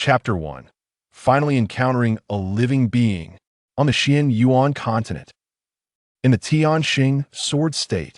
Chapter 1. Finally encountering a living being on the Yuan continent, in the Tianxing Sword State.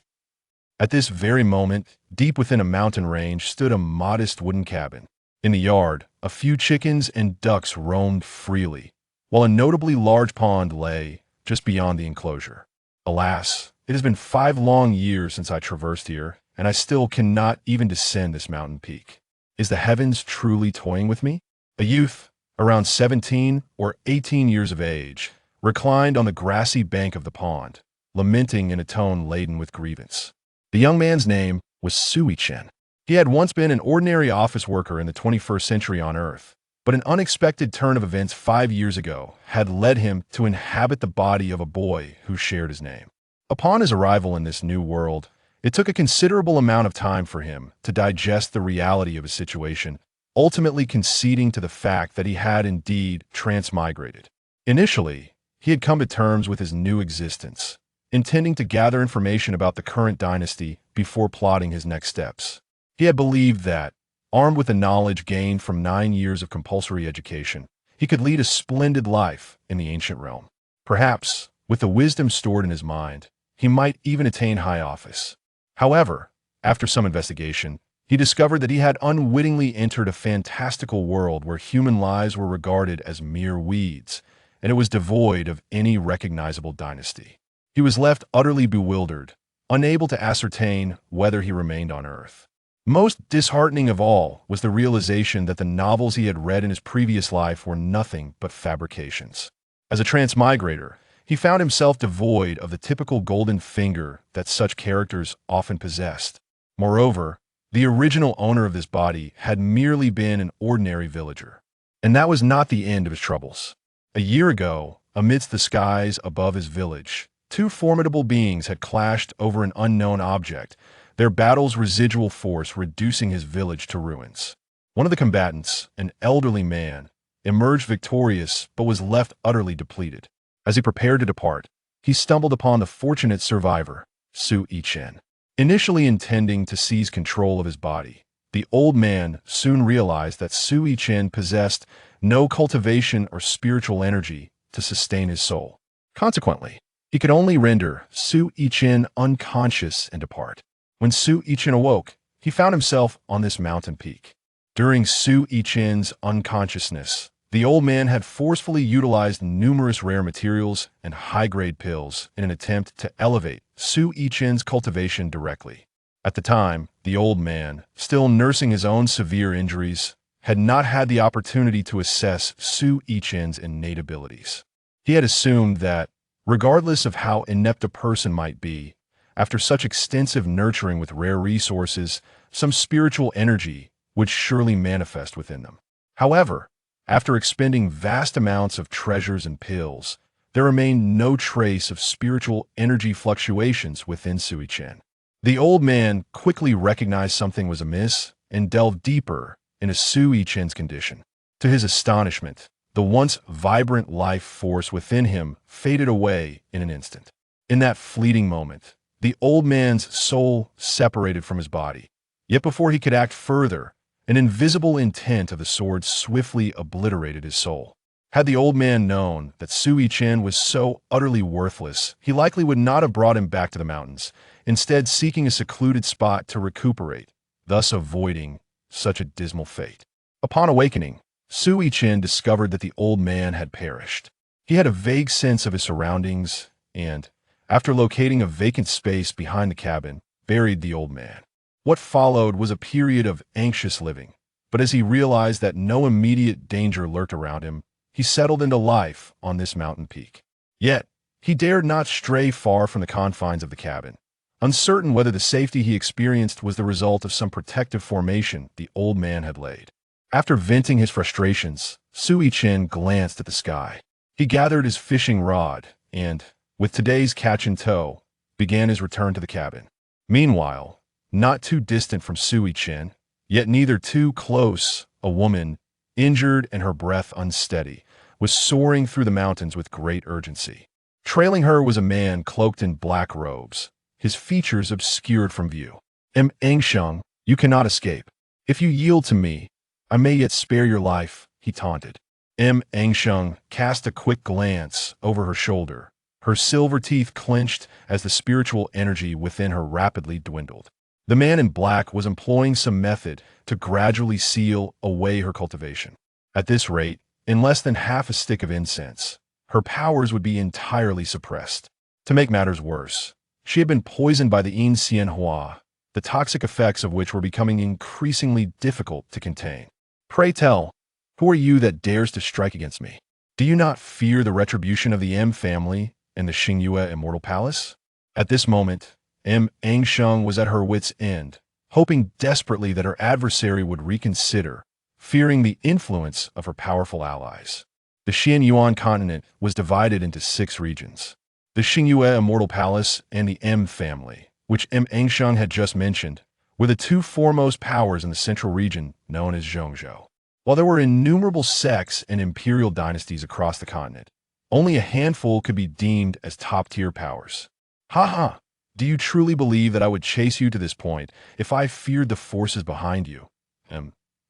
At this very moment, deep within a mountain range stood a modest wooden cabin. In the yard, a few chickens and ducks roamed freely, while a notably large pond lay just beyond the enclosure. Alas, it has been 5 long years since I traversed here, and I still cannot even descend this mountain peak. Is the heavens truly toying with me? A youth, around 17 or 18 years of age, reclined on the grassy bank of the pond, lamenting in a tone laden with grievance. The young man's name was Su Yichen. He had once been an ordinary office worker in the 21st century on Earth, but an unexpected turn of events 5 years ago had led him to inhabit the body of a boy who shared his name. Upon his arrival in this new world, it took a considerable amount of time for him to digest the reality of his situation, ultimately conceding to the fact that he had indeed transmigrated. Initially, he had come to terms with his new existence, intending to gather information about the current dynasty before plotting his next steps. He had believed that, armed with the knowledge gained from 9 years of compulsory education, he could lead a splendid life in the ancient realm. Perhaps, with the wisdom stored in his mind, he might even attain high office. However, after some investigation, he discovered that he had unwittingly entered a fantastical world where human lives were regarded as mere weeds, and it was devoid of any recognizable dynasty. He was left utterly bewildered, unable to ascertain whether he remained on Earth. Most disheartening of all was the realization that the novels he had read in his previous life were nothing but fabrications. As a transmigrator, he found himself devoid of the typical golden finger that such characters often possessed. Moreover, the original owner of this body had merely been an ordinary villager. And that was not the end of his troubles. A year ago, amidst the skies above his village, 2 formidable beings had clashed over an unknown object, their battle's residual force reducing his village to ruins. One of the combatants, an elderly man, emerged victorious but was left utterly depleted. As he prepared to depart, he stumbled upon the fortunate survivor, Su Yichen. Initially intending to seize control of his body, the old man soon realized that Su Yichen possessed no cultivation or spiritual energy to sustain his soul. Consequently, he could only render Su Yichen unconscious and depart. When Su Yichen awoke, he found himself on this mountain peak. During Su Yichen's unconsciousness, the old man had forcefully utilized numerous rare materials and high-grade pills in an attempt to elevate Su Yichen's cultivation directly. At the time, the old man, still nursing his own severe injuries, had not had the opportunity to assess Su Yichen's innate abilities. He had assumed that, regardless of how inept a person might be, after such extensive nurturing with rare resources, some spiritual energy would surely manifest within them. However, after expending vast amounts of treasures and pills, there remained no trace of spiritual energy fluctuations within Su Yichen. The old man quickly recognized something was amiss and delved deeper into Su Yichen's condition. To his astonishment, the once vibrant life force within him faded away in an instant. In that fleeting moment, the old man's soul separated from his body. Yet before he could act further, an invisible intent of the sword swiftly obliterated his soul. Had the old man known that Su Yichen was so utterly worthless, he likely would not have brought him back to the mountains, instead seeking a secluded spot to recuperate, thus avoiding such a dismal fate. Upon awakening, Su Yichen discovered that the old man had perished. He had a vague sense of his surroundings and, after locating a vacant space behind the cabin, buried the old man. What followed was a period of anxious living, but as he realized that no immediate danger lurked around him, he settled into life on this mountain peak. Yet, he dared not stray far from the confines of the cabin. Uncertain whether the safety he experienced was the result of some protective formation the old man had laid. After venting his frustrations, Su Yichen glanced at the sky. He gathered his fishing rod and, with today's catch in tow, began his return to the cabin. Meanwhile, not too distant from Su Yichen, yet neither too close, a woman, injured and her breath unsteady, was soaring through the mountains with great urgency. Trailing her was a man cloaked in black robes, his features obscured from view. "Angsheng, you cannot escape. If you yield to me, I may yet spare your life," he taunted. Aingsheng cast a quick glance over her shoulder. Her silver teeth clenched as the spiritual energy within her rapidly dwindled. The man in black was employing some method to gradually seal away her cultivation. At this rate, in less than half a stick of incense, her powers would be entirely suppressed. To make matters worse, she had been poisoned by the Yin Xianhua, the toxic effects of which were becoming increasingly difficult to contain. Pray tell, who are you that dares to strike against me? Do you not fear the retribution of the M family and the Xingyue Immortal Palace? At this moment, Aingsheng was at her wit's end, hoping desperately that her adversary would reconsider, fearing the influence of her powerful allies. The Xianyuan continent was divided into 6 regions. The Xingyue Immortal Palace and the M family, which Aingsheng had just mentioned, were the 2 foremost powers in the central region known as Zhongzhou. While there were innumerable sects and imperial dynasties across the continent, only a handful could be deemed as top-tier powers. Ha ha! Do you truly believe that I would chase you to this point if I feared the forces behind you?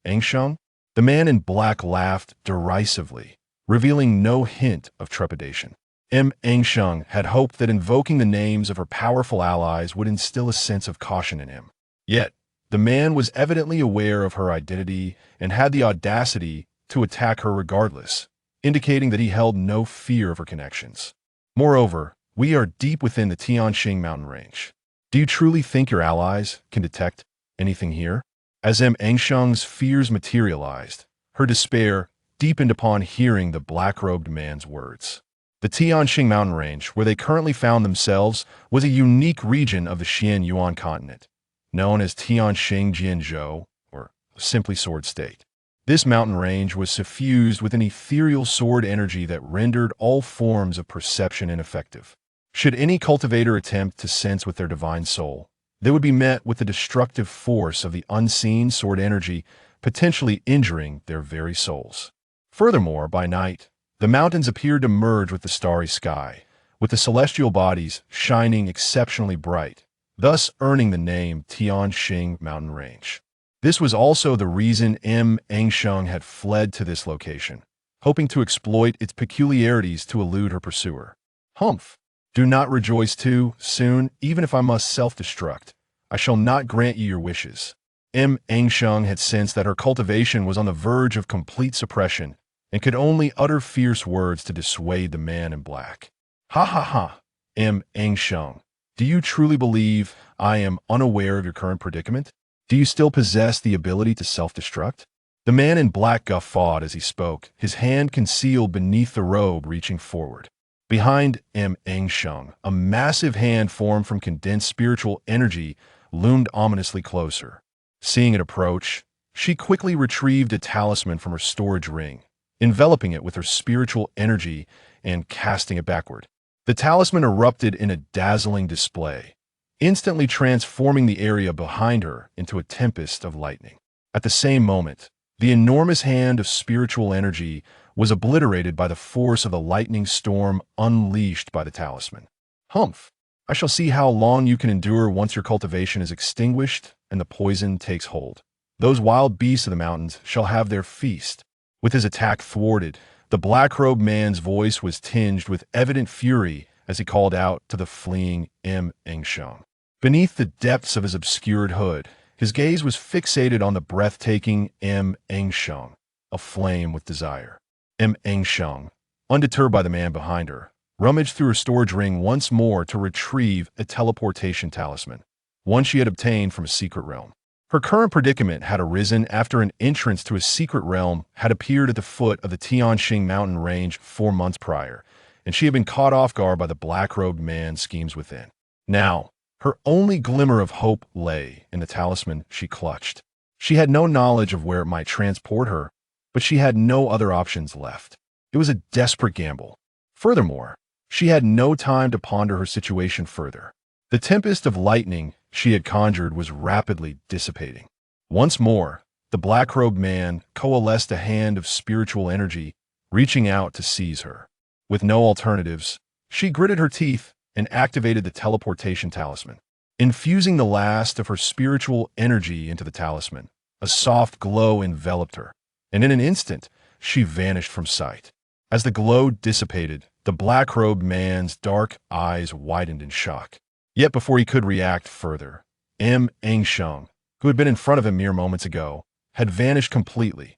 Aingsheng? The man in black laughed derisively, revealing no hint of trepidation. Aingsheng had hoped that invoking the names of her powerful allies would instill a sense of caution in him. Yet, the man was evidently aware of her identity and had the audacity to attack her regardless, indicating that he held no fear of her connections. Moreover, we are deep within the Tianxing Mountain Range. Do you truly think your allies can detect anything here? As Aingsheng's fears materialized, her despair deepened upon hearing the black-robed man's words. The Tianxing Mountain Range, where they currently found themselves, was a unique region of the Xianyuan continent, known as Tianxing Jianzhou, or simply Sword State. This mountain range was suffused with an ethereal sword energy that rendered all forms of perception ineffective. Should any cultivator attempt to sense with their divine soul, they would be met with the destructive force of the unseen sword energy, potentially injuring their very souls. Furthermore, by night, the mountains appeared to merge with the starry sky, with the celestial bodies shining exceptionally bright, thus earning the name Tianxing Mountain Range. This was also the reason Aingsheng had fled to this location, hoping to exploit its peculiarities to elude her pursuer. Humph! Do not rejoice too soon, even if I must self-destruct. I shall not grant you your wishes. Aingsheng had sensed that her cultivation was on the verge of complete suppression and could only utter fierce words to dissuade the man in black. Ha ha ha! Aingsheng, do you truly believe I am unaware of your current predicament? Do you still possess the ability to self-destruct? The man in black guffawed as he spoke, his hand concealed beneath the robe reaching forward. Behind Aingsheng, a massive hand formed from condensed spiritual energy loomed ominously closer. Seeing it approach, she quickly retrieved a talisman from her storage ring, enveloping it with her spiritual energy and casting it backward. The talisman erupted in a dazzling display, instantly transforming the area behind her into a tempest of lightning. At the same moment, the enormous hand of spiritual energy was obliterated by the force of the lightning storm unleashed by the talisman. Humph! I shall see how long you can endure once your cultivation is extinguished and the poison takes hold. Those wild beasts of the mountains shall have their feast. With his attack thwarted, the black-robed man's voice was tinged with evident fury as he called out to the fleeing Aingsheng. Beneath the depths of his obscured hood, his gaze was fixated on the breathtaking Aingsheng, aflame with desire. Aingsheng, undeterred by the man behind her, rummaged through her storage ring once more to retrieve a teleportation talisman, one she had obtained from a secret realm. Her current predicament had arisen after an entrance to a secret realm had appeared at the foot of the Tianxing Mountain Range 4 months prior, and she had been caught off guard by the black-robed man's schemes within. Now, her only glimmer of hope lay in the talisman she clutched. She had no knowledge of where it might transport her, but she had no other options left. It was a desperate gamble. Furthermore, she had no time to ponder her situation further. The tempest of lightning she had conjured was rapidly dissipating. Once more, the black-robed man coalesced a hand of spiritual energy, reaching out to seize her. With no alternatives, she gritted her teeth and activated the teleportation talisman. Infusing the last of her spiritual energy into the talisman, a soft glow enveloped her, and in an instant, she vanished from sight. As the glow dissipated, the black-robed man's dark eyes widened in shock. Yet before he could react further, Angsheng, who had been in front of him mere moments ago, had vanished completely.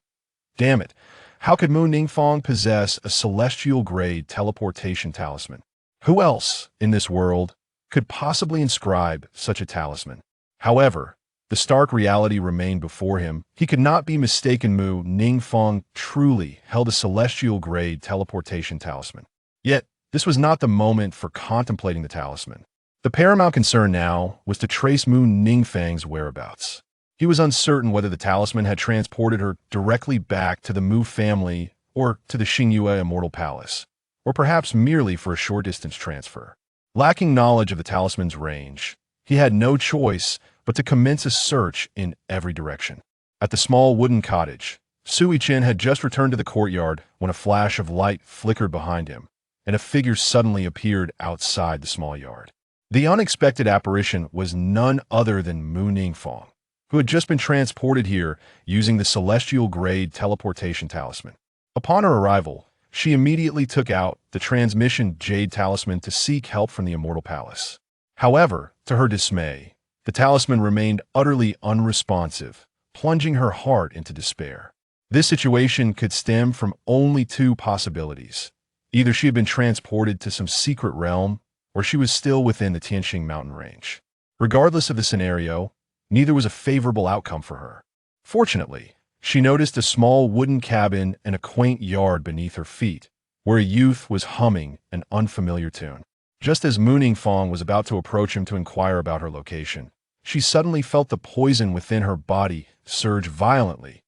Damn it! How could Mu Ningfang possess a celestial-grade teleportation talisman? Who else, in this world, could possibly inscribe such a talisman? However, the stark reality remained before him. He could not be mistaken. Mu Ningfang truly held a celestial-grade teleportation talisman. Yet, this was not the moment for contemplating the talisman. The paramount concern now was to trace Mu Ningfang's whereabouts. He was uncertain whether the talisman had transported her directly back to the Mu family or to the Xingyue Immortal Palace, or perhaps merely for a short-distance transfer. Lacking knowledge of the talisman's range, he had no choice but to commence a search in every direction. At the small wooden cottage, Su Yichen had just returned to the courtyard when a flash of light flickered behind him, and a figure suddenly appeared outside the small yard. The unexpected apparition was none other than Mu Ningfang, who had just been transported here using the celestial-grade teleportation talisman. Upon her arrival, she immediately took out the transmission jade talisman to seek help from the Immortal Palace. However, to her dismay, the talisman remained utterly unresponsive, plunging her heart into despair. This situation could stem from only two possibilities. Either she had been transported to some secret realm, or she was still within the Tianxing Mountain Range. Regardless of the scenario, neither was a favorable outcome for her. Fortunately, she noticed a small wooden cabin and a quaint yard beneath her feet, where a youth was humming an unfamiliar tune. Just as Mu Ningfang was about to approach him to inquire about her location, she suddenly felt the poison within her body surge violently,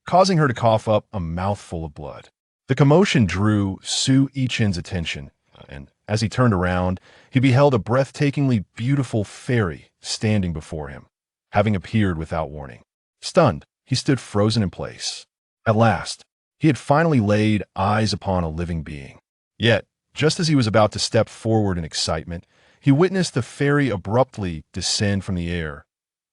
causing her to cough up a mouthful of blood. The commotion drew Su Yichen's attention, and as he turned around, he beheld a breathtakingly beautiful fairy standing before him, having appeared without warning. Stunned, he stood frozen in place. At last, he had finally laid eyes upon a living being. Yet, just as he was about to step forward in excitement, he witnessed the fairy abruptly descend from the air,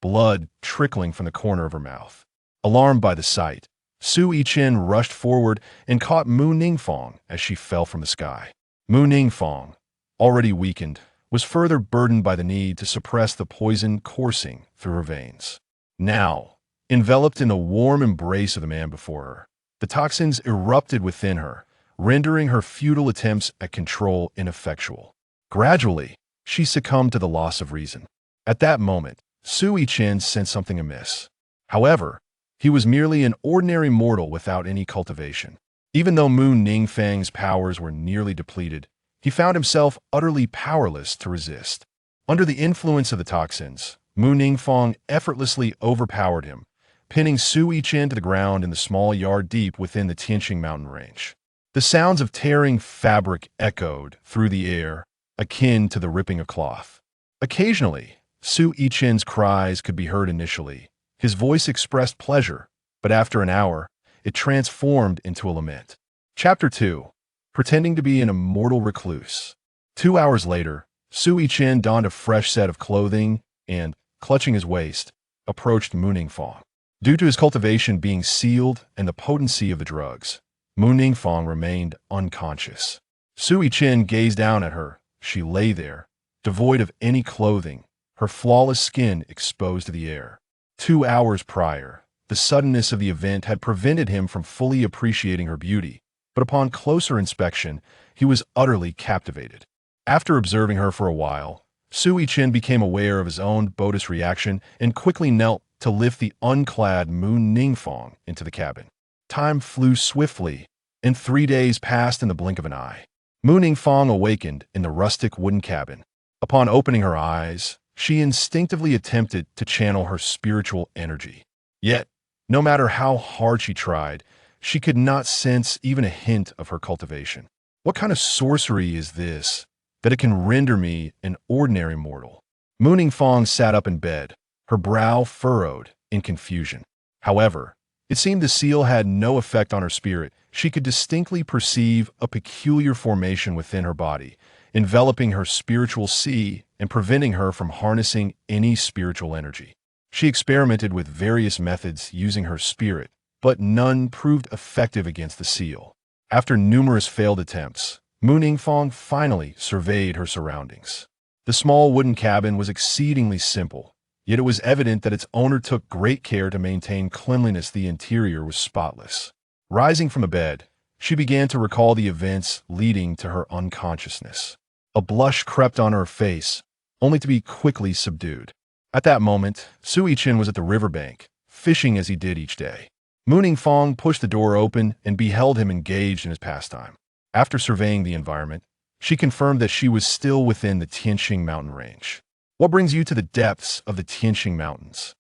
blood trickling from the corner of her mouth. Alarmed by the sight, Su Yichen rushed forward and caught Mu Ningfang as she fell from the sky. Mu Ningfang, already weakened, was further burdened by the need to suppress the poison coursing through her veins. Now, enveloped in the warm embrace of the man before her, the toxins erupted within her, rendering her futile attempts at control ineffectual. Gradually, she succumbed to the loss of reason. At that moment, Su Yichen sensed something amiss. However, he was merely an ordinary mortal without any cultivation. Even though Mu Ningfang's powers were nearly depleted, he found himself utterly powerless to resist. Under the influence of the toxins, Mu Ningfang effortlessly overpowered him, pinning Su Yichen to the ground in the small yard deep within the Tianxing Mountain Range. The sounds of tearing fabric echoed through the air, akin to the ripping of cloth. Occasionally, Su Yichen's cries could be heard initially. His voice expressed pleasure, but after an hour, it transformed into a lament. Chapter 2. Pretending to be an immortal recluse. 2 hours later, Su Yichen donned a fresh set of clothing and, clutching his waist, approached Mu Ningfang. Due to his cultivation being sealed and the potency of the drugs, Mu Ningfang remained unconscious. Su Yichen gazed down at her. She lay there, devoid of any clothing, her flawless skin exposed to the air. 2 hours prior, the suddenness of the event had prevented him from fully appreciating her beauty, but upon closer inspection, he was utterly captivated. After observing her for a while, Su Yichen became aware of his own bogus reaction and quickly knelt to lift the unclad Mu Ningfang into the cabin. Time flew swiftly, and 3 days passed in the blink of an eye. Mu Ningfang awakened in the rustic wooden cabin. Upon opening her eyes, she instinctively attempted to channel her spiritual energy. Yet, no matter how hard she tried, she could not sense even a hint of her cultivation. What kind of sorcery is this, that it can render me an ordinary mortal? Mu Ningfang sat up in bed, her brow furrowed in confusion. However, it seemed the seal had no effect on her spirit. She could distinctly perceive a peculiar formation within her body, enveloping her spiritual sea and preventing her from harnessing any spiritual energy. She experimented with various methods using her spirit, but none proved effective against the seal. After numerous failed attempts, Mu Ningfang finally surveyed her surroundings. The small wooden cabin was exceedingly simple, yet it was evident that its owner took great care to maintain cleanliness. The interior was spotless. Rising from the bed, she began to recall the events leading to her unconsciousness. A blush crept on her face, only to be quickly subdued. At that moment, Su Yichen was at the riverbank, fishing as he did each day. Mu Ningfang pushed the door open and beheld him engaged in his pastime. After surveying the environment, she confirmed that she was still within the Tianxing Mountain Range. What brings you to the depths of the Tianxing Mountains?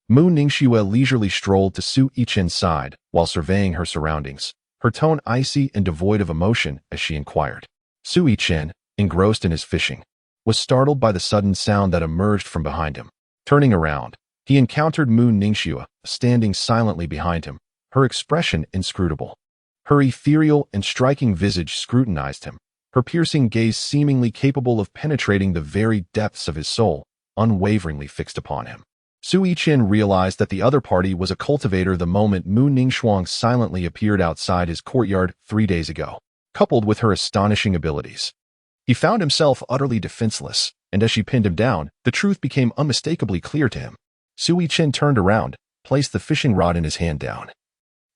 Mu Ningxue leisurely strolled to Su Yichen's side while surveying her surroundings, her tone icy and devoid of emotion as she inquired. Su Yichen, engrossed in his fishing, was startled by the sudden sound that emerged from behind him. Turning around, he encountered Mu Ningxue standing silently behind him, her expression inscrutable. Her ethereal and striking visage scrutinized him, her piercing gaze seemingly capable of penetrating the very depths of his soul, unwaveringly fixed upon him. Su Yichen realized that the other party was a cultivator the moment Mu Ningxuang silently appeared outside his courtyard 3 days ago. Coupled with her astonishing abilities, he found himself utterly defenseless, and as she pinned him down, the truth became unmistakably clear to him. Su Yichen turned around, placed the fishing rod in his hand down,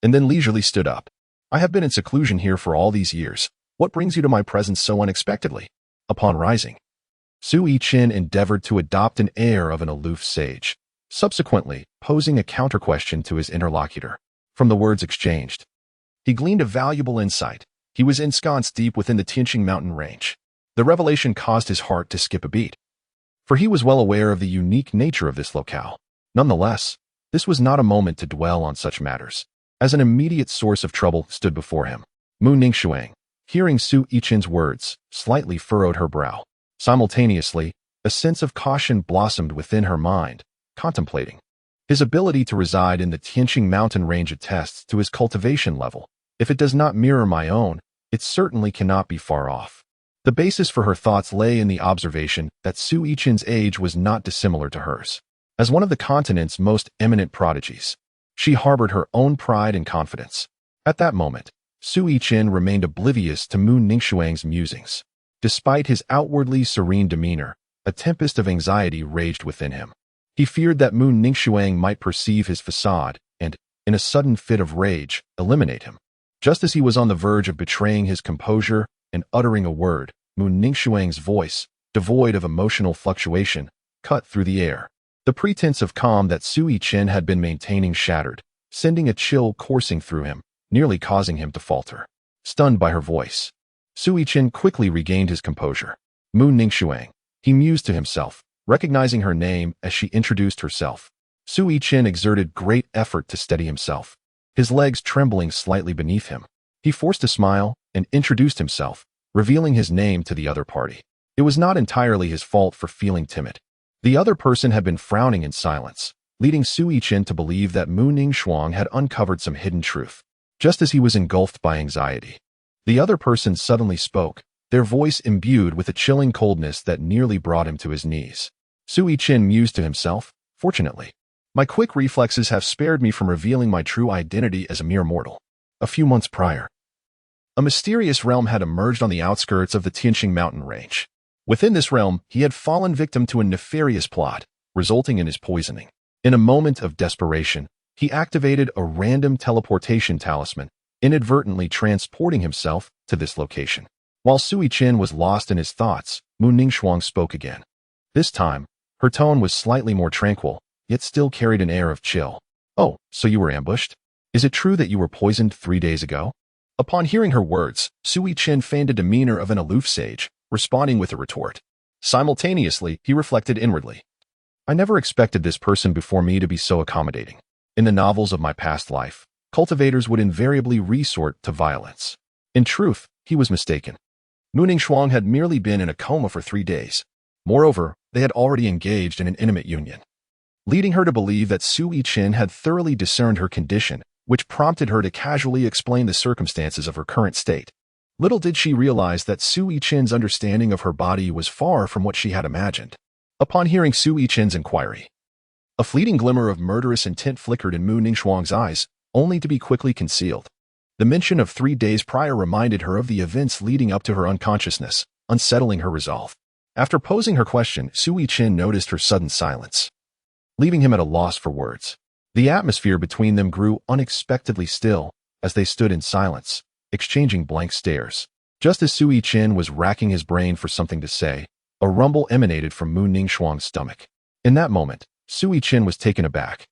and then leisurely stood up. I have been in seclusion here for all these years. What brings you to my presence so unexpectedly? Upon rising, Su Yichen endeavored to adopt an air of an aloof sage, subsequently posing a counter-question to his interlocutor. From the words exchanged, he gleaned a valuable insight. He was ensconced deep within the Tianxing Mountain Range. The revelation caused his heart to skip a beat, for he was well aware of the unique nature of this locale. Nonetheless, this was not a moment to dwell on such matters, as an immediate source of trouble stood before him. Mu Ningxuang, hearing Su Yichen's words, slightly furrowed her brow. Simultaneously, a sense of caution blossomed within her mind, contemplating. His ability to reside in the Tianxing Mountain Range attests to his cultivation level. If it does not mirror my own, it certainly cannot be far off. The basis for her thoughts lay in the observation that Su Yichen's age was not dissimilar to hers. As one of the continent's most eminent prodigies, she harbored her own pride and confidence. At that moment, Su Yichen remained oblivious to Mu Ningxuang's musings. Despite his outwardly serene demeanor, a tempest of anxiety raged within him. He feared that Mu Ningxuang might perceive his facade and, in a sudden fit of rage, eliminate him. Just as he was on the verge of betraying his composure and uttering a word, Mu Ningxuang's voice, devoid of emotional fluctuation, cut through the air. The pretense of calm that Su Yichen had been maintaining shattered, sending a chill coursing through him, nearly causing him to falter. Stunned by her voice, Su Yichen quickly regained his composure. Mu Ningxuang, he mused to himself, recognizing her name as she introduced herself. Su Yichen exerted great effort to steady himself, his legs trembling slightly beneath him. He forced a smile and introduced himself, revealing his name to the other party. It was not entirely his fault for feeling timid. The other person had been frowning in silence, leading Su Yichen to believe that Mu Ningxuang had uncovered some hidden truth. Just as he was engulfed by anxiety, the other person suddenly spoke, their voice imbued with a chilling coldness that nearly brought him to his knees. Su Yichen mused to himself, fortunately, my quick reflexes have spared me from revealing my true identity as a mere mortal. A few months prior, a mysterious realm had emerged on the outskirts of the Tianxing Mountain Range. Within this realm, he had fallen victim to a nefarious plot, resulting in his poisoning. In a moment of desperation, he activated a random teleportation talisman, inadvertently transporting himself to this location. While Su Yichen was lost in his thoughts, Mu Ningxuang spoke again. This time, her tone was slightly more tranquil, yet still carried an air of chill. Oh, so you were ambushed? Is it true that you were poisoned 3 days ago? Upon hearing her words, Su Yichen feigned a demeanor of an aloof sage, responding with a retort. Simultaneously, he reflected inwardly. I never expected this person before me to be so accommodating. In the novels of my past life, cultivators would invariably resort to violence. In truth, he was mistaken. Mu Ningxuang had merely been in a coma for 3 days. Moreover, they had already engaged in an intimate union, leading her to believe that Su Yichen had thoroughly discerned her condition, which prompted her to casually explain the circumstances of her current state. Little did she realize that Su Yichen's understanding of her body was far from what she had imagined. Upon hearing Su Yichen's inquiry, a fleeting glimmer of murderous intent flickered in Mu Ningxuang's eyes, only to be quickly concealed. The mention of 3 days prior reminded her of the events leading up to her unconsciousness, unsettling her resolve. After posing her question, Su Yichen noticed her sudden silence, leaving him at a loss for words. The atmosphere between them grew unexpectedly still as they stood in silence, exchanging blank stares. Just as Su Yichen was racking his brain for something to say, a rumble emanated from Mu Ningxuang's stomach. In that moment, Su Yichen was taken aback,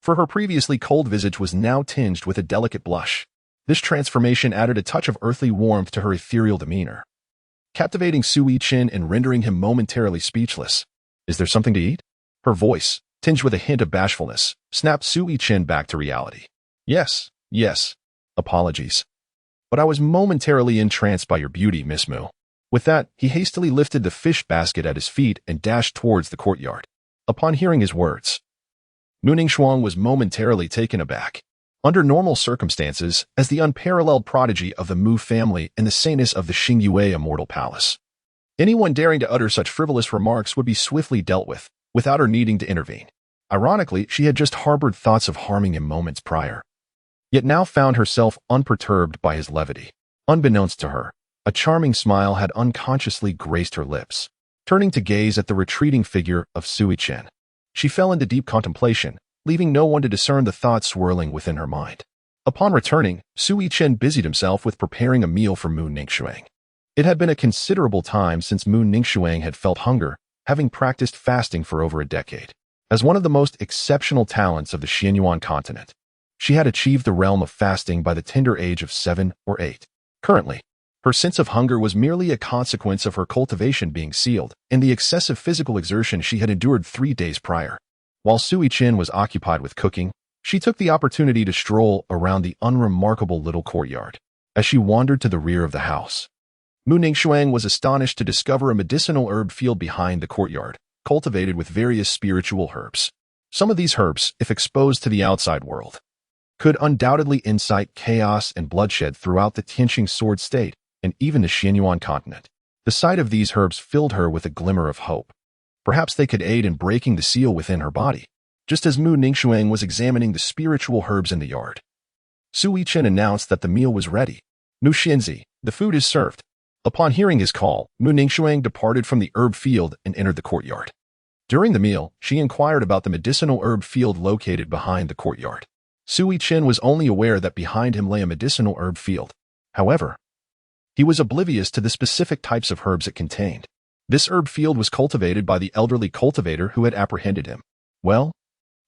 for her previously cold visage was now tinged with a delicate blush. This transformation added a touch of earthly warmth to her ethereal demeanor, captivating Su Yichen and rendering him momentarily speechless. "Is there something to eat?" Her voice, tinged with a hint of bashfulness, snapped Su Yichen back to reality. Yes. Apologies. But I was momentarily entranced by your beauty, Miss Mu." With that, he hastily lifted the fish basket at his feet and dashed towards the courtyard. Upon hearing his words, Mu Ningxuang was momentarily taken aback. Under normal circumstances, as the unparalleled prodigy of the Mu family and the Saintess of the Xingyue Immortal Palace, anyone daring to utter such frivolous remarks would be swiftly dealt with, without her needing to intervene. Ironically, she had just harbored thoughts of harming him moments prior, yet now found herself unperturbed by his levity. Unbeknownst to her, a charming smile had unconsciously graced her lips. Turning to gaze at the retreating figure of Su Yichen, she fell into deep contemplation, leaving no one to discern the thoughts swirling within her mind. Upon returning, Su Yichen busied himself with preparing a meal for Mu Ningxuang. It had been a considerable time since Mu Ningxuang had felt hunger, having practiced fasting for over a decade. As one of the most exceptional talents of the Xianyuan continent, she had achieved the realm of fasting by the tender age of 7 or 8. Currently, her sense of hunger was merely a consequence of her cultivation being sealed and the excessive physical exertion she had endured 3 days prior. While Su Yichen was occupied with cooking, she took the opportunity to stroll around the unremarkable little courtyard. As she wandered to the rear of the house, Mu Ningxuang was astonished to discover a medicinal herb field behind the courtyard, cultivated with various spiritual herbs. Some of these herbs, if exposed to the outside world, could undoubtedly incite chaos and bloodshed throughout the Tianxing Sword State and even the Xianyuan continent. The sight of these herbs filled her with a glimmer of hope. Perhaps they could aid in breaking the seal within her body. Just as Mu Ningxuang was examining the spiritual herbs in the yard, Su Yichen announced that the meal was ready. "Nu Xianzi, the food is served." Upon hearing his call, Mu Ningxuang departed from the herb field and entered the courtyard. During the meal, she inquired about the medicinal herb field located behind the courtyard. Su Yichen was only aware that behind him lay a medicinal herb field. However, he was oblivious to the specific types of herbs it contained. This herb field was cultivated by the elderly cultivator who had apprehended him. "Well,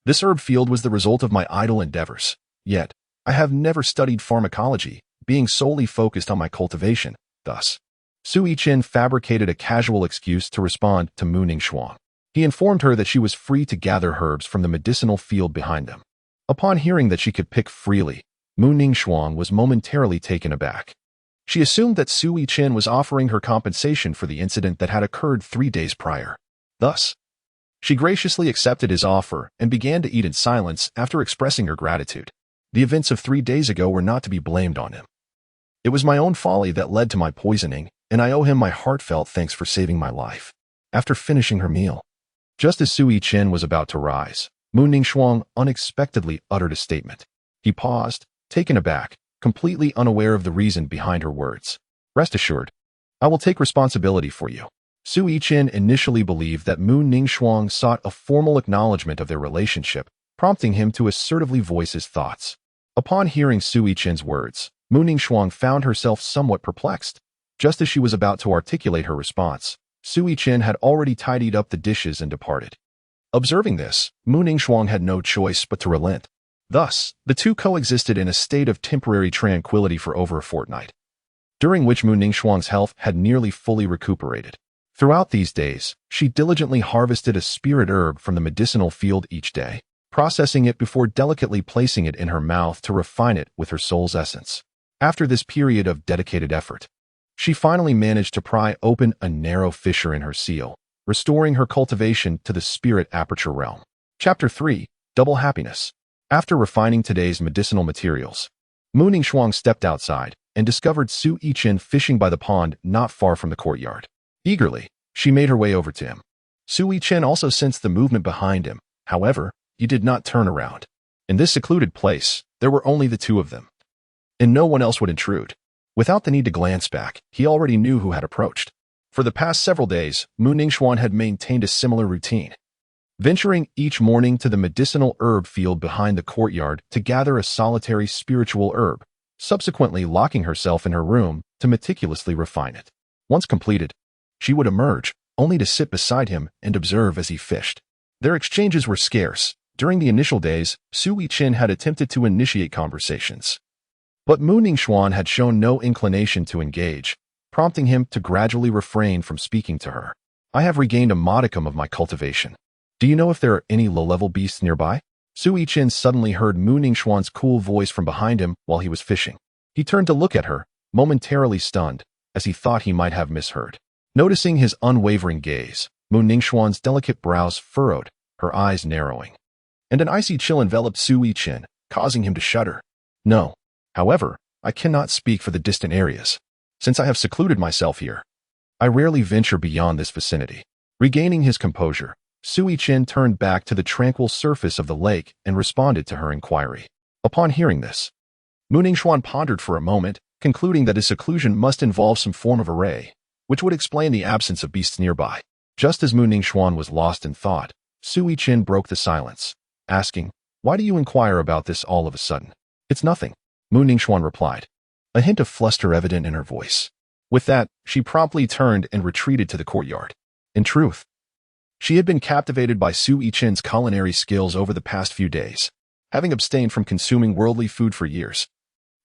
this herb field was the result of my idle endeavors. Yet, I have never studied pharmacology, being solely focused on my cultivation. Thus, Su Yichen fabricated a casual excuse to respond to Mu Ningxuang. He informed her that she was free to gather herbs from the medicinal field behind them. Upon hearing that she could pick freely, Mu Ningxuang was momentarily taken aback. She assumed that Su Yichen was offering her compensation for the incident that had occurred 3 days prior. Thus, she graciously accepted his offer and began to eat in silence after expressing her gratitude. The events of 3 days ago were not to be blamed on him. It was my own folly that led to my poisoning, and I owe him my heartfelt thanks for saving my life. After finishing her meal, just as Su Yichen was about to rise, Mu Ningxuang unexpectedly uttered a statement. He paused, taken aback, completely unaware of the reason behind her words. "Rest assured, I will take responsibility for you." Su Yichen initially believed that Mu Ningxuang sought a formal acknowledgement of their relationship, prompting him to assertively voice his thoughts. Upon hearing Su Yichen's words, Mu Ningxuang found herself somewhat perplexed. Just as she was about to articulate her response, Su Yichen had already tidied up the dishes and departed. Observing this, Mu Ningxuang had no choice but to relent. Thus, the two coexisted in a state of temporary tranquility for over a fortnight, during which Mu Ningxuang's health had nearly fully recuperated. Throughout these days, she diligently harvested a spirit herb from the medicinal field each day, processing it before delicately placing it in her mouth to refine it with her soul's essence. After this period of dedicated effort, she finally managed to pry open a narrow fissure in her seal, restoring her cultivation to the spirit aperture realm. Chapter 3. Double Happiness. After refining today's medicinal materials, Mu Ningxuang stepped outside and discovered Su Yichen fishing by the pond not far from the courtyard. Eagerly, she made her way over to him. Su Yichen also sensed the movement behind him. However, he did not turn around. In this secluded place, there were only the two of them, and no one else would intrude. Without the need to glance back, he already knew who had approached. For the past several days, Mu Ningxuan had maintained a similar routine, venturing each morning to the medicinal herb field behind the courtyard to gather a solitary spiritual herb, subsequently locking herself in her room to meticulously refine it. Once completed, she would emerge, only to sit beside him and observe as he fished. Their exchanges were scarce. During the initial days, Su Yichen had attempted to initiate conversations, but Mu Ningxuan had shown no inclination to engage, prompting him to gradually refrain from speaking to her. I have regained a modicum of my cultivation. Do you know if there are any low-level beasts nearby? Su Yichen suddenly heard Mu Ningxuan's cool voice from behind him while he was fishing. He turned to look at her, momentarily stunned, as he thought he might have misheard. Noticing his unwavering gaze, Mu Ningxuan's delicate brows furrowed, her eyes narrowing, and an icy chill enveloped Su Yichen, causing him to shudder. No. However, I cannot speak for the distant areas. Since I have secluded myself here, I rarely venture beyond this vicinity. Regaining his composure, Su Yichen turned back to the tranquil surface of the lake and responded to her inquiry. Upon hearing this, Mu Ningxuan pondered for a moment, concluding that his seclusion must involve some form of array, which would explain the absence of beasts nearby. Just as Mu Ningxuan was lost in thought, Su Yichen broke the silence, asking, "Why do you inquire about this all of a sudden?" "It's nothing," Mu Ningxuan replied, a hint of fluster evident in her voice. With that, she promptly turned and retreated to the courtyard. In truth, she had been captivated by Su Yichen's culinary skills over the past few days, having abstained from consuming worldly food for years.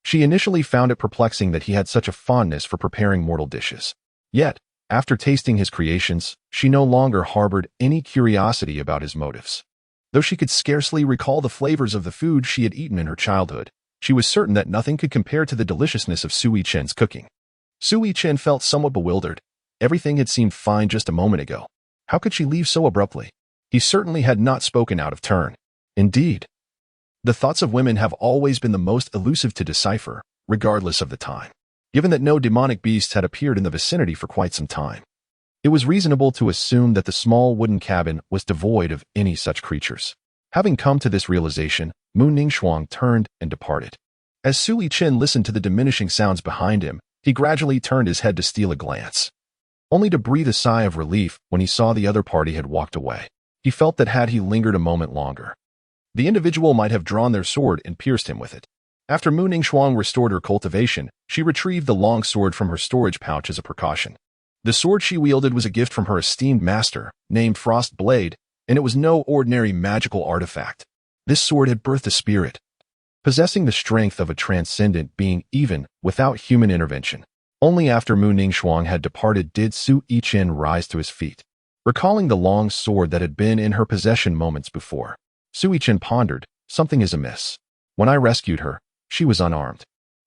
She initially found it perplexing that he had such a fondness for preparing mortal dishes. Yet, after tasting his creations, she no longer harbored any curiosity about his motives. Though she could scarcely recall the flavors of the food she had eaten in her childhood, she was certain that nothing could compare to the deliciousness of Su Yichen's cooking. Su Yichen felt somewhat bewildered. Everything had seemed fine just a moment ago. How could she leave so abruptly? He certainly had not spoken out of turn. Indeed, the thoughts of women have always been the most elusive to decipher, regardless of the time. Given that no demonic beasts had appeared in the vicinity for quite some time, it was reasonable to assume that the small wooden cabin was devoid of any such creatures. Having come to this realization, Mu Ningxuan turned and departed. As Su Yichen listened to the diminishing sounds behind him, he gradually turned his head to steal a glance, only to breathe a sigh of relief when he saw the other party had walked away. He felt that had he lingered a moment longer, the individual might have drawn their sword and pierced him with it. After Mu Ningxuan restored her cultivation, she retrieved the long sword from her storage pouch as a precaution. The sword she wielded was a gift from her esteemed master, named Frost Blade, and it was no ordinary magical artifact. This sword had birthed a spirit, possessing the strength of a transcendent being even without human intervention. Only after Mu Ningxuan had departed did Su Yichen rise to his feet. Recalling the long sword that had been in her possession moments before, Su Yichen pondered, something is amiss. When I rescued her, she was unarmed.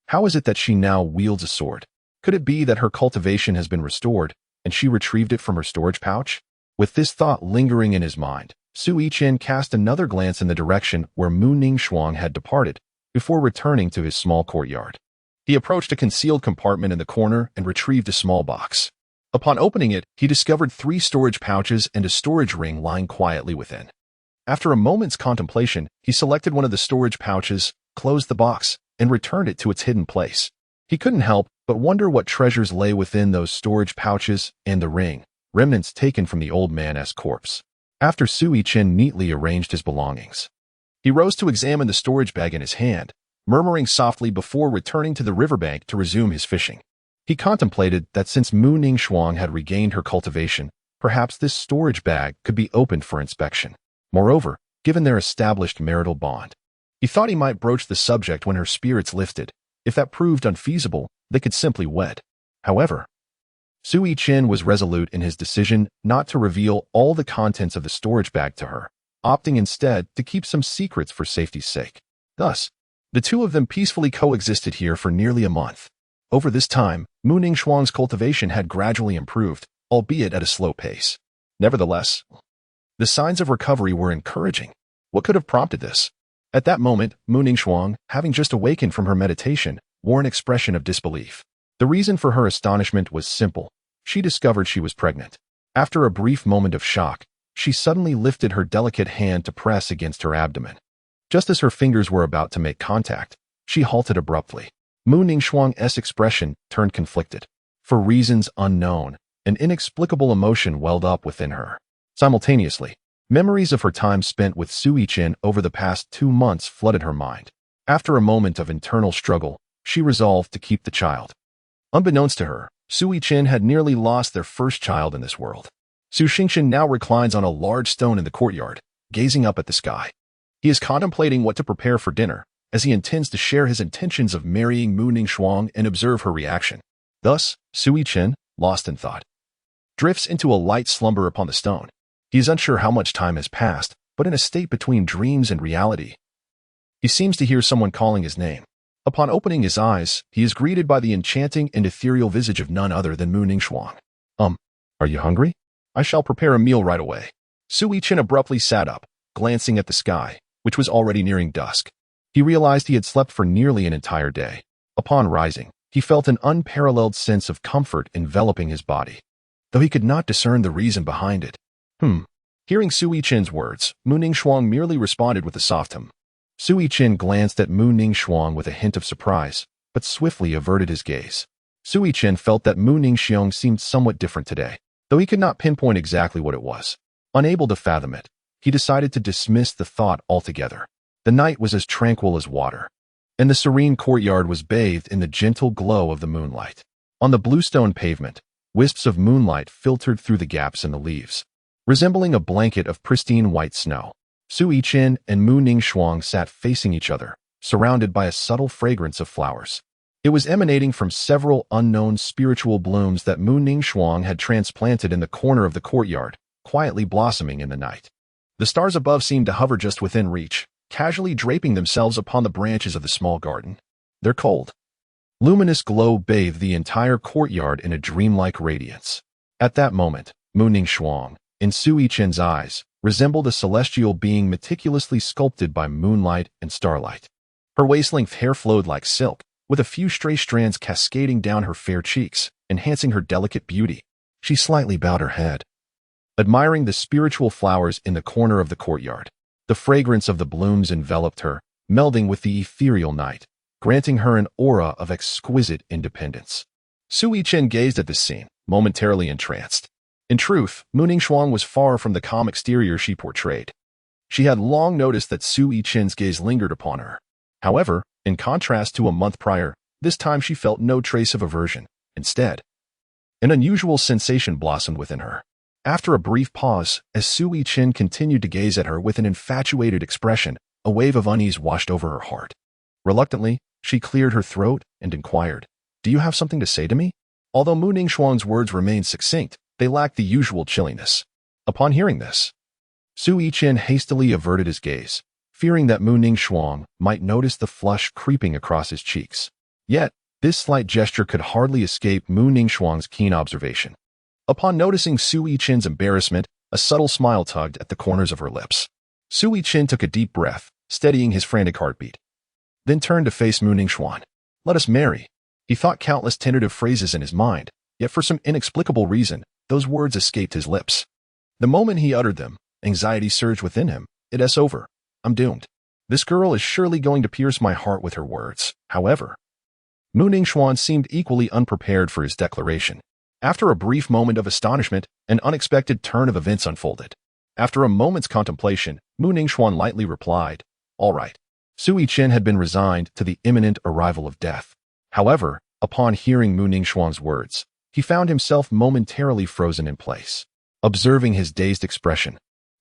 How is it that she now wields a sword? Could it be that her cultivation has been restored, and she retrieved it from her storage pouch? With this thought lingering in his mind, Su Yichen cast another glance in the direction where Mu Ningxuan had departed, before returning to his small courtyard. He approached a concealed compartment in the corner and retrieved a small box. Upon opening it, he discovered 3 storage pouches and a storage ring lying quietly within. After a moment's contemplation, he selected one of the storage pouches, closed the box, and returned it to its hidden place. He couldn't help but wonder what treasures lay within those storage pouches and the ring, remnants taken from the old man's corpse. After Su Yichen neatly arranged his belongings, he rose to examine the storage bag in his hand, murmuring softly before returning to the riverbank to resume his fishing. He contemplated that since Mu Ningxuan had regained her cultivation, perhaps this storage bag could be opened for inspection. Moreover, given their established marital bond, he thought he might broach the subject when her spirits lifted. If that proved unfeasible, they could simply wed. However, Su Yichen was resolute in his decision not to reveal all the contents of the storage bag to her, opting instead to keep some secrets for safety's sake. Thus, the two of them peacefully coexisted here for nearly a month. Over this time, Mu Ningxuan's cultivation had gradually improved, albeit at a slow pace. Nevertheless, the signs of recovery were encouraging. What could have prompted this? At that moment, Mu Ningxuan, having just awakened from her meditation, wore an expression of disbelief. The reason for her astonishment was simple. She discovered she was pregnant. After a brief moment of shock, she suddenly lifted her delicate hand to press against her abdomen. Just as her fingers were about to make contact, she halted abruptly. Mu Ningxuang's expression turned conflicted. For reasons unknown, an inexplicable emotion welled up within her. Simultaneously, memories of her time spent with Su Yichen over the past 2 months flooded her mind. After a moment of internal struggle, she resolved to keep the child. Unbeknownst to her, Su Yichen had nearly lost their first child in this world. Su Yichen now reclines on a large stone in the courtyard, gazing up at the sky. He is contemplating what to prepare for dinner, as he intends to share his intentions of marrying Mu Ningxuang and observe her reaction. Thus, Su Yichen, lost in thought, drifts into a light slumber upon the stone. He is unsure how much time has passed, but in a state between dreams and reality. He seems to hear someone calling his name. Upon opening his eyes, he is greeted by the enchanting and ethereal visage of none other than Mu Ningxuang. Are you hungry? I shall prepare a meal right away. Su Yichen abruptly sat up, glancing at the sky, which was already nearing dusk. He realized he had slept for nearly an entire day. Upon rising, he felt an unparalleled sense of comfort enveloping his body, though he could not discern the reason behind it. Hearing Su Yichen's words, Mu Ningxuang merely responded with a soft hum. Su Yichen glanced at Mu Ningxuang with a hint of surprise, but swiftly averted his gaze. Su Yichen felt that Mu Ningxuang seemed somewhat different today, though he could not pinpoint exactly what it was. Unable to fathom it, he decided to dismiss the thought altogether. The night was as tranquil as water, and the serene courtyard was bathed in the gentle glow of the moonlight. On the bluestone pavement, wisps of moonlight filtered through the gaps in the leaves, resembling a blanket of pristine white snow. Su Yichen and Mu Ningxuang sat facing each other, surrounded by a subtle fragrance of flowers. It was emanating from several unknown spiritual blooms that Mu Ningxuang had transplanted in the corner of the courtyard, quietly blossoming in the night. The stars above seemed to hover just within reach, casually draping themselves upon the branches of the small garden. Their cold, luminous glow bathed the entire courtyard in a dreamlike radiance. At that moment, Mu Ningxuang, in Su Yichen's eyes, resembled a celestial being meticulously sculpted by moonlight and starlight. Her waist-length hair flowed like silk, with a few stray strands cascading down her fair cheeks, enhancing her delicate beauty. She slightly bowed her head, admiring the spiritual flowers in the corner of the courtyard. The fragrance of the blooms enveloped her, melding with the ethereal night, granting her an aura of exquisite independence. Su Yichen gazed at this scene, momentarily entranced. In truth, Mu Ningxuang was far from the calm exterior she portrayed. She had long noticed that Su Yichen's gaze lingered upon her. However, in contrast to a month prior, this time she felt no trace of aversion. Instead, an unusual sensation blossomed within her. After a brief pause, as Su Yichen continued to gaze at her with an infatuated expression, a wave of unease washed over her heart. Reluctantly, she cleared her throat and inquired, "Do you have something to say to me?" Although Mu Ningxuang's words remained succinct, they lacked the usual chilliness. Upon hearing this, Su Yichen hastily averted his gaze, fearing that Mu Ningxuang might notice the flush creeping across his cheeks. Yet, this slight gesture could hardly escape Mu Ningxuang's keen observation. Upon noticing Su Yichen's embarrassment, a subtle smile tugged at the corners of her lips. Su Yichen took a deep breath, steadying his frantic heartbeat, then turned to face Mu Ningxuang. "Let us marry." He thought countless tentative phrases in his mind, yet for some inexplicable reason, those words escaped his lips. The moment he uttered them, anxiety surged within him. "It's over. I'm doomed. This girl is surely going to pierce my heart with her words." However, Mu Ningxuang seemed equally unprepared for his declaration. After a brief moment of astonishment, an unexpected turn of events unfolded. After a moment's contemplation, Mu Ningxuang lightly replied, "All right." Su Yichen had been resigned to the imminent arrival of death. However, upon hearing Mu Ningxuang's words, he found himself momentarily frozen in place. Observing his dazed expression,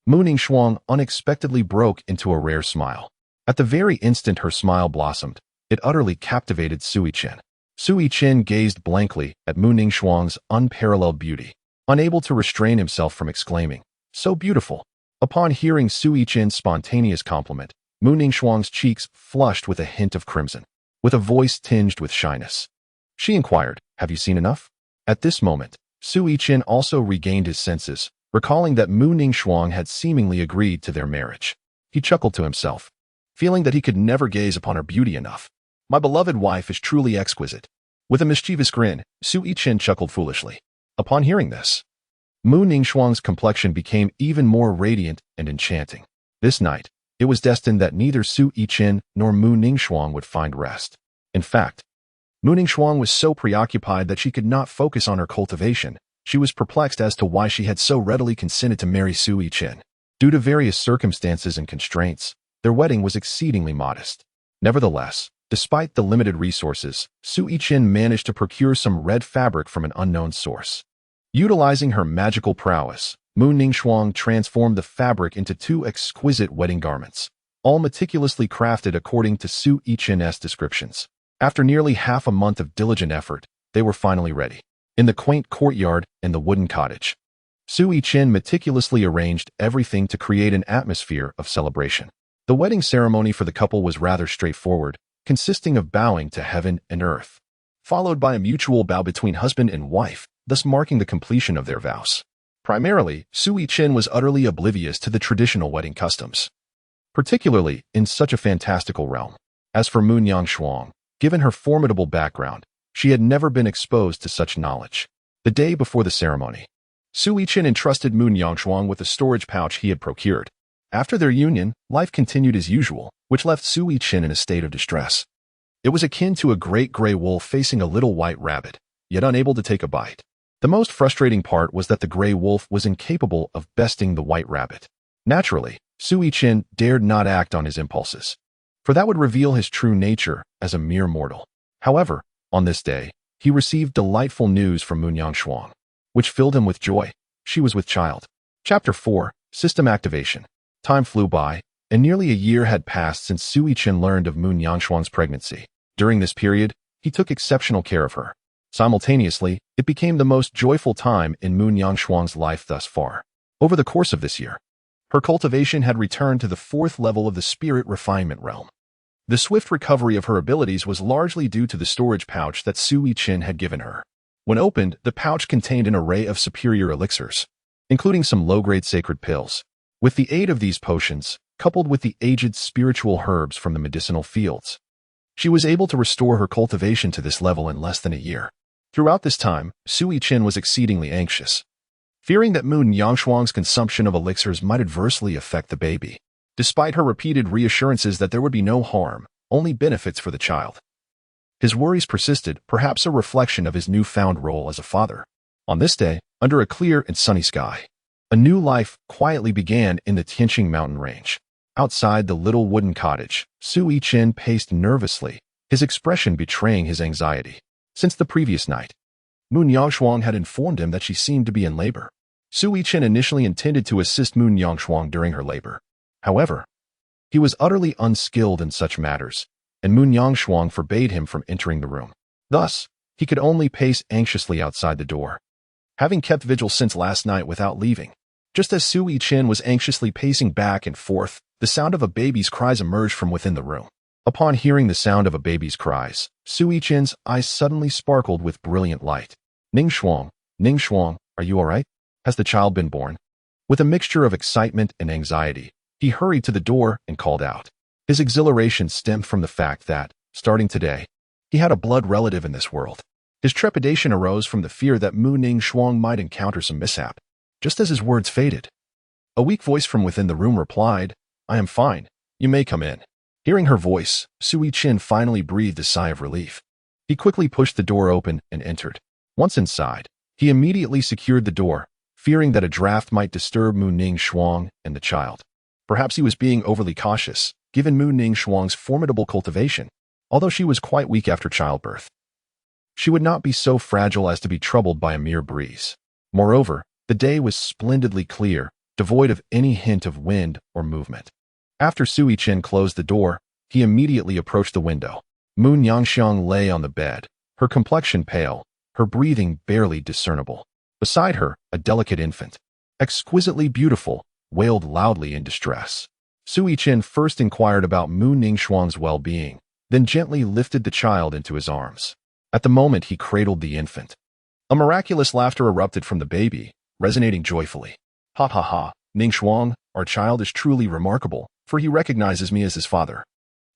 Mu Ningxuang unexpectedly broke into a rare smile. At the very instant her smile blossomed, it utterly captivated Su Yichen. Su Yichen gazed blankly at Mu Ningxuang's unparalleled beauty, unable to restrain himself from exclaiming, "So beautiful." Upon hearing Su Yichen's spontaneous compliment, Mu Ningxuang's cheeks flushed with a hint of crimson, with a voice tinged with shyness. She inquired, "Have you seen enough?" At this moment, Su Yichen also regained his senses, recalling that Mu Ningxuang had seemingly agreed to their marriage. He chuckled to himself, feeling that he could never gaze upon her beauty enough. "My beloved wife is truly exquisite." With a mischievous grin, Su Yichen chuckled foolishly. Upon hearing this, Mu Ningxuang's complexion became even more radiant and enchanting. This night, it was destined that neither Su Yichen nor Mu Ningxuang would find rest. In fact, Mu Ningxuang was so preoccupied that she could not focus on her cultivation. She was perplexed as to why she had so readily consented to marry Su Yichen. Due to various circumstances and constraints, their wedding was exceedingly modest. Nevertheless, despite the limited resources, Su Yichen managed to procure some red fabric from an unknown source. Utilizing her magical prowess, Mu Ningxuang transformed the fabric into 2 exquisite wedding garments, all meticulously crafted according to Su Yichen's descriptions. After nearly half a month of diligent effort, they were finally ready. In the quaint courtyard and the wooden cottage, Su Yichen meticulously arranged everything to create an atmosphere of celebration. The wedding ceremony for the couple was rather straightforward, consisting of bowing to heaven and earth, followed by a mutual bow between husband and wife, thus marking the completion of their vows. Primarily, Su Yichen was utterly oblivious to the traditional wedding customs, particularly in such a fantastical realm. As for Mu Ningxuang, given her formidable background, she had never been exposed to such knowledge. The day before the ceremony, Su Yichen entrusted Mu Ningxuang with a storage pouch he had procured. After their union, life continued as usual, which left Su Yichen in a state of distress. It was akin to a great gray wolf facing a little white rabbit, yet unable to take a bite. The most frustrating part was that the gray wolf was incapable of besting the white rabbit. Naturally, Su Yichen dared not act on his impulses, for that would reveal his true nature as a mere mortal. However, on this day, he received delightful news from Mu Ningxuang, which filled him with joy. She was with child. Chapter 4, System Activation. Time flew by, and nearly a year had passed since Su Yichen learned of Mu Ningxuang's pregnancy. During this period, he took exceptional care of her. Simultaneously, it became the most joyful time in Mu Ningxuang's life thus far. Over the course of this year, her cultivation had returned to the 4th level of the spirit refinement realm. The swift recovery of her abilities was largely due to the storage pouch that Su Yichen had given her. When opened, the pouch contained an array of superior elixirs, including some low-grade sacred pills. With the aid of these potions, coupled with the aged spiritual herbs from the medicinal fields, she was able to restore her cultivation to this level in less than a year. Throughout this time, Su Yichen was exceedingly anxious, fearing that Mu Ningxuang's consumption of elixirs might adversely affect the baby. Despite her repeated reassurances that there would be no harm, only benefits for the child, his worries persisted, perhaps a reflection of his newfound role as a father. On this day, under a clear and sunny sky, a new life quietly began in the Tianxing Mountain Range. Outside the little wooden cottage, Su Yichen paced nervously, his expression betraying his anxiety. Since the previous night, Mu Ningxuang had informed him that she seemed to be in labor. Su Yichen initially intended to assist Mu Ningxuang during her labor. However, he was utterly unskilled in such matters, and Mu Ningxuang forbade him from entering the room. Thus, he could only pace anxiously outside the door, having kept vigil since last night without leaving. Just as Su Yichen was anxiously pacing back and forth, the sound of a baby's cries emerged from within the room. Upon hearing the sound of a baby's cries, Su Yichen's eyes suddenly sparkled with brilliant light. Ningxuang, are you all right? Has the child been born? With a mixture of excitement and anxiety, he hurried to the door and called out. His exhilaration stemmed from the fact that, starting today, he had a blood relative in this world. His trepidation arose from the fear that Mu Ningxuang might encounter some mishap. Just as his words faded, a weak voice from within the room replied, "I am fine. You may come in." Hearing her voice, Su Yichen finally breathed a sigh of relief. He quickly pushed the door open and entered. Once inside, he immediately secured the door, fearing that a draft might disturb Mu Ningxuang and the child. Perhaps he was being overly cautious, given Mu Ningxuang's formidable cultivation. Although she was quite weak after childbirth, she would not be so fragile as to be troubled by a mere breeze. Moreover, the day was splendidly clear, devoid of any hint of wind or movement. After Su Yichen closed the door, he immediately approached the window. Mu Ningxuang lay on the bed, her complexion pale, her breathing barely discernible. Beside her, a delicate infant, exquisitely beautiful, wailed loudly in distress. Su Yichen first inquired about Mu Ningxuang's well-being, then gently lifted the child into his arms. At the moment he cradled the infant, a miraculous laughter erupted from the baby, resonating joyfully. "Ha ha ha, Ningxuang, our child is truly remarkable, for he recognizes me as his father."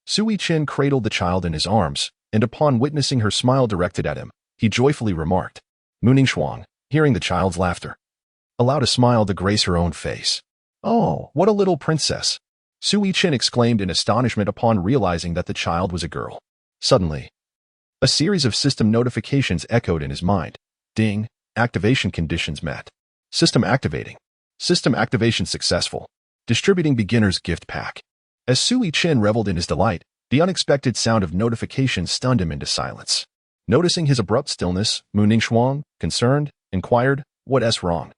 Su Yichen cradled the child in his arms, and upon witnessing her smile directed at him, he joyfully remarked. Mu Ningxuang, hearing the child's laughter, allowed a smile to grace her own face. "Oh, what a little princess! Su Yichen exclaimed in astonishment upon realizing that the child was a girl. Suddenly, a series of system notifications echoed in his mind. Ding, activation conditions met. System activating. System activation successful. Distributing beginner's gift pack. As Su Yichen reveled in his delight, the unexpected sound of notifications stunned him into silence. Noticing his abrupt stillness, Mu Ningxuang, concerned, inquired, "What's wrong?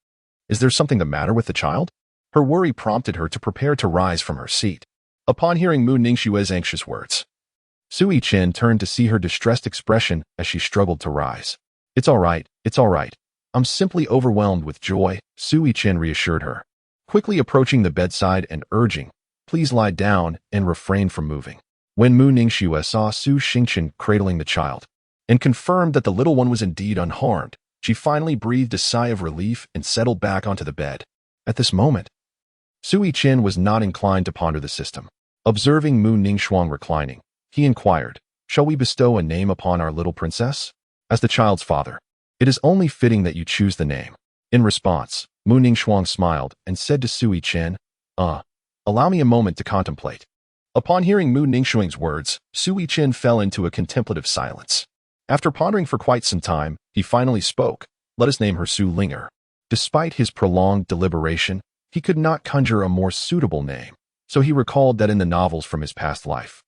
Is there something the matter with the child?" Her worry prompted her to prepare to rise from her seat. Upon hearing Mu Ningxue's anxious words, Su Yichen turned to see her distressed expression as she struggled to rise. It's all right. I'm simply overwhelmed with joy," Su Yichen reassured her, quickly approaching the bedside and urging, "Please lie down and refrain from moving." When Mu Ningxue saw Su Yichen cradling the child and confirmed that the little one was indeed unharmed, she finally breathed a sigh of relief and settled back onto the bed. At this moment, Su Yichen was not inclined to ponder the system. Observing Mu Ningxuang reclining, he inquired, "Shall we bestow a name upon our little princess? As the child's father, it is only fitting that you choose the name." In response, Mu Ningxuang smiled and said to Su Yichen, "Allow me a moment to contemplate." Upon hearing Mu Ningxuang's words, Su Yichen fell into a contemplative silence. After pondering for quite some time, he finally spoke, "Let us name her Su Linger." Despite his prolonged deliberation, he could not conjure a more suitable name, so he recalled that in the novels from his past life,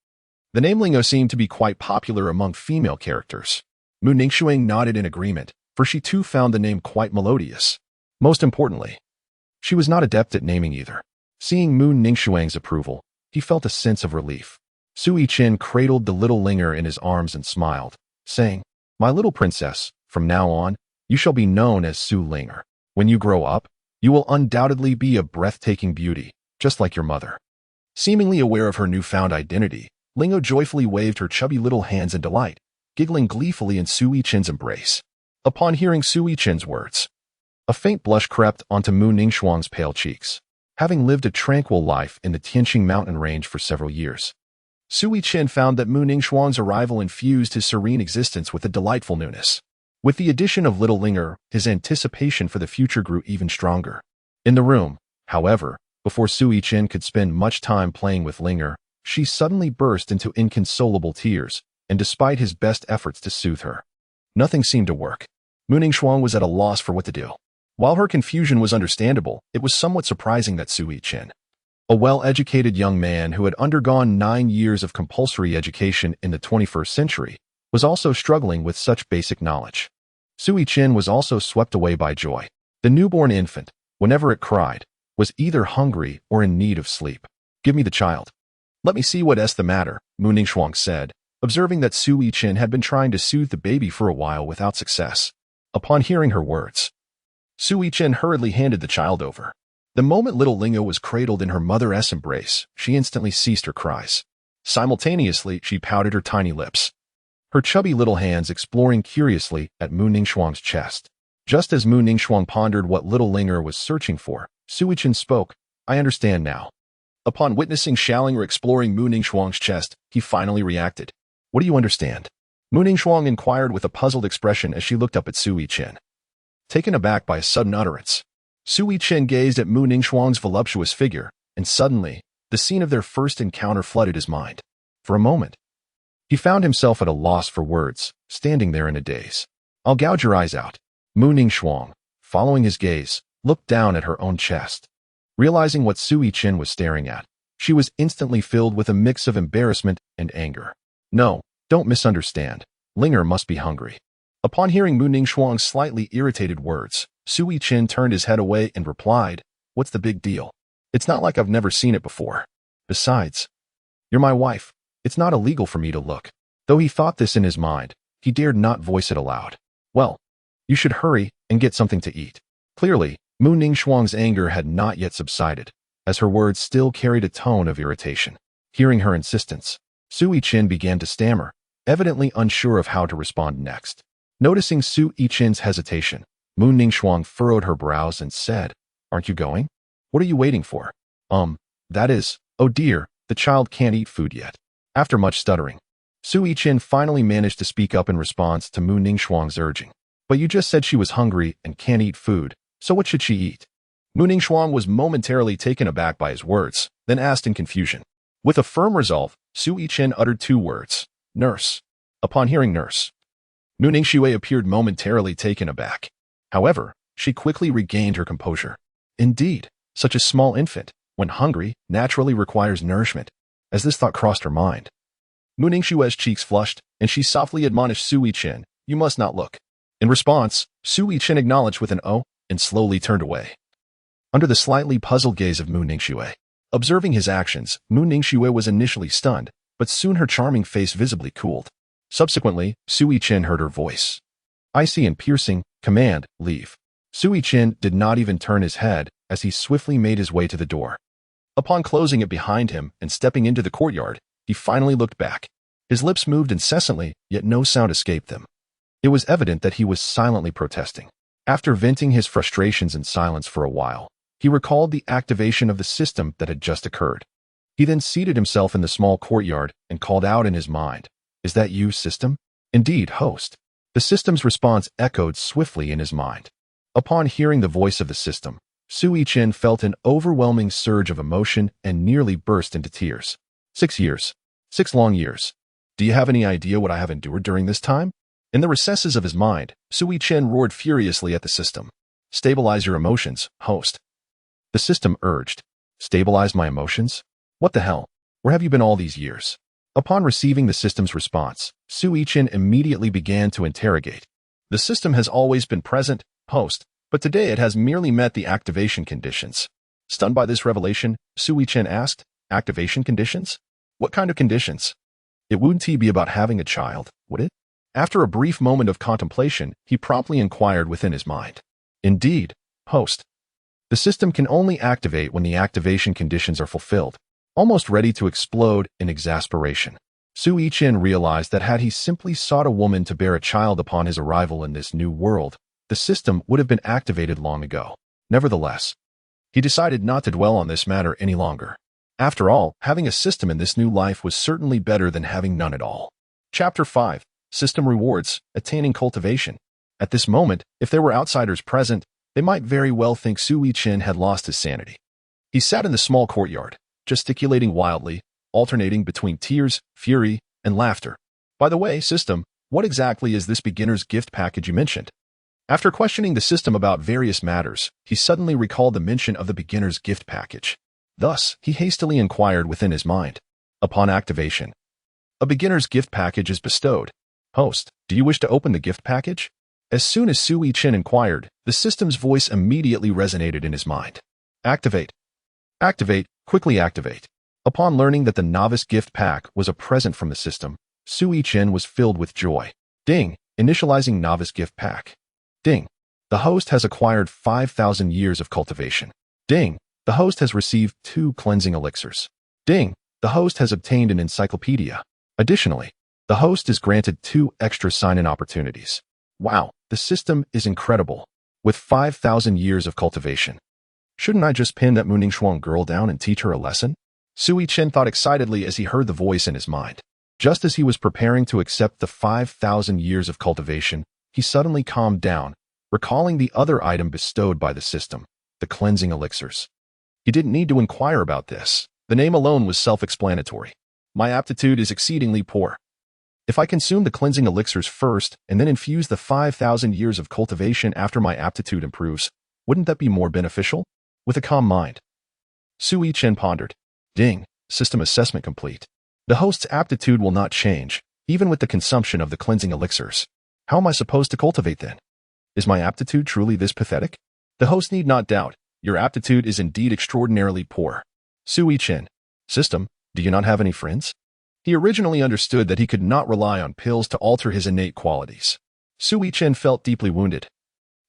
the name Lingo seemed to be quite popular among female characters. Mu Ningxuang nodded in agreement, for she too found the name quite melodious. Most importantly, she was not adept at naming either. Seeing Mu Ningxuang's approval, he felt a sense of relief. Su Yichen cradled the little Linger in his arms and smiled, saying, "My little princess, from now on, you shall be known as Su Linger. When you grow up, you will undoubtedly be a breathtaking beauty, just like your mother." Seemingly aware of her newfound identity, Lingo joyfully waved her chubby little hands in delight, giggling gleefully in Su Yichen's embrace. Upon hearing Su Yichen's words, a faint blush crept onto Mu Ningxuang's pale cheeks. Having lived a tranquil life in the Tianxing Mountain Range for several years, Su Yichen found that Mu Ningxuang's arrival infused his serene existence with a delightful newness. With the addition of little Linger, his anticipation for the future grew even stronger. In the room, however, before Su Yichen could spend much time playing with Linger, she suddenly burst into inconsolable tears, and despite his best efforts to soothe her, nothing seemed to work. Mu Ningxuang was at a loss for what to do. While her confusion was understandable, it was somewhat surprising that Su Yichen, a well-educated young man who had undergone 9 years of compulsory education in the 21st century, was also struggling with such basic knowledge. Su Yichen was also swept away by joy. The newborn infant, whenever it cried, was either hungry or in need of sleep. "Give me the child. Let me see what's the matter," Mu Ningxuang said, observing that Su Yichen had been trying to soothe the baby for a while without success. Upon hearing her words, Su Yichen hurriedly handed the child over. The moment little Lingo was cradled in her mother's embrace, she instantly ceased her cries. Simultaneously, she pouted her tiny lips, her chubby little hands exploring curiously at Mu Ningxuang's chest. Just as Mu Ningxuang pondered what little Linger was searching for, Su Yichen spoke, "I understand now." Upon witnessing Xiaolinger exploring Mu Ningxuang's chest, he finally reacted. "What do you understand?" Mu Ningxuang inquired with a puzzled expression as she looked up at Su Yichen. Taken aback by a sudden utterance, Su Yichen gazed at Mu Ningxuang's voluptuous figure, and suddenly, the scene of their first encounter flooded his mind. For a moment, he found himself at a loss for words, standing there in a daze. "I'll gouge your eyes out." Mu Ningxuang, following his gaze, looked down at her own chest. Realizing what Su Yichen was staring at, she was instantly filled with a mix of embarrassment and anger. "No, don't misunderstand. Linger must be hungry." Upon hearing Mu Ningxuang's slightly irritated words, Su Yichen turned his head away and replied, "What's the big deal? It's not like I've never seen it before. Besides, you're my wife. It's not illegal for me to look." Though he thought this in his mind, he dared not voice it aloud. "Well, you should hurry and get something to eat." Clearly, Mu Ningxuang's anger had not yet subsided, as her words still carried a tone of irritation. Hearing her insistence, Su Yichen began to stammer, evidently unsure of how to respond next. Noticing Su Yichen's hesitation, Mu Ningxuang furrowed her brows and said, "Aren't you going? What are you waiting for?" That is, oh dear, the child can't eat food yet." After much stuttering, Su Yichen finally managed to speak up in response to Mu Ningxuang's urging. "But you just said she was hungry and can't eat food, so what should she eat?" Mu Ningxuang was momentarily taken aback by his words, then asked in confusion. With a firm resolve, Su Yichen uttered 2 words, "Nurse." Upon hearing nurse, Mu Ningxue appeared momentarily taken aback. However, she quickly regained her composure. Indeed, such a small infant, when hungry, naturally requires nourishment. As this thought crossed her mind, Mu Ningxue's cheeks flushed, and she softly admonished Su Yichen, "You must not look." In response, Su Yichen acknowledged with an "oh," and slowly turned away. Under the slightly puzzled gaze of Mu Ningxue, observing his actions, Mu Ningxue was initially stunned, but soon her charming face visibly cooled. Subsequently, Su Yichen heard her voice. Icy and piercing, "Command, leave." Su Yichen did not even turn his head as he swiftly made his way to the door. Upon closing it behind him and stepping into the courtyard, he finally looked back. His lips moved incessantly, yet no sound escaped them. It was evident that he was silently protesting. After venting his frustrations in silence for a while, he recalled the activation of the system that had just occurred. He then seated himself in the small courtyard and called out in his mind, "Is that you, system?" "Indeed, host." The system's response echoed swiftly in his mind. Upon hearing the voice of the system, Su Yichen felt an overwhelming surge of emotion and nearly burst into tears. 6 years. 6 long years. Do you have any idea what I have endured during this time? In the recesses of his mind, Su Yichen roared furiously at the system. "Stabilize your emotions, host." The system urged. "Stabilize my emotions? What the hell? Where have you been all these years?" Upon receiving the system's response, Su Yichen immediately began to interrogate. "The system has always been present, host, but today it has merely met the activation conditions." Stunned by this revelation, Su Yichen asked, "Activation conditions? What kind of conditions?" "It wouldn't be about having a child, would it?" After a brief moment of contemplation, he promptly inquired within his mind. "Indeed, host. The system can only activate when the activation conditions are fulfilled." Almost ready to explode in exasperation, Su Yichen realized that had he simply sought a woman to bear a child upon his arrival in this new world, the system would have been activated long ago. Nevertheless, he decided not to dwell on this matter any longer. After all, having a system in this new life was certainly better than having none at all. Chapter 5. System Rewards, Attaining Cultivation. At this moment, if there were outsiders present, they might very well think Su Yichen had lost his sanity. He sat in the small courtyard, gesticulating wildly, alternating between tears, fury, and laughter. "By the way, system, what exactly is this beginner's gift package you mentioned?" After questioning the system about various matters, he suddenly recalled the mention of the beginner's gift package. Thus, he hastily inquired within his mind. Upon activation, a beginner's gift package is bestowed. "Host, do you wish to open the gift package?" As soon as Su Yichen inquired, the system's voice immediately resonated in his mind. "Activate. Activate, quickly activate." Upon learning that the novice gift pack was a present from the system, Su Yichen was filled with joy. Ding, initializing novice gift pack. Ding, the host has acquired 5,000 years of cultivation. Ding, the host has received 2 cleansing elixirs. Ding, the host has obtained an encyclopedia. Additionally, the host is granted 2 extra sign-in opportunities. Wow, the system is incredible. With 5,000 years of cultivation, shouldn't I just pin that Mu Ningxuan girl down and teach her a lesson? Su Yichen thought excitedly as he heard the voice in his mind. Just as he was preparing to accept the 5,000 years of cultivation, he suddenly calmed down, recalling the other item bestowed by the system, the cleansing elixirs. He didn't need to inquire about this. The name alone was self-explanatory. My aptitude is exceedingly poor. If I consume the cleansing elixirs first and then infuse the 5,000 years of cultivation after my aptitude improves, wouldn't that be more beneficial? With a calm mind, Su Yichen pondered. Ding, system assessment complete. The host's aptitude will not change, even with the consumption of the cleansing elixirs. How am I supposed to cultivate then? Is my aptitude truly this pathetic? The host need not doubt. Your aptitude is indeed extraordinarily poor. Su Yichen, system, do you not have any friends? He originally understood that he could not rely on pills to alter his innate qualities. Su Yichen felt deeply wounded,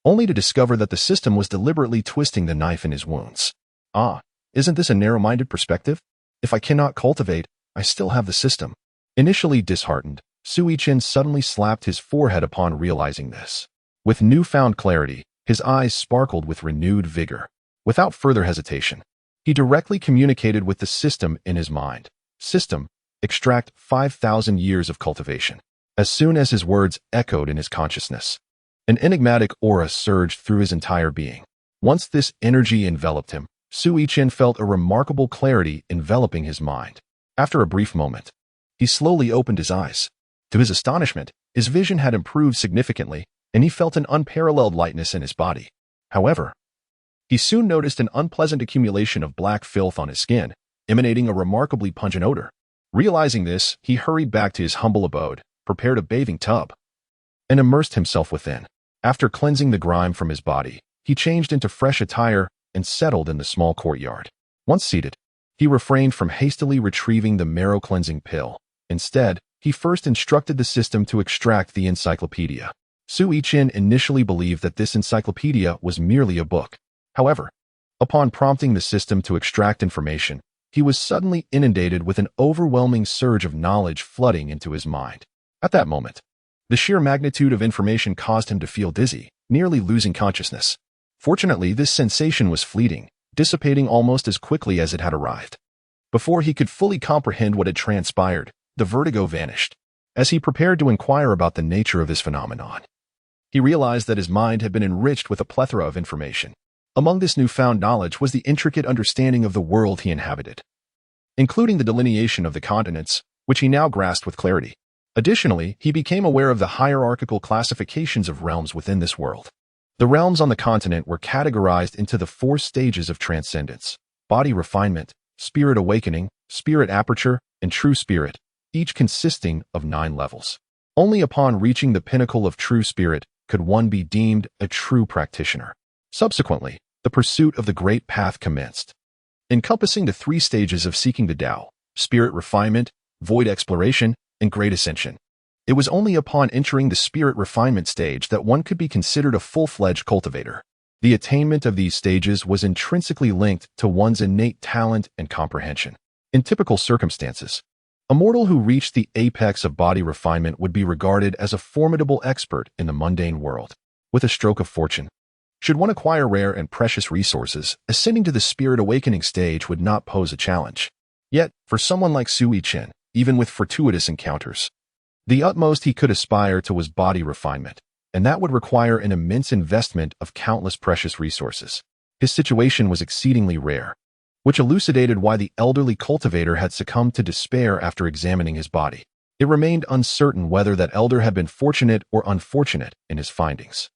only to discover that the system was deliberately twisting the knife in his wounds. Ah, isn't this a narrow-minded perspective? If I cannot cultivate, I still have the system. Initially disheartened, Su Yichen suddenly slapped his forehead upon realizing this. With newfound clarity, his eyes sparkled with renewed vigor. Without further hesitation, he directly communicated with the system in his mind. System, extract 5,000 years of cultivation. As soon as his words echoed in his consciousness, an enigmatic aura surged through his entire being. Once this energy enveloped him, Su Yichen felt a remarkable clarity enveloping his mind. After a brief moment, he slowly opened his eyes. To his astonishment, his vision had improved significantly, and he felt an unparalleled lightness in his body. However, he soon noticed an unpleasant accumulation of black filth on his skin, emanating a remarkably pungent odor. Realizing this, he hurried back to his humble abode, prepared a bathing tub, and immersed himself within. After cleansing the grime from his body, he changed into fresh attire and settled in the small courtyard. Once seated, he refrained from hastily retrieving the marrow-cleansing pill. Instead, he first instructed the system to extract the encyclopedia. Su Yichen initially believed that this encyclopedia was merely a book. However, upon prompting the system to extract information, he was suddenly inundated with an overwhelming surge of knowledge flooding into his mind. At that moment, the sheer magnitude of information caused him to feel dizzy, nearly losing consciousness. Fortunately, this sensation was fleeting, dissipating almost as quickly as it had arrived. Before he could fully comprehend what had transpired, the vertigo vanished. As he prepared to inquire about the nature of this phenomenon, he realized that his mind had been enriched with a plethora of information. Among this newfound knowledge was the intricate understanding of the world he inhabited, including the delineation of the continents, which he now grasped with clarity. Additionally, he became aware of the hierarchical classifications of realms within this world. The realms on the continent were categorized into the 4 stages of transcendence: body refinement, spirit awakening, spirit aperture, and true spirit, each consisting of 9 levels. Only upon reaching the pinnacle of true spirit could one be deemed a true practitioner. Subsequently, the pursuit of the Great Path commenced, encompassing the 3 stages of seeking the Tao: spirit refinement, void exploration, and great ascension. It was only upon entering the spirit refinement stage that one could be considered a full-fledged cultivator. The attainment of these stages was intrinsically linked to one's innate talent and comprehension. In typical circumstances, a mortal who reached the apex of body refinement would be regarded as a formidable expert in the mundane world. With a stroke of fortune, should one acquire rare and precious resources, ascending to the spirit awakening stage would not pose a challenge. Yet, for someone like Su Yichen, even with fortuitous encounters, the utmost he could aspire to was body refinement, and that would require an immense investment of countless precious resources. His situation was exceedingly rare, which elucidated why the elderly cultivator had succumbed to despair after examining his body. It remained uncertain whether that elder had been fortunate or unfortunate in his findings.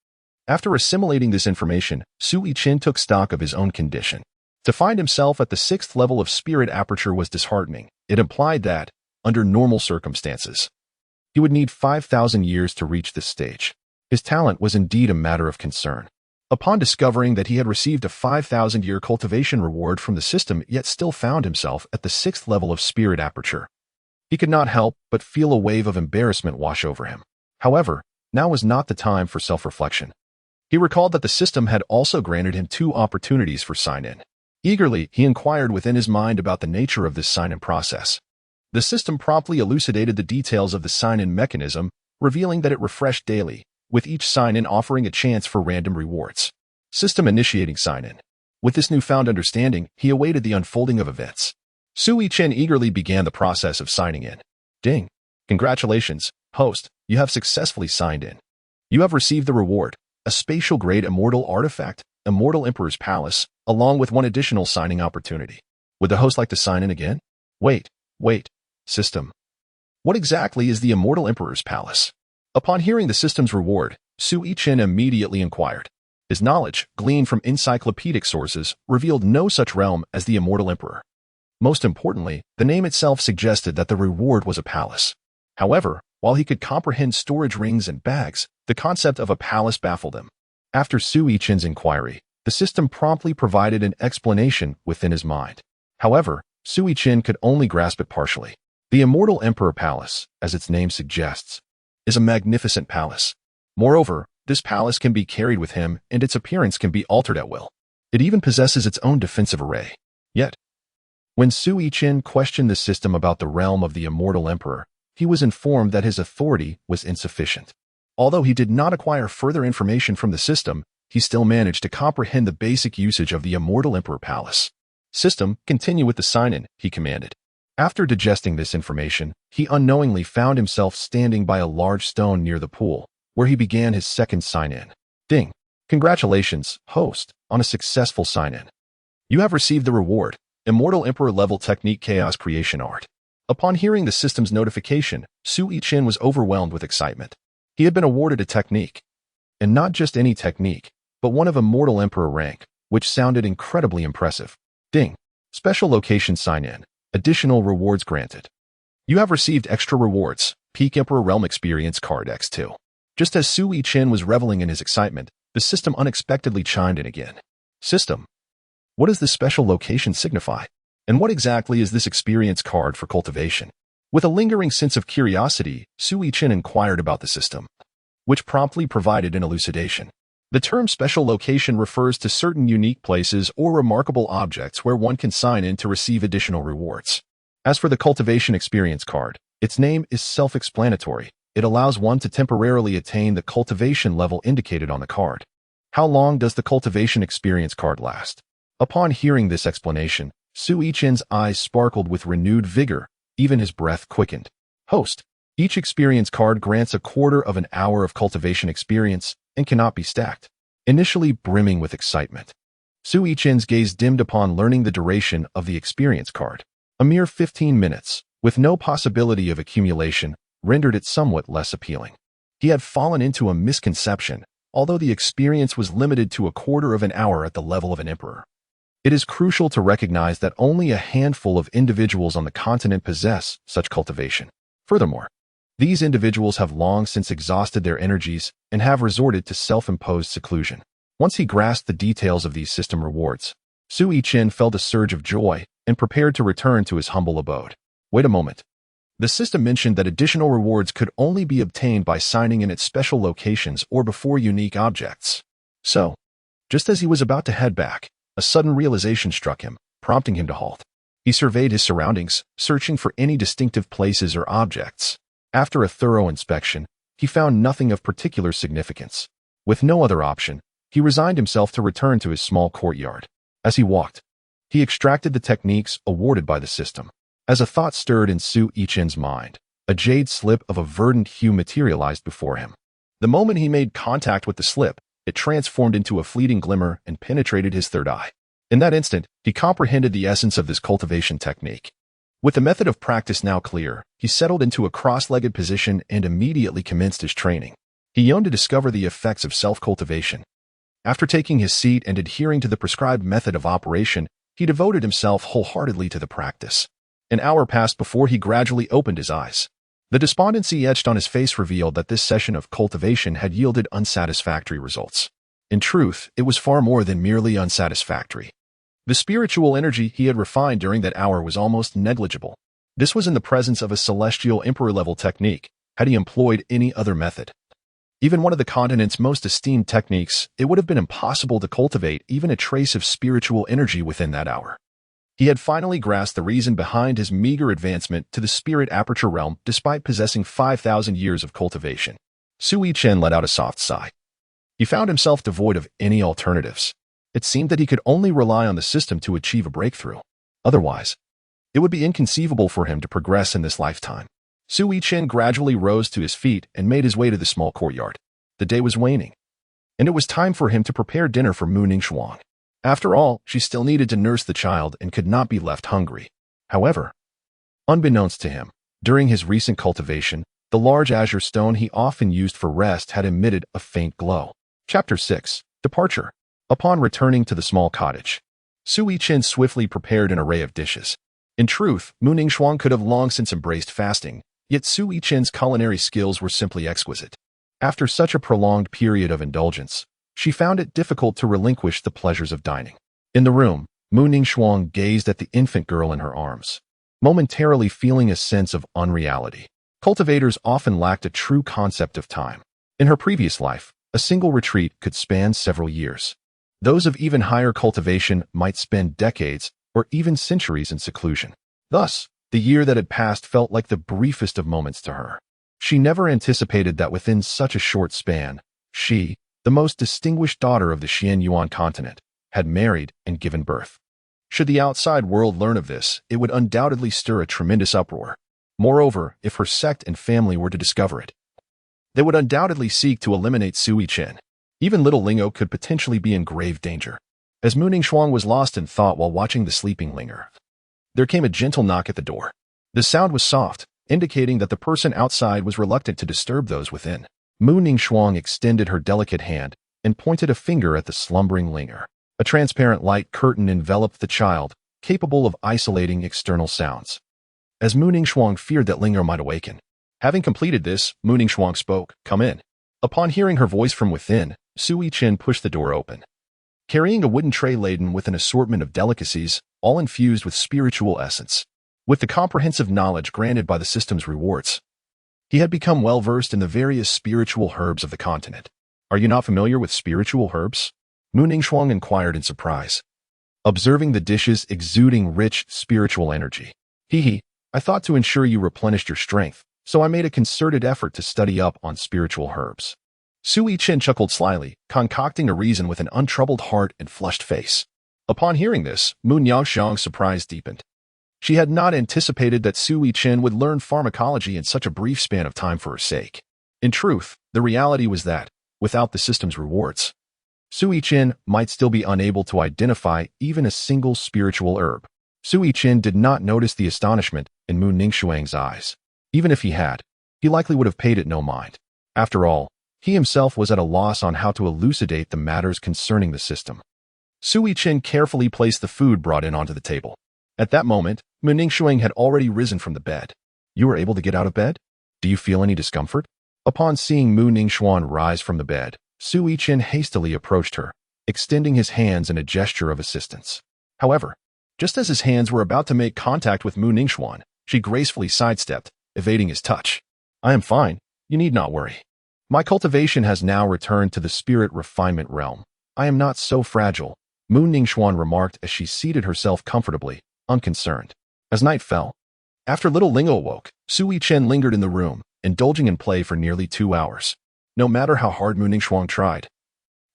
After assimilating this information, Su Yichen took stock of his own condition. To find himself at the 6th level of spirit aperture was disheartening. It implied that, under normal circumstances, he would need 5,000 years to reach this stage. His talent was indeed a matter of concern. Upon discovering that he had received a 5,000-year cultivation reward from the system yet still found himself at the 6th level of spirit aperture, he could not help but feel a wave of embarrassment wash over him. However, now was not the time for self-reflection. He recalled that the system had also granted him 2 opportunities for sign-in. Eagerly, he inquired within his mind about the nature of this sign-in process. The system promptly elucidated the details of the sign-in mechanism, revealing that it refreshed daily, with each sign-in offering a chance for random rewards. System initiating sign-in. With this newfound understanding, he awaited the unfolding of events. Su Yichen eagerly began the process of signing in. Ding! Congratulations, host, you have successfully signed in. You have received the reward, a spatial-grade immortal artifact, Immortal Emperor's Palace, along with 1 additional signing opportunity. Would the host like to sign in again? Wait. System. What exactly is the Immortal Emperor's Palace? Upon hearing the system's reward, Su Yichen immediately inquired. His knowledge, gleaned from encyclopedic sources, revealed no such realm as the Immortal Emperor. Most importantly, the name itself suggested that the reward was a palace. However, while he could comprehend storage rings and bags, the concept of a palace baffled him. After Su Yichen's inquiry, the system promptly provided an explanation within his mind. However, Su Yichen could only grasp it partially. The Immortal Emperor Palace, as its name suggests, is a magnificent palace. Moreover, this palace can be carried with him and its appearance can be altered at will. It even possesses its own defensive array. Yet, when Su Yichen questioned the system about the realm of the Immortal Emperor, he was informed that his authority was insufficient. Although he did not acquire further information from the system, he still managed to comprehend the basic usage of the Immortal Emperor Palace. System, continue with the sign-in, he commanded. After digesting this information, he unknowingly found himself standing by a large stone near the pool, where he began his 2nd sign-in. Ding! Congratulations, host, on a successful sign-in. You have received the reward, Immortal Emperor Level Technique Chaos Creation Art. Upon hearing the system's notification, Su Yichen was overwhelmed with excitement. He had been awarded a technique. And not just any technique, but one of Immortal Emperor rank, which sounded incredibly impressive. Ding. Special location sign-in. Additional rewards granted. You have received extra rewards, Peak Emperor Realm Experience Card X2. Just as Su Yichen was reveling in his excitement, the system unexpectedly chimed in again. System. What does this special location signify? And what exactly is this experience card for cultivation? With a lingering sense of curiosity, Su Yichen inquired about the system, which promptly provided an elucidation. The term special location refers to certain unique places or remarkable objects where one can sign in to receive additional rewards. As for the cultivation experience card, its name is self-explanatory. It allows one to temporarily attain the cultivation level indicated on the card. How long does the cultivation experience card last? Upon hearing this explanation, Su Yichen's eyes sparkled with renewed vigor, even his breath quickened. Host. Each experience card grants a quarter of an hour of cultivation experience and cannot be stacked. Initially brimming with excitement, Su Yichen's gaze dimmed upon learning the duration of the experience card. A mere 15 minutes, with no possibility of accumulation, rendered it somewhat less appealing. He had fallen into a misconception, although the experience was limited to a quarter of an hour at the level of an emperor. It is crucial to recognize that only a handful of individuals on the continent possess such cultivation. Furthermore, these individuals have long since exhausted their energies and have resorted to self-imposed seclusion. Once he grasped the details of these system rewards, Su Yichen felt a surge of joy and prepared to return to his humble abode. Wait a moment. The system mentioned that additional rewards could only be obtained by signing in at special locations or before unique objects. So, just as he was about to head back, a sudden realization struck him, prompting him to halt. He surveyed his surroundings, searching for any distinctive places or objects. After a thorough inspection, he found nothing of particular significance. With no other option, he resigned himself to return to his small courtyard. As he walked, he extracted the techniques awarded by the system. As a thought stirred in Su Yichen's mind, a jade slip of a verdant hue materialized before him. The moment he made contact with the slip, it transformed into a fleeting glimmer and penetrated his third eye. In that instant, he comprehended the essence of this cultivation technique. With the method of practice now clear, he settled into a cross-legged position and immediately commenced his training. He yearned to discover the effects of self-cultivation. After taking his seat and adhering to the prescribed method of operation, he devoted himself wholeheartedly to the practice. An hour passed before he gradually opened his eyes. The despondency etched on his face revealed that this session of cultivation had yielded unsatisfactory results. In truth, it was far more than merely unsatisfactory. The spiritual energy he had refined during that hour was almost negligible. This was in the presence of a celestial emperor-level technique. Had he employed any other method, even one of the continent's most esteemed techniques, it would have been impossible to cultivate even a trace of spiritual energy within that hour. He had finally grasped the reason behind his meager advancement to the spirit aperture realm despite possessing 5,000 years of cultivation. Su Yichen let out a soft sigh. He found himself devoid of any alternatives. It seemed that he could only rely on the system to achieve a breakthrough. Otherwise, it would be inconceivable for him to progress in this lifetime. Su Yichen gradually rose to his feet and made his way to the small courtyard. The day was waning, and it was time for him to prepare dinner for Mu Ningxuang. After all, she still needed to nurse the child and could not be left hungry. However, unbeknownst to him, during his recent cultivation, the large azure stone he often used for rest had emitted a faint glow. Chapter 6. Departure. Upon returning to the small cottage, Su Yichen swiftly prepared an array of dishes. In truth, Mu Ningxuang could have long since embraced fasting, yet Su Yichen's culinary skills were simply exquisite. After such a prolonged period of indulgence, she found it difficult to relinquish the pleasures of dining. In the room, Mu Ningxuang gazed at the infant girl in her arms, momentarily feeling a sense of unreality. Cultivators often lacked a true concept of time. In her previous life, a single retreat could span several years. Those of even higher cultivation might spend decades or even centuries in seclusion. Thus, the year that had passed felt like the briefest of moments to her. She never anticipated that within such a short span, she, the most distinguished daughter of the Xianyuan continent, had married and given birth. Should the outside world learn of this, it would undoubtedly stir a tremendous uproar. Moreover, if her sect and family were to discover it, they would undoubtedly seek to eliminate Su Yichen. Even little Lingo could potentially be in grave danger. As Mu Ningxuang was lost in thought while watching the sleeping linger, there came a gentle knock at the door. The sound was soft, indicating that the person outside was reluctant to disturb those within. Mu Ningxuang extended her delicate hand and pointed a finger at the slumbering linger. A transparent light curtain enveloped the child, capable of isolating external sounds. As Mu Ningxuang feared that linger might awaken. Having completed this, Mu Ningxuang spoke, "Come in." Upon hearing her voice from within, Su Yichen pushed the door open. Carrying a wooden tray laden with an assortment of delicacies, all infused with spiritual essence. With the comprehensive knowledge granted by the system's rewards, he had become well-versed in the various spiritual herbs of the continent. "Are you not familiar with spiritual herbs?" Mu Ningxuang inquired in surprise, observing the dishes exuding rich spiritual energy. "Hee, I thought to ensure you replenished your strength, so I made a concerted effort to study up on spiritual herbs." Su Yichen chuckled slyly, concocting a reason with an untroubled heart and flushed face. Upon hearing this, Mu Ningxiang's surprise deepened. She had not anticipated that Su Yichen would learn pharmacology in such a brief span of time for her sake. In truth, the reality was that, without the system's rewards, Su Yichen might still be unable to identify even a single spiritual herb. Su Yichen did not notice the astonishment in Mu Ningxuang's eyes. Even if he had, he likely would have paid it no mind. After all, he himself was at a loss on how to elucidate the matters concerning the system. Su Yichen carefully placed the food brought in onto the table. At that moment, Mu Ningxuang had already risen from the bed. "You were able to get out of bed? Do you feel any discomfort?" Upon seeing Mu Ningxuang rise from the bed, Su Yichen hastily approached her, extending his hands in a gesture of assistance. However, just as his hands were about to make contact with Mu Ningxuang, she gracefully sidestepped, evading his touch. "I am fine. You need not worry. My cultivation has now returned to the spirit refinement realm. I am not so fragile," Mu Ningxuang remarked as she seated herself comfortably, unconcerned. As night fell, after little Lingo awoke, Su Yichen lingered in the room, indulging in play for nearly 2 hours. No matter how hard Mu Ningxuang tried,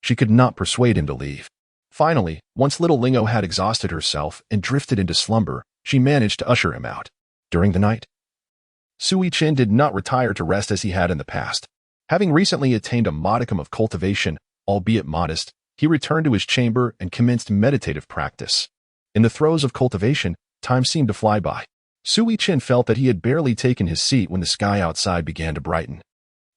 she could not persuade him to leave. Finally, once little Lingo had exhausted herself and drifted into slumber, she managed to usher him out. During the night, Su Yichen did not retire to rest as he had in the past. Having recently attained a modicum of cultivation, albeit modest, he returned to his chamber and commenced meditative practice. In the throes of cultivation, time seemed to fly by. Su Yichen felt that he had barely taken his seat when the sky outside began to brighten.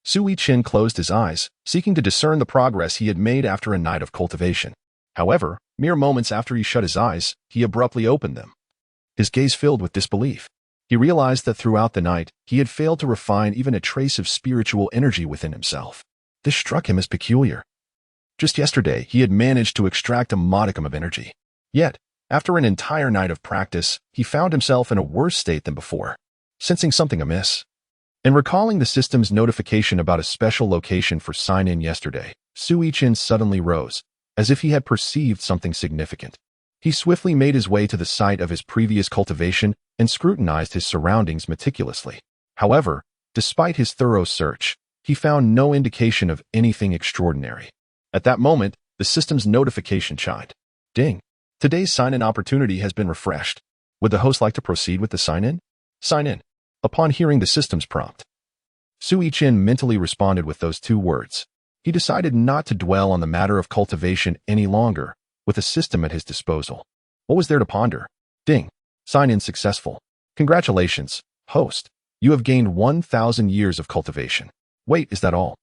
Su Yichen closed his eyes, seeking to discern the progress he had made after a night of cultivation. However, mere moments after he shut his eyes, he abruptly opened them. His gaze filled with disbelief. He realized that throughout the night, he had failed to refine even a trace of spiritual energy within himself. This struck him as peculiar. Just yesterday, he had managed to extract a modicum of energy. Yet, after an entire night of practice, he found himself in a worse state than before, sensing something amiss. And recalling the system's notification about a special location for sign-in yesterday, Su Yichen suddenly rose, as if he had perceived something significant. He swiftly made his way to the site of his previous cultivation and scrutinized his surroundings meticulously. However, despite his thorough search, he found no indication of anything extraordinary. At that moment, the system's notification chimed. "Ding! Today's sign-in opportunity has been refreshed. Would the host like to proceed with the sign-in?" "Sign in." Upon hearing the system's prompt, Su Yichen mentally responded with those 2 words. He decided not to dwell on the matter of cultivation any longer, with a system at his disposal. What was there to ponder? Ding. Sign-in successful. Congratulations, host. You have gained 1,000 years of cultivation. Wait, is that all?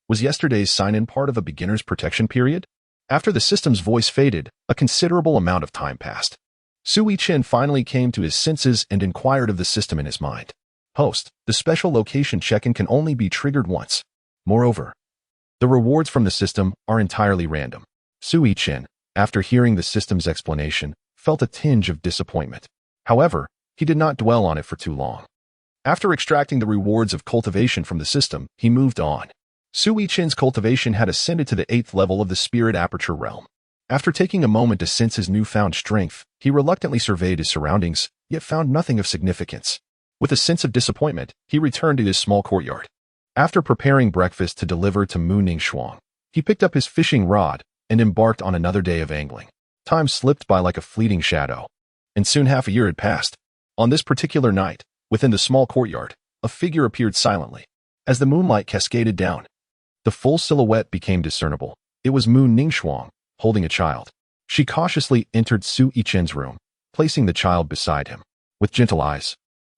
Was yesterday's sign-in part of a beginner's protection period? After the system's voice faded, a considerable amount of time passed. Su Yichen finally came to his senses and inquired of the system in his mind. Host, the special location check-in can only be triggered once. Moreover, the rewards from the system are entirely random. Su Yichen, after hearing the system's explanation, felt a tinge of disappointment. However, he did not dwell on it for too long. After extracting the rewards of cultivation from the system, he moved on. Su Yichen's cultivation had ascended to the 8th level of the spirit aperture realm. After taking a moment to sense his newfound strength, he reluctantly surveyed his surroundings, yet found nothing of significance. With a sense of disappointment, he returned to his small courtyard. After preparing breakfast to deliver to Mu Ningxuang, he picked up his fishing rod and embarked on another day of angling. Time slipped by like a fleeting shadow, and soon half a year had passed. On this particular night, within the small courtyard, a figure appeared silently. As the moonlight cascaded down, the full silhouette became discernible. It was Mu Ningxuang, holding a child. She cautiously entered Su Yichen's room, placing the child beside him. With gentle eyes,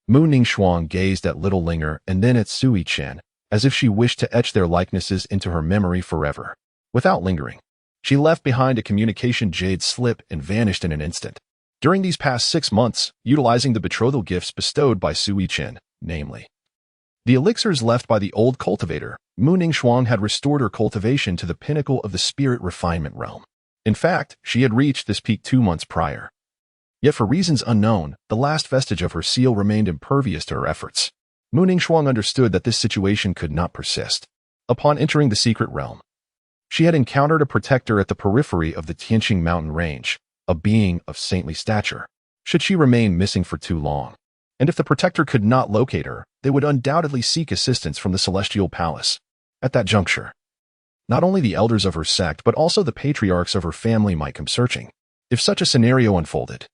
Mu Ningxuang gazed at little Linger and then at Su Yichen, as if she wished to etch their likenesses into her memory forever. Without lingering, she left behind a communication jade slip and vanished in an instant. During these past 6 months, utilizing the betrothal gifts bestowed by Su Yichen, namely the elixirs left by the old cultivator, Mu Ningxuang had restored her cultivation to the pinnacle of the spirit refinement realm. In fact, she had reached this peak 2 months prior. Yet for reasons unknown, the last vestige of her seal remained impervious to her efforts. Mu Ningxuang understood that this situation could not persist. Upon entering the secret realm, she had encountered a protector at the periphery of the Tianxing Mountain Range, a being of saintly stature. Should she remain missing for too long, and if the protector could not locate her, they would undoubtedly seek assistance from the Celestial Palace. At that juncture, not only the elders of her sect but also the patriarchs of her family might come searching. If such a scenario unfolded,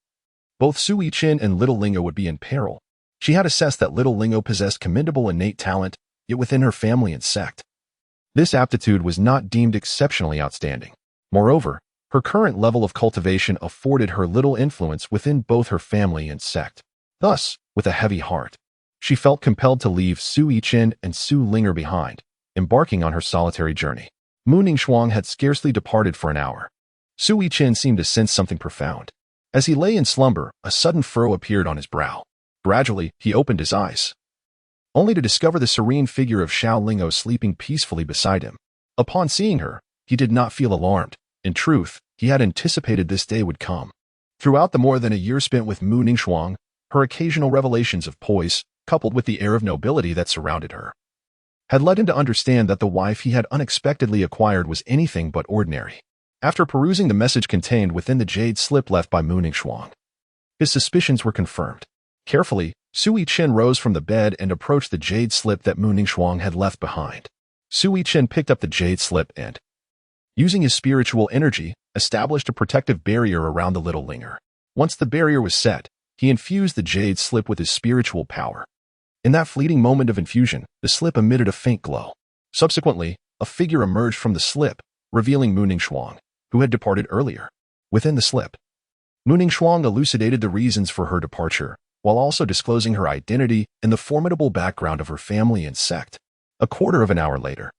both Su Yichen and little Lingo would be in peril. She had assessed that little Lingo possessed commendable innate talent, yet within her family and sect, this aptitude was not deemed exceptionally outstanding. Moreover, her current level of cultivation afforded her little influence within both her family and sect. Thus, with a heavy heart, she felt compelled to leave Su Yichen and Su Linger behind, embarking on her solitary journey. Mu Ningxuang had scarcely departed for an hour. Su Yichen seemed to sense something profound. As he lay in slumber, a sudden furrow appeared on his brow. Gradually, he opened his eyes, only to discover the serene figure of Xiao Lingo sleeping peacefully beside him. Upon seeing her, he did not feel alarmed. In truth, he had anticipated this day would come. Throughout the more than a year spent with Mu Ningxuang, her occasional revelations of poise, coupled with the air of nobility that surrounded her, had led him to understand that the wife he had unexpectedly acquired was anything but ordinary. After perusing the message contained within the jade slip left by Mu Ningxuang, his suspicions were confirmed. Carefully, Su Yichen rose from the bed and approached the jade slip that Mu Ningxuang had left behind. Su Yichen picked up the jade slip and, using his spiritual energy, established a protective barrier around the little Linger. Once the barrier was set, he infused the jade slip with his spiritual power. In that fleeting moment of infusion, the slip emitted a faint glow. Subsequently, a figure emerged from the slip, revealing Mu Ningxuang, who had departed earlier. Within the slip, Mu Ningxuang elucidated the reasons for her departure, while also disclosing her identity and the formidable background of her family and sect. A quarter of an hour later,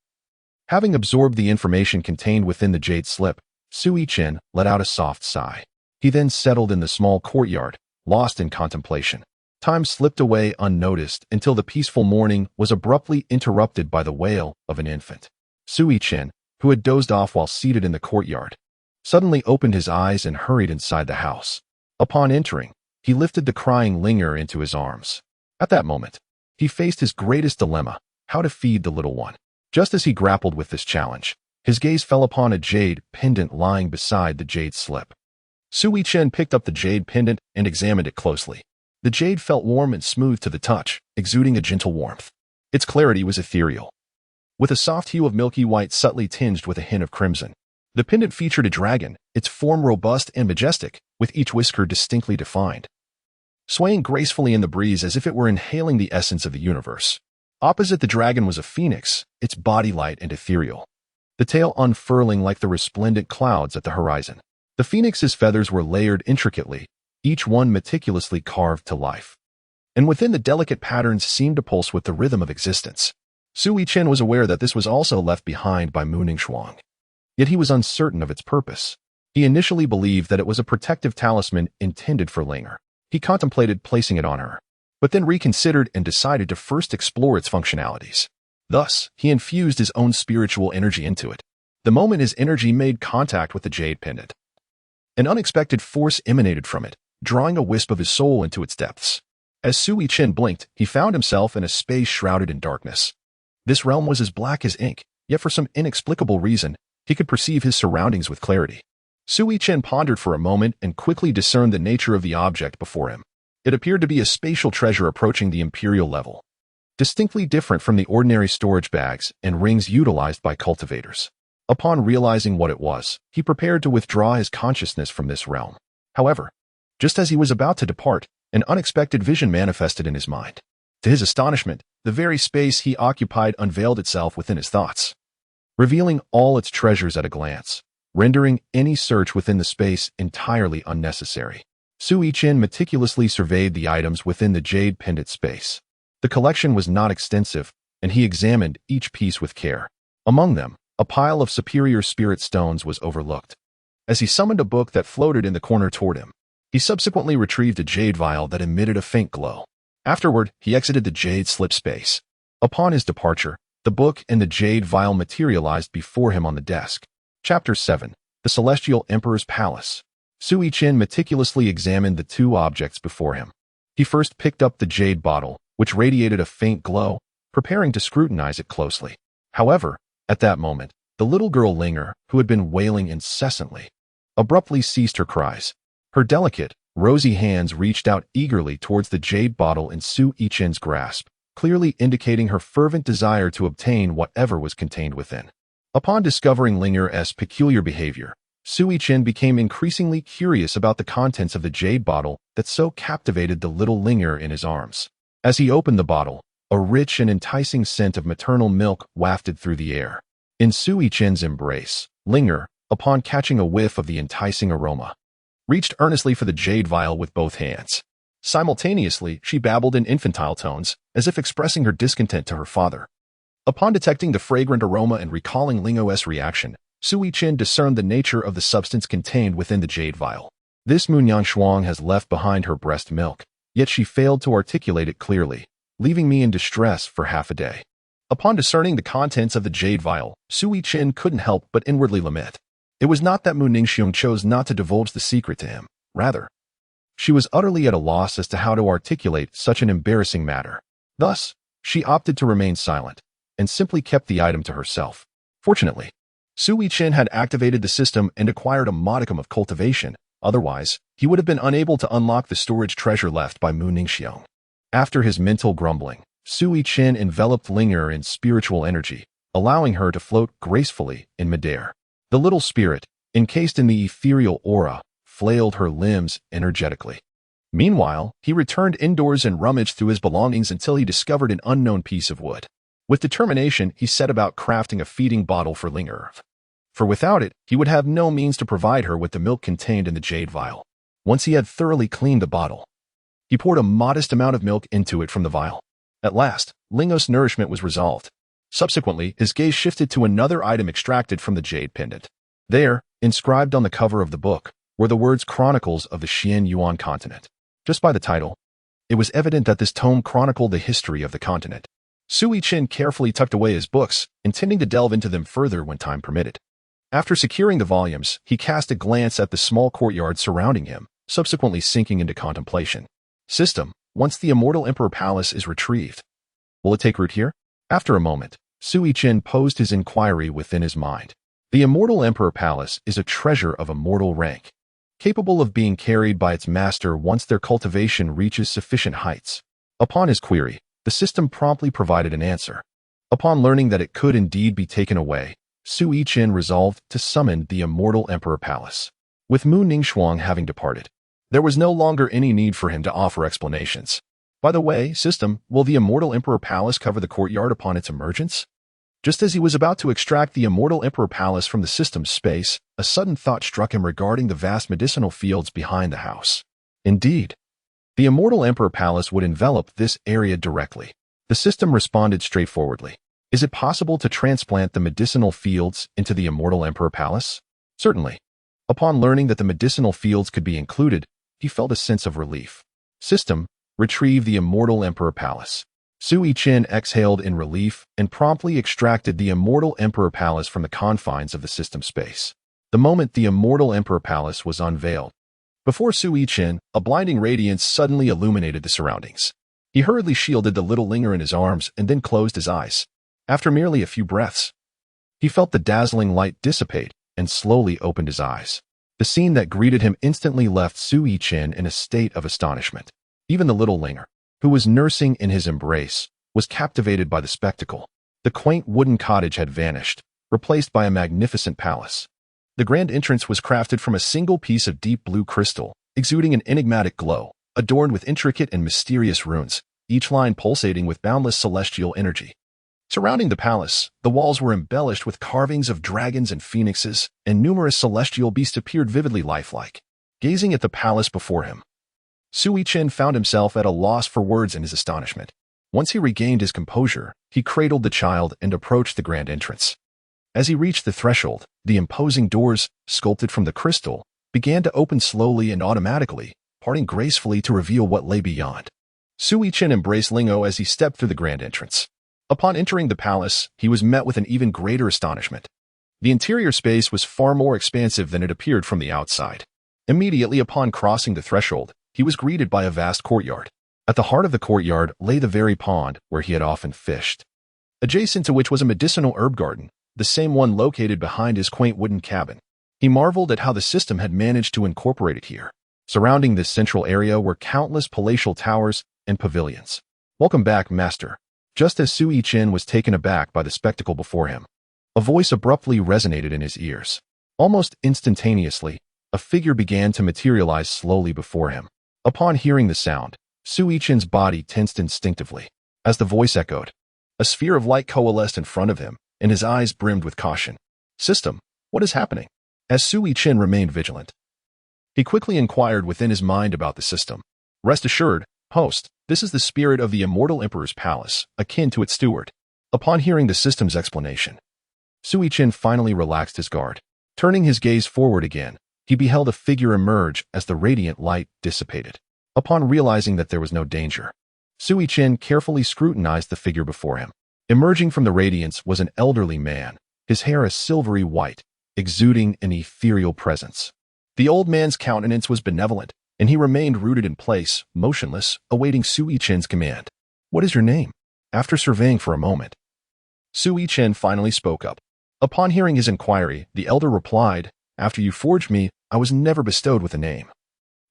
having absorbed the information contained within the jade slip, Su Yichen let out a soft sigh. He then settled in the small courtyard, lost in contemplation. Time slipped away unnoticed until the peaceful morning was abruptly interrupted by the wail of an infant. Su Yichen, who had dozed off while seated in the courtyard, suddenly opened his eyes and hurried inside the house. Upon entering, he lifted the crying Linger into his arms. At that moment, he faced his greatest dilemma: how to feed the little one. Just as he grappled with this challenge, his gaze fell upon a jade pendant lying beside the jade slip. Su Yichen picked up the jade pendant and examined it closely. The jade felt warm and smooth to the touch, exuding a gentle warmth. Its clarity was ethereal, with a soft hue of milky white subtly tinged with a hint of crimson. The pendant featured a dragon, its form robust and majestic, with each whisker distinctly defined, swaying gracefully in the breeze as if it were inhaling the essence of the universe. Opposite the dragon was a phoenix, its body light and ethereal, the tail unfurling like the resplendent clouds at the horizon. The phoenix's feathers were layered intricately, each one meticulously carved to life, and within the delicate patterns seemed to pulse with the rhythm of existence. Su Yichen was aware that this was also left behind by Mu Ningxuang, yet he was uncertain of its purpose. He initially believed that it was a protective talisman intended for Linger. He contemplated placing it on her, but then reconsidered and decided to first explore its functionalities. Thus, he infused his own spiritual energy into it. The moment his energy made contact with the jade pendant, an unexpected force emanated from it, drawing a wisp of his soul into its depths. As Su Yichen blinked, he found himself in a space shrouded in darkness. This realm was as black as ink, yet for some inexplicable reason, he could perceive his surroundings with clarity. Su Yichen pondered for a moment and quickly discerned the nature of the object before him. It appeared to be a spatial treasure approaching the imperial level, distinctly different from the ordinary storage bags and rings utilized by cultivators. Upon realizing what it was, he prepared to withdraw his consciousness from this realm. However, just as he was about to depart, an unexpected vision manifested in his mind. To his astonishment, the very space he occupied unveiled itself within his thoughts, revealing all its treasures at a glance. rendering any search within the space entirely unnecessary. Su Yichen meticulously surveyed the items within the jade pendant space. The collection was not extensive, and he examined each piece with care. Among them, a pile of superior spirit stones was overlooked. As he summoned a book that floated in the corner toward him, he subsequently retrieved a jade vial that emitted a faint glow. Afterward, he exited the jade slip space. Upon his departure, the book and the jade vial materialized before him on the desk. Chapter 7. The Celestial Emperor's Palace. Su Yichen meticulously examined the two objects before him. He first picked up the jade bottle, which radiated a faint glow, preparing to scrutinize it closely. However, at that moment, the little girl Linger, who had been wailing incessantly, abruptly ceased her cries. Her delicate, rosy hands reached out eagerly towards the jade bottle in Su Yichen's grasp, clearly indicating her fervent desire to obtain whatever was contained within. Upon discovering Linger's peculiar behavior, Su Yichen became increasingly curious about the contents of the jade bottle that so captivated the little Linger in his arms. As he opened the bottle, a rich and enticing scent of maternal milk wafted through the air. In Su Yichen's embrace, Linger, upon catching a whiff of the enticing aroma, reached earnestly for the jade vial with both hands. Simultaneously, she babbled in infantile tones, as if expressing her discontent to her father. Upon detecting the fragrant aroma and recalling Linger's reaction, Su Yichen discerned the nature of the substance contained within the jade vial. This Munyan Shuang has left behind her breast milk, yet she failed to articulate it clearly, leaving me in distress for half a day. Upon discerning the contents of the jade vial, Su Yichen couldn't help but inwardly lament. It was not that Mu Ningxiong chose not to divulge the secret to him. Rather, she was utterly at a loss as to how to articulate such an embarrassing matter. Thus, she opted to remain silent, and simply kept the item to herself. Fortunately, Su Yichen had activated the system and acquired a modicum of cultivation. Otherwise, he would have been unable to unlock the storage treasure left by Mu Ningxiong. After his mental grumbling, Su Yichen enveloped Linger in spiritual energy, allowing her to float gracefully in midair. The little spirit, encased in the ethereal aura, flailed her limbs energetically. Meanwhile, he returned indoors and rummaged through his belongings until he discovered an unknown piece of wood. With determination, he set about crafting a feeding bottle for Linger. For without it, he would have no means to provide her with the milk contained in the jade vial. Once he had thoroughly cleaned the bottle, he poured a modest amount of milk into it from the vial. At last, Linger's nourishment was resolved. Subsequently, his gaze shifted to another item extracted from the jade pendant. There, inscribed on the cover of the book, were the words Chronicles of the Xian Yuan continent. Just by the title, it was evident that this tome chronicled the history of the continent. Su Yichen carefully tucked away his books, intending to delve into them further when time permitted. After securing the volumes, he cast a glance at the small courtyard surrounding him, subsequently sinking into contemplation. System, once the Immortal Emperor Palace is retrieved, will it take root here? After a moment, Su Yichen posed his inquiry within his mind. The Immortal Emperor Palace is a treasure of immortal rank, capable of being carried by its master once their cultivation reaches sufficient heights. Upon his query, the system promptly provided an answer. Upon learning that it could indeed be taken away, Su Yichen resolved to summon the Immortal Emperor Palace. With Mu Ningxiong having departed, there was no longer any need for him to offer explanations. By the way, system, will the Immortal Emperor Palace cover the courtyard upon its emergence? Just as he was about to extract the Immortal Emperor Palace from the system's space, a sudden thought struck him regarding the vast medicinal fields behind the house. Indeed, the Immortal Emperor Palace would envelop this area directly. The system responded straightforwardly. Is it possible to transplant the medicinal fields into the Immortal Emperor Palace? Certainly. Upon learning that the medicinal fields could be included, he felt a sense of relief. System, retrieve the Immortal Emperor Palace. Su Yichen exhaled in relief and promptly extracted the Immortal Emperor Palace from the confines of the system space. The moment the Immortal Emperor Palace was unveiled, before Su Yichen, a blinding radiance suddenly illuminated the surroundings. He hurriedly shielded the little Linger in his arms and then closed his eyes. After merely a few breaths, he felt the dazzling light dissipate and slowly opened his eyes. The scene that greeted him instantly left Su Yichen in a state of astonishment. Even the little Linger, who was nursing in his embrace, was captivated by the spectacle. The quaint wooden cottage had vanished, replaced by a magnificent palace. The grand entrance was crafted from a single piece of deep blue crystal, exuding an enigmatic glow, adorned with intricate and mysterious runes, each line pulsating with boundless celestial energy. Surrounding the palace, the walls were embellished with carvings of dragons and phoenixes, and numerous celestial beasts appeared vividly lifelike. Gazing at the palace before him, Su Yichen found himself at a loss for words in his astonishment. Once he regained his composure, he cradled the child and approached the grand entrance. As he reached the threshold, the imposing doors, sculpted from the crystal, began to open slowly and automatically, parting gracefully to reveal what lay beyond. Su Yichen embraced Lingo as he stepped through the grand entrance. Upon entering the palace, he was met with an even greater astonishment. The interior space was far more expansive than it appeared from the outside. Immediately upon crossing the threshold, he was greeted by a vast courtyard. At the heart of the courtyard lay the very pond where he had often fished, adjacent to which was a medicinal herb garden, the same one located behind his quaint wooden cabin. He marveled at how the system had managed to incorporate it here. Surrounding this central area were countless palatial towers and pavilions. "Welcome back, master." Just as Su Yichen was taken aback by the spectacle before him, a voice abruptly resonated in his ears. Almost instantaneously, a figure began to materialize slowly before him. Upon hearing the sound, Su Yichen's body tensed instinctively. As the voice echoed, a sphere of light coalesced in front of him, and his eyes brimmed with caution. "System, what is happening?" As Su Yichen remained vigilant, he quickly inquired within his mind about the system. "Rest assured, host, this is the spirit of the immortal emperor's palace, akin to its steward." Upon hearing the system's explanation, Su Yichen finally relaxed his guard. Turning his gaze forward again, he beheld a figure emerge as the radiant light dissipated. Upon realizing that there was no danger, Su Yichen carefully scrutinized the figure before him. Emerging from the radiance was an elderly man, his hair a silvery white, exuding an ethereal presence. The old man's countenance was benevolent, and he remained rooted in place, motionless, awaiting Su Yichen's command. "What is your name?" After surveying for a moment, Su Yichen finally spoke up. Upon hearing his inquiry, the elder replied, "After you forged me, I was never bestowed with a name.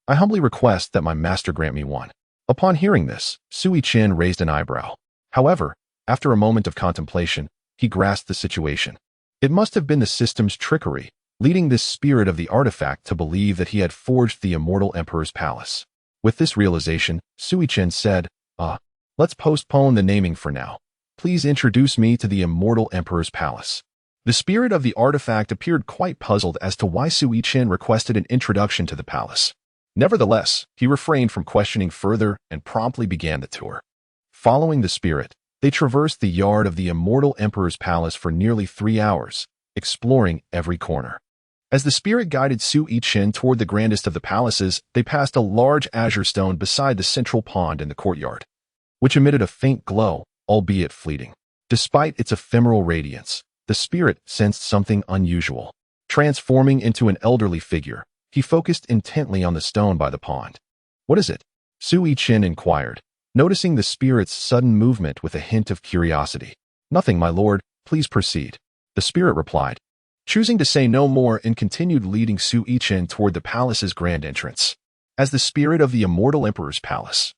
I humbly request that my master grant me one." Upon hearing this, Su Yichen raised an eyebrow. However, after a moment of contemplation, he grasped the situation. It must have been the system's trickery, leading this spirit of the artifact to believe that he had forged the immortal emperor's palace. With this realization, Su Yichen said, let's postpone the naming for now. Please introduce me to the immortal emperor's palace." The spirit of the artifact appeared quite puzzled as to why Su Yichen requested an introduction to the palace. Nevertheless, he refrained from questioning further and promptly began the tour. Following the spirit, they traversed the yard of the immortal emperor's palace for nearly 3 hours, exploring every corner. As the spirit guided Su Yichen toward the grandest of the palaces, they passed a large azure stone beside the central pond in the courtyard, which emitted a faint glow, albeit fleeting. Despite its ephemeral radiance, the spirit sensed something unusual. Transforming into an elderly figure, he focused intently on the stone by the pond. "What is it?" Su Yichen inquired, noticing the spirit's sudden movement with a hint of curiosity. "Nothing, my lord. Please proceed," the spirit replied, choosing to say no more, and continued leading Su Yichen toward the palace's grand entrance. As the spirit of the immortal emperor's palace,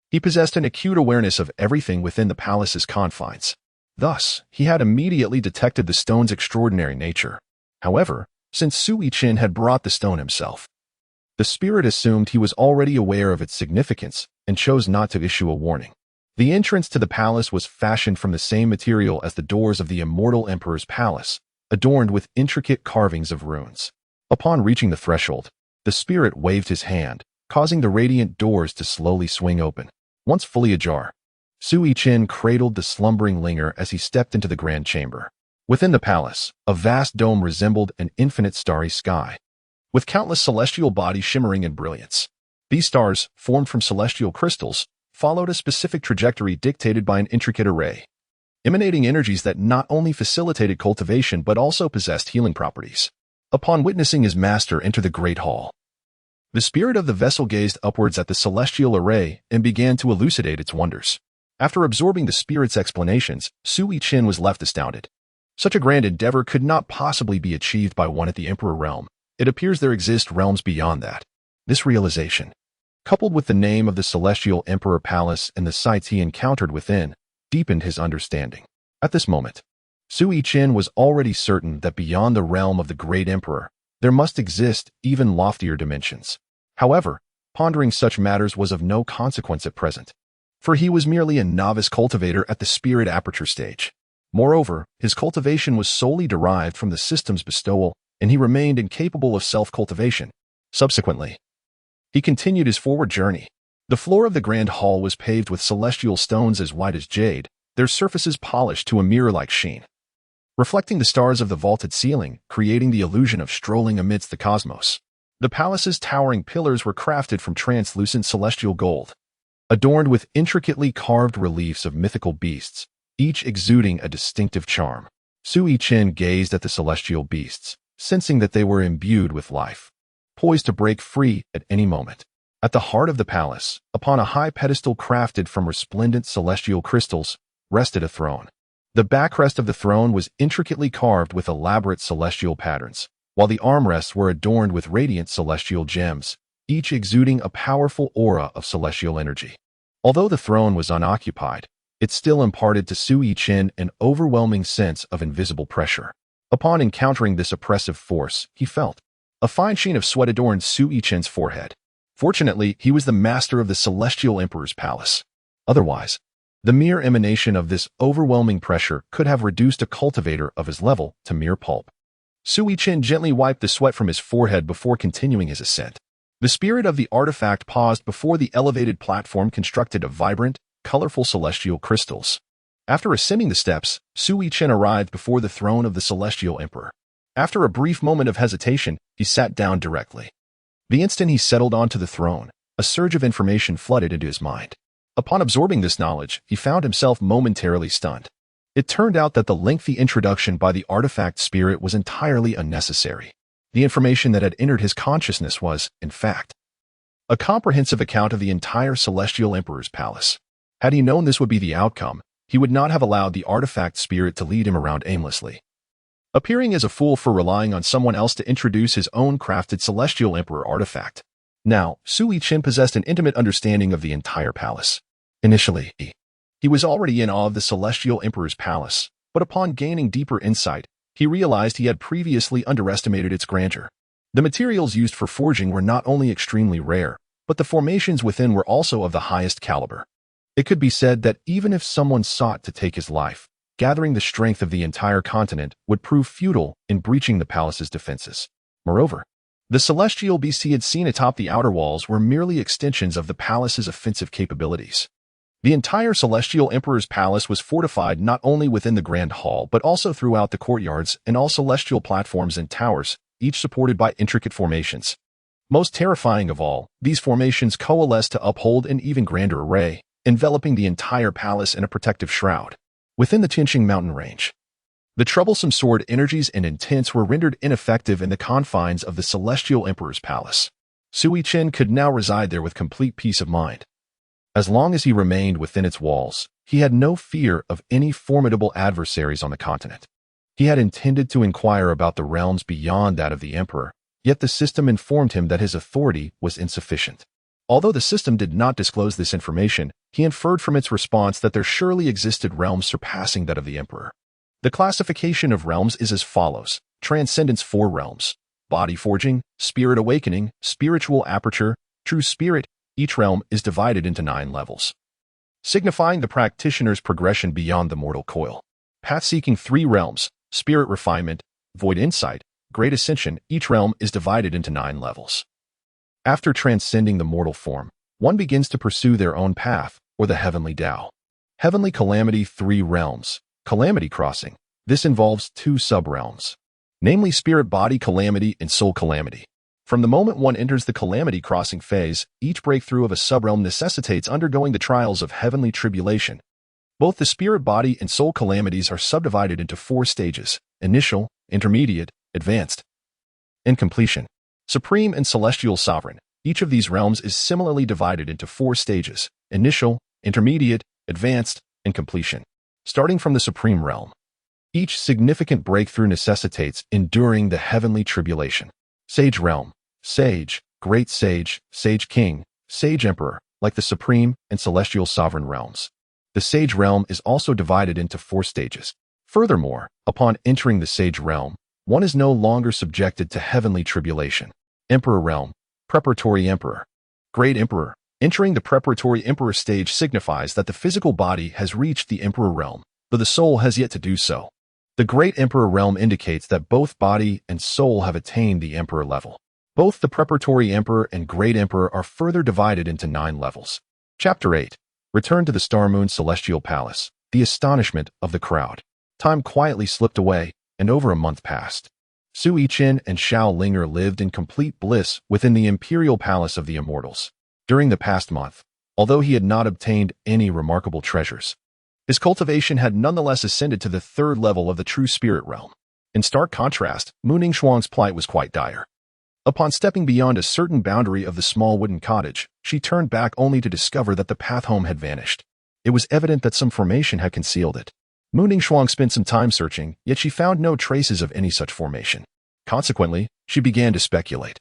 he possessed an acute awareness of everything within the palace's confines. Thus, he had immediately detected the stone's extraordinary nature. However, since Su Yichen had brought the stone himself, the spirit assumed he was already aware of its significance and chose not to issue a warning. The entrance to the palace was fashioned from the same material as the doors of the immortal emperor's palace, adorned with intricate carvings of runes. Upon reaching the threshold, the spirit waved his hand, causing the radiant doors to slowly swing open. Once fully ajar, Su Yichen cradled the slumbering Linger as he stepped into the grand chamber. Within the palace, a vast dome resembled an infinite starry sky, with countless celestial bodies shimmering in brilliance. These stars, formed from celestial crystals, followed a specific trajectory dictated by an intricate array, emanating energies that not only facilitated cultivation but also possessed healing properties. Upon witnessing his master enter the great hall, the spirit of the vessel gazed upwards at the celestial array and began to elucidate its wonders. After absorbing the spirit's explanations, Su Yichen was left astounded. Such a grand endeavor could not possibly be achieved by one at the Emperor realm. It appears there exist realms beyond that. This realization, coupled with the name of the celestial emperor palace and the sights he encountered within, deepened his understanding. At this moment, Su Yichen was already certain that beyond the realm of the great emperor, there must exist even loftier dimensions. However, pondering such matters was of no consequence at present, for he was merely a novice cultivator at the spirit aperture stage. Moreover, his cultivation was solely derived from the system's bestowal, and he remained incapable of self-cultivation. Subsequently, he continued his forward journey. The floor of the grand hall was paved with celestial stones as white as jade, their surfaces polished to a mirror-like sheen, reflecting the stars of the vaulted ceiling, creating the illusion of strolling amidst the cosmos. The palace's towering pillars were crafted from translucent celestial gold, adorned with intricately carved reliefs of mythical beasts, each exuding a distinctive charm. Su Yichen gazed at the celestial beasts, sensing that they were imbued with life, poised to break free at any moment. At the heart of the palace, upon a high pedestal crafted from resplendent celestial crystals, rested a throne. The backrest of the throne was intricately carved with elaborate celestial patterns, while the armrests were adorned with radiant celestial gems, each exuding a powerful aura of celestial energy. Although the throne was unoccupied, it still imparted to Su Yichen an overwhelming sense of invisible pressure. Upon encountering this oppressive force, he felt a fine sheen of sweat adorned Su Yichen's forehead. Fortunately, he was the master of the Celestial Emperor's palace. Otherwise, the mere emanation of this overwhelming pressure could have reduced a cultivator of his level to mere pulp. Su Yichen gently wiped the sweat from his forehead before continuing his ascent. The spirit of the artifact paused before the elevated platform constructed of vibrant, colorful celestial crystals. After ascending the steps, Su Yichen arrived before the throne of the Celestial Emperor. After a brief moment of hesitation, he sat down directly. The instant he settled onto the throne, a surge of information flooded into his mind. Upon absorbing this knowledge, he found himself momentarily stunned. It turned out that the lengthy introduction by the artifact spirit was entirely unnecessary. The information that had entered his consciousness was, in fact, a comprehensive account of the entire Celestial Emperor's palace. Had he known this would be the outcome, he would not have allowed the artifact spirit to lead him around aimlessly, appearing as a fool for relying on someone else to introduce his own crafted Celestial Emperor artifact. Now, Su Yichen possessed an intimate understanding of the entire palace. Initially, he was already in awe of the Celestial Emperor's palace, but upon gaining deeper insight, he realized he had previously underestimated its grandeur. The materials used for forging were not only extremely rare, but the formations within were also of the highest caliber. It could be said that even if someone sought to take his life, gathering the strength of the entire continent would prove futile in breaching the palace's defenses. Moreover, the celestial beasts he had seen atop the outer walls were merely extensions of the palace's offensive capabilities. The entire Celestial Emperor's palace was fortified not only within the Grand Hall but also throughout the courtyards and all celestial platforms and towers, each supported by intricate formations. Most terrifying of all, these formations coalesced to uphold an even grander array, enveloping the entire palace in a protective shroud. Within the Tianxing Mountain Range, the troublesome sword energies and intents were rendered ineffective in the confines of the Celestial Emperor's palace. Su Yichen could now reside there with complete peace of mind. As long as he remained within its walls, he had no fear of any formidable adversaries on the continent. He had intended to inquire about the realms beyond that of the Emperor, yet the system informed him that his authority was insufficient. Although the system did not disclose this information, he inferred from its response that there surely existed realms surpassing that of the Emperor. The classification of realms is as follows: Transcendence 4 realms, Body Forging, Spirit Awakening, Spiritual Aperture, True Spirit. Each realm is divided into 9 levels, signifying the practitioner's progression beyond the mortal coil. Path-seeking 3 realms, Spirit Refinement, Void Insight, Great Ascension. Each realm is divided into 9 levels. After transcending the mortal form, one begins to pursue their own path, or the Heavenly Tao. Heavenly Calamity 3 realms, Calamity Crossing. This involves 2 sub-realms, namely Spirit Body Calamity and Soul Calamity. From the moment one enters the Calamity Crossing phase, each breakthrough of a sub-realm necessitates undergoing the trials of heavenly tribulation. Both the Spirit Body and Soul Calamities are subdivided into 4 stages: Initial, Intermediate, Advanced, and Completion. Supreme and Celestial Sovereign. Each of these realms is similarly divided into 4 stages: Initial, Intermediate, Advanced, and Completion. Starting from the Supreme Realm, each significant breakthrough necessitates enduring the heavenly tribulation. Sage Realm. Sage, Great Sage, Sage King, Sage Emperor, like the Supreme and Celestial Sovereign realms. The Sage Realm is also divided into 4 stages. Furthermore, upon entering the Sage Realm, one is no longer subjected to heavenly tribulation. Emperor Realm. Preparatory Emperor. Great Emperor. Entering the Preparatory Emperor stage signifies that the physical body has reached the Emperor Realm, though the soul has yet to do so. The Great Emperor realm indicates that both body and soul have attained the Emperor level. Both the Preparatory Emperor and Great Emperor are further divided into 9 levels. Chapter 8. Return to the Star Moon Celestial Palace. The astonishment of the crowd. Time quietly slipped away, and over a month passed. Su Yichen and Xiao Linger lived in complete bliss within the Imperial Palace of the Immortals. During the past month, although he had not obtained any remarkable treasures, his cultivation had nonetheless ascended to the 3rd level of the true spirit realm. In stark contrast, Mu Ningxuang's plight was quite dire. Upon stepping beyond a certain boundary of the small wooden cottage, she turned back only to discover that the path home had vanished. It was evident that some formation had concealed it. Mu Ningxuang spent some time searching, yet she found no traces of any such formation. Consequently, she began to speculate.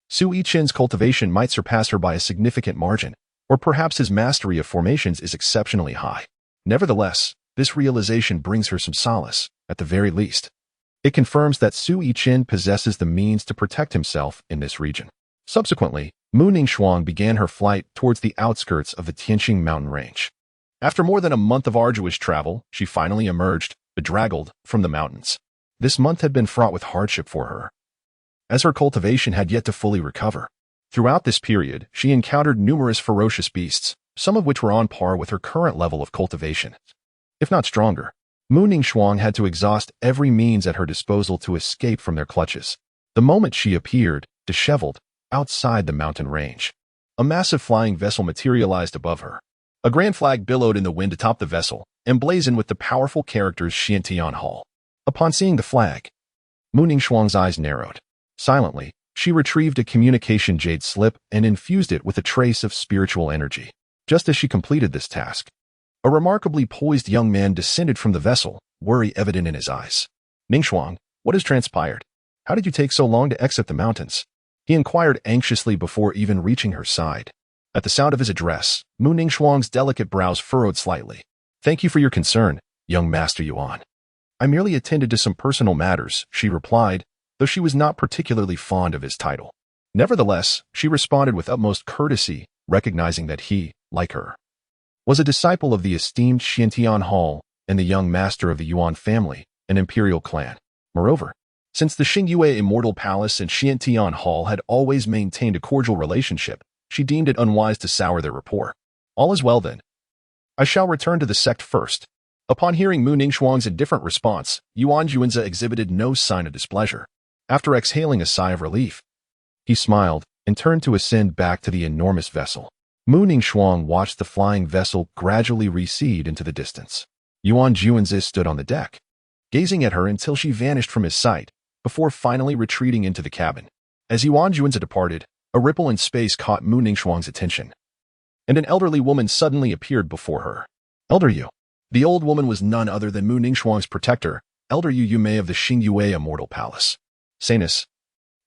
Su Yichen's cultivation might surpass her by a significant margin, or perhaps his mastery of formations is exceptionally high. Nevertheless, this realization brings her some solace, at the very least. It confirms that Su Yichen possesses the means to protect himself in this region. Subsequently, Mu Ningxuang began her flight towards the outskirts of the Tianxing Mountain Range. After more than a month of arduous travel, she finally emerged, bedraggled, from the mountains. This month had been fraught with hardship for her, as her cultivation had yet to fully recover. Throughout this period, she encountered numerous ferocious beasts, some of which were on par with her current level of cultivation. If not stronger, Mu Ningxuang had to exhaust every means at her disposal to escape from their clutches. The moment she appeared, disheveled, outside the mountain range, a massive flying vessel materialized above her. A grand flag billowed in the wind atop the vessel, emblazoned with the powerful characters Xiantian Hall. Upon seeing the flag, Mu Ningxuang's eyes narrowed. Silently, she retrieved a communication jade slip and infused it with a trace of spiritual energy. Just as she completed this task, a remarkably poised young man descended from the vessel, worry evident in his eyes. Ningxuang, what has transpired? How did you take so long to exit the mountains? He inquired anxiously before even reaching her side. At the sound of his address, Mu Ningxuang's delicate brows furrowed slightly. Thank you for your concern, young Master Yuan. I merely attended to some personal matters, she replied, though she was not particularly fond of his title. Nevertheless, she responded with utmost courtesy, recognizing that he, like her, was a disciple of the esteemed Xiantian Hall and the young master of the Yuan family, an imperial clan. Moreover, since the Xingyue Immortal Palace and Xiantian Hall had always maintained a cordial relationship, she deemed it unwise to sour their rapport. All is well then. I shall return to the sect first. Upon hearing Mu Ningxuang's indifferent response, Yuan Juanzi exhibited no sign of displeasure. After exhaling a sigh of relief, he smiled and turned to ascend back to the enormous vessel. Mu Ningxuang watched the flying vessel gradually recede into the distance. Yuan Juanzi stood on the deck, gazing at her until she vanished from his sight, before finally retreating into the cabin. As Yuan Juanzi departed, a ripple in space caught Mu Ningxuang's attention, and an elderly woman suddenly appeared before her. Elder Yu. The old woman was none other than Mu Ningxuang's protector, Elder Yu Yume of the Xingyue Immortal Palace. Saintess,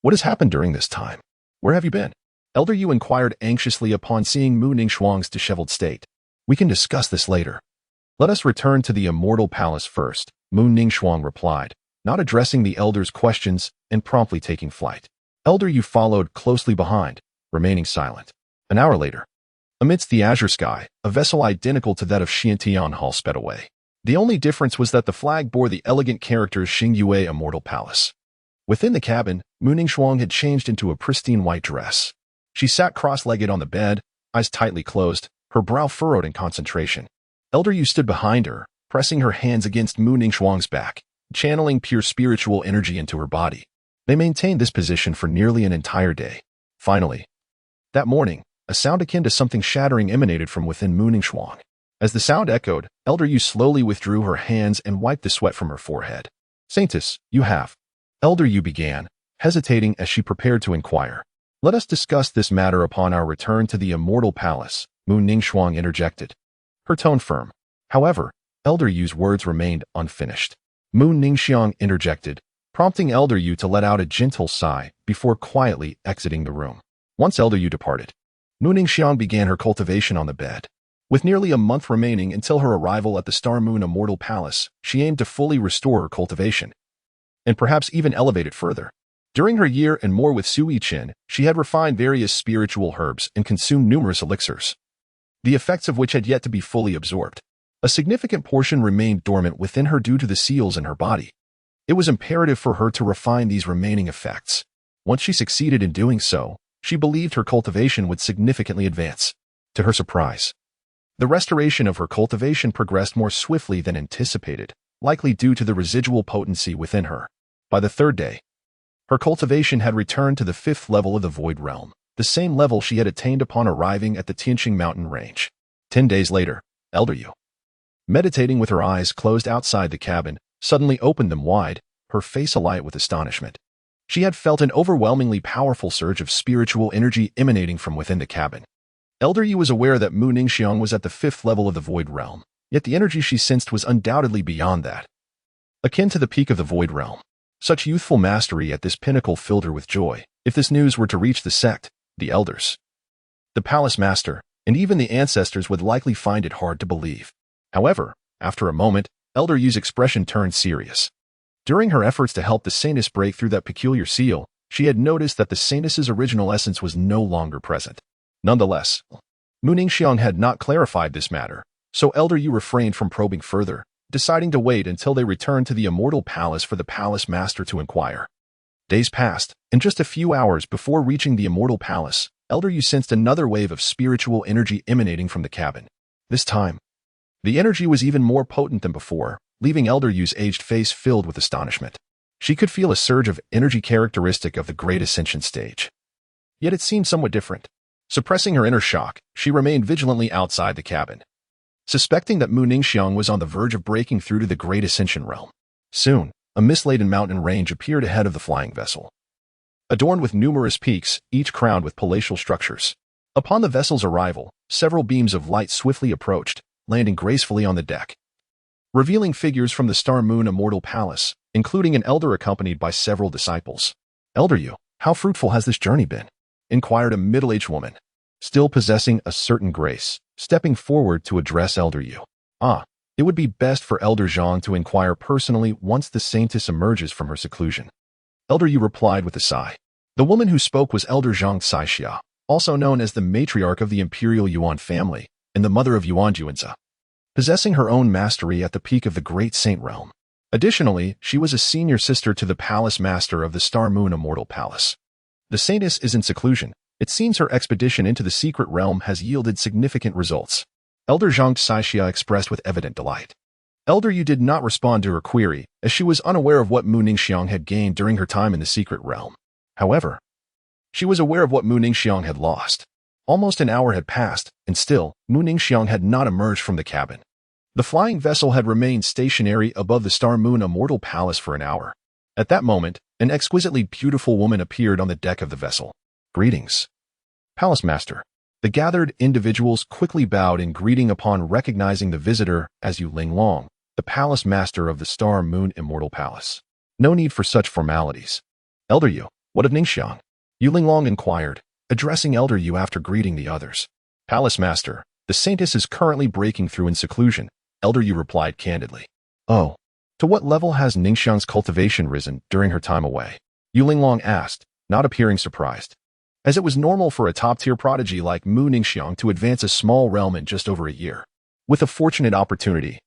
what has happened during this time? Where have you been? Elder Yu inquired anxiously upon seeing Mu Ningxuang's disheveled state. We can discuss this later. Let us return to the Immortal Palace first, Mu Ningxuang replied, not addressing the elder's questions and promptly taking flight. Elder Yu followed closely behind, remaining silent. An hour later, amidst the azure sky, a vessel identical to that of Xiantian Hall sped away. The only difference was that the flag bore the elegant characters Xingyue Immortal Palace. Within the cabin, Mu Ningxuang had changed into a pristine white dress. She sat cross-legged on the bed, eyes tightly closed, her brow furrowed in concentration. Elder Yu stood behind her, pressing her hands against Mu Ningxuang's back, channeling pure spiritual energy into her body. They maintained this position for nearly an entire day. Finally, that morning, a sound akin to something shattering emanated from within Mu Ningxuang. As the sound echoed, Elder Yu slowly withdrew her hands and wiped the sweat from her forehead. Saintess, you have. Elder Yu began, hesitating as she prepared to inquire. Let us discuss this matter upon our return to the Immortal Palace, Mu Ningxuang interjected, her tone firm. However, Elder Yu's words remained unfinished. Mu Ningxiang interjected, prompting Elder Yu to let out a gentle sigh before quietly exiting the room. Once Elder Yu departed, Mu Ningxiang began her cultivation on the bed. With nearly a month remaining until her arrival at the Star Moon Immortal Palace, she aimed to fully restore her cultivation, and perhaps even elevate it further. During her year and more with Su Yichen, she had refined various spiritual herbs and consumed numerous elixirs, the effects of which had yet to be fully absorbed. A significant portion remained dormant within her due to the seals in her body. It was imperative for her to refine these remaining effects. Once she succeeded in doing so, she believed her cultivation would significantly advance. To her surprise, the restoration of her cultivation progressed more swiftly than anticipated, likely due to the residual potency within her. By the third day, her cultivation had returned to the 5th level of the Void Realm, the same level she had attained upon arriving at the Tianxing Mountain Range. 10 days later, Elder Yu, meditating with her eyes closed outside the cabin, suddenly opened them wide, her face alight with astonishment. She had felt an overwhelmingly powerful surge of spiritual energy emanating from within the cabin. Elder Yu was aware that Mu Ningxiang was at the 5th level of the Void Realm, yet the energy she sensed was undoubtedly beyond that. Akin to the peak of the Void Realm, such youthful mastery at this pinnacle filled her with joy. If this news were to reach the sect, the elders, the palace master, and even the ancestors would likely find it hard to believe. However, after a moment, Elder Yu's expression turned serious. During her efforts to help the Saintess break through that peculiar seal, she had noticed that the Saintess's original essence was no longer present. Nonetheless, Mu Ningxiang had not clarified this matter, so Elder Yu refrained from probing further, deciding to wait until they returned to the Immortal Palace for the palace master to inquire. Days passed, and just a few hours before reaching the Immortal Palace, Elder Yu sensed another wave of spiritual energy emanating from the cabin. This time, the energy was even more potent than before, leaving Elder Yu's aged face filled with astonishment. She could feel a surge of energy characteristic of the Great Ascension stage. Yet it seemed somewhat different. Suppressing her inner shock, she remained vigilantly outside the cabin, suspecting that Mu Ningxiang was on the verge of breaking through to the Great Ascension realm. Soon, a mist-laden mountain range appeared ahead of the flying vessel, adorned with numerous peaks, each crowned with palatial structures. Upon the vessel's arrival, several beams of light swiftly approached, landing gracefully on the deck, revealing figures from the Star Moon Immortal Palace, including an elder accompanied by several disciples. "Elder Yu, how fruitful has this journey been?" inquired a middle-aged woman, still possessing a certain grace, stepping forward to address Elder Yu. It would be best for Elder Zhang to inquire personally once the Saintess emerges from her seclusion. Elder Yu replied with a sigh. The woman who spoke was Elder Zhang Saixia, also known as the matriarch of the Imperial Yuan family and the mother of Yuan Juanzi, possessing her own mastery at the peak of the Great Saint Realm. Additionally, she was a senior sister to the palace master of the Star Moon Immortal Palace. The Saintess is in seclusion. It seems her expedition into the secret realm has yielded significant results. Elder Zhang Saixia expressed with evident delight. Elder Yu did not respond to her query, as she was unaware of what Mu Ningxiang had gained during her time in the secret realm. However, she was aware of what Mu Ningxiang had lost. Almost an hour had passed, and still, Mu Ningxiang had not emerged from the cabin. The flying vessel had remained stationary above the Star Moon Immortal Palace for an hour. At that moment, an exquisitely beautiful woman appeared on the deck of the vessel. "Greetings, Palace Master." The gathered individuals quickly bowed in greeting upon recognizing the visitor as Yu Linglong, the Palace Master of the Star Moon Immortal Palace. No need for such formalities. "Elder Yu, what of Ningxiang?" Yu Linglong inquired, addressing Elder Yu after greeting the others. "Palace Master, the Saintess is currently breaking through in seclusion," Elder Yu replied candidly. "Oh, to what level has Ningxiang's cultivation risen during her time away?" Yu Linglong asked, not appearing surprised, as it was normal for a top-tier prodigy like Mu Ningxiang to advance a small realm in just over a year. With a fortunate opportunity,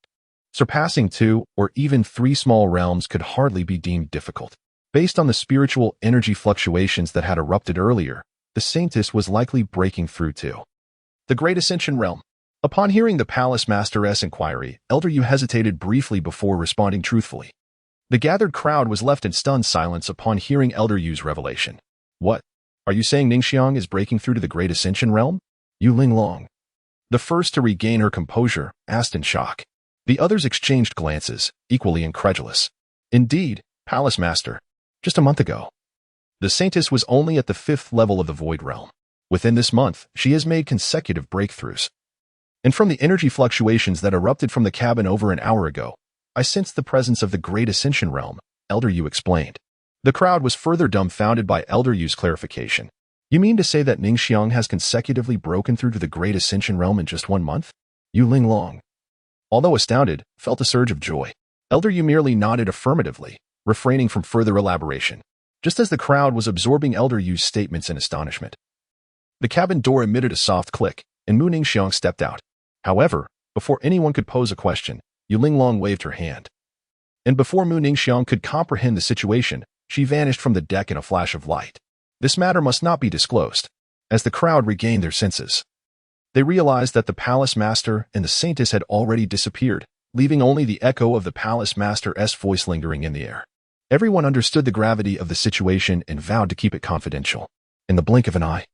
surpassing 2 or even 3 small realms could hardly be deemed difficult. Based on the spiritual energy fluctuations that had erupted earlier, the Saintess was likely breaking through to the Great Ascension realm. Upon hearing the Palace Master's inquiry, Elder Yu hesitated briefly before responding truthfully. The gathered crowd was left in stunned silence upon hearing Elder Yu's revelation. "What? Are you saying Ningxiang is breaking through to the Great Ascension realm?" Yu Linglong, the first to regain her composure, asked in shock. The others exchanged glances, equally incredulous. "Indeed, Palace Master. Just a month ago, the Saintess was only at the 5th level of the Void Realm. Within this month, she has made consecutive breakthroughs. And from the energy fluctuations that erupted from the cabin over an hour ago, I sensed the presence of the Great Ascension realm," Elder Yu explained. The crowd was further dumbfounded by Elder Yu's clarification. "You mean to say that Ningxiang has consecutively broken through to the Great Ascension realm in just 1 month?" Yu Linglong, although astounded, felt a surge of joy. Elder Yu merely nodded affirmatively, refraining from further elaboration, just as the crowd was absorbing Elder Yu's statements in astonishment. The cabin door emitted a soft click, and Mu Ningxiang stepped out. However, Before anyone could pose a question, Yu Linglong waved her hand. And before Mu Ningxiang could comprehend the situation, she vanished from the deck in a flash of light. This matter must not be disclosed. As the crowd regained their senses, they realized that the palace master and the Saintess had already disappeared, leaving only the echo of the palace master's voice lingering in the air. Everyone understood the gravity of the situation and vowed to keep it confidential. In the blink of an eye,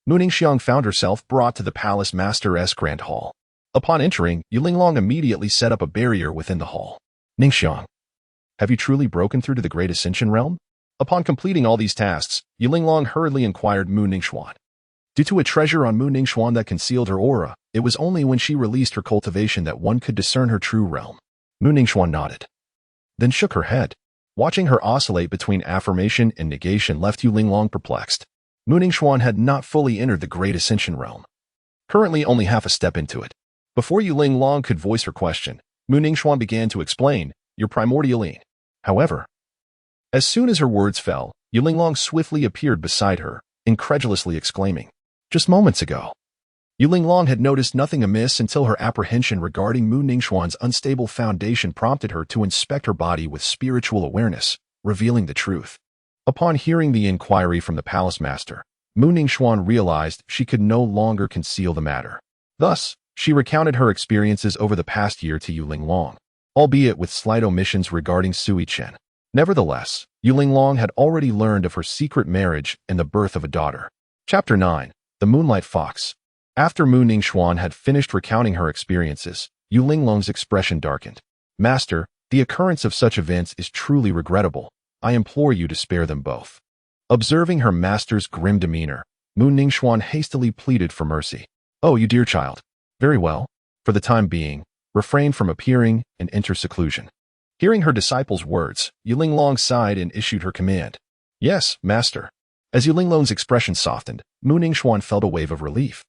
Mu Ningxiang found herself brought to the palace master's grand hall. Upon entering, Yu Linglong immediately set up a barrier within the hall. Ningxiang, have you truly broken through to the Great Ascension realm? Upon completing all these tasks, Yu Linglong hurriedly inquired Mu Ningxuan. Due to a treasure on Mu Ningxuan that concealed her aura, it was only when she released her cultivation that one could discern her true realm. Mu Ningxuan nodded, then shook her head. Watching her oscillate between affirmation and negation left Yu Linglong perplexed. Mu Ningxuan had not fully entered the Great Ascension realm, currently only half a step into it. Before Yu Linglong could voice her question, Mu Ningxuan began to explain, your primordial yin. However, as soon as her words fell, Yu Linglong swiftly appeared beside her, incredulously exclaiming, just moments ago. Yu Linglong had noticed nothing amiss until her apprehension regarding Mu Ningxuan's unstable foundation prompted her to inspect her body with spiritual awareness, revealing the truth. Upon hearing the inquiry from the palace master, Mu Ningxuan realized she could no longer conceal the matter. Thus, she recounted her experiences over the past year to Yu Linglong, albeit with slight omissions regarding Su Yichen. Nevertheless, Yu Linglong had already learned of her secret marriage and the birth of a daughter. Chapter 9. The Moonlight Fox. After Mu Ningxuan had finished recounting her experiences, Yu Linglong's expression darkened. Master, the occurrence of such events is truly regrettable. I implore you to spare them both. Observing her master's grim demeanor, Mu Ningxuan hastily pleaded for mercy. Oh, you dear child. Very well. For the time being, refrain from appearing and enter seclusion. Hearing her disciple's words, Yu Linglong sighed and issued her command. Yes, master. As Yu Linglong's expression softened, Mu Ningxuan felt a wave of relief,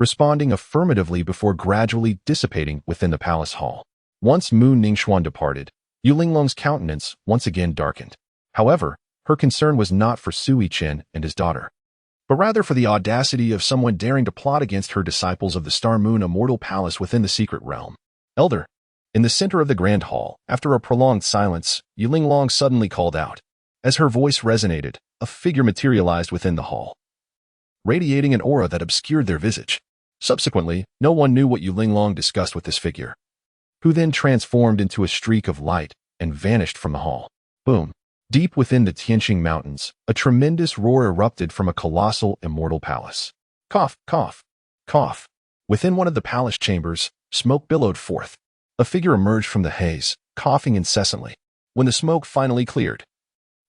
responding affirmatively before gradually dissipating within the palace hall. Once Mu Ningxuan departed, Yu Linglong's countenance once again darkened. However, her concern was not for Su Yichen and his daughter, but rather for the audacity of someone daring to plot against her disciples of the Star Moon Immortal Palace within the secret realm. Elder. In the center of the grand hall, after a prolonged silence, Yu Linglong suddenly called out. As her voice resonated, a figure materialized within the hall, radiating an aura that obscured their visage. Subsequently, no one knew what Yu Linglong discussed with this figure, who then transformed into a streak of light and vanished from the hall. Boom. Deep within the Tianxing Mountains, a tremendous roar erupted from a colossal immortal palace. Cough, cough, cough. Within one of the palace chambers, smoke billowed forth. A figure emerged from the haze, coughing incessantly. When the smoke finally cleared,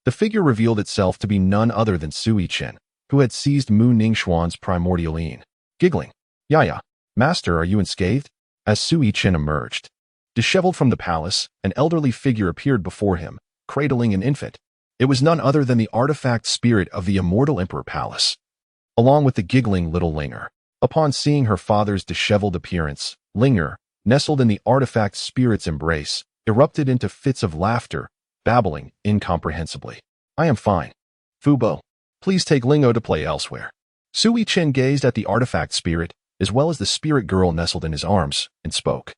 the figure revealed itself to be none other than Su Yichen, who had seized Mu Ningxuan's primordial yin. Giggling. Yaya, master, are you unscathed? As Su Yichen emerged, disheveled from the palace, an elderly figure appeared before him, cradling an infant. It was none other than the artifact spirit of the immortal Emperor Palace, along with the giggling little Linger. Upon seeing her father's disheveled appearance, Linger, nestled in the artifact spirit's embrace, erupted into fits of laughter, babbling incomprehensibly. I am fine. Fubo, please take Lingo to play elsewhere. Su Yichen gazed at the artifact spirit, as well as the spirit girl nestled in his arms, and spoke.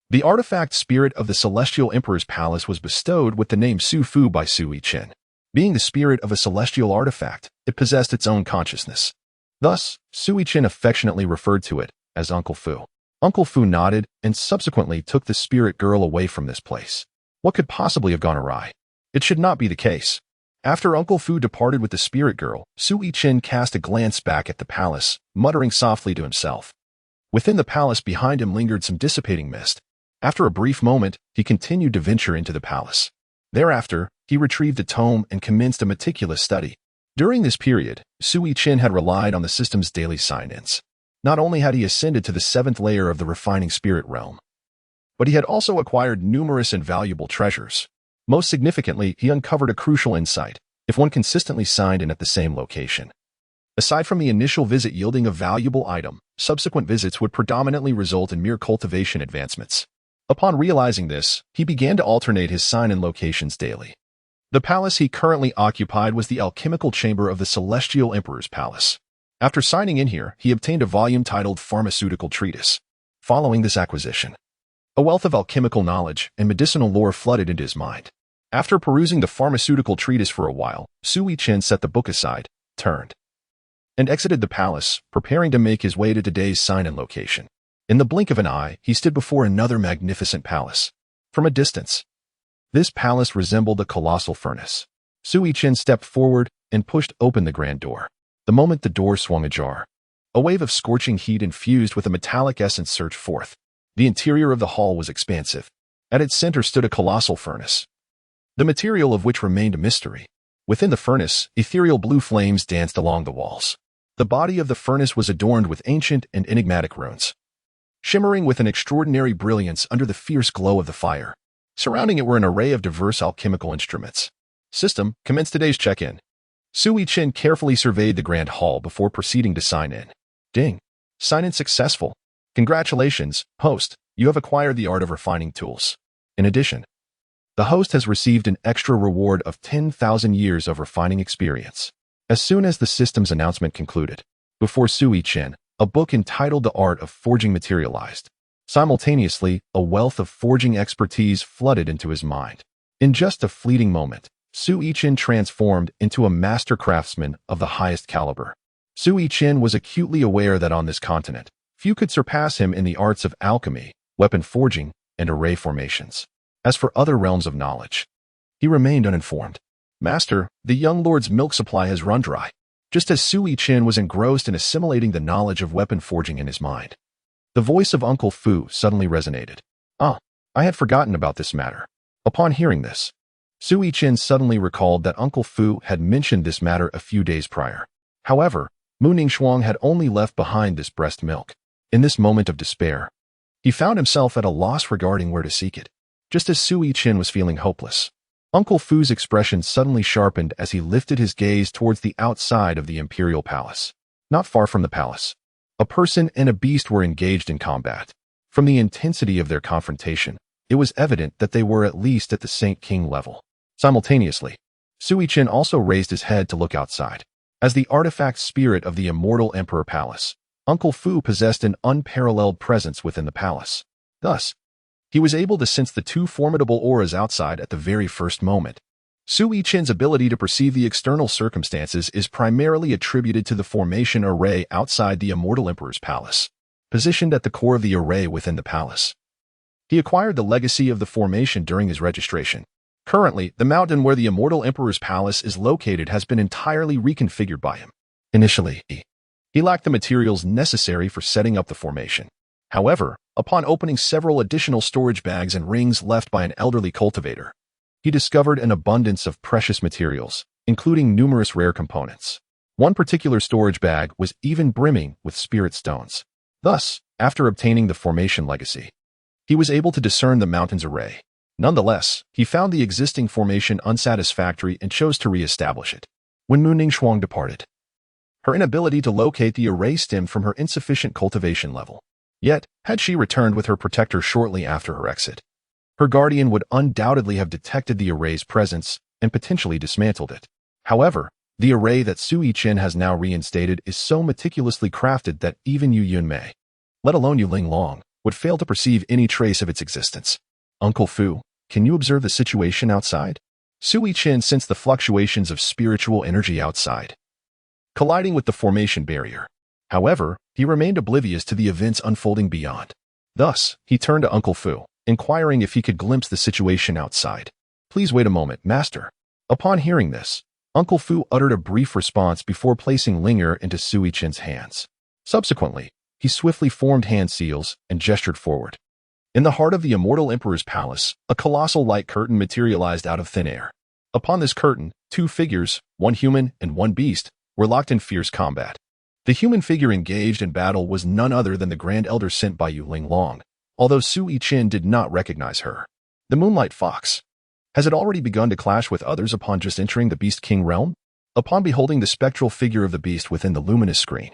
The artifact spirit of the Celestial Emperor's Palace was bestowed with the name Su Fu by Su Yichen. Being the spirit of a celestial artifact, it possessed its own consciousness. Thus, Su Yichen affectionately referred to it as Uncle Fu. Uncle Fu nodded and subsequently took the spirit girl away from this place. What could possibly have gone awry? It should not be the case. After Uncle Fu departed with the spirit girl, Su Yichen cast a glance back at the palace, muttering softly to himself. Within the palace behind him lingered some dissipating mist. After a brief moment, he continued to venture into the palace. Thereafter, he retrieved a tome and commenced a meticulous study. During this period, Su Yichen had relied on the system's daily sign-ins. Not only had he ascended to the 7th layer of the refining spirit realm, but he had also acquired numerous and valuable treasures. Most significantly, he uncovered a crucial insight: if one consistently signed in at the same location, aside from the initial visit yielding a valuable item, subsequent visits would predominantly result in mere cultivation advancements. Upon realizing this, he began to alternate his sign-in locations daily. The palace he currently occupied was the alchemical chamber of the Celestial Emperor's Palace. After signing in here, he obtained a volume titled Pharmaceutical Treatise. Following this acquisition, a wealth of alchemical knowledge and medicinal lore flooded into his mind. After perusing the pharmaceutical treatise for a while, Su Yichen set the book aside, turned, and exited the palace, preparing to make his way to today's sign and location. In the blink of an eye, he stood before another magnificent palace. From a distance, this palace resembled a colossal furnace. Su Yichen stepped forward and pushed open the grand door. The moment the door swung ajar, a wave of scorching heat infused with a metallic essence surged forth. The interior of the hall was expansive. At its center stood a colossal furnace, the material of which remained a mystery. Within the furnace, ethereal blue flames danced along the walls. The body of the furnace was adorned with ancient and enigmatic runes, shimmering with an extraordinary brilliance under the fierce glow of the fire. Surrounding it were an array of diverse alchemical instruments. System, commence today's check-in. Su Yichen carefully surveyed the grand hall before proceeding to sign in. Ding. Sign-in successful. Congratulations, host. You have acquired the art of refining tools. In addition, the host has received an extra reward of 10,000 years of refining experience. As soon as the system's announcement concluded, before Su Yichen, a book entitled The Art of Forging materialized. Simultaneously, a wealth of forging expertise flooded into his mind. In just a fleeting moment, Su Yichen transformed into a master craftsman of the highest caliber. Su Yichen was acutely aware that on this continent, few could surpass him in the arts of alchemy, weapon forging, and array formations. As for other realms of knowledge, he remained uninformed. Master, the young lord's milk supply has run dry. Just as Su Yichen was engrossed in assimilating the knowledge of weapon forging in his mind, the voice of Uncle Fu suddenly resonated. Ah, I had forgotten about this matter. Upon hearing this, Su Yichen suddenly recalled that Uncle Fu had mentioned this matter a few days prior. However, Mu Ningxuang had only left behind this breast milk. In this moment of despair, he found himself at a loss regarding where to seek it. Just as Su Yichen was feeling hopeless, Uncle Fu's expression suddenly sharpened as he lifted his gaze towards the outside of the imperial palace. Not far from the palace, a person and a beast were engaged in combat. From the intensity of their confrontation, it was evident that they were at least at the Saint King level. Simultaneously, Su Yichen also raised his head to look outside. As the artifact spirit of the immortal Emperor Palace, Uncle Fu possessed an unparalleled presence within the palace. Thus, he was able to sense the two formidable auras outside at the very first moment. Su Yichen's ability to perceive the external circumstances is primarily attributed to the formation array outside the immortal Emperor's palace, positioned at the core of the array within the palace. He acquired the legacy of the formation during his registration. Currently, the mountain where the immortal Emperor's palace is located has been entirely reconfigured by him. Initially, he lacked the materials necessary for setting up the formation. However, upon opening several additional storage bags and rings left by an elderly cultivator, he discovered an abundance of precious materials, including numerous rare components. One particular storage bag was even brimming with spirit stones. Thus, after obtaining the formation legacy, he was able to discern the mountain's array. Nonetheless, he found the existing formation unsatisfactory and chose to re-establish it. When Mu Ningxuang departed, her inability to locate the array stemmed from her insufficient cultivation level. Yet, had she returned with her protector shortly after her exit, her guardian would undoubtedly have detected the array's presence and potentially dismantled it. However, the array that Su Yichen has now reinstated is so meticulously crafted that even Yu Yunmei, let alone Yu Linglong, would fail to perceive any trace of its existence. Uncle Fu, can you observe the situation outside? Su Yichen sensed the fluctuations of spiritual energy outside, colliding with the formation barrier. However, he remained oblivious to the events unfolding beyond. Thus, he turned to Uncle Fu, inquiring if he could glimpse the situation outside. Please wait a moment, Master. Upon hearing this, Uncle Fu uttered a brief response before placing Linger into Su Yichen's hands. Subsequently, he swiftly formed hand seals and gestured forward. In the heart of the immortal Emperor's palace, a colossal light curtain materialized out of thin air. Upon this curtain, two figures, one human and one beast, were locked in fierce combat. The human figure engaged in battle was none other than the Grand Elder sent by Yu Linglong, although Su Yichen did not recognize her. The Moonlight Fox. Has it already begun to clash with others upon just entering the Beast King realm? Upon beholding the spectral figure of the beast within the luminous screen,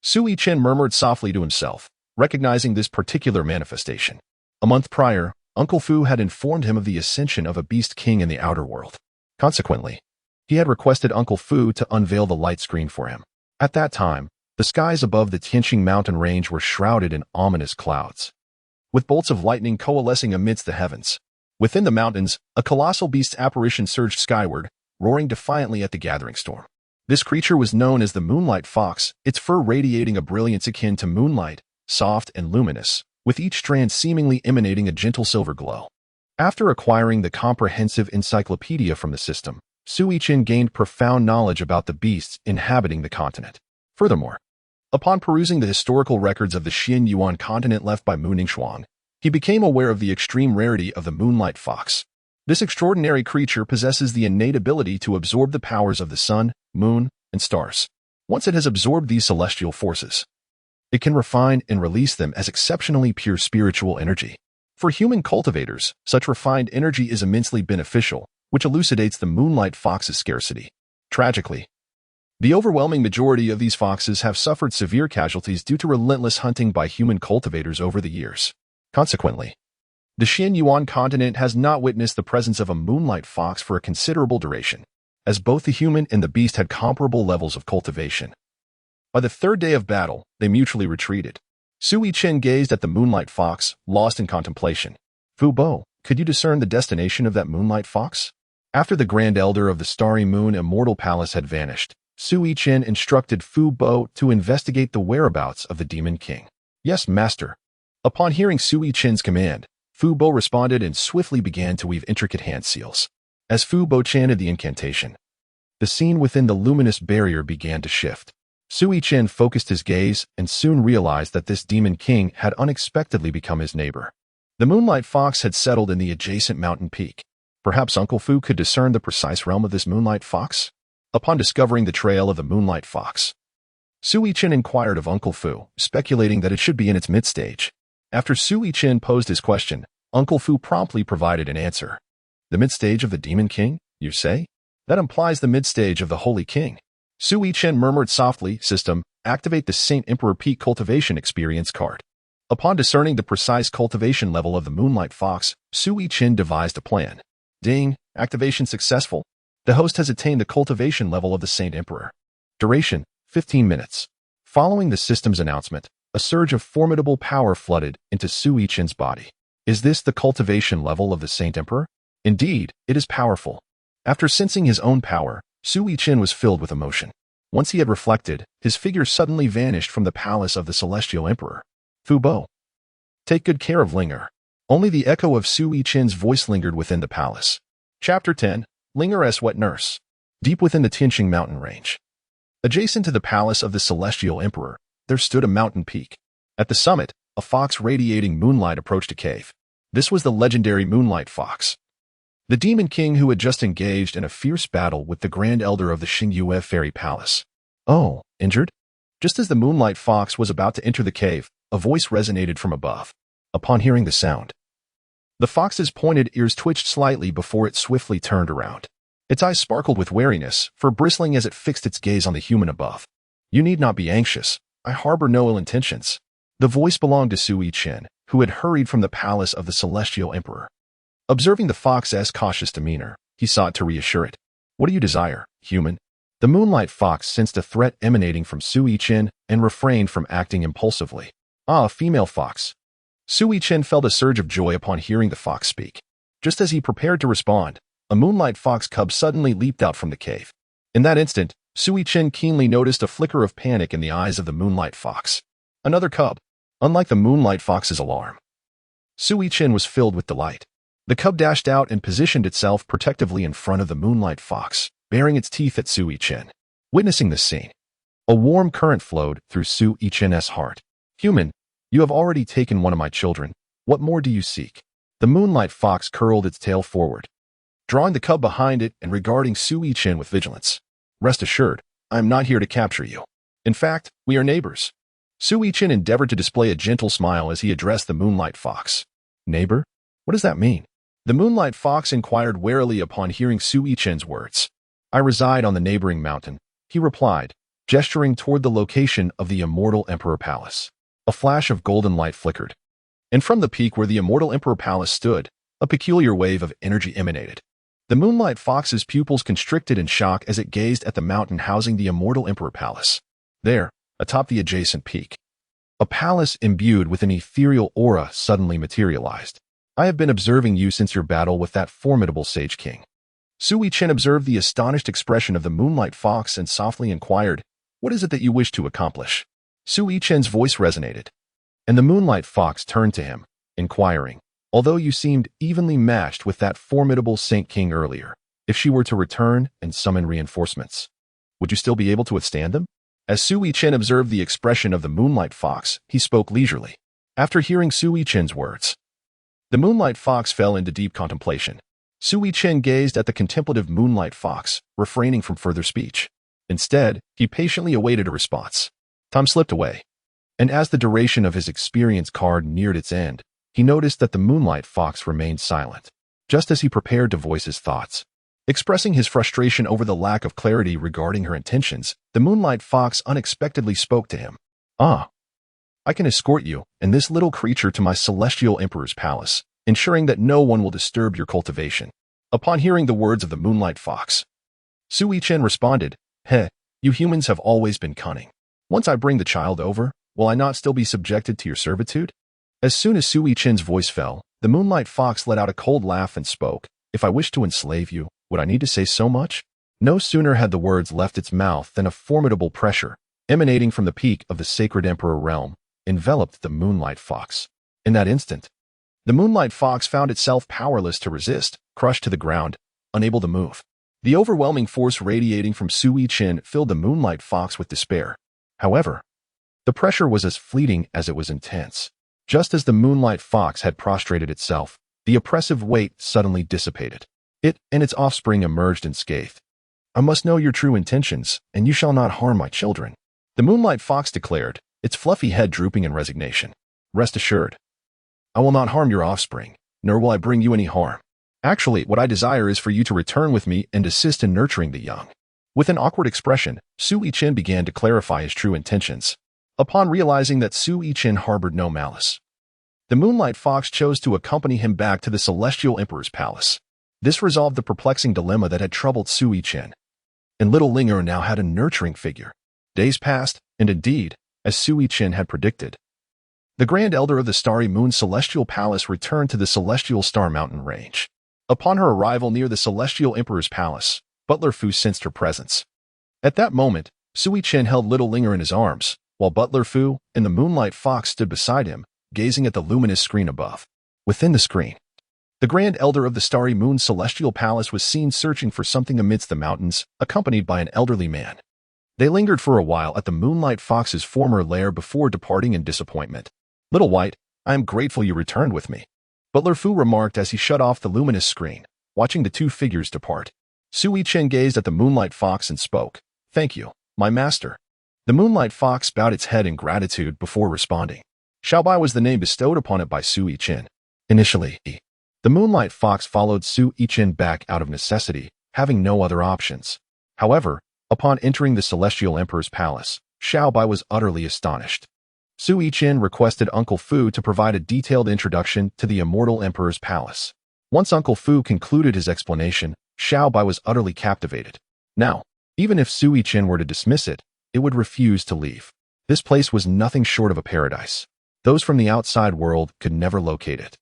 Su Yichen murmured softly to himself, recognizing this particular manifestation. A month prior, Uncle Fu had informed him of the ascension of a Beast King in the outer world. Consequently, he had requested Uncle Fu to unveil the light screen for him. At that time, The skies above the Tianxing Mountain Range were shrouded in ominous clouds, with bolts of lightning coalescing amidst the heavens. Within the mountains, a colossal beast's apparition surged skyward, roaring defiantly at the gathering storm. This creature was known as the Moonlight Fox, its fur radiating a brilliance akin to moonlight, soft and luminous, with each strand seemingly emanating a gentle silver glow. After acquiring the comprehensive encyclopedia from the system, Su Yichen gained profound knowledge about the beasts inhabiting the continent. Furthermore, upon perusing the historical records of the Xian Yuan continent left by Mu Ningxuang, he became aware of the extreme rarity of the Moonlight Fox. This extraordinary creature possesses the innate ability to absorb the powers of the sun, moon, and stars. Once it has absorbed these celestial forces, it can refine and release them as exceptionally pure spiritual energy. For human cultivators, such refined energy is immensely beneficial, which elucidates the Moonlight Fox's scarcity. Tragically, the overwhelming majority of these foxes have suffered severe casualties due to relentless hunting by human cultivators over the years. Consequently, the Xian Yuan continent has not witnessed the presence of a Moonlight Fox for a considerable duration, as both the human and the beast had comparable levels of cultivation. By the third day of battle, they mutually retreated. Su Yichen gazed at the Moonlight Fox, lost in contemplation. Fu Bo, could you discern the destination of that Moonlight Fox? After the Grand Elder of the Starry Moon Immortal Palace had vanished, Su Yichen instructed Fu Bo to investigate the whereabouts of the Demon King. Yes, master. Upon hearing Su Yichen's command, Fu Bo responded and swiftly began to weave intricate hand seals. As Fu Bo chanted the incantation, the scene within the luminous barrier began to shift. Su Yichen focused his gaze and soon realized that this Demon King had unexpectedly become his neighbor. The Moonlight Fox had settled in the adjacent mountain peak. Perhaps Uncle Fu could discern the precise realm of this Moonlight Fox? Upon discovering the trail of the Moonlight Fox, Su Yichen inquired of Uncle Fu, speculating that it should be in its mid-stage. After Su Yichen posed his question, Uncle Fu promptly provided an answer. The mid-stage of the Demon King, you say? That implies the mid-stage of the Holy King. Su Yichen murmured softly, System, activate the Saint Emperor Peak Cultivation Experience card. Upon discerning the precise cultivation level of the Moonlight Fox, Su Yichen devised a plan. Ding, activation successful. The host has attained the cultivation level of the Saint Emperor. Duration, 15 minutes. Following the system's announcement, a surge of formidable power flooded into Su Yichen's body. Is this the cultivation level of the Saint Emperor? Indeed, it is powerful. After sensing his own power, Su Yichen was filled with emotion. Once he had reflected, his figure suddenly vanished from the palace of the Celestial Emperor. Fu Bo, take good care of Linger. Only the echo of Su Yichen's voice lingered within the palace. Chapter 10, Linger's Wet Nurse. Deep within the Tianxing Mountain Range, adjacent to the palace of the Celestial Emperor, there stood a mountain peak. At the summit, a fox radiating moonlight approached a cave. This was the legendary Moonlight Fox, the Demon King who had just engaged in a fierce battle with the Grand Elder of the Xingyue Fairy Palace. Oh, injured? Just as the Moonlight Fox was about to enter the cave, a voice resonated from above. Upon hearing the sound, the fox's pointed ears twitched slightly before it swiftly turned around. Its eyes sparkled with wariness, fur bristling as it fixed its gaze on the human above. You need not be anxious. I harbor no ill intentions. The voice belonged to Su Yichen, who had hurried from the palace of the Celestial Emperor. Observing the fox's cautious demeanor, he sought to reassure it. What do you desire, human? The Moonlight Fox sensed a threat emanating from Su Yichen and refrained from acting impulsively. Ah, female fox. Su Yichen felt a surge of joy upon hearing the fox speak. Just as he prepared to respond, a Moonlight Fox cub suddenly leaped out from the cave. In that instant, Su Yichen keenly noticed a flicker of panic in the eyes of the Moonlight Fox. Another cub. Unlike the Moonlight Fox's alarm, Su Yichen was filled with delight. The cub dashed out and positioned itself protectively in front of the Moonlight Fox, baring its teeth at Su Yichen. Witnessing this scene, a warm current flowed through Su Yichen's heart. Human, you have already taken one of my children. What more do you seek? The Moonlight Fox curled its tail forward, drawing the cub behind it and regarding Su Yichen with vigilance. Rest assured, I am not here to capture you. In fact, we are neighbors. Su Yichen endeavored to display a gentle smile as he addressed the Moonlight Fox. Neighbor? What does that mean? The Moonlight Fox inquired warily upon hearing Su Yichen's words. I reside on the neighboring mountain, he replied, gesturing toward the location of the Immortal Emperor Palace. A flash of golden light flickered, and from the peak where the Immortal Emperor Palace stood, a peculiar wave of energy emanated. The Moonlight Fox's pupils constricted in shock as it gazed at the mountain housing the Immortal Emperor Palace. There, atop the adjacent peak. A palace imbued with an ethereal aura suddenly materialized. I have been observing you since your battle with that formidable Sage King. Su Yichen observed the astonished expression of the Moonlight Fox and softly inquired, "What is it that you wish to accomplish?" Su Yichen's voice resonated, and the Moonlight Fox turned to him, inquiring, "Although you seemed evenly matched with that formidable Saint King earlier, if she were to return and summon reinforcements, would you still be able to withstand them?" As Su Yichen observed the expression of the Moonlight Fox, he spoke leisurely. After hearing Su Yichen's words, the Moonlight Fox fell into deep contemplation. Su Yichen gazed at the contemplative Moonlight Fox, refraining from further speech. Instead, he patiently awaited a response. Time slipped away, and as the duration of his experience card neared its end, he noticed that the Moonlight Fox remained silent, just as he prepared to voice his thoughts. Expressing his frustration over the lack of clarity regarding her intentions, the Moonlight Fox unexpectedly spoke to him. "Ah, I can escort you and this little creature to my celestial emperor's palace, ensuring that no one will disturb your cultivation." Upon hearing the words of the Moonlight Fox, Su Yichen responded, "Heh, you humans have always been cunning. Once I bring the child over, will I not still be subjected to your servitude?" As soon as Su Yichen's voice fell, the Moonlight Fox let out a cold laugh and spoke, "If I wished to enslave you, would I need to say so much?" No sooner had the words left its mouth than a formidable pressure, emanating from the peak of the sacred Emperor realm, enveloped the Moonlight Fox. In that instant, the Moonlight Fox found itself powerless to resist, crushed to the ground, unable to move. The overwhelming force radiating from Su Yichen filled the Moonlight Fox with despair. However, the pressure was as fleeting as it was intense. Just as the Moonlight Fox had prostrated itself, the oppressive weight suddenly dissipated. It and its offspring emerged unscathed. "I must know your true intentions, and you shall not harm my children," the Moonlight Fox declared, its fluffy head drooping in resignation. "Rest assured, I will not harm your offspring, nor will I bring you any harm. Actually, what I desire is for you to return with me and assist in nurturing the young." With an awkward expression, Su Yichen began to clarify his true intentions. Upon realizing that Su Yichen harbored no malice, the Moonlight Fox chose to accompany him back to the Celestial Emperor's palace. This resolved the perplexing dilemma that had troubled Su Yichen, and little Linger now had a nurturing figure. Days passed, and indeed, as Su Yichen had predicted, the Grand Elder of the Starry Moon Celestial Palace returned to the Celestial Star Mountain Range. Upon her arrival near the Celestial Emperor's palace, Butler Fu sensed her presence. At that moment, Su Yichen held little Linger in his arms, while Butler Fu and the Moonlight Fox stood beside him, gazing at the luminous screen above. Within the screen, the Grand Elder of the Starry Moon Celestial Palace was seen searching for something amidst the mountains, accompanied by an elderly man. They lingered for a while at the Moonlight Fox's former lair before departing in disappointment. "Little White, I am grateful you returned with me," Butler Fu remarked as he shut off the luminous screen, watching the two figures depart. Su Yichen gazed at the Moonlight Fox and spoke, "Thank you, my master." The Moonlight Fox bowed its head in gratitude before responding. Xiaobai was the name bestowed upon it by Su Yichen. Initially, the Moonlight Fox followed Su Yichen back out of necessity, having no other options. However, upon entering the Celestial Emperor's palace, Xiaobai was utterly astonished. Su Yichen requested Uncle Fu to provide a detailed introduction to the Immortal Emperor's palace. Once Uncle Fu concluded his explanation, Xiaobai was utterly captivated. Now, even if Su Yichen were to dismiss it, it would refuse to leave. This place was nothing short of a paradise. Those from the outside world could never locate it.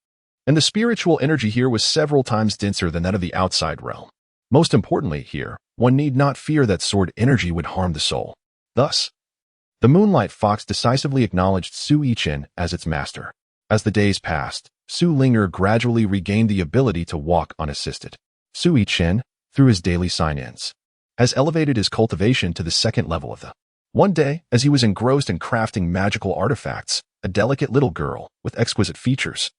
And the spiritual energy here was several times denser than that of the outside realm. Most importantly here, one need not fear that sword energy would harm the soul. Thus, the Moonlight Fox decisively acknowledged Su Yichen as its master. As the days passed, Su Linger gradually regained the ability to walk unassisted. Su Yichen, through his daily sign-ins, has elevated his cultivation to the second level of the. One day, as he was engrossed in crafting magical artifacts, a delicate little girl, with exquisite features,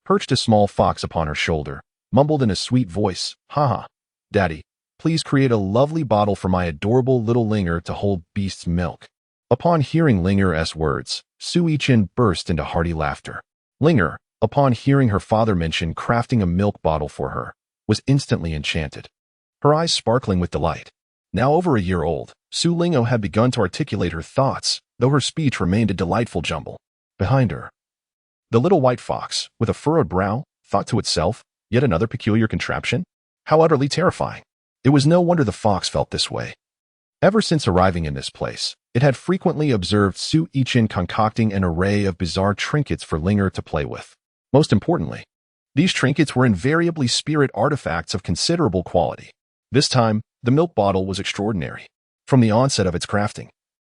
perched a small fox upon her shoulder, mumbled in a sweet voice, "Haha, Daddy, please create a lovely bottle for my adorable little Linger to hold beast's milk." Upon hearing Linger's words, Su Yichen burst into hearty laughter. Linger, upon hearing her father mention crafting a milk bottle for her, was instantly enchanted, her eyes sparkling with delight. Now over a year old, Su Lingo had begun to articulate her thoughts, though her speech remained a delightful jumble. Behind her, the little white fox, with a furrowed brow, thought to itself, yet another peculiar contraption? How utterly terrifying. It was no wonder the fox felt this way. Ever since arriving in this place, It had frequently observed Su Yichen concocting an array of bizarre trinkets for Linger to play with. Most importantly, these trinkets were invariably spirit artifacts of considerable quality. This time, the milk bottle was extraordinary. From the onset of its crafting,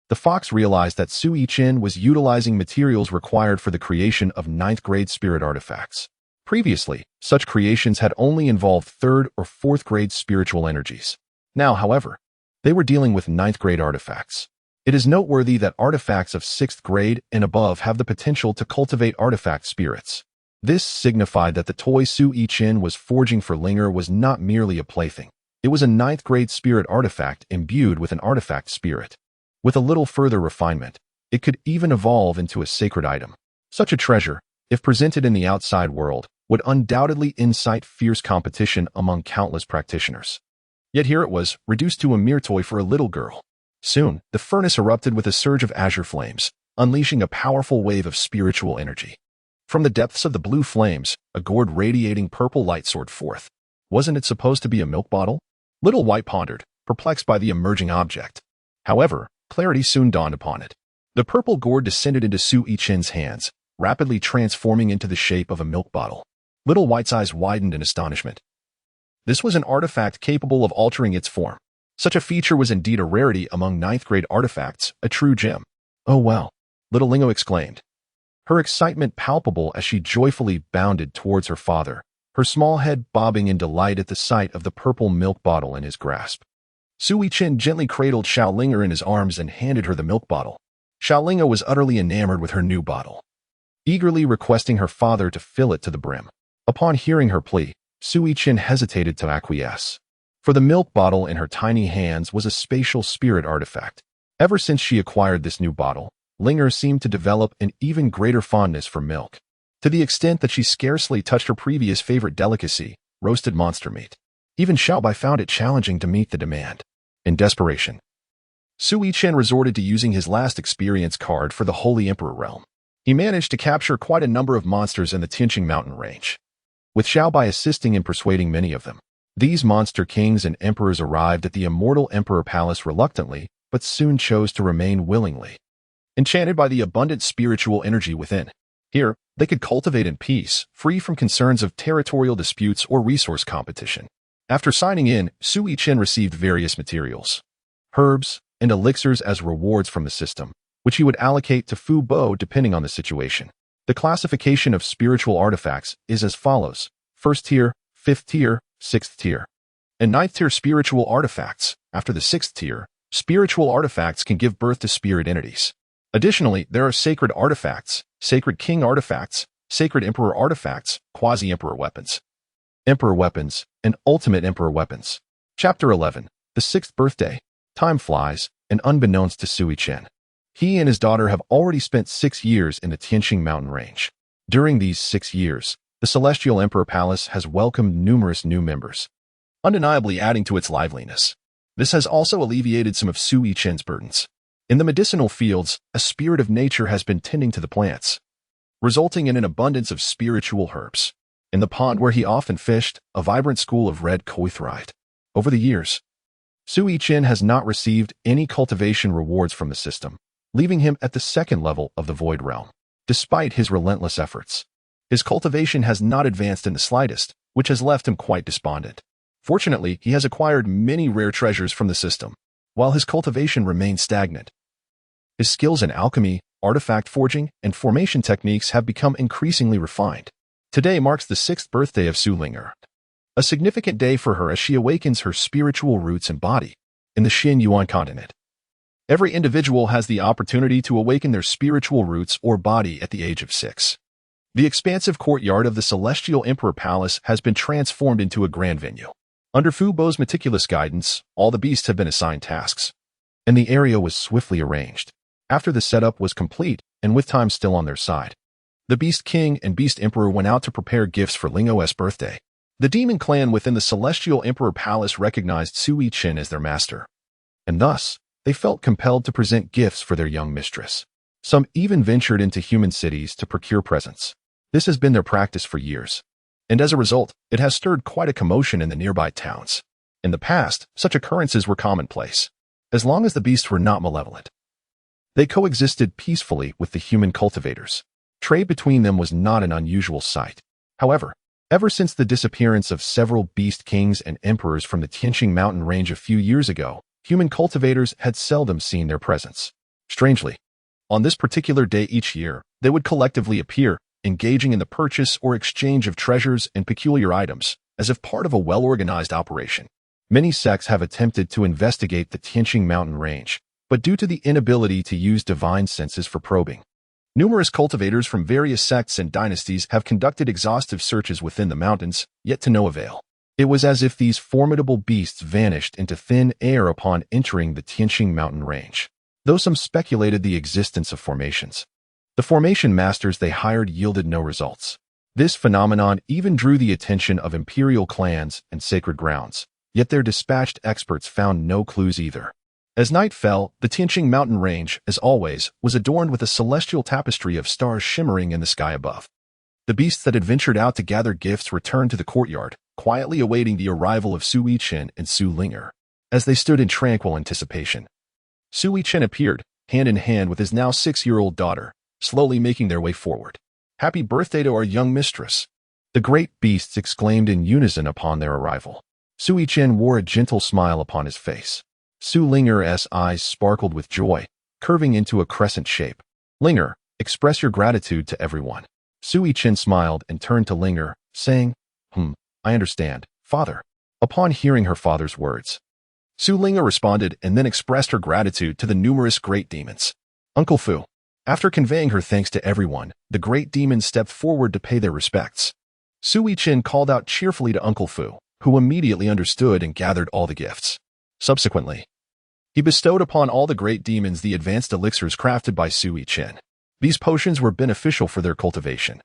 the fox realized that Su Yichen was utilizing materials required for the creation of ninth-grade spirit artifacts. Previously, such creations had only involved third or fourth-grade spiritual energies. Now, however, they were dealing with ninth-grade artifacts. It is noteworthy that artifacts of 6th grade and above have the potential to cultivate artifact spirits. This signified that the toy Su Yichen was forging for Linger was not merely a plaything. It was a 9th-grade spirit artifact imbued with an artifact spirit. With a little further refinement, it could even evolve into a sacred item. Such a treasure, if presented in the outside world, would undoubtedly incite fierce competition among countless practitioners. Yet here it was, reduced to a mere toy for a little girl. Soon, the furnace erupted with a surge of azure flames, unleashing a powerful wave of spiritual energy. From the depths of the blue flames, a gourd radiating purple light soared forth. Wasn't it supposed to be a milk bottle? Little White pondered, perplexed by the emerging object. However, clarity soon dawned upon it. The purple gourd descended into Su Yichen's hands, rapidly transforming into the shape of a milk bottle. Little White's eyes widened in astonishment. This was an artifact capable of altering its form. Such a feature was indeed a rarity among 9th-grade artifacts, a true gem. Oh well, little Lingo exclaimed, her excitement palpable as she joyfully bounded towards her father, her small head bobbing in delight at the sight of the purple milk bottle in his grasp. Su Yichen gently cradled Xiaolinger in his arms and handed her the milk bottle. Xiaolinger was utterly enamored with her new bottle, eagerly requesting her father to fill it to the brim. Upon hearing her plea, Su Yichen hesitated to acquiesce. For the milk bottle in her tiny hands was a spatial spirit artifact. Ever since she acquired this new bottle, Linger seemed to develop an even greater fondness for milk, to the extent that she scarcely touched her previous favorite delicacy, roasted monster meat. Even Xiaobai found it challenging to meet the demand. In desperation, Su Yichen resorted to using his last experience card for the Holy Emperor realm. He managed to capture quite a number of monsters in the Tianxing Mountain Range, with Xiaobai assisting in persuading many of them. These monster kings and emperors arrived at the immortal Emperor Palace reluctantly, but soon chose to remain willingly, enchanted by the abundant spiritual energy within. Here, they could cultivate in peace, free from concerns of territorial disputes or resource competition. After signing in, Su Yichen received various materials, herbs, and elixirs as rewards from the system, which he would allocate to Fu Bo depending on the situation. The classification of spiritual artifacts is as follows: 1st tier, 5th tier, 6th tier, and 9th tier spiritual artifacts. After the 6th tier, spiritual artifacts can give birth to spirit entities. Additionally, there are sacred artifacts, sacred king artifacts, sacred emperor artifacts, quasi-emperor weapons, emperor weapons, and ultimate emperor weapons. Chapter 11. The 6th birthday. Time flies, and unbeknownst to Su Yichen, he and his daughter have already spent 6 years in the Tianxing Mountain Range. During these 6 years, the Celestial Emperor Palace has welcomed numerous new members, undeniably adding to its liveliness. This has also alleviated some of Su Yichen's burdens. In the medicinal fields, a spirit of nature has been tending to the plants, resulting in an abundance of spiritual herbs. In the pond where he often fished, a vibrant school of red koi thrived. Over the years, Su Yichen has not received any cultivation rewards from the system, leaving him at the 2nd level of the Void Realm. Despite his relentless efforts, his cultivation has not advanced in the slightest, which has left him quite despondent. Fortunately, he has acquired many rare treasures from the system, while his cultivation remains stagnant. His skills in alchemy, artifact forging, and formation techniques have become increasingly refined. Today marks the 6th birthday of Su Linger, a significant day for her as she awakens her spiritual roots and body in the Yuan continent. Every individual has the opportunity to awaken their spiritual roots or body at the age of 6. The expansive courtyard of the Celestial Emperor Palace has been transformed into a grand venue. Under Fu Bo's meticulous guidance, all the beasts have been assigned tasks, and the area was swiftly arranged. After the setup was complete, and with time still on their side, the Beast King and Beast Emperor went out to prepare gifts for Lingo's birthday. The demon clan within the Celestial Emperor Palace recognized Su Yichen as their master, and thus, they felt compelled to present gifts for their young mistress. Some even ventured into human cities to procure presents. This has been their practice for years, and as a result, it has stirred quite a commotion in the nearby towns. In the past, such occurrences were commonplace, as long as the beasts were not malevolent. They coexisted peacefully with the human cultivators. Trade between them was not an unusual sight. However, ever since the disappearance of several beast kings and emperors from the Tianxing Mountain Range a few years ago, human cultivators had seldom seen their presence. Strangely, on this particular day each year, they would collectively appear, engaging in the purchase or exchange of treasures and peculiar items, as if part of a well-organized operation. Many sects have attempted to investigate the Tianxing Mountain Range, but due to the inability to use divine senses for probing, numerous cultivators from various sects and dynasties have conducted exhaustive searches within the mountains, yet to no avail. It was as if these formidable beasts vanished into thin air upon entering the Tianxing Mountain Range, though some speculated the existence of formations. The formation masters they hired yielded no results. This phenomenon even drew the attention of imperial clans and sacred grounds, yet their dispatched experts found no clues either. As night fell, the Tianxing Mountain Range, as always, was adorned with a celestial tapestry of stars shimmering in the sky above. The beasts that had ventured out to gather gifts returned to the courtyard, quietly awaiting the arrival of Su Yichen and Su Linger. As they stood in tranquil anticipation, Su Yichen appeared, hand in hand with his now 6-year-old daughter, slowly making their way forward. "Happy birthday to our young mistress!" The great beasts exclaimed in unison upon their arrival. Su Yichen wore a gentle smile upon his face. Su Linger's eyes sparkled with joy, curving into a crescent shape. "Linger, express your gratitude to everyone." Su Yichen smiled and turned to Linger, saying, "I understand, father." Upon hearing her father's words, Su Linger responded and then expressed her gratitude to the numerous great demons. "Uncle Fu." After conveying her thanks to everyone, the great demons stepped forward to pay their respects. Su Yichen called out cheerfully to Uncle Fu, who immediately understood and gathered all the gifts. Subsequently, he bestowed upon all the great demons the advanced elixirs crafted by Su Yichen. These potions were beneficial for their cultivation,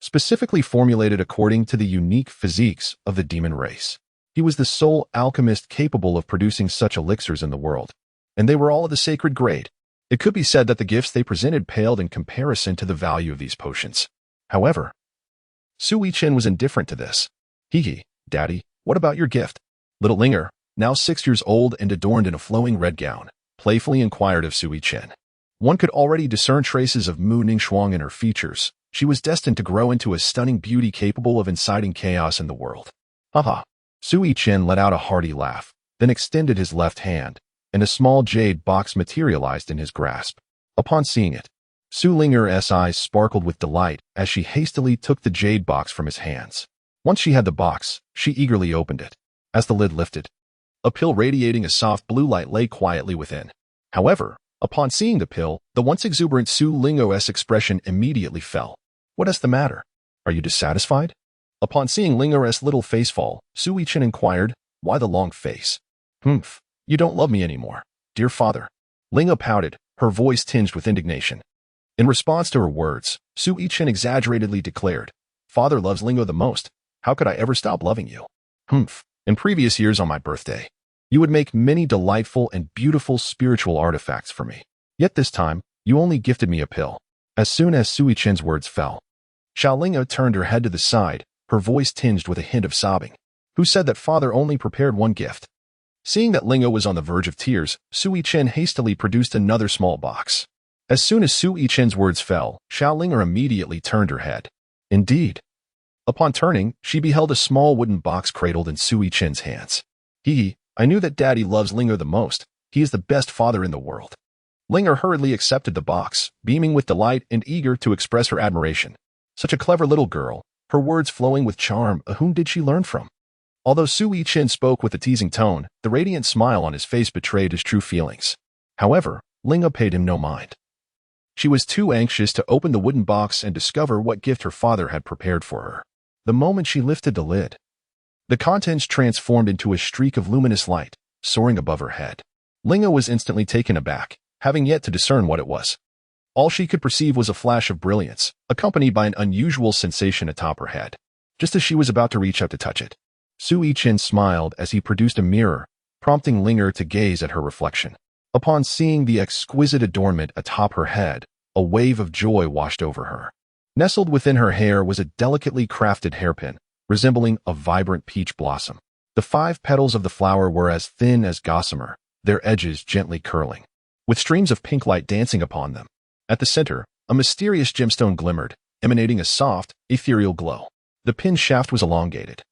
specifically formulated according to the unique physiques of the demon race. He was the sole alchemist capable of producing such elixirs in the world, and they were all of the sacred grade. It could be said that the gifts they presented paled in comparison to the value of these potions. However, Su Yichen was indifferent to this. "Hee, Daddy, what about your gift?" Little Linger, now 6 years old and adorned in a flowing red gown, playfully inquired of Su Yichen. One could already discern traces of Mu Ningxuang in her features. She was destined to grow into a stunning beauty capable of inciting chaos in the world. "Haha." Su Yichen let out a hearty laugh, then extended his left hand, and a small jade box materialized in his grasp. Upon seeing it, Su Linger's eyes sparkled with delight as she hastily took the jade box from his hands. Once she had the box, she eagerly opened it. As the lid lifted, a pill radiating a soft blue light lay quietly within. However, upon seeing the pill, the once exuberant Su Linger's expression immediately fell. "What is the matter? Are you dissatisfied?" Upon seeing Linger's little face fall, Su Yichen inquired, "Why the long face?" "You don't love me anymore, dear father." Linga pouted, her voice tinged with indignation. In response to her words, Su Yichen exaggeratedly declared, "Father loves Lingo the most. How could I ever stop loving you?" In previous years on my birthday, you would make many delightful and beautiful spiritual artifacts for me. Yet this time, you only gifted me a pill." As soon as Su Yichen's words fell, Xiaolinga turned her head to the side, her voice tinged with a hint of sobbing. "Who said that father only prepared one gift?" Seeing that Linga was on the verge of tears, Su Yichen hastily produced another small box. As soon as Su Yichen's words fell, Xiaolinga immediately turned her head. Indeed, upon turning, she beheld a small wooden box cradled in Su Yichen's hands. "I knew that Daddy loves Linger the most. He is the best father in the world." Linger hurriedly accepted the box, beaming with delight and eager to express her admiration. Such a clever little girl, her words flowing with charm. Whom did she learn from? Although Su Yichen spoke with a teasing tone, the radiant smile on his face betrayed his true feelings. However, Linga paid him no mind. She was too anxious to open the wooden box and discover what gift her father had prepared for her. The moment she lifted the lid, the contents transformed into a streak of luminous light, soaring above her head. Linga was instantly taken aback, having yet to discern what it was. All she could perceive was a flash of brilliance, accompanied by an unusual sensation atop her head. Just as she was about to reach up to touch it, Su Yichen smiled as he produced a mirror, prompting Linger to gaze at her reflection. Upon seeing the exquisite adornment atop her head, a wave of joy washed over her. Nestled within her hair was a delicately crafted hairpin, resembling a vibrant peach blossom. The 5 petals of the flower were as thin as gossamer, their edges gently curling. with streams of pink light dancing upon them. At the center, a mysterious gemstone glimmered, emanating a soft, ethereal glow. The pin shaft was elongated,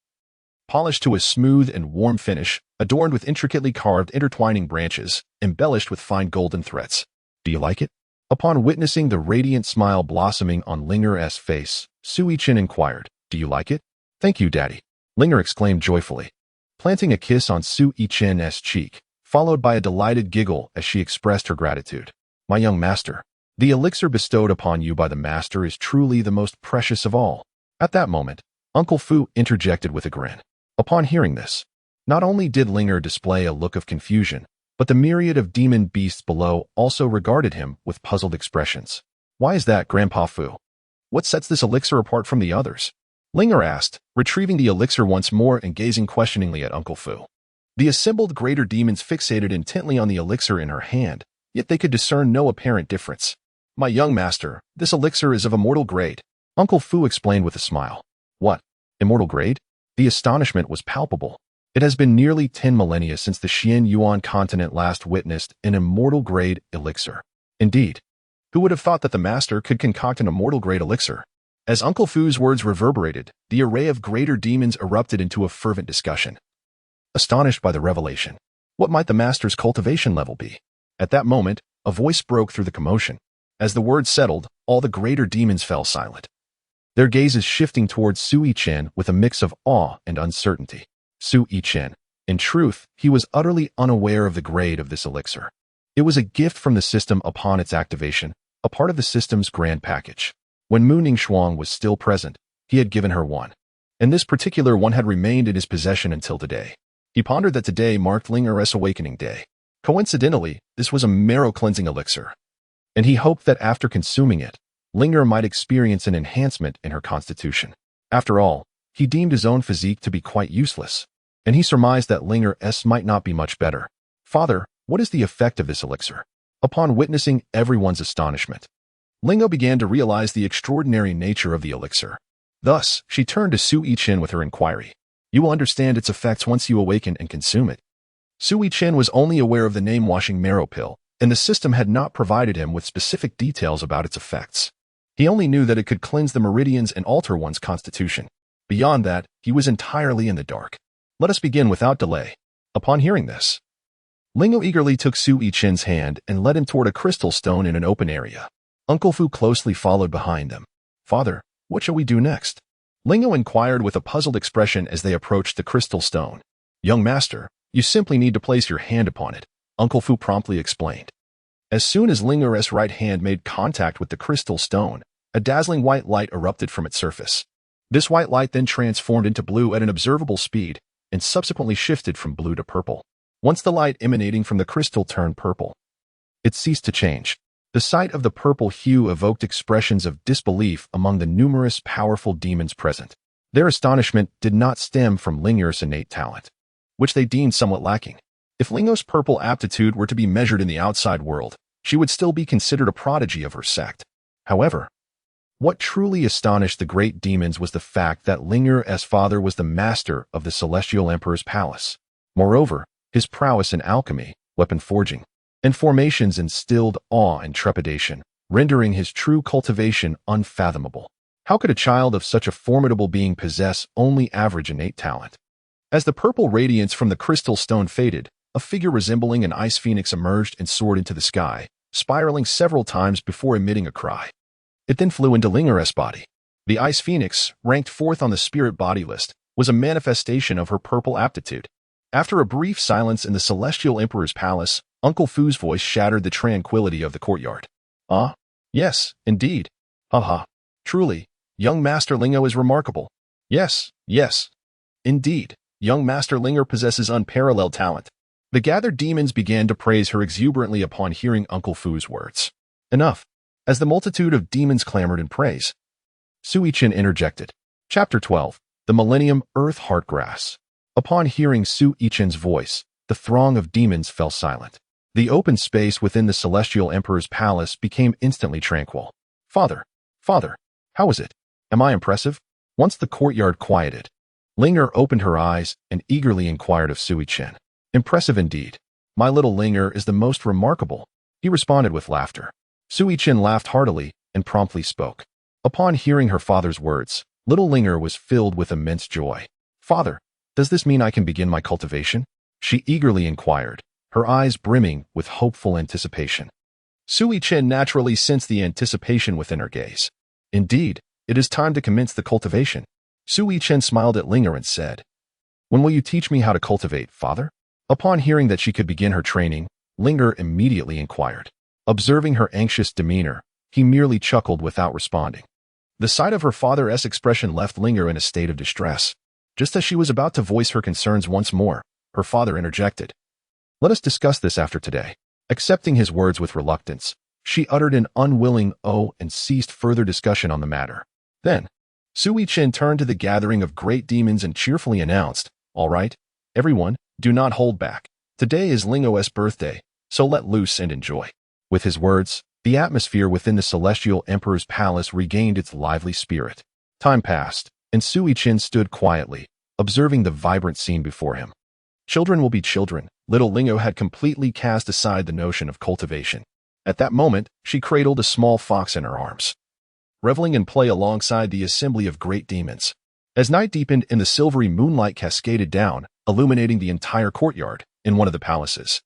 polished to a smooth and warm finish, adorned with intricately carved intertwining branches, embellished with fine golden threads. Do you like it? Upon witnessing the radiant smile blossoming on Linger's face, Su Yichen inquired, Do you like it? Thank you, Daddy, Linger exclaimed joyfully, planting a kiss on Su Yichen's cheek, followed by a delighted giggle as she expressed her gratitude. My young master, the elixir bestowed upon you by the master is truly the most precious of all. At that moment, Uncle Fu interjected with a grin. Upon hearing this, not only did Linger display a look of confusion, but the myriad of demon beasts below also regarded him with puzzled expressions. Why is that, Grandpa Fu? What sets this elixir apart from the others? Linger asked, retrieving the elixir once more and gazing questioningly at Uncle Fu. The assembled greater demons fixated intently on the elixir in her hand, yet they could discern no apparent difference. My young master, this elixir is of immortal grade, Uncle Fu explained with a smile. What? Immortal grade? The astonishment was palpable. It has been nearly 10 millennia since the Xian Yuan continent last witnessed an immortal grade elixir. Indeed, who would have thought that the master could concoct an immortal grade elixir? As Uncle Fu's words reverberated, the array of greater demons erupted into a fervent discussion. Astonished by the revelation, what might the master's cultivation level be? At that moment, a voice broke through the commotion. As the words settled, all the greater demons fell silent, their gazes shifting towards Su Yichen with a mix of awe and uncertainty. Su Yichen. In truth, he was utterly unaware of the grade of this elixir. It was a gift from the system upon its activation, a part of the system's grand package. When Mu Ningxuang was still present, he had given her one, and this particular one had remained in his possession until today. He pondered that today marked Linger's awakening day. Coincidentally, this was a marrow-cleansing elixir, and he hoped that after consuming it, Linger might experience an enhancement in her constitution. After all, he deemed his own physique to be quite useless, and he surmised that Linger's might not be much better. Father, what is the effect of this elixir? Upon witnessing everyone's astonishment, Lingo began to realize the extraordinary nature of the elixir. Thus, she turned to Su Yichen with her inquiry. You will understand its effects once you awaken and consume it. Su Yichen was only aware of the name-washing marrow pill, and the system had not provided him with specific details about its effects. He only knew that it could cleanse the meridians and alter one's constitution. Beyond that, he was entirely in the dark. Let us begin without delay. Upon hearing this, Lingo eagerly took Su Yichen's hand and led him toward a crystal stone in an open area. Uncle Fu closely followed behind them. Father, what shall we do next? Lingo inquired with a puzzled expression as they approached the crystal stone. Young master, you simply need to place your hand upon it, Uncle Fu promptly explained. As soon as Linger's right hand made contact with the crystal stone, a dazzling white light erupted from its surface. This white light then transformed into blue at an observable speed, and subsequently shifted from blue to purple. Once the light emanating from the crystal turned purple, it ceased to change. The sight of the purple hue evoked expressions of disbelief among the numerous powerful demons present. Their astonishment did not stem from Linger's innate talent, which they deemed somewhat lacking. If Lingo's purple aptitude were to be measured in the outside world, she would still be considered a prodigy of her sect. However, what truly astonished the great demons was the fact that Linger's father was the master of the Celestial Emperor's palace. Moreover, his prowess in alchemy, weapon forging, and formations instilled awe and trepidation, rendering his true cultivation unfathomable. How could a child of such a formidable being possess only average innate talent? As the purple radiance from the crystal stone faded, a figure resembling an ice phoenix emerged and soared into the sky, spiraling several times before emitting a cry. It then flew into Linger's body. The ice phoenix, ranked fourth on the spirit body list, was a manifestation of her purple aptitude. After a brief silence in the Celestial Emperor's palace, Uncle Fu's voice shattered the tranquility of the courtyard. Ah, yes, indeed. Haha. Truly, young Master Lingo is remarkable. Yes, indeed, young Master Linger possesses unparalleled talent. The gathered demons began to praise her exuberantly upon hearing Uncle Fu's words. Enough. As the multitude of demons clamored in praise, Su Yichen interjected. Chapter 12. The Millennium Earth Heartgrass. Upon hearing Su Yichen's voice, the throng of demons fell silent. The open space within the Celestial Emperor's palace became instantly tranquil. Father, how is it? Am I impressive? Once the courtyard quieted, Linger opened her eyes and eagerly inquired of Su Yichen. Impressive indeed. My little Linger is the most remarkable. He responded with laughter. Su Yichen laughed heartily and promptly spoke. Upon hearing her father's words, little Linger was filled with immense joy. "Father, does this mean I can begin my cultivation?" she eagerly inquired, her eyes brimming with hopeful anticipation. Su Yichen naturally sensed the anticipation within her gaze. "Indeed, it is time to commence the cultivation." Su Yichen smiled at Linger and said, "When will you teach me how to cultivate, father?" Upon hearing that she could begin her training, Linger immediately inquired. Observing her anxious demeanor, he merely chuckled without responding. The sight of her father's expression left Linger in a state of distress. Just as she was about to voice her concerns once more, her father interjected. "Let us discuss this after today." Accepting his words with reluctance, she uttered an unwilling "oh" and ceased further discussion on the matter. Then, Su Yichen turned to the gathering of great demons and cheerfully announced, "All right, everyone, do not hold back. Today is Lingo's birthday, so let loose and enjoy." With his words, the atmosphere within the Celestial Emperor's palace regained its lively spirit. Time passed, and Su Yichen stood quietly, observing the vibrant scene before him. Children will be children. Little Lingo had completely cast aside the notion of cultivation. At that moment, she cradled a small fox in her arms, reveling in play alongside the assembly of great demons. As night deepened and the silvery moonlight cascaded down, illuminating the entire courtyard in one of the palaces,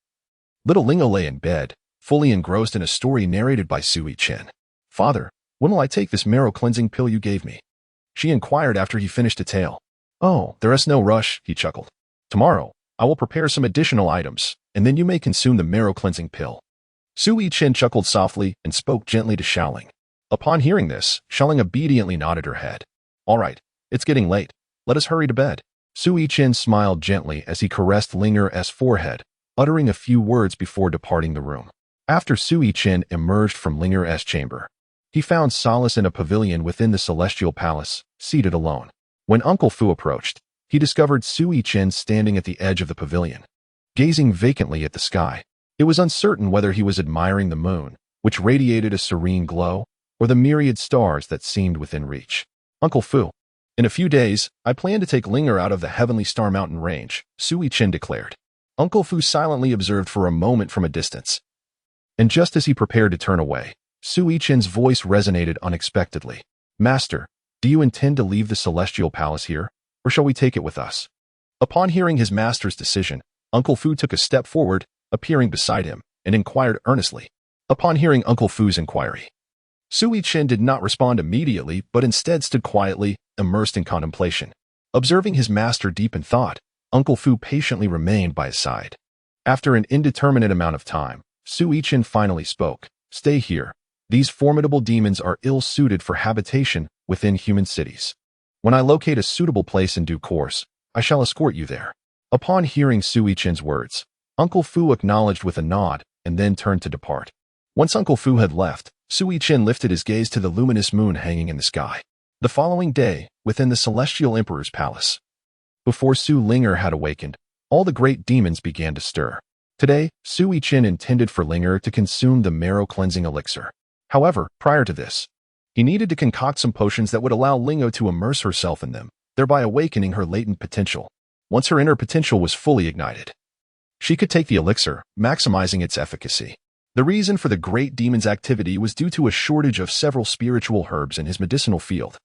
little Lingo lay in bed, fully engrossed in a story narrated by Su Yichen. "Father, when will I take this marrow-cleansing pill you gave me?" she inquired after he finished a tale. "Oh, there is no rush," he chuckled. "Tomorrow, I will prepare some additional items, and then you may consume the marrow-cleansing pill." Su Yichen chuckled softly and spoke gently to Xiaoling. Upon hearing this, Xiaoling obediently nodded her head. "All right, it's getting late. Let us hurry to bed." Su Yichen smiled gently as he caressed Linger's forehead, uttering a few words before departing the room. After Su Yichen emerged from Linger's chamber, he found solace in a pavilion within the Celestial Palace, seated alone. When Uncle Fu approached, he discovered Su Yichen standing at the edge of the pavilion, gazing vacantly at the sky. It was uncertain whether he was admiring the moon, which radiated a serene glow, or the myriad stars that seemed within reach. "Uncle Fu, in a few days, I plan to take Linger out of the Heavenly Star Mountain Range," Su Yichen declared. Uncle Fu silently observed for a moment from a distance. And just as he prepared to turn away, Su Yichen's voice resonated unexpectedly. "Master, do you intend to leave the Celestial Palace here, or shall we take it with us?" Upon hearing his master's decision, Uncle Fu took a step forward, appearing beside him, and inquired earnestly. Upon hearing Uncle Fu's inquiry, Su Yichen did not respond immediately, but instead stood quietly, immersed in contemplation. Observing his master deep in thought, Uncle Fu patiently remained by his side. After an indeterminate amount of time, Su Yichen finally spoke. "Stay here. These formidable demons are ill-suited for habitation within human cities. When I locate a suitable place in due course, I shall escort you there." Upon hearing Su Yichen's words, Uncle Fu acknowledged with a nod and then turned to depart. Once Uncle Fu had left, Su Yichen lifted his gaze to the luminous moon hanging in the sky. The following day, within the Celestial Emperor's palace, before Su Linger had awakened, all the great demons began to stir. Today, Su Yichen intended for Linger to consume the marrow-cleansing elixir. However, prior to this, he needed to concoct some potions that would allow Lingo to immerse herself in them, thereby awakening her latent potential. Once her inner potential was fully ignited, she could take the elixir, maximizing its efficacy. The reason for the great demon's activity was due to a shortage of several spiritual herbs in his medicinal field,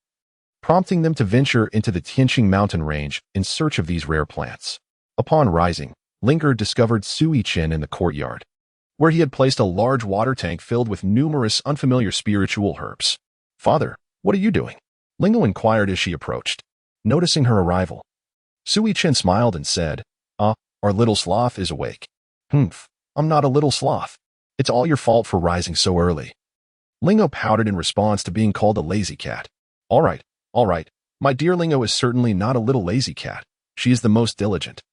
prompting them to venture into the Tianxing Mountain Range in search of these rare plants. Upon rising, Linger discovered Su Yichen in the courtyard, where he had placed a large water tank filled with numerous unfamiliar spiritual herbs. "Father, what are you doing?" Lingo inquired as she approached. Noticing her arrival, Su Yichen smiled and said, Our little sloth is awake." "Humph, I'm not a little sloth. It's all your fault for rising so early." Lingo pouted in response to being called a lazy cat. All right. My dear Lingo is certainly not a little lazy cat. She is the most diligent."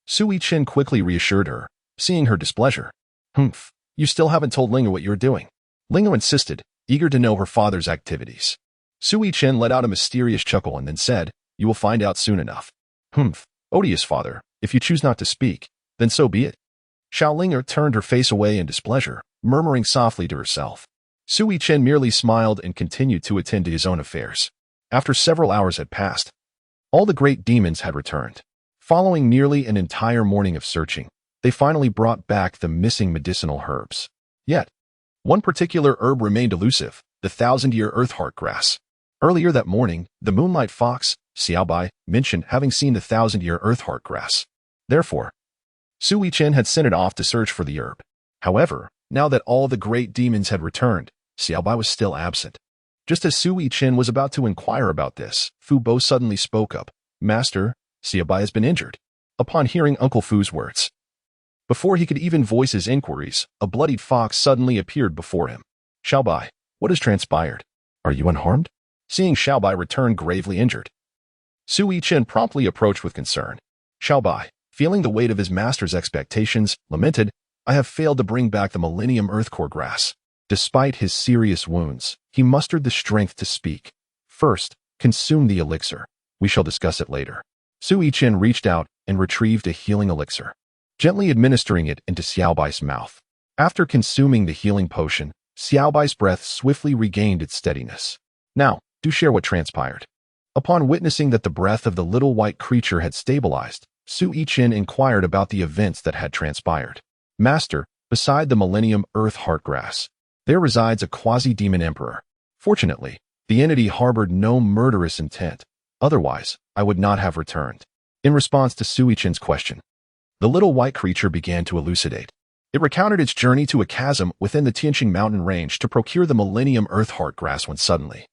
Su Yichen quickly reassured her, seeing her displeasure. "Humph, you still haven't told Lingo what you're doing." Lingo insisted, eager to know her father's activities. Su Yichen let out a mysterious chuckle and then said, "You will find out soon enough." "Humph, odious father, if you choose not to speak, then so be it." Xiao Linger turned her face away in displeasure, murmuring softly to herself. Su Yichen merely smiled and continued to attend to his own affairs. After several hours had passed, all the great demons had returned. Following nearly an entire morning of searching, they finally brought back the missing medicinal herbs. Yet, one particular herb remained elusive, the thousand-year earth-heart grass. Earlier that morning, the moonlight fox, Xiaobai, mentioned having seen the thousand-year earth-heart grass. Therefore, Su Yichen had sent it off to search for the herb. However, now that all the great demons had returned, Xiaobai was still absent. Just as Su Yichen was about to inquire about this, Fu Bo suddenly spoke up. Master, Xiaobai has been injured. Upon hearing Uncle Fu's words, before he could even voice his inquiries, a bloodied fox suddenly appeared before him. Xiaobai, what has transpired? Are you unharmed? Seeing Xiaobai return gravely injured, Su Yichen promptly approached with concern. Xiaobai, feeling the weight of his master's expectations, lamented, I have failed to bring back the Millennium Earth Core grass. Despite his serious wounds, he mustered the strength to speak. First, consume the elixir. We shall discuss it later. Su Yichen reached out and retrieved a healing elixir, gently administering it into Xiaobai's mouth. After consuming the healing potion, Xiaobai's breath swiftly regained its steadiness. Now, do share what transpired. Upon witnessing that the breath of the little white creature had stabilized, Su Yichen inquired about the events that had transpired. Master, beside the Millennium Earth Heart Grass, there resides a quasi-demon emperor. Fortunately, the entity harbored no murderous intent. Otherwise, I would not have returned. In response to Su Yichen's question, the little white creature began to elucidate. It recounted its journey to a chasm within the Tianxing Mountain Range to procure the Millennium Earth Heart Grass when suddenly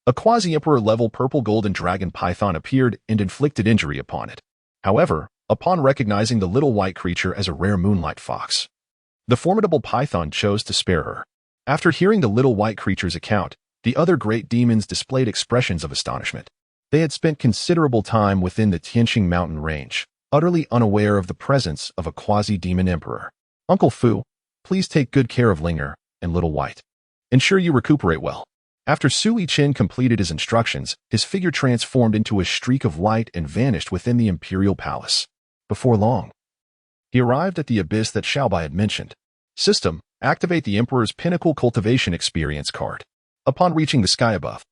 a quasi-emperor-level purple-golden dragon python appeared and inflicted injury upon it. However, upon recognizing the little white creature as a rare moonlight fox, the formidable python chose to spare her. After hearing the little white creature's account, the other great demons displayed expressions of astonishment. They had spent considerable time within the Tianxing Mountain Range, utterly unaware of the presence of a quasi-demon emperor. Uncle Fu, please take good care of Linger and Little White. Ensure you recuperate well. After Su Yichen completed his instructions, his figure transformed into a streak of light and vanished within the imperial palace. Before long, he arrived at the abyss that Xiaobai had mentioned. System, activate the Emperor's Pinnacle Cultivation Experience card. Upon reaching the sky above,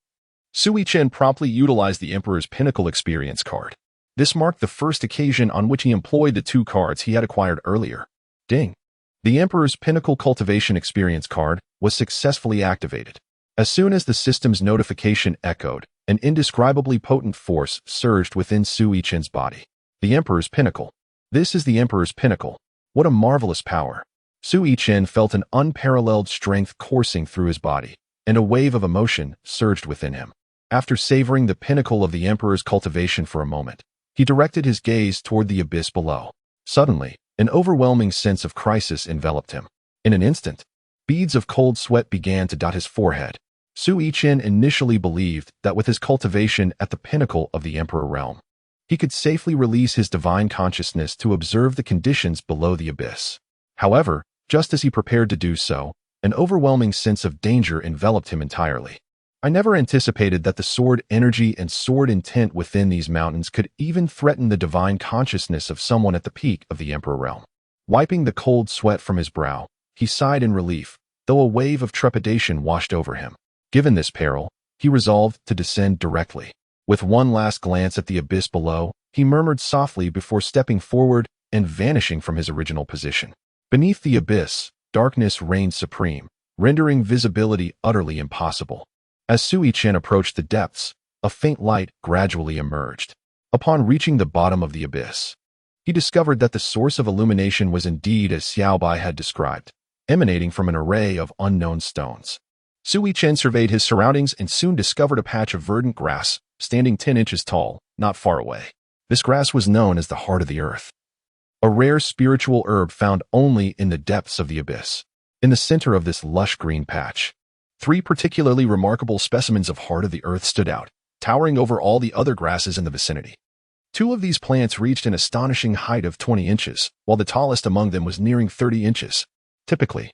Su Yichen promptly utilized the Emperor's Pinnacle Experience card. This marked the first occasion on which he employed the two cards he had acquired earlier. Ding! The Emperor's Pinnacle Cultivation Experience card was successfully activated. As soon as the system's notification echoed, an indescribably potent force surged within Su Yichen's body. The Emperor's Pinnacle. This is the Emperor's Pinnacle. What a marvelous power. Su Yichen felt an unparalleled strength coursing through his body, and a wave of emotion surged within him. After savoring the pinnacle of the Emperor's cultivation for a moment, he directed his gaze toward the abyss below. Suddenly, an overwhelming sense of crisis enveloped him. In an instant, beads of cold sweat began to dot his forehead. Su Yichen initially believed that with his cultivation at the pinnacle of the Emperor realm, he could safely release his divine consciousness to observe the conditions below the abyss. However, just as he prepared to do so, an overwhelming sense of danger enveloped him entirely. I never anticipated that the sword energy and sword intent within these mountains could even threaten the divine consciousness of someone at the peak of the Emperor realm. Wiping the cold sweat from his brow, he sighed in relief, though a wave of trepidation washed over him. Given this peril, he resolved to descend directly. With one last glance at the abyss below, he murmured softly before stepping forward and vanishing from his original position. Beneath the abyss, darkness reigned supreme, rendering visibility utterly impossible. As Su Yichen approached the depths, a faint light gradually emerged. Upon reaching the bottom of the abyss, he discovered that the source of illumination was indeed as Xiaobai had described, emanating from an array of unknown stones. Su Yichen surveyed his surroundings and soon discovered a patch of verdant grass, standing 10 inches tall, not far away. This grass was known as the Heart of the Earth, a rare spiritual herb found only in the depths of the abyss. In the center of this lush green patch, 3 particularly remarkable specimens of Heart of the Earth stood out, towering over all the other grasses in the vicinity. 2 of these plants reached an astonishing height of 20 inches, while the tallest among them was nearing 30 inches. Typically,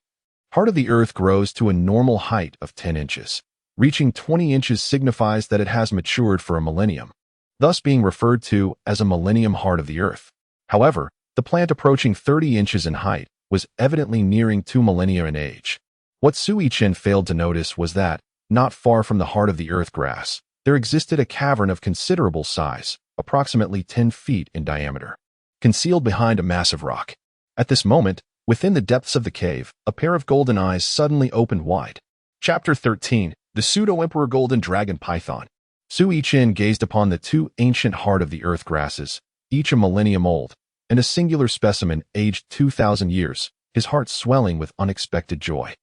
Heart of the Earth grows to a normal height of 10 inches. Reaching 20 inches signifies that it has matured for a millennium, thus being referred to as a millennium Heart of the Earth. However, the plant approaching 30 inches in height was evidently nearing 2 millennia in age. What Su Yichen failed to notice was that, not far from the Heart of the Earth grass, there existed a cavern of considerable size, approximately 10 feet in diameter, concealed behind a massive rock. At this moment, Within the depths of the cave, a pair of golden eyes suddenly opened wide. Chapter 13. The Pseudo-Emperor Golden Dragon Python. Su Yichen gazed upon the two ancient heart-of-the-earth grasses, each a millennium old, and a singular specimen aged 2,000 years, his heart swelling with unexpected joy.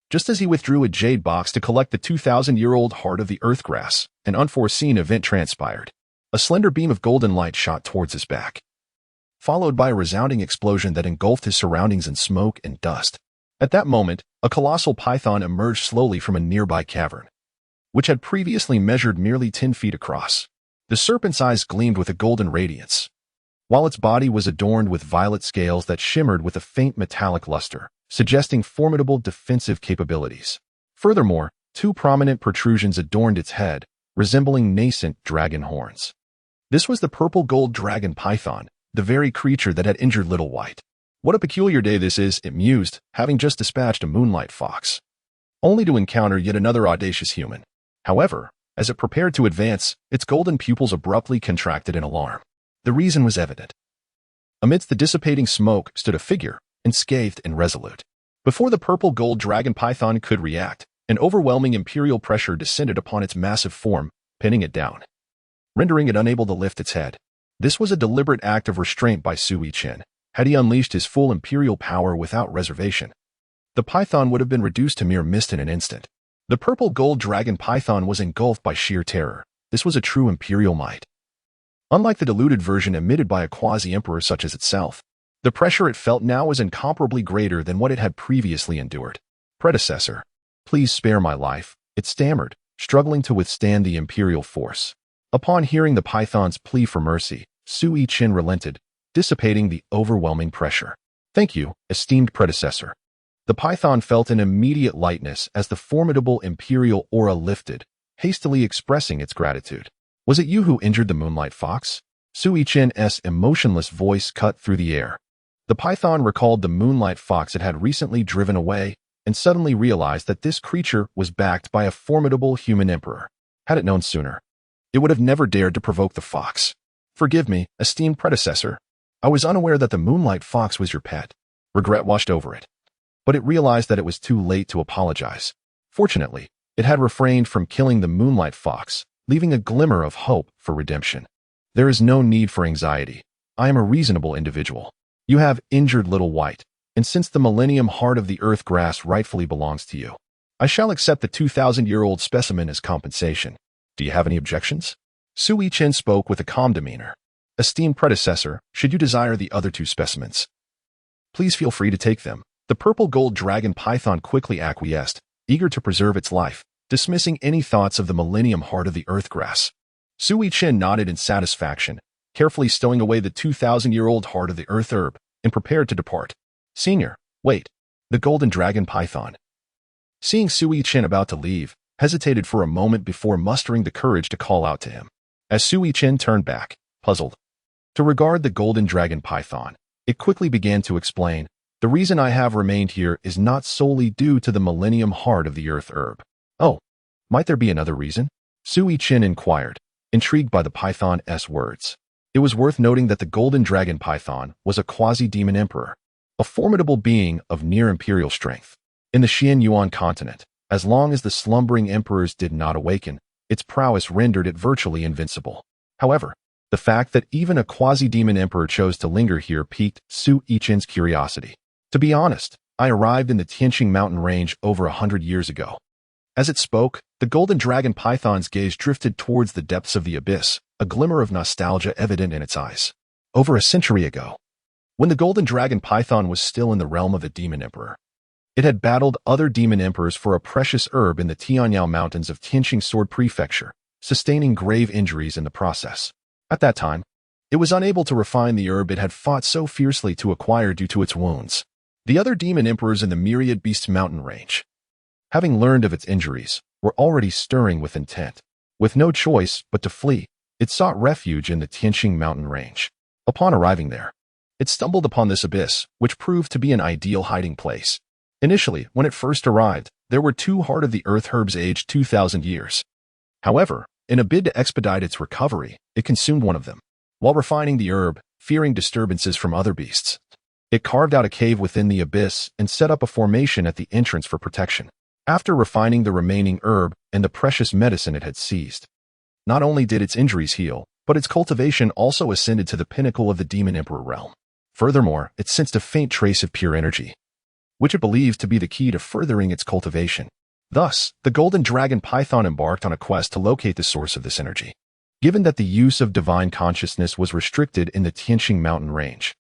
Just as he withdrew a jade box to collect the 2,000-year-old heart-of-the-earth grass, an unforeseen event transpired. A slender beam of golden light shot towards his back, followed by a resounding explosion that engulfed his surroundings in smoke and dust. At that moment, a colossal python emerged slowly from a nearby cavern, which had previously measured merely 10 feet across. The serpent's eyes gleamed with a golden radiance, while its body was adorned with violet scales that shimmered with a faint metallic luster, suggesting formidable defensive capabilities. Furthermore, two prominent protrusions adorned its head, resembling nascent dragon horns. This was the purple gold dragon python, the very creature that had injured Little White. What a peculiar day this is, it mused, having just dispatched a moonlight fox, only to encounter yet another audacious human. However, as it prepared to advance, its golden pupils abruptly contracted in alarm. The reason was evident. Amidst the dissipating smoke stood a figure, unscathed and resolute. Before the purple gold dragon python could react, an overwhelming imperial pressure descended upon its massive form, pinning it down, rendering it unable to lift its head. This was a deliberate act of restraint by Su Yichen. Had he unleashed his full imperial power without reservation, the python would have been reduced to mere mist in an instant. The purple gold dragon python was engulfed by sheer terror. This was a true imperial might. Unlike the diluted version emitted by a quasi-emperor such as itself, the pressure it felt now was incomparably greater than what it had previously endured. Predecessor, please spare my life, it stammered, struggling to withstand the imperial force. Upon hearing the python's plea for mercy, Su Yichen relented, dissipating the overwhelming pressure. Thank you, esteemed predecessor. The python felt an immediate lightness as the formidable imperial aura lifted, hastily expressing its gratitude. Was it you who injured the moonlight fox? Su Yichen's emotionless voice cut through the air. The python recalled the moonlight fox it had recently driven away, and suddenly realized that this creature was backed by a formidable human emperor. Had it known sooner, it would have never dared to provoke the fox. Forgive me, esteemed predecessor. I was unaware that the moonlight fox was your pet. Regret washed over it. But it realized that it was too late to apologize. Fortunately, it had refrained from killing the moonlight fox, leaving a glimmer of hope for redemption. There is no need for anxiety. I am a reasonable individual. You have injured Little White, and since the millennium heart of the earth grass rightfully belongs to you, I shall accept the 2,000-year-old specimen as compensation. Do you have any objections? Su Yichen spoke with a calm demeanor. Esteemed predecessor, should you desire the other two specimens, please feel free to take them. The purple gold dragon python quickly acquiesced, eager to preserve its life, dismissing any thoughts of the millennium heart of the earth grass. Su Yichen nodded in satisfaction, carefully stowing away the 2,000-year-old heart of the earth herb, and prepared to depart. Senior, wait. The golden dragon python, seeing Su Yichen about to leave, hesitated for a moment before mustering the courage to call out to him. As Su Yichen turned back, puzzled, to regard the golden dragon python, it quickly began to explain, the reason I have remained here is not solely due to the millennium heart of the earth herb. Oh, might there be another reason? Su Yichen inquired, intrigued by the python's words. It was worth noting that the golden dragon python was a quasi-demon emperor, a formidable being of near-imperial strength. In the Xianyuan continent, as long as the slumbering emperors did not awaken, its prowess rendered it virtually invincible. However, the fact that even a quasi-demon emperor chose to linger here piqued Su Yichen's curiosity. To be honest, I arrived in the Tianxing Mountain Range over 100 years ago. As it spoke, the golden dragon python's gaze drifted towards the depths of the abyss, a glimmer of nostalgia evident in its eyes. Over a century ago, when the golden dragon python was still in the realm of a demon emperor, it had battled other demon emperors for a precious herb in the Tianxing Mountains of Tianxing Sword Prefecture, sustaining grave injuries in the process. At that time, it was unable to refine the herb it had fought so fiercely to acquire due to its wounds. The other demon emperors in the Myriad Beasts Mountain Range, having learned of its injuries, were already stirring with intent. With no choice but to flee, it sought refuge in the Tianxing Mountain Range. Upon arriving there, it stumbled upon this abyss, which proved to be an ideal hiding place. Initially, when it first arrived, there were two heart of the earth herbs aged 2,000 years. However, in a bid to expedite its recovery, it consumed one of them. While refining the herb, fearing disturbances from other beasts, It carved out a cave within the abyss and set up a formation at the entrance for protection. After refining the remaining herb and the precious medicine it had seized, not only did its injuries heal, but its cultivation also ascended to the pinnacle of the Demon Emperor realm. Furthermore, it sensed a faint trace of pure energy, which it believed to be the key to furthering its cultivation. Thus, the golden dragon python embarked on a quest to locate the source of this energy. Given that the use of divine consciousness was restricted in the Tianxing Mountain Range,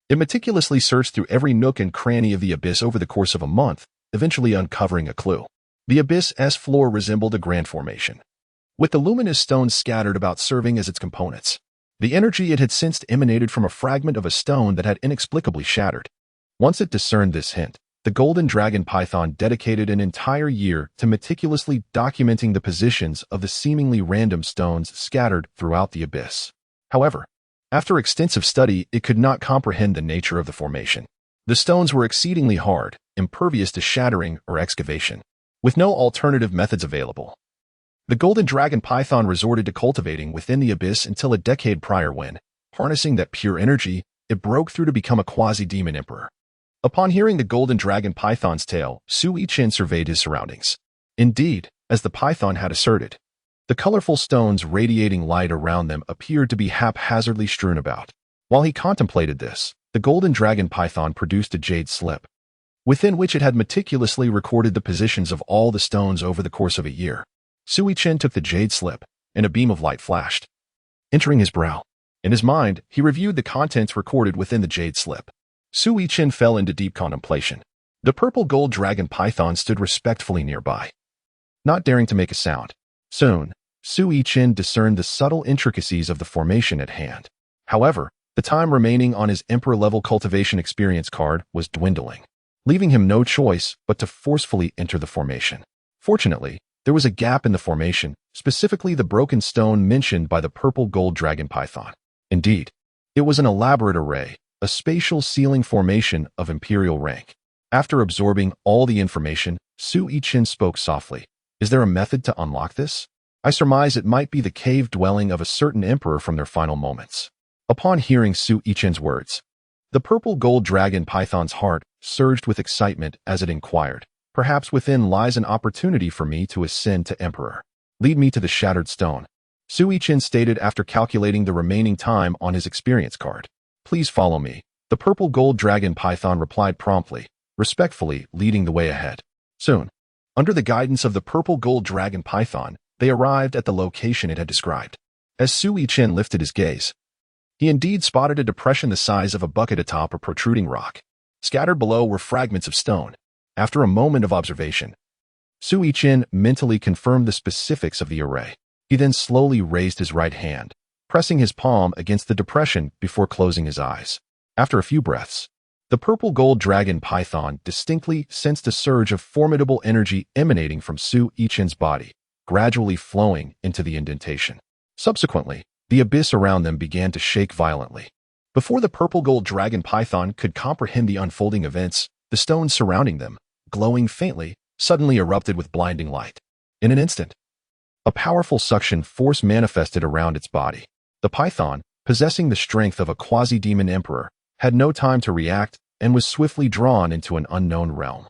it meticulously searched through every nook and cranny of the abyss over the course of a month, eventually uncovering a clue. The abyss's floor resembled a grand formation, with the luminous stones scattered about serving as its components. The energy it had sensed emanated from a fragment of a stone that had inexplicably shattered. Once it discerned this hint, the golden dragon python dedicated an entire year to meticulously documenting the positions of the seemingly random stones scattered throughout the abyss. However, after extensive study, it could not comprehend the nature of the formation. The stones were exceedingly hard, impervious to shattering or excavation, with no alternative methods available. The golden dragon python resorted to cultivating within the abyss until a decade prior when, harnessing that pure energy, it broke through to become a quasi-demon emperor. Upon hearing the golden dragon python's tale, Su Yichen surveyed his surroundings. Indeed, as the python had asserted, the colorful stones radiating light around them appeared to be haphazardly strewn about. While he contemplated this, the golden dragon python produced a jade slip, within which it had meticulously recorded the positions of all the stones over the course of a year. Su Yichen took the jade slip, and a beam of light flashed, entering his brow. In his mind, he reviewed the contents recorded within the jade slip. Su Yichen fell into deep contemplation. The purple gold dragon python stood respectfully nearby, not daring to make a sound. Soon, Su Yichen discerned the subtle intricacies of the formation at hand. However, the time remaining on his emperor-level cultivation experience card was dwindling, leaving him no choice but to forcefully enter the formation. Fortunately, there was a gap in the formation, specifically the broken stone mentioned by the purple gold dragon python. Indeed, it was an elaborate array, a spatial ceiling formation of imperial rank. After absorbing all the information, Su Yichen spoke softly. Is there a method to unlock this? I surmise it might be the cave dwelling of a certain emperor from their final moments. Upon hearing Su Yichen's words, the purple gold dragon python's heart surged with excitement as it inquired, perhaps within lies an opportunity for me to ascend to emperor. Lead me to the shattered stone, Su Yichen stated after calculating the remaining time on his experience card. Please follow me, the purple gold dragon python replied promptly, respectfully leading the way ahead. Soon, under the guidance of the purple gold dragon python, they arrived at the location it had described. As Su Yichen lifted his gaze, he indeed spotted a depression the size of a bucket atop a protruding rock. Scattered below were fragments of stone. After a moment of observation, Su Yichen mentally confirmed the specifics of the array. He then slowly raised his right hand, pressing his palm against the depression before closing his eyes. After a few breaths, the purple gold dragon python distinctly sensed a surge of formidable energy emanating from Su Yichen's body, gradually flowing into the indentation. Subsequently, the abyss around them began to shake violently. Before the purple gold dragon python could comprehend the unfolding events, the stones surrounding them, glowing faintly, suddenly erupted with blinding light. In an instant, a powerful suction force manifested around its body. The python, possessing the strength of a quasi-demon emperor, had no time to react and was swiftly drawn into an unknown realm.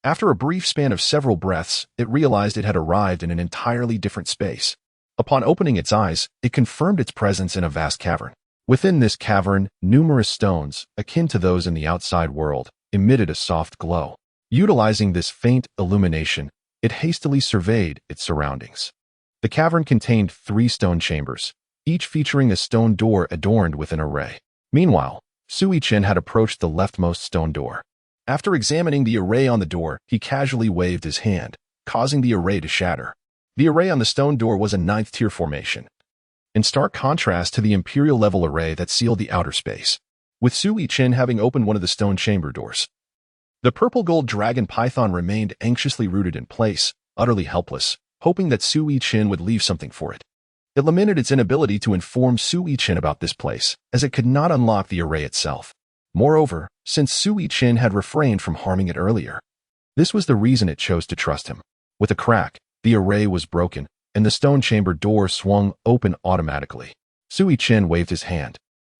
After a brief span of several breaths, it realized it had arrived in an entirely different space. Upon opening its eyes, it confirmed its presence in a vast cavern. Within this cavern, numerous stones, akin to those in the outside world, emitted a soft glow. Utilizing this faint illumination, it hastily surveyed its surroundings. The cavern contained 3 stone chambers, each featuring a stone door adorned with an array. Meanwhile, Su Yichen had approached the leftmost stone door. After examining the array on the door, he casually waved his hand, causing the array to shatter. The array on the stone door was a 9th-tier formation, in stark contrast to the imperial-level array that sealed the outer space. With Su Yichen having opened one of the stone chamber doors, the purple gold dragon python remained anxiously rooted in place, utterly helpless, hoping that Su Yichen would leave something for it. It lamented its inability to inform Su Yichen about this place, as it could not unlock the array itself. Moreover, since Su Yichen had refrained from harming it earlier, this was the reason it chose to trust him. With a crack, the array was broken, and the stone chamber door swung open automatically. Su Yichen waved his hand,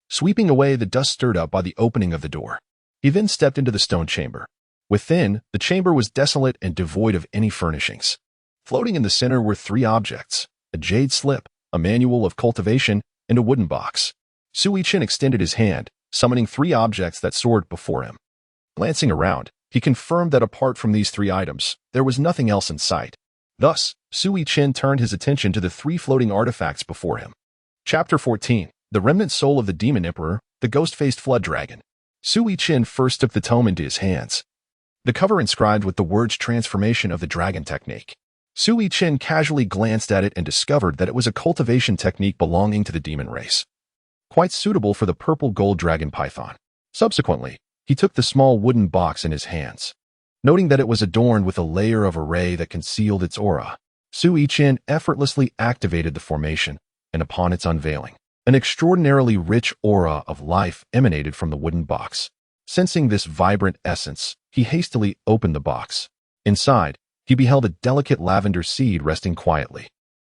sweeping away the dust stirred up by the opening of the door. He then stepped into the stone chamber. Within, the chamber was desolate and devoid of any furnishings. Floating in the center were three objects: a jade slip, a manual of cultivation, and a wooden box. Su Yichen extended his hand, summoning three objects that soared before him. Glancing around, he confirmed that apart from these three items, there was nothing else in sight. Thus, Su Yichen turned his attention to the three floating artifacts before him. Chapter 14. The Remnant Soul of the Demon Emperor, the Ghost-Faced Flood Dragon. Su Yichen first took the tome into his hands. The cover inscribed with the words Transformation of the Dragon Technique. Su Yichen casually glanced at it and discovered that it was a cultivation technique belonging to the demon race, quite suitable for the purple gold dragon python. Subsequently, he took the small wooden box in his hands. Noting that it was adorned with a layer of array that concealed its aura, Su Yichen effortlessly activated the formation, and upon its unveiling, an extraordinarily rich aura of life emanated from the wooden box. Sensing this vibrant essence, he hastily opened the box. Inside, he beheld a delicate lavender seed resting quietly.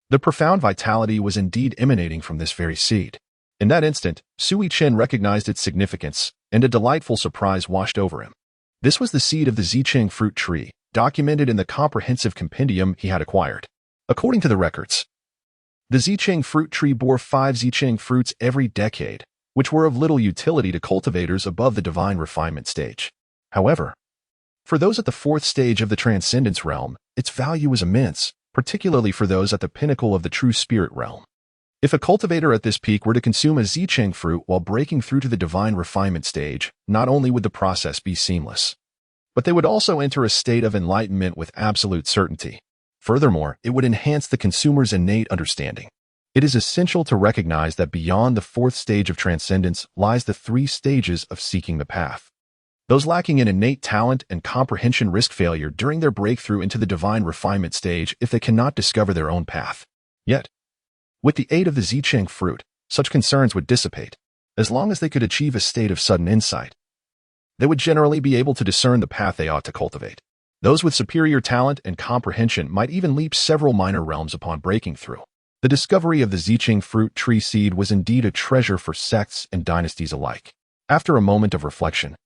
The profound vitality was indeed emanating from this very seed. In that instant, Su Yichen recognized its significance, and a delightful surprise washed over him. This was the seed of the Zicheng fruit tree, documented in the comprehensive compendium he had acquired. According to the records, the Zicheng fruit tree bore 5 Zicheng fruits every decade, which were of little utility to cultivators above the divine refinement stage. However, for those at the 4th stage of the transcendence realm, its value was immense, particularly for those at the pinnacle of the true spirit realm. If a cultivator at this peak were to consume a Zicheng fruit while breaking through to the divine refinement stage, not only would the process be seamless, but they would also enter a state of enlightenment with absolute certainty. Furthermore, it would enhance the consumer's innate understanding. It is essential to recognize that beyond the 4th stage of transcendence lies the 3 stages of seeking the path. Those lacking in innate talent and comprehension risk failure during their breakthrough into the divine refinement stage if they cannot discover their own path. Yet, with the aid of the Zicheng fruit, such concerns would dissipate, as long as they could achieve a state of sudden insight. They would generally be able to discern the path they ought to cultivate. Those with superior talent and comprehension might even leap several minor realms upon breaking through. The discovery of the Zicheng fruit tree seed was indeed a treasure for sects and dynasties alike. After a moment of reflection,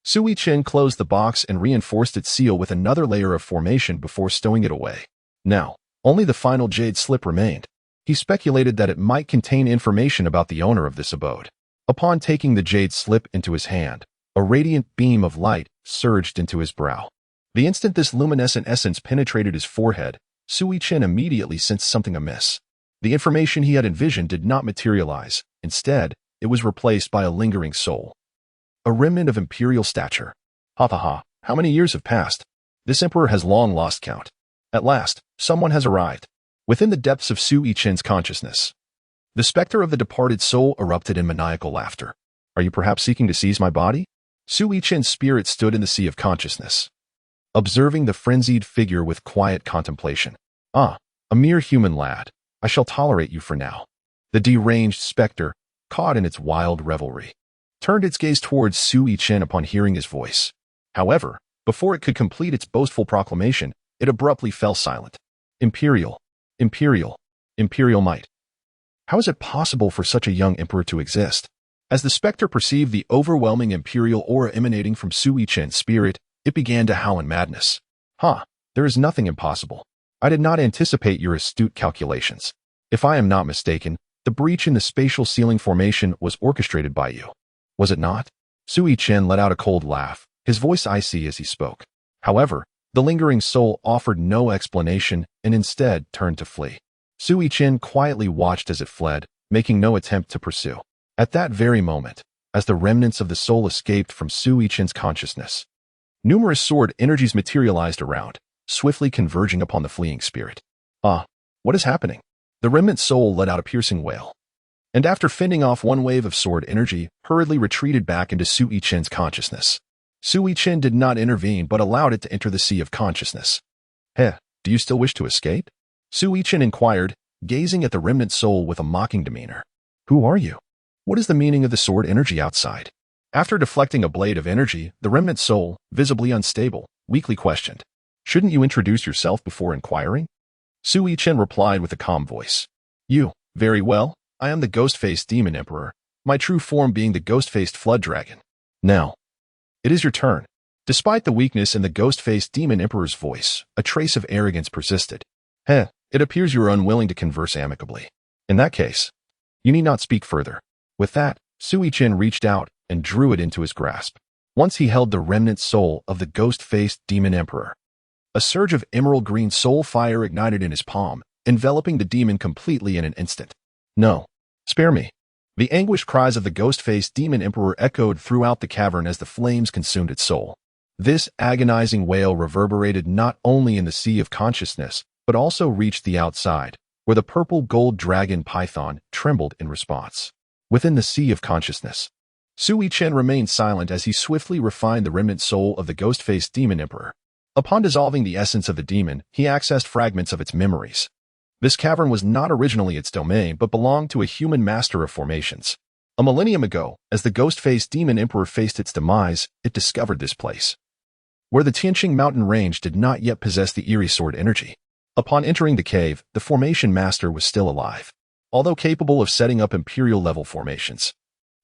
Su Yichen closed the box and reinforced its seal with another layer of formation before stowing it away. Now, only the final jade slip remained. He speculated that it might contain information about the owner of this abode. Upon taking the jade slip into his hand, a radiant beam of light surged into his brow. The instant this luminescent essence penetrated his forehead, Su Yichen immediately sensed something amiss. The information he had envisioned did not materialize. Instead, it was replaced by a lingering soul. A remnant of imperial stature. Ha ha ha, how many years have passed? This emperor has long lost count. At last, someone has arrived. Within the depths of Su Yichen's consciousness, the specter of the departed soul erupted in maniacal laughter. Are you perhaps seeking to seize my body? Su Yichen's spirit stood in the sea of consciousness, observing the frenzied figure with quiet contemplation. Ah, a mere human lad. I shall tolerate you for now. The deranged specter, caught in its wild revelry, turned its gaze towards Su Yichen upon hearing his voice. However, before it could complete its boastful proclamation, it abruptly fell silent. Imperial might. How is it possible for such a young emperor to exist? As the specter perceived the overwhelming imperial aura emanating from Su Yichen's spirit, it began to howl in madness. There is nothing impossible. I did not anticipate your astute calculations. If I am not mistaken, the breach in the spatial ceiling formation was orchestrated by you. Was it not? Su Yichen let out a cold laugh, his voice icy as he spoke. However, the lingering soul offered no explanation and instead turned to flee. Su Yichen quietly watched as it fled, making no attempt to pursue. At that very moment, as the remnants of the soul escaped from Su Yichen's consciousness, numerous sword energies materialized around, swiftly converging upon the fleeing spirit. What is happening? The remnant soul let out a piercing wail, and after fending off one wave of sword energy, hurriedly retreated back into Su Yichen's consciousness. Su Yichen did not intervene but allowed it to enter the sea of consciousness. Do you still wish to escape? Su Yichen inquired, gazing at the remnant soul with a mocking demeanor. Who are you? What is the meaning of the sword energy outside? After deflecting a blade of energy, the remnant soul, visibly unstable, weakly questioned. Shouldn't you introduce yourself before inquiring? Su Yichen replied with a calm voice. Very well, I am the ghost-faced demon emperor, my true form being the ghost-faced flood dragon. Now, It is your turn. Despite the weakness in the ghost-faced demon emperor's voice, a trace of arrogance persisted. It appears you are unwilling to converse amicably. In that case, you need not speak further. With that, Su Yichen reached out and drew it into his grasp. Once he held the remnant soul of the ghost-faced demon emperor. A surge of emerald green soul fire ignited in his palm, enveloping the demon completely in an instant. No, spare me. The anguished cries of the ghost-faced demon emperor echoed throughout the cavern as the flames consumed its soul. This agonizing wail reverberated not only in the sea of consciousness, but also reached the outside, where the purple gold dragon python trembled in response. Within the sea of consciousness, Su Yichen remained silent as he swiftly refined the remnant soul of the ghost-faced demon emperor. Upon dissolving the essence of the demon, he accessed fragments of its memories. This cavern was not originally its domain, but belonged to a human master of formations. A millennium ago, as the ghost-faced demon emperor faced its demise, it discovered this place, where the Tianxing Mountain Range did not yet possess the eerie sword energy. Upon entering the cave, the formation master was still alive, although capable of setting up imperial-level formations.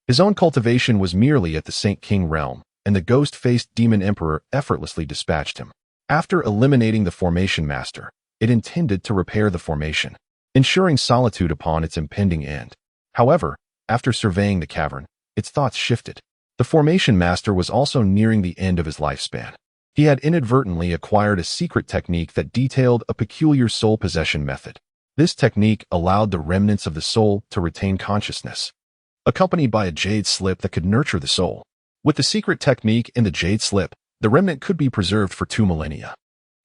His own cultivation was merely at the Saint King realm, and the ghost-faced demon emperor effortlessly dispatched him. After eliminating the formation master, it intended to repair the formation, ensuring solitude upon its impending end. However, after surveying the cavern, its thoughts shifted. The formation master was also nearing the end of his lifespan. He had inadvertently acquired a secret technique that detailed a peculiar soul possession method. This technique allowed the remnants of the soul to retain consciousness, accompanied by a jade slip that could nurture the soul. With the secret technique in the jade slip, the remnant could be preserved for 2 millennia.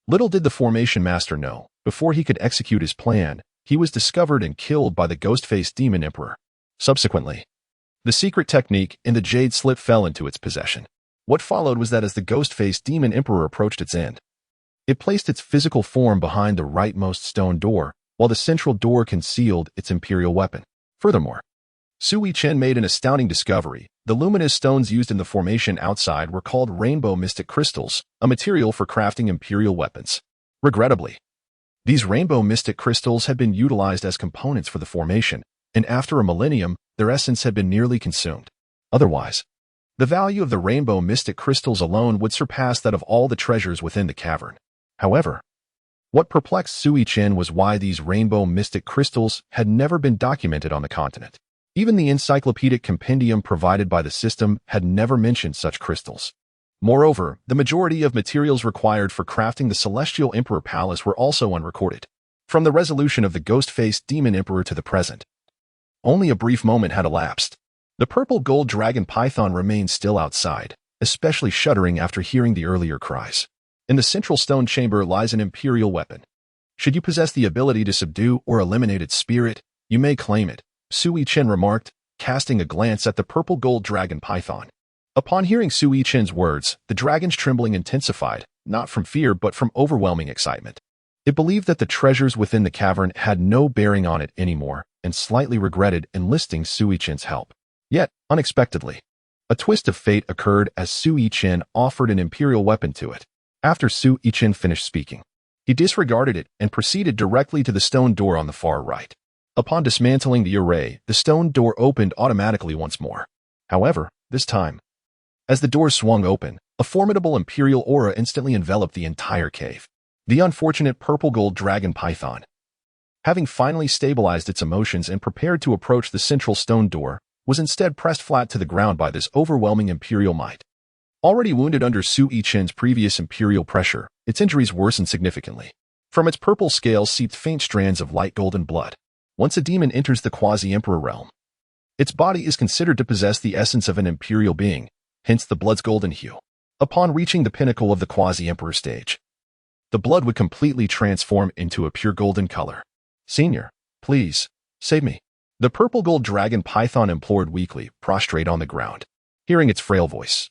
Little did the formation master know, before he could execute his plan, he was discovered and killed by the ghost-faced demon emperor. Subsequently, the secret technique in the jade slip fell into its possession. What followed was that as the ghost-faced demon emperor approached its end, it placed its physical form behind the rightmost stone door, while the central door concealed its imperial weapon. Furthermore, Su Yichen made an astounding discovery. The luminous stones used in the formation outside were called rainbow mystic crystals, a material for crafting imperial weapons. Regrettably, these rainbow mystic crystals had been utilized as components for the formation, and after a millennium, their essence had been nearly consumed. Otherwise, the value of the rainbow mystic crystals alone would surpass that of all the treasures within the cavern. However, what perplexed Su Yichen was why these rainbow mystic crystals had never been documented on the continent. Even the encyclopedic compendium provided by the system had never mentioned such crystals. Moreover, the majority of materials required for crafting the Celestial Emperor Palace were also unrecorded. From the resolution of the ghost-faced demon emperor to the present, only a brief moment had elapsed. The purple gold dragon python remained still outside, especially shuddering after hearing the earlier cries. In the central stone chamber lies an imperial weapon. Should you possess the ability to subdue or eliminate its spirit, you may claim it, Su Yichen remarked, casting a glance at the purple gold dragon python. Upon hearing Su Yichen's words, the dragon's trembling intensified, not from fear but from overwhelming excitement. It believed that the treasures within the cavern had no bearing on it anymore, and slightly regretted enlisting Su Yichen's help. Yet, unexpectedly, a twist of fate occurred as Su Yichen offered an imperial weapon to it. After Su Yichen finished speaking, he disregarded it and proceeded directly to the stone door on the far right. Upon dismantling the array, the stone door opened automatically once more. However, this time, as the door swung open, a formidable imperial aura instantly enveloped the entire cave. The unfortunate purple gold dragon python, having finally stabilized its emotions and prepared to approach the central stone door, was instead pressed flat to the ground by this overwhelming imperial might. Already wounded under Su Yichen's previous imperial pressure, its injuries worsened significantly. From its purple scales seeped faint strands of light golden blood. Once a demon enters the quasi-emperor realm, its body is considered to possess the essence of an imperial being, hence the blood's golden hue. Upon reaching the pinnacle of the quasi-emperor stage, the blood would completely transform into a pure golden color. "Senior, please, save me," the purple gold dragon python implored weakly, prostrate on the ground. Hearing its frail voice,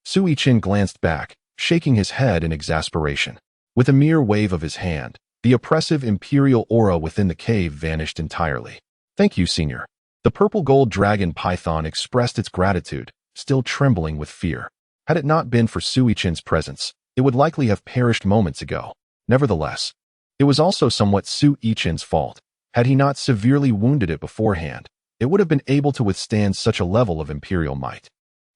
Su Yichen glanced back, shaking his head in exasperation. With a mere wave of his hand, the oppressive imperial aura within the cave vanished entirely. "Thank you, Senior." The purple gold dragon python expressed its gratitude, still trembling with fear. Had it not been for Su Yichen's presence, it would likely have perished moments ago. Nevertheless, it was also somewhat Su Yichen's fault. Had he not severely wounded it beforehand, it would have been able to withstand such a level of imperial might.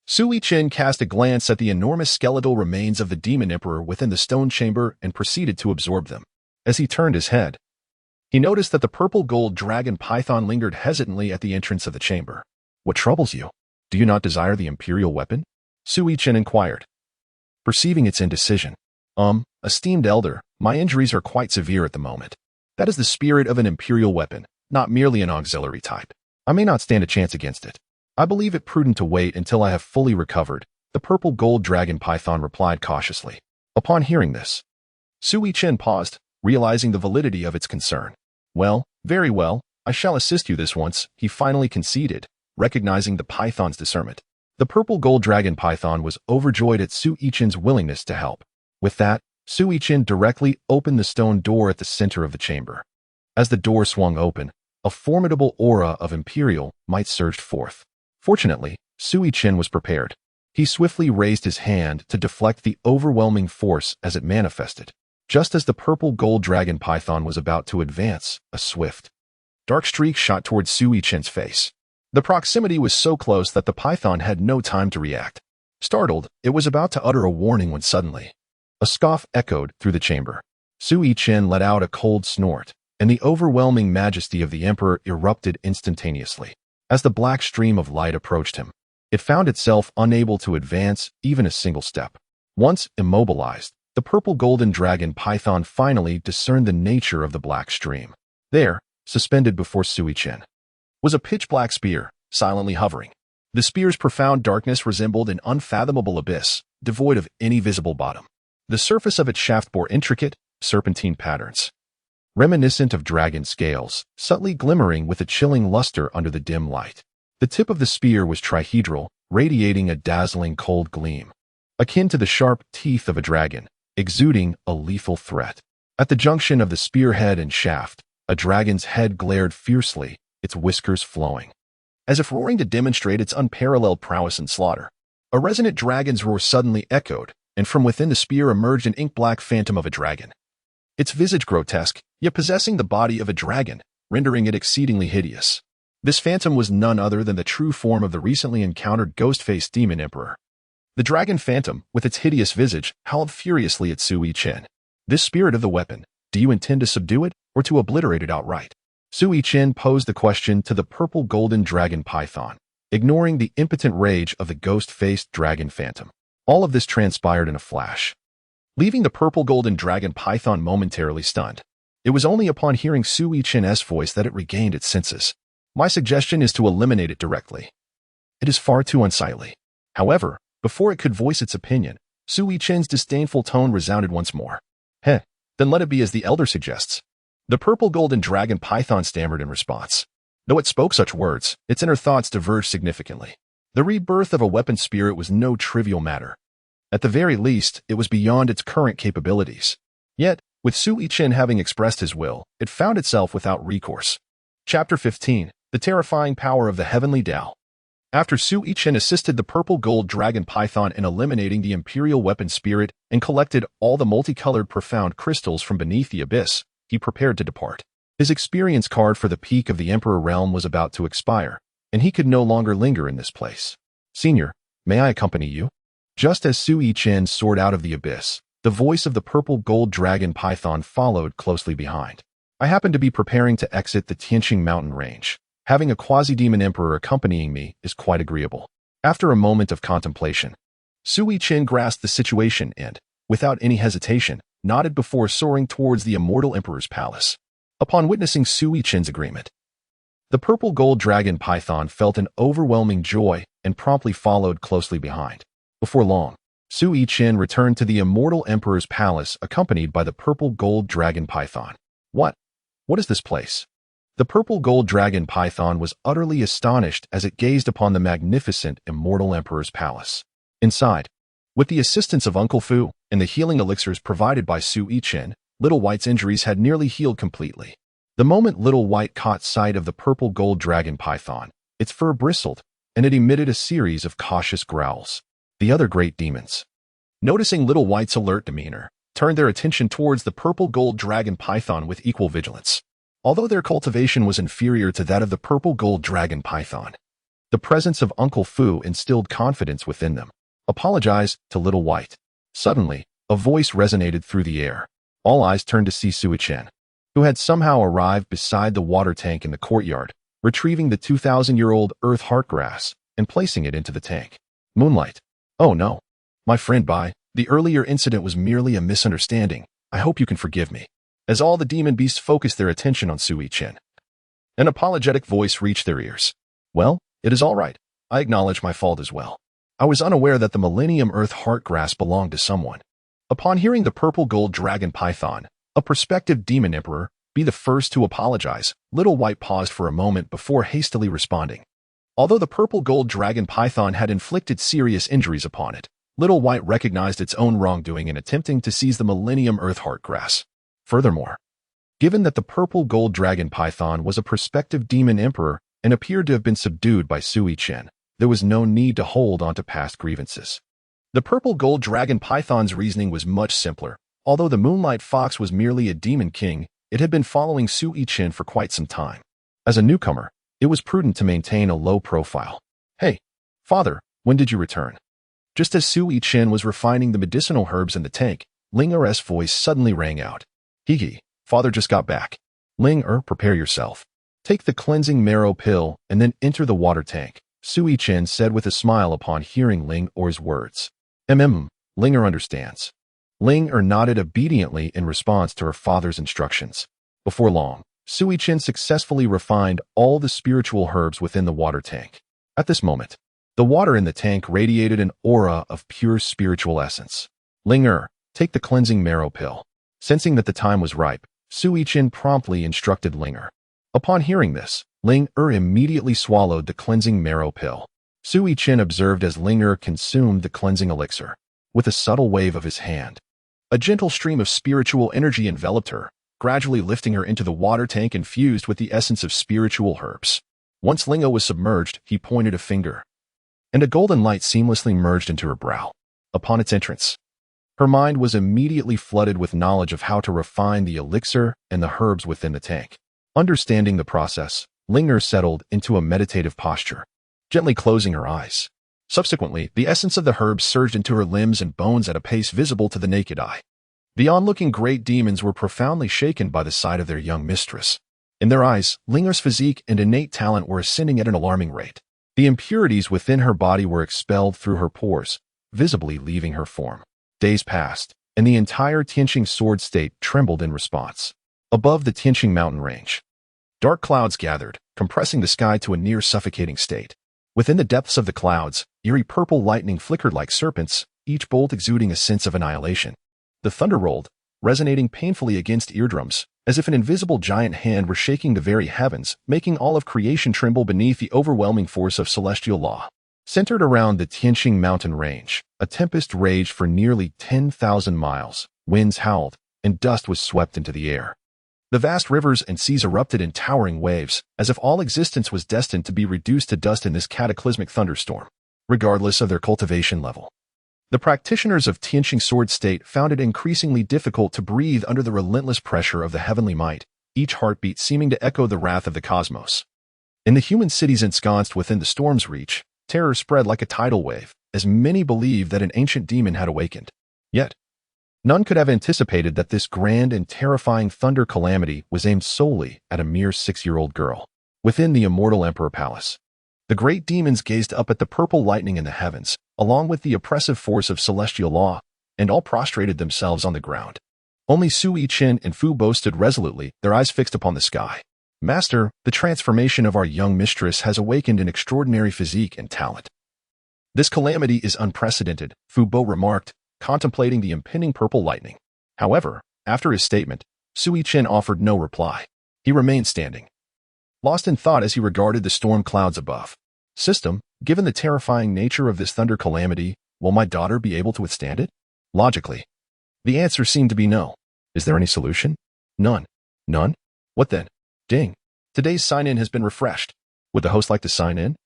Su Yichen cast a glance at the enormous skeletal remains of the demon emperor within the stone chamber and proceeded to absorb them. As he turned his head, he noticed that the purple-gold dragon python lingered hesitantly at the entrance of the chamber. "What troubles you? Do you not desire the imperial weapon?" Su Yichen inquired, perceiving its indecision. Esteemed elder, my injuries are quite severe at the moment. That is the spirit of an imperial weapon, not merely an auxiliary type. I may not stand a chance against it. I believe it prudent to wait until I have fully recovered, the purple-gold dragon python replied cautiously. Upon hearing this, Su Yichen paused, realizing the validity of its concern. "Well, very well, I shall assist you this once," he finally conceded, recognizing the python's discernment. The purple-gold dragon python was overjoyed at Su Yichen's willingness to help. With that, Su Yichen directly opened the stone door at the center of the chamber. As the door swung open, a formidable aura of imperial might surged forth. Fortunately, Su Yichen was prepared. He swiftly raised his hand to deflect the overwhelming force as it manifested. Just as the purple-gold dragon python was about to advance, a swift, dark streak shot towards Su Yichen's face. The proximity was so close that the python had no time to react. Startled, it was about to utter a warning when suddenly, a scoff echoed through the chamber. Su Yichen let out a cold snort, and the overwhelming majesty of the emperor erupted instantaneously. As the black stream of light approached him, it found itself unable to advance even a single step. Once immobilized, the purple-golden dragon python finally discerned the nature of the black stream. There, suspended before Su Yichen, was a pitch-black spear, silently hovering. The spear's profound darkness resembled an unfathomable abyss, devoid of any visible bottom. The surface of its shaft bore intricate, serpentine patterns, reminiscent of dragon scales, subtly glimmering with a chilling luster under the dim light. The tip of the spear was trihedral, radiating a dazzling cold gleam, akin to the sharp teeth of a dragon, exuding a lethal threat. At the junction of the spearhead and shaft, a dragon's head glared fiercely, its whiskers flowing, as if roaring to demonstrate its unparalleled prowess in slaughter. A resonant dragon's roar suddenly echoed, and from within the spear emerged an ink-black phantom of a dragon. Its visage grotesque, yet possessing the body of a dragon, rendering it exceedingly hideous. This phantom was none other than the true form of the recently encountered ghost-faced demon emperor. The dragon phantom, with its hideous visage, howled furiously at Su Yichen. "This spirit of the weapon, do you intend to subdue it, or to obliterate it outright?" Su Yichen posed the question to the purple-golden dragon python, ignoring the impotent rage of the ghost-faced dragon phantom. All of this transpired in a flash, leaving the purple-golden dragon python momentarily stunned. It was only upon hearing Su Yichen's voice that it regained its senses. "My suggestion is to eliminate it directly. It is far too unsightly." However, before it could voice its opinion, Su Yichen's disdainful tone resounded once more. "Heh, then let it be as the elder suggests." The purple-golden dragon python stammered in response. Though it spoke such words, its inner thoughts diverged significantly. The rebirth of a weapon spirit was no trivial matter. At the very least, it was beyond its current capabilities. Yet, with Su Yichen having expressed his will, it found itself without recourse. Chapter 15. The Terrifying Power of the Heavenly Tao. After Su Yichen assisted the purple-gold dragon python in eliminating the imperial weapon spirit and collected all the multicolored profound crystals from beneath the abyss, he prepared to depart. His experience card for the peak of the Emperor realm was about to expire, and he could no longer linger in this place. "Senior, may I accompany you?" Just as Su Yichen soared out of the abyss, the voice of the purple-gold dragon python followed closely behind. "I happen to be preparing to exit the Tianxing Mountain Range. Having a quasi-demon emperor accompanying me is quite agreeable." After a moment of contemplation, Su Yichen grasped the situation and, without any hesitation, nodded before soaring towards the immortal emperor's palace. Upon witnessing Su Yichen's agreement, the purple-gold dragon python felt an overwhelming joy and promptly followed closely behind. Before long, Su Yichen returned to the immortal emperor's palace accompanied by the purple-gold dragon python. What is this place?" The purple-gold dragon python was utterly astonished as it gazed upon the magnificent immortal emperor's palace. Inside, with the assistance of Uncle Fu and the healing elixirs provided by Su Yichen, Little White's injuries had nearly healed completely. The moment Little White caught sight of the purple-gold dragon python, its fur bristled, and it emitted a series of cautious growls. The other great demons, noticing Little White's alert demeanor, turned their attention towards the purple-gold dragon python with equal vigilance. Although their cultivation was inferior to that of the purple-gold dragon python, The presence of Uncle Fu instilled confidence within them. Apologize to Little White. Suddenly, a voice resonated through the air. All eyes turned to see Su Yichen, who had somehow arrived beside the water tank in the courtyard, retrieving the 2,000-year-old earth heartgrass and placing it into the tank. Moonlight. Oh no. My friend Bai, the earlier incident was merely a misunderstanding. I hope you can forgive me. As all the demon beasts focused their attention on Su Yichen, an apologetic voice reached their ears. Well, it is all right. I acknowledge my fault as well. I was unaware that the Millennium Earth Heartgrass belonged to someone. Upon hearing the purple gold dragon python, a prospective demon emperor, be the first to apologize, Little White paused for a moment before hastily responding. Although the purple gold dragon python had inflicted serious injuries upon it, Little White recognized its own wrongdoing in attempting to seize the Millennium Earth Heartgrass. Furthermore, given that the purple gold dragon python was a prospective demon emperor and appeared to have been subdued by Su Yichen, there was no need to hold on to past grievances. The purple gold dragon python's reasoning was much simpler. Although the Moonlight Fox was merely a demon king, it had been following Su Yichen for quite some time. As a newcomer, it was prudent to maintain a low profile. Hey, father, when did you return? Just as Su Yichen was refining the medicinal herbs in the tank, Ling Er's voice suddenly rang out. Hee, father just got back. Ling Er, prepare yourself. Take the cleansing marrow pill and then enter the water tank, Su Yichen said with a smile upon hearing Ling Er's words. Ling Er understands. Ling Er nodded obediently in response to her father's instructions. Before long, Su Yichen successfully refined all the spiritual herbs within the water tank. At this moment, the water in the tank radiated an aura of pure spiritual essence. Ling Er, take the cleansing marrow pill. Sensing that the time was ripe, Su Yichen promptly instructed Ling Er. Upon hearing this, Ling Er immediately swallowed the cleansing marrow pill. Su Yichen observed as Ling Er consumed the cleansing elixir. With a subtle wave of his hand, a gentle stream of spiritual energy enveloped her, gradually lifting her into the water tank infused with the essence of spiritual herbs. Once Ling Er was submerged, he pointed a finger, and a golden light seamlessly merged into her brow. Upon its entrance, her mind was immediately flooded with knowledge of how to refine the elixir and the herbs within the tank. Understanding the process, Ling Er settled into a meditative posture, gently closing her eyes. Subsequently, the essence of the herbs surged into her limbs and bones at a pace visible to the naked eye. The onlooking great demons were profoundly shaken by the sight of their young mistress. In their eyes, Ling Er's physique and innate talent were ascending at an alarming rate. The impurities within her body were expelled through her pores, visibly leaving her form. Days passed, and the entire Tianxing Sword State trembled in response. Above the Tianxing Mountain Range, dark clouds gathered, compressing the sky to a near suffocating state. Within the depths of the clouds, eerie purple lightning flickered like serpents, each bolt exuding a sense of annihilation. The thunder rolled, resonating painfully against eardrums, as if an invisible giant hand were shaking the very heavens, making all of creation tremble beneath the overwhelming force of celestial law. Centered around the Tianxing Mountain Range, a tempest raged for nearly 10,000 miles. Winds howled, and dust was swept into the air. The vast rivers and seas erupted in towering waves, as if all existence was destined to be reduced to dust in this cataclysmic thunderstorm, regardless of their cultivation level. The practitioners of Tianxing Sword State found it increasingly difficult to breathe under the relentless pressure of the heavenly might, each heartbeat seeming to echo the wrath of the cosmos. In the human cities ensconced within the storm's reach, terror spread like a tidal wave, as many believed that an ancient demon had awakened. Yet, none could have anticipated that this grand and terrifying thunder calamity was aimed solely at a mere 6-year-old girl. Within the immortal Emperor Palace, the great demons gazed up at the purple lightning in the heavens, along with the oppressive force of celestial law, and all prostrated themselves on the ground. Only Su Yichen and Fu Bo stood resolutely, their eyes fixed upon the sky. Master, the transformation of our young mistress has awakened an extraordinary physique and talent. This calamity is unprecedented, Fu Bo remarked, contemplating the impending purple lightning. However, after his statement, Su Yichen offered no reply. He remained standing, lost in thought as he regarded the storm clouds above. System, given the terrifying nature of this thunder calamity, will my daughter be able to withstand it? Logically, the answer seemed to be no. Is there any solution? None. None? What then? Ding. Today's sign-in has been refreshed. Would the host like to sign in?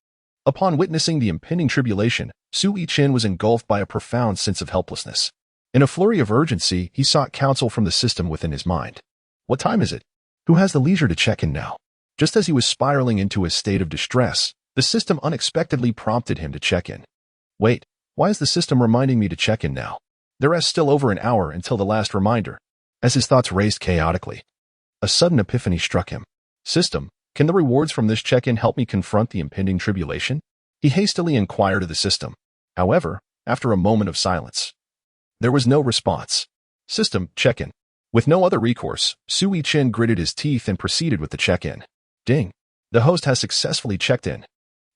Upon witnessing the impending tribulation, Su Yichen was engulfed by a profound sense of helplessness. In a flurry of urgency, he sought counsel from the system within his mind. What time is it? Who has the leisure to check in now? Just as he was spiraling into a state of distress, The system unexpectedly prompted him to check in. Wait, why is the system reminding me to check in now? There is still over an hour until the last reminder. As his thoughts raced chaotically, a sudden epiphany struck him. System, can the rewards from this check-in help me confront the impending tribulation? He hastily inquired of the system. However, after a moment of silence, there was no response. System, check-in. With no other recourse, Su Yichen gritted his teeth and proceeded with the check-in. Ding. The host has successfully checked in.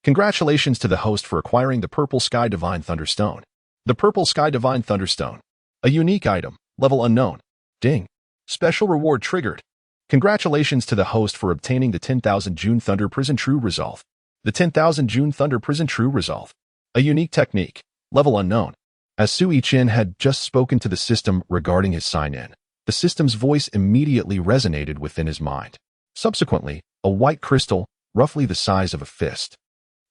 Congratulations to the host for acquiring the Purple Sky Divine Thunderstone. The Purple Sky Divine Thunderstone. A unique item, level unknown. Ding. Special reward triggered. Congratulations to the host for obtaining the 10,000 June Thunder Prison True Resolve. The 10,000 June Thunder Prison True Resolve. A unique technique, level unknown. As Su Yichen had just spoken to the system regarding his sign-in, the system's voice immediately resonated within his mind. Subsequently, a white crystal, roughly the size of a fist,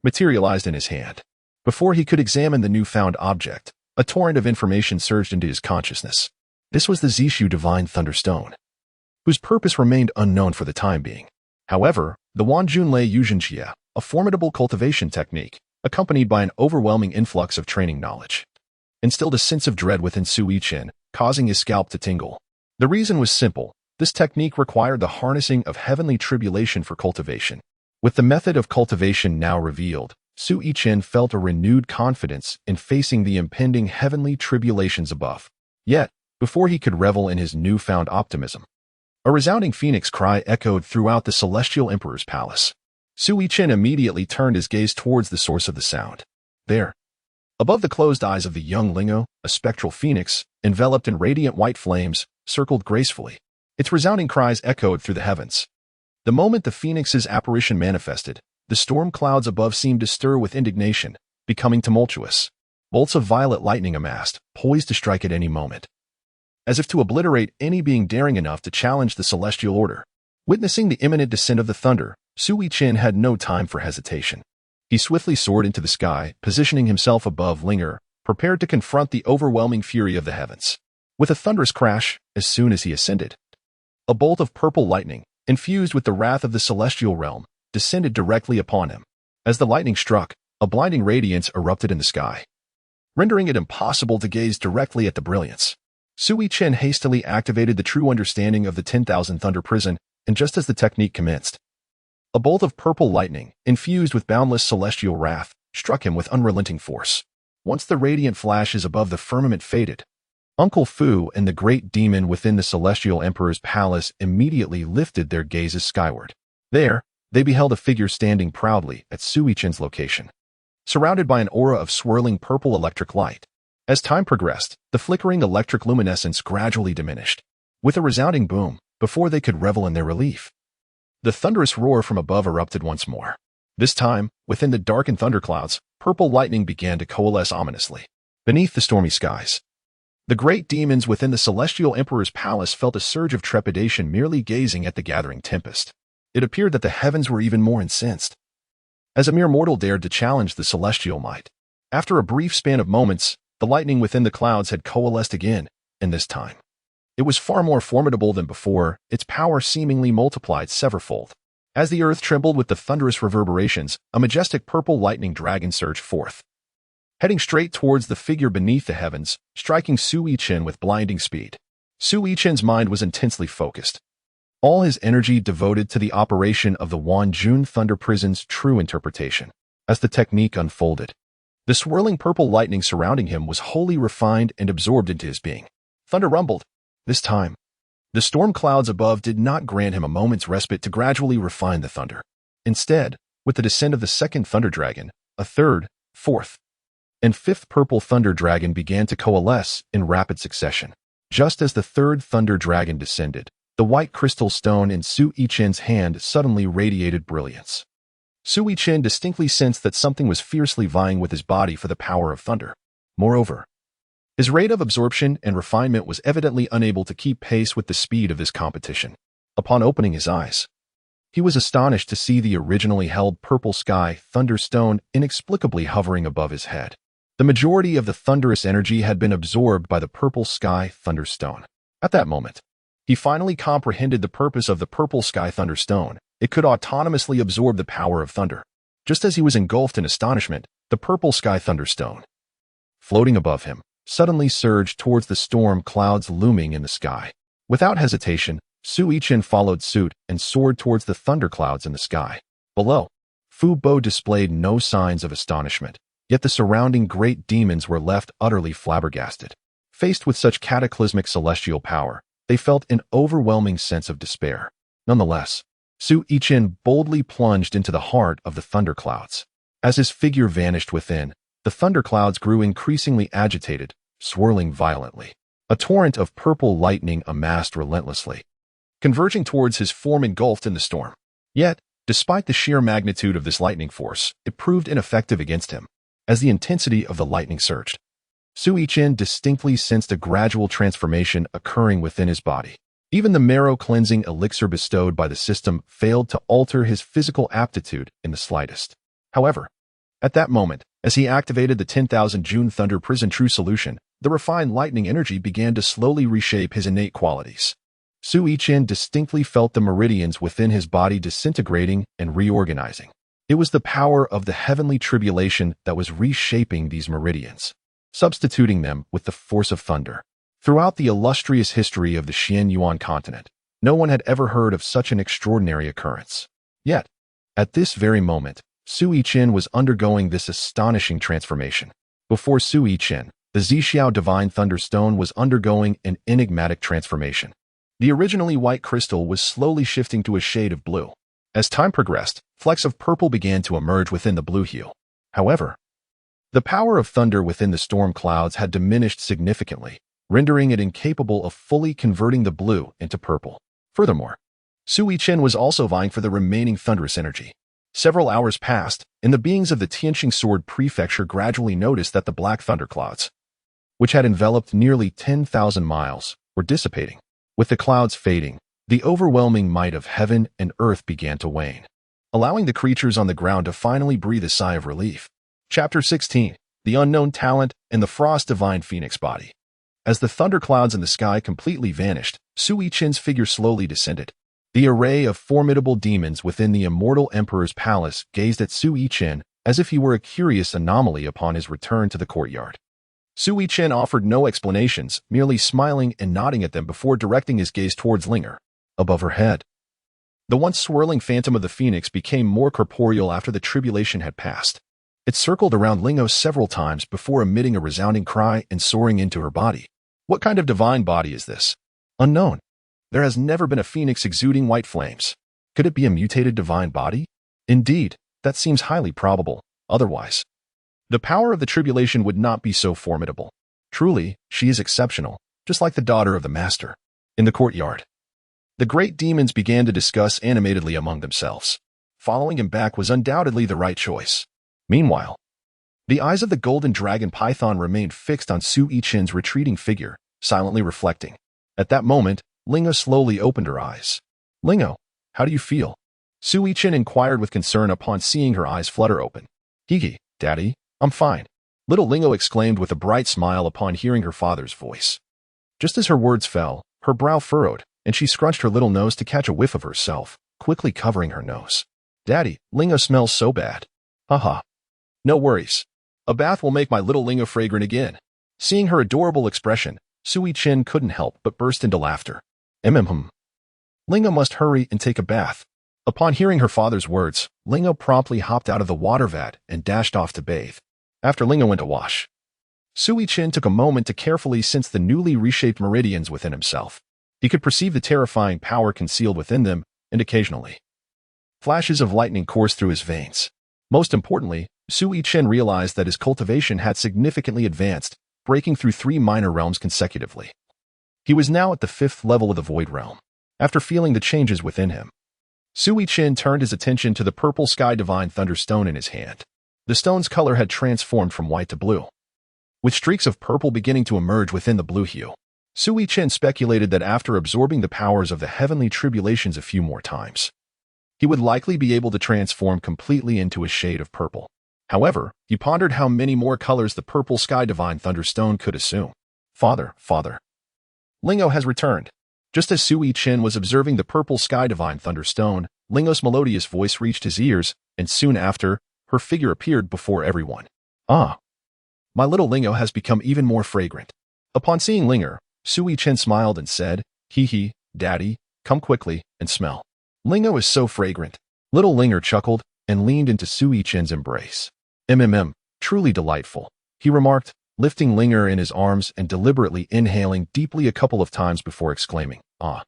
materialized in his hand. Before he could examine the newfound object, a torrent of information surged into his consciousness. This was the Zishu Divine Thunderstone, whose purpose remained unknown for the time being. However, the Wanjunlei Yuzhenjia, a formidable cultivation technique, accompanied by an overwhelming influx of training knowledge, instilled a sense of dread within Su Yichen, causing his scalp to tingle. The reason was simple. This technique required the harnessing of heavenly tribulation for cultivation. With the method of cultivation now revealed, Su Yichen felt a renewed confidence in facing the impending heavenly tribulations above. Yet, before he could revel in his newfound optimism, a resounding phoenix cry echoed throughout the Celestial Emperor's palace. Su Yichen immediately turned his gaze towards the source of the sound. There, above the closed eyes of the young Lingo, a spectral phoenix, enveloped in radiant white flames, circled gracefully. Its resounding cries echoed through the heavens. The moment the phoenix's apparition manifested, the storm clouds above seemed to stir with indignation, becoming tumultuous. Bolts of violet lightning amassed, poised to strike at any moment, as if to obliterate any being daring enough to challenge the celestial order. Witnessing the imminent descent of the thunder, Su Yichen had no time for hesitation. He swiftly soared into the sky, positioning himself above Linger, prepared to confront the overwhelming fury of the heavens. With a thunderous crash, as soon as he ascended, a bolt of purple lightning, infused with the wrath of the celestial realm, descended directly upon him. As the lightning struck, a blinding radiance erupted in the sky, rendering it impossible to gaze directly at the brilliance. Su Yichen hastily activated the true understanding of the 10,000 Thunder Prison, and just as the technique commenced, a bolt of purple lightning, infused with boundless celestial wrath, struck him with unrelenting force. Once the radiant flashes above the firmament faded, Uncle Fu and the great demon within the Celestial Emperor's palace immediately lifted their gazes skyward. There, they beheld a figure standing proudly at Su Yichen's location, surrounded by an aura of swirling purple electric light. As time progressed, the flickering electric luminescence gradually diminished. With a resounding boom, before they could revel in their relief, the thunderous roar from above erupted once more. This time, within the darkened thunderclouds, purple lightning began to coalesce ominously. Beneath the stormy skies, the great demons within the Celestial Emperor's palace felt a surge of trepidation merely gazing at the gathering tempest. It appeared that the heavens were even more incensed, as a mere mortal dared to challenge the celestial might. After a brief span of moments, the lightning within the clouds had coalesced again, and this time, it was far more formidable than before, its power seemingly multiplied severfold. As the earth trembled with the thunderous reverberations, a majestic purple lightning dragon surged forth, heading straight towards the figure beneath the heavens, striking Su Yichen with blinding speed. Su Yichen's mind was intensely focused, all his energy devoted to the operation of the Wanjun Thunder Prison's true interpretation. As the technique unfolded, the swirling purple lightning surrounding him was wholly refined and absorbed into his being. Thunder rumbled. This time, the storm clouds above did not grant him a moment's respite to gradually refine the thunder. Instead, with the descent of the second thunder dragon, a third, fourth, and fifth purple thunder dragon began to coalesce in rapid succession. Just as the third thunder dragon descended, the white crystal stone in Su Yichen's hand suddenly radiated brilliance. Su Yichen distinctly sensed that something was fiercely vying with his body for the power of thunder. Moreover, his rate of absorption and refinement was evidently unable to keep pace with the speed of this competition. Upon opening his eyes, he was astonished to see the originally held purple sky thunderstone inexplicably hovering above his head. The majority of the thunderous energy had been absorbed by the purple sky thunderstone. At that moment, he finally comprehended the purpose of the purple sky thunderstone. It could autonomously absorb the power of thunder. Just as he was engulfed in astonishment, the purple sky thunderstone, floating above him, suddenly surged towards the storm clouds looming in the sky. Without hesitation, Su Yichen followed suit and soared towards the thunderclouds in the sky. Below, Fu Bo displayed no signs of astonishment, yet the surrounding great demons were left utterly flabbergasted. Faced with such cataclysmic celestial power, they felt an overwhelming sense of despair. Nonetheless, Su Yichen boldly plunged into the heart of the thunderclouds. As his figure vanished within, the thunderclouds grew increasingly agitated, swirling violently. A torrent of purple lightning amassed relentlessly, converging towards his form engulfed in the storm. Yet, despite the sheer magnitude of this lightning force, it proved ineffective against him. As the intensity of the lightning surged, Su Yichen distinctly sensed a gradual transformation occurring within his body. Even the marrow-cleansing elixir bestowed by the system failed to alter his physical aptitude in the slightest. However, at that moment, as he activated the 10,000 June Thunder Prison True Solution, the refined lightning energy began to slowly reshape his innate qualities. Su Yichen distinctly felt the meridians within his body disintegrating and reorganizing. It was the power of the heavenly tribulation that was reshaping these meridians, substituting them with the force of thunder. Throughout the illustrious history of the Xianyuan continent, no one had ever heard of such an extraordinary occurrence. Yet, at this very moment, Su Yichen was undergoing this astonishing transformation. Before Su Yichen, the Zixiao Divine Thunderstone was undergoing an enigmatic transformation. The originally white crystal was slowly shifting to a shade of blue. As time progressed, flecks of purple began to emerge within the blue hue. However, the power of thunder within the storm clouds had diminished significantly, rendering it incapable of fully converting the blue into purple. Furthermore, Su Yichen was also vying for the remaining thunderous energy. Several hours passed, and the beings of the Tianxing Sword Prefecture gradually noticed that the black thunderclouds, which had enveloped nearly 10,000 miles, were dissipating. With the clouds fading, the overwhelming might of heaven and earth began to wane, allowing the creatures on the ground to finally breathe a sigh of relief. Chapter 16. The Unknown Talent and the Frost Divine Phoenix Body. As the thunderclouds in the sky completely vanished, Su Yichen's figure slowly descended. The array of formidable demons within the immortal emperor's palace gazed at Su Yichen as if he were a curious anomaly upon his return to the courtyard. Su Yichen offered no explanations, merely smiling and nodding at them before directing his gaze towards Linger, above her head. The once swirling phantom of the phoenix became more corporeal after the tribulation had passed. It circled around Lingo several times before emitting a resounding cry and soaring into her body. What kind of divine body is this? Unknown. There has never been a phoenix exuding white flames. Could it be a mutated divine body? Indeed, that seems highly probable. Otherwise, the power of the tribulation would not be so formidable. Truly, she is exceptional, just like the daughter of the master. In the courtyard, the great demons began to discuss animatedly among themselves. Following him back was undoubtedly the right choice. Meanwhile, the eyes of the golden dragon python remained fixed on Su Yichen's retreating figure, silently reflecting. At that moment, Lingo slowly opened her eyes. Lingo, how do you feel? Su Yichen inquired with concern upon seeing her eyes flutter open. Higi, Daddy, I'm fine. Little Lingo exclaimed with a bright smile upon hearing her father's voice. Just as her words fell, her brow furrowed, and she scrunched her little nose to catch a whiff of herself, quickly covering her nose. Daddy, Lingo smells so bad. Haha. No worries. A bath will make my little Lingo fragrant again. Seeing her adorable expression, Su Yichen couldn't help but burst into laughter. Lingo must hurry and take a bath. Upon hearing her father's words, Lingo promptly hopped out of the water vat and dashed off to bathe. After Lingo went to wash, Su Yichen took a moment to carefully sense the newly reshaped meridians within himself. He could perceive the terrifying power concealed within them, and occasionally, flashes of lightning coursed through his veins. Most importantly, Su Yichen realized that his cultivation had significantly advanced, breaking through 3 minor realms consecutively. He was now at the 5th level of the Void Realm. After feeling the changes within him, Su Yichen turned his attention to the purple sky divine thunderstone in his hand. The stone's color had transformed from white to blue, with streaks of purple beginning to emerge within the blue hue. Su Yichen speculated that after absorbing the powers of the heavenly tribulations a few more times, he would likely be able to transform completely into a shade of purple. However, he pondered how many more colors the purple sky divine thunderstone could assume. Father. Lingo has returned. Just as Su Yichen was observing the purple sky divine thunderstone, Lingo's melodious voice reached his ears, and soon after, her figure appeared before everyone. Ah, my little Lingo has become even more fragrant. Upon seeing Linger, Su Yichen smiled and said, "Hee hee, Daddy, come quickly and smell. Lingo is so fragrant." Little Linger chuckled and leaned into Su Yichen's embrace. Truly delightful," he remarked, lifting Linger in his arms and deliberately inhaling deeply a couple of times before exclaiming, "Ah,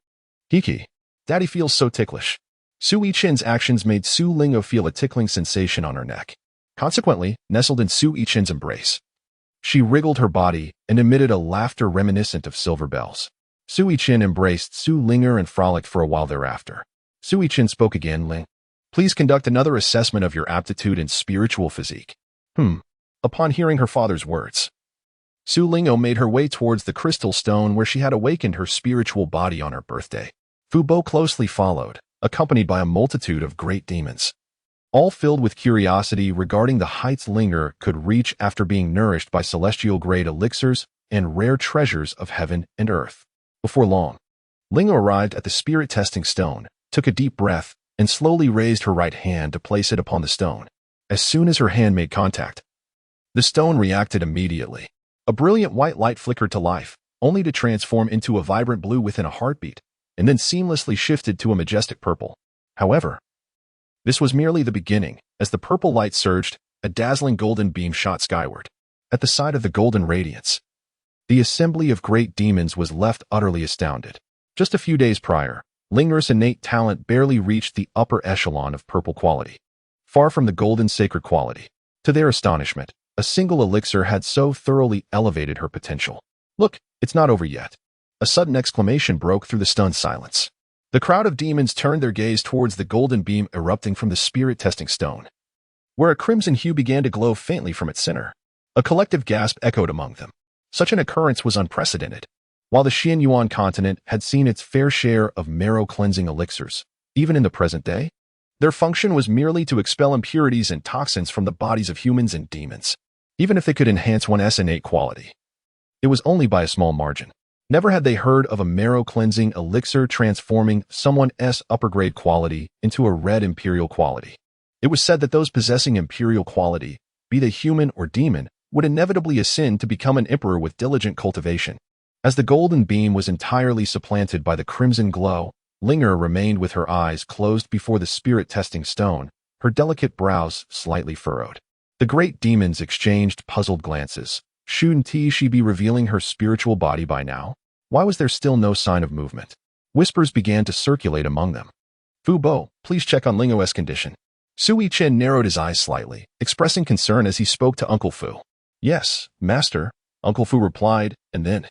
Kiki, Daddy feels so ticklish." Su Yichen's actions made Su Lingo feel a tickling sensation on her neck. Consequently, nestled in Su Yichen's embrace, she wriggled her body and emitted a laughter reminiscent of silver bells. Su Yichen embraced Su Linger and frolicked for a while thereafter. Su Yichen spoke again, "Ling, please conduct another assessment of your aptitude in spiritual physique." Upon hearing her father's words, Su Lingo made her way towards the crystal stone where she had awakened her spiritual body on her birthday. Fu Bo closely followed, accompanied by a multitude of great demons, all filled with curiosity regarding the heights Linger could reach after being nourished by celestial-grade elixirs and rare treasures of heaven and earth. Before long, Lingo arrived at the spirit-testing stone, took a deep breath, and slowly raised her right hand to place it upon the stone. As soon as her hand made contact, the stone reacted immediately. A brilliant white light flickered to life, only to transform into a vibrant blue within a heartbeat, and then seamlessly shifted to a majestic purple. However, this was merely the beginning. As the purple light surged, a dazzling golden beam shot skyward. At the sight of the golden radiance, the assembly of great demons was left utterly astounded. Just a few days prior, Linger's innate talent barely reached the upper echelon of purple quality, far from the golden sacred quality. To their astonishment, a single elixir had so thoroughly elevated her potential. "Look, it's not over yet." A sudden exclamation broke through the stunned silence. The crowd of demons turned their gaze towards the golden beam erupting from the spirit-testing stone, where a crimson hue began to glow faintly from its center. A collective gasp echoed among them. Such an occurrence was unprecedented. While the Xianyuan continent had seen its fair share of marrow-cleansing elixirs, even in the present day, their function was merely to expel impurities and toxins from the bodies of humans and demons. Even if they could enhance one's innate quality, it was only by a small margin. Never had they heard of a marrow-cleansing elixir transforming someone's upper-grade quality into a red imperial quality. It was said that those possessing imperial quality, be they human or demon, would inevitably ascend to become an emperor with diligent cultivation. As the golden beam was entirely supplanted by the crimson glow, Linger remained with her eyes closed before the spirit-testing stone, her delicate brows slightly furrowed. The great demons exchanged puzzled glances. Shouldn't she be revealing her spiritual body by now? Why was there still no sign of movement? Whispers began to circulate among them. "Fu Bo, please check on Lingo's condition." Su Yichen narrowed his eyes slightly, expressing concern as he spoke to Uncle Fu. "Yes, Master," Uncle Fu replied, and then,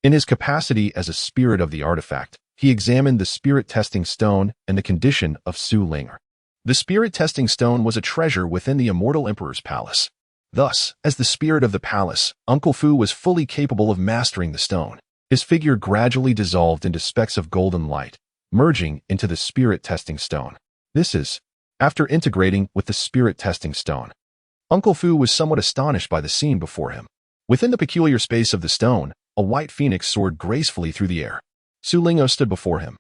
in his capacity as a spirit of the artifact, he examined the spirit-testing stone and the condition of Su Linger. The spirit-testing stone was a treasure within the immortal emperor's palace. Thus, as the spirit of the palace, Uncle Fu was fully capable of mastering the stone. His figure gradually dissolved into specks of golden light, merging into the spirit-testing stone. This is, after integrating with the spirit-testing stone. Uncle Fu was somewhat astonished by the scene before him. Within the peculiar space of the stone, a white phoenix soared gracefully through the air. Su Lingo stood before him,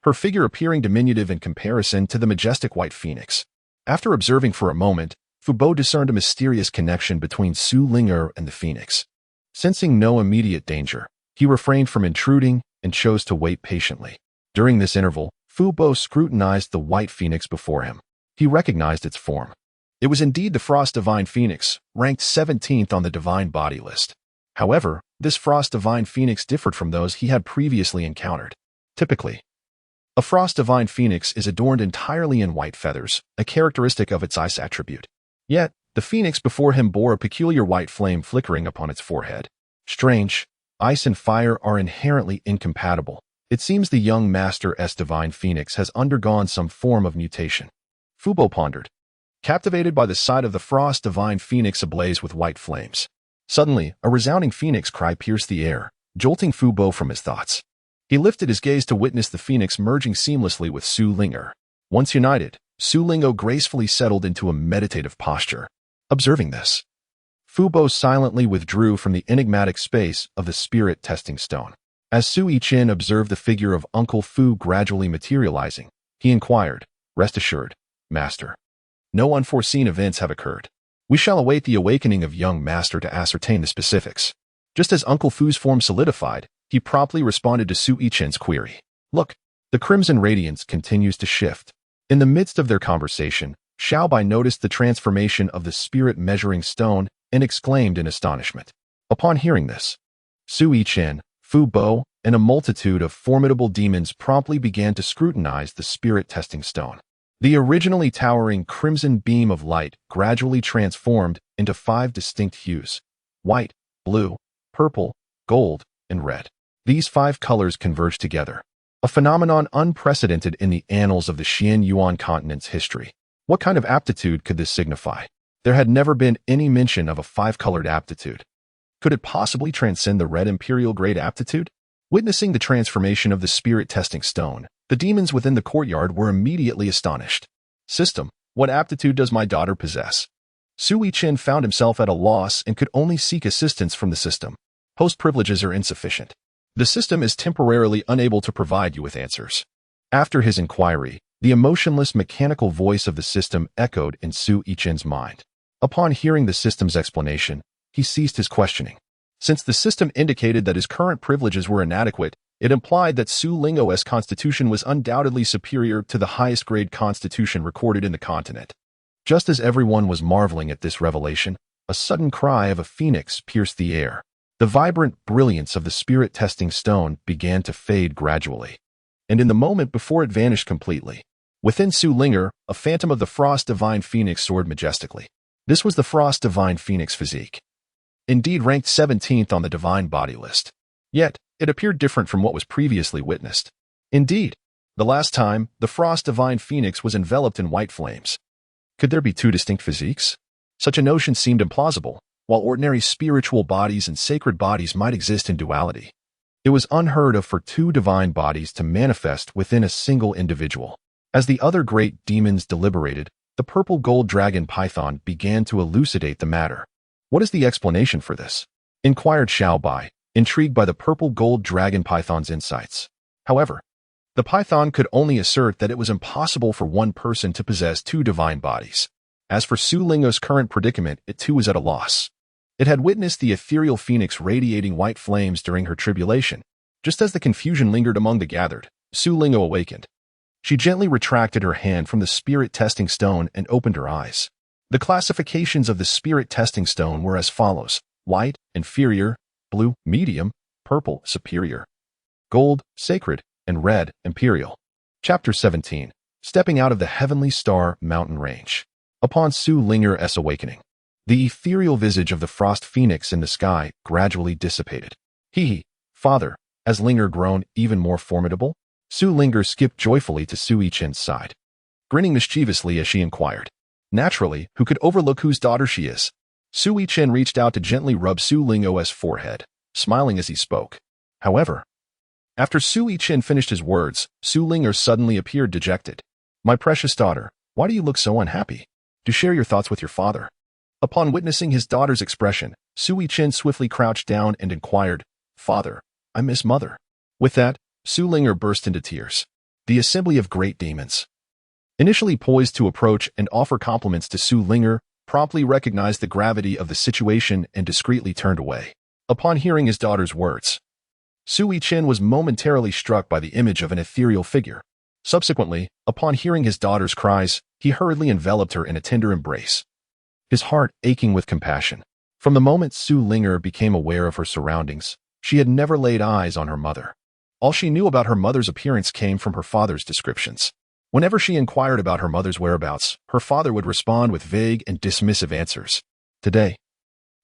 her figure appearing diminutive in comparison to the majestic white phoenix. After observing for a moment, Fu Bo discerned a mysterious connection between Su Linger and the phoenix. Sensing no immediate danger, he refrained from intruding and chose to wait patiently. During this interval, Fu Bo scrutinized the white phoenix before him. He recognized its form. It was indeed the Frost Divine Phoenix, ranked 17th on the Divine Body list. However, this Frost Divine Phoenix differed from those he had previously encountered. Typically, a Frost Divine Phoenix is adorned entirely in white feathers, a characteristic of its ice attribute. Yet, the phoenix before him bore a peculiar white flame flickering upon its forehead. Strange. Ice and fire are inherently incompatible. It seems the young Master's Divine Phoenix has undergone some form of mutation. Fu Bo pondered, captivated by the sight of the Frost Divine Phoenix ablaze with white flames. Suddenly, a resounding phoenix cry pierced the air, jolting Fu Bo from his thoughts. He lifted his gaze to witness the phoenix merging seamlessly with Su Linger. Once united, Su Lingo gracefully settled into a meditative posture. Observing this, Fu Bo silently withdrew from the enigmatic space of the spirit-testing stone. As Su Yichen observed the figure of Uncle Fu gradually materializing, he inquired, "Rest assured, Master, No unforeseen events have occurred. We shall await the awakening of young master to ascertain the specifics. Just as Uncle Fu's form solidified, he promptly responded to Su Yichen's query. Look, the crimson radiance continues to shift. In the midst of their conversation, Xiaobai noticed the transformation of the spirit measuring stone and exclaimed in astonishment. Upon hearing this, Su Yichen, Fu Bo, and a multitude of formidable demons promptly began to scrutinize the spirit testing stone. The originally towering crimson beam of light gradually transformed into 5 distinct hues: white, blue, purple, gold, and red. These 5 colors converged together, a phenomenon unprecedented in the annals of the Xian Yuan continent's history. What kind of aptitude could this signify? There had never been any mention of a 5-colored aptitude. Could it possibly transcend the red imperial grade aptitude? Witnessing the transformation of the spirit testing stone, the demons within the courtyard were immediately astonished. System, what aptitude does my daughter possess? Su Yichen found himself at a loss and could only seek assistance from the system. Host privileges are insufficient. The system is temporarily unable to provide you with answers. After his inquiry, the emotionless mechanical voice of the system echoed in Su Yichen's mind. Upon hearing the system's explanation, he ceased his questioning. Since the system indicated that his current privileges were inadequate, it implied that Su Lingo's constitution was undoubtedly superior to the highest grade constitution recorded in the continent. Just as everyone was marveling at this revelation, a sudden cry of a phoenix pierced the air. The vibrant brilliance of the spirit testing stone began to fade gradually. And in the moment before it vanished completely, within Su Linger, a phantom of the Frost Divine Phoenix soared majestically. This was the Frost Divine Phoenix physique. Indeed ranked 17th on the divine body list. Yet, it appeared different from what was previously witnessed. Indeed, the last time, the Frost Divine Phoenix was enveloped in white flames. Could there be 2 distinct physiques? Such a notion seemed implausible, while ordinary spiritual bodies and sacred bodies might exist in duality. It was unheard of for 2 divine bodies to manifest within a single individual. As the other great demons deliberated, the purple gold dragon python began to elucidate the matter. What is the explanation for this? Inquired Xiaobai, intrigued by the purple gold dragon python's insights. However, the python could only assert that it was impossible for one person to possess 2 divine bodies. As for Su Lingo's current predicament, it too was at a loss. It had witnessed the ethereal phoenix radiating white flames during her tribulation. Just as the confusion lingered among the gathered, Su Lingo awakened. She gently retracted her hand from the spirit testing stone and opened her eyes. The classifications of the spirit testing stone were as follows: white, inferior; blue, medium; purple, superior; gold, sacred; and red, imperial. Chapter 17. Stepping out of the heavenly star mountain range. Upon Su Linger's awakening, the ethereal visage of the frost phoenix in the sky gradually dissipated. Father, as Linger grown even more formidable? Su Linger skipped joyfully to Su Yichen's side, grinning mischievously as she inquired. Naturally, who could overlook whose daughter she is? Su Yichen reached out to gently rub Su Lingo's forehead, smiling as he spoke. However, after Su Yichen finished his words, Su Linger suddenly appeared dejected. My precious daughter, why do you look so unhappy? Do share your thoughts with your father. Upon witnessing his daughter's expression, Su Yichen swiftly crouched down and inquired, Father, I miss mother. With that, Su Linger burst into tears. The assembly of great demons, initially poised to approach and offer compliments to Su Linger, promptly recognized the gravity of the situation and discreetly turned away. Upon hearing his daughter's words, Su Yichen was momentarily struck by the image of an ethereal figure. Subsequently, upon hearing his daughter's cries, he hurriedly enveloped her in a tender embrace, his heart aching with compassion. From the moment Su Linger became aware of her surroundings, she had never laid eyes on her mother. All she knew about her mother's appearance came from her father's descriptions. Whenever she inquired about her mother's whereabouts, her father would respond with vague and dismissive answers. Today,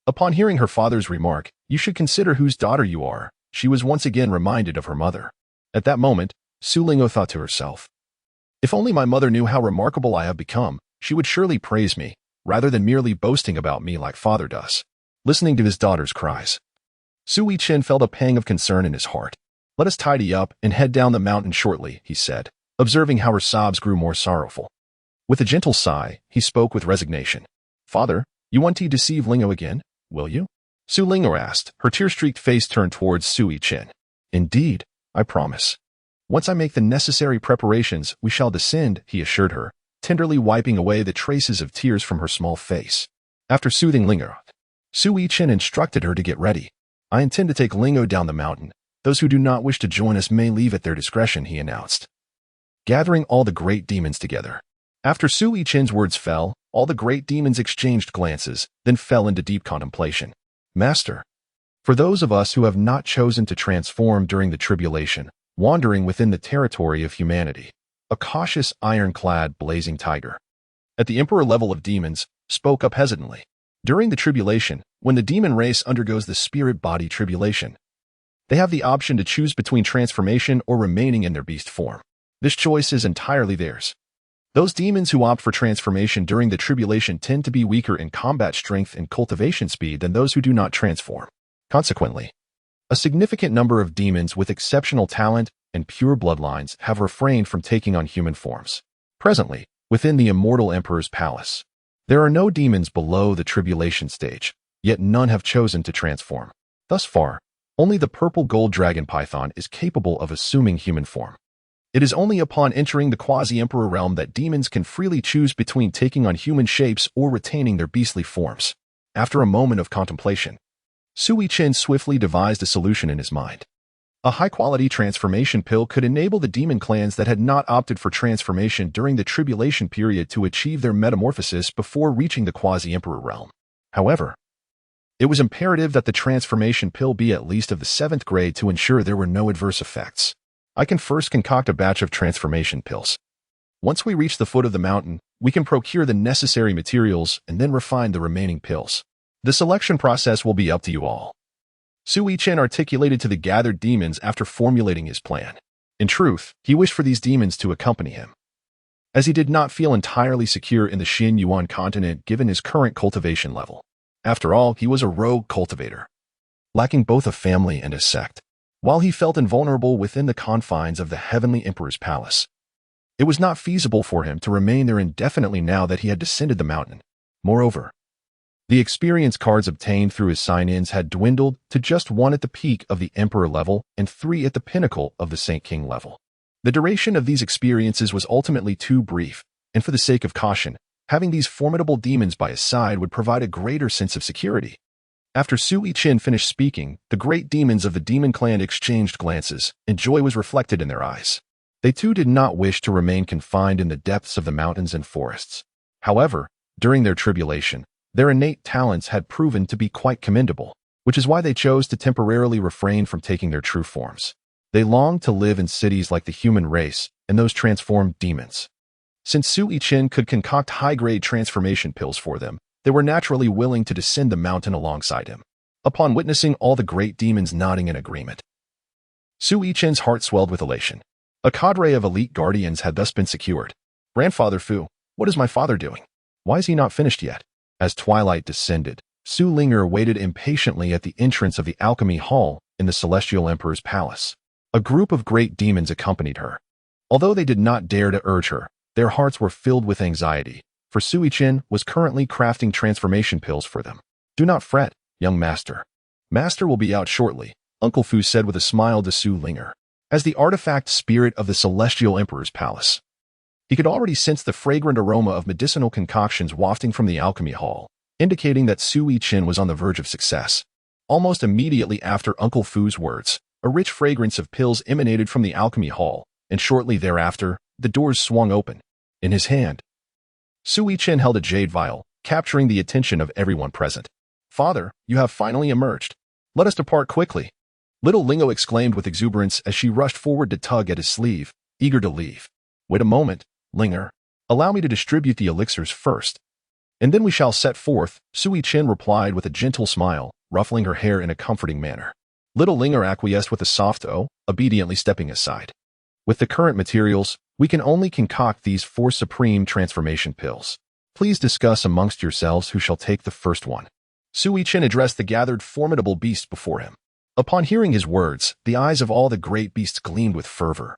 upon hearing her father's remark, you should consider whose daughter you are, she was once again reminded of her mother. At that moment, Su Lingo thought to herself, if only my mother knew how remarkable I have become, she would surely praise me, rather than merely boasting about me like father does. Listening to his daughter's cries, Su Yichen felt a pang of concern in his heart. Let us tidy up and head down the mountain shortly, he said, observing how her sobs grew more sorrowful. With a gentle sigh, he spoke with resignation. Father, you want to deceive Lingo again, will you? Su Lingo asked, her tear-streaked face turned towards Su Yichen. Indeed, I promise. Once I make the necessary preparations, we shall descend, he assured her, tenderly wiping away the traces of tears from her small face. After soothing Lingo, Su Yichen instructed her to get ready. I intend to take Lingo down the mountain. Those who do not wish to join us may leave at their discretion, he announced, gathering all the great demons together. After Su Yichen's words fell, all the great demons exchanged glances, then fell into deep contemplation. Master, for those of us who have not chosen to transform during the tribulation, wandering within the territory of humanity, a cautious ironclad blazing tiger, at the emperor level of demons, spoke up hesitantly. During the tribulation, when the demon race undergoes the spirit-body tribulation, they have the option to choose between transformation or remaining in their beast form. This choice is entirely theirs. Those demons who opt for transformation during the tribulation tend to be weaker in combat strength and cultivation speed than those who do not transform. Consequently, a significant number of demons with exceptional talent and pure bloodlines have refrained from taking on human forms. Presently, within the immortal emperor's palace, there are no demons below the tribulation stage, yet none have chosen to transform. Thus far, only the purple gold dragon python is capable of assuming human form. It is only upon entering the quasi-emperor realm that demons can freely choose between taking on human shapes or retaining their beastly forms. After a moment of contemplation, Su Yichen swiftly devised a solution in his mind. A high-quality transformation pill could enable the demon clans that had not opted for transformation during the tribulation period to achieve their metamorphosis before reaching the quasi-emperor realm. However, it was imperative that the transformation pill be at least of the 7th grade to ensure there were no adverse effects. I can first concoct a batch of transformation pills. Once we reach the foot of the mountain, we can procure the necessary materials and then refine the remaining pills. The selection process will be up to you all. Su Yichen articulated to the gathered demons after formulating his plan. In truth, he wished for these demons to accompany him, as he did not feel entirely secure in the Xin Yuan continent given his current cultivation level. After all, he was a rogue cultivator, lacking both a family and a sect. While he felt invulnerable within the confines of the Heavenly Emperor's palace, it was not feasible for him to remain there indefinitely now that he had descended the mountain. Moreover, the experience cards obtained through his sign-ins had dwindled to just 1 at the peak of the Emperor level and 3 at the pinnacle of the Saint King level. The duration of these experiences was ultimately too brief, and for the sake of caution, having these formidable demons by his side would provide a greater sense of security. After Su Yichen finished speaking, the great demons of the demon clan exchanged glances, and joy was reflected in their eyes. They too did not wish to remain confined in the depths of the mountains and forests. However, during their tribulation, their innate talents had proven to be quite commendable, which is why they chose to temporarily refrain from taking their true forms. They longed to live in cities like the human race and those transformed demons. Since Su Yichen could concoct high-grade transformation pills for them, they were naturally willing to descend the mountain alongside him. Upon witnessing all the great demons nodding in agreement, Su Yichen's heart swelled with elation. A cadre of elite guardians had thus been secured. Grandfather Fu, what is my father doing? Why is he not finished yet? As twilight descended, Su Linger waited impatiently at the entrance of the alchemy hall in the Celestial Emperor's palace. A group of great demons accompanied her. Although they did not dare to urge her, their hearts were filled with anxiety, for Su Yichen was currently crafting transformation pills for them. Do not fret, young master. Master will be out shortly, Uncle Fu said with a smile to Su Linger. As the artifact spirit of the Celestial Emperor's palace, he could already sense the fragrant aroma of medicinal concoctions wafting from the alchemy hall, indicating that Su Yichen was on the verge of success. Almost immediately after Uncle Fu's words, a rich fragrance of pills emanated from the alchemy hall, and shortly thereafter, the doors swung open. In his hand, Su Yichen held a jade vial, capturing the attention of everyone present. Father, you have finally emerged. Let us depart quickly. Little Lingo exclaimed with exuberance as she rushed forward to tug at his sleeve, eager to leave. Wait a moment, Linger. Allow me to distribute the elixirs first, and then we shall set forth, Su Yichen replied with a gentle smile, ruffling her hair in a comforting manner. Little Linger acquiesced with a soft "oh," obediently stepping aside. With the current materials, we can only concoct these 4 supreme transformation pills. Please discuss amongst yourselves who shall take the first one. Su Yichen addressed the gathered formidable beasts before him. Upon hearing his words, the eyes of all the great beasts gleamed with fervor,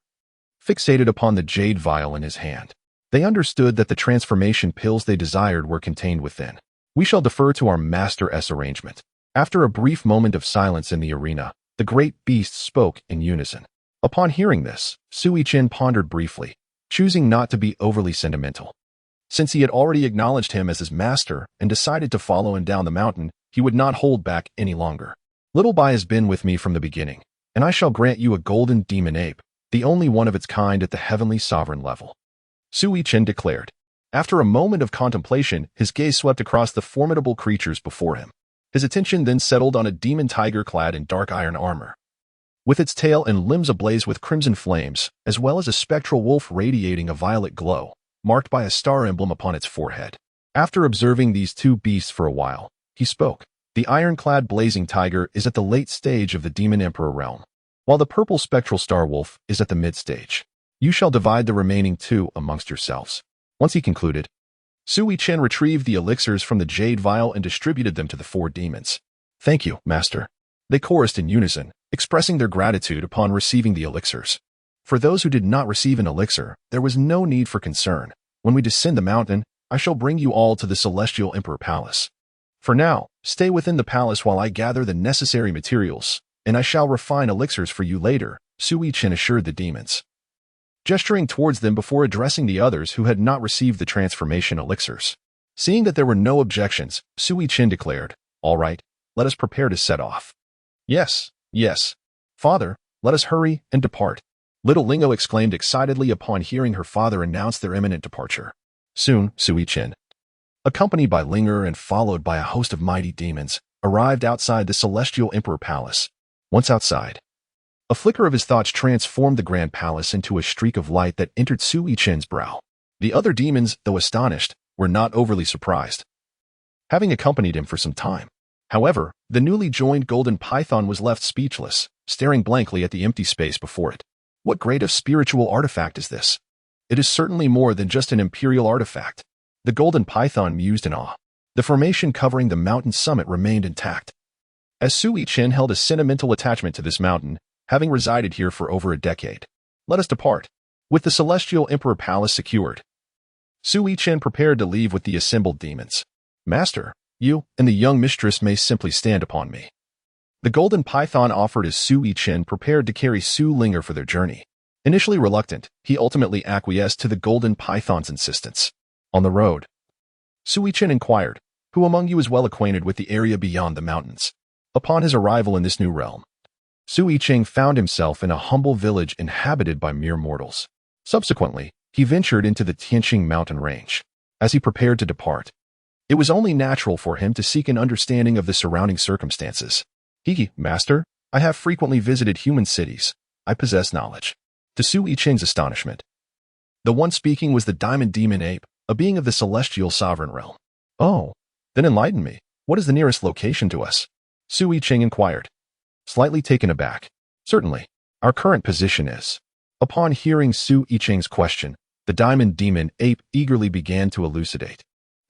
fixated upon the jade vial in his hand. They understood that the transformation pills they desired were contained within. We shall defer to our Master's arrangement. After a brief moment of silence in the arena, the great beasts spoke in unison. Upon hearing this, Su Yichen pondered briefly, choosing not to be overly sentimental. Since he had already acknowledged him as his master and decided to follow him down the mountain, he would not hold back any longer. Little Bai has been with me from the beginning, and I shall grant you a golden demon ape, the only one of its kind at the heavenly sovereign level. Su Yichen declared. After a moment of contemplation, his gaze swept across the formidable creatures before him. His attention then settled on a demon tiger clad in dark iron armor. With its tail and limbs ablaze with crimson flames, as well as a spectral wolf radiating a violet glow, marked by a star emblem upon its forehead. After observing these two beasts for a while, he spoke. The iron-clad blazing tiger is at the late stage of the demon emperor realm, while the purple spectral star wolf is at the mid-stage. You shall divide the remaining two amongst yourselves. Once he concluded, Su Yichen retrieved the elixirs from the jade vial and distributed them to the four demons. Thank you, master. They chorused in unison, expressing their gratitude upon receiving the elixirs. For those who did not receive an elixir, there was no need for concern. When we descend the mountain, I shall bring you all to the Celestial Emperor Palace. For now, stay within the palace while I gather the necessary materials, and I shall refine elixirs for you later, Su Yichen assured the demons, gesturing towards them before addressing the others who had not received the transformation elixirs. Seeing that there were no objections, Su Yichen declared, All right, let us prepare to set off. Yes, yes. Father, let us hurry and depart. Little Lingo exclaimed excitedly upon hearing her father announce their imminent departure. Soon, Su Yichen, accompanied by Linger and followed by a host of mighty demons, arrived outside the Celestial Emperor Palace. Once outside, a flicker of his thoughts transformed the Grand Palace into a streak of light that entered Su Yichen's brow. The other demons, though astonished, were not overly surprised, having accompanied him for some time. However, the newly joined Golden Python was left speechless, staring blankly at the empty space before it. What grade of spiritual artifact is this? It is certainly more than just an imperial artifact. The Golden Python mused in awe. The formation covering the mountain summit remained intact. As Su Yichen held a sentimental attachment to this mountain, having resided here for over a decade. Let us depart. With the Celestial Emperor Palace secured, Su Yichen prepared to leave with the assembled demons. Master, you and the young mistress may simply stand upon me. The Golden Python offered as Su Yichen prepared to carry Su Linger for their journey. Initially reluctant, he ultimately acquiesced to the Golden Python's insistence. On the road, Su Yichen inquired, Who among you is well acquainted with the area beyond the mountains? Upon his arrival in this new realm, Su Yichen found himself in a humble village inhabited by mere mortals. Subsequently, he ventured into the Tianxing Mountain Range. As he prepared to depart, it was only natural for him to seek an understanding of the surrounding circumstances. Master, I have frequently visited human cities. I possess knowledge. To Su Yichen's astonishment, the one speaking was the Diamond Demon Ape, a being of the celestial sovereign realm. Oh, then enlighten me. What is the nearest location to us? Su Yichen inquired, slightly taken aback. Certainly, our current position is. Upon hearing Su Yichen's question, the Diamond Demon Ape eagerly began to elucidate.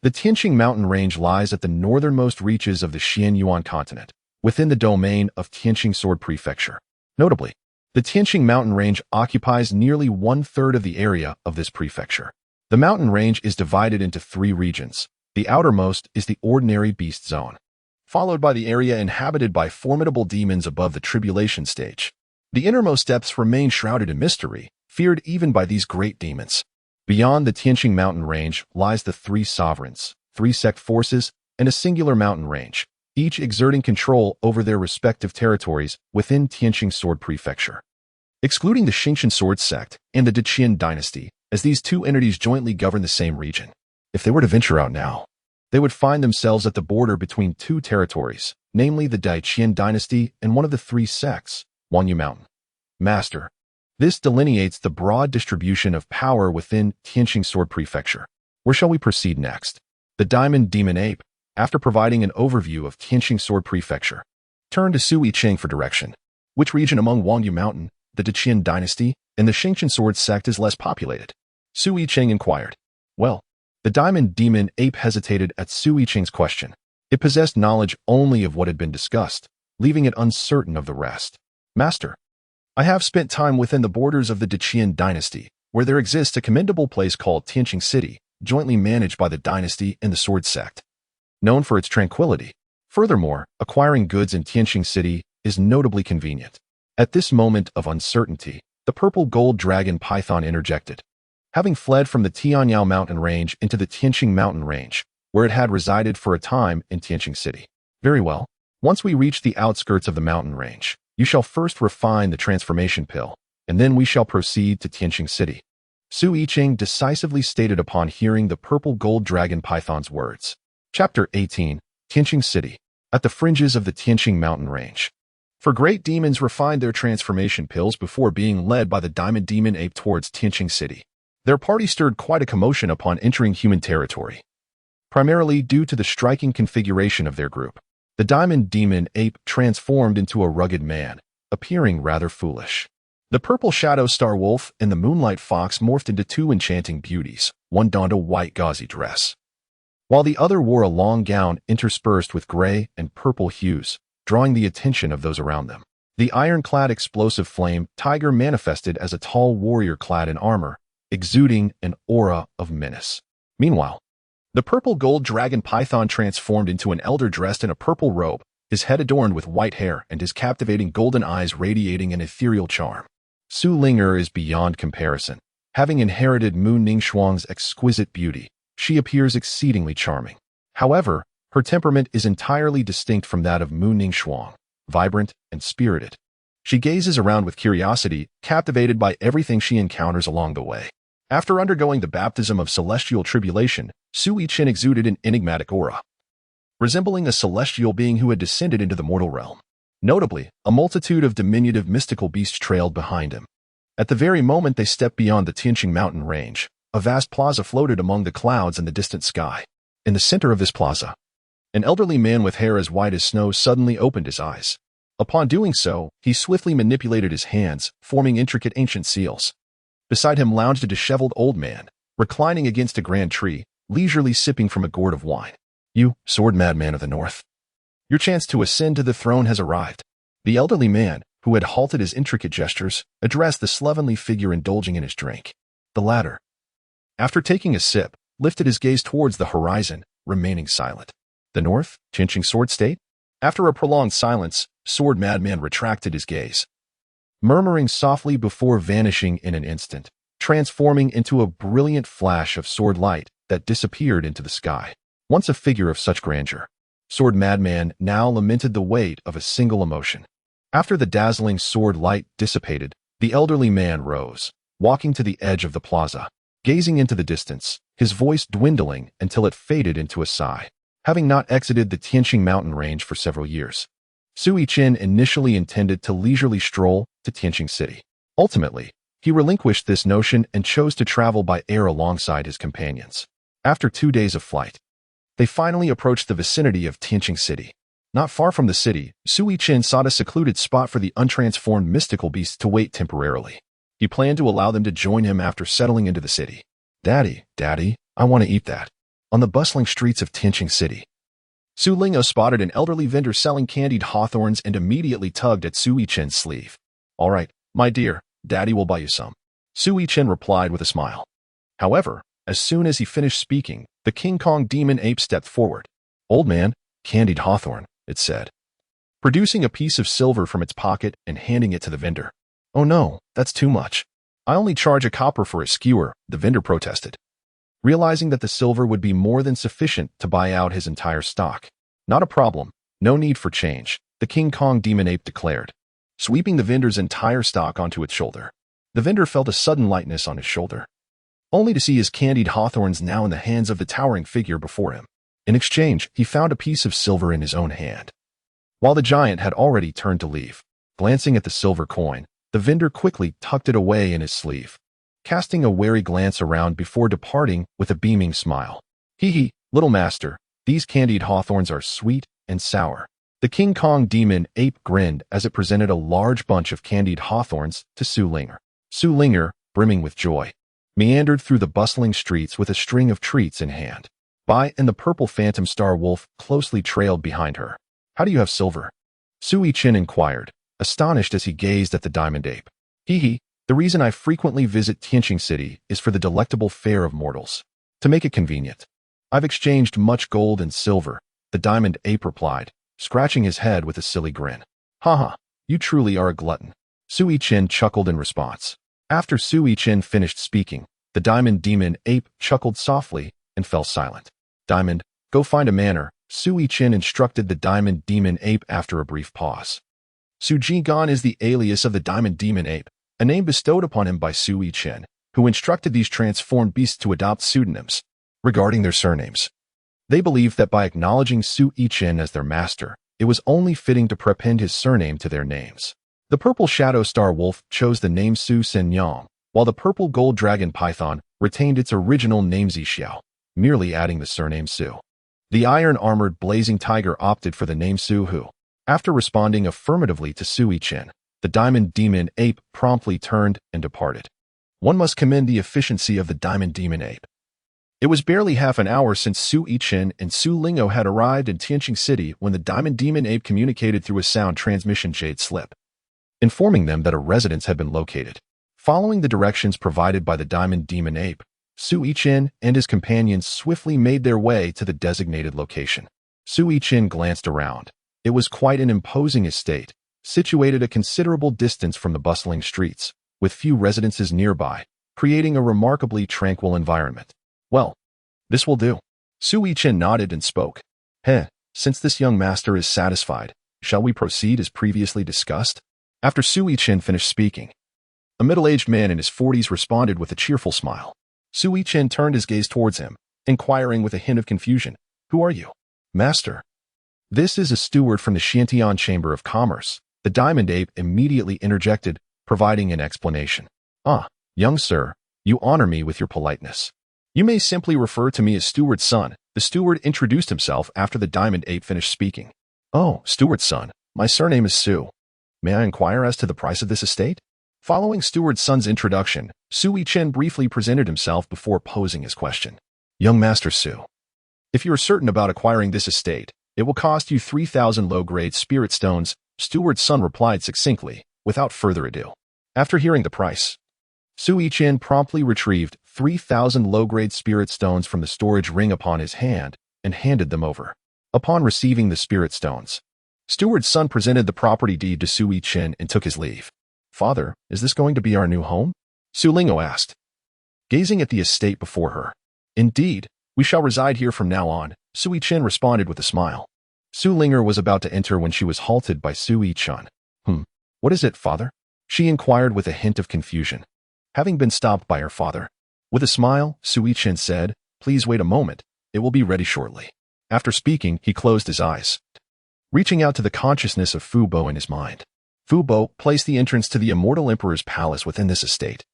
The Tianxing Mountain Range lies at the northernmost reaches of the Xianyuan continent, within the domain of Tianxing Sword Prefecture. Notably, the Tianxing Mountain Range occupies nearly one-third of the area of this prefecture. The mountain range is divided into three regions. The outermost is the ordinary beast zone, followed by the area inhabited by formidable demons above the tribulation stage. The innermost depths remain shrouded in mystery, feared even by these great demons. Beyond the Tianxing Mountain Range lies the three sovereigns, three sect forces, and a singular mountain range, each exerting control over their respective territories within Tianxing Sword Prefecture. Excluding the Xingqian Sword Sect and the Deqian Dynasty, as these two entities jointly govern the same region. If they were to venture out now, they would find themselves at the border between two territories, namely the Deqian Dynasty and one of the three sects, Wanyu Mountain. Master, this delineates the broad distribution of power within Tianxing Sword Prefecture. Where shall we proceed next? The Diamond Demon Ape, after providing an overview of Tianxing Sword Prefecture, turned to Su Yichen for direction. Which region among Wanyu Mountain, the Deqian Dynasty, and the Xingqian Sword Sect is less populated? Su Yichen inquired. Well, the Diamond Demon Ape hesitated at Su Yichen's question. It possessed knowledge only of what had been discussed, leaving it uncertain of the rest. Master, I have spent time within the borders of the Deqian Dynasty, where there exists a commendable place called Tianxing City, jointly managed by the Dynasty and the Sword Sect, known for its tranquility. Furthermore, acquiring goods in Tianxing City is notably convenient. At this moment of uncertainty, the purple gold dragon python interjected. having fled from the Tianxing Mountain Range into the Tianxing Mountain Range, where it had resided for a time in Tianxing City. Very well. Once we reach the outskirts of the mountain range, you shall first refine the transformation pill, and then we shall proceed to Tianxing City. Su Yichen decisively stated upon hearing the purple gold dragon python's words. Chapter 18, Tianxing City. At the fringes of the Tianxing Mountain Range. For great demons refined their transformation pills before being led by the diamond demon ape towards Tianxing City. Their party stirred quite a commotion upon entering human territory, primarily due to the striking configuration of their group. The diamond demon ape transformed into a rugged man, appearing rather foolish. The purple shadow star wolf and the moonlight fox morphed into two enchanting beauties. One donned a white gauzy dress, while the other wore a long gown interspersed with gray and purple hues, drawing the attention of those around them. The iron-clad explosive flame tiger manifested as a tall warrior clad in armor, exuding an aura of menace. Meanwhile, the purple gold dragon python transformed into an elder dressed in a purple robe, his head adorned with white hair and his captivating golden eyes radiating an ethereal charm. Su Yichen is beyond comparison. Having inherited Mu Ningxuang's exquisite beauty, she appears exceedingly charming. However, her temperament is entirely distinct from that of Mu Ningxuang, vibrant and spirited. She gazes around with curiosity, captivated by everything she encounters along the way. After undergoing the baptism of celestial tribulation, Su Yichen exuded an enigmatic aura, resembling a celestial being who had descended into the mortal realm. Notably, a multitude of diminutive mystical beasts trailed behind him. At the very moment they stepped beyond the Tianxing Mountain Range, a vast plaza floated among the clouds in the distant sky. In the center of this plaza, an elderly man with hair as white as snow suddenly opened his eyes. Upon doing so, he swiftly manipulated his hands, forming intricate ancient seals. Beside him lounged a disheveled old man, reclining against a grand tree, leisurely sipping from a gourd of wine. You, sword madman of the north. Your chance to ascend to the throne has arrived. The elderly man, who had halted his intricate gestures, addressed the slovenly figure indulging in his drink. The latter, after taking a sip, lifted his gaze towards the horizon, remaining silent. The north, Tianxing sword state? After a prolonged silence, sword madman retracted his gaze, murmuring softly before vanishing in an instant, transforming into a brilliant flash of sword light that disappeared into the sky. Once a figure of such grandeur, sword madman now lamented the weight of a single emotion. After the dazzling sword light dissipated, the elderly man rose, walking to the edge of the plaza, gazing into the distance, his voice dwindling until it faded into a sigh. Having not exited the Tianxing Mountain Range for several years, Su Yichen initially intended to leisurely stroll to Tianxing City. Ultimately, he relinquished this notion and chose to travel by air alongside his companions. After 2 days of flight, they finally approached the vicinity of Tianxing City. Not far from the city, Su Yichen sought a secluded spot for the untransformed mystical beasts to wait temporarily. He planned to allow them to join him after settling into the city. Daddy, I want to eat that. On the bustling streets of Tianxing City, Su Yichen spotted an elderly vendor selling candied hawthorns and immediately tugged at Su Yichen's sleeve. All right, my dear, Daddy will buy you some. Su Yichen replied with a smile. However, as soon as he finished speaking, the King Kong demon ape stepped forward. Old man, candied hawthorn, it said, producing a piece of silver from its pocket and handing it to the vendor. Oh no, that's too much. I only charge a copper for a skewer, the vendor protested, realizing that the silver would be more than sufficient to buy out his entire stock. Not a problem, no need for change, the King Kong demon ape declared, sweeping the vendor's entire stock onto its shoulder. The vendor felt a sudden lightness on his shoulder, only to see his candied hawthorns now in the hands of the towering figure before him. In exchange, he found a piece of silver in his own hand. While the giant had already turned to leave, glancing at the silver coin, the vendor quickly tucked it away in his sleeve, casting a wary glance around before departing with a beaming smile. Hee, little master, these candied hawthorns are sweet and sour. The King Kong demon ape grinned as it presented a large bunch of candied hawthorns to Su Yichen. Su Yichen, brimming with joy, meandered through the bustling streets with a string of treats in hand. Bai and the purple phantom star wolf closely trailed behind her. How do you have silver? Su Yichen inquired, astonished as he gazed at the diamond ape. The reason I frequently visit Tianxing City is for the delectable fare of mortals. To make it convenient, I've exchanged much gold and silver, the diamond ape replied, scratching his head with a silly grin. Haha, you truly are a glutton. Su Yichen chuckled in response. After Su Yichen finished speaking, The diamond demon ape chuckled softly and fell silent. Diamond, go find a manor, Su Yichen instructed the diamond demon ape after a brief pause. Su Yichen is the alias of the diamond demon ape, a name bestowed upon him by Su Yichen, who instructed these transformed beasts to adopt pseudonyms regarding their surnames. They believed that by acknowledging Su Yichen as their master, it was only fitting to prepend his surname to their names. The purple shadow star wolf chose the name Su Senyang, while the purple gold dragon python retained its original name Zixiao, merely adding the surname Su. The iron-armored blazing tiger opted for the name Su Hu. After responding affirmatively to Su Yichen, the diamond demon ape promptly turned and departed. One must commend the efficiency of the diamond demon ape. It was barely half an hour since Su Yichen and Su Lingo had arrived in Tianxing City when the diamond demon ape communicated through a sound transmission jade slip, informing them that a residence had been located. Following the directions provided by the diamond demon ape, Su Yichen and his companions swiftly made their way to the designated location. Su Yichen glanced around. It was quite an imposing estate, situated a considerable distance from the bustling streets, with few residences nearby, creating a remarkably tranquil environment. Well, this will do. Su Yichen nodded and spoke. Since this young master is satisfied, shall we proceed as previously discussed? After Su Yichen finished speaking, a middle-aged man in his 40s responded with a cheerful smile. Su Yichen turned his gaze towards him, inquiring with a hint of confusion, "Who are you?" "Master. This is a steward from the Xiantian Chamber of Commerce." The diamond ape immediately interjected, providing an explanation. "Ah, young sir, you honor me with your politeness. You may simply refer to me as Steward's son." The steward introduced himself after the diamond ape finished speaking. "Oh, Steward's son, my surname is Su. May I inquire as to the price of this estate?" Following Steward's son's introduction, Su Yichen briefly presented himself before posing his question. "Young Master Su, if you are certain about acquiring this estate, it will cost you 3,000 low-grade spirit stones," Steward's son replied succinctly, without further ado. After hearing the price, Su Yichen promptly retrieved 3,000 low-grade spirit stones from the storage ring upon his hand and handed them over. Upon receiving the spirit stones, Steward's son presented the property deed to Su Yichen and took his leave. "Father, is this going to be our new home?" Su Lingo asked, gazing at the estate before her. "Indeed, we shall reside here from now on," Su Yichen responded with a smile. Su Linger was about to enter when she was halted by Su Yichen. What is it, father?" she inquired with a hint of confusion, having been stopped by her father. With a smile, Su Yichen said, "Please wait a moment, it will be ready shortly." After speaking, he closed his eyes, reaching out to the consciousness of Fu Bo in his mind. Fu Bo, place the entrance to the immortal emperor's palace within this estate.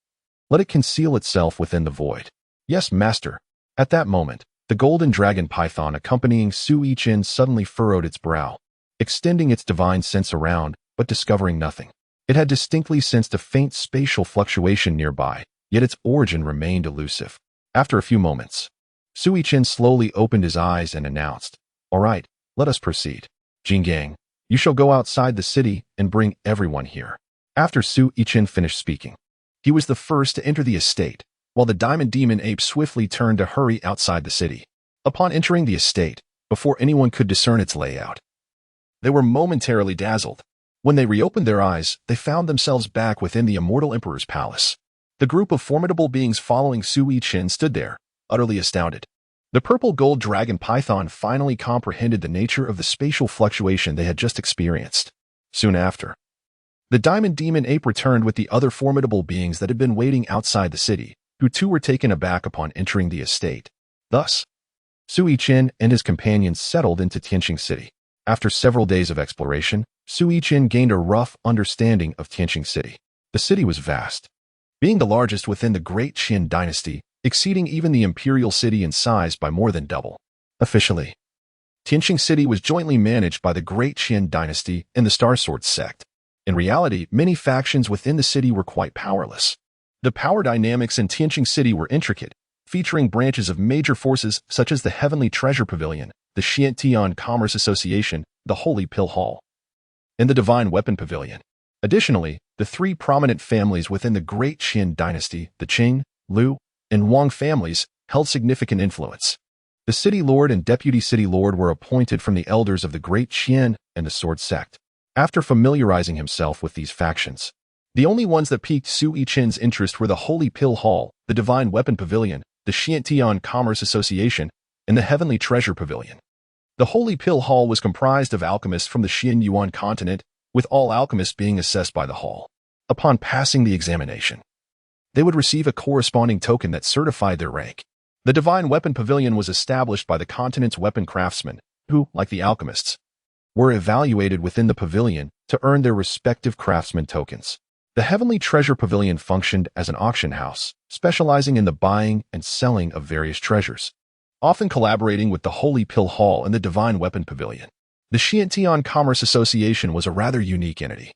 Let it conceal itself within the void. "Yes, master." At that moment, the golden dragon python accompanying Su Yichen suddenly furrowed its brow, extending its divine sense around, but discovering nothing. It had distinctly sensed a faint spatial fluctuation nearby, yet its origin remained elusive. After a few moments, Su Yichen slowly opened his eyes and announced, "All right, let us proceed. Jinggang, you shall go outside the city and bring everyone here." After Su Yichen finished speaking, he was the first to enter the estate, while the diamond demon ape swiftly turned to hurry outside the city. Upon entering the estate, before anyone could discern its layout, they were momentarily dazzled. When they reopened their eyes, they found themselves back within the immortal emperor's palace. The group of formidable beings following Su Yichen stood there, utterly astounded. The purple gold dragon python finally comprehended the nature of the spatial fluctuation they had just experienced. Soon after, the diamond demon ape returned with the other formidable beings that had been waiting outside the city, who too were taken aback upon entering the estate. Thus, Su Yichen and his companions settled into Tianxing City. After several days of exploration, Su Yichen gained a rough understanding of Tianxing City. The city was vast, being the largest within the Great Qin dynasty, exceeding even the imperial city in size by more than double. Officially, Tianxing City was jointly managed by the Great Qin dynasty and the Star Sword sect. In reality, many factions within the city were quite powerless. The power dynamics in Tianxing City were intricate, featuring branches of major forces such as the Heavenly Treasure Pavilion, the Xiantian Commerce Association, the Holy Pill Hall, and the Divine Weapon Pavilion. Additionally, the three prominent families within the Great Qin dynasty, the Qing, Liu, and Wang families, held significant influence. The City Lord and Deputy City Lord were appointed from the elders of the Great Qin and the Sword sect. After familiarizing himself with these factions, The only ones that piqued Su Yichen's interest were the Holy Pill Hall, the Divine Weapon Pavilion, the Xiantian Commerce Association, and the Heavenly Treasure Pavilion. The Holy Pill Hall was comprised of alchemists from the Xian Yuan continent, with all alchemists being assessed by the hall. Upon passing the examination, they would receive a corresponding token that certified their rank. The Divine Weapon Pavilion was established by the continent's weapon craftsmen, who, like the alchemists, were evaluated within the pavilion to earn their respective craftsman tokens. The Heavenly Treasure Pavilion functioned as an auction house, specializing in the buying and selling of various treasures, often collaborating with the Holy Pill Hall and the Divine Weapon Pavilion. The Xiantian Commerce Association was a rather unique entity,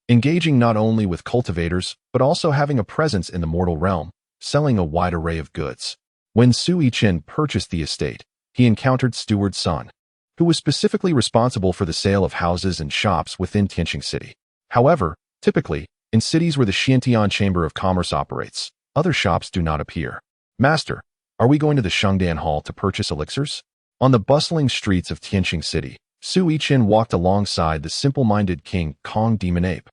engaging not only with cultivators, but also having a presence in the mortal realm, selling a wide array of goods. When Su Yichen purchased the estate, he encountered Steward Sun, who was specifically responsible for the sale of houses and shops within Tianxing City. However, typically, in cities where the Xiantian Chamber of Commerce operates, other shops do not appear. Master, are we going to the Shengdan Hall to purchase elixirs? On the bustling streets of Tianxing City, Su Yichen walked alongside the simple-minded King Kong Demon Ape,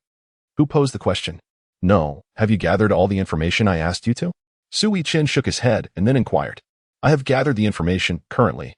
who posed the question. No, have you gathered all the information I asked you to? Su Yichen shook his head and then inquired. I have gathered the information currently.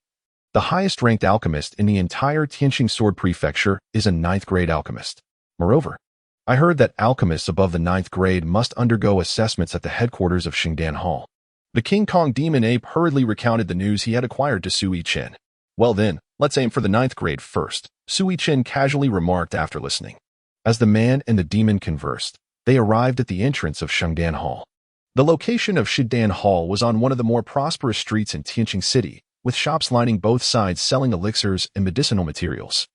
The highest-ranked alchemist in the entire Tianxing Sword Prefecture is a 9th grade alchemist. Moreover, I heard that alchemists above the 9th grade must undergo assessments at the headquarters of Shengdan Hall. The King Kong Demon Ape hurriedly recounted the news he had acquired to Su Yichen. Well then, let's aim for the 9th grade first, Su Yichen casually remarked after listening. As the man and the demon conversed, they arrived at the entrance of Shengdan Hall. The location of Shengdan Hall was on one of the more prosperous streets in Tianxing City, with shops lining both sides selling elixirs and medicinal materials.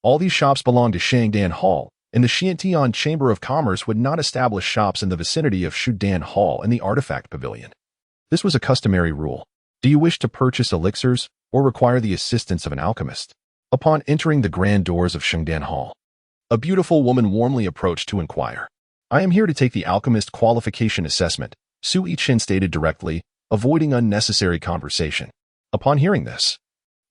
All these shops belonged to Shengdan Hall, and the Xiantian Chamber of Commerce would not establish shops in the vicinity of Shengdan Hall and the Artifact Pavilion. This was a customary rule. Do you wish to purchase elixirs or require the assistance of an alchemist? Upon entering the grand doors of Shengdan Hall, a beautiful woman warmly approached to inquire. I am here to take the alchemist qualification assessment, Su Yichen stated directly, avoiding unnecessary conversation. Upon hearing this,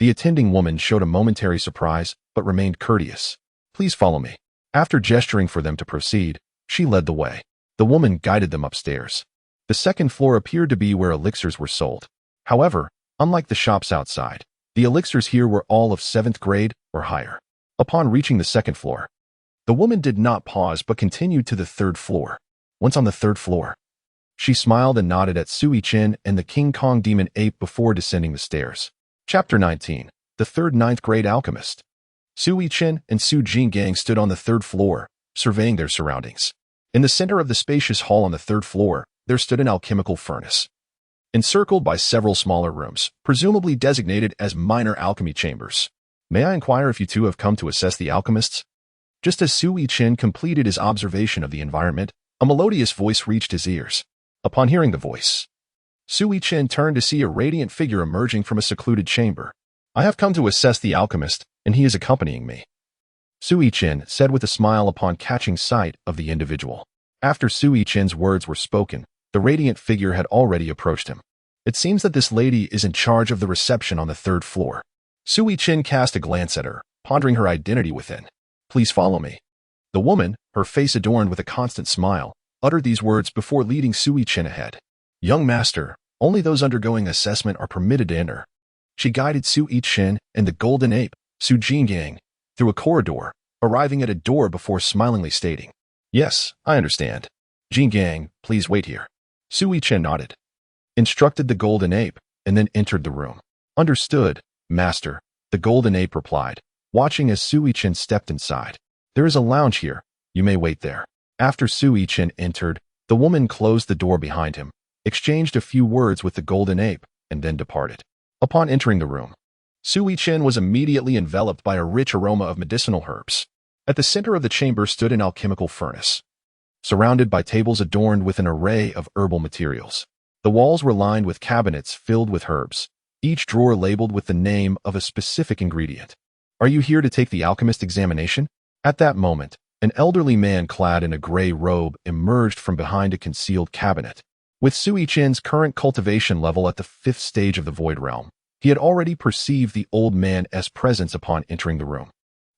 the attending woman showed a momentary surprise but remained courteous. Please follow me. After gesturing for them to proceed, she led the way. The woman guided them upstairs. The second floor appeared to be where elixirs were sold. However, unlike the shops outside, the elixirs here were all of 7th grade or higher. Upon reaching the second floor, the woman did not pause but continued to the 3rd floor. Once on the 3rd floor, she smiled and nodded at Su Yichen and the King Kong Demon Ape before descending the stairs. Chapter 19. The Third 9th Grade Alchemist. Su Yichen and Su Yichen stood on the 3rd floor, surveying their surroundings. In the center of the spacious hall on the 3rd floor, there stood an alchemical furnace, encircled by several smaller rooms, presumably designated as minor alchemy chambers. May I inquire if you two have come to assess the alchemists? Just as Su Yichen completed his observation of the environment, a melodious voice reached his ears. Upon hearing the voice, Su Yichen turned to see a radiant figure emerging from a secluded chamber. I have come to assess the alchemist, and he is accompanying me, Su Yichen said with a smile upon catching sight of the individual. After Su Yichen's words were spoken, the radiant figure had already approached him. It seems that this lady is in charge of the reception on the 3rd floor. Su Yichen cast a glance at her, pondering her identity within. Please follow me. The woman, her face adorned with a constant smile, uttered these words before leading Su Yichen ahead. Young master, only those undergoing assessment are permitted to enter. She guided Su Yichen and the golden ape, Su Yichen, through a corridor, arriving at a door before smilingly stating, Yes, I understand. Yichen, please wait here. Su Yichen nodded, instructed the golden ape, and then entered the room. Understood, master, the golden ape replied, watching as Su Yichen stepped inside. There is a lounge here. You may wait there. After Su Yichen entered, the woman closed the door behind him, exchanged a few words with the golden ape, and then departed. Upon entering the room, Su Yichen was immediately enveloped by a rich aroma of medicinal herbs. At the center of the chamber stood an alchemical furnace, surrounded by tables adorned with an array of herbal materials. The walls were lined with cabinets filled with herbs, each drawer labeled with the name of a specific ingredient. Are you here to take the alchemist examination? At that moment, an elderly man clad in a gray robe emerged from behind a concealed cabinet. With Su Yichen's current cultivation level at the 5th stage of the Void Realm, he had already perceived the old man's presence upon entering the room.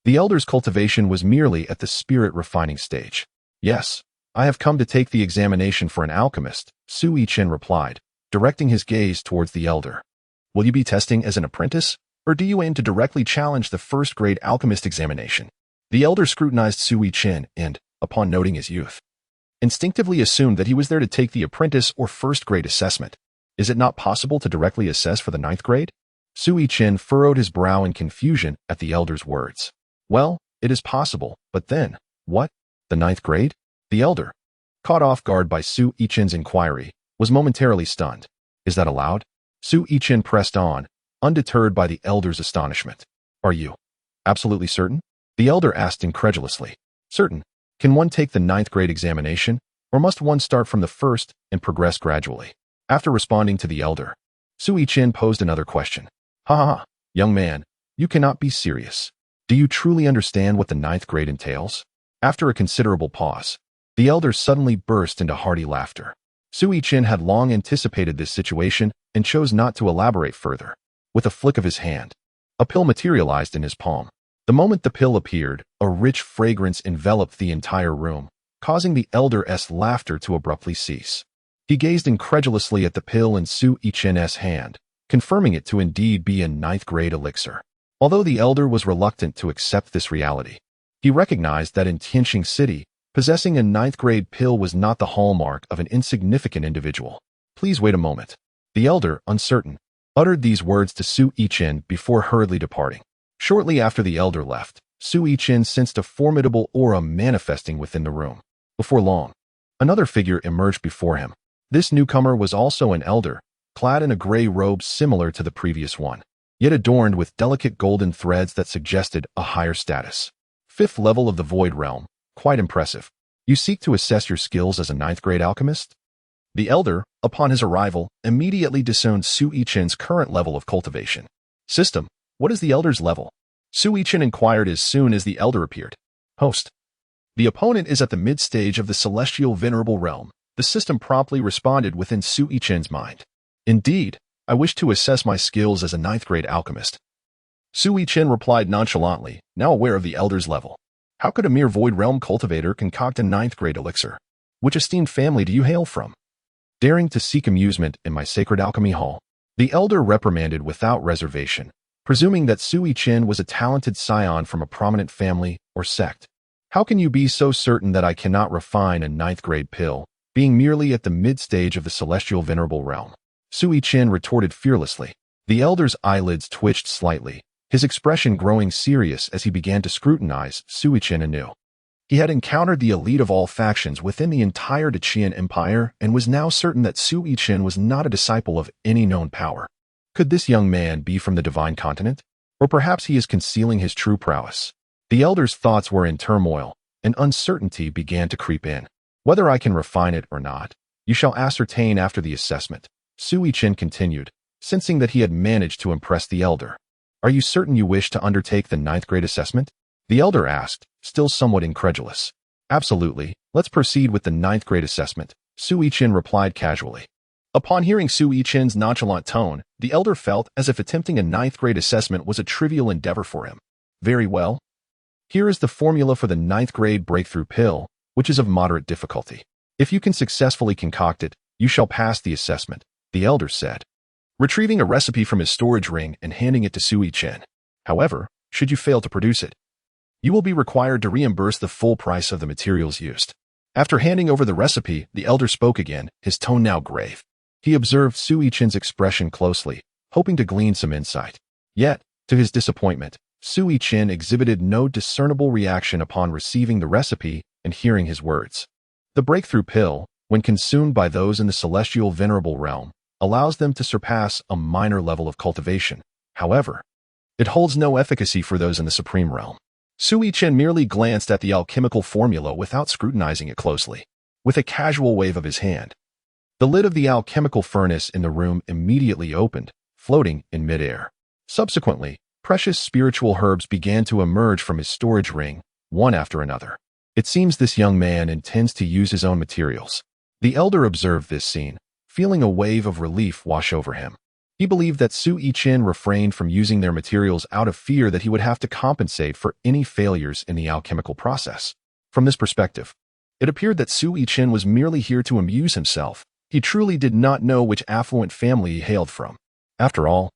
The elder's cultivation was merely at the spirit refining stage. Yes, I have come to take the examination for an alchemist, Su Yichen replied, directing his gaze towards the elder. Will you be testing as an apprentice, or do you aim to directly challenge the first-grade alchemist examination? The elder scrutinized Su Yichen and, upon noting his youth, instinctively assumed that he was there to take the apprentice or first-grade assessment. Is it not possible to directly assess for the 9th grade? Su Yichen furrowed his brow in confusion at the elder's words. Well, it is possible, but then, what? The 9th grade? The elder, caught off guard by Su Yichen's inquiry, was momentarily stunned. Is that allowed? Su Yichen pressed on, undeterred by the elder's astonishment. Are you absolutely certain? The elder asked incredulously. Certain. Can one take the 9th grade examination, or must one start from the first and progress gradually? After responding to the elder, Su Yichen posed another question. Ha ha ha, young man, you cannot be serious. Do you truly understand what the 9th grade entails? After a considerable pause, the elder suddenly burst into hearty laughter. Su Yichen had long anticipated this situation and chose not to elaborate further. With a flick of his hand, a pill materialized in his palm. The moment the pill appeared, a rich fragrance enveloped the entire room, causing the elder's laughter to abruptly cease. He gazed incredulously at the pill in Su Yichen's hand, confirming it to indeed be a 9th grade elixir. Although the elder was reluctant to accept this reality, he recognized that in Tianxing City, possessing a 9th grade pill was not the hallmark of an insignificant individual. Please wait a moment. The elder, uncertain, uttered these words to Su Yichen before hurriedly departing. Shortly after the elder left, Su Yichen sensed a formidable aura manifesting within the room. Before long, another figure emerged before him. This newcomer was also an elder, clad in a gray robe similar to the previous one, yet adorned with delicate golden threads that suggested a higher status. 5th level of the Void Realm. Quite impressive. You seek to assess your skills as a 9th grade alchemist? The elder, upon his arrival, immediately discerned Su Yichen's current level of cultivation. System, what is the elder's level? Su Yichen inquired as soon as the elder appeared. Host. The opponent is at the mid-stage of the celestial venerable realm. The system promptly responded within Su Yichen's mind. Indeed, I wish to assess my skills as a 9th grade alchemist. Su Yichen replied nonchalantly, now aware of the elder's level. How could a mere void realm cultivator concoct a 9th grade elixir? Which esteemed family do you hail from? Daring to seek amusement in my sacred alchemy hall, the elder reprimanded without reservation, presuming that Su Yichen was a talented scion from a prominent family or sect. How can you be so certain that I cannot refine a 9th grade pill, being merely at the mid-stage of the celestial venerable realm? Su Yichen retorted fearlessly. The elder's eyelids twitched slightly, his expression growing serious as he began to scrutinize Su Yichen anew. He had encountered the elite of all factions within the entire Daqian Empire and was now certain that Su Yichen was not a disciple of any known power. Could this young man be from the divine continent? Or perhaps he is concealing his true prowess? The elder's thoughts were in turmoil, and uncertainty began to creep in. Whether I can refine it or not, you shall ascertain after the assessment, Su Yichen continued, sensing that he had managed to impress the elder. Are you certain you wish to undertake the 9th grade assessment? The elder asked, still somewhat incredulous. Absolutely, let's proceed with the 9th grade assessment, Su Yichen replied casually. Upon hearing Su Yichen's nonchalant tone, the elder felt as if attempting a 9th grade assessment was a trivial endeavor for him. Very well. Here is the formula for the 9th grade breakthrough pill, which is of moderate difficulty. If you can successfully concoct it, you shall pass the assessment, the elder said, retrieving a recipe from his storage ring and handing it to Su Yichen. However, should you fail to produce it, you will be required to reimburse the full price of the materials used. After handing over the recipe, the elder spoke again, his tone now grave. He observed Su Yichen's expression closely, hoping to glean some insight. Yet, to his disappointment, Su Yichen exhibited no discernible reaction upon receiving the recipe and hearing his words. The breakthrough pill, when consumed by those in the celestial venerable realm, allows them to surpass a minor level of cultivation. However, it holds no efficacy for those in the supreme realm. Su Yichen merely glanced at the alchemical formula without scrutinizing it closely. With a casual wave of his hand, the lid of the alchemical furnace in the room immediately opened, floating in midair. Subsequently, precious spiritual herbs began to emerge from his storage ring, one after another. It seems this young man intends to use his own materials. The elder observed this scene, feeling a wave of relief wash over him. He believed that Su Yichen refrained from using their materials out of fear that he would have to compensate for any failures in the alchemical process. From this perspective, It appeared that Su Yichen was merely here to amuse himself. He truly did not know which affluent family he hailed from. After all,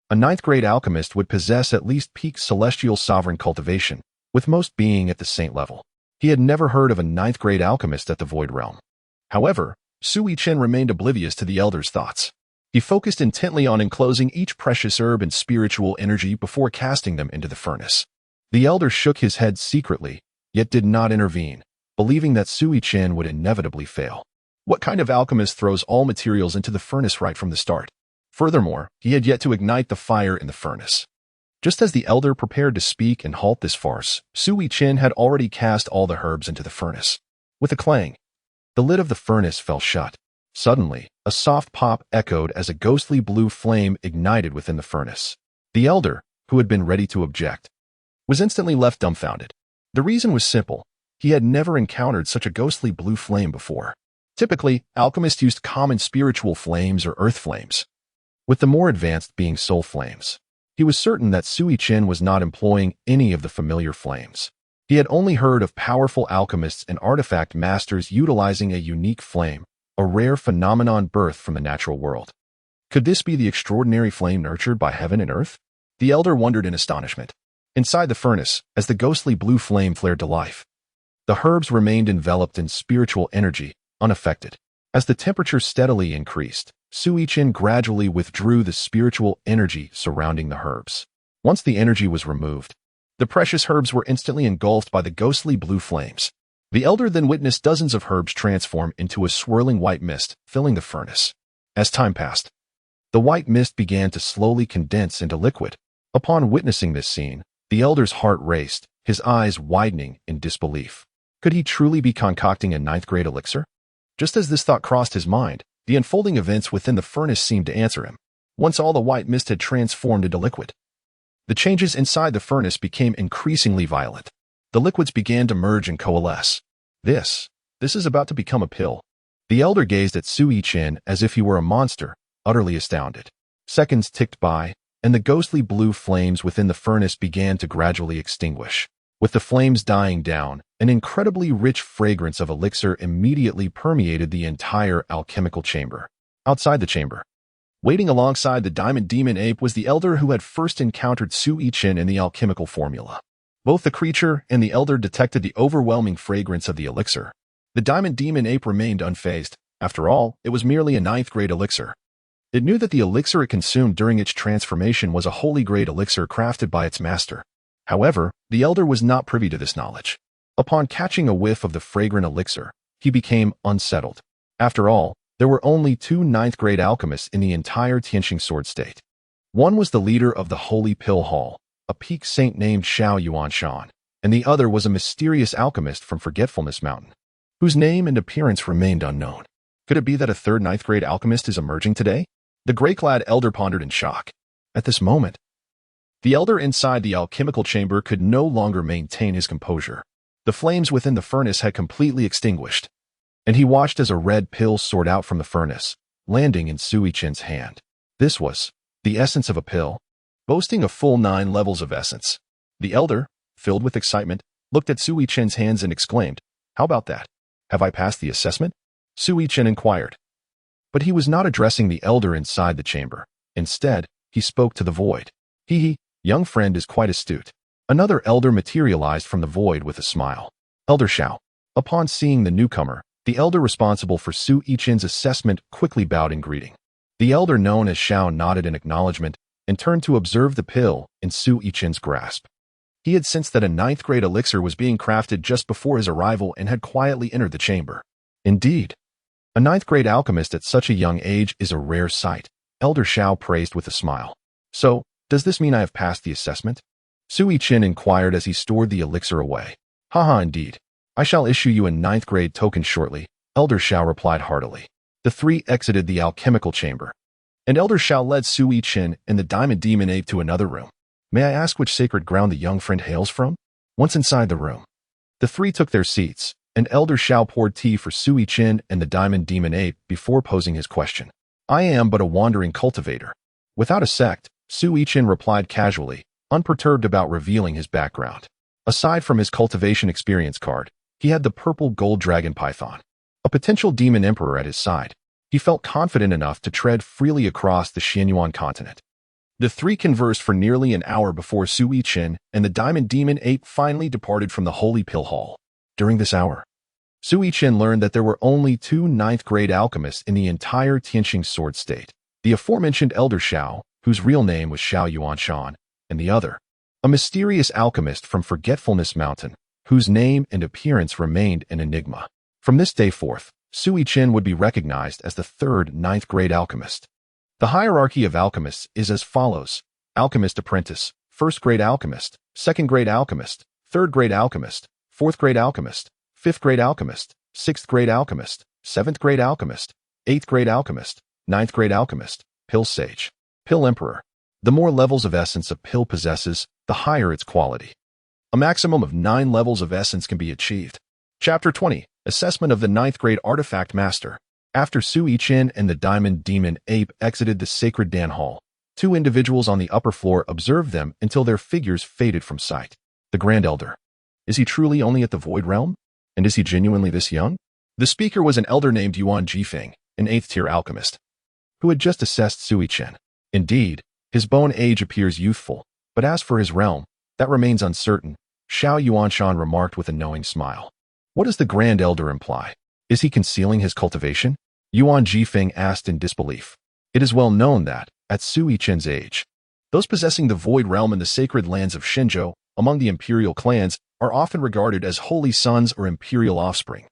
a ninth-grade alchemist would possess at least peak celestial sovereign cultivation, with most being at the saint level. He had never heard of a ninth-grade alchemist at the Void Realm. However, Su Yichen remained oblivious to the elder's thoughts. He focused intently on enclosing each precious herb and spiritual energy before casting them into the furnace. The elder shook his head secretly, yet did not intervene, believing that Su Yichen would inevitably fail. What kind of alchemist throws all materials into the furnace right from the start? Furthermore, he had yet to ignite the fire in the furnace. Just as the elder prepared to speak and halt this farce, Su Yichen had already cast all the herbs into the furnace. With a clang, the lid of the furnace fell shut. Suddenly, a soft pop echoed as a ghostly blue flame ignited within the furnace. The elder, who had been ready to object, was instantly left dumbfounded. The reason was simple. He had never encountered such a ghostly blue flame before. Typically, alchemists used common spiritual flames or earth flames, with the more advanced being soul flames. He was certain that Su Yichen was not employing any of the familiar flames. He had only heard of powerful alchemists and artifact masters utilizing a unique flame, a rare phenomenon birthed from the natural world. Could this be the extraordinary flame nurtured by heaven and earth? The elder wondered in astonishment. Inside the furnace, as the ghostly blue flame flared to life, the herbs remained enveloped in spiritual energy, unaffected. As the temperature steadily increased, Su Yichen gradually withdrew the spiritual energy surrounding the herbs. Once the energy was removed, the precious herbs were instantly engulfed by the ghostly blue flames. The elder then witnessed dozens of herbs transform into a swirling white mist, filling the furnace. As time passed, the white mist began to slowly condense into liquid. Upon witnessing this scene, the elder's heart raced, his eyes widening in disbelief. Could he truly be concocting a ninth-grade elixir? Just as this thought crossed his mind, the unfolding events within the furnace seemed to answer him. Once all the white mist had transformed into liquid, the changes inside the furnace became increasingly violent. The liquids began to merge and coalesce. This is about to become a pill. The elder gazed at Su Yichen as if he were a monster, utterly astounded. Seconds ticked by, and the ghostly blue flames within the furnace began to gradually extinguish. With the flames dying down, an incredibly rich fragrance of elixir immediately permeated the entire alchemical chamber. Outside the chamber, waiting alongside the diamond demon ape, was the elder who had first encountered Su Yichen in the alchemical formula. Both the creature and the elder detected the overwhelming fragrance of the elixir. The diamond demon ape remained unfazed. After all, it was merely a ninth-grade elixir. It knew that the elixir it consumed during its transformation was a holy-grade elixir crafted by its master. However, the elder was not privy to this knowledge. Upon catching a whiff of the fragrant elixir, he became unsettled. After all, there were only 2 ninth-grade alchemists in the entire Tianxing Sword State. One was the leader of the Holy Pill Hall, a peak saint named Xiao Yuanshan, and the other was a mysterious alchemist from Forgetfulness Mountain, whose name and appearance remained unknown. Could it be that a third ninth-grade alchemist is emerging today? The gray-clad elder pondered in shock. At this moment, the elder inside the alchemical chamber could no longer maintain his composure. The flames within the furnace had completely extinguished, and he watched as a red pill soared out from the furnace, landing in Su Yichen's hand. This was the essence of a pill, boasting a full 9 levels of essence. The elder, filled with excitement, looked at Su Yichen's hands and exclaimed, "How about that? Have I passed the assessment?" Su Yichen inquired. But he was not addressing the elder inside the chamber. Instead, he spoke to the void. Young friend is quite astute." Another elder materialized from the void with a smile. Elder Xiao. Upon seeing the newcomer, the elder responsible for Su Yichen's assessment quickly bowed in greeting. The elder known as Xiao nodded in acknowledgement and turned to observe the pill in Su Yichen's grasp. He had sensed that a 9th-grade elixir was being crafted just before his arrival and had quietly entered the chamber. Indeed, a 9th-grade alchemist at such a young age is a rare sight, Elder Xiao praised with a smile. "So, does this mean I have passed the assessment?" Su Yichen inquired as he stored the elixir away. "Haha, indeed. I shall issue you a 9th-grade token shortly," Elder Xiao replied heartily. The 3 exited the alchemical chamber, and Elder Xiao led Su Yichen and the diamond demon ape to another room. "May I ask which sacred ground the young friend hails from?" Once inside the room, the 3 took their seats, and Elder Xiao poured tea for Su Yichen and the diamond demon ape before posing his question. "I am but a wandering cultivator, without a sect," Su Yichen replied casually, unperturbed about revealing his background. Aside from his cultivation experience card, He had the purple gold dragon python, a potential demon emperor at his side. He felt confident enough to tread freely across the Xianyuan continent. The three conversed for nearly an hour before Su Yichen and the diamond demon ape finally departed from the Holy Pill Hall. During this hour, Su Yichen learned that there were only two ninth-grade alchemists in the entire Tianxing sword state. The aforementioned Elder Xiao, whose real name was Xiao Yuanshan, and the other, a mysterious alchemist from Forgetfulness Mountain, whose name and appearance remained an enigma. From this day forth, Su Yichen would be recognized as the third ninth-grade alchemist. The hierarchy of alchemists is as follows: Alchemist Apprentice, First-grade Alchemist, Second-grade Alchemist, Third-grade Alchemist, Fourth-grade Alchemist, Fifth-grade Alchemist, Sixth-grade Alchemist, Seventh-grade Alchemist, Eighth-grade Alchemist, Ninth-grade Alchemist, Pill Sage, Pill Emperor. The more levels of essence a pill possesses, the higher its quality. A maximum of 9 levels of essence can be achieved. Chapter 20. Assessment of the ninth-grade Artifact Master. After Su Yichen and the Diamond Demon Ape exited the Sacred Dan Hall, two individuals on the upper floor observed them until their figures faded from sight. The Grand Elder. Is he truly only at the Void Realm? And is he genuinely this young? The speaker was an elder named Yuan Jifeng, an 8th-tier alchemist, who had just assessed Su Yichen. Indeed, his bone age appears youthful, but as for his realm, that remains uncertain, Xiao Yuanshan remarked with a knowing smile. What does the Grand Elder imply? Is he concealing his cultivation? Yuan Jifeng asked in disbelief. It is well known that, at Su Yichen's age, those possessing the Void Realm in the sacred lands of Shenzhou, among the imperial clans, are often regarded as holy sons or imperial offspring.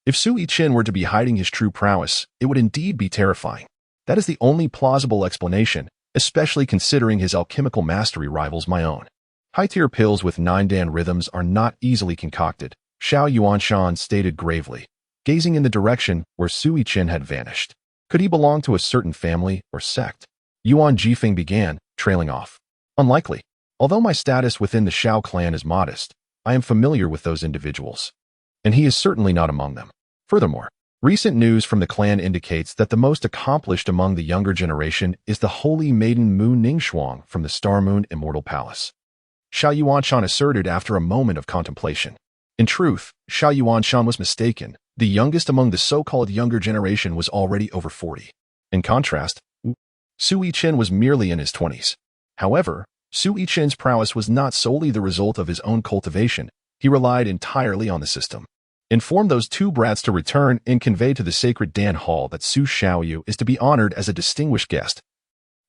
If Su Yichen were to be hiding his true prowess, it would indeed be terrifying. That is the only plausible explanation, especially considering his alchemical mastery rivals my own. High-tier pills with 9-dan rhythms are not easily concocted, Xiao Yuanshan stated gravely, gazing in the direction where Su Yichen had vanished. Could he belong to a certain family or sect? Yuan Jifeng began, trailing off. Unlikely. Although my status within the Xiao clan is modest, I am familiar with those individuals. And he is certainly not among them. Furthermore, recent news from the clan indicates that the most accomplished among the younger generation is the holy maiden Mu Ningxuang from the Star Moon Immortal Palace. Xiao Yuanshan asserted after a moment of contemplation. In truth, Xiao Yuanshan was mistaken. The youngest among the so-called younger generation was already over 40. In contrast, Su Yichen was merely in his 20s. However, Su Yichen's prowess was not solely the result of his own cultivation. He relied entirely on the system. Inform those two brats to return and convey to the Sacred Dan Hall that Su Xiaoyu is to be honored as a distinguished guest.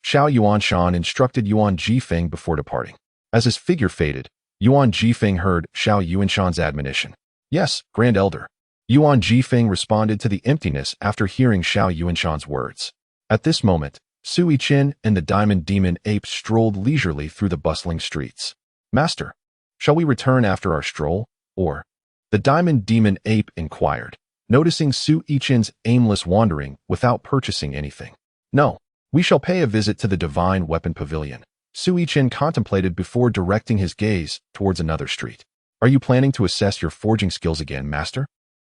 Xiao Yuanshan instructed Yuan Jifeng before departing. As his figure faded, Yuan Jifeng heard Xiao Yuanshan's admonition. Yes, Grand Elder. Yuan Jifeng responded to the emptiness after hearing Xiao Yuanshan's words. At this moment, Su Yichen and the Diamond Demon Ape strolled leisurely through the bustling streets. Master, shall we return after our stroll, or? The Diamond Demon Ape inquired, noticing Su Yichen's aimless wandering without purchasing anything. No, we shall pay a visit to the Divine Weapon Pavilion. Su Yichen contemplated before directing his gaze towards another street. Are you planning to assess your forging skills again, Master?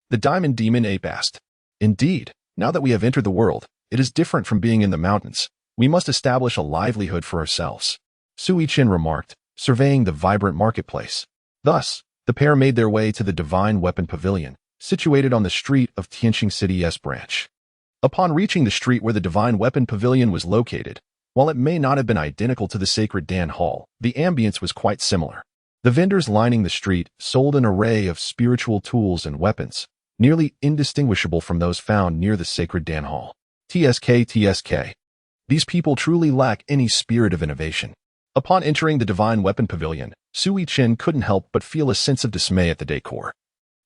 The Diamond Demon Ape asked. Indeed, now that we have entered the world, it is different from being in the mountains. We must establish a livelihood for ourselves. Su Yichen remarked, surveying the vibrant marketplace. Thus, the pair made their way to the Divine Weapon Pavilion, situated on the street of Tianxing City's branch. Upon reaching the street where the Divine Weapon Pavilion was located, while it may not have been identical to the Sacred Dan Hall, the ambience was quite similar. The vendors lining the street sold an array of spiritual tools and weapons, nearly indistinguishable from those found near the Sacred Dan Hall. TSK. These people truly lack any spirit of innovation. Upon entering the Divine Weapon Pavilion, Su Yichen couldn't help but feel a sense of dismay at the decor.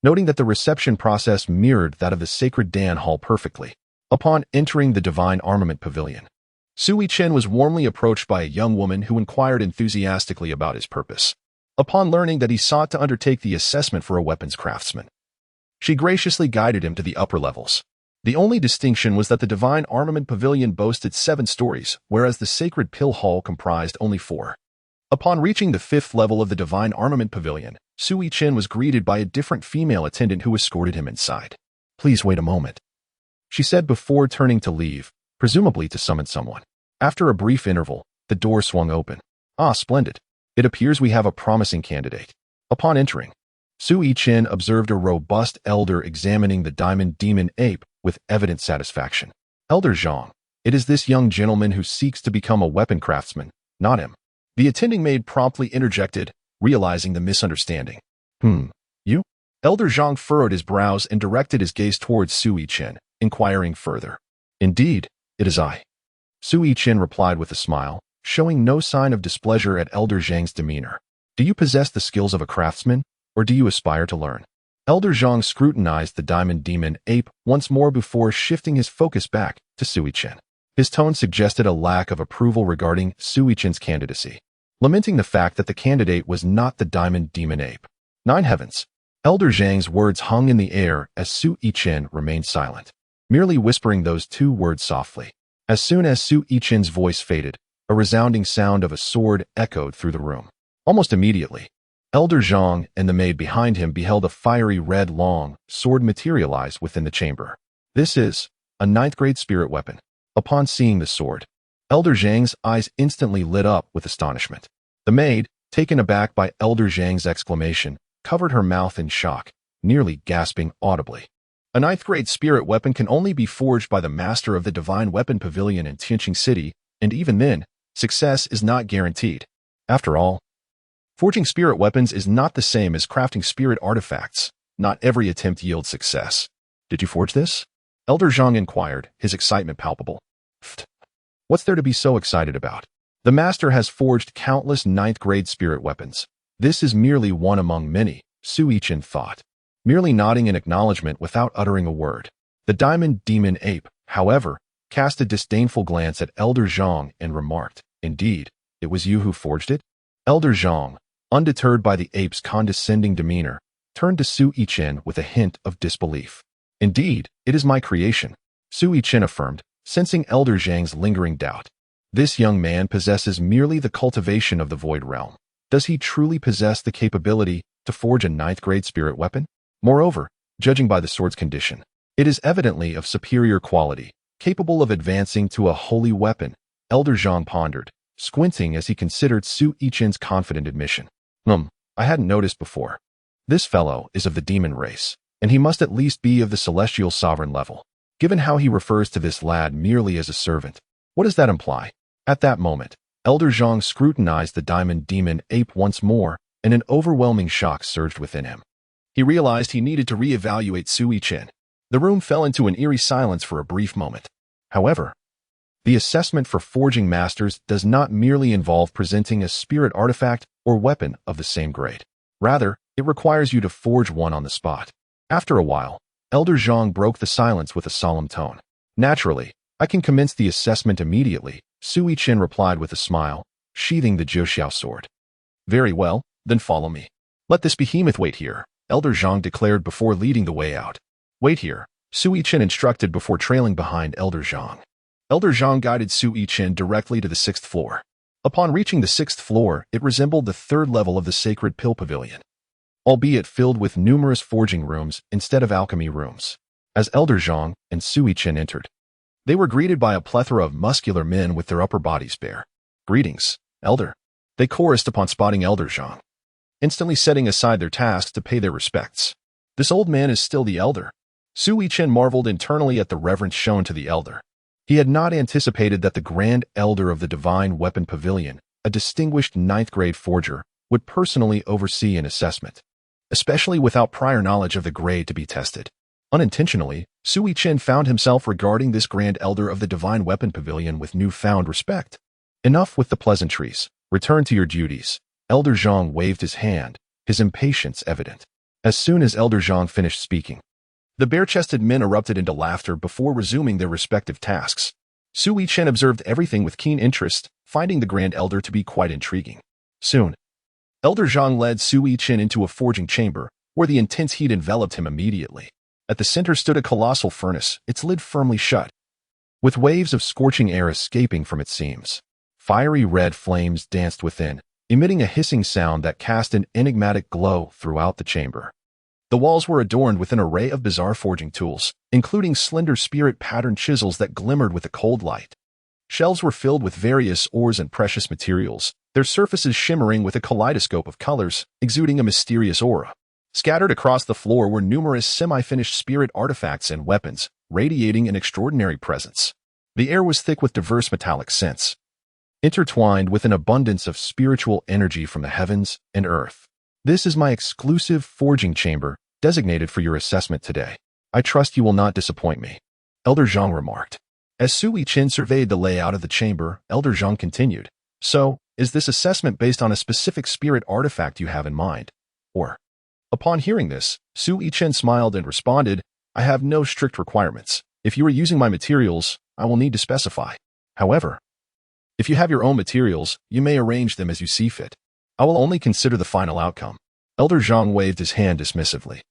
Noting that the reception process mirrored that of the Sacred Dan Hall perfectly. Upon entering the Divine Armament Pavilion, Su Yichen was warmly approached by a young woman who inquired enthusiastically about his purpose. Upon learning that he sought to undertake the assessment for a weapons craftsman, she graciously guided him to the upper levels. The only distinction was that the Divine Armament Pavilion boasted 7 stories, whereas the Sacred Pill Hall comprised only 4. Upon reaching the 5th level of the Divine Armament Pavilion, Su Yichen was greeted by a different female attendant who escorted him inside. Please wait a moment, she said before turning to leave, presumably to summon someone. After a brief interval, the door swung open. Ah, splendid. It appears we have a promising candidate. Upon entering, Su Yichen observed a robust elder examining the diamond demon ape with evident satisfaction. Elder Zhang, it is this young gentleman who seeks to become a weapon craftsman, not him. The attending maid promptly interjected, realizing the misunderstanding. You? Elder Zhang furrowed his brows and directed his gaze towards Su Yichen, inquiring further. Indeed, it is I. Su Yichen replied with a smile, showing no sign of displeasure at Elder Zhang's demeanor. Do you possess the skills of a craftsman, or do you aspire to learn? Elder Zhang scrutinized the diamond demon ape once more before shifting his focus back to Su Yichen. His tone suggested a lack of approval regarding Su Yichen's candidacy, lamenting the fact that the candidate was not the diamond demon ape. 9 heavens! Elder Zhang's words hung in the air as Su Yichen remained silent, merely whispering those 2 words softly. As soon as Su Yichen's voice faded, a resounding sound of a sword echoed through the room. Almost immediately, Elder Zhang and the maid behind him beheld a fiery red long sword materialize within the chamber. This is a 9th-grade spirit weapon. Upon seeing the sword, Elder Zhang's eyes instantly lit up with astonishment. The maid, taken aback by Elder Zhang's exclamation, covered her mouth in shock, nearly gasping audibly. A 9th-grade spirit weapon can only be forged by the master of the Divine Weapon Pavilion in Tianxing City, and even then, success is not guaranteed. After all, forging spirit weapons is not the same as crafting spirit artifacts. Not every attempt yields success. Did you forge this? Elder Zhang inquired, his excitement palpable. What's there to be so excited about? The master has forged countless 9th-grade spirit weapons. This is merely one among many, Su Yichen thought, merely nodding in acknowledgement without uttering a word. The diamond demon ape, however, cast a disdainful glance at Elder Zhang and remarked, Indeed, it was you who forged it? Elder Zhang, undeterred by the ape's condescending demeanor, turned to Su Yichen with a hint of disbelief. Indeed, it is my creation, Su Yichen affirmed, sensing Elder Zhang's lingering doubt. This young man possesses merely the cultivation of the void realm. Does he truly possess the capability to forge a 9th-grade spirit weapon? Moreover, judging by the sword's condition, it is evidently of superior quality, capable of advancing to a holy weapon, Elder Zhang pondered, squinting as he considered Su Yichen's confident admission. I hadn't noticed before. This fellow is of the demon race, and he must at least be of the celestial sovereign level. Given how he refers to this lad merely as a servant, what does that imply? At that moment, Elder Zhang scrutinized the diamond demon ape once more, and an overwhelming shock surged within him. He realized he needed to reevaluate Su Yichen. The room fell into an eerie silence for a brief moment. However, the assessment for forging masters does not merely involve presenting a spirit artifact or weapon of the same grade. Rather, it requires you to forge one on the spot. After a while, Elder Zhang broke the silence with a solemn tone. Naturally, I can commence the assessment immediately, Su Yichen replied with a smile, sheathing the Jiuxiao sword. Very well, then follow me. Let this behemoth wait here, Elder Zhang declared before leading the way out. Wait here, Su Yichen instructed before trailing behind Elder Zhang. Elder Zhang guided Su Yichen directly to the 6th floor. Upon reaching the 6th floor, it resembled the 3rd level of the Sacred Pill Pavilion, albeit filled with numerous forging rooms instead of alchemy rooms. As Elder Zhang and Su Yichen entered, they were greeted by a plethora of muscular men with their upper bodies bare. Greetings, Elder. They chorused upon spotting Elder Zhang, instantly setting aside their tasks to pay their respects. This old man is still the Elder. Su Yichen marveled internally at the reverence shown to the Elder. He had not anticipated that the Grand Elder of the Divine Weapon Pavilion, a distinguished 9th-grade forger, would personally oversee an assessment, especially without prior knowledge of the grade to be tested. Unintentionally, Su Yichen found himself regarding this Grand Elder of the Divine Weapon Pavilion with newfound respect. Enough with the pleasantries. Return to your duties. Elder Zhang waved his hand, his impatience evident. As soon as Elder Zhang finished speaking, the bare-chested men erupted into laughter before resuming their respective tasks. Su Yichen observed everything with keen interest, finding the Grand Elder to be quite intriguing. Soon, Elder Zhang led Su Yichen into a forging chamber, where the intense heat enveloped him immediately. At the center stood a colossal furnace, its lid firmly shut, with waves of scorching air escaping from its seams. Fiery red flames danced within, emitting a hissing sound that cast an enigmatic glow throughout the chamber. The walls were adorned with an array of bizarre forging tools, including slender spirit-patterned chisels that glimmered with the cold light. Shelves were filled with various ores and precious materials, their surfaces shimmering with a kaleidoscope of colors, exuding a mysterious aura. Scattered across the floor were numerous semi-finished spirit artifacts and weapons, radiating an extraordinary presence. The air was thick with diverse metallic scents, intertwined with an abundance of spiritual energy from the heavens and earth. This is my exclusive forging chamber, designated for your assessment today. I trust you will not disappoint me, Elder Zhang remarked. As Su Yichen surveyed the layout of the chamber, Elder Zhang continued, "So, is this assessment based on a specific spirit artifact you have in mind? Or?" Upon hearing this, Su Yichen smiled and responded, "I have no strict requirements. If you are using my materials, I will need to specify. However, if you have your own materials, you may arrange them as you see fit. I will only consider the final outcome." Elder Zhang waved his hand dismissively,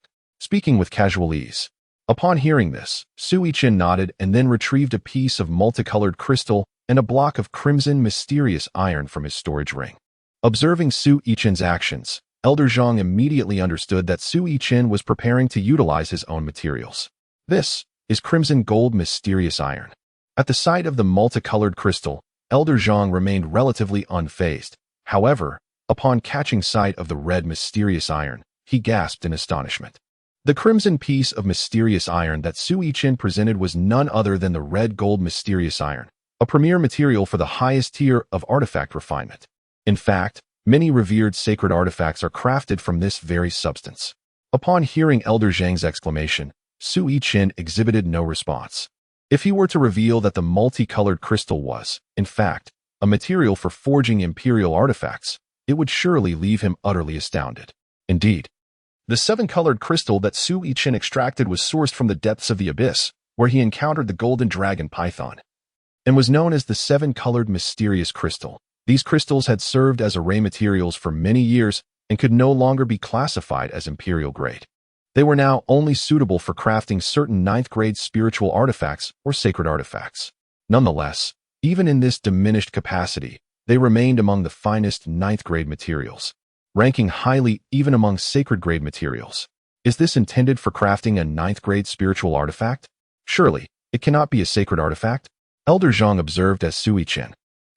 speaking with casual ease. Upon hearing this, Su Yichen nodded and then retrieved a piece of multicolored crystal and a block of crimson mysterious iron from his storage ring. Observing Su Yichen's actions, Elder Zhang immediately understood that Su Yichen was preparing to utilize his own materials. This is crimson gold mysterious iron. At the sight of the multicolored crystal, Elder Zhang remained relatively unfazed. However, upon catching sight of the red mysterious iron, he gasped in astonishment. The crimson piece of mysterious iron that Su Yichen presented was none other than the red gold mysterious iron, a premier material for the highest tier of artifact refinement. In fact, many revered sacred artifacts are crafted from this very substance. Upon hearing Elder Zhang's exclamation, Su Yichen exhibited no response. If he were to reveal that the multicolored crystal was, in fact, a material for forging imperial artifacts, it would surely leave him utterly astounded. Indeed, the seven-colored crystal that Su Yichen extracted was sourced from the depths of the abyss, where he encountered the golden dragon python, and was known as the seven-colored mysterious crystal. These crystals had served as array materials for many years and could no longer be classified as imperial grade. They were now only suitable for crafting certain ninth-grade spiritual artifacts or sacred artifacts. Nonetheless, even in this diminished capacity, they remained among the finest ninth-grade materials, ranking highly even among sacred-grade materials. Is this intended for crafting a ninth-grade spiritual artifact? Surely, it cannot be a sacred artifact, Elder Zhang observed as Su Yichen,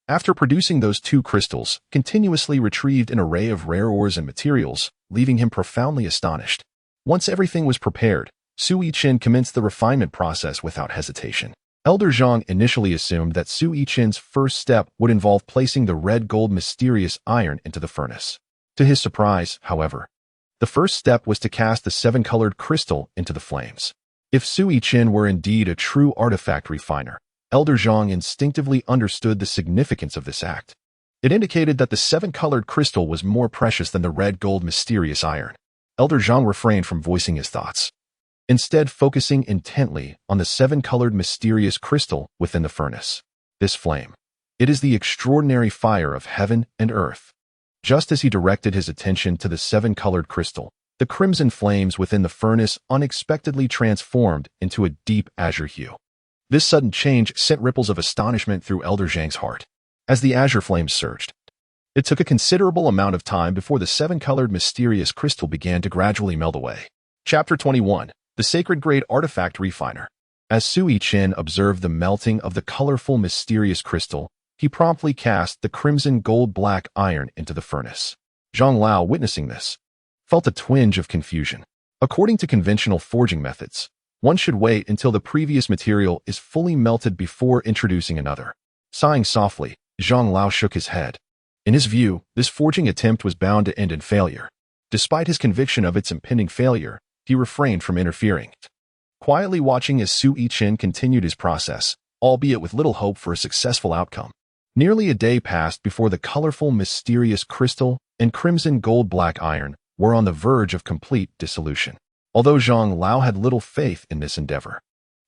after producing those two crystals, continuously retrieved an array of rare ores and materials, leaving him profoundly astonished. Once everything was prepared, Su Yichen commenced the refinement process without hesitation. Elder Zhang initially assumed that Su Yichen's first step would involve placing the red gold mysterious iron into the furnace. To his surprise, however, the first step was to cast the seven-colored crystal into the flames. If Su Yichen were indeed a true artifact refiner, Elder Zhang instinctively understood the significance of this act. It indicated that the seven-colored crystal was more precious than the red gold mysterious iron. Elder Zhang refrained from voicing his thoughts, instead focusing intently on the seven-colored mysterious crystal within the furnace. This flame, it is the extraordinary fire of heaven and earth. Just as he directed his attention to the seven-colored crystal, the crimson flames within the furnace unexpectedly transformed into a deep azure hue. This sudden change sent ripples of astonishment through Elder Zhang's heart. As the azure flames surged, it took a considerable amount of time before the seven-colored mysterious crystal began to gradually melt away. Chapter 21. The Sacred Grade Artifact Refiner. As Su Yichen observed the melting of the colorful mysterious crystal, he promptly cast the crimson gold-black iron into the furnace. Zhang Lao, witnessing this, felt a twinge of confusion. According to conventional forging methods, one should wait until the previous material is fully melted before introducing another. Sighing softly, Zhang Lao shook his head. In his view, this forging attempt was bound to end in failure. Despite his conviction of its impending failure, he refrained from interfering, quietly watching as Su Yichen continued his process, albeit with little hope for a successful outcome. Nearly a day passed before the colorful, mysterious crystal and crimson gold-black iron were on the verge of complete dissolution. Although Zhang Lao had little faith in this endeavor,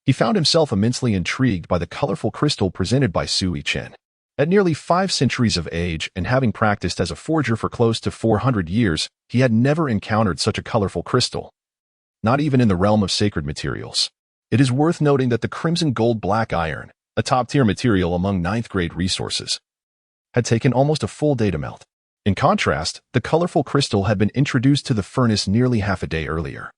he found himself immensely intrigued by the colorful crystal presented by Su Yichen. At nearly 5 centuries of age and having practiced as a forger for close to 400 years, he had never encountered such a colorful crystal, not even in the realm of sacred materials. It is worth noting that the crimson gold-black iron, a top-tier material among ninth-grade resources, had taken almost a full day to melt. In contrast, the colorful crystal had been introduced to the furnace nearly half a day earlier.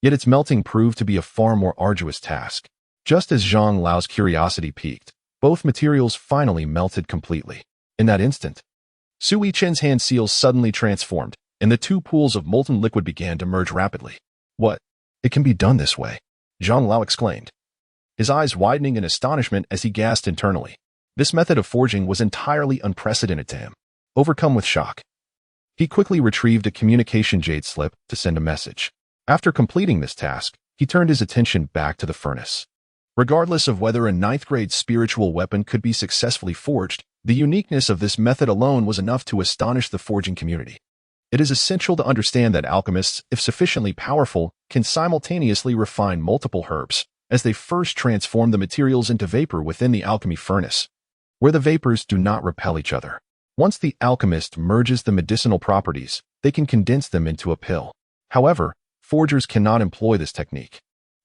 Yet its melting proved to be a far more arduous task. Just as Zhang Lao's curiosity piqued, both materials finally melted completely. In that instant, Su Yichen's hand seals suddenly transformed, and the two pools of molten liquid began to merge rapidly. What? It can be done this way, Zhang Lao exclaimed, his eyes widening in astonishment as he gasped internally. This method of forging was entirely unprecedented to him. Overcome with shock, he quickly retrieved a communication jade slip to send a message. After completing this task, he turned his attention back to the furnace. Regardless of whether a ninth-grade spiritual weapon could be successfully forged, the uniqueness of this method alone was enough to astonish the forging community. It is essential to understand that alchemists, if sufficiently powerful, can simultaneously refine multiple herbs, as they first transform the materials into vapor within the alchemy furnace, where the vapors do not repel each other. Once the alchemist merges the medicinal properties, they can condense them into a pill. However, forgers cannot employ this technique.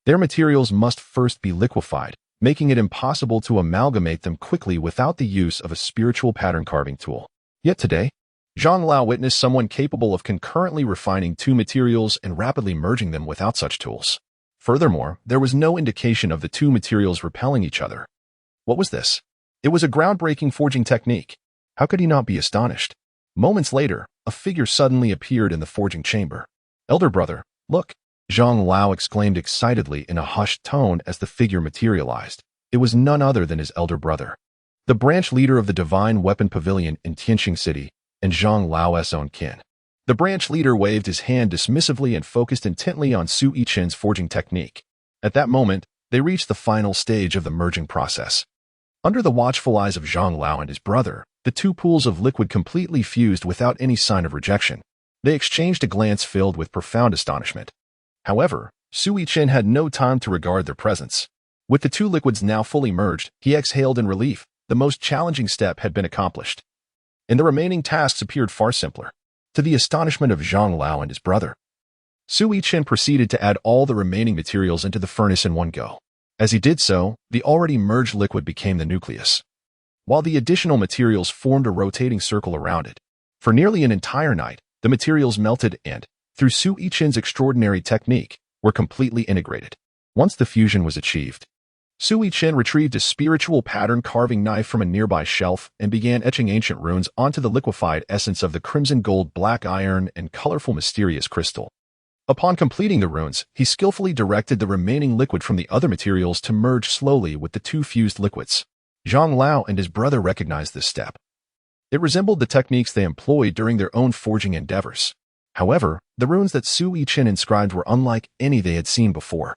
Their materials must first be liquefied, making it impossible to amalgamate them quickly without the use of a spiritual pattern carving tool. Yet today, Zhang Lao witnessed someone capable of concurrently refining two materials and rapidly merging them without such tools. Furthermore, there was no indication of the two materials repelling each other. What was this? It was a groundbreaking forging technique. How could he not be astonished? Moments later, a figure suddenly appeared in the forging chamber. "Elder brother, look!" Zhang Lao exclaimed excitedly in a hushed tone as the figure materialized. It was none other than his elder brother, the branch leader of the Divine Weapon Pavilion in Tianxing City, and Zhang Lao's own kin. The branch leader waved his hand dismissively and focused intently on Su Yichen's forging technique. At that moment, they reached the final stage of the merging process. Under the watchful eyes of Zhang Lao and his brother, the two pools of liquid completely fused without any sign of rejection. They exchanged a glance filled with profound astonishment. However, Su Yichen had no time to regard their presence. With the two liquids now fully merged, he exhaled in relief. The most challenging step had been accomplished, and the remaining tasks appeared far simpler. To the astonishment of Zhang Lao and his brother, Su Yichen proceeded to add all the remaining materials into the furnace in one go. As he did so, the already merged liquid became the nucleus, while the additional materials formed a rotating circle around it. For nearly an entire night, the materials melted and, through Su Yichen's extraordinary technique, were completely integrated. Once the fusion was achieved, Su Yichen retrieved a spiritual pattern carving knife from a nearby shelf and began etching ancient runes onto the liquefied essence of the crimson gold black iron and colorful mysterious crystal. Upon completing the runes, he skillfully directed the remaining liquid from the other materials to merge slowly with the two fused liquids. Zhang Lao and his brother recognized this step. It resembled the techniques they employed during their own forging endeavors. However, the runes that Su Yichen inscribed were unlike any they had seen before,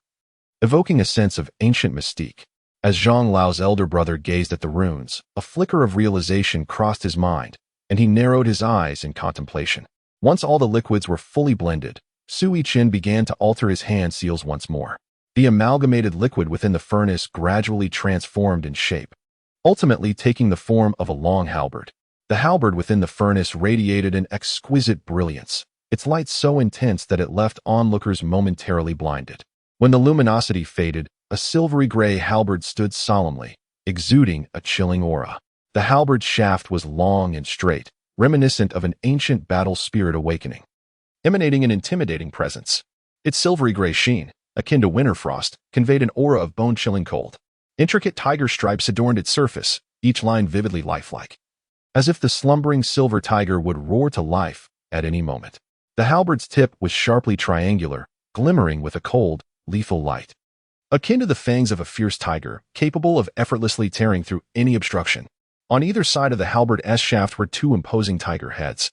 evoking a sense of ancient mystique. As Zhang Lao's elder brother gazed at the runes, a flicker of realization crossed his mind, and he narrowed his eyes in contemplation. Once all the liquids were fully blended, Su Yichen began to alter his hand seals once more. The amalgamated liquid within the furnace gradually transformed in shape, ultimately taking the form of a long halberd. The halberd within the furnace radiated an exquisite brilliance, its light so intense that it left onlookers momentarily blinded. When the luminosity faded, a silvery gray halberd stood solemnly, exuding a chilling aura. The halberd's shaft was long and straight, reminiscent of an ancient battle spirit awakening, emanating an intimidating presence. Its silvery gray sheen, akin to winter frost, conveyed an aura of bone-chilling cold. Intricate tiger stripes adorned its surface, each line vividly lifelike, as if the slumbering silver tiger would roar to life at any moment. The halberd's tip was sharply triangular, glimmering with a cold, lethal light, akin to the fangs of a fierce tiger, capable of effortlessly tearing through any obstruction. On either side of the halberd's shaft were two imposing tiger heads,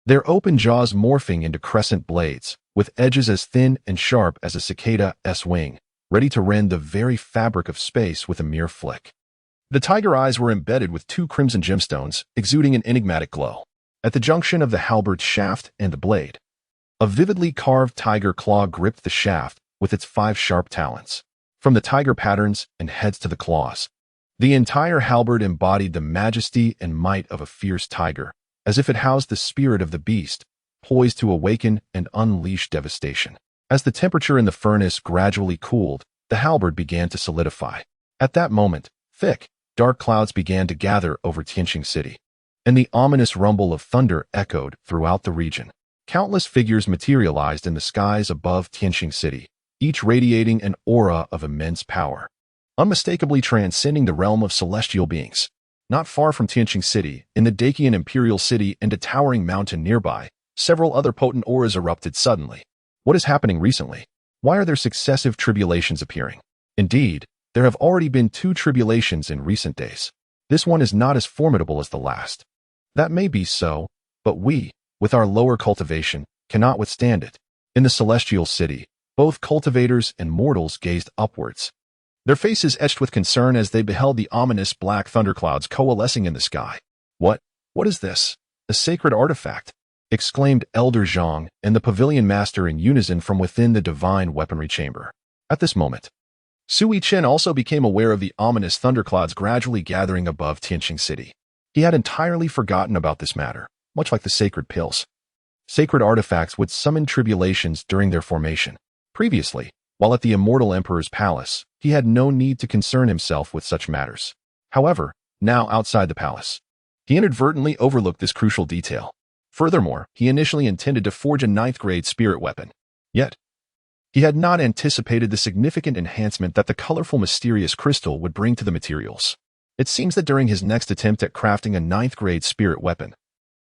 their open jaws morphing into crescent blades, with edges as thin and sharp as a cicada's wing, ready to rend the very fabric of space with a mere flick. The tiger eyes were embedded with two crimson gemstones, exuding an enigmatic glow. At the junction of the halberd's shaft and the blade, a vividly carved tiger claw gripped the shaft with its 5 sharp talons. From the tiger patterns and heads to the claws, the entire halberd embodied the majesty and might of a fierce tiger, as if it housed the spirit of the beast, poised to awaken and unleash devastation. As the temperature in the furnace gradually cooled, the halberd began to solidify. At that moment, thick, dark clouds began to gather over Tianxing City, and the ominous rumble of thunder echoed throughout the region. Countless figures materialized in the skies above Tianxing City, each radiating an aura of immense power, unmistakably transcending the realm of celestial beings. Not far from Tianxing City, in the Dacian imperial city and a towering mountain nearby, several other potent auras erupted suddenly. What is happening recently? Why are there successive tribulations appearing? Indeed, there have already been 2 tribulations in recent days. This one is not as formidable as the last. That may be so, but we, with our lower cultivation, cannot withstand it. In the celestial city, both cultivators and mortals gazed upwards, their faces etched with concern as they beheld the ominous black thunderclouds coalescing in the sky. What is this? A sacred artifact, exclaimed Elder Zhang and the pavilion master in unison from within the divine weaponry chamber. At this moment, Su Yichen also became aware of the ominous thunderclouds gradually gathering above Tianxing City. He had entirely forgotten about this matter, much like the sacred pills. Sacred artifacts would summon tribulations during their formation. Previously, while at the immortal emperor's palace, he had no need to concern himself with such matters. However, now outside the palace, he inadvertently overlooked this crucial detail. Furthermore, he initially intended to forge a 9th-grade spirit weapon. Yet, he had not anticipated the significant enhancement that the colorful mysterious crystal would bring to the materials. It seems that during his next attempt at crafting a 9th-grade spirit weapon,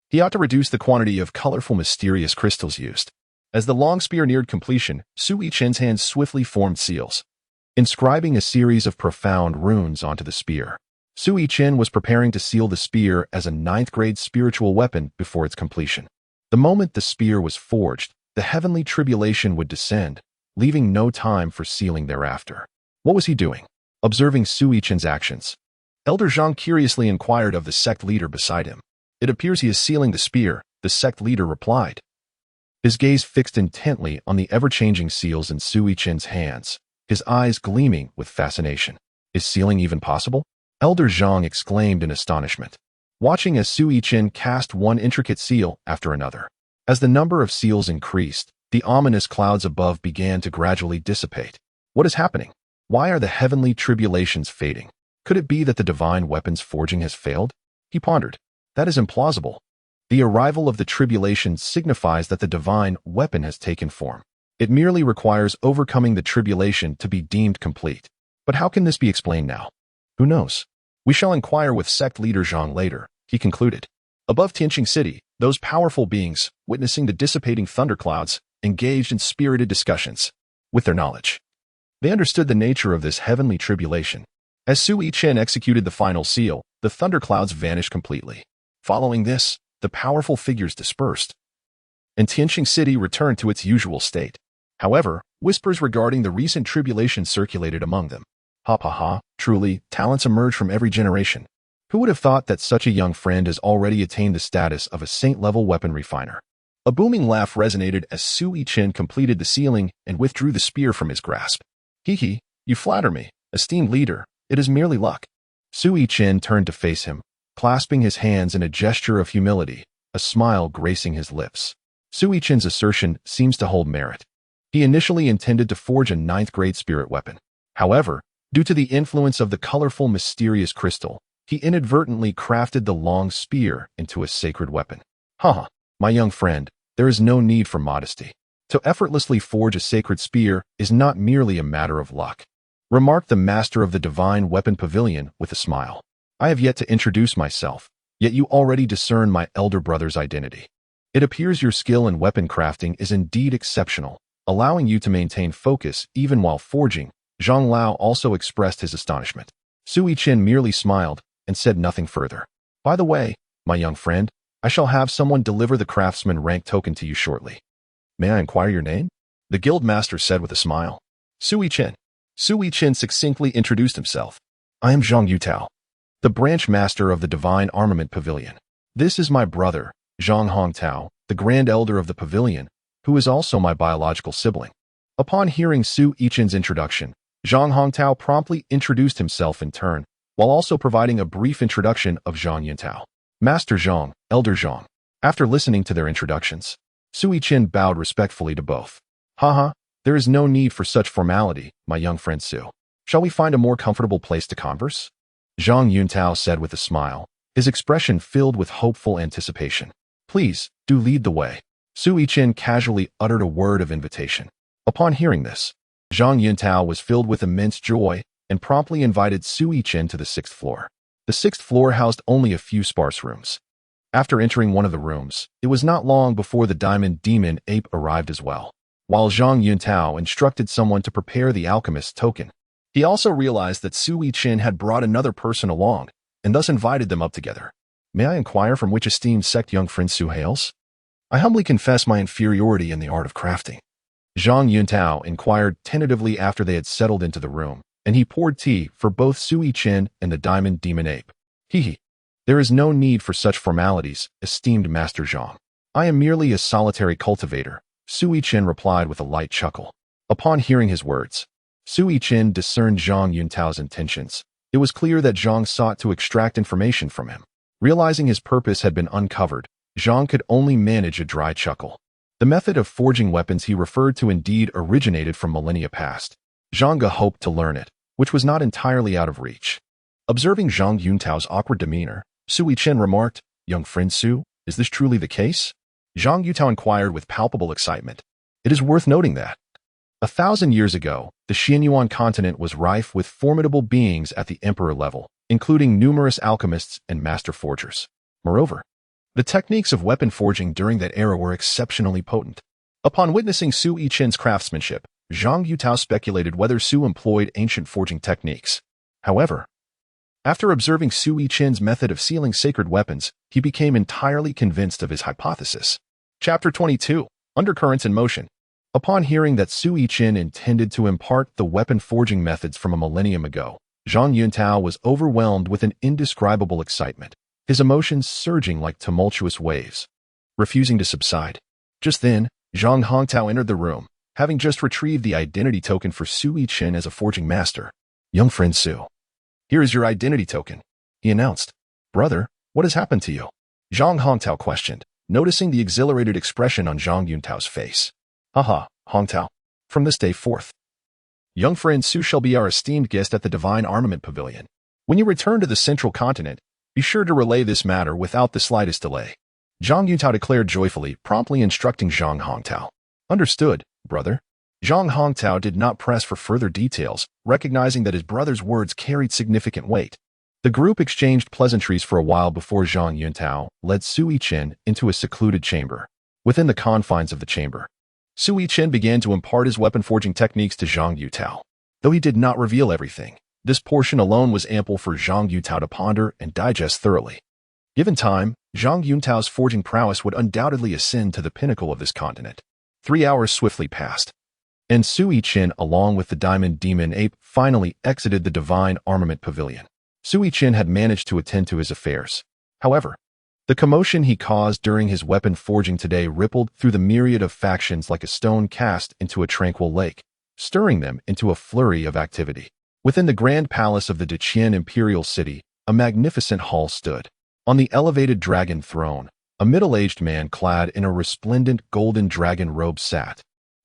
he ought to reduce the quantity of colorful mysterious crystals used. As the long spear neared completion, Su Yichen's hands swiftly formed seals, inscribing a series of profound runes onto the spear. Su Yichen was preparing to seal the spear as a 9th-grade spiritual weapon before its completion. The moment the spear was forged, the heavenly tribulation would descend, leaving no time for sealing thereafter. What was he doing? Observing Su Yichen's actions, Elder Zhang curiously inquired of the sect leader beside him. It appears he is sealing the spear, the sect leader replied, his gaze fixed intently on the ever-changing seals in Su Yichen's hands, his eyes gleaming with fascination. Is sealing even possible? Elder Zhang exclaimed in astonishment, watching as Su Yichen cast one intricate seal after another. As the number of seals increased, the ominous clouds above began to gradually dissipate. What is happening? Why are the heavenly tribulations fading? Could it be that the divine weapon's forging has failed? He pondered. That is implausible. The arrival of the tribulation signifies that the divine weapon has taken form. It merely requires overcoming the tribulation to be deemed complete. But how can this be explained now? Who knows? We shall inquire with sect leader Zhang later, he concluded. Above Tianxing City, those powerful beings, witnessing the dissipating thunderclouds, engaged in spirited discussions. With their knowledge, they understood the nature of this heavenly tribulation. As Su Yichen executed the final seal, the thunderclouds vanished completely. Following this, the powerful figures dispersed, and Tianxing City returned to its usual state. However, whispers regarding the recent tribulation circulated among them. Ha ha ha, truly, talents emerge from every generation. Who would have thought that such a young friend has already attained the status of a saint-level weapon refiner? A booming laugh resonated as Su Yichen completed the sealing and withdrew the spear from his grasp. Hee, you flatter me, esteemed leader, it is merely luck. Su Yichen turned to face him, clasping his hands in a gesture of humility, a smile gracing his lips. Su Yichen's assertion seems to hold merit. He initially intended to forge a 9th-grade spirit weapon. However, due to the influence of the colorful mysterious crystal, he inadvertently crafted the long spear into a sacred weapon. Haha, my young friend, there is no need for modesty. To effortlessly forge a sacred spear is not merely a matter of luck, remarked the master of the divine weapon pavilion with a smile. I have yet to introduce myself, yet you already discern my elder brother's identity. It appears your skill in weapon crafting is indeed exceptional, allowing you to maintain focus even while forging. Zhang Lao also expressed his astonishment. Su Yichen merely smiled and said nothing further. By the way, my young friend, I shall have someone deliver the craftsman rank token to you shortly. May I inquire your name? The guild master said with a smile. Su Yichen. Su Yichen succinctly introduced himself. I am Zhang Yutao, the branch master of the Divine Armament Pavilion. This is my brother, Zhang Hongtao, the Grand Elder of the Pavilion, who is also my biological sibling. Upon hearing Su Yichen's introduction, Zhang Hongtao promptly introduced himself in turn, while also providing a brief introduction of Zhang Yintao. Master Zhang, Elder Zhang. After listening to their introductions, Su Yichen bowed respectfully to both. Haha, there is no need for such formality, my young friend Su. Shall we find a more comfortable place to converse? Zhang Yintao said with a smile, his expression filled with hopeful anticipation. Please, do lead the way. Su Yichen casually uttered a word of invitation. Upon hearing this, Zhang Yintao was filled with immense joy and promptly invited Su Yichen to the 6th floor. The 6th floor housed only a few sparse rooms. After entering one of the rooms, it was not long before the diamond demon ape arrived as well. While Zhang Yuntao instructed someone to prepare the alchemist's token, he also realized that Su Yichen had brought another person along, and thus invited them up together. May I inquire from which esteemed sect young friend Su hails? I humbly confess my inferiority in the art of crafting. Zhang Yuntao inquired tentatively after they had settled into the room, and he poured tea for both Su Yichen and the diamond demon ape. Hee. There is no need for such formalities, esteemed Master Zhang. I am merely a solitary cultivator, Su Yichen replied with a light chuckle. Upon hearing his words, Su Yichen discerned Zhang Yuntao's intentions. It was clear that Zhang sought to extract information from him. Realizing his purpose had been uncovered, Zhang could only manage a dry chuckle. The method of forging weapons he referred to indeed originated from millennia past. Zhang hoped to learn it, which was not entirely out of reach. Observing Zhang Yuntao's awkward demeanor, Su Yichen remarked, "Young friend Su, is this truly the case?" Zhang Yutao inquired with palpable excitement. It is worth noting that 1,000 years ago, the Xianyuan continent was rife with formidable beings at the emperor level, including numerous alchemists and master forgers. Moreover, the techniques of weapon forging during that era were exceptionally potent. Upon witnessing Su Yichen's craftsmanship, Zhang Yutao speculated whether Su employed ancient forging techniques. However, after observing Su Yichen's method of sealing sacred weapons, he became entirely convinced of his hypothesis. Chapter 22. Undercurrents in Motion. Upon hearing that Su Yichen intended to impart the weapon forging methods from a millennium ago, Zhang Yuntao was overwhelmed with an indescribable excitement, his emotions surging like tumultuous waves, refusing to subside. Just then, Zhang Hongtao entered the room, having just retrieved the identity token for Su Yichen as a forging master. "Young friend Su, here is your identity token," he announced. "Brother, what has happened to you?" Zhang Hongtao questioned, noticing the exhilarated expression on Zhang Yuntao's face. "Haha, Hongtao. From this day forth, young friend Su shall be our esteemed guest at the Divine Armament Pavilion. When you return to the Central Continent, be sure to relay this matter without the slightest delay." Zhang Yuntao declared joyfully, promptly instructing Zhang Hongtao. "Understood, brother." Zhang Hongtao did not press for further details, recognizing that his brother's words carried significant weight. The group exchanged pleasantries for a while before Zhang Yuntao led Su Yichen into a secluded chamber. Within the confines of the chamber, Su Yichen began to impart his weapon forging techniques to Zhang Yutao. Though he did not reveal everything, this portion alone was ample for Zhang Yutao to ponder and digest thoroughly. Given time, Zhang Yuntao's forging prowess would undoubtedly ascend to the pinnacle of this continent. 3 hours swiftly passed, and Su Yichen, along with the diamond demon ape, finally exited the Divine Armament Pavilion. Su Yichen had managed to attend to his affairs. However, the commotion he caused during his weapon forging today rippled through the myriad of factions like a stone cast into a tranquil lake, stirring them into a flurry of activity. Within the grand palace of the Deqian imperial city, a magnificent hall stood. On the elevated dragon throne, a middle-aged man clad in a resplendent golden dragon robe sat,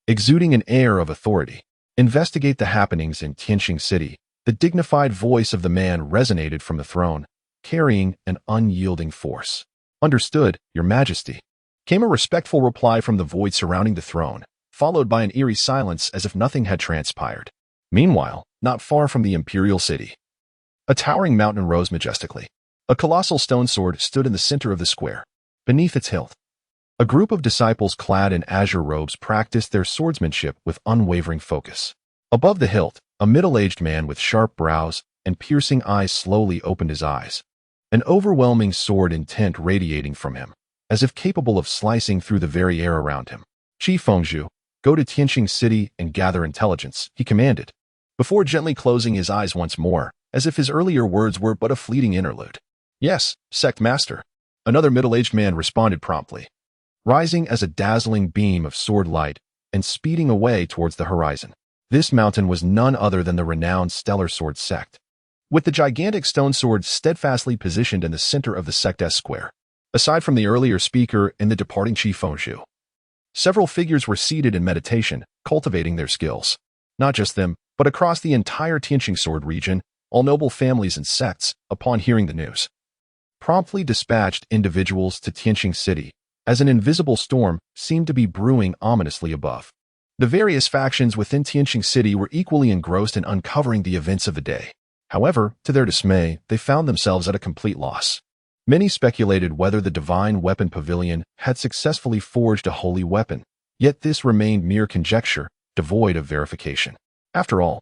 exuding an air of authority. "Investigate the happenings in Tianxing City." The dignified voice of the man resonated from the throne, carrying an unyielding force. "Understood, Your Majesty," came a respectful reply from the void surrounding the throne, followed by an eerie silence as if nothing had transpired. Meanwhile, not far from the imperial city, a towering mountain rose majestically. A colossal stone sword stood in the center of the square. Beneath its hilt, a group of disciples clad in azure robes practiced their swordsmanship with unwavering focus. Above the hilt, a middle-aged man with sharp brows and piercing eyes slowly opened his eyes, an overwhelming sword intent radiating from him, as if capable of slicing through the very air around him. "Qi Fengzhu, go to Tianxing City and gather intelligence," he commanded, before gently closing his eyes once more, as if his earlier words were but a fleeting interlude. "Yes, Sect Master," another middle-aged man responded promptly, rising as a dazzling beam of sword light and speeding away towards the horizon. This mountain was none other than the renowned Stellar Sword Sect, with the gigantic stone sword steadfastly positioned in the center of the Saintess square. Aside from the earlier speaker and the departing Qi Fengzhu, several figures were seated in meditation, cultivating their skills. Not just them, but across the entire Tianxing Sword region, all noble families and sects, upon hearing the news, promptly dispatched individuals to Tianxing City, as an invisible storm seemed to be brewing ominously above. The various factions within Tianxing City were equally engrossed in uncovering the events of the day. However, to their dismay, they found themselves at a complete loss. Many speculated whether the divine weapon pavilion had successfully forged a holy weapon, yet this remained mere conjecture, devoid of verification. After all,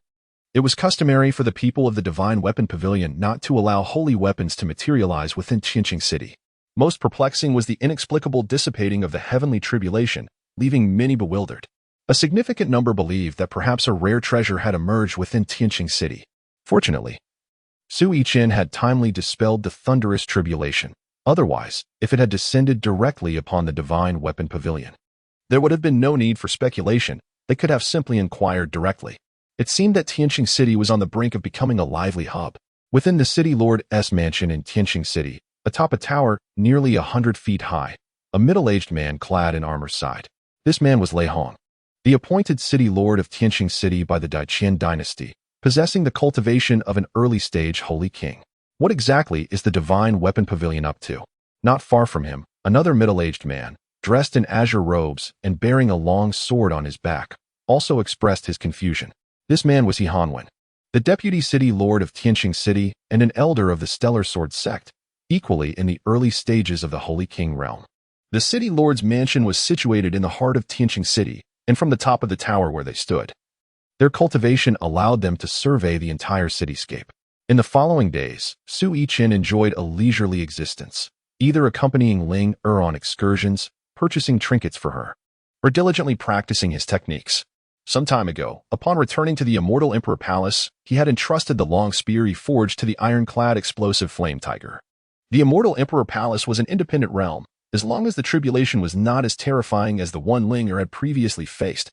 it was customary for the people of the divine weapon pavilion not to allow holy weapons to materialize within Tianxing City. Most perplexing was the inexplicable dissipating of the heavenly tribulation, leaving many bewildered. A significant number believed that perhaps a rare treasure had emerged within Tianxing City. Fortunately, Su Yichen had timely dispelled the thunderous tribulation. Otherwise, if it had descended directly upon the divine weapon pavilion, there would have been no need for speculation. They could have simply inquired directly. It seemed that Tianxing City was on the brink of becoming a lively hub. Within the city lord's mansion in Tianxing City, atop a tower nearly 100 feet high, a middle-aged man clad in armor sighed. This man was Lei Hong, the appointed city lord of Tianxing City by the Qin dynasty, possessing the cultivation of an early-stage holy king. What exactly is the divine weapon pavilion up to? Not far from him, another middle-aged man, dressed in azure robes and bearing a long sword on his back, also expressed his confusion. This man was He Hanwen, the deputy city lord of Tianxing City and an elder of the Stellar Sword sect, equally in the early stages of the Holy King realm. The city lord's mansion was situated in the heart of Tianxing City, and from the top of the tower where they stood, their cultivation allowed them to survey the entire cityscape. In the following days, Su Yichen enjoyed a leisurely existence, either accompanying Ling on excursions, purchasing trinkets for her, or diligently practicing his techniques. Some time ago, upon returning to the Immortal Emperor Palace, he had entrusted the long spear he forged to the ironclad explosive flame tiger. The Immortal Emperor Palace was an independent realm, as long as the tribulation was not as terrifying as the one Linger had previously faced.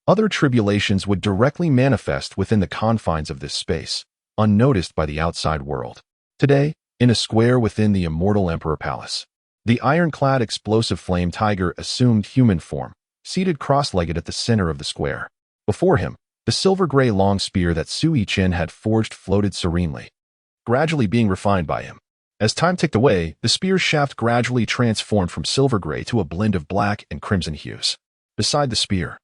Other tribulations would directly manifest within the confines of this space, unnoticed by the outside world. Today, in a square within the Immortal Emperor Palace, the ironclad explosive flame tiger assumed human form, seated cross-legged at the center of the square. Before him, the silver-gray long spear that Su Yichen had forged floated serenely, gradually being refined by him. As time ticked away, the spear's shaft gradually transformed from silver-gray to a blend of black and crimson hues. Beside the spear,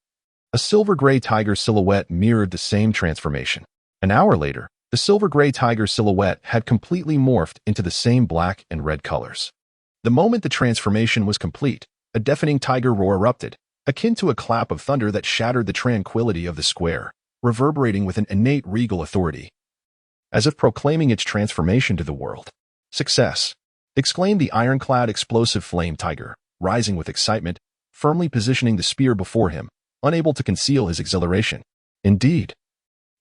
a silver-gray tiger silhouette mirrored the same transformation. An hour later, the silver-gray tiger silhouette had completely morphed into the same black and red colors. The moment the transformation was complete, a deafening tiger roar erupted, akin to a clap of thunder that shattered the tranquility of the square, reverberating with an innate regal authority, as if proclaiming its transformation to the world. "Success!" exclaimed the ironclad explosive flame tiger, rising with excitement, firmly positioning the spear before him, unable to conceal his exhilaration. "Indeed.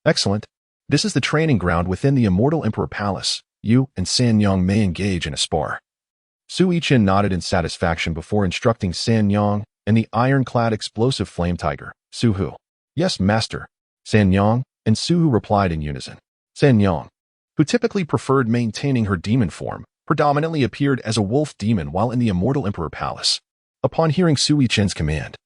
Excellent. This is the training ground within the Immortal Emperor Palace. You and Sanyong may engage in a spar." Su Yichen nodded in satisfaction before instructing Sanyong and the ironclad explosive flame tiger, Suhu. "Yes, master." Sanyong and Suhu replied in unison. Sanyong, who typically preferred maintaining her demon form, predominantly appeared as a wolf demon while in the Immortal Emperor Palace. Upon hearing Su Yichen's command,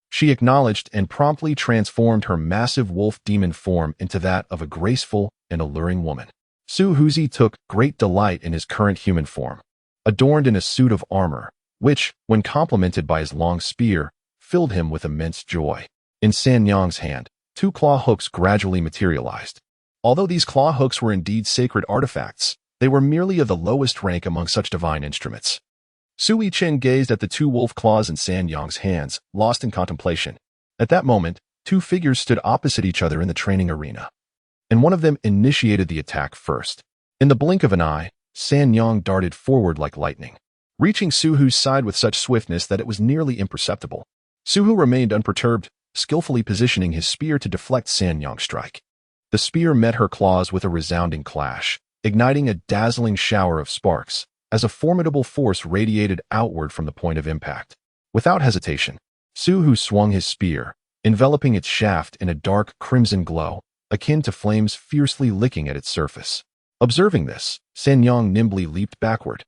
she acknowledged and promptly transformed her massive wolf demon form into that of a graceful and alluring woman. Su Huzi took great delight in his current human form, adorned in a suit of armor, which, when complemented by his long spear, filled him with immense joy. In Sanyong's hand, 2 claw hooks gradually materialized. Although these claw hooks were indeed sacred artifacts, they were merely of the lowest rank among such divine instruments. Su Yichen gazed at the 2 wolf claws in Sanyong's hands, lost in contemplation. At that moment, 2 figures stood opposite each other in the training arena, and one of them initiated the attack first. In the blink of an eye, Sanyong darted forward like lightning, reaching Suhu's side with such swiftness that it was nearly imperceptible. Suhu remained unperturbed, skillfully positioning his spear to deflect Sanyong's strike. The spear met her claws with a resounding clash, igniting a dazzling shower of sparks, as a formidable force radiated outward from the point of impact. Without hesitation, Suhu swung his spear, enveloping its shaft in a dark crimson glow, akin to flames fiercely licking at its surface. Observing this, Sanyong nimbly leaped backward,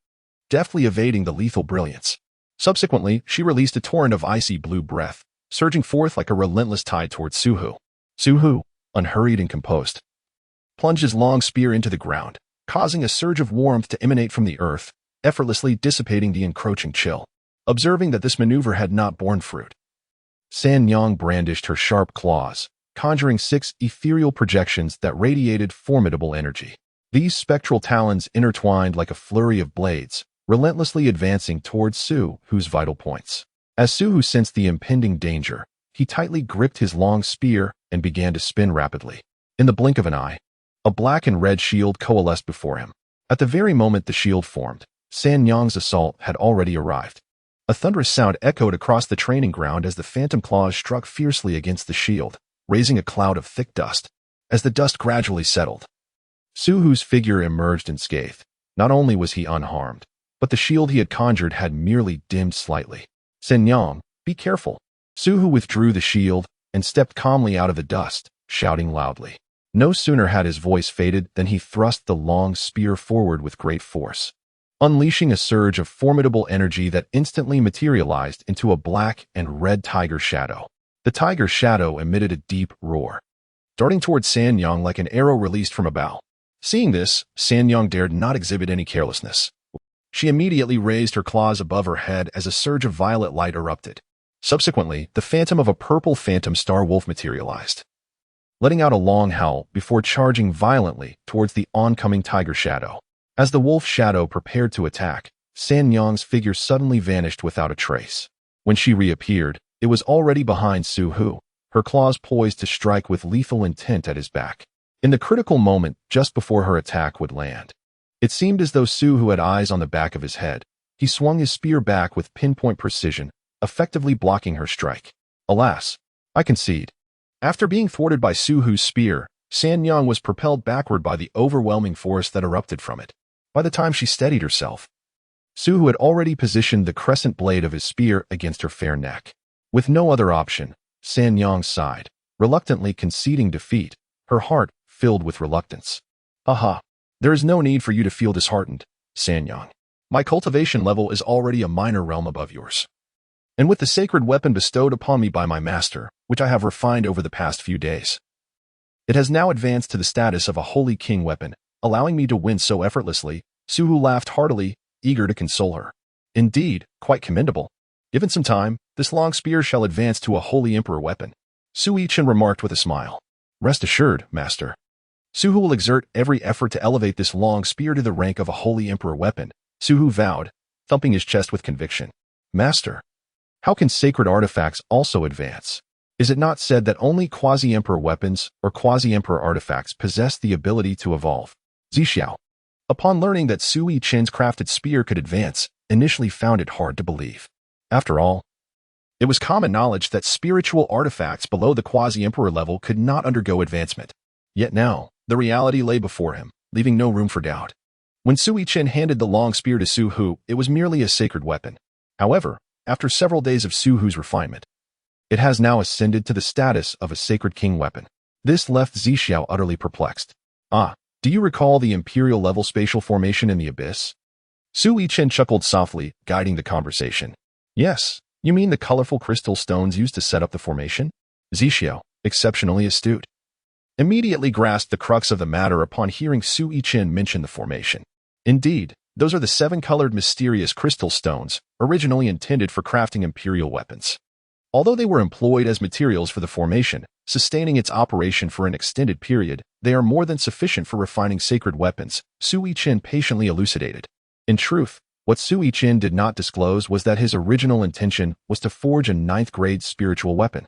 deftly evading the lethal brilliance. Subsequently, she released a torrent of icy blue breath, surging forth like a relentless tide towards Suhu. Suhu, unhurried and composed, plunged his long spear into the ground, causing a surge of warmth to emanate from the earth, effortlessly dissipating the encroaching chill. Observing that this maneuver had not borne fruit, Sanyong brandished her sharp claws, conjuring 6 ethereal projections that radiated formidable energy. These spectral talons intertwined like a flurry of blades, relentlessly advancing towards Su Hu's vital points. As Su Hu sensed the impending danger, he tightly gripped his long spear and began to spin rapidly. In the blink of an eye, a black and red shield coalesced before him. At the very moment the shield formed, San Yang's assault had already arrived. A thunderous sound echoed across the training ground as the phantom claws struck fiercely against the shield, raising a cloud of thick dust. As the dust gradually settled, Su Hu's figure emerged unscathed. Not only was he unharmed, but the shield he had conjured had merely dimmed slightly. San Yang, be careful. Su Hu withdrew the shield and stepped calmly out of the dust, shouting loudly. No sooner had his voice faded than he thrust the long spear forward with great force, unleashing a surge of formidable energy that instantly materialized into a black and red tiger shadow. The tiger shadow emitted a deep roar, darting towards San Yang like an arrow released from a bow. Seeing this, San Yang dared not exhibit any carelessness. She immediately raised her claws above her head as a surge of violet light erupted. Subsequently, the phantom of a purple phantom star wolf materialized, letting out a long howl before charging violently towards the oncoming tiger shadow. As the wolf shadow prepared to attack, San Yang's figure suddenly vanished without a trace. When she reappeared, it was already behind Su Hu, her claws poised to strike with lethal intent at his back. In the critical moment just before her attack would land, it seemed as though Su Hu had eyes on the back of his head. He swung his spear back with pinpoint precision, effectively blocking her strike. Alas, I concede. After being thwarted by Su Hu's spear, San Yang was propelled backward by the overwhelming force that erupted from it. By the time she steadied herself, Su Hu had already positioned the crescent blade of his spear against her fair neck. With no other option, San Yang sighed, reluctantly conceding defeat, her heart filled with reluctance. Aha, there is no need for you to feel disheartened, San Yang. My cultivation level is already a minor realm above yours. And with the sacred weapon bestowed upon me by my master, which I have refined over the past few days, it has now advanced to the status of a holy king weapon, allowing me to win so effortlessly. Su Hu laughed heartily, eager to console her. Indeed, quite commendable. Given some time, this long spear shall advance to a holy emperor weapon. Su Yichen remarked with a smile. Rest assured, master. Su Hu will exert every effort to elevate this long spear to the rank of a holy emperor weapon, Su Hu vowed, thumping his chest with conviction. Master, how can sacred artifacts also advance? Is it not said that only quasi-emperor weapons or quasi-emperor artifacts possess the ability to evolve? Zixiao, upon learning that Su Yichen's crafted spear could advance, initially found it hard to believe. After all, it was common knowledge that spiritual artifacts below the quasi-emperor level could not undergo advancement. Yet now, the reality lay before him, leaving no room for doubt. When Su Yichen handed the long spear to Su Hu, it was merely a sacred weapon. However, after several days of Su Hu's refinement, it has now ascended to the status of a sacred king weapon. This left Zixiao utterly perplexed. Ah, do you recall the imperial-level spatial formation in the abyss? Su Yichen chuckled softly, guiding the conversation. Yes, you mean the colorful crystal stones used to set up the formation? Zixiao, exceptionally astute, immediately grasped the crux of the matter upon hearing Su Yichen mention the formation. Indeed, those are the 7-colored mysterious crystal stones, originally intended for crafting imperial weapons. Although they were employed as materials for the formation, sustaining its operation for an extended period, they are more than sufficient for refining sacred weapons, Su Yichen patiently elucidated. In truth, what Su Yichen did not disclose was that his original intention was to forge a 9th-grade spiritual weapon.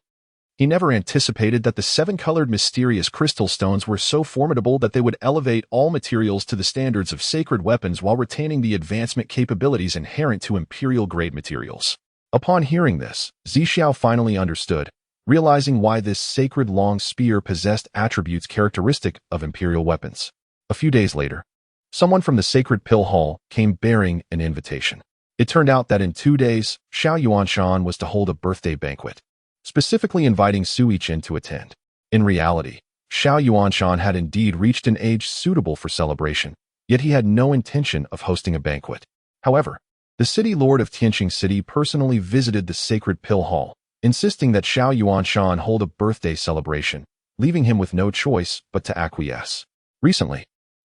He never anticipated that the 7-colored mysterious crystal stones were so formidable that they would elevate all materials to the standards of sacred weapons while retaining the advancement capabilities inherent to imperial-grade materials. Upon hearing this, Zixiao finally understood, realizing why this sacred long spear possessed attributes characteristic of imperial weapons. A few days later, someone from the sacred pill hall came bearing an invitation. It turned out that in 2 days, Xiao Yuanshan was to hold a birthday banquet, specifically inviting Su Yichen to attend. In reality, Xiao Yuanshan had indeed reached an age suitable for celebration, yet he had no intention of hosting a banquet. However, the city lord of Tianxing City personally visited the sacred pill hall, insisting that Xiao Yuanshan hold a birthday celebration, leaving him with no choice but to acquiesce. Recently,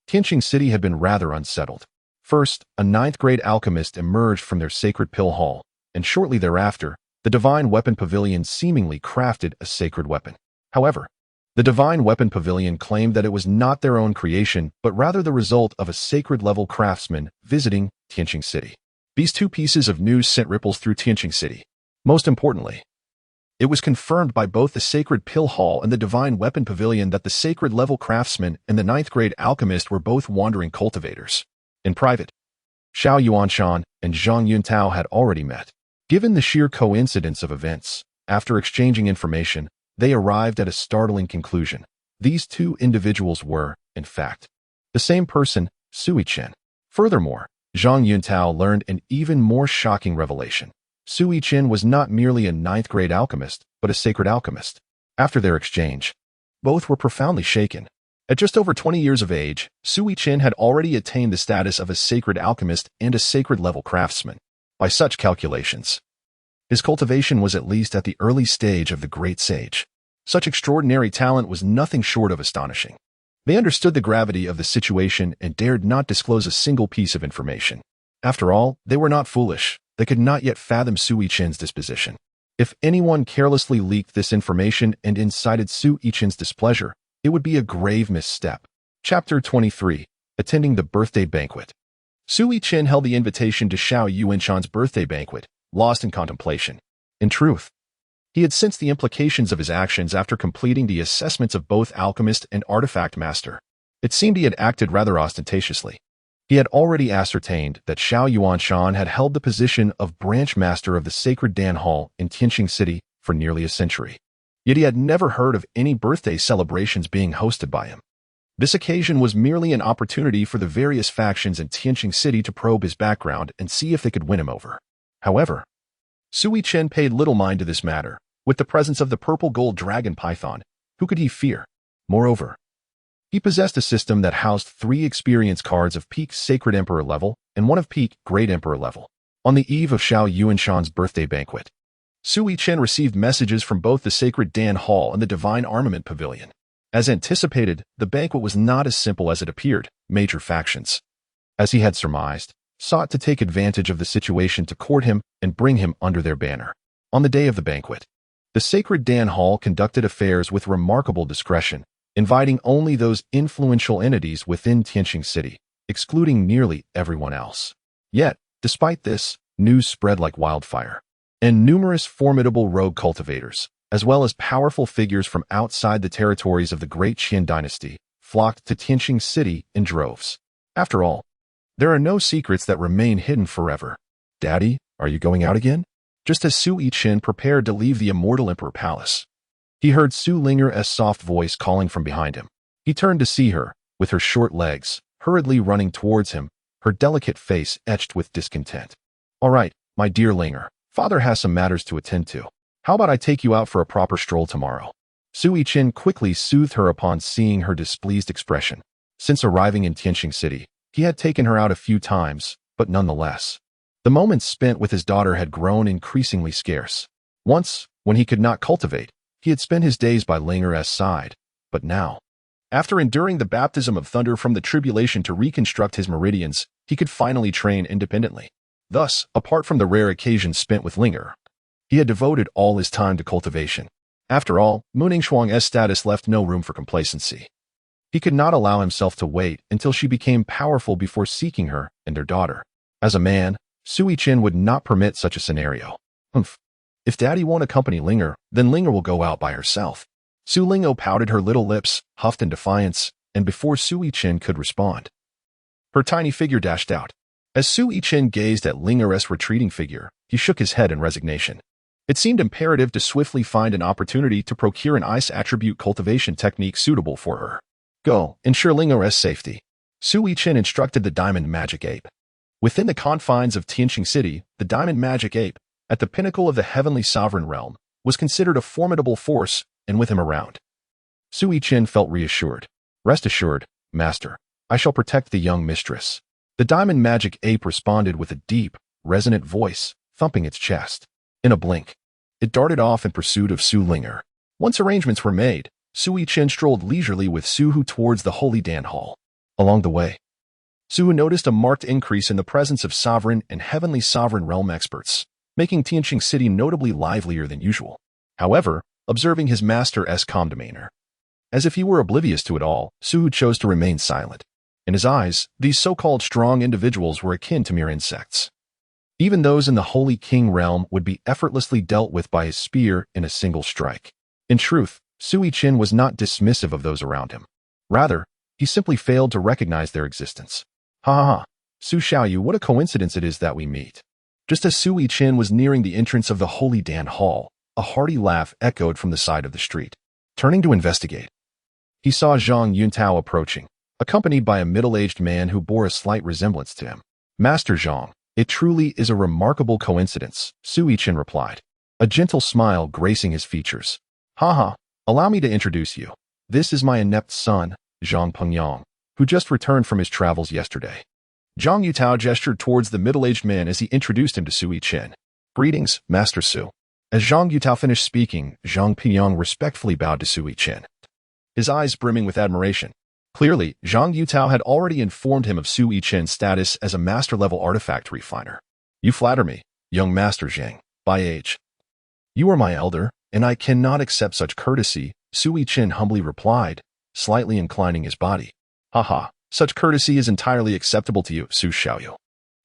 Tianxing City had been rather unsettled. First, a 9th-grade alchemist emerged from their sacred pill hall, and shortly thereafter, the divine weapon pavilion seemingly crafted a sacred weapon. However, The Divine Weapon Pavilion claimed that it was not their own creation, but rather the result of a sacred-level craftsman visiting Tianxing City. These two pieces of news sent ripples through Tianxing City. Most importantly, it was confirmed by both the Sacred Pill Hall and the Divine Weapon Pavilion that the sacred-level craftsman and the ninth-grade alchemist were both wandering cultivators. In private, Xiao Yuanshan and Zhang Yuntao had already met. Given the sheer coincidence of events, after exchanging information, they arrived at a startling conclusion. These two individuals were, in fact, the same person, Su Yichen. Furthermore, Zhang Yuntao learned an even more shocking revelation. Su Yichen was not merely a ninth-grade alchemist, but a sacred alchemist. After their exchange, both were profoundly shaken. At just over 20 years of age, Su Yichen had already attained the status of a sacred alchemist and a sacred-level craftsman. By such calculations, his cultivation was at least at the early stage of the great sage. Such extraordinary talent was nothing short of astonishing. They understood the gravity of the situation and dared not disclose a single piece of information. After all, they were not foolish. They could not yet fathom Su Yichen's disposition. If anyone carelessly leaked this information and incited Su Yichen's displeasure, it would be a grave misstep. Chapter 23. Attending the Birthday Banquet. Su Yichen held the invitation to Xiao Yuanshan's birthday banquet, lost in contemplation. In truth, he had sensed the implications of his actions after completing the assessments of both alchemist and artifact master. It seemed he had acted rather ostentatiously. He had already ascertained that Xiao Yuanshan had held the position of branch master of the Sacred Dan Hall in Tianxing City for nearly a century. Yet he had never heard of any birthday celebrations being hosted by him. This occasion was merely an opportunity for the various factions in Tianxing City to probe his background and see if they could win him over. However, Su Yichen paid little mind to this matter. With the presence of the purple gold dragon python, who could he fear? Moreover, he possessed a system that housed 3 experience cards of peak Sacred Emperor level and 1 of peak Great Emperor level. On the eve of Xiao Yuanshan's birthday banquet, Su Yichen received messages from both the Sacred Dan Hall and the Divine Armament Pavilion. As anticipated, the banquet was not as simple as it appeared. Major factions, as he had surmised, sought to take advantage of the situation to court him and bring him under their banner. On the day of the banquet, the Sacred Dan Hall conducted affairs with remarkable discretion, inviting only those influential entities within Tianxing City, excluding nearly everyone else. Yet, despite this, news spread like wildfire, and numerous formidable rogue cultivators, as well as powerful figures from outside the territories of the Great Qian dynasty, flocked to Tianxing City in droves. After all, there are no secrets that remain hidden forever. Daddy, are you going out again? Just as Su Yichen prepared to leave the Immortal Emperor Palace, he heard Su Linger's soft voice calling from behind him. He turned to see her, with her short legs, hurriedly running towards him, her delicate face etched with discontent. All right, my dear Linger, father has some matters to attend to. How about I take you out for a proper stroll tomorrow? Su Yichen quickly soothed her upon seeing her displeased expression. Since arriving in Tianxing City, he had taken her out a few times, but nonetheless, the moments spent with his daughter had grown increasingly scarce. Once, when he could not cultivate, he had spent his days by Linger's side, but now, after enduring the baptism of thunder from the tribulation to reconstruct his meridians, he could finally train independently. Thus, apart from the rare occasions spent with Linger, he had devoted all his time to cultivation. After all, Muning Shuang's status left no room for complacency. He could not allow himself to wait until she became powerful before seeking her and their daughter. As a man, Su Yichen would not permit such a scenario. If Daddy won't accompany Linger, then Linger will go out by herself. Su Lingo pouted her little lips, huffed in defiance, and before Su Yichen could respond, her tiny figure dashed out. As Su Yichen gazed at Linger's retreating figure, he shook his head in resignation. It seemed imperative to swiftly find an opportunity to procure an ice attribute cultivation technique suitable for her. Go, ensure Linger's safety. Su Yichen instructed the Diamond Magic Ape. Within the confines of Tianxing City, the Diamond Magic Ape, at the pinnacle of the heavenly sovereign realm, was considered a formidable force, and with him around, Su Yichen felt reassured. Rest assured, Master, I shall protect the young mistress. The Diamond Magic Ape responded with a deep, resonant voice, thumping its chest. In a blink, it darted off in pursuit of Su Linger. Once arrangements were made, Su Yichen strolled leisurely with Su Hu towards the Holy Dan Hall. Along the way, Su Hu noticed a marked increase in the presence of sovereign and heavenly sovereign realm experts, making Tianxing City notably livelier than usual. However, observing his master's calm demeanor, As if he were oblivious to it all, Su chose to remain silent. In his eyes, these so-called strong individuals were akin to mere insects. Even those in the Holy King realm would be effortlessly dealt with by his spear in a single strike. In truth, Su Yichen was not dismissive of those around him. Rather, he simply failed to recognize their existence. Ha ha ha, Su Xiaoyu, what a coincidence it is that we meet. Just as Su Yichen was nearing the entrance of the Holy Dan Hall, a hearty laugh echoed from the side of the street. Turning to investigate, he saw Zhang Yuntao approaching, accompanied by a middle-aged man who bore a slight resemblance to him. Master Zhang, it truly is a remarkable coincidence, Su Yichen replied, a gentle smile gracing his features. Haha, allow me to introduce you. This is my inept son, Zhang Pengyang, who just returned from his travels yesterday. Zhang Yutao gestured towards the middle-aged man as he introduced him to Su Yichen. Greetings, Master Su. As Zhang Yutao finished speaking, Zhang Pengyang respectfully bowed to Su Yichen, his eyes brimming with admiration. Clearly, Zhang Yutao had already informed him of Su Yichen's status as a master-level artifact refiner. You flatter me, young Master Zhang, by age. You are my elder, and I cannot accept such courtesy, Su Yichen humbly replied, slightly inclining his body. Haha, such courtesy is entirely acceptable to you, Su Xiaoyu.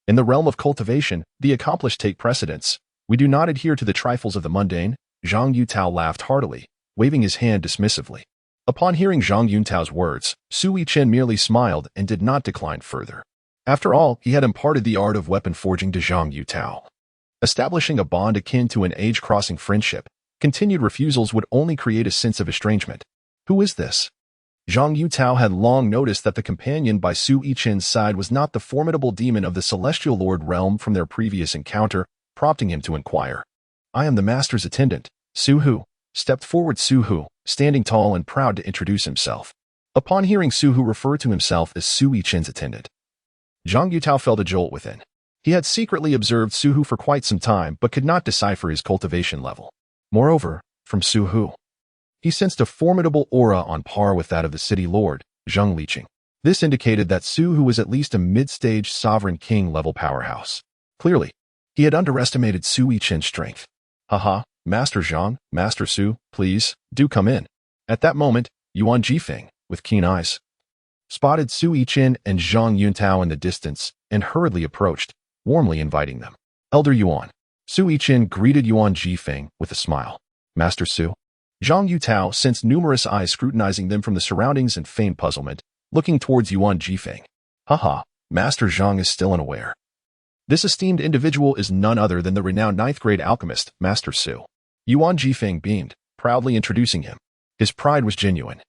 In the realm of cultivation, the accomplished take precedence. We do not adhere to the trifles of the mundane. Zhang Yutao laughed heartily, waving his hand dismissively. Upon hearing Zhang Yuntao's words, Su Yichen merely smiled and did not decline further. After all, he had imparted the art of weapon forging to Zhang Yutao. Establishing a bond akin to an age-crossing friendship, continued refusals would only create a sense of estrangement. Who is this? Zhang Yutao had long noticed that the companion by Su Yichen's side was not the formidable demon of the Celestial Lord realm from their previous encounter, prompting him to inquire. I am the master's attendant, Su Hu. Stepped forward Su Hu, standing tall and proud to introduce himself. Upon hearing Su Hu refer to himself as Su Yichen's attendant, Zhang Yutao felt a jolt within. He had secretly observed Su Hu for quite some time but could not decipher his cultivation level. Moreover, from Su Hu, he sensed a formidable aura on par with that of the city lord, Zheng Liqing. This indicated that Su Hu was at least a mid-stage sovereign king-level powerhouse. Clearly, he had underestimated Su Yichen's strength. Haha, Master Zhang, Master Su, please, do come in. At that moment, Yuan Jifeng, with keen eyes, spotted Su Yichen and Zhang Yuntao in the distance and hurriedly approached, warmly inviting them. Elder Yuan. Su Yichen greeted Yuan Jifeng with a smile. Master Su. Zhang Yutao sensed numerous eyes scrutinizing them from the surroundings and feigned puzzlement, looking towards Yuan Jifeng. Haha, Master Zhang is still unaware. This esteemed individual is none other than the renowned 9th-grade alchemist, Master Su. Yuan Jifeng beamed, proudly introducing him. His pride was genuine.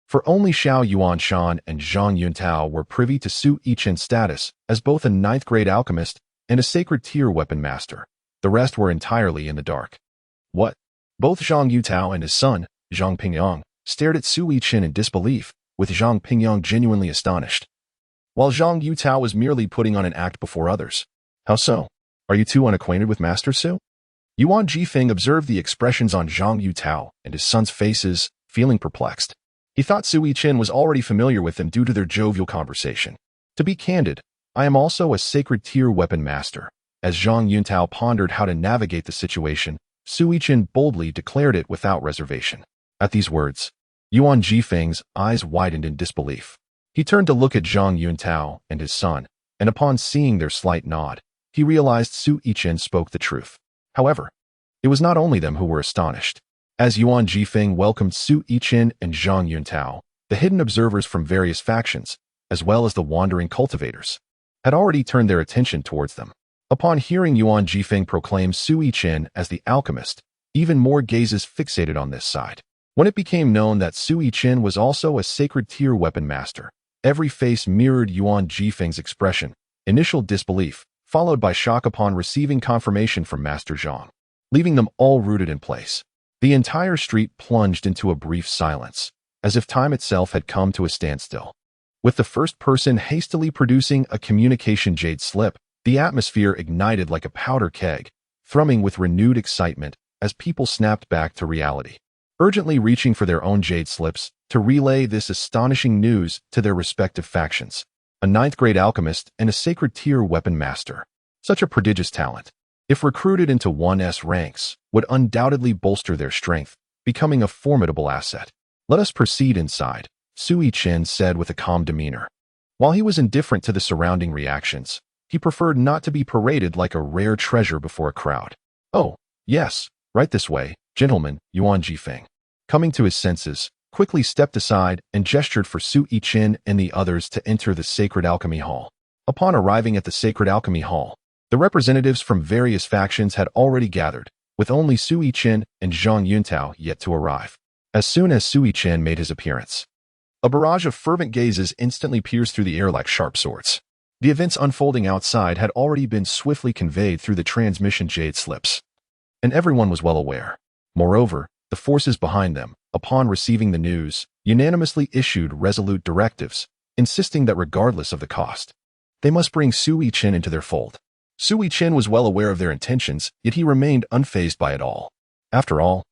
For only Xiao Yuanshan and Zhang Yuntao were privy to Su Yichen's status as both a 9th-grade alchemist and a sacred tier weapon master. The rest were entirely in the dark. What? Both Zhang Yutao and his son, Zhang Pengyang, stared at Su Yichen in disbelief, with Zhang Pengyang genuinely astonished. While Zhang Yutao was merely putting on an act before others. How so? Are you two unacquainted with Master Su? Yuan Jifeng observed the expressions on Zhang Yutao and his son's faces, feeling perplexed. He thought Su Yichen was already familiar with them due to their jovial conversation. To be candid, I am also a sacred tier weapon master. As Zhang Yuntao pondered how to navigate the situation, Su Yichen boldly declared it without reservation. At these words, Yuan Jifeng's eyes widened in disbelief. He turned to look at Zhang Yuntao and his son, and upon seeing their slight nod, he realized Su Yichen spoke the truth. However, it was not only them who were astonished. As Yuan Jifeng welcomed Su Yichen and Zhang Yuntao, the hidden observers from various factions, as well as the wandering cultivators, had already turned their attention towards them. Upon hearing Yuan Jifeng proclaim Su Yichen as the alchemist, even more gazes fixated on this side. When it became known that Su Yichen was also a sacred tier weapon master, every face mirrored Yuan Jifeng's expression, initial disbelief, followed by shock upon receiving confirmation from Master Zhang, leaving them all rooted in place. The entire street plunged into a brief silence, as if time itself had come to a standstill. With the first person hastily producing a communication jade slip, the atmosphere ignited like a powder keg, thrumming with renewed excitement as people snapped back to reality, urgently reaching for their own jade slips to relay this astonishing news to their respective factions. A 9th-grade alchemist and a sacred tier weapon master. Such a prodigious talent, if recruited into 1S ranks, would undoubtedly bolster their strength, becoming a formidable asset. "Let us proceed inside," Su Yichen said with a calm demeanor. While he was indifferent to the surrounding reactions, he preferred not to be paraded like a rare treasure before a crowd. "Oh, yes, right this way, gentlemen," Yuan Jifeng, coming to his senses, quickly stepped aside and gestured for Su Yichen and the others to enter the Sacred Alchemy Hall. Upon arriving at the Sacred Alchemy Hall, the representatives from various factions had already gathered, with only Su Yichen and Zhang Yuntao yet to arrive. As soon as Su Yichen made his appearance, a barrage of fervent gazes instantly pierced through the air like sharp swords. The events unfolding outside had already been swiftly conveyed through the transmission jade slips, and everyone was well aware. Moreover, the forces behind them, upon receiving the news, unanimously issued resolute directives, insisting that regardless of the cost, they must bring Su Yichen into their fold. Su Yichen was well aware of their intentions, yet he remained unfazed by it all. After all,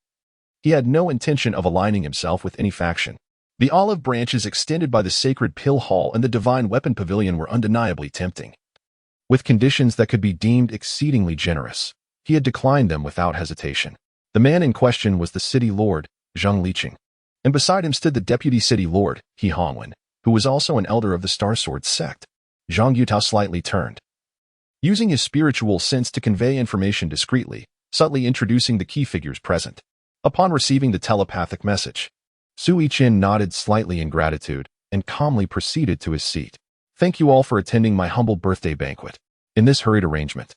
he had no intention of aligning himself with any faction. The olive branches extended by the Sacred Pill Hall and the Divine Weapon Pavilion were undeniably tempting. With conditions that could be deemed exceedingly generous, he had declined them without hesitation. The man in question was the city lord, Zhang Liqing, and beside him stood the deputy city lord, He Hongwen, who was also an elder of the Star Sword sect. Zhang Yutao slightly turned, using his spiritual sense to convey information discreetly, subtly introducing the key figures present. Upon receiving the telepathic message, Su Yichen nodded slightly in gratitude and calmly proceeded to his seat. "Thank you all for attending my humble birthday banquet. In this hurried arrangement,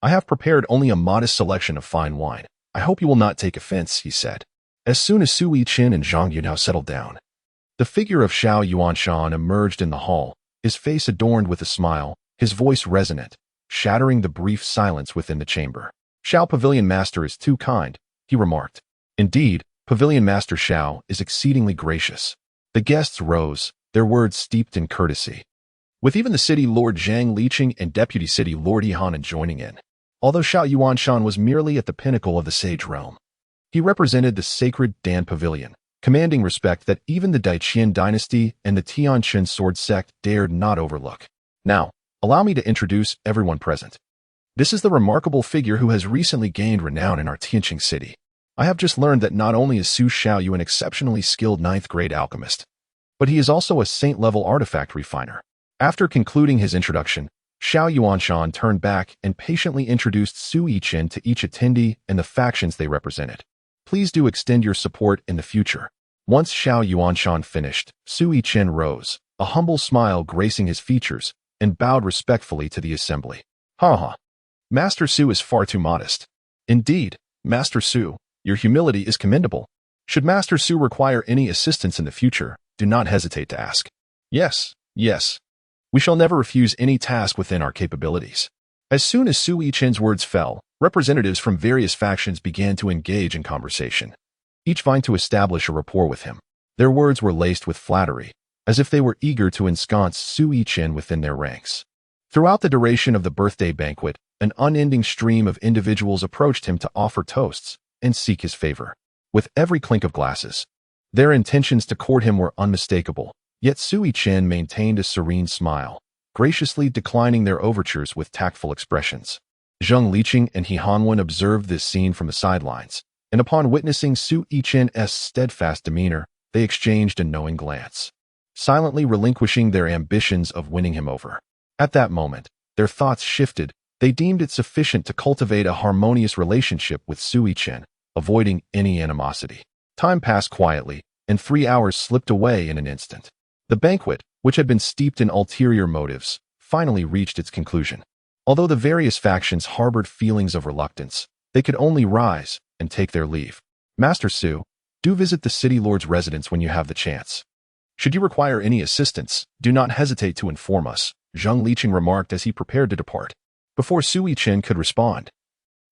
I have prepared only a modest selection of fine wine. I hope you will not take offense," he said. As soon as Su Yichen and Zhang Yunao settled down, the figure of Xiao Yuanshan emerged in the hall, his face adorned with a smile, his voice resonant, shattering the brief silence within the chamber. "Xiao Pavilion Master is too kind," he remarked. "Indeed, Pavilion Master Xiao is exceedingly gracious." The guests rose, their words steeped in courtesy, with even the city lord Zhang Liqing and deputy city lord He Hanan joining in. Although Xiao Yuanshan was merely at the pinnacle of the sage realm, he represented the sacred Dan Pavilion, commanding respect that even the Daiqian dynasty and the Tianxing sword sect dared not overlook. "Now, allow me to introduce everyone present. This is the remarkable figure who has recently gained renown in our Tianxing city. I have just learned that not only is Su Xiaoyu an exceptionally skilled 9th-grade alchemist, but he is also a saint-level artifact refiner." After concluding his introduction, Xiao Yuanshan turned back and patiently introduced Su Yichen to each attendee and the factions they represented. "Please do extend your support in the future." Once Xiao Yuanshan finished, Su Yichen rose, a humble smile gracing his features, and bowed respectfully to the assembly. "Ha. Master Su is far too modest." "Indeed, Master Su, your humility is commendable. Should Master Su require any assistance in the future, do not hesitate to ask." Yes. We shall never refuse any task within our capabilities." As soon as Su Yichen's words fell, representatives from various factions began to engage in conversation, each vying to establish a rapport with him. Their words were laced with flattery, as if they were eager to ensconce Su Yichen within their ranks. Throughout the duration of the birthday banquet, an unending stream of individuals approached him to offer toasts and seek his favor. With every clink of glasses, their intentions to court him were unmistakable. Yet Su Yichen maintained a serene smile, graciously declining their overtures with tactful expressions. Zhang Liqing and He Hanwen observed this scene from the sidelines, and upon witnessing Su Yichen's steadfast demeanor, they exchanged a knowing glance, silently relinquishing their ambitions of winning him over. At that moment, their thoughts shifted. They deemed it sufficient to cultivate a harmonious relationship with Su Yichen, avoiding any animosity. Time passed quietly, and 3 hours slipped away in an instant. The banquet, which had been steeped in ulterior motives, finally reached its conclusion. Although the various factions harbored feelings of reluctance, they could only rise and take their leave. "Master Su, do visit the city lord's residence when you have the chance. Should you require any assistance, do not hesitate to inform us," Zhang Liqing remarked as he prepared to depart. Before Su Yichen could respond,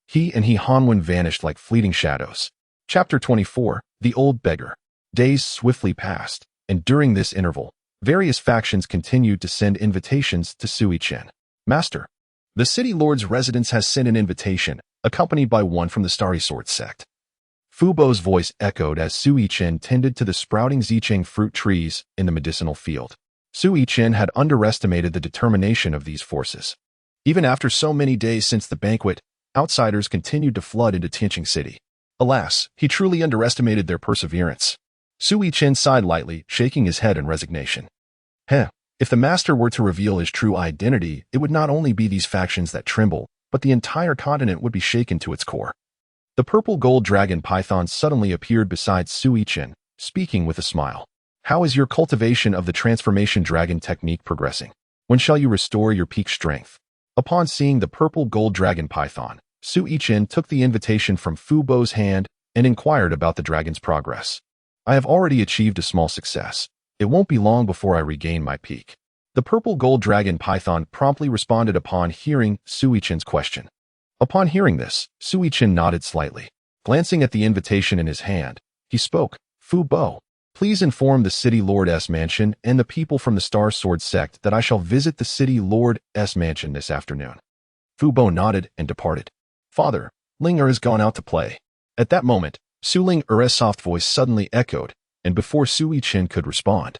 he and He Hanwen vanished like fleeting shadows. Chapter 24, The Old Beggar. Days swiftly passed, and during this interval, various factions continued to send invitations to Su Yichen. "Master, the city lord's residence has sent an invitation, accompanied by one from the Starry Sword sect." Fu Bo's voice echoed as Su Yichen tended to the sprouting Zicheng fruit trees in the medicinal field. Su Yichen had underestimated the determination of these forces. Even after so many days since the banquet, outsiders continued to flood into Tianxing City. Alas, he truly underestimated their perseverance. Su Yichen sighed lightly, shaking his head in resignation. If the master were to reveal his true identity, it would not only be these factions that tremble, but the entire continent would be shaken to its core. The purple gold dragon python suddenly appeared beside Su Yichen, speaking with a smile. How is your cultivation of the transformation dragon technique progressing? When shall you restore your peak strength? Upon seeing the purple gold dragon python, Su Yichen took the invitation from Fu Bo's hand and inquired about the dragon's progress. I have already achieved a small success. It won't be long before I regain my peak. The purple gold dragon python promptly responded upon hearing Su Yichen's question. Upon hearing this, Su Yichen nodded slightly. Glancing at the invitation in his hand, he spoke, Fu Bo, please inform the City Lord's mansion and the people from the Star Sword sect that I shall visit the City Lord's mansion this afternoon. Fu Bo nodded and departed. Father, Ling Er has gone out to play. At that moment, Su Ling Er's soft voice suddenly echoed, and before Su Yichen could respond,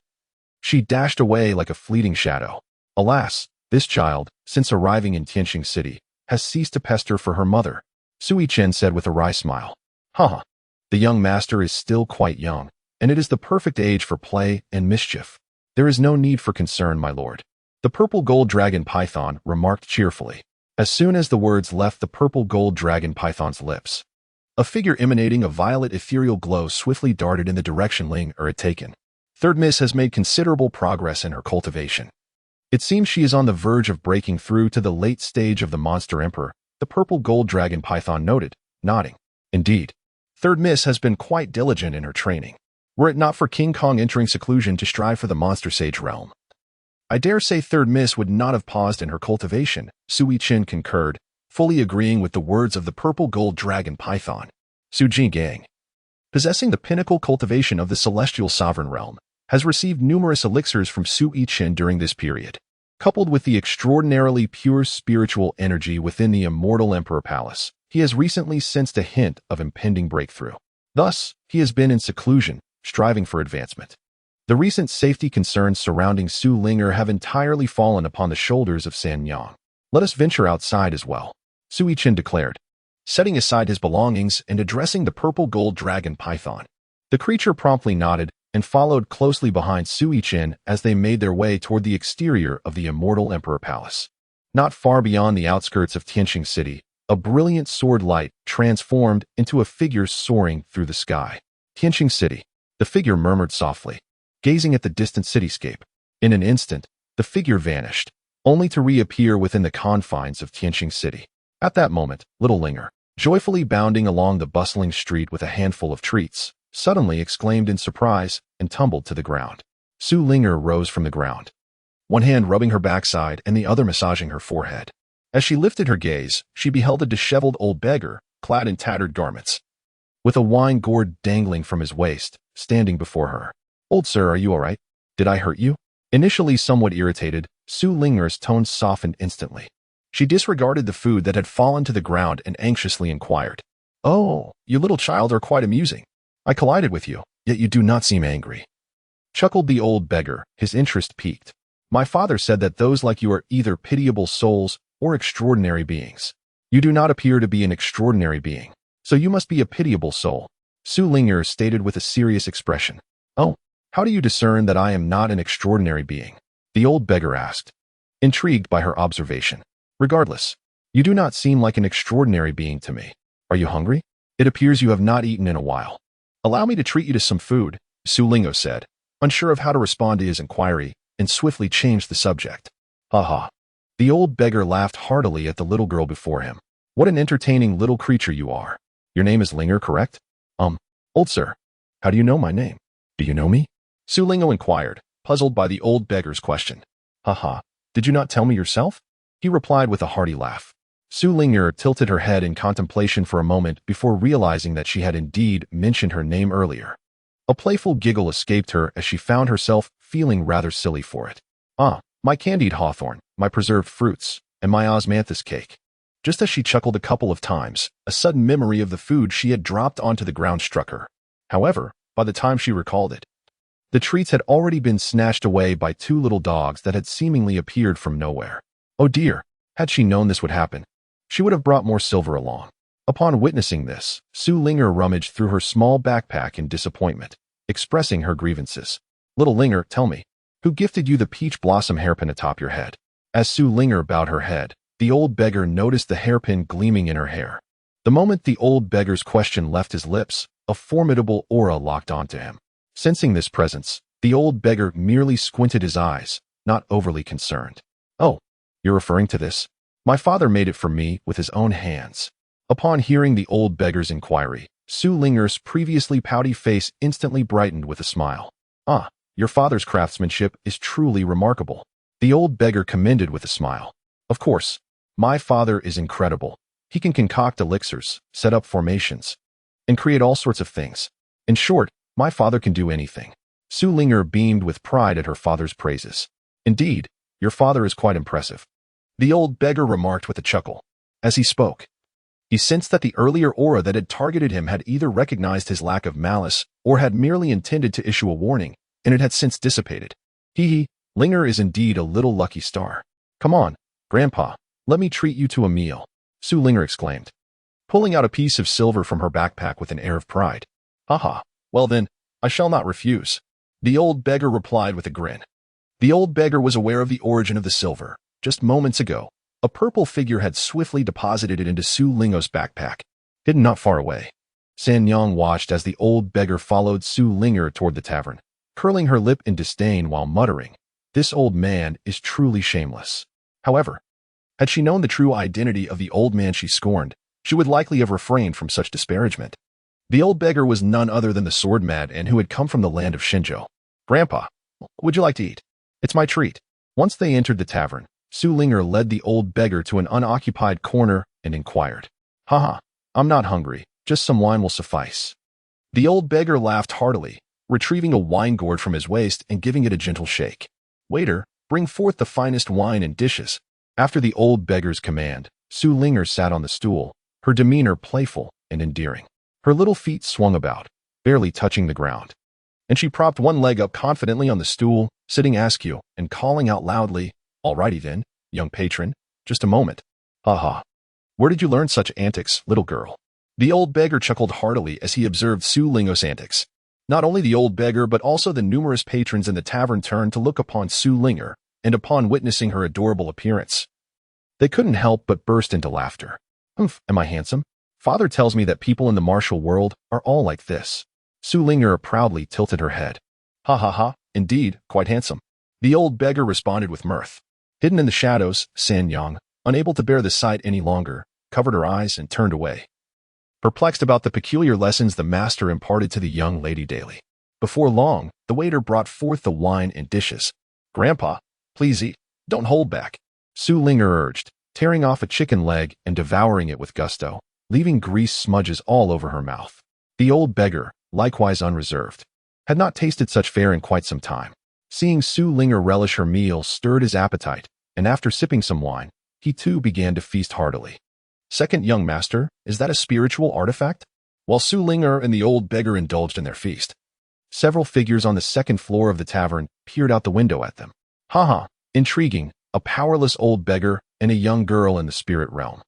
she dashed away like a fleeting shadow. Alas, this child, since arriving in Tianxing City, has ceased to pester for her mother, Su Yichen said with a wry smile. Haha, the young master is still quite young, and it is the perfect age for play and mischief. There is no need for concern, my lord. The purple gold dragon python remarked cheerfully. As soon as the words left the purple gold dragon python's lips, a figure emanating a violet ethereal glow swiftly darted in the direction Ling Er had taken. Third Miss has made considerable progress in her cultivation. It seems she is on the verge of breaking through to the late stage of the Monster Emperor, the purple gold dragon python noted, nodding. Indeed, Third Miss has been quite diligent in her training. Were it not for King Kong entering seclusion to strive for the Monster Sage realm, I dare say Third Miss would not have paused in her cultivation, Su Yichen concurred, fully agreeing with the words of the purple gold dragon python. Su Yichen, possessing the pinnacle cultivation of the celestial sovereign realm, has received numerous elixirs from Su Yichen during this period. Coupled with the extraordinarily pure spiritual energy within the immortal Emperor Palace, he has recently sensed a hint of impending breakthrough. Thus, he has been in seclusion, striving for advancement. The recent safety concerns surrounding Su Linger have entirely fallen upon the shoulders of San Yang. Let us venture outside as well, Su Yichen declared, setting aside his belongings and addressing the purple gold dragon python. The creature promptly nodded and followed closely behind Su Yichen as they made their way toward the exterior of the immortal Emperor Palace. Not far beyond the outskirts of Tianxing City, a brilliant sword light transformed into a figure soaring through the sky. Tianxing City, the figure murmured softly, gazing at the distant cityscape. In an instant, the figure vanished, only to reappear within the confines of Tianxing City. At that moment, little Linger, joyfully bounding along the bustling street with a handful of treats, suddenly exclaimed in surprise and tumbled to the ground. Su Linger rose from the ground, one hand rubbing her backside and the other massaging her forehead. As she lifted her gaze, she beheld a disheveled old beggar, clad in tattered garments, with a wine gourd dangling from his waist, standing before her. Old sir, are you all right? Did I hurt you? Initially somewhat irritated, Su Linger's tone softened instantly. She disregarded the food that had fallen to the ground and anxiously inquired. Oh, you little child are quite amusing. I collided with you, yet you do not seem angry. Chuckled the old beggar, his interest piqued. My father said that those like you are either pitiable souls or extraordinary beings. You do not appear to be an extraordinary being, so you must be a pitiable soul, Su Linger stated with a serious expression. Oh, how do you discern that I am not an extraordinary being? The old beggar asked, intrigued by her observation. Regardless, you do not seem like an extraordinary being to me. Are you hungry? It appears you have not eaten in a while. Allow me to treat you to some food, Su Lingo said, unsure of how to respond to his inquiry, and swiftly changed the subject. Ha ha. The old beggar laughed heartily at the little girl before him. What an entertaining little creature you are. Your name is Linger, correct? Old sir, how do you know my name? Do you know me? Su Lingo inquired, puzzled by the old beggar's question. Ha ha. Did you not tell me yourself? He replied with a hearty laugh. Su Linger tilted her head in contemplation for a moment before realizing that she had indeed mentioned her name earlier. A playful giggle escaped her as she found herself feeling rather silly for it. Ah, my candied hawthorn, my preserved fruits, and my osmanthus cake. Just as she chuckled a couple of times, a sudden memory of the food she had dropped onto the ground struck her. However, by the time she recalled it, the treats had already been snatched away by two little dogs that had seemingly appeared from nowhere. Oh dear, had she known this would happen, she would have brought more silver along. Upon witnessing this, Su Linger rummaged through her small backpack in disappointment. expressing her grievances. Little Linger, tell me, who gifted you the peach blossom hairpin atop your head? As Su Linger bowed her head, the old beggar noticed the hairpin gleaming in her hair. The moment the old beggar's question left his lips, a formidable aura locked onto him. Sensing this presence, the old beggar merely squinted his eyes, not overly concerned. Oh, you're referring to this? My father made it for me with his own hands. Upon hearing the old beggar's inquiry, Su Linger's previously pouty face instantly brightened with a smile. Ah, your father's craftsmanship is truly remarkable. The old beggar commended with a smile. Of course, my father is incredible. He can concoct elixirs, set up formations, and create all sorts of things. In short, my father can do anything. Su Linger beamed with pride at her father's praises. Indeed, your father is quite impressive. The old beggar remarked with a chuckle. As he spoke, he sensed that the earlier aura that had targeted him had either recognized his lack of malice or had merely intended to issue a warning, and it had since dissipated. Hee, Linger is indeed a little lucky star. Come on, Grandpa, let me treat you to a meal, Su Linger exclaimed, pulling out a piece of silver from her backpack with an air of pride. Haha, well then, I shall not refuse, the old beggar replied with a grin. The old beggar was aware of the origin of the silver. Just moments ago, a purple figure had swiftly deposited it into Su Linger's backpack, hidden not far away. San Yang watched as the old beggar followed Su Linger toward the tavern, curling her lip in disdain while muttering, "This old man is truly shameless." However, had she known the true identity of the old man she scorned, she would likely have refrained from such disparagement. The old beggar was none other than the sword man who had come from the land of Shinzhou. Grandpa, would you like to eat? It's my treat. Once they entered the tavern, Su Linger led the old beggar to an unoccupied corner and inquired, Haha, I'm not hungry, just some wine will suffice. The old beggar laughed heartily, retrieving a wine gourd from his waist and giving it a gentle shake. Waiter, bring forth the finest wine and dishes. After the old beggar's command, Su Linger sat on the stool, her demeanor playful and endearing. Her little feet swung about, barely touching the ground, and she propped one leg up confidently on the stool, sitting askew and calling out loudly, Alrighty then, young patron, just a moment. Haha. Where did you learn such antics, little girl? The old beggar chuckled heartily as he observed Su Linger's antics. Not only the old beggar but also the numerous patrons in the tavern turned to look upon Su Linger, and upon witnessing her adorable appearance, they couldn't help but burst into laughter. Humph, am I handsome? Father tells me that people in the martial world are all like this. Su Linger proudly tilted her head. Ha ha ha, indeed, quite handsome. The old beggar responded with mirth. Hidden in the shadows, San Yang, unable to bear the sight any longer, covered her eyes and turned away, perplexed about the peculiar lessons the master imparted to the young lady daily. Before long, the waiter brought forth the wine and dishes. Grandpa, please eat, don't hold back, Su Linger urged, tearing off a chicken leg and devouring it with gusto, leaving grease smudges all over her mouth. The old beggar, likewise unreserved, had not tasted such fare in quite some time. Seeing Su Linger relish her meal stirred his appetite, and after sipping some wine, he too began to feast heartily. Second young master, is that a spiritual artifact? While Su Linger and the old beggar indulged in their feast, several figures on the second floor of the tavern peered out the window at them. Haha, intriguing, a powerless old beggar and a young girl in the spirit realm.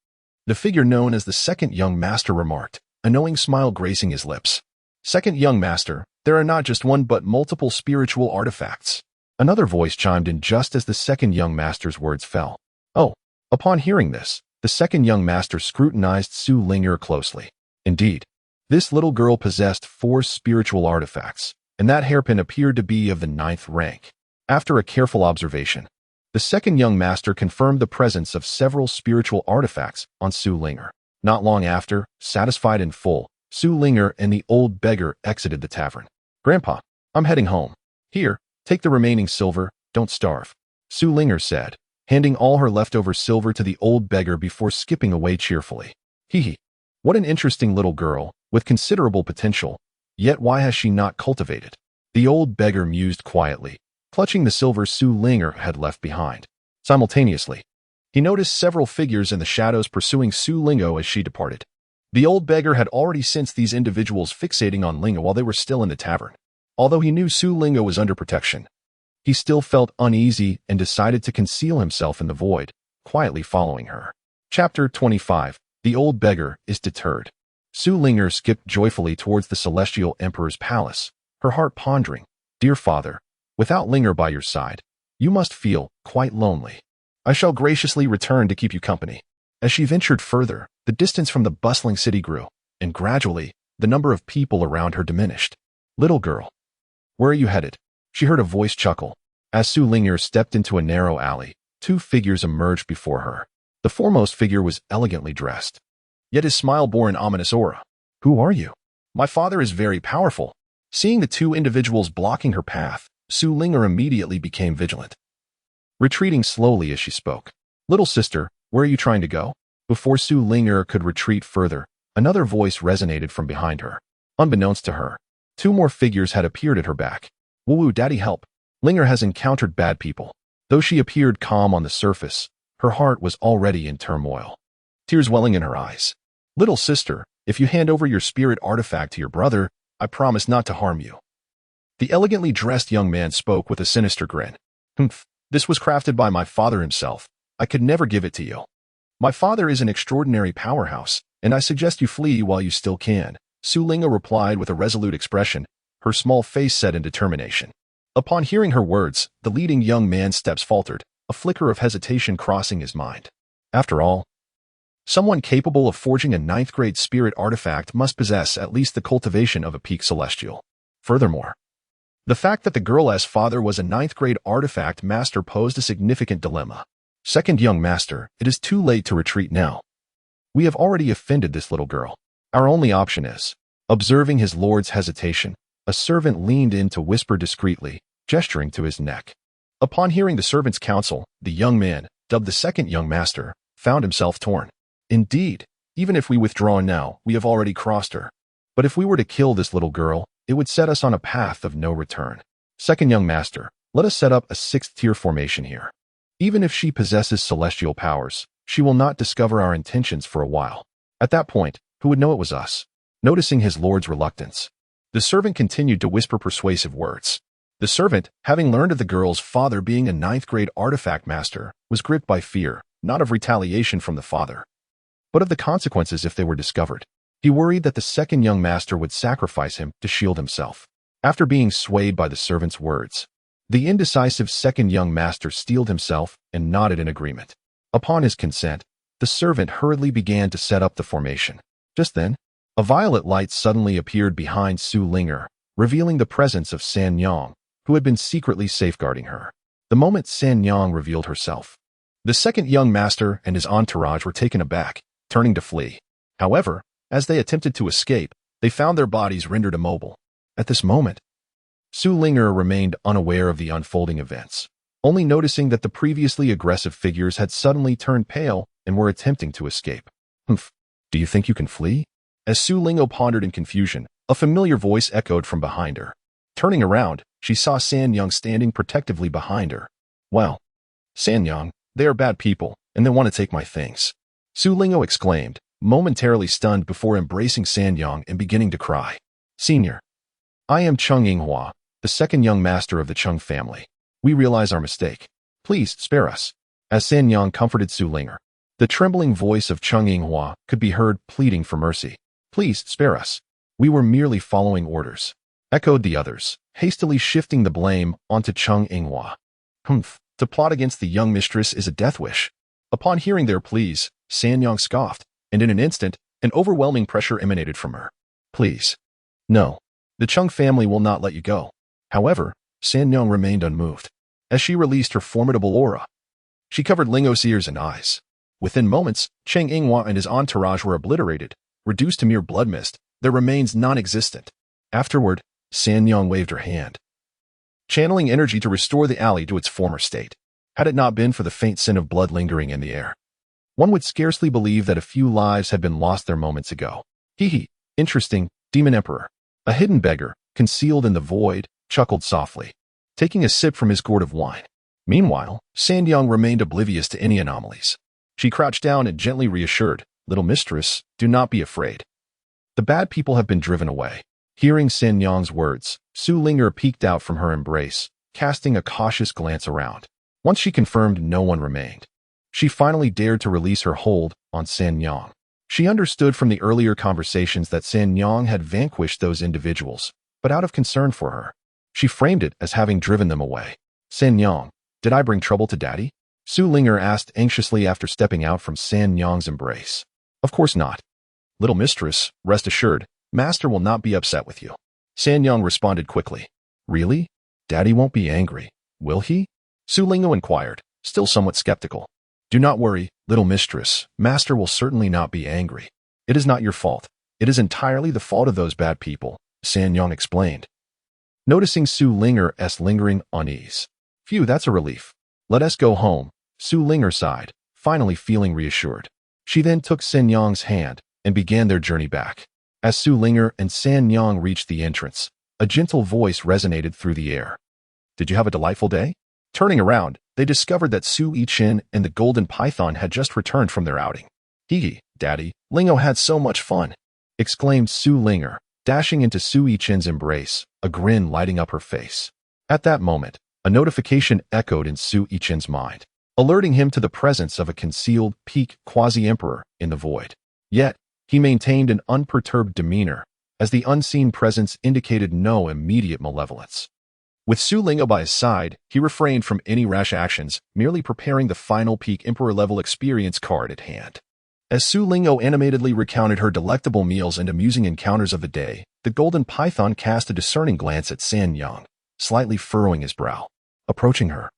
The figure known as the second young master remarked, a knowing smile gracing his lips. Second young master, there are not just one but multiple spiritual artifacts. Another voice chimed in just as the second young master's words fell. Oh, upon hearing this, the second young master scrutinized Su Linger closely. Indeed, this little girl possessed 4 spiritual artifacts, and that hairpin appeared to be of the 9th rank. After a careful observation, the second young master confirmed the presence of several spiritual artifacts on Su Linger. Not long after, satisfied in full, Su Linger and the old beggar exited the tavern. Grandpa, I'm heading home. Here, take the remaining silver, don't starve, Su Linger said, handing all her leftover silver to the old beggar before skipping away cheerfully. Hee, what an interesting little girl, with considerable potential, yet why has she not cultivated? The old beggar mused quietly, clutching the silver Su Linger had left behind. Simultaneously, he noticed several figures in the shadows pursuing Su Linger as she departed. The old beggar had already sensed these individuals fixating on Linger while they were still in the tavern. Although he knew Su Linger was under protection, he still felt uneasy and decided to conceal himself in the void, quietly following her. Chapter 25. The old beggar is deterred. Su Linger skipped joyfully towards the celestial emperor's palace, her heart pondering. Dear father, without Linger by your side, you must feel quite lonely. I shall graciously return to keep you company. As she ventured further, the distance from the bustling city grew, and gradually, the number of people around her diminished. Little girl, where are you headed? She heard a voice chuckle. As Su Linger stepped into a narrow alley, two figures emerged before her. The foremost figure was elegantly dressed, yet his smile bore an ominous aura. Who are you? My father is very powerful. Seeing the two individuals blocking her path, Su Linger immediately became vigilant, retreating slowly as she spoke. Little sister, where are you trying to go? Before Su Linger could retreat further, another voice resonated from behind her. Unbeknownst to her, two more figures had appeared at her back. Woo-woo, daddy, help. Linger has encountered bad people. Though she appeared calm on the surface, her heart was already in turmoil, tears welling in her eyes. Little sister, if you hand over your spirit artifact to your brother, I promise not to harm you. The elegantly dressed young man spoke with a sinister grin. Humph, this was crafted by my father himself. I could never give it to you. My father is an extraordinary powerhouse, and I suggest you flee while you still can. Su Linger replied with a resolute expression, her small face set in determination. Upon hearing her words, the leading young man's steps faltered, a flicker of hesitation crossing his mind. After all, someone capable of forging a ninth-grade spirit artifact must possess at least the cultivation of a peak celestial. Furthermore, the fact that the girl's father was a ninth-grade artifact master posed a significant dilemma. Second young master, it is too late to retreat now. We have already offended this little girl. Our only option is. Observing his lord's hesitation, a servant leaned in to whisper discreetly, gesturing to his neck. Upon hearing the servant's counsel, the young man, dubbed the second young master, found himself torn. Indeed, even if we withdraw now, we have already crossed her. But if we were to kill this little girl, it would set us on a path of no return. Second young master, let us set up a sixth-tier formation here. Even if she possesses celestial powers, she will not discover our intentions for a while. At that point, who would know it was us? Noticing his lord's reluctance, the servant continued to whisper persuasive words. The servant, having learned of the girl's father being a ninth-grade artifact master, was gripped by fear, not of retaliation from the father, but of the consequences if they were discovered. He worried that the second young master would sacrifice him to shield himself. After being swayed by the servant's words, the indecisive second young master steeled himself and nodded in agreement. Upon his consent, the servant hurriedly began to set up the formation. Just then, a violet light suddenly appeared behind Su Linger, revealing the presence of San Yang, who had been secretly safeguarding her. The moment San Yang revealed herself, the second young master and his entourage were taken aback, turning to flee. However, as they attempted to escape, they found their bodies rendered immobile. At this moment, Su Linger remained unaware of the unfolding events, only noticing that the previously aggressive figures had suddenly turned pale and were attempting to escape. Humph, do you think you can flee? As Su Linger pondered in confusion, a familiar voice echoed from behind her. Turning around, she saw San Yang standing protectively behind her. Well, San Yang, they are bad people, and they want to take my things. Su Linger exclaimed, momentarily stunned before embracing San Yang and beginning to cry. Senior, I am Cheng Yinghua, the second young master of the Cheng family. We realize our mistake. Please spare us. As San Yang comforted Su Linger, the trembling voice of Cheng Yinghua could be heard pleading for mercy. Please spare us. We were merely following orders. Echoed the others, hastily shifting the blame onto Cheng Yinghua. Humph, to plot against the young mistress is a death wish. Upon hearing their pleas, San Yang scoffed, and in an instant, an overwhelming pressure emanated from her. Please. No. The Cheng family will not let you go. However, San Yang remained unmoved. As she released her formidable aura, she covered Lingo's ears and eyes. Within moments, Cheng Yinghua and his entourage were obliterated, reduced to mere blood mist, their remains non-existent. Afterward, San Yang waved her hand, channeling energy to restore the alley to its former state. Had it not been for the faint scent of blood lingering in the air, one would scarcely believe that a few lives had been lost there moments ago. Hee, interesting, Demon Emperor. A hidden beggar, concealed in the void, chuckled softly, taking a sip from his gourd of wine. Meanwhile, San Yang remained oblivious to any anomalies. She crouched down and gently reassured, Little mistress, do not be afraid. The bad people have been driven away. Hearing San Yang's words, Su Linger peeked out from her embrace, casting a cautious glance around. Once she confirmed no one remained, she finally dared to release her hold on San Yang. She understood from the earlier conversations that San Yang had vanquished those individuals, but out of concern for her. She framed it as having driven them away. San Yang, did I bring trouble to Daddy? Su Linger asked anxiously after stepping out from San Yang's embrace. Of course not. Little mistress, rest assured, Master will not be upset with you. San Yang responded quickly. Really? Daddy won't be angry, will he? Su Lingo inquired, still somewhat skeptical. Do not worry, little mistress, Master will certainly not be angry. It is not your fault. It is entirely the fault of those bad people, San Yang explained. Noticing Su Linger's lingering unease. Phew, that's a relief. Let us go home, Su Linger sighed, finally feeling reassured. She then took San Yang's hand and began their journey back. As Su Linger and San Yang reached the entrance, a gentle voice resonated through the air. Did you have a delightful day? Turning around, they discovered that Su Yichen and the golden python had just returned from their outing. Hee, Daddy, Lingo had so much fun, exclaimed Su Linger, dashing into Su Yichen's embrace, a grin lighting up her face. At that moment, a notification echoed in Su Yichen's mind, alerting him to the presence of a concealed peak quasi-emperor in the void. Yet, he maintained an unperturbed demeanor, as the unseen presence indicated no immediate malevolence. With Su Lingo by his side, he refrained from any rash actions, merely preparing the final peak emperor-level experience card at hand. As Su Lingo animatedly recounted her delectable meals and amusing encounters of the day, the golden python cast a discerning glance at San Yang, slightly furrowing his brow. Approaching her,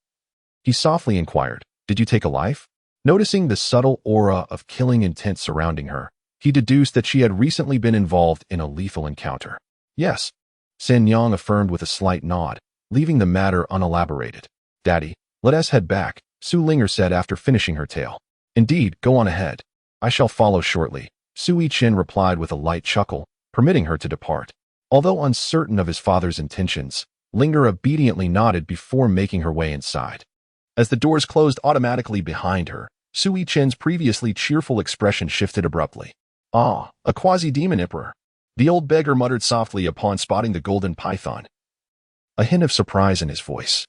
he softly inquired, Did you take a life? Noticing the subtle aura of killing intent surrounding her, he deduced that she had recently been involved in a lethal encounter. Yes, San Yang affirmed with a slight nod, leaving the matter unelaborated. Daddy, let us head back, Su Linger said after finishing her tale. Indeed, go on ahead. I shall follow shortly, Su Yichen replied with a light chuckle, permitting her to depart. Although uncertain of his father's intentions, Linger obediently nodded before making her way inside. As the doors closed automatically behind her, Su Yichen's previously cheerful expression shifted abruptly. Ah, a quasi-demon emperor, the old beggar muttered softly upon spotting the golden python, a hint of surprise in his voice.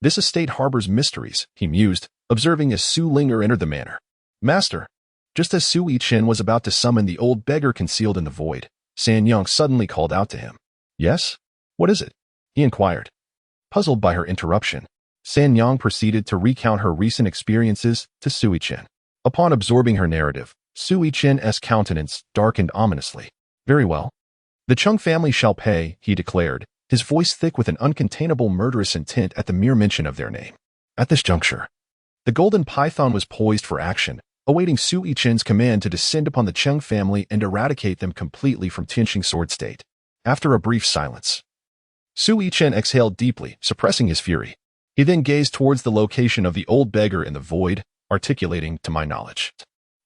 This estate harbors mysteries, he mused, observing as Su Linger entered the manor. Master. Just as Su Yichen was about to summon the old beggar concealed in the void, San Yang suddenly called out to him. Yes? What is it? He inquired. Puzzled by her interruption, San Yang proceeded to recount her recent experiences to Su Yichen. Upon absorbing her narrative, Su Yichen's countenance darkened ominously. Very well. The Chung family shall pay, he declared, his voice thick with an uncontainable murderous intent at the mere mention of their name. At this juncture, the golden python was poised for action, awaiting Su Yichen's command to descend upon the Chung family and eradicate them completely from Tianxing Sword State. After a brief silence, Su Yichen exhaled deeply, suppressing his fury. He then gazed towards the location of the old beggar in the void, articulating, to my knowledge.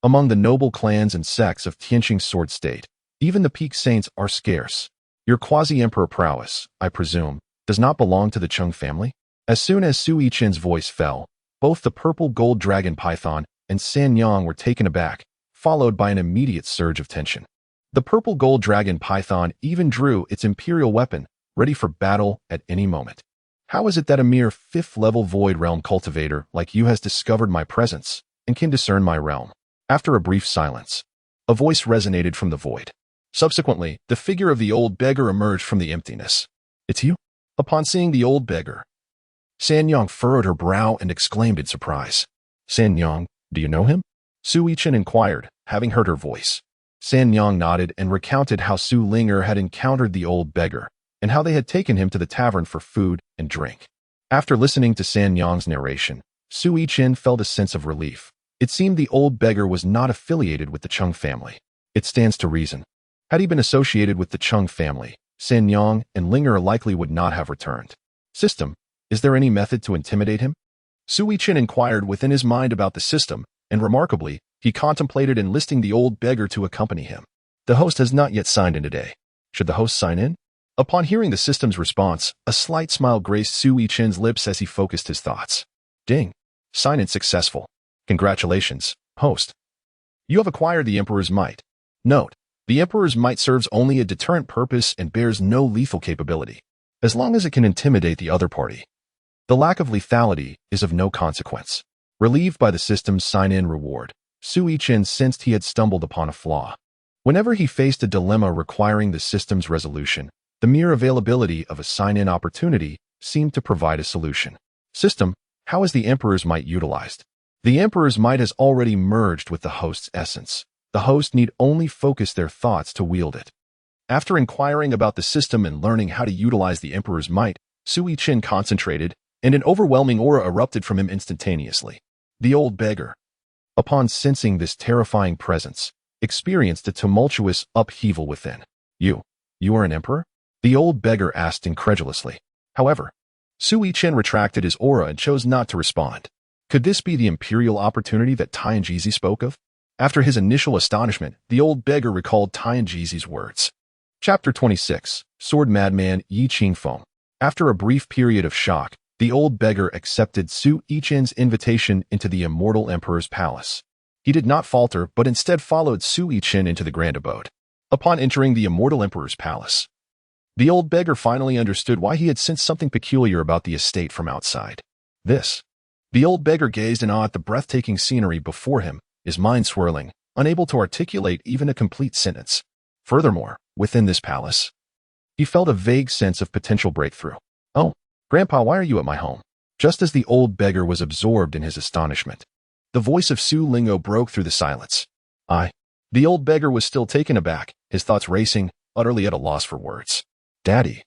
Among the noble clans and sects of Tianxing Sword State, even the peak saints are scarce. Your quasi-emperor prowess, I presume, does not belong to the Chung family? As soon as Su Yichen's voice fell, both the purple gold dragon python and San Yang were taken aback, followed by an immediate surge of tension. The purple gold dragon python even drew its imperial weapon, ready for battle at any moment. How is it that a mere 5th-level void realm cultivator like you has discovered my presence and can discern my realm? After a brief silence, a voice resonated from the void. Subsequently, the figure of the old beggar emerged from the emptiness. It's you? Upon seeing the old beggar, San Yang furrowed her brow and exclaimed in surprise. San Yang, do you know him? Su Yichen inquired, having heard her voice. San Yang nodded and recounted how Su Linger had encountered the old beggar, and how they had taken him to the tavern for food and drink. After listening to San Yang's narration, Su Yichen felt a sense of relief. It seemed the old beggar was not affiliated with the Chung family. It stands to reason. Had he been associated with the Chung family, San Yang and Linger likely would not have returned. System, is there any method to intimidate him? Su Yichen inquired within his mind about the system, and remarkably, he contemplated enlisting the old beggar to accompany him. The host has not yet signed in today. Should the host sign in? Upon hearing the system's response, a slight smile graced Su Yichen's lips as he focused his thoughts. Ding. Sign-in successful. Congratulations, host. You have acquired the Emperor's Might. Note, the Emperor's Might serves only a deterrent purpose and bears no lethal capability, as long as it can intimidate the other party. The lack of lethality is of no consequence. Relieved by the system's sign-in reward, Su Yichen sensed he had stumbled upon a flaw. Whenever he faced a dilemma requiring the system's resolution, The mere availability of a sign-in opportunity seemed to provide a solution. System, how is the Emperor's Might utilized? The Emperor's Might has already merged with the host's essence. The host need only focus their thoughts to wield it. After inquiring about the system and learning how to utilize the Emperor's Might, Su Yichen concentrated, and an overwhelming aura erupted from him instantaneously. The old beggar, upon sensing this terrifying presence, experienced a tumultuous upheaval within. You are an emperor? The old beggar asked incredulously. However, Su Yichen retracted his aura and chose not to respond. Could this be the imperial opportunity that Tianxing spoke of? After his initial astonishment, the old beggar recalled Tianxing's words. Chapter 26, Sword Madman Yi Qingfeng. After a brief period of shock, the old beggar accepted Su Yichen's invitation into the immortal emperor's palace. He did not falter, but instead followed Su Yichen into the grand abode. Upon entering the immortal emperor's palace, the old beggar finally understood why he had sensed something peculiar about the estate from outside. The old beggar gazed in awe at the breathtaking scenery before him, his mind swirling, unable to articulate even a complete sentence. Furthermore, within this palace, he felt a vague sense of potential breakthrough. Oh, Grandpa, why are you at my home? Just as the old beggar was absorbed in his astonishment, the voice of Su Lingo broke through the silence. The old beggar was still taken aback, his thoughts racing, utterly at a loss for words. Daddy,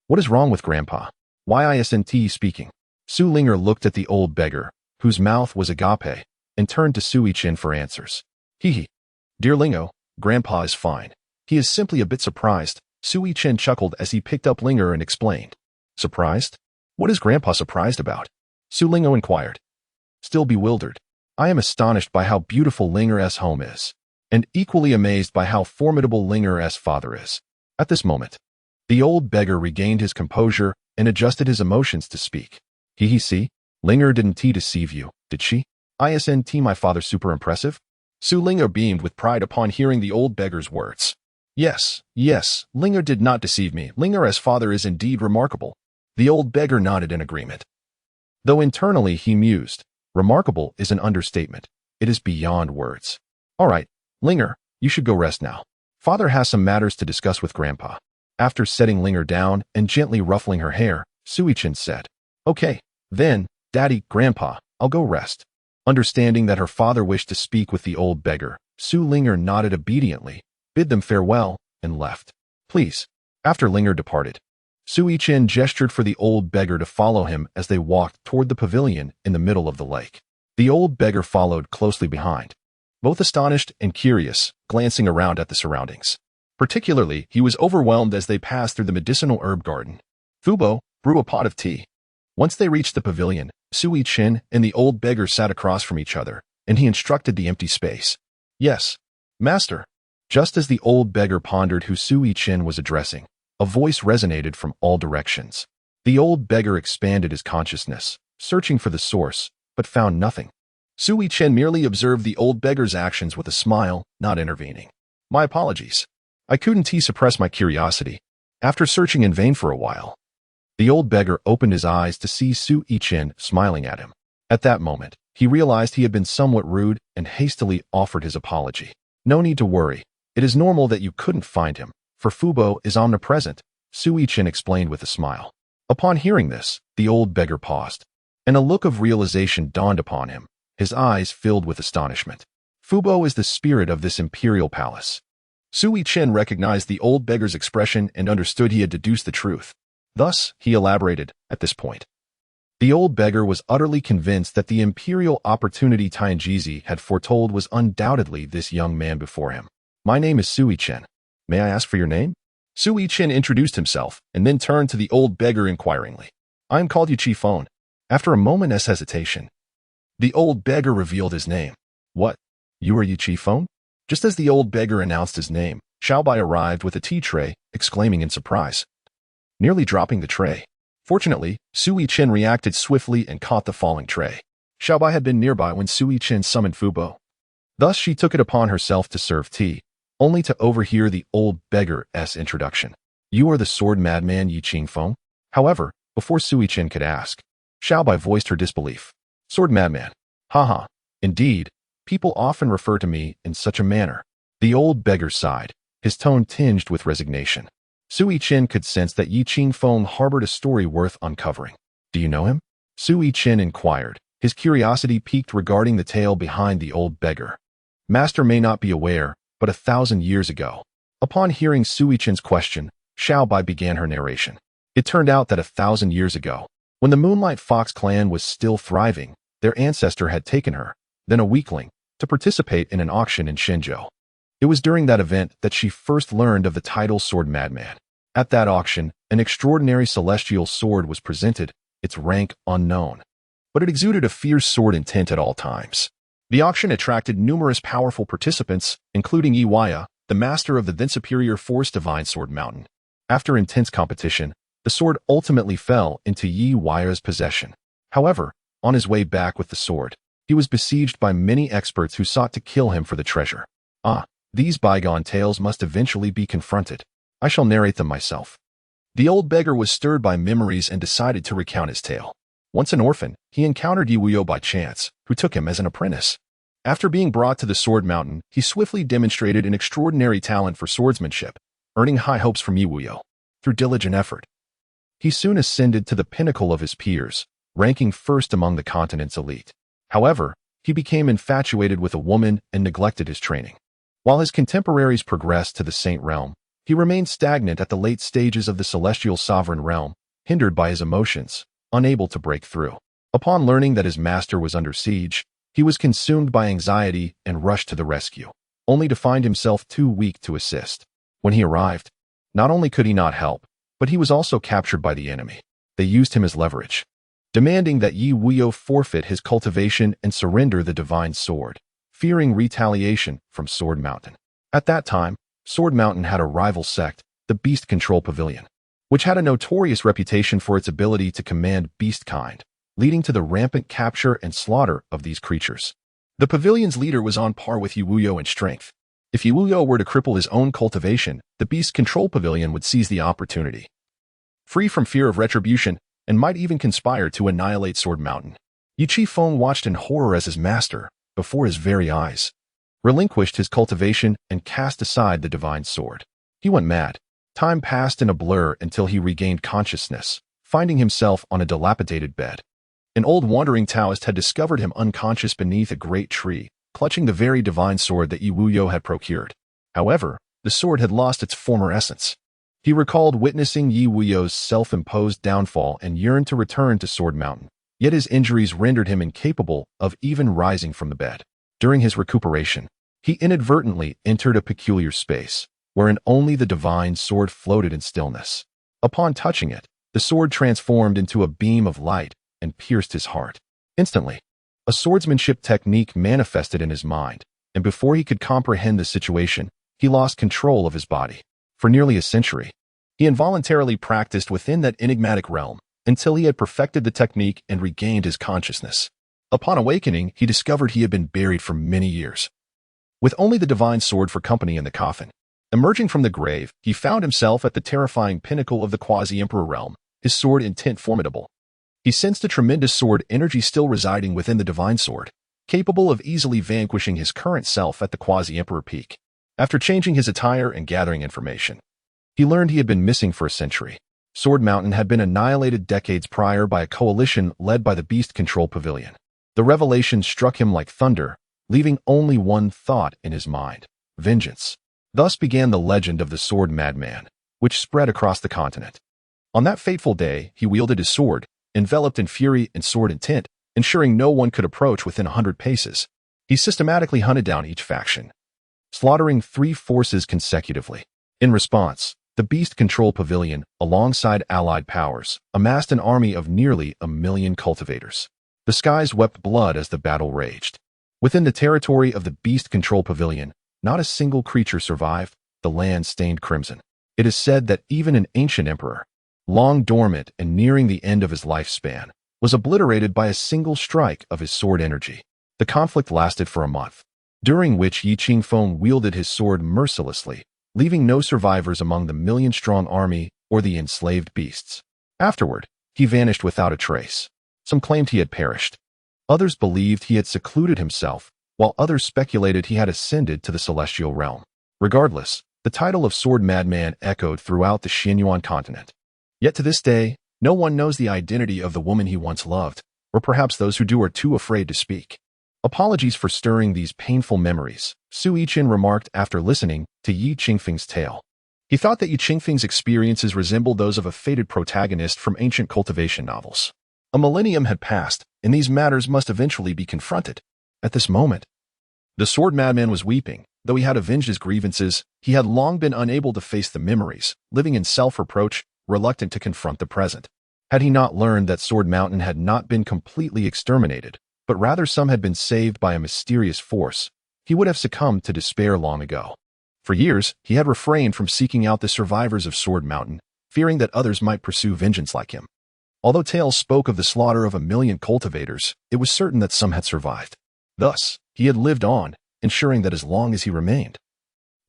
what is wrong with Grandpa? Why isn't he speaking? Su Linger looked at the old beggar, whose mouth was agape, and turned to Su Yichen for answers. Dear Lingo, Grandpa is fine. He is simply a bit surprised. Su Yichen chuckled as he picked up Linger and explained. Surprised? What is Grandpa surprised about? Su Lingo inquired. Still bewildered, I am astonished by how beautiful Linger's home is, and equally amazed by how formidable Linger's father is. At this moment, the old beggar regained his composure and adjusted his emotions to speak. See, Linger didn't deceive you, did she? Isn't my father super impressive? Su Linger beamed with pride upon hearing the old beggar's words. Yes, Linger did not deceive me. Linger's father is indeed remarkable. The old beggar nodded in agreement. Though internally he mused, remarkable is an understatement. It is beyond words. All right, Linger, you should go rest now. Father has some matters to discuss with Grandpa. After setting Linger down and gently ruffling her hair, Su Yichen said, Okay, then, Daddy, Grandpa, I'll go rest. Understanding that her father wished to speak with the old beggar, Su Linger nodded obediently, bid them farewell, and left. Please. After Linger departed, Su Yichen gestured for the old beggar to follow him as they walked toward the pavilion in the middle of the lake. The old beggar followed closely behind, both astonished and curious, glancing around at the surroundings. Particularly, he was overwhelmed as they passed through the medicinal herb garden. Fubo, brew a pot of tea. Once they reached the pavilion, Su Yichen and the old beggar sat across from each other, and he instructed the empty space. Yes, master. Just as the old beggar pondered who Su Yichen was addressing, a voice resonated from all directions. The old beggar expanded his consciousness, searching for the source, but found nothing. Su Yichen merely observed the old beggar's actions with a smile, not intervening. My apologies. I couldn't suppress my curiosity. After searching in vain for a while, the old beggar opened his eyes to see Su Yichen smiling at him. At that moment, he realized he had been somewhat rude and hastily offered his apology. No need to worry. It is normal that you couldn't find him, for Fubo is omnipresent, Su Yichen explained with a smile. Upon hearing this, the old beggar paused, and a look of realization dawned upon him, his eyes filled with astonishment. Fubo is the spirit of this imperial palace. Su Yichen recognized the old beggar's expression and understood he had deduced the truth. Thus, he elaborated, at this point. The old beggar was utterly convinced that the imperial opportunity Tianxing had foretold was undoubtedly this young man before him. My name is Su Yichen. May I ask for your name? Su Yichen introduced himself, and then turned to the old beggar inquiringly. I am called Yu Qifeng. After a moment's hesitation, the old beggar revealed his name. What? You are Yu Qifeng? Just as the old beggar announced his name, Xiaobai arrived with a tea tray, exclaiming in surprise, nearly dropping the tray. Fortunately, Su Yichen reacted swiftly and caught the falling tray. Xiaobai had been nearby when Su Yichen summoned Fubo. Thus she took it upon herself to serve tea, only to overhear the old beggar's introduction. You are the sword madman Yi Qingfeng? However, before Su Yichen could ask, Xiaobai voiced her disbelief. Sword madman. Haha. Indeed, people often refer to me in such a manner. The old beggar sighed, his tone tinged with resignation. Su Yichen could sense that Yiching Feng harbored a story worth uncovering. Do you know him? Su Yichen inquired, his curiosity piqued regarding the tale behind the old beggar. Master may not be aware, but 1,000 years ago. Upon hearing Su Yichen's question, Xiao Bai began her narration. It turned out that 1,000 years ago, when the Moonlight Fox clan was still thriving, their ancestor had taken her, then a weakling, to participate in an auction in Shenzhou. It was during that event that she first learned of the title Sword Madman. At that auction, an extraordinary celestial sword was presented, its rank unknown. But it exuded a fierce sword intent at all times. The auction attracted numerous powerful participants, including Yi Waya, the master of the then superior Force Divine Sword Mountain. After intense competition, the sword ultimately fell into Yi Waya's possession. However, on his way back with the sword, he was besieged by many experts who sought to kill him for the treasure. These bygone tales must eventually be confronted. I shall narrate them myself. The old beggar was stirred by memories and decided to recount his tale. Once an orphan, he encountered Yi Wuyo by chance, who took him as an apprentice. After being brought to the Sword Mountain, he swiftly demonstrated an extraordinary talent for swordsmanship, earning high hopes from Yi Wuyo. Through diligent effort, he soon ascended to the pinnacle of his peers, ranking first among the continent's elite. However, he became infatuated with a woman and neglected his training. While his contemporaries progressed to the Saint Realm, he remained stagnant at the late stages of the Celestial Sovereign Realm, hindered by his emotions, unable to break through. Upon learning that his master was under siege, he was consumed by anxiety and rushed to the rescue, only to find himself too weak to assist. When he arrived, not only could he not help, but he was also captured by the enemy. They used him as leverage, demanding that Yi Wuyo forfeit his cultivation and surrender the divine sword, fearing retaliation from Sword Mountain. At that time, Sword Mountain had a rival sect, the Beast Control Pavilion, which had a notorious reputation for its ability to command beast kind, leading to the rampant capture and slaughter of these creatures. The pavilion's leader was on par with Yi Wuyo in strength. If Yi Wuyo were to cripple his own cultivation, the Beast Control Pavilion would seize the opportunity. Free from fear of retribution, and might even conspire to annihilate Sword Mountain. Yiching Feng watched in horror as his master, before his very eyes, relinquished his cultivation and cast aside the divine sword. He went mad. Time passed in a blur until he regained consciousness, finding himself on a dilapidated bed. An old wandering Taoist had discovered him unconscious beneath a great tree, clutching the very divine sword that Yi Wuyo had procured. However, the sword had lost its former essence. He recalled witnessing Yi Wuyo's self-imposed downfall and yearned to return to Sword Mountain, yet his injuries rendered him incapable of even rising from the bed. During his recuperation, he inadvertently entered a peculiar space, wherein only the divine sword floated in stillness. Upon touching it, the sword transformed into a beam of light and pierced his heart. Instantly, a swordsmanship technique manifested in his mind, and before he could comprehend the situation, he lost control of his body. For nearly a century, he involuntarily practiced within that enigmatic realm until he had perfected the technique and regained his consciousness. Upon awakening, he discovered he had been buried for many years, with only the divine sword for company in the coffin. Emerging from the grave, he found himself at the terrifying pinnacle of the quasi-emperor realm, his sword intent formidable. He sensed a tremendous sword energy still residing within the divine sword, capable of easily vanquishing his current self at the quasi-emperor peak. After changing his attire and gathering information, he learned he had been missing for a century. Sword Mountain had been annihilated decades prior by a coalition led by the Beast Control Pavilion. The revelation struck him like thunder, leaving only one thought in his mind: vengeance. Thus began the legend of the Sword Madman, which spread across the continent. On that fateful day, he wielded his sword, enveloped in fury and sword intent, ensuring no one could approach within 100 paces. He systematically hunted down each faction, slaughtering 3 forces consecutively. In response, the Beast Control Pavilion, alongside allied powers, amassed an army of nearly 1 million cultivators. The skies wept blood as the battle raged. Within the territory of the Beast Control Pavilion, not a single creature survived, the land stained crimson. It is said that even an ancient emperor, long dormant and nearing the end of his lifespan, was obliterated by a single strike of his sword energy. The conflict lasted for a month, during which Yiching Feng wielded his sword mercilessly, leaving no survivors among the million-strong army or the enslaved beasts. Afterward, he vanished without a trace. Some claimed he had perished. Others believed he had secluded himself, while others speculated he had ascended to the celestial realm. Regardless, The title of Sword Madman echoed throughout the Xianyuan continent. Yet to this day, no one knows the identity of the woman he once loved, or perhaps those who do are too afraid to speak. Apologies for stirring these painful memories, Su Yichen remarked after listening to Yi Qingfeng's tale. He thought that Yi Qingfeng's experiences resembled those of a fated protagonist from ancient cultivation novels. A millennium had passed, and these matters must eventually be confronted. At this moment, the sword madman was weeping. Though he had avenged his grievances, he had long been unable to face the memories, living in self-reproach, reluctant to confront the present. Had he not learned that Sword Mountain had not been completely exterminated, but rather some had been saved by a mysterious force, he would have succumbed to despair long ago. For years, he had refrained from seeking out the survivors of Sword Mountain, fearing that others might pursue vengeance like him. Although tales spoke of the slaughter of 1 million cultivators, it was certain that some had survived. Thus, he had lived on, ensuring that as long as he remained,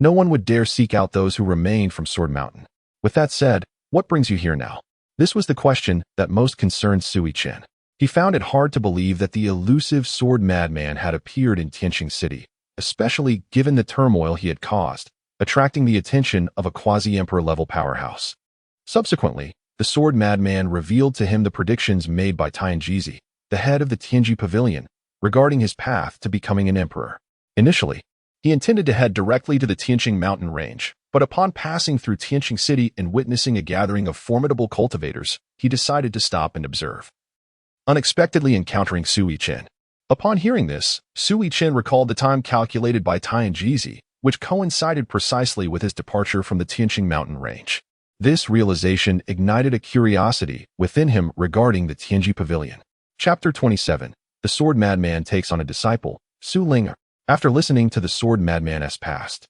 no one would dare seek out those who remained from Sword Mountain. With that said, what brings you here now? This was the question that most concerned Su Yichen. He found it hard to believe that the elusive sword madman had appeared in Tianxing City, especially given the turmoil he had caused, attracting the attention of a quasi-emperor-level powerhouse. Subsequently, the sword madman revealed to him the predictions made by Tianxing, the head of the Tianji Pavilion, regarding his path to becoming an emperor. Initially, he intended to head directly to the Tianxing Mountain Range, but upon passing through Tianxing City and witnessing a gathering of formidable cultivators, he decided to stop and observe. Unexpectedly encountering Su Yichen. Upon hearing this, Su Yichen recalled the time calculated by Tianxing, which coincided precisely with his departure from the Tianxing Mountain Range. This realization ignited a curiosity within him regarding the Tianji Pavilion. Chapter 27. The Sword Madman takes on a disciple, Su Linger. After listening to the Sword Madman's past,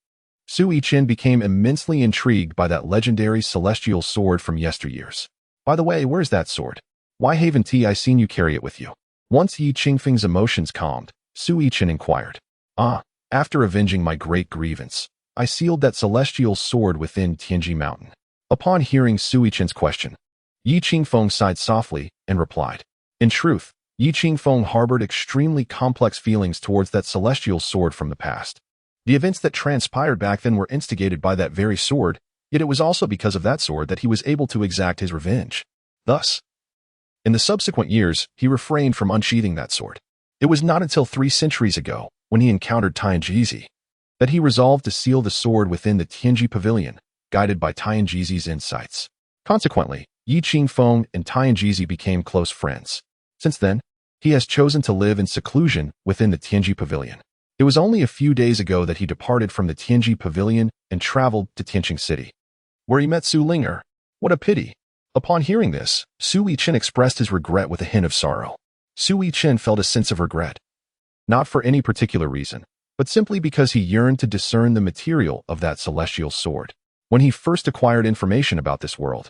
Su Yichen became immensely intrigued by that legendary celestial sword from yesteryears. By the way, where's that sword? Why haven't I seen you carry it with you? Once Yi Qingfeng's emotions calmed, Su Yichen inquired. After avenging my great grievance, I sealed that celestial sword within Tianji Mountain. Upon hearing Su Yichen's question, Yi Qingfeng sighed softly and replied. In truth, Yi Qingfeng harbored extremely complex feelings towards that celestial sword from the past. The events that transpired back then were instigated by that very sword, yet it was also because of that sword that he was able to exact his revenge. Thus, in the subsequent years, he refrained from unsheathing that sword. It was not until 3 centuries ago, when he encountered Tianxing, that he resolved to seal the sword within the Tianji Pavilion, guided by Tianxing's insights. Consequently, Yi Qingfeng and Tianxing became close friends. Since then, he has chosen to live in seclusion within the Tianji Pavilion. It was only a few days ago that he departed from the Tianji Pavilion and traveled to Tianxing City, where he met Su Linger. What a pity! Upon hearing this, Su Yichen expressed his regret with a hint of sorrow. Su Yichen felt a sense of regret, not for any particular reason, but simply because he yearned to discern the material of that celestial sword. When he first acquired information about this world,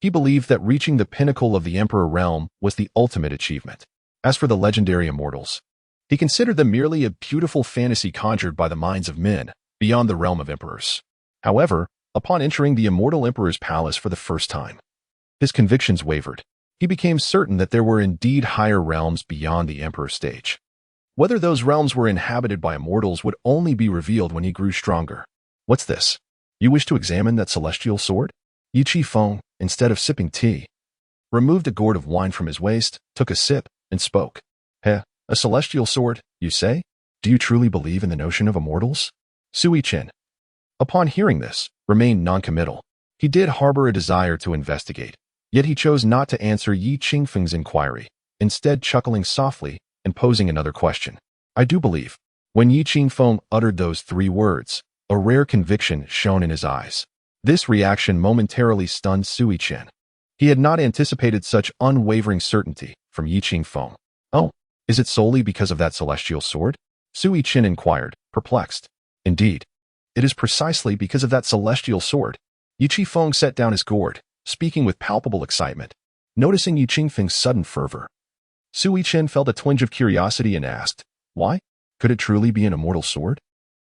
he believed that reaching the pinnacle of the Emperor realm was the ultimate achievement. As for the legendary immortals, he considered them merely a beautiful fantasy conjured by the minds of men, beyond the realm of emperors. However, upon entering the immortal emperor's palace for the first time, his convictions wavered. He became certain that there were indeed higher realms beyond the emperor stage. Whether those realms were inhabited by immortals would only be revealed when he grew stronger. What's this? You wish to examine that celestial sword? Yi Qingfeng, instead of sipping tea, removed a gourd of wine from his waist, took a sip, and spoke. A celestial sword, you say? Do you truly believe in the notion of immortals? Su Yichen, upon hearing this, remained noncommittal. He did harbor a desire to investigate, yet he chose not to answer Yi Qingfeng's inquiry, instead chuckling softly and posing another question. I do believe. When Yi Qingfeng uttered those 3 words, a rare conviction shone in his eyes. This reaction momentarily stunned Su Yichen. He had not anticipated such unwavering certainty from Yi Qingfeng. Oh, is it solely because of that celestial sword? Su Yichen inquired, perplexed. Indeed, it is precisely because of that celestial sword. Yi Qingfeng set down his gourd, speaking with palpable excitement. Noticing Yi Qingfeng's sudden fervor, Su Yichen felt a twinge of curiosity and asked, why? Could it truly be an immortal sword?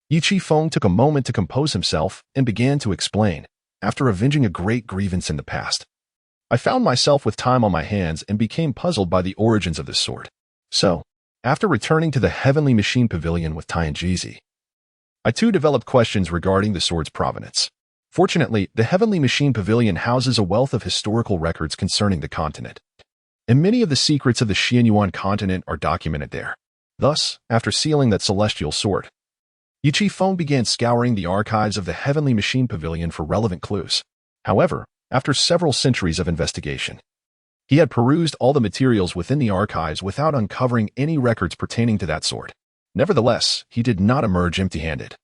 Yi Qingfeng took a moment to compose himself and began to explain. After avenging a great grievance in the past, I found myself with time on my hands and became puzzled by the origins of this sword. So, after returning to the Heavenly Machine Pavilion with Tianxing, I too developed questions regarding the sword's provenance. Fortunately, the Heavenly Machine Pavilion houses a wealth of historical records concerning the continent, and many of the secrets of the Xianyuan continent are documented there. Thus, after sealing that celestial sword, Yichi Feng began scouring the archives of the Heavenly Machine Pavilion for relevant clues. However, after several centuries of investigation, he had perused all the materials within the archives without uncovering any records pertaining to that sword. Nevertheless, he did not emerge empty-handed,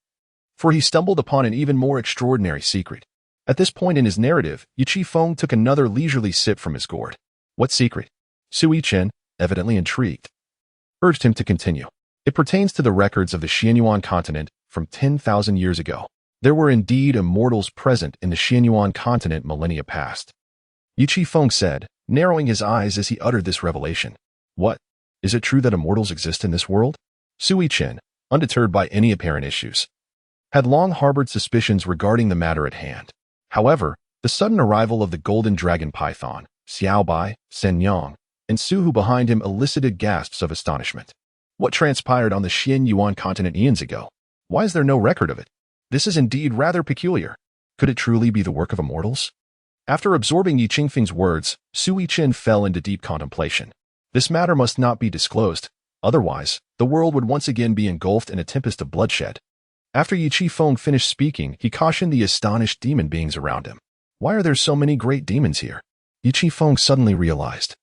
for he stumbled upon an even more extraordinary secret. At this point in his narrative, Yichi Feng took another leisurely sip from his gourd. What secret? Su Yichen, evidently intrigued, urged him to continue. It pertains to the records of the Xianyuan continent from 10,000 years ago. There were indeed immortals present in the Xianyuan continent millennia past, Yichi Feng said, narrowing his eyes as he uttered this revelation. What? Is it true that immortals exist in this world? Su Yichen, undeterred by any apparent issues, had long harbored suspicions regarding the matter at hand. However, the sudden arrival of the golden dragon python, Xiaobai, Shenyang, and Suhu behind him elicited gasps of astonishment. What transpired on the Xianyuan continent eons ago? Why is there no record of it? This is indeed rather peculiar. Could it truly be the work of immortals? After absorbing Yi Qingfeng's words, Su Yichen fell into deep contemplation. This matter must not be disclosed. Otherwise, the world would once again be engulfed in a tempest of bloodshed. After Yichi Feng finished speaking, he cautioned the astonished demon beings around him. Why are there so many great demons here? Yichi Feng suddenly realized,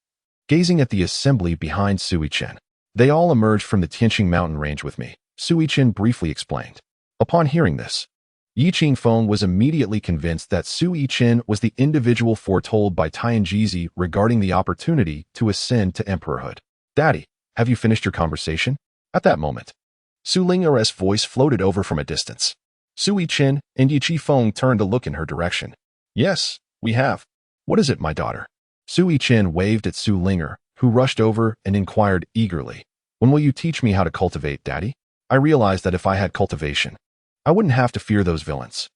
gazing at the assembly behind Su Yichen. They all emerged from the Tianxing Mountain Range with me, Su Yichen briefly explained. Upon hearing this, Yichi Feng was immediately convinced that Su Yichen was the individual foretold by Tianjizi regarding the opportunity to ascend to emperorhood. Daddy, have you finished your conversation? At that moment, Su Linger's voice floated over from a distance. Su Yichen and Yichi Feng turned to look in her direction. Yes, we have. What is it, my daughter? Su Yichen waved at Su Linger, who rushed over and inquired eagerly. When will you teach me how to cultivate, Daddy? I realized that if I had cultivation, I wouldn't have to fear those villains.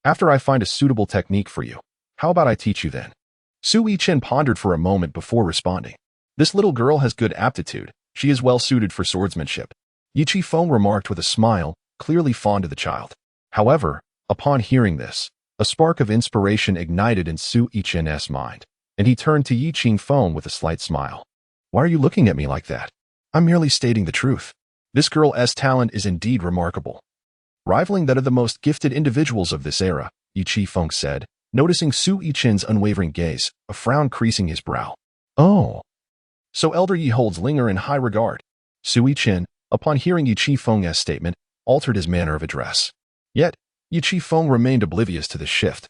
After I find a suitable technique for you, how about I teach you then? Su Yichen pondered for a moment before responding. This little girl has good aptitude. She is well suited for swordsmanship, Yichi Feng remarked with a smile, clearly fond of the child. However, upon hearing this, a spark of inspiration ignited in Su Yichen's mind, and he turned to Yichi Feng with a slight smile. Why are you looking at me like that? I'm merely stating the truth. This girl's talent is indeed remarkable, rivaling that of the most gifted individuals of this era, Yichi Feng said, noticing Su Yichen's unwavering gaze, a frown creasing his brow. Oh. So Elder Yi holds Linger in high regard. Su Yichen, upon hearing Yichi Feng's statement, altered his manner of address. Yet, Yichi Feng remained oblivious to this shift,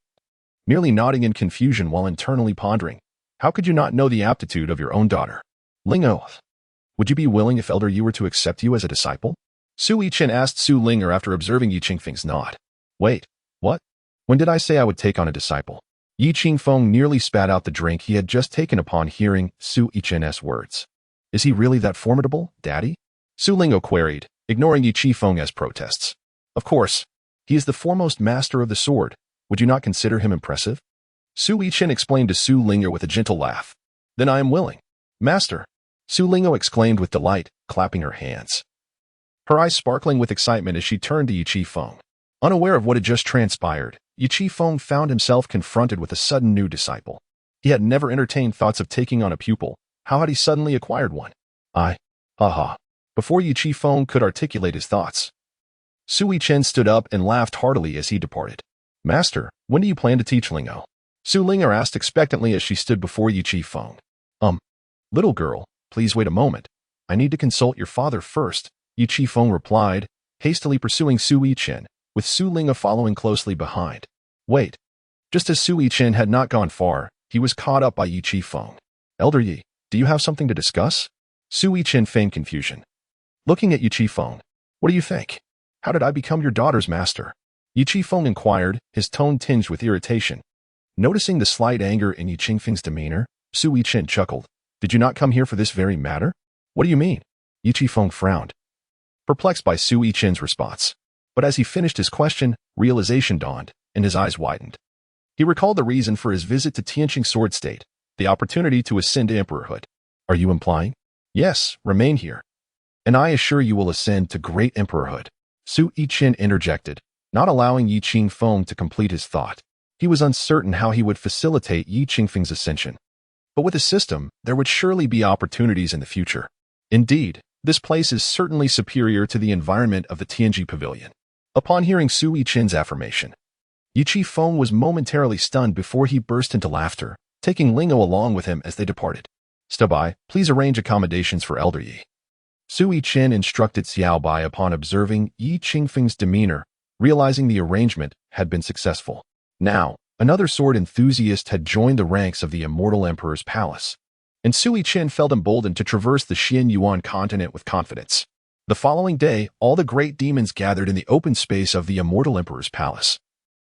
merely nodding in confusion while internally pondering. How could you not know the aptitude of your own daughter? Lingo, would you be willing if Elder Yi were to accept you as a disciple? Su Yichen asked Su Linger after observing Yi Qingfeng's nod. Wait, what? When did I say I would take on a disciple? Yi Qingfeng nearly spat out the drink he had just taken upon hearing Su Yichen's words. Is he really that formidable, Daddy? Su Lingo queried, ignoring Yichi Feng's protests. Of course, he is the foremost master of the sword. Would you not consider him impressive? Su Yichen explained to Su Lingo with a gentle laugh. Then I am willing. Master, Su Lingo exclaimed with delight, clapping her hands, her eyes sparkling with excitement as she turned to Yichi Feng. Unaware of what had just transpired, Yichi Feng found himself confronted with a sudden new disciple. He had never entertained thoughts of taking on a pupil. How had he suddenly acquired one? Before Yichi Feng could articulate his thoughts, Su Yichen stood up and laughed heartily as he departed. Master, when do you plan to teach Lingo? Su Linger asked expectantly as she stood before Yichi Feng. Little girl, please wait a moment. I need to consult your father first, Yichi Feng replied, hastily pursuing Su Yichen, with Su Linga following closely behind. Wait. Just as Su Yichen had not gone far, he was caught up by Yichi Feng. Elder Yi, do you have something to discuss? Su Yichen feigned confusion. Looking at Yichi Feng, what do you think? How did I become your daughter's master? Yichi Feng inquired, his tone tinged with irritation. Noticing the slight anger in Yi Qingfeng's demeanor, Su Yichen chuckled. Did you not come here for this very matter? What do you mean? Yichi Feng frowned, perplexed by Su Yichen's response. But as he finished his question, realization dawned, and his eyes widened. He recalled the reason for his visit to Tianxing Sword State, the opportunity to ascend to emperorhood. Are you implying? Yes, remain here, and I assure you will ascend to great emperorhood. Su Yichen interjected, not allowing Yi Qingfeng to complete his thought. He was uncertain how he would facilitate Yi Qingfeng's ascension. But with a system, there would surely be opportunities in the future. Indeed, this place is certainly superior to the environment of the Tianji Pavilion. Upon hearing Su Yichen's affirmation, Yi Qingfeng was momentarily stunned before he burst into laughter, taking Lingo along with him as they departed. Stabai, please arrange accommodations for Elder Yi. Su Yichen instructed Xiaobai upon observing Yi Qingfeng's demeanor, realizing the arrangement had been successful. Now, another sword enthusiast had joined the ranks of the immortal emperor's palace, and Su Yichen felt emboldened to traverse the Xian Yuan continent with confidence. The following day, all the great demons gathered in the open space of the immortal emperor's palace.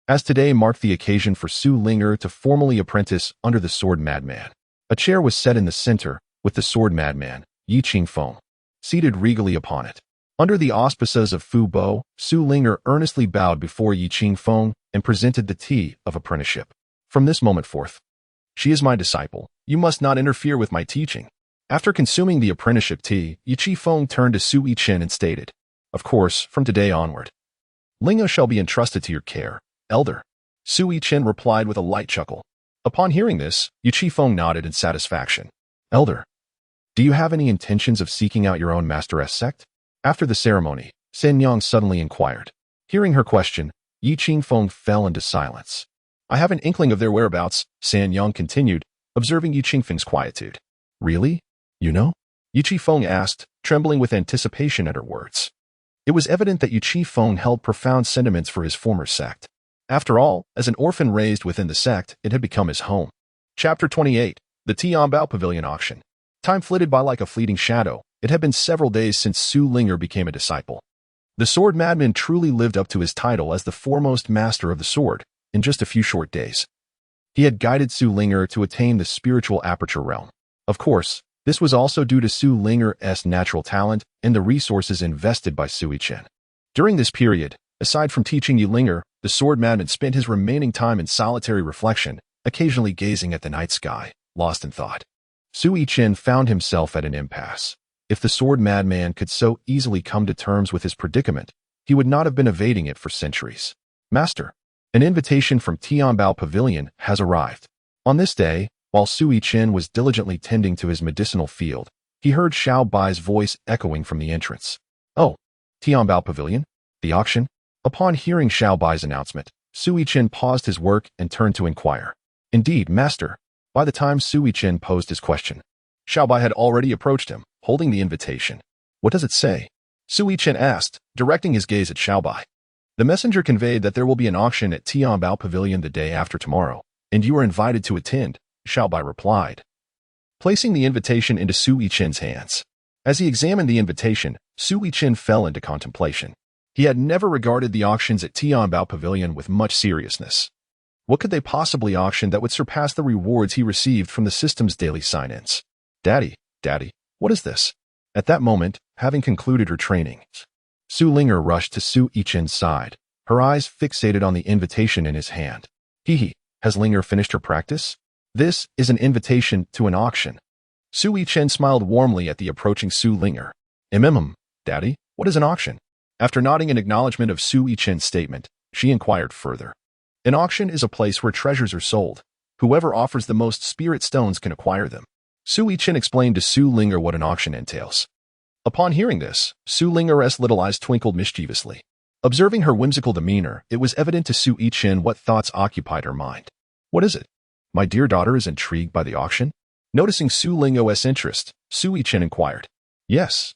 As today marked the occasion for Su Linger to formally apprentice under the sword madman, a chair was set in the center, with the sword madman, Yi Qingfeng, seated regally upon it. Under the auspices of Fu Bo, Su Linger earnestly bowed before Yi Qingfeng and presented the tea of apprenticeship. From this moment forth, she is my disciple. You must not interfere with my teaching. After consuming the apprenticeship tea, Yi Qingfeng turned to Su Yichen and stated, of course, from today onward, Lingo shall be entrusted to your care, Elder. Su Yichen replied with a light chuckle. Upon hearing this, Yi Qingfeng nodded in satisfaction. Elder, do you have any intentions of seeking out your own masteress sect? After the ceremony, San Yang suddenly inquired. Hearing her question, Yi Qingfeng fell into silence. I have an inkling of their whereabouts, San Yang continued, observing Yi Qingfeng's quietude. Really? You know? Yi Qingfeng asked, trembling with anticipation at her words. It was evident that Yi Qingfeng held profound sentiments for his former sect. After all, as an orphan raised within the sect, it had become his home. Chapter 28. The Tianbao Pavilion Auction. Time flitted by like a fleeting shadow. It had been several days since Su Linger became a disciple. The sword madman truly lived up to his title as the foremost master of the sword in just a few short days. He had guided Su Linger to attain the spiritual aperture realm. Of course, this was also due to Su Linger's natural talent and the resources invested by Su Yichen. During this period, aside from teaching Yi Linger, the sword madman spent his remaining time in solitary reflection, occasionally gazing at the night sky, lost in thought. Su Yichen found himself at an impasse. If the sword madman could so easily come to terms with his predicament, he would not have been evading it for centuries. Master, an invitation from Tianbao Pavilion has arrived. On this day, while Su Yichen was diligently tending to his medicinal field, he heard Xiao Bai's voice echoing from the entrance. Oh, Tianbao Pavilion? The auction? Upon hearing Xiao Bai's announcement, Su Yichen paused his work and turned to inquire. Indeed, master. By the time Su Yichen posed his question, Xiao Bai had already approached him, holding the invitation. What does it say? Su Yichen asked, directing his gaze at Xiao Bai. The messenger conveyed that there will be an auction at Tianbao Pavilion the day after tomorrow, and you are invited to attend, Xiao Bai replied, placing the invitation into Su Yichen's hands. As he examined the invitation, Su Yichen fell into contemplation. He had never regarded the auctions at Tianbao Pavilion with much seriousness. What could they possibly auction that would surpass the rewards he received from the system's daily sign-ins? Daddy, what is this? At that moment, having concluded her training, Su Linger rushed to Su Yichen's side, her eyes fixated on the invitation in his hand. Has Linger finished her practice? This is an invitation to an auction. Su Yichen smiled warmly at the approaching Su Linger. Daddy, what is an auction? After nodding in acknowledgement of Su Yichen's statement, she inquired further. An auction is a place where treasures are sold. Whoever offers the most spirit stones can acquire them. Su Yichen explained to Su Linger what an auction entails. Upon hearing this, Su Linger's little eyes twinkled mischievously. Observing her whimsical demeanor, it was evident to Su Yichen what thoughts occupied her mind. What is it? My dear daughter is intrigued by the auction? Noticing Su Linger's interest, Su Yichen inquired. Yes,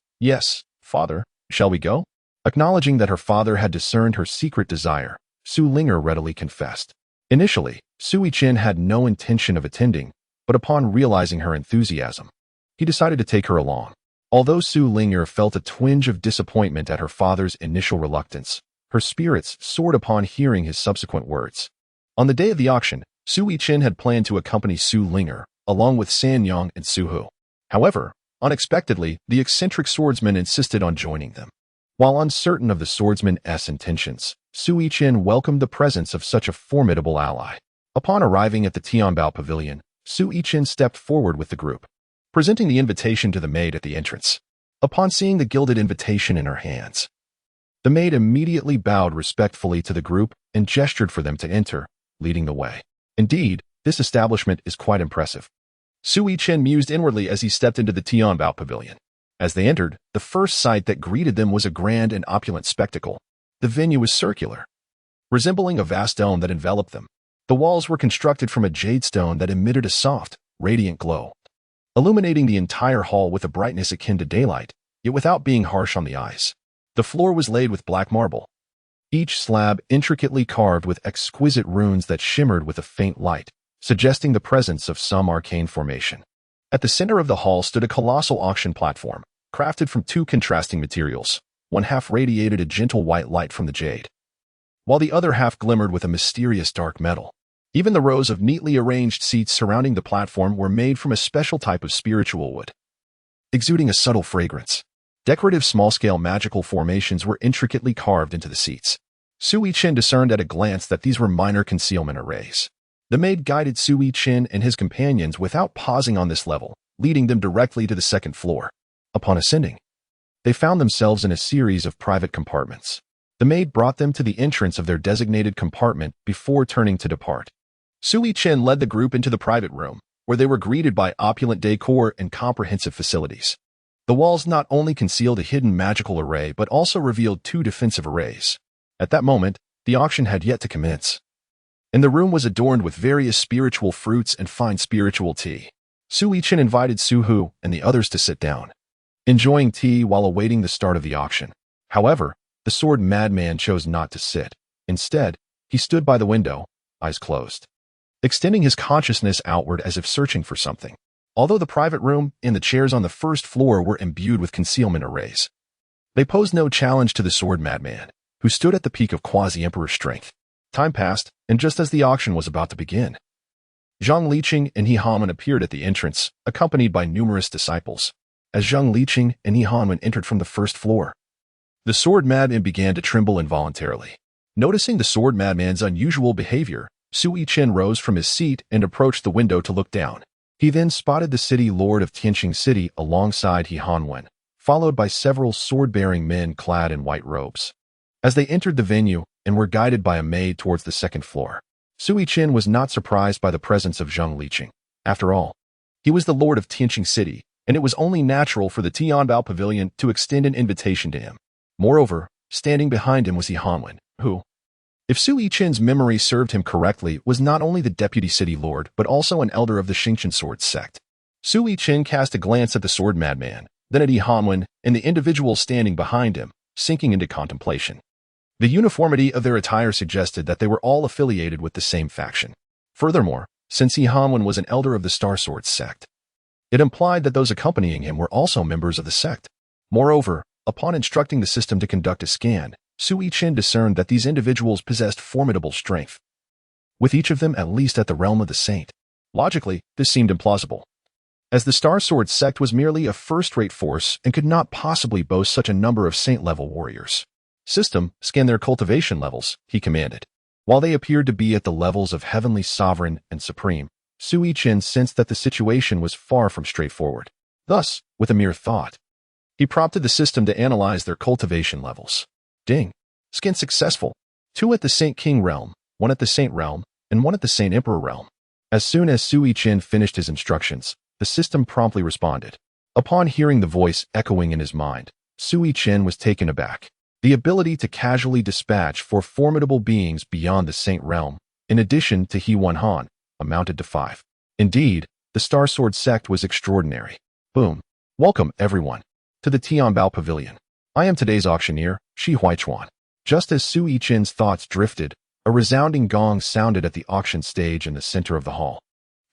father. Shall we go? Acknowledging that her father had discerned her secret desire, Su Linger readily confessed. Initially, Su Yichen had no intention of attending, but upon realizing her enthusiasm, he decided to take her along. Although Su Linger felt a twinge of disappointment at her father's initial reluctance, her spirits soared upon hearing his subsequent words. On the day of the auction, Su Yichen had planned to accompany Su Linger, along with San Yang and Su Hu. However, unexpectedly, the eccentric swordsman insisted on joining them. While uncertain of the swordsman's intentions, Su Yichen welcomed the presence of such a formidable ally. Upon arriving at the Tianbao Pavilion, Su Yichen stepped forward with the group, presenting the invitation to the maid at the entrance. Upon seeing the gilded invitation in her hands, The maid immediately bowed respectfully to the group and gestured for them to enter, leading the way. Indeed, this establishment is quite impressive. Su Yichen mused inwardly as he stepped into the Tianbao pavilion. As they entered, the first sight that greeted them was a grand and opulent spectacle. The venue was circular, resembling a vast dome that enveloped them. The walls were constructed from a jade stone that emitted a soft, radiant glow, illuminating the entire hall with a brightness akin to daylight, yet without being harsh on the eyes. The floor was laid with black marble, each slab intricately carved with exquisite runes that shimmered with a faint light, suggesting the presence of some arcane formation. At the center of the hall stood a colossal auction platform, crafted from two contrasting materials. One half radiated a gentle white light from the jade, while the other half glimmered with a mysterious dark metal. Even the rows of neatly arranged seats surrounding the platform were made from a special type of spiritual wood, exuding a subtle fragrance. Decorative small-scale magical formations were intricately carved into the seats. Su Yichen discerned at a glance that these were minor concealment arrays. The maid guided Su Yichen and his companions without pausing on this level, leading them directly to the second floor. Upon ascending, they found themselves in a series of private compartments. The maid brought them to the entrance of their designated compartment before turning to depart. Su Yichen led the group into the private room, where they were greeted by opulent decor and comprehensive facilities. The walls not only concealed a hidden magical array but also revealed two defensive arrays. At that moment, the auction had yet to commence, and the room was adorned with various spiritual fruits and fine spiritual tea. Su Yichen invited Su Hu and the others to sit down, enjoying tea while awaiting the start of the auction. However, the sword madman chose not to sit. Instead, he stood by the window, eyes closed, extending his consciousness outward as if searching for something. Although the private room and the chairs on the first floor were imbued with concealment arrays, they posed no challenge to the sword madman, who stood at the peak of quasi-emperor strength. Time passed, and just as the auction was about to begin, Zhang Liqing and He Hanwen appeared at the entrance, accompanied by numerous disciples. As Zhang Liqing and He Hanwen entered from the first floor, the sword madman began to tremble involuntarily. Noticing the sword madman's unusual behavior, Su Yichen rose from his seat and approached the window to look down. He then spotted the city lord of Tianxing City alongside He Hanwen, followed by several sword-bearing men clad in white robes. As they entered the venue and were guided by a maid towards the second floor, Su Yichen was not surprised by the presence of Zhang Liqing. After all, he was the lord of Tianxing City, and it was only natural for the Tianbao Pavilion to extend an invitation to him. Moreover, standing behind him was He Hanwen, who, if Su Yichen's memory served him correctly, was not only the deputy city lord, but also an elder of the Xingqian sword sect. Su Yichen cast a glance at the sword madman, then at He Hanwen and the individual standing behind him, sinking into contemplation. The uniformity of their attire suggested that they were all affiliated with the same faction. Furthermore, since He Hanwen was an elder of the Star Sword sect, it implied that those accompanying him were also members of the sect. Moreover, upon instructing the system to conduct a scan, Su Yichen discerned that these individuals possessed formidable strength, with each of them at least at the realm of the saint. Logically, this seemed implausible, as the Star Sword sect was merely a first-rate force and could not possibly boast such a number of saint-level warriors. System, scan their cultivation levels, he commanded. While they appeared to be at the levels of Heavenly Sovereign and Supreme, Su Yichen sensed that the situation was far from straightforward. Thus, with a mere thought, he prompted the system to analyze their cultivation levels. Ding. Scan successful. 2 at the Saint King realm, 1 at the Saint realm, and 1 at the Saint Emperor realm. As soon as Su Yichen finished his instructions, the system promptly responded. Upon hearing the voice echoing in his mind, Su Yichen was taken aback. The ability to casually dispatch 4 formidable beings beyond the Saint realm, in addition to He Han, amounted to 5. Indeed, the Star Sword sect was extraordinary. Boom. Welcome, everyone, to the Tianbao Pavilion. I am today's auctioneer, Shi Huichuan. Just as Su Yichen's thoughts drifted, a resounding gong sounded at the auction stage in the center of the hall,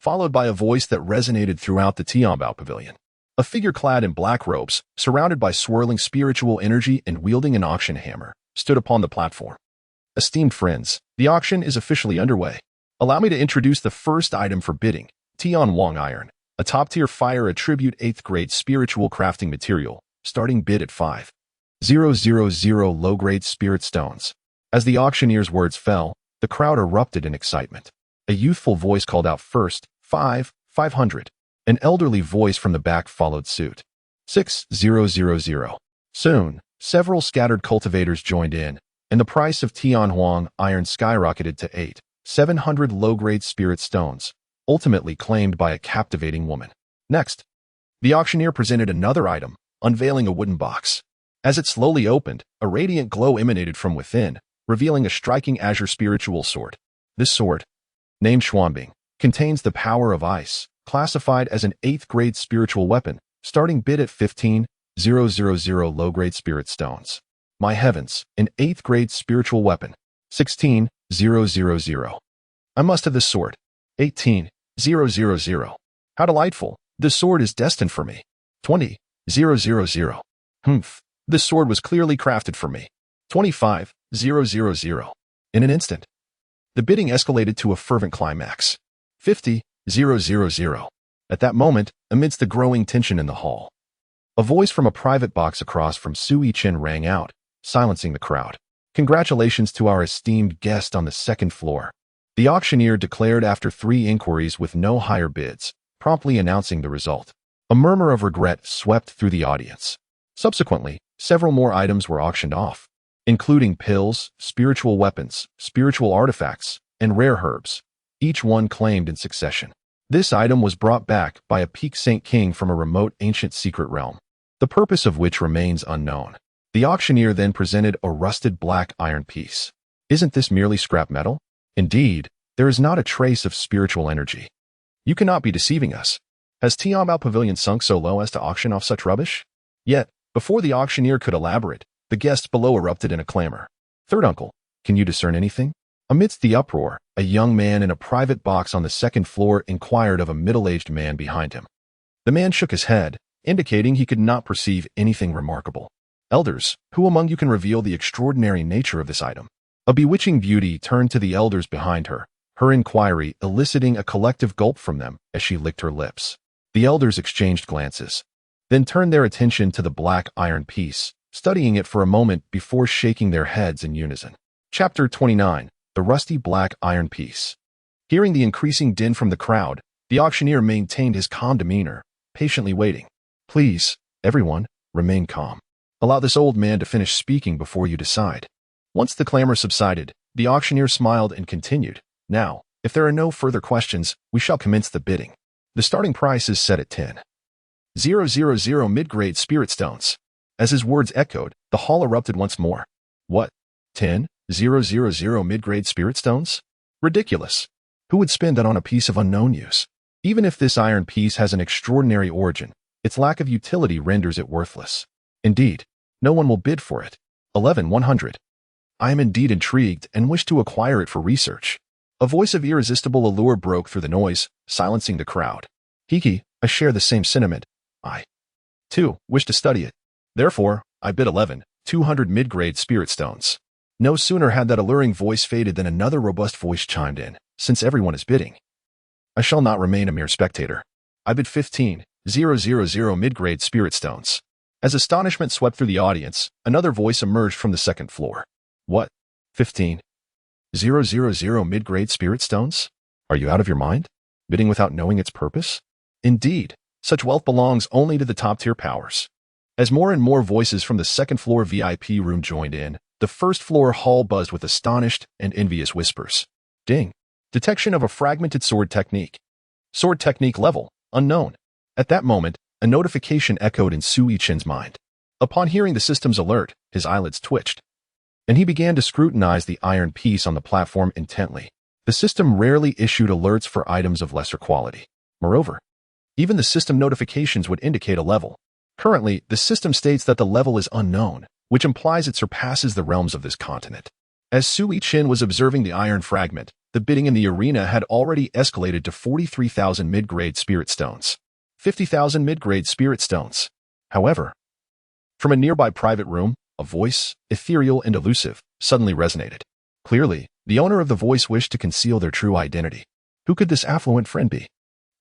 followed by a voice that resonated throughout the Tianbao Pavilion. A figure clad in black robes, surrounded by swirling spiritual energy and wielding an auction hammer, stood upon the platform. Esteemed friends, the auction is officially underway. Allow me to introduce the first item for bidding, Tian Wang Iron, a top-tier fire attribute 8th grade spiritual crafting material, starting bid at 5,000 low-grade spirit stones. As the auctioneer's words fell, the crowd erupted in excitement. A youthful voice called out first, 500. An elderly voice from the back followed suit. 6,000. Soon, Several scattered cultivators joined in, and the price of Tianhuang iron skyrocketed to 700 low-grade spirit stones, ultimately claimed by a captivating woman. Next, the auctioneer presented another item, unveiling a wooden box. As it slowly opened, a radiant glow emanated from within, revealing a striking azure spiritual sword. This sword, named Xuanbing, contains the power of ice, classified as an 8th-grade spiritual weapon, starting bid at 15,000 low-grade spirit stones. My heavens, an 8th-grade spiritual weapon. 16,000. I must have this sword. 18,000. How delightful. This sword is destined for me. 20,000. Humph. This sword was clearly crafted for me. 25,000. In an instant, the bidding escalated to a fervent climax. 50,000. At that moment, amidst the growing tension in the hall, a voice from a private box across from Su Yichen rang out, silencing the crowd. Congratulations to our esteemed guest on the second floor. The auctioneer declared after 3 inquiries with no higher bids, promptly announcing the result. A murmur of regret swept through the audience. Subsequently, several more items were auctioned off, including pills, spiritual weapons, spiritual artifacts, and rare herbs, each one claimed in succession. This item was brought back by a peak Saint King from a remote ancient secret realm, the purpose of which remains unknown. The auctioneer then presented a rusted black iron piece. Isn't this merely scrap metal? Indeed, there is not a trace of spiritual energy. You cannot be deceiving us. Has Tianbao Pavilion sunk so low as to auction off such rubbish? Yet, before the auctioneer could elaborate, the guests below erupted in a clamor. Third uncle, can you discern anything? Amidst the uproar, a young man in a private box on the second floor inquired of a middle-aged man behind him. The man shook his head, indicating he could not perceive anything remarkable. Elders, who among you can reveal the extraordinary nature of this item? A bewitching beauty turned to the elders behind her, her inquiry eliciting a collective gulp from them as she licked her lips. The elders exchanged glances, then turned their attention to the black iron piece, studying it for a moment before shaking their heads in unison. Chapter 29. The Rusty Black Iron Piece. Hearing the increasing din from the crowd, the auctioneer maintained his calm demeanor, patiently waiting. Please, everyone, remain calm. Allow this old man to finish speaking before you decide. Once the clamor subsided, the auctioneer smiled and continued. Now, if there are no further questions, we shall commence the bidding. The starting price is set at 10,000 mid-grade spirit stones. As his words echoed, the hall erupted once more. What? 10,000 mid-grade spirit stones? Ridiculous. Who would spend that on a piece of unknown use? Even if this iron piece has an extraordinary origin, its lack of utility renders it worthless. Indeed, no one will bid for it. 11,100. I am indeed intrigued and wish to acquire it for research. A voice of irresistible allure broke through the noise, silencing the crowd. Hiki, I share the same sentiment. I, too, wish to study it. Therefore, I bid 11,200 mid-grade spirit stones. No sooner had that alluring voice faded than another robust voice chimed in. Since everyone is bidding, I shall not remain a mere spectator. I bid 15,000 mid-grade spirit stones. As astonishment swept through the audience, another voice emerged from the second floor. What? 15,000 mid-grade spirit stones? Are you out of your mind? Bidding without knowing its purpose? Indeed, such wealth belongs only to the top-tier powers. As more and more voices from the second-floor VIP room joined in, the first-floor hall buzzed with astonished and envious whispers. Ding. Detection of a fragmented sword technique. Sword technique level, unknown. At that moment, a notification echoed in Su Yichen's mind. Upon hearing the system's alert, his eyelids twitched, and he began to scrutinize the iron piece on the platform intently. The system rarely issued alerts for items of lesser quality. Moreover, even the system notifications would indicate a level. Currently, the system states that the level is unknown, which implies it surpasses the realms of this continent. As Su Yichen was observing the iron fragment, the bidding in the arena had already escalated to 43,000 mid-grade spirit stones. 50,000 mid-grade spirit stones. However, from a nearby private room, a voice, ethereal and elusive, suddenly resonated. Clearly, the owner of the voice wished to conceal their true identity. Who could this affluent friend be?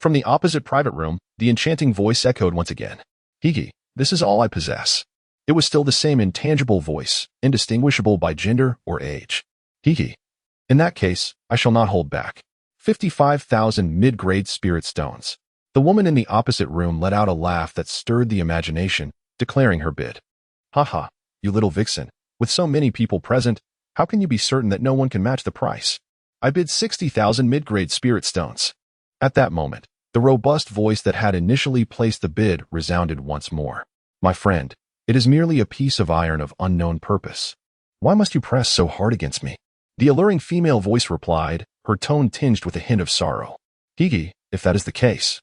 From the opposite private room, the enchanting voice echoed once again. Hiki, this is all I possess. It was still the same intangible voice, indistinguishable by gender or age. Hiki. In that case, I shall not hold back. 55,000 mid-grade spirit stones. The woman in the opposite room let out a laugh that stirred the imagination, declaring her bid. Haha, You little vixen. With so many people present, how can you be certain that no one can match the price? I bid 60,000 mid-grade spirit stones. At that moment, the robust voice that had initially placed the bid resounded once more. My friend, it is merely a piece of iron of unknown purpose. Why must you press so hard against me? The alluring female voice replied, her tone tinged with a hint of sorrow. Higi, if that is the case,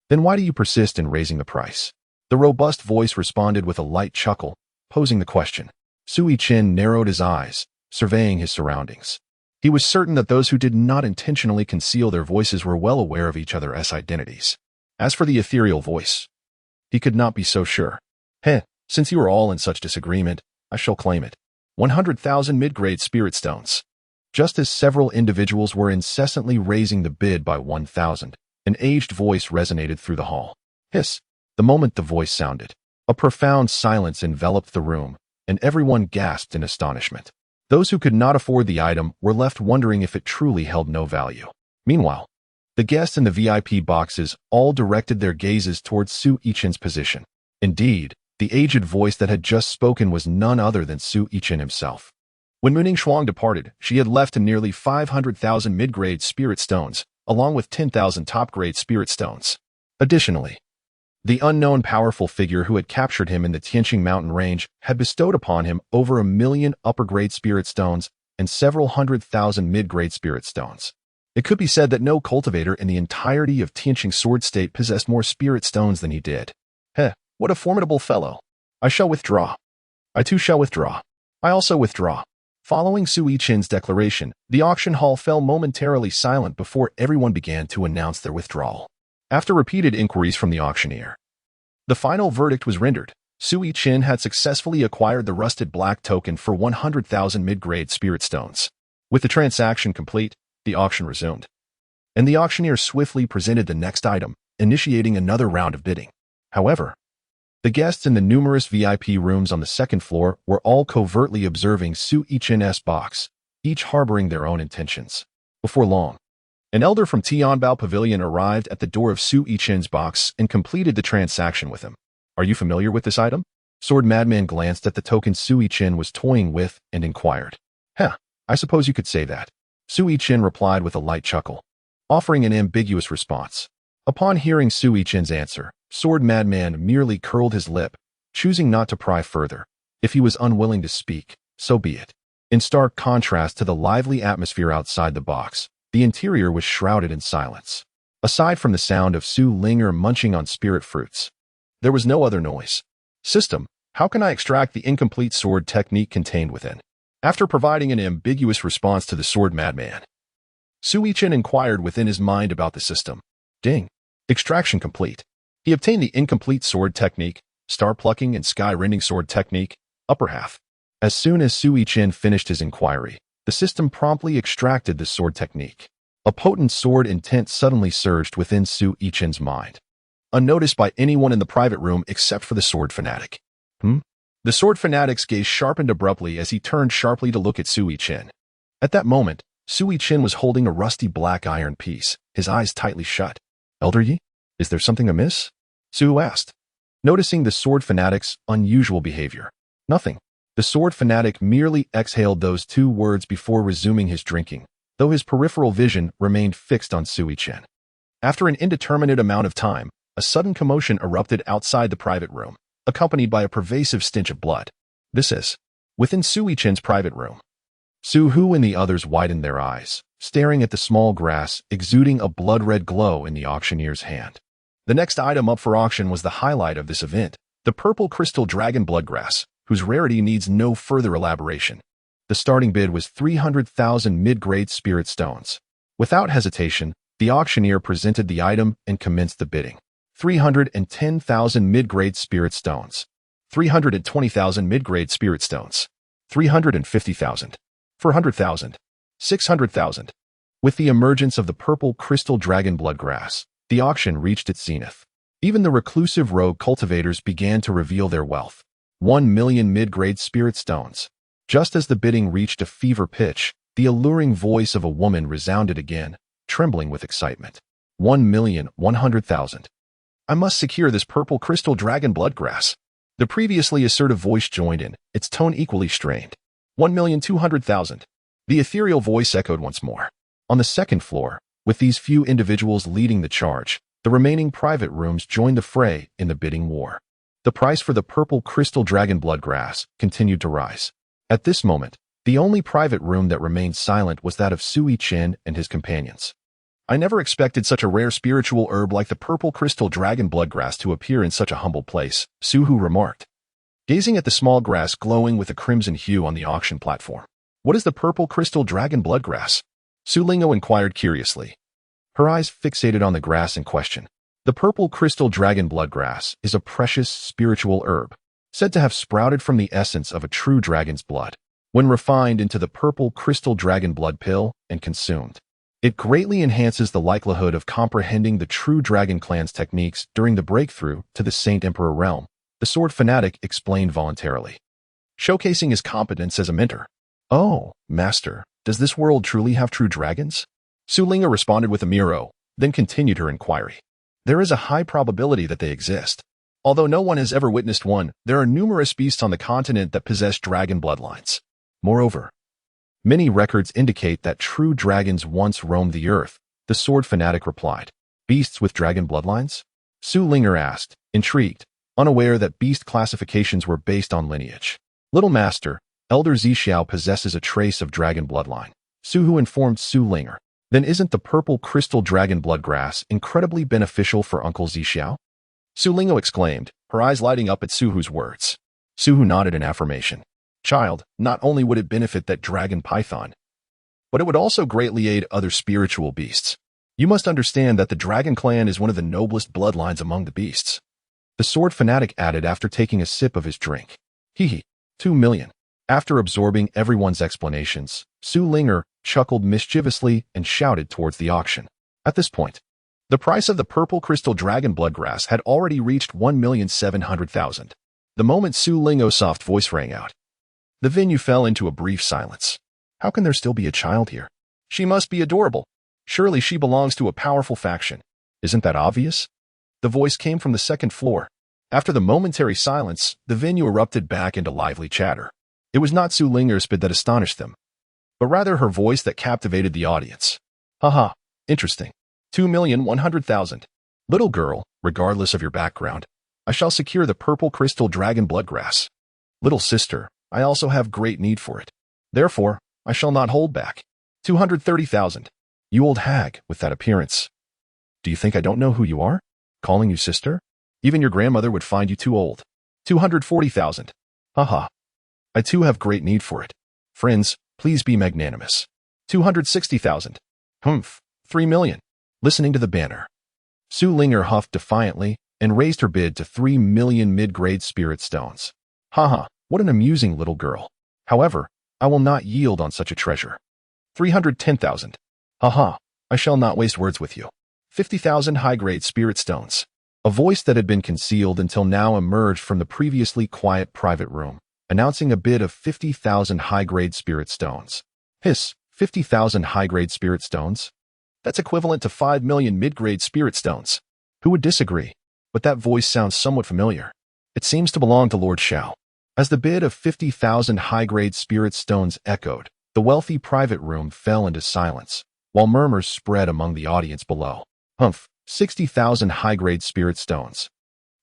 then why do you persist in raising the price? The robust voice responded with a light chuckle, posing the question. Su Yichen narrowed his eyes, surveying his surroundings. He was certain that those who did not intentionally conceal their voices were well aware of each other's identities. As for the ethereal voice, he could not be so sure. Since you are all in such disagreement, I shall claim it. 100,000 mid-grade spirit stones. Just as several individuals were incessantly raising the bid by 1,000, an aged voice resonated through the hall. Hiss! The moment the voice sounded, a profound silence enveloped the room, and everyone gasped in astonishment. Those who could not afford the item were left wondering if it truly held no value. Meanwhile, the guests in the VIP boxes all directed their gazes towards Su Yichen's position. Indeed, the aged voice that had just spoken was none other than Su Yichen himself. When Muning Shuang departed, she had left him nearly 500,000 mid-grade spirit stones, along with 10,000 top-grade spirit stones. Additionally, the unknown powerful figure who had captured him in the Tianxing Mountain Range had bestowed upon him over 1 million upper-grade spirit stones and several 100,000 mid-grade spirit stones. It could be said that no cultivator in the entirety of Tianxing Sword State possessed more spirit stones than he did. What a formidable fellow. I shall withdraw. I too shall withdraw. I also withdraw. Following Su Yichen's declaration, the auction hall fell momentarily silent before everyone began to announce their withdrawal. After repeated inquiries from the auctioneer, the final verdict was rendered. Su Yichen had successfully acquired the rusted black token for 100,000 mid-grade spirit stones. With the transaction complete, the auction resumed, and the auctioneer swiftly presented the next item, initiating another round of bidding. However, the guests in the numerous VIP rooms on the second floor were all covertly observing Su Yichen's box, each harboring their own intentions. Before long, an elder from Tianbao Pavilion arrived at the door of Su Yichen's box and completed the transaction with him. Are you familiar with this item? Sword Madman glanced at the token Su Yichen was toying with and inquired. I suppose you could say that. Su Yichen replied with a light chuckle, offering an ambiguous response. Upon hearing Su Yichen's answer, Sword Madman merely curled his lip, choosing not to pry further. If he was unwilling to speak, so be it. In stark contrast to the lively atmosphere outside the box, the interior was shrouded in silence. Aside from the sound of Su Linger munching on spirit fruits, there was no other noise. System, how can I extract the incomplete sword technique contained within? After providing an ambiguous response to the Sword Madman, Su Yichen inquired within his mind about the system. Ding. Extraction complete. He obtained the incomplete sword technique, star plucking and sky rending sword technique, upper half. As soon as Su Yichen finished his inquiry, the system promptly extracted the sword technique. A potent sword intent suddenly surged within Su Yichen's mind, unnoticed by anyone in the private room except for the sword fanatic. The sword fanatic's gaze sharpened abruptly as he turned sharply to look at Su Yichen. At that moment, Su Yichen was holding a rusty black iron piece, his eyes tightly shut. Elder Yi, is there something amiss? Su asked, noticing the sword fanatic's unusual behavior. Nothing. The sword fanatic merely exhaled those two words before resuming his drinking, though his peripheral vision remained fixed on Su Yichen. After an indeterminate amount of time, a sudden commotion erupted outside the private room, accompanied by a pervasive stench of blood. This is within Su Yichen's private room. Su Hu and the others widened their eyes, staring at the small grass exuding a blood-red glow in the auctioneer's hand. The next item up for auction was the highlight of this event, the purple crystal dragon bloodgrass, whose rarity needs no further elaboration. The starting bid was 300,000 mid-grade spirit stones. Without hesitation, the auctioneer presented the item and commenced the bidding. 310,000 mid-grade spirit stones. 320,000 mid-grade spirit stones. 350,000. 400,000. 600,000. With the emergence of the purple crystal dragon bloodgrass, the auction reached its zenith. Even the reclusive rogue cultivators began to reveal their wealth. 1 million mid-grade spirit stones. Just as the bidding reached a fever pitch, the alluring voice of a woman resounded again, trembling with excitement. 1,100,000. I must secure this purple crystal dragon bloodgrass. The previously assertive voice joined in, its tone equally strained. 1,200,000. The ethereal voice echoed once more. On the second floor, with these few individuals leading the charge, the remaining private rooms joined the fray in the bidding war. The price for the purple crystal dragon blood grass continued to rise. At this moment, the only private room that remained silent was that of Su Yichen and his companions. I never expected such a rare spiritual herb like the purple crystal dragon blood grass to appear in such a humble place, Su Hu remarked, gazing at the small grass glowing with a crimson hue on the auction platform. What is the purple crystal dragon blood grass? Su Lingo inquired curiously. Her eyes fixated on the grass in question. The purple crystal dragon blood grass is a precious spiritual herb, said to have sprouted from the essence of a true dragon's blood. When refined into the purple crystal dragon blood pill and consumed, it greatly enhances the likelihood of comprehending the true dragon clan's techniques during the breakthrough to the Saint Emperor realm, the sword fanatic explained voluntarily, showcasing his competence as a mentor. Oh, master, does this world truly have true dragons? Su Linga responded with a miro, then continued her inquiry. There is a high probability that they exist. Although no one has ever witnessed one, there are numerous beasts on the continent that possess dragon bloodlines. Moreover, many records indicate that true dragons once roamed the earth, the sword fanatic replied. Beasts with dragon bloodlines? Su Linger asked, intrigued, unaware that beast classifications were based on lineage. Little master, Elder Zixiao possesses a trace of dragon bloodline. Su Hu informed Su Linger. Then isn't the purple crystal dragon blood grass incredibly beneficial for Uncle Zixiao? Su Lingo exclaimed, her eyes lighting up at Su Hu's words. Su Hu nodded in affirmation. Child, not only would it benefit that dragon python, but it would also greatly aid other spiritual beasts. You must understand that the dragon clan is one of the noblest bloodlines among the beasts. The sword fanatic added after taking a sip of his drink. 2 million. After absorbing everyone's explanations, Su Linger chuckled mischievously and shouted towards the auction. At this point, the price of the purple crystal dragon blood grass had already reached 1,700,000. The moment Su Lingo's soft voice rang out, the venue fell into a brief silence. How can there still be a child here? She must be adorable. Surely she belongs to a powerful faction. Isn't that obvious? The voice came from the second floor. After the momentary silence, the venue erupted back into lively chatter. It was not Su Linger's speed that astonished them, but rather her voice that captivated the audience. Haha, interesting. 2,100,000. Little girl, regardless of your background, I shall secure the purple crystal dragon blood grass. Little sister, I also have great need for it. Therefore, I shall not hold back. 230,000. You old hag with that appearance. Do you think I don't know who you are? Calling you sister? Even your grandmother would find you too old. 240,000. Haha. I too have great need for it. Friends, please be magnanimous. 260,000. 3 million. Listening to the banner, Su Linger huffed defiantly and raised her bid to 3 million mid-grade spirit stones. Haha, what an amusing little girl. However, I will not yield on such a treasure. 310,000. Haha, I shall not waste words with you. 50,000 high-grade spirit stones. A voice that had been concealed until now emerged from the previously quiet private room, announcing a bid of 50,000 high-grade spirit stones. Hiss, 50,000 high-grade spirit stones? That's equivalent to 5 million mid-grade spirit stones. Who would disagree? But that voice sounds somewhat familiar. It seems to belong to Lord Xiao. As the bid of 50,000 high-grade spirit stones echoed, the wealthy private room fell into silence, while murmurs spread among the audience below. 60,000 high-grade spirit stones.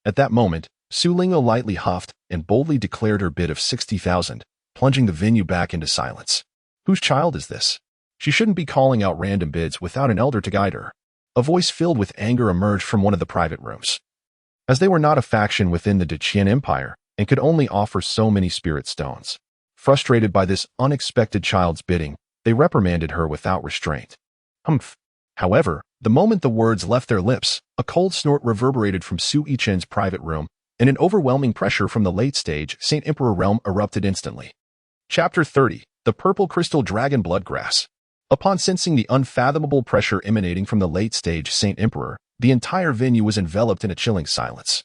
At that moment, Su Lingo lightly huffed and boldly declared her bid of 60,000, plunging the venue back into silence. Whose child is this? She shouldn't be calling out random bids without an elder to guide her. A voice filled with anger emerged from one of the private rooms. As they were not a faction within the Deqian Empire and could only offer so many spirit stones, frustrated by this unexpected child's bidding, they reprimanded her without restraint. However, the moment the words left their lips, a cold snort reverberated from Su Yichen's private room, and an overwhelming pressure from the late-stage Saint Emperor realm erupted instantly. Chapter 30. The Purple Crystal Dragon Blood Grass. Upon sensing the unfathomable pressure emanating from the late-stage Saint Emperor, the entire venue was enveloped in a chilling silence,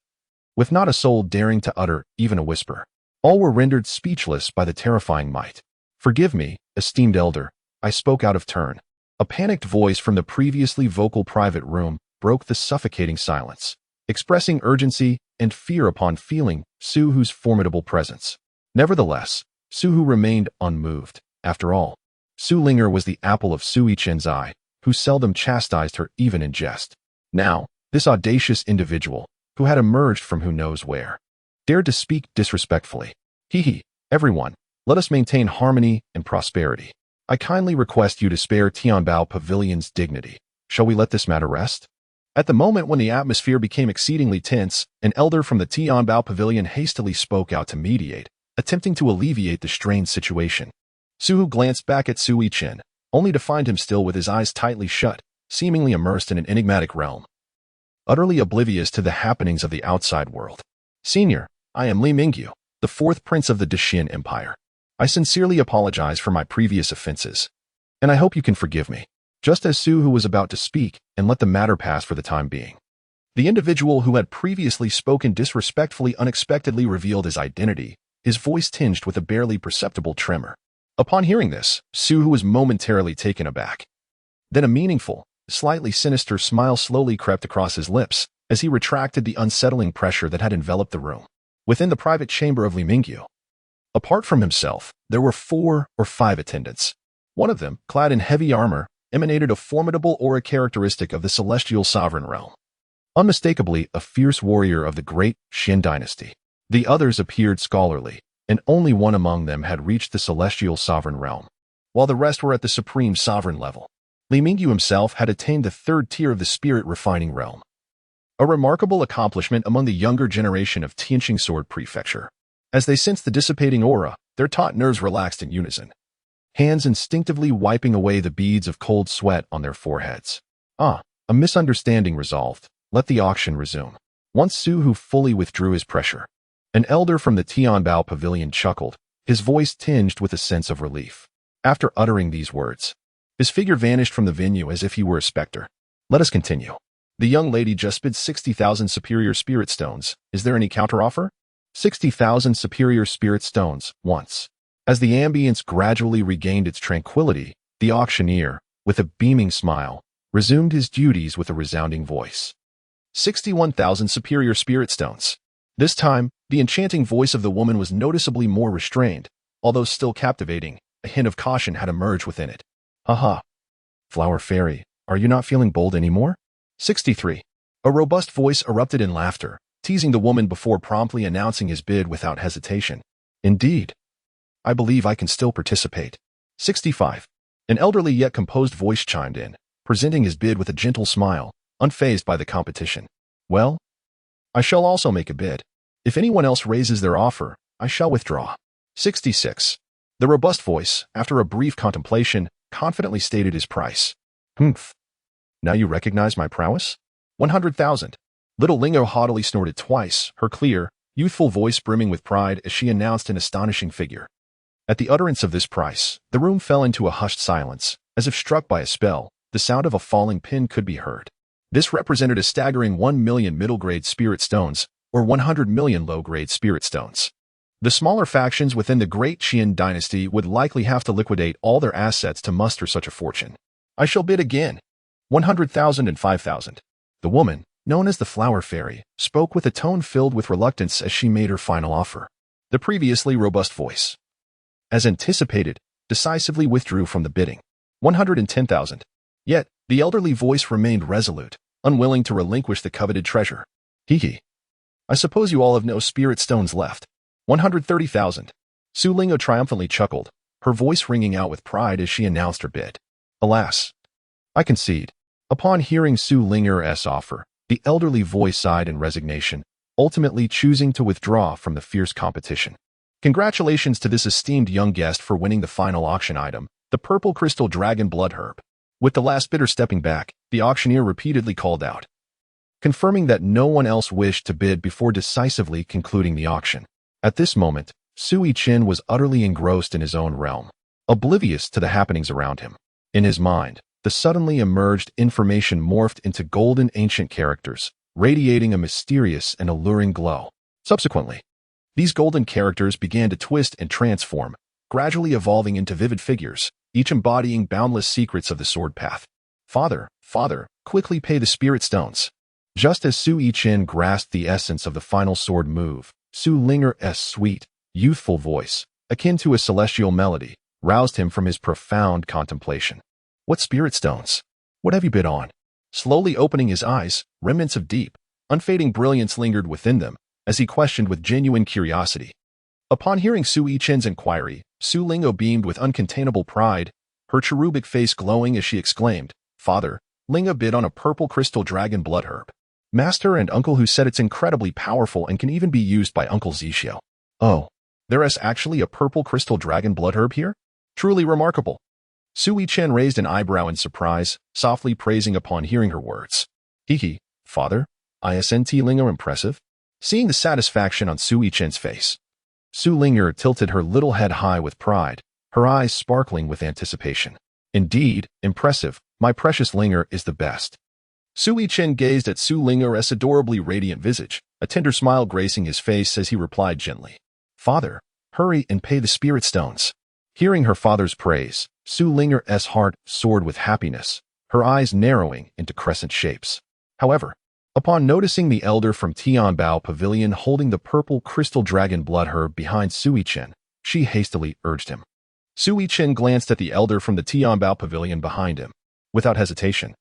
with not a soul daring to utter even a whisper. All were rendered speechless by the terrifying might. Forgive me, esteemed elder, I spoke out of turn. A panicked voice from the previously vocal private room broke the suffocating silence, expressing urgency and fear upon feeling Su Hu's formidable presence. Nevertheless, Su Hu remained unmoved. After all, Su Linger was the apple of Su Yichen's eye, who seldom chastised her even in jest. Now, this audacious individual, who had emerged from who knows where, dared to speak disrespectfully. Hee, everyone, let us maintain harmony and prosperity. I kindly request you to spare Tianbao Pavilion's dignity. Shall we let this matter rest? At the moment when the atmosphere became exceedingly tense, an elder from the Tianbao Pavilion hastily spoke out to mediate, attempting to alleviate the strained situation. Su Hu glanced back at Su Yichen, only to find him still with his eyes tightly shut, seemingly immersed in an enigmatic realm, utterly oblivious to the happenings of the outside world. Senior, I am Li Mingyu, the fourth prince of the Dacian Empire. I sincerely apologize for my previous offenses, and I hope you can forgive me. Just as Su Hu was about to speak and let the matter pass for the time being, the individual who had previously spoken disrespectfully unexpectedly revealed his identity, his voice tinged with a barely perceptible tremor. Upon hearing this, Su Hu was momentarily taken aback. Then a meaningful, slightly sinister smile slowly crept across his lips as he retracted the unsettling pressure that had enveloped the room. Within the private chamber of Li Mingyu, apart from himself, there were 4 or 5 attendants. One of them, clad in heavy armor, emanated a formidable aura characteristic of the celestial sovereign realm. Unmistakably a fierce warrior of the great Xin dynasty. The others appeared scholarly, and only one among them had reached the celestial sovereign realm, while the rest were at the supreme sovereign level. Li Mingyu himself had attained the 3rd tier of the spirit refining realm, a remarkable accomplishment among the younger generation of Tianxing Sword Prefecture. As they sensed the dissipating aura, their taut nerves relaxed in unison, hands instinctively wiping away the beads of cold sweat on their foreheads. A misunderstanding resolved. Let the auction resume. Once Su Hu fully withdrew his pressure, an elder from the Tianbao Pavilion chuckled, his voice tinged with a sense of relief. After uttering these words, his figure vanished from the venue as if he were a specter. Let us continue. The young lady just bid 60,000 superior spirit stones. Is there any counteroffer? 60,000 superior spirit stones, once. As the ambience gradually regained its tranquility, the auctioneer, with a beaming smile, resumed his duties with a resounding voice. 61,000 superior spirit stones. This time, the enchanting voice of the woman was noticeably more restrained, although still captivating. A hint of caution had emerged within it. Haha. Flower Fairy, are you not feeling bold anymore? 63. A robust voice erupted in laughter, teasing the woman before promptly announcing his bid without hesitation. Indeed. I believe I can still participate. 65. An elderly yet composed voice chimed in, presenting his bid with a gentle smile, unfazed by the competition. Well, I shall also make a bid. If anyone else raises their offer, I shall withdraw. 66. The robust voice, after a brief contemplation, confidently stated his price. Humph. Now you recognize my prowess? 100,000. Little Lingo haughtily snorted twice, her clear, youthful voice brimming with pride as she announced an astonishing figure. At the utterance of this price, the room fell into a hushed silence. As if struck by a spell, the sound of a falling pin could be heard. This represented a staggering 1 million middle-grade spirit stones, or 100 million low-grade spirit stones. The smaller factions within the Great Qian dynasty would likely have to liquidate all their assets to muster such a fortune. I shall bid again. 100,000 and 5,000. The woman, known as the Flower Fairy, spoke with a tone filled with reluctance as she made her final offer. The previously robust voice, as anticipated, decisively withdrew from the bidding. 110,000. Yet, the elderly voice remained resolute, unwilling to relinquish the coveted treasure. Hee. I suppose you all have no spirit stones left. 130,000. Su Lingo triumphantly chuckled, her voice ringing out with pride as she announced her bid. Alas. I concede. Upon hearing Su Linger's offer, the elderly voice sighed in resignation, ultimately choosing to withdraw from the fierce competition. Congratulations to this esteemed young guest for winning the final auction item, the purple crystal dragon blood herb. With the last bidder stepping back, the auctioneer repeatedly called out, confirming that no one else wished to bid before decisively concluding the auction. At this moment, Su Yichen was utterly engrossed in his own realm, oblivious to the happenings around him. In his mind, the suddenly emerged information morphed into golden ancient characters, radiating a mysterious and alluring glow. Subsequently, these golden characters began to twist and transform, gradually evolving into vivid figures, each embodying boundless secrets of the sword path. Father, quickly pay the spirit stones. Just as Su Yichen grasped the essence of the final sword move, Su Linger's sweet, youthful voice, akin to a celestial melody, roused him from his profound contemplation. What spirit stones? What have you bid on? Slowly opening his eyes, remnants of deep, unfading brilliance lingered within them, as he questioned with genuine curiosity. Upon hearing Su Yichen's inquiry, Su Lingo beamed with uncontainable pride, her cherubic face glowing as she exclaimed, "Father, Linga bid on a purple crystal dragon blood herb. Master and uncle who said it's incredibly powerful and can even be used by Uncle Zixio. Oh, there is actually a purple crystal dragon blood herb here? Truly remarkable." Su Yichen raised an eyebrow in surprise, softly praising upon hearing her words. "Hehe, father, isn't Linger impressive?" Seeing the satisfaction on Su Yichen's face, Su Linger tilted her little head high with pride, her eyes sparkling with anticipation. "Indeed, impressive, my precious Linger is the best." Su Yichen gazed at Su Linger's adorably radiant visage, a tender smile gracing his face as he replied gently, "Father, hurry and pay the spirit stones." Hearing her father's praise, Su Linger's heart soared with happiness, her eyes narrowing into crescent shapes. However, upon noticing the elder from Tianbao Pavilion holding the purple crystal dragon blood herb behind Su Yichen, she hastily urged him. Su Yichen glanced at the elder from the Tianbao Pavilion behind him. Without hesitation,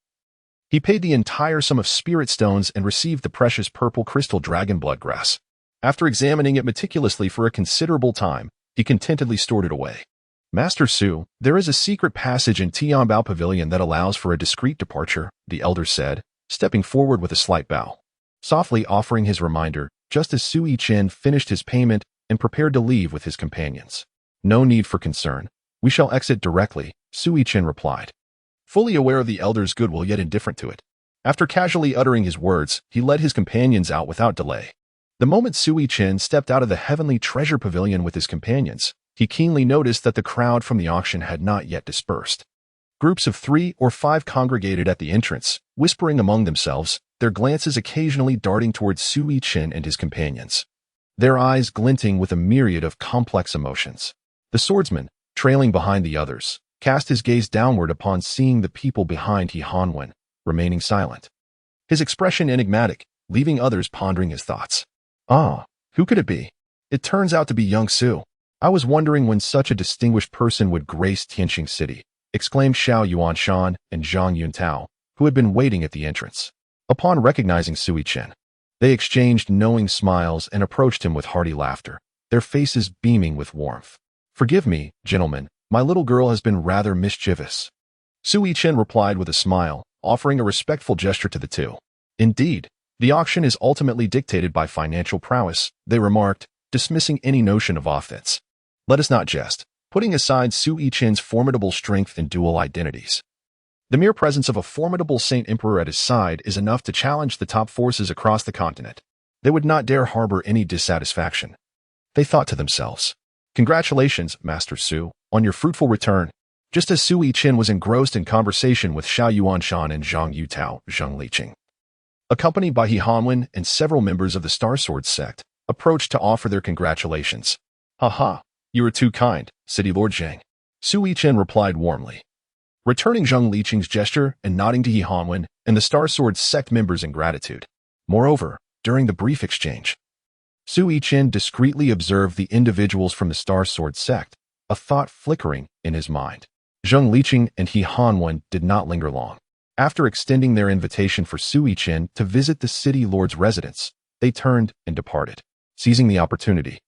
he paid the entire sum of spirit stones and received the precious purple crystal dragon blood grass. After examining it meticulously for a considerable time, he contentedly stored it away. "Master Su, there is a secret passage in Tianbao Pavilion that allows for a discreet departure," the elder said, stepping forward with a slight bow, softly offering his reminder, just as Su Yichen finished his payment and prepared to leave with his companions. "No need for concern. We shall exit directly," Su Yichen replied, fully aware of the elder's goodwill yet indifferent to it. After casually uttering his words, he led his companions out without delay. The moment Su Yichen stepped out of the heavenly treasure pavilion with his companions, he keenly noticed that the crowd from the auction had not yet dispersed. Groups of 3 or 5 congregated at the entrance, whispering among themselves, their glances occasionally darting towards Su Yichen and his companions, their eyes glinting with a myriad of complex emotions. The swordsman, trailing behind the others, cast his gaze downward upon seeing the people behind He Hanwen, remaining silent, his expression enigmatic, leaving others pondering his thoughts. "Ah, who could it be? It turns out to be young Su. I was wondering when such a distinguished person would grace Tianxing City," exclaimed Xiao Yuanshan and Zhang Yuntao, who had been waiting at the entrance. Upon recognizing Su Yichen, they exchanged knowing smiles and approached him with hearty laughter, their faces beaming with warmth. "Forgive me, gentlemen, my little girl has been rather mischievous," Su Yichen replied with a smile, offering a respectful gesture to the two. "Indeed, the auction is ultimately dictated by financial prowess," they remarked, dismissing any notion of offense. "Let us not jest, putting aside Su Yichen's formidable strength and dual identities. The mere presence of a formidable Saint Emperor at his side is enough to challenge the top forces across the continent. They would not dare harbor any dissatisfaction." They thought to themselves, "Congratulations, Master Su, on your fruitful return." Just as Su Yichen was engrossed in conversation with Xiao Yuanshan and Zhang Yutao, Zhang Liqing, accompanied by He Hanwen and several members of the Star Sword sect, approached to offer their congratulations. "Ha, you are too kind, City Lord Zhang," Su Yichen replied warmly, returning Zhang Liqing's gesture and nodding to He Hanwen and the Star Sword sect members in gratitude. Moreover, during the brief exchange, Su Yichen discreetly observed the individuals from the Star Sword sect, a thought flickering in his mind. Zhang Liqing and He Hanwen did not linger long. After extending their invitation for Su Yichen to visit the city lord's residence, they turned and departed. Seizing the opportunity,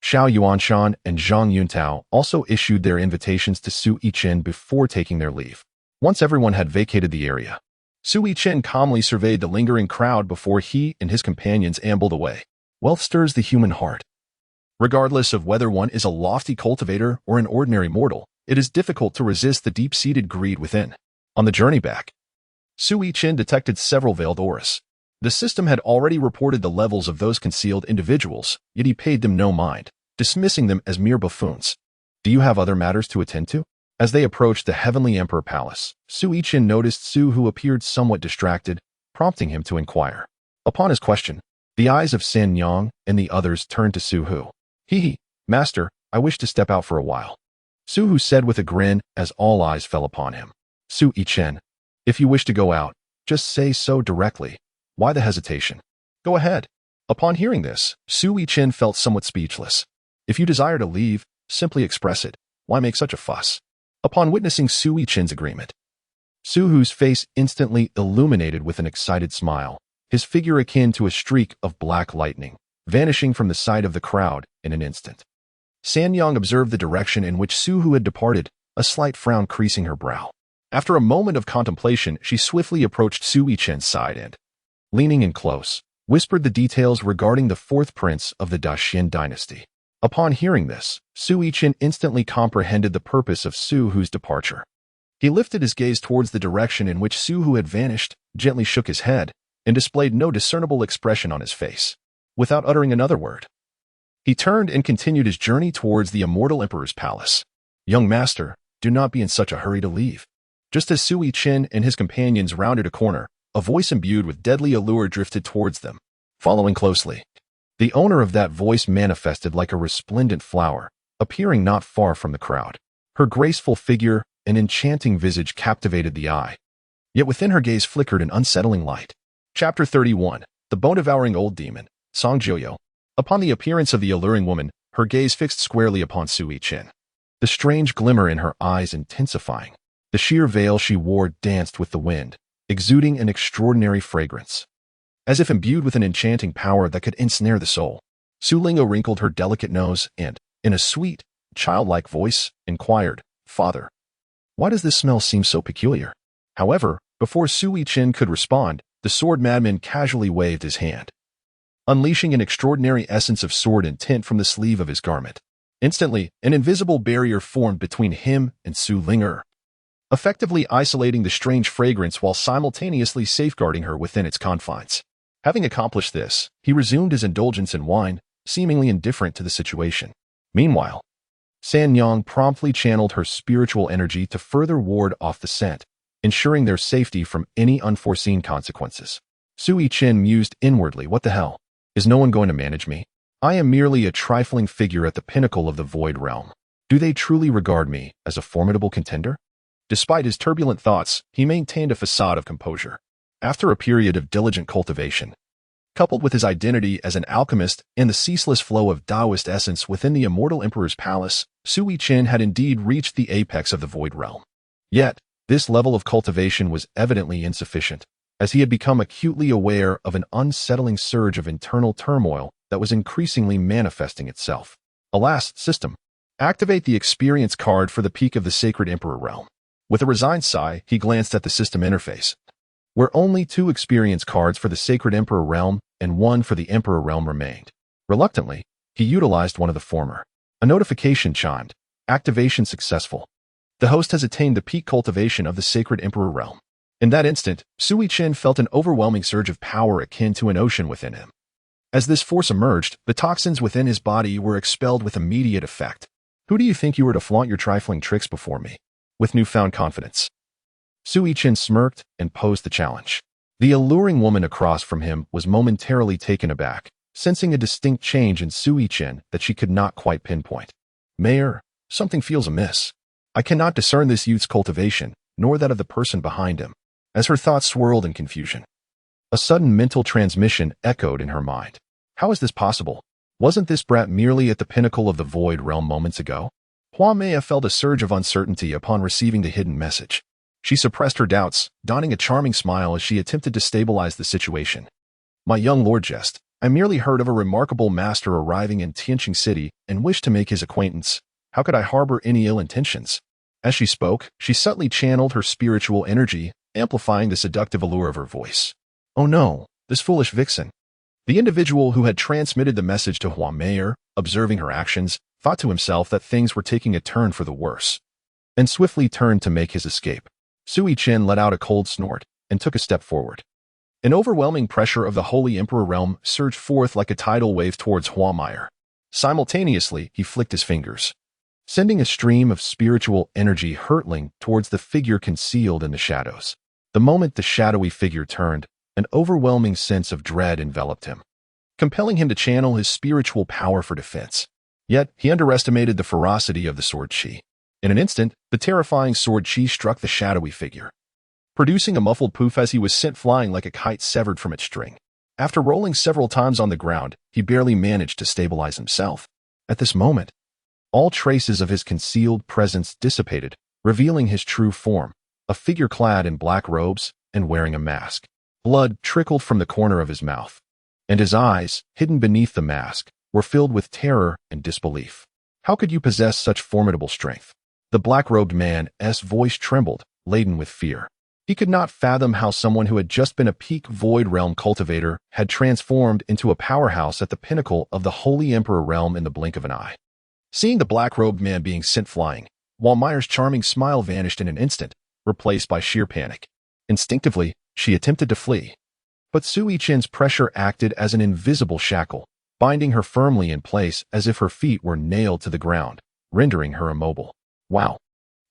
Xiao Yuanshan and Zhang Yuntao also issued their invitations to Su Yichen before taking their leave. Once everyone had vacated the area, Su Yichen calmly surveyed the lingering crowd before he and his companions ambled away. Wealth stirs the human heart. Regardless of whether one is a lofty cultivator or an ordinary mortal, it is difficult to resist the deep-seated greed within. On the journey back, Su Yichen detected several veiled auras. The system had already reported the levels of those concealed individuals, yet he paid them no mind, dismissing them as mere buffoons. "Do you have other matters to attend to?" As they approached the Heavenly Emperor Palace, Su Yichen noticed Su, who appeared somewhat distracted, prompting him to inquire. Upon his question, the eyes of San Yang and the others turned to Su Hu. "Hehe, Master, I wish to step out for a while," Su Hu said with a grin as all eyes fell upon him. "Su Yichen, if you wish to go out, just say so directly. Why the hesitation? Go ahead. Upon hearing this, Su Yichen felt somewhat speechless. If you desire to leave, simply express it. Why make such a fuss? Upon witnessing Su Yichen's agreement, Su Hu's face instantly illuminated with an excited smile, his figure akin to a streak of black lightning, vanishing from the sight of the crowd in an instant. Sanyang observed the direction in which Su Hu had departed, a slight frown creasing her brow. After a moment of contemplation, she swiftly approached Su Yichen's side and, leaning in close, whispered the details regarding the fourth prince of the Daxin dynasty. Upon hearing this, Su Yichen instantly comprehended the purpose of Su Hu's departure. He lifted his gaze towards the direction in which Su Hu had vanished, gently shook his head, and displayed no discernible expression on his face. Without uttering another word, he turned and continued his journey towards the immortal emperor's palace. Young master, do not be in such a hurry to leave. Just as Su Yichen and his companions rounded a corner, a voice imbued with deadly allure drifted towards them. Following closely, the owner of that voice manifested like a resplendent flower, appearing not far from the crowd. Her graceful figure and enchanting visage captivated the eye. Yet within her gaze flickered an unsettling light. Chapter 31. The Bone-Devouring Old Demon, Song Jiuyo. Upon the appearance of the alluring woman, her gaze fixed squarely upon Su Yichen. The strange glimmer in her eyes intensifying. The sheer veil she wore danced with the wind, exuding an extraordinary fragrance. As if imbued with an enchanting power that could ensnare the soul, Su Lingo wrinkled her delicate nose and, in a sweet, childlike voice, inquired, "Father, why does this smell seem so peculiar?" However, before Su Yichen could respond, the sword madman casually waved his hand, unleashing an extraordinary essence of sword intent from the sleeve of his garment. Instantly, an invisible barrier formed between him and Su Linger, effectively isolating the strange fragrance while simultaneously safeguarding her within its confines. Having accomplished this, he resumed his indulgence in wine, seemingly indifferent to the situation. Meanwhile, Sanyang promptly channeled her spiritual energy to further ward off the scent, ensuring their safety from any unforeseen consequences. Su Yichen mused inwardly, what the hell? Is no one going to manage me? I am merely a trifling figure at the pinnacle of the void realm. Do they truly regard me as a formidable contender? Despite his turbulent thoughts, he maintained a facade of composure. After a period of diligent cultivation, coupled with his identity as an alchemist and the ceaseless flow of Taoist essence within the immortal emperor's palace, Su Yichen had indeed reached the apex of the void realm. Yet, this level of cultivation was evidently insufficient, as he had become acutely aware of an unsettling surge of internal turmoil that was increasingly manifesting itself. Alas, system. Activate the experience card for the peak of the sacred emperor realm. With a resigned sigh, he glanced at the system interface, where only 2 experience cards for the Sacred Emperor Realm and 1 for the Emperor Realm remained. Reluctantly, he utilized one of the former. A notification chimed. Activation successful. The host has attained the peak cultivation of the Sacred Emperor Realm. In that instant, Su Yichen felt an overwhelming surge of power akin to an ocean within him. As this force emerged, the toxins within his body were expelled with immediate effect. Who do you think you were to flaunt your trifling tricks before me? With newfound confidence, Su Yichen smirked and posed the challenge. The alluring woman across from him was momentarily taken aback, sensing a distinct change in Su Yichen that she could not quite pinpoint. Mayor, something feels amiss. I cannot discern this youth's cultivation, nor that of the person behind him. As her thoughts swirled in confusion, a sudden mental transmission echoed in her mind. How is this possible? Wasn't this brat merely at the pinnacle of the void realm moments ago? Hua Mei felt a surge of uncertainty upon receiving the hidden message. She suppressed her doubts, donning a charming smile as she attempted to stabilize the situation. My young lord jest, I merely heard of a remarkable master arriving in Tianxing City and wished to make his acquaintance. How could I harbor any ill intentions? As she spoke, she subtly channeled her spiritual energy, amplifying the seductive allure of her voice. Oh no, this foolish vixen. The individual who had transmitted the message to Hua Mei, observing her actions, thought to himself that things were taking a turn for the worse, and swiftly turned to make his escape. Su Yichen let out a cold snort and took a step forward. An overwhelming pressure of the Holy Emperor realm surged forth like a tidal wave towards Hua Mei. Simultaneously, he flicked his fingers, sending a stream of spiritual energy hurtling towards the figure concealed in the shadows. The moment the shadowy figure turned, an overwhelming sense of dread enveloped him, compelling him to channel his spiritual power for defense. Yet, he underestimated the ferocity of the sword chi. In an instant, the terrifying sword chi struck the shadowy figure, producing a muffled poof as he was sent flying like a kite severed from its string. After rolling several times on the ground, he barely managed to stabilize himself. At this moment, all traces of his concealed presence dissipated, revealing his true form, a figure clad in black robes and wearing a mask. Blood trickled from the corner of his mouth, and his eyes, hidden beneath the mask, were filled with terror and disbelief. How could you possess such formidable strength? The black-robed man's voice trembled, laden with fear. He could not fathom how someone who had just been a peak void realm cultivator had transformed into a powerhouse at the pinnacle of the Holy Emperor realm in the blink of an eye. Seeing the black-robed man being sent flying, Wallmeyer's charming smile vanished in an instant, replaced by sheer panic. Instinctively, she attempted to flee. But Su Yichen's pressure acted as an invisible shackle, binding her firmly in place as if her feet were nailed to the ground, rendering her immobile. Wow.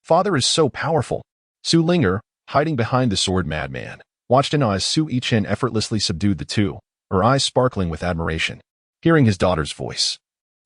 Father is so powerful. Su Linger, hiding behind the sword madman, watched in awe as Su Yichen effortlessly subdued the two, her eyes sparkling with admiration. Hearing his daughter's voice,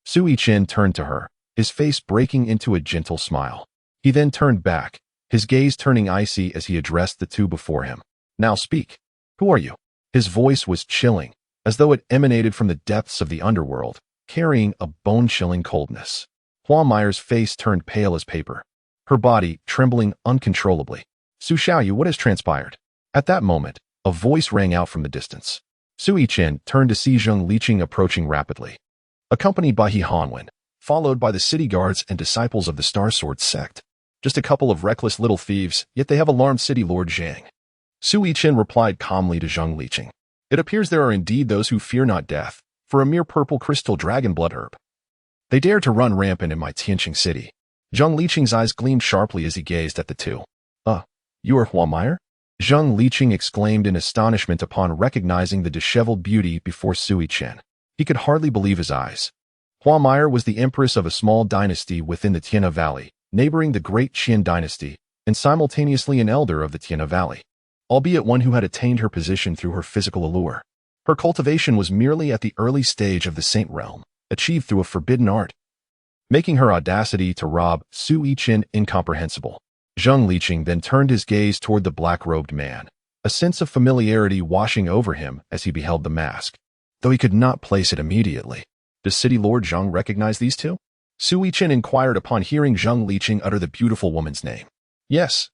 Su Yichen turned to her, his face breaking into a gentle smile. He then turned back, his gaze turning icy as he addressed the two before him. Now speak. Who are you? His voice was chilling, as though it emanated from the depths of the underworld, carrying a bone-chilling coldness. Wallmeyer's face turned pale as paper, her body trembling uncontrollably. Su Xiaoyu, what has transpired? At that moment, a voice rang out from the distance. Su Yichen turned to see Zheng Liqing approaching rapidly, accompanied by He Hanwen, followed by the city guards and disciples of the Star Sword sect. Just a couple of reckless little thieves, yet they have alarmed city lord Zhang. Su Yichen replied calmly to Zheng Liqing. It appears there are indeed those who fear not death, for a mere purple crystal dragon blood herb. They dare to run rampant in my Tianxing city. Zheng Liqing's eyes gleamed sharply as he gazed at the two. You are Wallmeyer? Zheng Liqing exclaimed in astonishment upon recognizing the disheveled beauty before Su Yichen. He could hardly believe his eyes. Wallmeyer was the empress of a small dynasty within the Tianhe Valley, neighboring the Great Qin dynasty, and simultaneously an elder of the Tianhe Valley, albeit one who had attained her position through her physical allure. Her cultivation was merely at the early stage of the Saint realm, achieved through a forbidden art, making her audacity to rob Su Yichen incomprehensible. Zheng Liqing then turned his gaze toward the black-robed man, a sense of familiarity washing over him as he beheld the mask, though he could not place it immediately. Does City Lord Zheng recognize these two? Su Yichen inquired upon hearing Zheng Liqing utter the beautiful woman's name. Yes,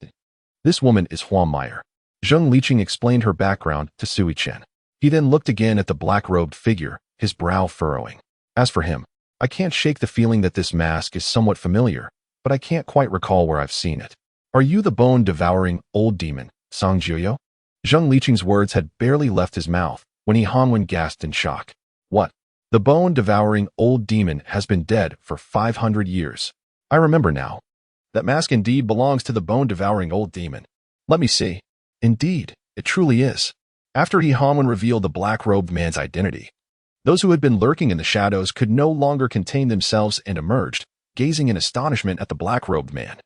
this woman is Wallmeyer. Zheng Liqing explained her background to Su Yichen. He then looked again at the black-robed figure, his brow furrowing. As for him, I can't shake the feeling that this mask is somewhat familiar, but I can't quite recall where I've seen it. Are you the bone-devouring old demon, Song Jiuyo? Zheng Liqing's words had barely left his mouth when He Hanwen gasped in shock. What? The bone-devouring old demon has been dead for 500 years. I remember now. That mask indeed belongs to the bone-devouring old demon. Let me see. Indeed, it truly is. After He Hanwen revealed the black-robed man's identity, those who had been lurking in the shadows could no longer contain themselves and emerged, gazing in astonishment at the black-robed man.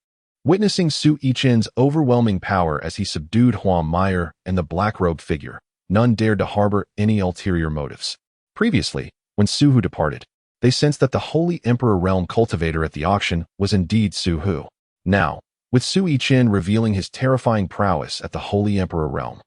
Witnessing Su Yichen's overwhelming power as he subdued Wallmeyer and the black-robed figure, none dared to harbor any ulterior motives. Previously, when Su Hu departed, they sensed that the Holy Emperor realm cultivator at the auction was indeed Su Hu. Now, with Su Yichen revealing his terrifying prowess at the Holy Emperor realm,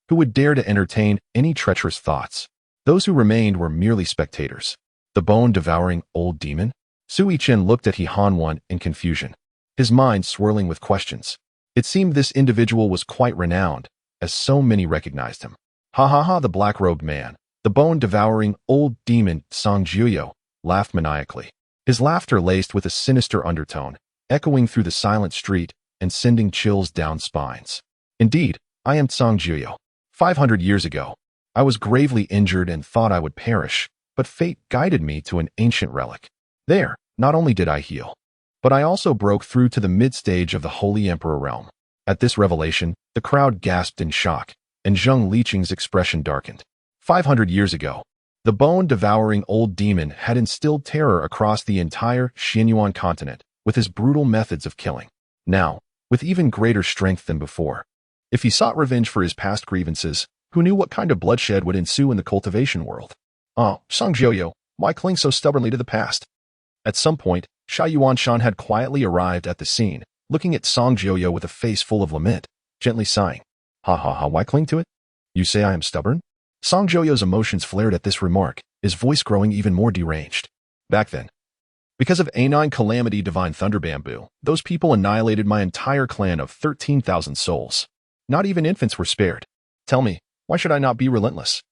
who would dare to entertain any treacherous thoughts? Those who remained were merely spectators. The bone-devouring old demon? Su Yichen looked at He Hanwen in confusion, his mind swirling with questions. It seemed this individual was quite renowned, as so many recognized him. Ha ha ha, the black-robed man, the bone-devouring old demon Song Jiuyo, laughed maniacally, his laughter laced with a sinister undertone, echoing through the silent street and sending chills down spines. Indeed, I am Song Jiuyo. 500 years ago, I was gravely injured and thought I would perish, but fate guided me to an ancient relic. There, not only did I heal, but I also broke through to the mid-stage of the Holy Emperor realm. At this revelation, the crowd gasped in shock, and Zheng Liqing's expression darkened. 500 years ago, the bone-devouring old demon had instilled terror across the entire Xianyuan continent with his brutal methods of killing. Now, with even greater strength than before. If he sought revenge for his past grievances, who knew what kind of bloodshed would ensue in the cultivation world? Song Jiuyo, why cling so stubbornly to the past? At some point, Sha Yuanshan had quietly arrived at the scene, looking at Song Jiuyo with a face full of lament, gently sighing. Ha ha ha, why cling to it? You say I am stubborn? Song Joyo's emotions flared at this remark, his voice growing even more deranged. Back then, because of A9 Calamity Divine Thunder Bamboo, those people annihilated my entire clan of 13,000 souls. Not even infants were spared. Tell me, why should I not be relentless?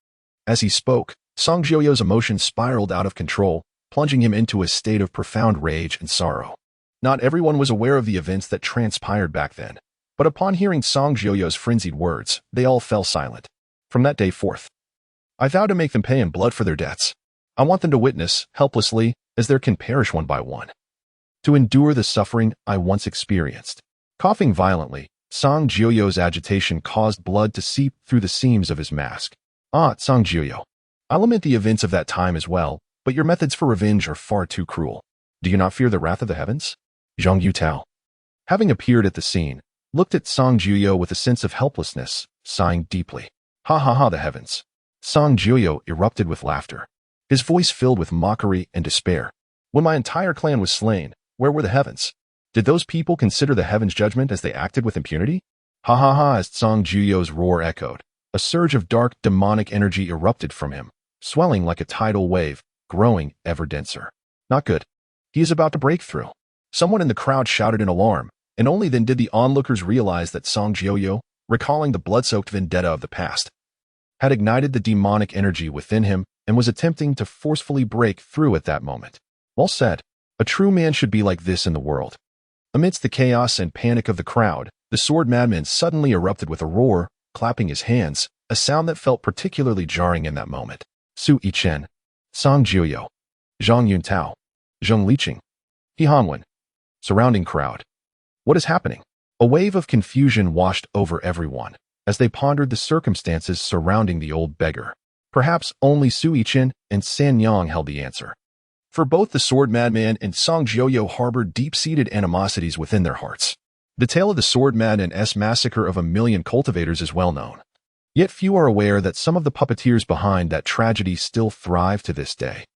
As he spoke, Song Joyo's emotions spiraled out of control, plunging him into a state of profound rage and sorrow. Not everyone was aware of the events that transpired back then, but upon hearing Song Joyo's frenzied words, they all fell silent. From that day forth, I vow to make them pay in blood for their debts. I want them to witness, helplessly, as there can perish one by one, to endure the suffering I once experienced. Coughing violently, Song Joyo's agitation caused blood to seep through the seams of his mask. Song Joyo, I lament the events of that time as well, but your methods for revenge are far too cruel. Do you not fear the wrath of the heavens? Zhang Yutao, having appeared at the scene, looked at Song Joyo with a sense of helplessness, sighing deeply. Ha ha ha, the heavens. Song Joyo erupted with laughter, his voice filled with mockery and despair. When my entire clan was slain, where were the heavens? Did those people consider the heavens' judgment as they acted with impunity? Ha ha ha, as Song Joyo's roar echoed, a surge of dark, demonic energy erupted from him, swelling like a tidal wave, growing ever denser. Not good. He is about to break through. Someone in the crowd shouted in alarm, and only then did the onlookers realize that Song Joyo, recalling the blood-soaked vendetta of the past, had ignited the demonic energy within him and was attempting to forcefully break through at that moment. Well said. A true man should be like this in the world. Amidst the chaos and panic of the crowd, the sword madman suddenly erupted with a roar, clapping his hands, a sound that felt particularly jarring in that moment. Su Yichen, Song Joyo, Zhang Yuntao, Zhang Liqing, He Hanwen. Surrounding crowd. What is happening? A wave of confusion washed over everyone as they pondered the circumstances surrounding the old beggar. Perhaps only Su Yichen and San Yang held the answer. For both the sword madman and Song Joyo harbored deep-seated animosities within their hearts. The tale of the sword madman's massacre of 1,000,000 cultivators is well known. Yet few are aware that some of the puppeteers behind that tragedy still thrive to this day.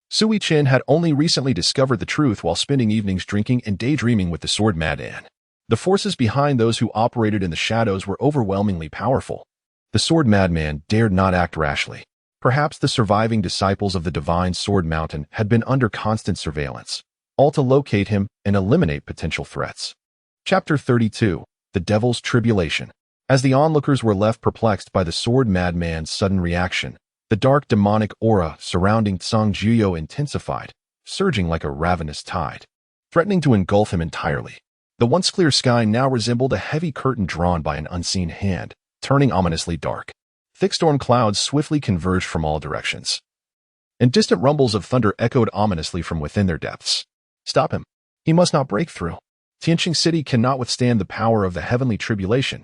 Su Yichen had only recently discovered the truth while spending evenings drinking and daydreaming with the sword madman. The forces behind those who operated in the shadows were overwhelmingly powerful. The sword madman dared not act rashly. Perhaps the surviving disciples of the divine sword mountain had been under constant surveillance, all to locate him and eliminate potential threats. Chapter 32. The Devil's Tribulation. As the onlookers were left perplexed by the sword madman's sudden reaction, the dark demonic aura surrounding Song Joyo intensified, surging like a ravenous tide, threatening to engulf him entirely. The once clear sky now resembled a heavy curtain drawn by an unseen hand, turning ominously dark. Thick storm clouds swiftly converged from all directions, and distant rumbles of thunder echoed ominously from within their depths. Stop him. He must not break through. Tianxing City cannot withstand the power of the heavenly tribulation.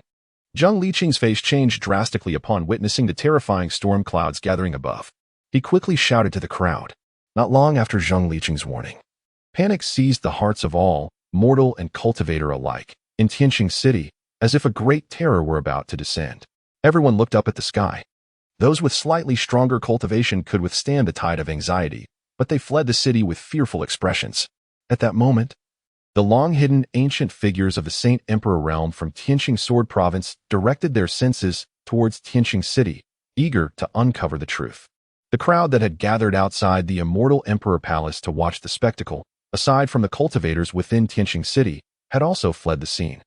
Zhang Liqing's face changed drastically upon witnessing the terrifying storm clouds gathering above. He quickly shouted to the crowd. Not long after Zhang Liqing's warning, panic seized the hearts of all, mortal and cultivator alike, in Tianxing City, as if a great terror were about to descend. Everyone looked up at the sky. Those with slightly stronger cultivation could withstand the tide of anxiety, but they fled the city with fearful expressions. At that moment, the long-hidden ancient figures of the Saint Emperor realm from Tianxing Sword Province directed their senses towards Tianxing City, eager to uncover the truth. The crowd that had gathered outside the immortal Emperor Palace to watch the spectacle, aside from the cultivators within Tianxing City, had also fled the scene.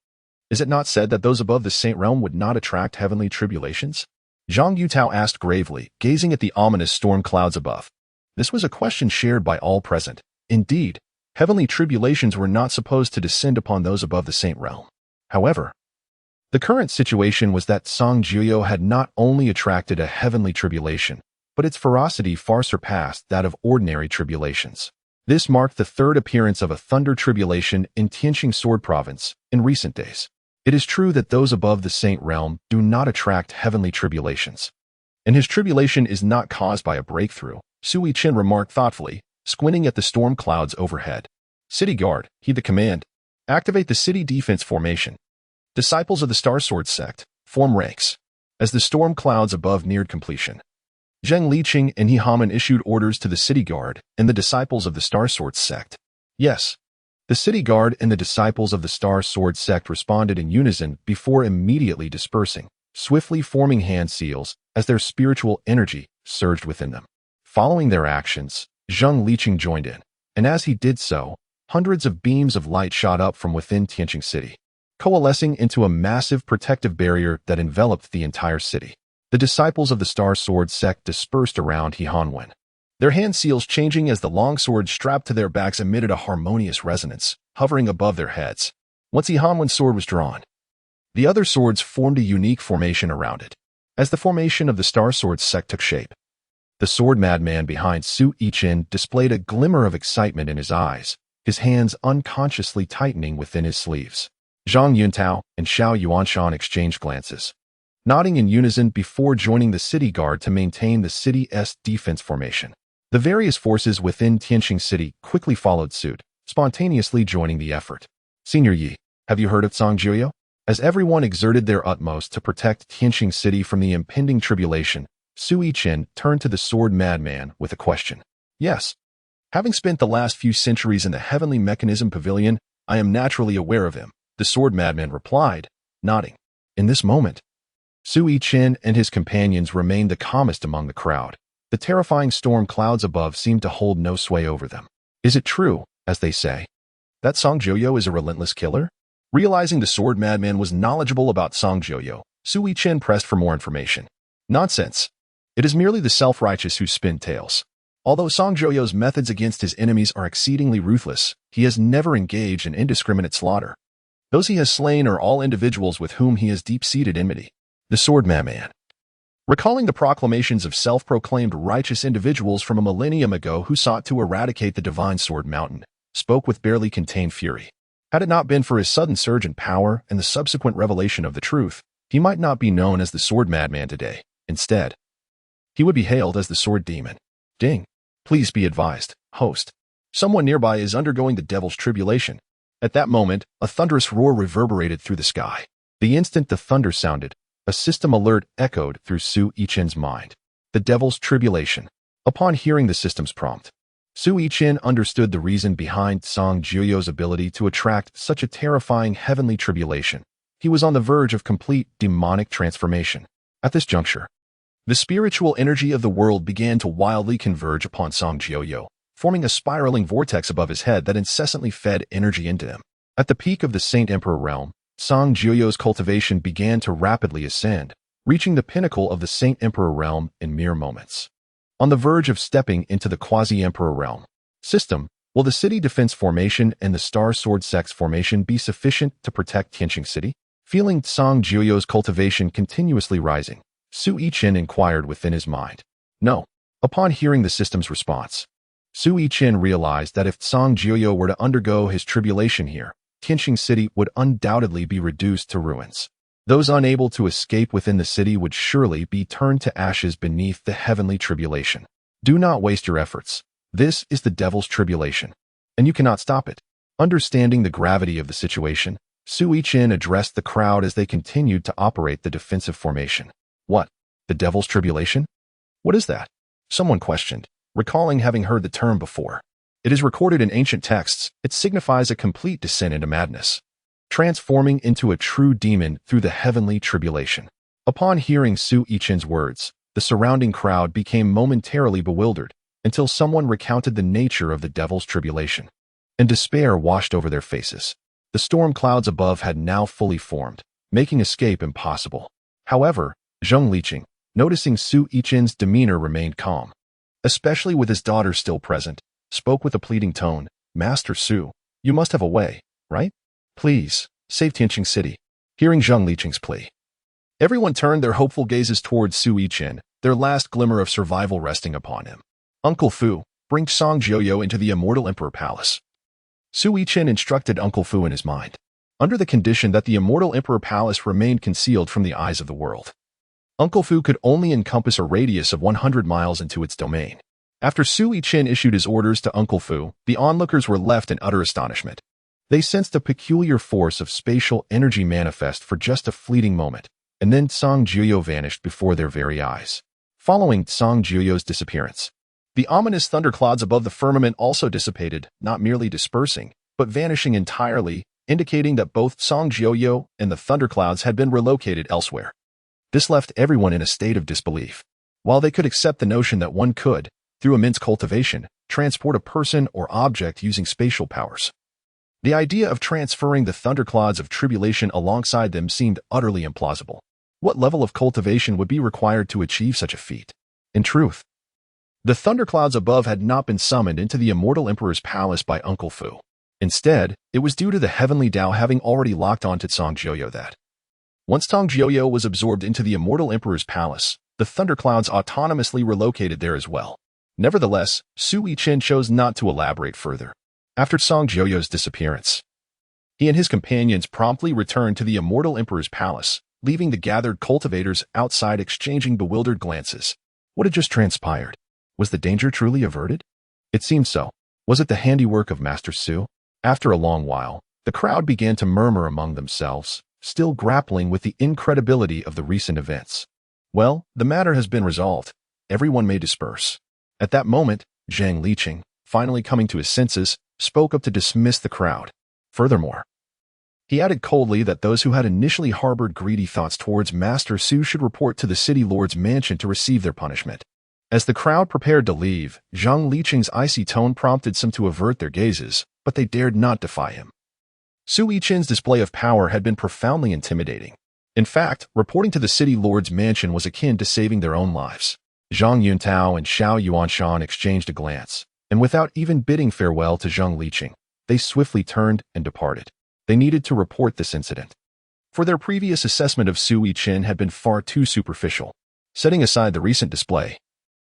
Is it not said that those above the Saint Realm would not attract heavenly tribulations? Zhang Yutao asked gravely, gazing at the ominous storm clouds above. This was a question shared by all present. Indeed, heavenly tribulations were not supposed to descend upon those above the Saint Realm. However, the current situation was that Song Joyo had not only attracted a heavenly tribulation, but its ferocity far surpassed that of ordinary tribulations. This marked the third appearance of a thunder tribulation in Tianxing Sword Province in recent days. It is true that those above the Saint Realm do not attract heavenly tribulations, and his tribulation is not caused by a breakthrough, Su Yichen remarked thoughtfully, squinting at the storm clouds overhead. City Guard, heed the command. Activate the city defense formation. Disciples of the Star Sword sect, form ranks. As the storm clouds above neared completion, Zhang Liqing and He Hanwen issued orders to the City Guard and the disciples of the Star Sword sect. Yes, the City Guard and the disciples of the Star Sword sect responded in unison before immediately dispersing, swiftly forming hand seals as their spiritual energy surged within them. Following their actions, Zhang Liqing joined in, and as he did so, hundreds of beams of light shot up from within Tianxing City, coalescing into a massive protective barrier that enveloped the entire city. The disciples of the Star Sword sect dispersed around Hehanwen, their hand seals changing as the long swords strapped to their backs emitted a harmonious resonance, hovering above their heads. Once Hehanwen's sword was drawn, the other swords formed a unique formation around it. As the formation of the Star Sword sect took shape, the sword madman behind Su Yichen displayed a glimmer of excitement in his eyes, his hands unconsciously tightening within his sleeves. Zhang Yuntao and Xiao Yuanshan exchanged glances, nodding in unison before joining the city guard to maintain the city's defense formation. The various forces within Tianxing City quickly followed suit, spontaneously joining the effort. Senior Yi, have you heard of Song Jiuyo? As everyone exerted their utmost to protect Tianxing City from the impending tribulation, Su Yichen turned to the sword madman with a question. Yes. Having spent the last few centuries in the Heavenly Mechanism Pavilion, I am naturally aware of him, the sword madman replied, nodding. In this moment, Su Yichen and his companions remained the calmest among the crowd. The terrifying storm clouds above seemed to hold no sway over them. Is it true, as they say, that Song Jiuyo is a relentless killer? Realizing the sword madman was knowledgeable about Song Jiuyo, Su Yichen pressed for more information. Nonsense. It is merely the self-righteous who spin tales. Although Song Jiuyo's methods against his enemies are exceedingly ruthless, he has never engaged in indiscriminate slaughter. Those he has slain are all individuals with whom he has deep-seated enmity. The sword madman, recalling the proclamations of self-proclaimed righteous individuals from a millennium ago who sought to eradicate the divine sword mountain, spoke with barely contained fury. Had it not been for his sudden surge in power and the subsequent revelation of the truth, he might not be known as the sword madman today. Instead, he would be hailed as the sword demon. Ding. Please be advised, host. Someone nearby is undergoing the devil's tribulation. At that moment, a thunderous roar reverberated through the sky. The instant the thunder sounded, a system alert echoed through Su Yichen's mind. The devil's tribulation. Upon hearing the system's prompt, Su Yichen understood the reason behind Song Jiuyo's ability to attract such a terrifying heavenly tribulation. He was on the verge of complete demonic transformation. At this juncture, the spiritual energy of the world began to wildly converge upon Song Jiuyo, forming a spiraling vortex above his head that incessantly fed energy into him. At the peak of the Saint Emperor realm, Song Jiuyo's cultivation began to rapidly ascend, reaching the pinnacle of the Saint Emperor realm in mere moments. On the verge of stepping into the Quasi-Emperor realm system, will the city defense formation and the Star Sword Sect's formation be sufficient to protect Tianxing City? Feeling Song Jiuyo's cultivation continuously rising, Su Yichen inquired within his mind. No. Upon hearing the system's response, Su Yichen realized that if Song Jiuyo were to undergo his tribulation here, Tianxing City would undoubtedly be reduced to ruins. Those unable to escape within the city would surely be turned to ashes beneath the heavenly tribulation. Do not waste your efforts. This is the devil's tribulation, and you cannot stop it. Understanding the gravity of the situation, Su Yichen addressed the crowd as they continued to operate the defensive formation. What? The devil's tribulation? What is that? Someone questioned, recalling having heard the term before. It is recorded in ancient texts. It signifies a complete descent into madness, transforming into a true demon through the heavenly tribulation. Upon hearing Su Yichen's words, the surrounding crowd became momentarily bewildered until someone recounted the nature of the devil's tribulation, and despair washed over their faces. The storm clouds above had now fully formed, making escape impossible. However, Zhang Liqing, noticing Su Yichen's demeanor, remained calm. Especially with his daughter still present, spoke with a pleading tone. Master Su, you must have a way, right? Please, save Tianxing City. Hearing Zhang Liqing's plea, everyone turned their hopeful gazes towards Su Yichen, their last glimmer of survival resting upon him. Uncle Fu, bring Song Jiuyo into the Immortal Emperor Palace. Su Yichen instructed Uncle Fu in his mind, under the condition that the Immortal Emperor Palace remained concealed from the eyes of the world. Uncle Fu could only encompass a radius of 100 miles into its domain. After Su Yichen issued his orders to Uncle Fu, the onlookers were left in utter astonishment. They sensed a peculiar force of spatial energy manifest for just a fleeting moment, and then Song Jiuyo vanished before their very eyes. Following Song Jiuyo's disappearance, the ominous thunderclouds above the firmament also dissipated, not merely dispersing, but vanishing entirely, indicating that both Song Jiuyo and the thunderclouds had been relocated elsewhere. This left everyone in a state of disbelief. While they could accept the notion that one could, through immense cultivation, transport a person or object using spatial powers, the idea of transferring the thunderclouds of tribulation alongside them seemed utterly implausible. What level of cultivation would be required to achieve such a feat? In truth, the thunderclouds above had not been summoned into the immortal emperor's palace by Uncle Fu. Instead, it was due to the heavenly Tao having already locked onto Cangjiuyo that, once Cangjiuyo was absorbed into the immortal emperor's palace, the thunderclouds autonomously relocated there as well. Nevertheless, Su Yichen chose not to elaborate further. After Cangjiuyo's disappearance, he and his companions promptly returned to the immortal emperor's palace, leaving the gathered cultivators outside exchanging bewildered glances. What had just transpired? Was the danger truly averted? It seemed so. Was it the handiwork of Master Su? After a long while, the crowd began to murmur among themselves, still grappling with the incredibility of the recent events. Well, the matter has been resolved. Everyone may disperse. At that moment, Zhang Liqing, finally coming to his senses, spoke up to dismiss the crowd. Furthermore, he added coldly that those who had initially harbored greedy thoughts towards Master Su should report to the city lord's mansion to receive their punishment. As the crowd prepared to leave, Zhang Liqing's icy tone prompted some to avert their gazes, but they dared not defy him. Su Yichen's display of power had been profoundly intimidating. In fact, reporting to the city lord's mansion was akin to saving their own lives. Zhang Yuntao and Xiao Yuanshan exchanged a glance, and without even bidding farewell to Zhang Liqing, they swiftly turned and departed. They needed to report this incident, for their previous assessment of Su Yichen had been far too superficial. Setting aside the recent display,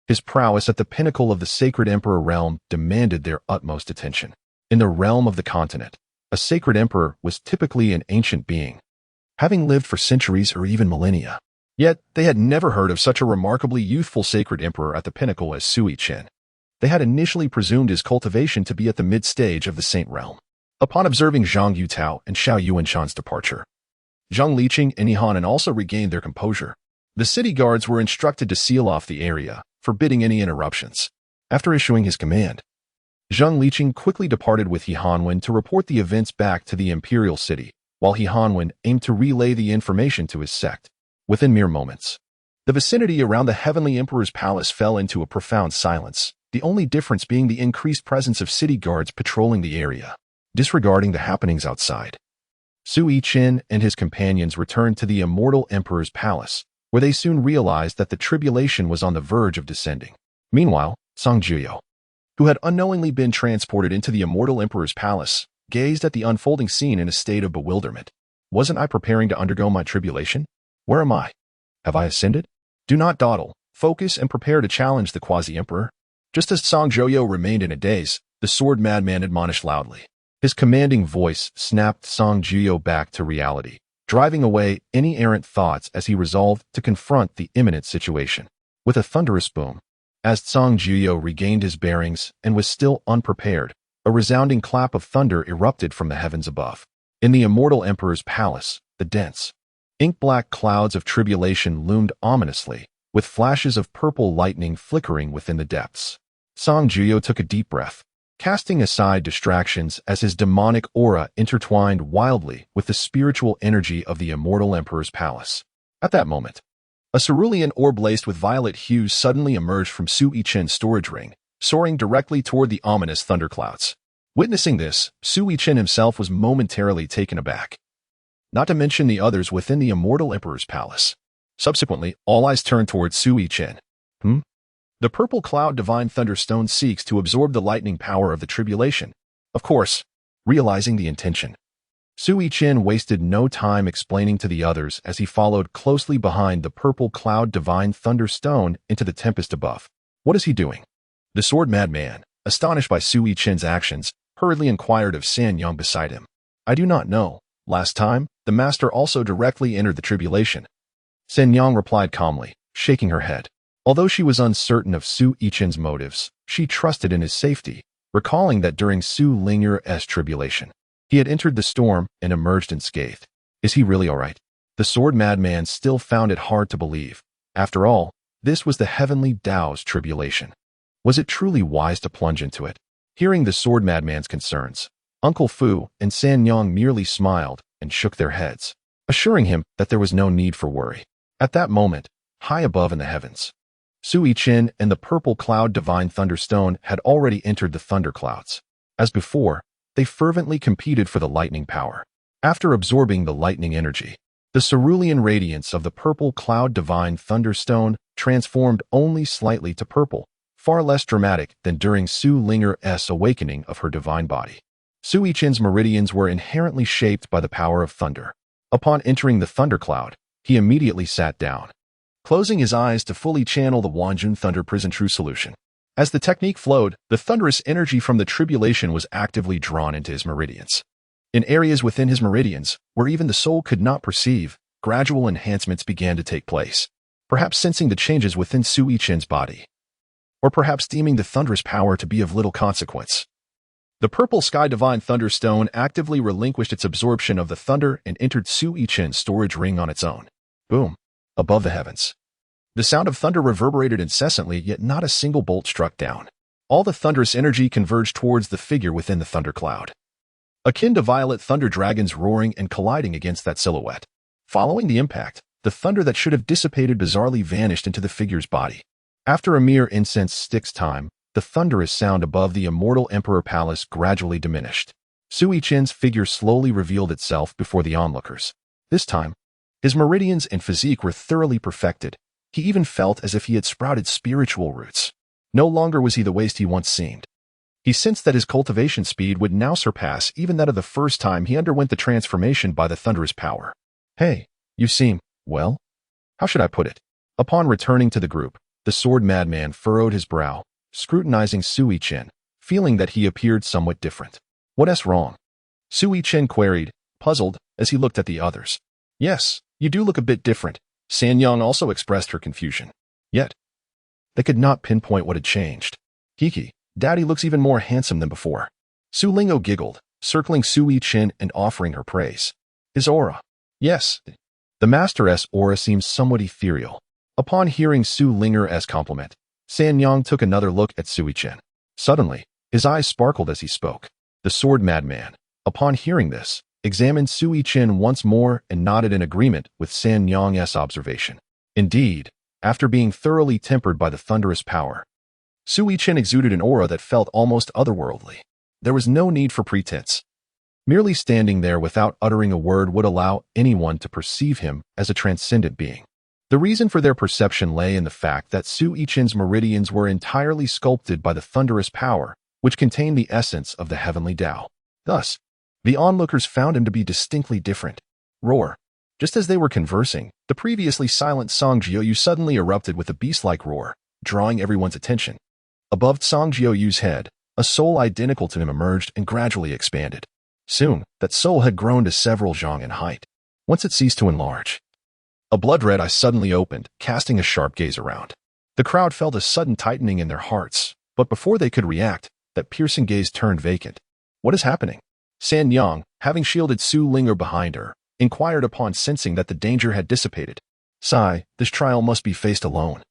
his prowess at the pinnacle of the sacred emperor realm demanded their utmost attention. In the realm of the continent, a sacred emperor was typically an ancient being, having lived for centuries or even millennia. Yet, they had never heard of such a remarkably youthful sacred emperor at the pinnacle as Su Yichen. They had initially presumed his cultivation to be at the mid-stage of the saint realm. Upon observing Zhang Yutao and Xiao Yuanshan's departure, Zhang Liqing and He Hanan also regained their composure. The city guards were instructed to seal off the area, forbidding any interruptions. After issuing his command, Zhang Liqing quickly departed with He Hanwen to report the events back to the imperial city, while He Hanwen aimed to relay the information to his sect. Within mere moments, the vicinity around the heavenly emperor's palace fell into a profound silence, the only difference being the increased presence of city guards patrolling the area. Disregarding the happenings outside, Su Yichen and his companions returned to the immortal emperor's palace, where they soon realized that the tribulation was on the verge of descending. Meanwhile, Cangjiuyo, who had unknowingly been transported into the immortal emperor's palace, gazed at the unfolding scene in a state of bewilderment. Wasn't I preparing to undergo my tribulation? Where am I? Have I ascended? Do not dawdle. Focus and prepare to challenge the quasi-emperor. Just as Cangjiuyo remained in a daze, the sword madman admonished loudly. His commanding voice snapped Cangjiuyo back to reality, driving away any errant thoughts as he resolved to confront the imminent situation. With a thunderous boom, as Cangjiuyo regained his bearings and was still unprepared, a resounding clap of thunder erupted from the heavens above. In the immortal emperor's palace, the dense, ink-black clouds of tribulation loomed ominously, with flashes of purple lightning flickering within the depths. Cangjiuyo took a deep breath, casting aside distractions as his demonic aura intertwined wildly with the spiritual energy of the immortal emperor's palace. At that moment, a cerulean orb laced with violet hues suddenly emerged from Su Yichen's storage ring, soaring directly toward the ominous thunderclouds. Witnessing this, Su Yichen himself was momentarily taken aback, not to mention the others within the immortal emperor's palace. Subsequently, all eyes turned towards Su Yichen. The purple cloud divine thunderstone seeks to absorb the lightning power of the tribulation. Of course, realizing the intention, Su Yichen wasted no time explaining to the others as he followed closely behind the purple cloud divine thunderstone into the tempest above. What is he doing? The sword madman, astonished by Su Yichen's actions, hurriedly inquired of San Yang beside him. I do not know. Last time, the master also directly entered the tribulation. San Yang replied calmly, shaking her head. Although she was uncertain of Su Yichen's motives, she trusted in his safety, recalling that during Su Linger's tribulation, he had entered the storm and emerged unscathed. Is he really all right? The sword madman still found it hard to believe. After all, this was the heavenly Tao's tribulation. Was it truly wise to plunge into it? Hearing the sword madman's concerns, Uncle Fu and San Yang merely smiled and shook their heads, assuring him that there was no need for worry. At that moment, high above in the heavens, Su Yichen and the purple cloud divine thunderstone had already entered the thunderclouds. As before, they fervently competed for the lightning power. After absorbing the lightning energy, the cerulean radiance of the purple cloud divine thunderstone transformed only slightly to purple, far less dramatic than during Su Linger's awakening of her divine body. Su Yichen's meridians were inherently shaped by the power of thunder. Upon entering the thundercloud, he immediately sat down, closing his eyes to fully channel the Wanjun Thunder Prison True Solution. As the technique flowed, the thunderous energy from the tribulation was actively drawn into his meridians. In areas within his meridians, where even the soul could not perceive, gradual enhancements began to take place, perhaps sensing the changes within Su Yichen's body, or perhaps deeming the thunderous power to be of little consequence. The purple sky divine thunderstone actively relinquished its absorption of the thunder and entered Su Yichen's storage ring on its own. Boom! Above the heavens. The sound of thunder reverberated incessantly, yet not a single bolt struck down. All the thunderous energy converged towards the figure within the thundercloud, akin to violet thunder dragons roaring and colliding against that silhouette. Following the impact, the thunder that should have dissipated bizarrely vanished into the figure's body. After a mere incense stick's time, the thunderous sound above the immortal Emperor Palace gradually diminished. Su Yichen's figure slowly revealed itself before the onlookers. This time, his meridians and physique were thoroughly perfected. He even felt as if he had sprouted spiritual roots. No longer was he the waste he once seemed. He sensed that his cultivation speed would now surpass even that of the first time he underwent the transformation by the thunderous power. Hey, you seem, well, how should I put it? Upon returning to the group, the sword madman furrowed his brow, scrutinizing Su Yichen, feeling that he appeared somewhat different. What's wrong? Su Yichen queried, puzzled, as he looked at the others. Yes, you do look a bit different. Sanyang also expressed her confusion. Yet, they could not pinpoint what had changed. Kiki, Daddy looks even more handsome than before. Su Lingo giggled, circling Su Yichen and offering her praise. His aura. Yes, the master's aura seems somewhat ethereal. Upon hearing Su Linger's compliment, Sanyang took another look at Su Yichen. Suddenly, his eyes sparkled as he spoke. The sword madman, upon hearing this, examined Su Yichen once more and nodded in agreement with Sanyang's observation. Indeed, after being thoroughly tempered by the thunderous power, Su Yichen exuded an aura that felt almost otherworldly. There was no need for pretense. Merely standing there without uttering a word would allow anyone to perceive him as a transcendent being. The reason for their perception lay in the fact that Su Yichen's meridians were entirely sculpted by the thunderous power, which contained the essence of the heavenly Tao. Thus, the onlookers found him to be distinctly different. Roar. Just as they were conversing, the previously silent Song Jiaoyu suddenly erupted with a beast-like roar, drawing everyone's attention. Above Song Jiaoyu's head, a soul identical to him emerged and gradually expanded. Soon, that soul had grown to several zhang in height. Once it ceased to enlarge, a blood-red eye suddenly opened, casting a sharp gaze around. The crowd felt a sudden tightening in their hearts, but before they could react, that piercing gaze turned vacant. What is happening? Sanyang, having shielded Su Linger behind her, inquired upon sensing that the danger had dissipated. Sigh, this trial must be faced alone.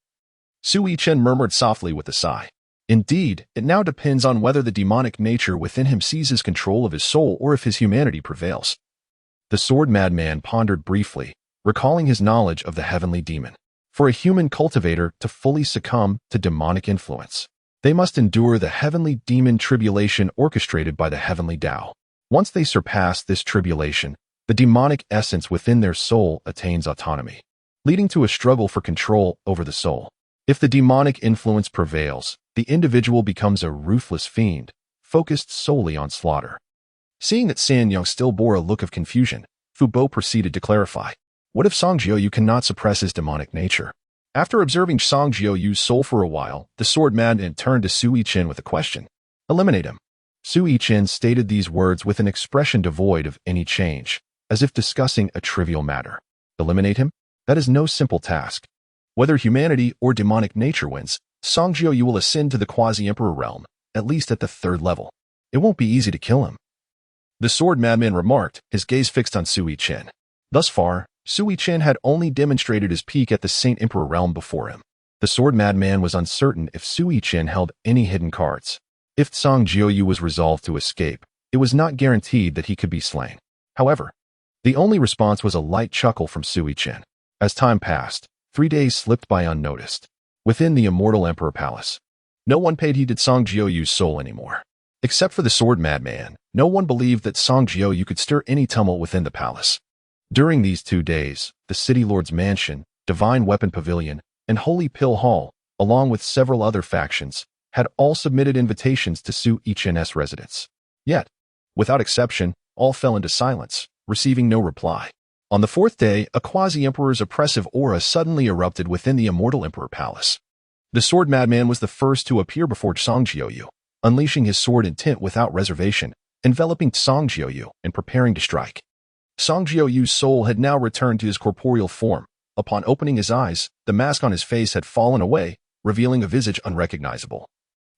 Su Yichen murmured softly with a sigh. Indeed, it now depends on whether the demonic nature within him seizes control of his soul or if his humanity prevails. The sword madman pondered briefly, recalling his knowledge of the heavenly demon. For a human cultivator to fully succumb to demonic influence, they must endure the heavenly demon tribulation orchestrated by the heavenly Tao. Once they surpass this tribulation, the demonic essence within their soul attains autonomy, leading to a struggle for control over the soul. If the demonic influence prevails, the individual becomes a ruthless fiend, focused solely on slaughter. Seeing that Sanyang still bore a look of confusion, Fubo proceeded to clarify. What if Song Jiaoyu cannot suppress his demonic nature? After observing Song Jiaoyu's soul for a while, the sword madman turned to Su Yichen with a question. Eliminate him. Su Yichen stated these words with an expression devoid of any change, as if discussing a trivial matter. Eliminate him? That is no simple task. Whether humanity or demonic nature wins, Song Jiaoyu will ascend to the quasi-emperor realm, at least at the 3rd level. It won't be easy to kill him. The sword madman remarked, his gaze fixed on Su Yichen. Thus far, Su Yichen had only demonstrated his peak at the Saint Emperor realm before him. The sword madman was uncertain if Su Yichen held any hidden cards. If Song Jiaoyu was resolved to escape, it was not guaranteed that he could be slain. However, the only response was a light chuckle from Su Yichen. As time passed, 3 days slipped by unnoticed. Within the immortal Emperor Palace, no one paid heed to Song Jiuyu's soul anymore. Except for the sword madman, no one believed that Song Jiuyu could stir any tumult within the palace. During these 2 days, the city lord's mansion, divine weapon pavilion, and holy pill hall, along with several other factions, had all submitted invitations to Su Yichen's residence. Yet, without exception, all fell into silence, receiving no reply. On the 4th day, a quasi-emperor's oppressive aura suddenly erupted within the immortal Emperor Palace. The sword madman was the first to appear before Song Jiuyu, unleashing his sword intent without reservation, enveloping Song Jiuyu and preparing to strike. Song Jiuyu's soul had now returned to his corporeal form. Upon opening his eyes, the mask on his face had fallen away, revealing a visage unrecognizable.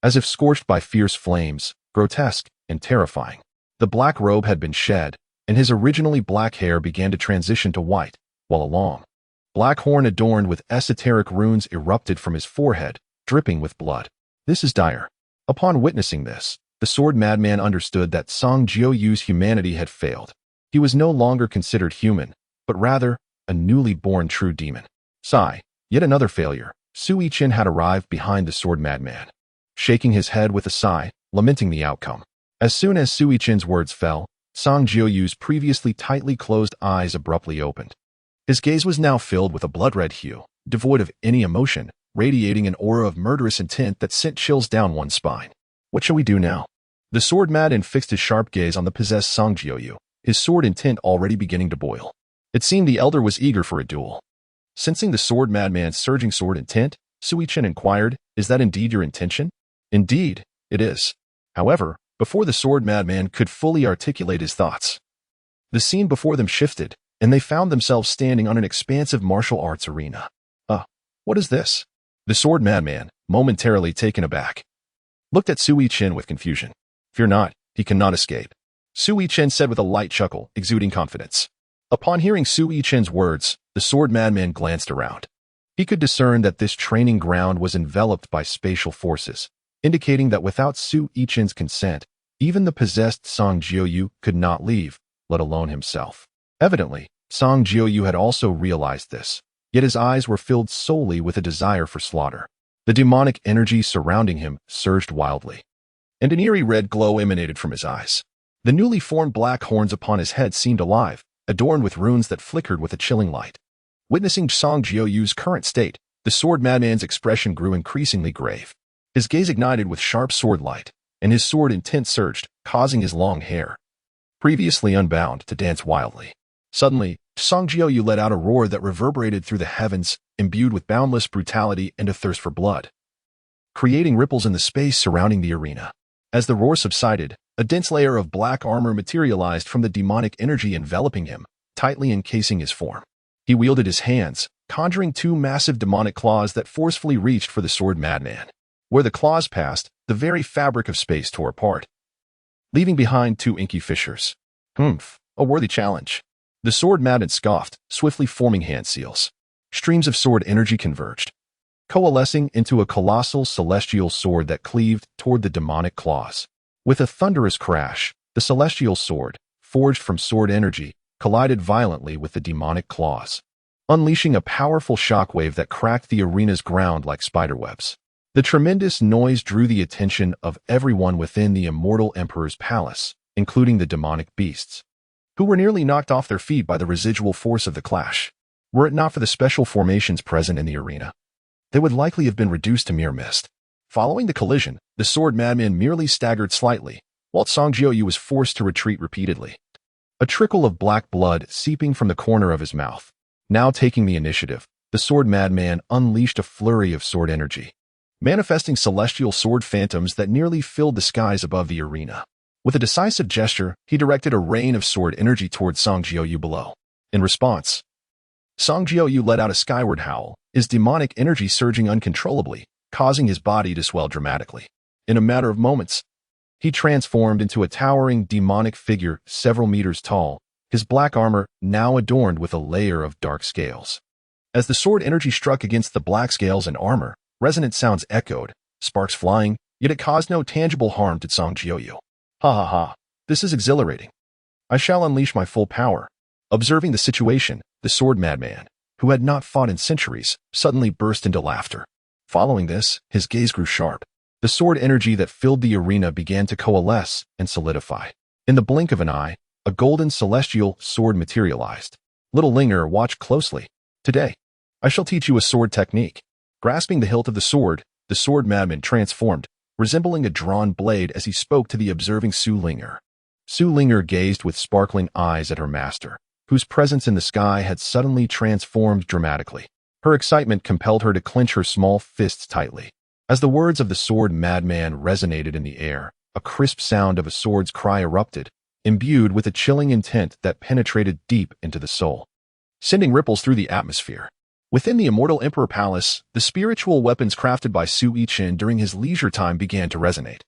As if scorched by fierce flames, grotesque and terrifying, the black robe had been shed, and his originally black hair began to transition to white, while a long, black horn adorned with esoteric runes erupted from his forehead, dripping with blood. This is dire. Upon witnessing this, the sword madman understood that Song Jiuyu's humanity had failed. He was no longer considered human, but rather a newly born true demon. Sigh, yet another failure. Su Yichen had arrived behind the sword madman, shaking his head with a sigh, lamenting the outcome. As soon as Su Yichen's words fell, Song Jiuyu's previously tightly closed eyes abruptly opened. His gaze was now filled with a blood-red hue, devoid of any emotion, radiating an aura of murderous intent that sent chills down one's spine. What shall we do now? The sword madman fixed his sharp gaze on the possessed Song Jiuyu, his sword intent already beginning to boil. It seemed the elder was eager for a duel. Sensing the sword madman's surging sword intent, Su Yichen inquired, "Is that indeed your intention?" "Indeed, it is." However, before the sword madman could fully articulate his thoughts, the scene before them shifted, and they found themselves standing on an expansive martial arts arena. What is this?" The sword madman, momentarily taken aback, looked at Su Yichen with confusion. "Fear not, he cannot escape," Su Yichen said with a light chuckle, exuding confidence. Upon hearing Su Yichen's words, the sword madman glanced around. He could discern that this training ground was enveloped by spatial forces, indicating that without Su Yichen's consent, even the possessed Song Jiuyu could not leave, let alone himself. Evidently, Song Jiuyu had also realized this, yet his eyes were filled solely with a desire for slaughter. The demonic energy surrounding him surged wildly, and an eerie red glow emanated from his eyes. The newly formed black horns upon his head seemed alive, adorned with runes that flickered with a chilling light. Witnessing Song Jiuyu's current state, the sword madman's expression grew increasingly grave. His gaze ignited with sharp sword light, and his sword intent surged, causing his long hair, previously unbound, to dance wildly. Suddenly, Song Jiuyu let out a roar that reverberated through the heavens, imbued with boundless brutality and a thirst for blood, creating ripples in the space surrounding the arena. As the roar subsided, a dense layer of black armor materialized from the demonic energy enveloping him, tightly encasing his form. He wielded his hands, conjuring 2 massive demonic claws that forcefully reached for the sword madman. Where the claws passed, the very fabric of space tore apart, leaving behind 2 inky fissures. A worthy challenge. The sword madman scoffed, swiftly forming hand seals. Streams of sword energy converged, coalescing into a colossal celestial sword that cleaved toward the demonic claws. With a thunderous crash, the celestial sword, forged from sword energy, collided violently with the demonic claws, unleashing a powerful shockwave that cracked the arena's ground like spiderwebs. The tremendous noise drew the attention of everyone within the immortal emperor's palace, including the demonic beasts, who were nearly knocked off their feet by the residual force of the clash. Were it not for the special formations present in the arena, they would likely have been reduced to mere mist. Following the collision, the sword madman merely staggered slightly, while Song Jiuyu was forced to retreat repeatedly, a trickle of black blood seeping from the corner of his mouth. Now taking the initiative, the sword madman unleashed a flurry of sword energy, manifesting celestial sword phantoms that nearly filled the skies above the arena. With a decisive gesture, he directed a rain of sword energy towards Song Jiuyu below. In response, Song Jiuyu let out a skyward howl, his demonic energy surging uncontrollably, causing his body to swell dramatically. In a matter of moments, he transformed into a towering demonic figure several meters tall, his black armor now adorned with a layer of dark scales. As the sword energy struck against the black scales and armor, resonant sounds echoed, sparks flying, yet it caused no tangible harm to Song Jiuyu. Ha ha ha, this is exhilarating. I shall unleash my full power. Observing the situation, the sword madman, who had not fought in centuries, suddenly burst into laughter. Following this, his gaze grew sharp. The sword energy that filled the arena began to coalesce and solidify. In the blink of an eye, a golden celestial sword materialized. Little Linger watched closely. Today, I shall teach you a sword technique. Grasping the hilt of the sword madman transformed, resembling a drawn blade as he spoke to the observing Su Linger. Su Linger gazed with sparkling eyes at her master, whose presence in the sky had suddenly transformed dramatically. Her excitement compelled her to clench her small fists tightly. As the words of the sword madman resonated in the air, a crisp sound of a sword's cry erupted, imbued with a chilling intent that penetrated deep into the soul, sending ripples through the atmosphere. Within the immortal Emperor Palace, the spiritual weapons crafted by Su Yichen during his leisure time began to resonate,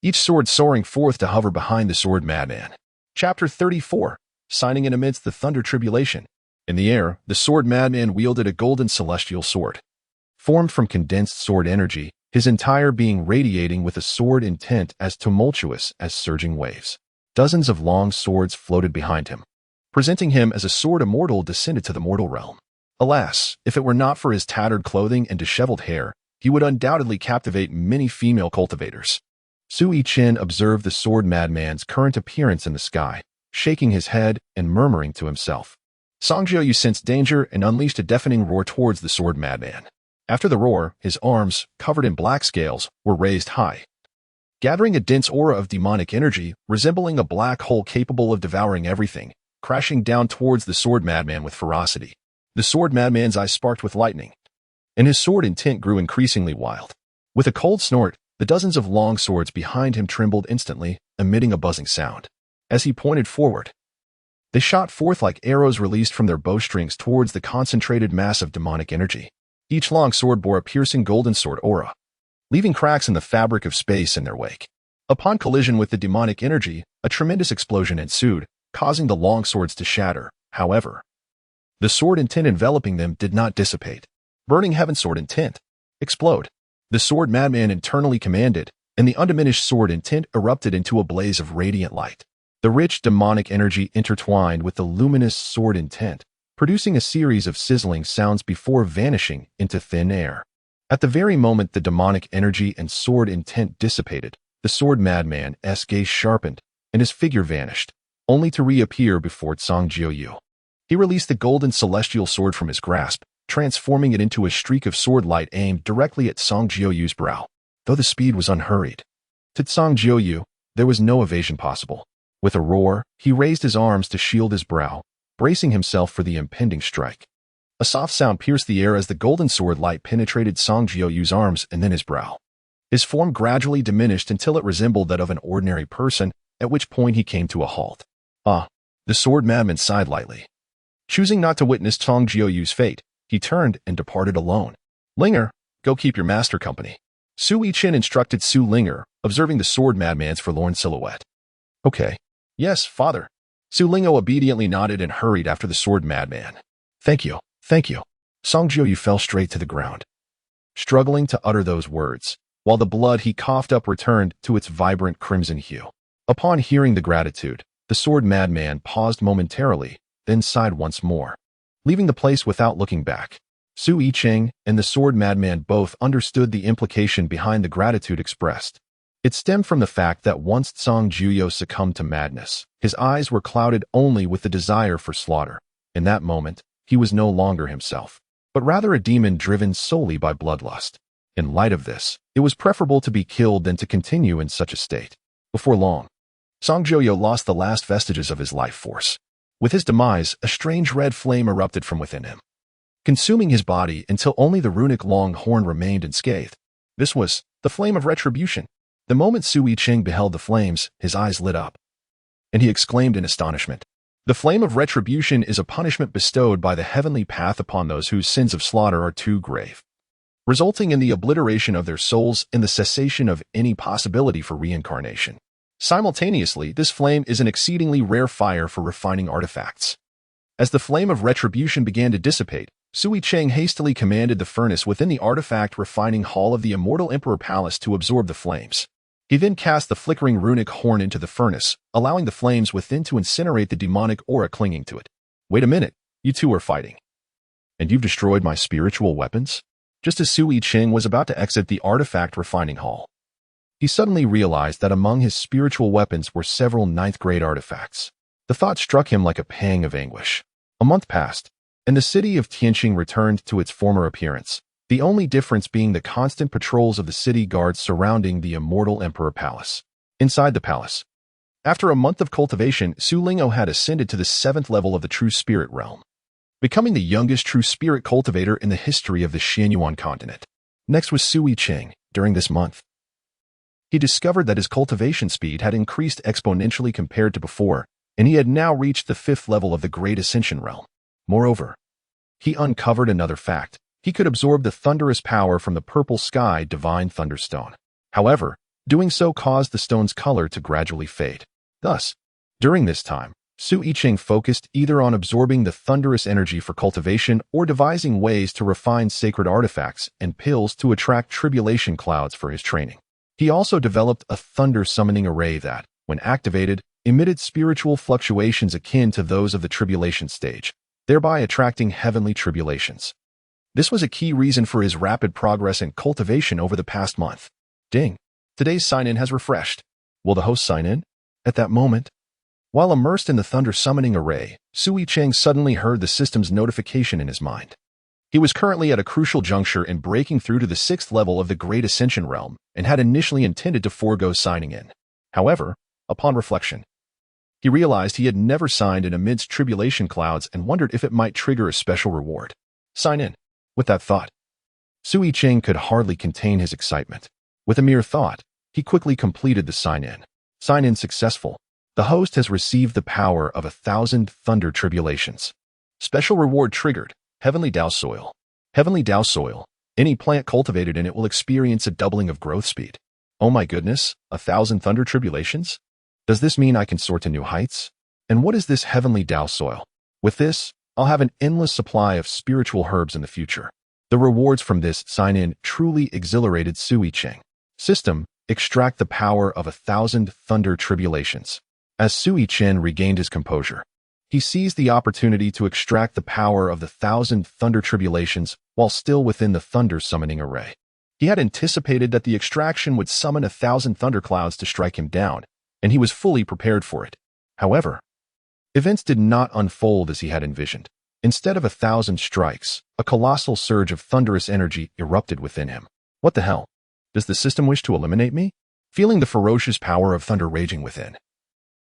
each sword soaring forth to hover behind the sword madman. Chapter 34, Signing in Amidst the Thunder Tribulation. In the air, the sword madman wielded a golden celestial sword. Formed from condensed sword energy, his entire being radiating with a sword intent as tumultuous as surging waves. Dozens of long swords floated behind him, presenting him as a sword immortal descended to the mortal realm. Alas, if it were not for his tattered clothing and disheveled hair, he would undoubtedly captivate many female cultivators. Su Yichen observed the sword madman's current appearance in the sky, shaking his head and murmuring to himself. Song Jiuyu sensed danger and unleashed a deafening roar towards the sword madman. After the roar, his arms, covered in black scales, were raised high, gathering a dense aura of demonic energy, resembling a black hole capable of devouring everything, crashing down towards the sword madman with ferocity. The sword madman's eyes sparked with lightning, and his sword intent grew increasingly wild. With a cold snort, the dozens of long swords behind him trembled instantly, emitting a buzzing sound. As he pointed forward, they shot forth like arrows released from their bowstrings towards the concentrated mass of demonic energy. Each long sword bore a piercing golden sword aura, leaving cracks in the fabric of space in their wake. Upon collision with the demonic energy, a tremendous explosion ensued, causing the long swords to shatter. However, the sword intent enveloping them did not dissipate. Burning heaven sword intent. Explode. The sword madman internally commanded, and the undiminished sword intent erupted into a blaze of radiant light. The rich demonic energy intertwined with the luminous sword intent, producing a series of sizzling sounds before vanishing into thin air. At the very moment the demonic energy and sword intent dissipated, the sword madman's gaze sharpened, and his figure vanished, only to reappear before Song Jiuyu. He released the golden celestial sword from his grasp, transforming it into a streak of sword light aimed directly at Song Jiuyu's brow. Though the speed was unhurried, to Song Jiuyu, there was no evasion possible. With a roar, he raised his arms to shield his brow, bracing himself for the impending strike. A soft sound pierced the air as the golden sword light penetrated Song Jiuyu's arms and then his brow. His form gradually diminished until it resembled that of an ordinary person, at which point he came to a halt. The sword madman sighed lightly. Choosing not to witness Song Jiuyu's fate, he turned and departed alone. Linger, go keep your master company. Su Yichen instructed Su Linger, observing the sword madman's forlorn silhouette. Okay. Yes, father. Su Linger obediently nodded and hurried after the sword madman. Thank you. Thank you. Song Jiuyu fell straight to the ground, struggling to utter those words, while the blood he coughed up returned to its vibrant crimson hue. Upon hearing the gratitude, the sword madman paused momentarily, then sighed once more, leaving the place without looking back. Su Yichen and the sword madman both understood the implication behind the gratitude expressed. It stemmed from the fact that once Song Jiuyu succumbed to madness, his eyes were clouded only with the desire for slaughter. In that moment, he was no longer himself, but rather a demon driven solely by bloodlust. In light of this, it was preferable to be killed than to continue in such a state. Before long, Song Jiuyu lost the last vestiges of his life force. With his demise, a strange red flame erupted from within him, consuming his body until only the runic long horn remained unscathed. This was the flame of retribution. The moment Su Yichen beheld the flames, his eyes lit up, and he exclaimed in astonishment. The flame of retribution is a punishment bestowed by the heavenly path upon those whose sins of slaughter are too grave, resulting in the obliteration of their souls and the cessation of any possibility for reincarnation. Simultaneously, this flame is an exceedingly rare fire for refining artifacts. As the flame of retribution began to dissipate, Su Yichen hastily commanded the furnace within the artifact refining hall of the immortal Emperor Palace to absorb the flames. He then cast the flickering runic horn into the furnace, allowing the flames within to incinerate the demonic aura clinging to it. Wait a minute, you two are fighting. And you've destroyed my spiritual weapons? Just as Su Yichen was about to exit the artifact refining hall, he suddenly realized that among his spiritual weapons were several ninth-grade artifacts. The thought struck him like a pang of anguish. A month passed, and the city of Tianxing returned to its former appearance, the only difference being the constant patrols of the city guards surrounding the immortal Emperor Palace. Inside the palace, after a month of cultivation, Su Ling'o had ascended to the 7th level of the True Spirit realm, becoming the youngest True Spirit cultivator in the history of the Xianyuan continent. Next was Su Yichen. During this month, he discovered that his cultivation speed had increased exponentially compared to before, and he had now reached the 5th level of the Great Ascension realm. Moreover, he uncovered another fact. He could absorb the thunderous power from the purple sky divine thunderstone. However, doing so caused the stone's color to gradually fade. Thus, during this time, Su Yichen focused either on absorbing the thunderous energy for cultivation or devising ways to refine sacred artifacts and pills to attract tribulation clouds for his training. He also developed a thunder summoning array that, when activated, emitted spiritual fluctuations akin to those of the tribulation stage, thereby attracting heavenly tribulations. This was a key reason for his rapid progress in cultivation over the past month. Ding! Today's sign-in has refreshed. Will the host sign in? At that moment, while immersed in the thunder summoning array, Su Yichen suddenly heard the system's notification in his mind. He was currently at a crucial juncture in breaking through to the 6th level of the Great Ascension realm and had initially intended to forego signing in. However, upon reflection, he realized he had never signed in amidst tribulation clouds and wondered if it might trigger a special reward. Sign in. With that thought, Su Yichen could hardly contain his excitement. With a mere thought, he quickly completed the sign-in. Sign-in successful. The host has received the power of 1,000 thunder tribulations. Special reward triggered. Heavenly Dao soil. Heavenly Dao soil. Any plant cultivated in it will experience a doubling of growth speed. Oh my goodness, 1,000 thunder tribulations? Does this mean I can soar to new heights? And what is this heavenly Dao soil? With this, I'll have an endless supply of spiritual herbs in the future. The rewards from this sign-in truly exhilarated Su Yichen. System, extract the power of 1,000 thunder tribulations. As Su Yichen regained his composure, he seized the opportunity to extract the power of the 1,000 thunder tribulations while still within the thunder summoning array. He had anticipated that the extraction would summon 1,000 thunderclouds to strike him down, and he was fully prepared for it. However, events did not unfold as he had envisioned. Instead of 1,000 strikes, a colossal surge of thunderous energy erupted within him. What the hell? Does the system wish to eliminate me? Feeling the ferocious power of thunder raging within,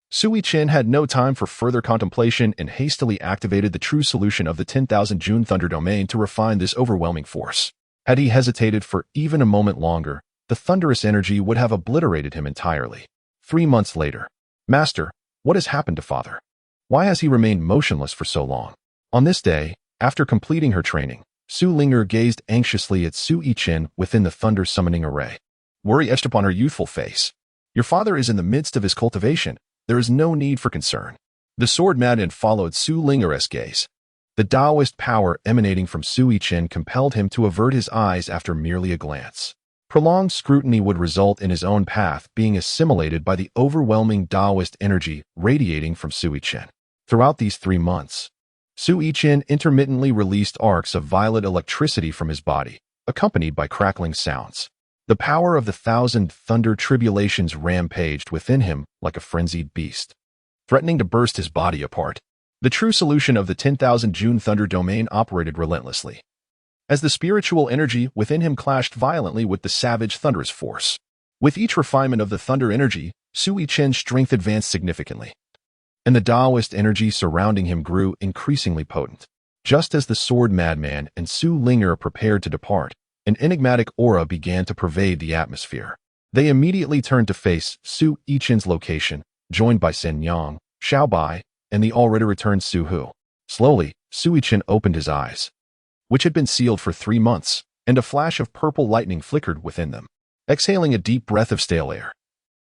Su Yichen had no time for further contemplation and hastily activated the true solution of the 10,000 June Thunder Domain to refine this overwhelming force. Had he hesitated for even a moment longer, the thunderous energy would have obliterated him entirely. 3 months later. Master, what has happened to Father? Why has he remained motionless for so long? On this day, after completing her training, Su Ling'o gazed anxiously at Su Yichen within the thunder summoning array. Worry etched upon her youthful face. Your father is in the midst of his cultivation. There is no need for concern. The sword madman followed Su Ling'o's gaze. The Taoist power emanating from Su Yichen compelled him to avert his eyes after merely a glance. Prolonged scrutiny would result in his own path being assimilated by the overwhelming Taoist energy radiating from Su Yichen. Throughout these 3 months, Su Yichen intermittently released arcs of violet electricity from his body, accompanied by crackling sounds. The power of the 1,000 thunder tribulations rampaged within him like a frenzied beast, threatening to burst his body apart. The true solution of the 10,000 June Thunder Domain operated relentlessly, as the spiritual energy within him clashed violently with the savage thunderous force. With each refinement of the thunder energy, Su Yichen's strength advanced significantly, and the Taoist energy surrounding him grew increasingly potent. Just as the sword madman and Su Ling'o prepared to depart, an enigmatic aura began to pervade the atmosphere. They immediately turned to face Su Yichen's location, joined by Sen Yang, Xiao Bai, and the already returned Su Hu. Slowly, Su Yichen opened his eyes, which had been sealed for 3 months, and a flash of purple lightning flickered within them. Exhaling a deep breath of stale air,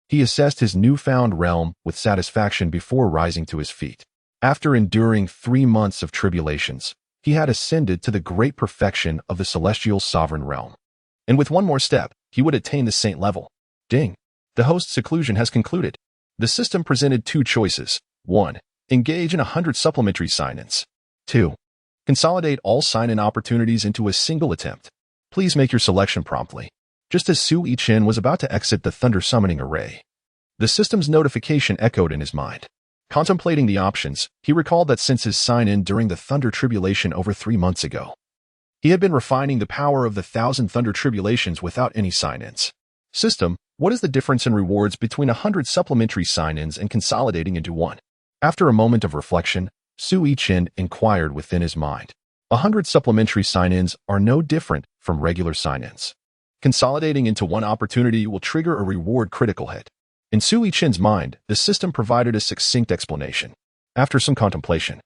he assessed his newfound realm with satisfaction before rising to his feet. After enduring 3 months of tribulations, he had ascended to the great perfection of the celestial sovereign realm. And with one more step, he would attain the saint level. Ding! The host's seclusion has concluded. The system presented 2 choices. 1. Engage in 100 supplementary sign-ins. 2. Consolidate all sign-in opportunities into a single attempt. Please make your selection promptly. Just as Su Yichen was about to exit the thunder summoning array, the system's notification echoed in his mind. Contemplating the options, he recalled that since his sign-in during the Thunder Tribulation over 3 months ago, he had been refining the power of the 1,000 Thunder Tribulations without any sign-ins. System, what is the difference in rewards between 100 supplementary sign-ins and consolidating into one? After a moment of reflection, Su Yichen inquired within his mind. 100 supplementary sign-ins are no different from regular sign-ins. Consolidating into one opportunity will trigger a reward critical hit. In Su Yichen's mind, the system provided a succinct explanation. After some contemplation,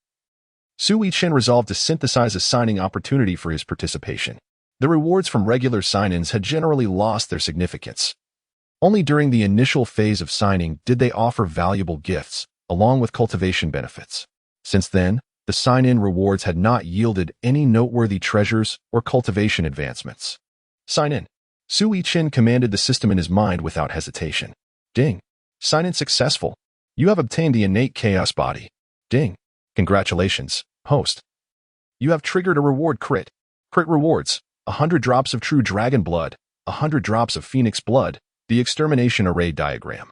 Su Yichen resolved to synthesize a signing opportunity for his participation. The rewards from regular sign-ins had generally lost their significance. Only during the initial phase of signing did they offer valuable gifts, along with cultivation benefits. Since then, the sign-in rewards had not yielded any noteworthy treasures or cultivation advancements. Sign in. Su Yichen commanded the system in his mind without hesitation. Ding. Sign-in successful. You have obtained the innate chaos body. Ding. Congratulations, host. You have triggered a reward crit. Crit rewards, 100 drops of true dragon blood, 100 drops of phoenix blood, the extermination array diagram,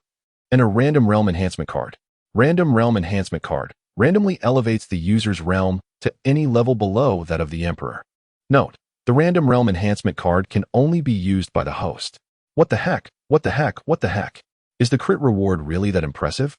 and a random realm enhancement card. Random realm enhancement card randomly elevates the user's realm to any level below that of the emperor. Note, the random realm enhancement card can only be used by the host. What the heck? What the heck? What the heck? Is the crit reward really that impressive?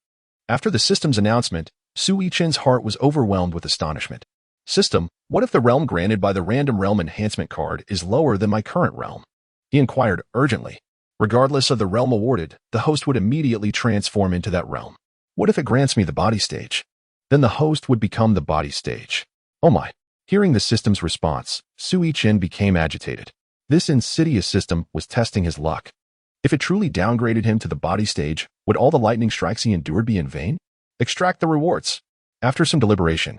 After the system's announcement, Su Yichen's heart was overwhelmed with astonishment. System, what if the realm granted by the random realm enhancement card is lower than my current realm? He inquired urgently. Regardless of the realm awarded, the host would immediately transform into that realm. What if it grants me the body stage? Then the host would become the body stage. Oh my. Hearing the system's response, Su Yichen became agitated. This insidious system was testing his luck. If it truly downgraded him to the body stage, would all the lightning strikes he endured be in vain? Extract the rewards. After some deliberation,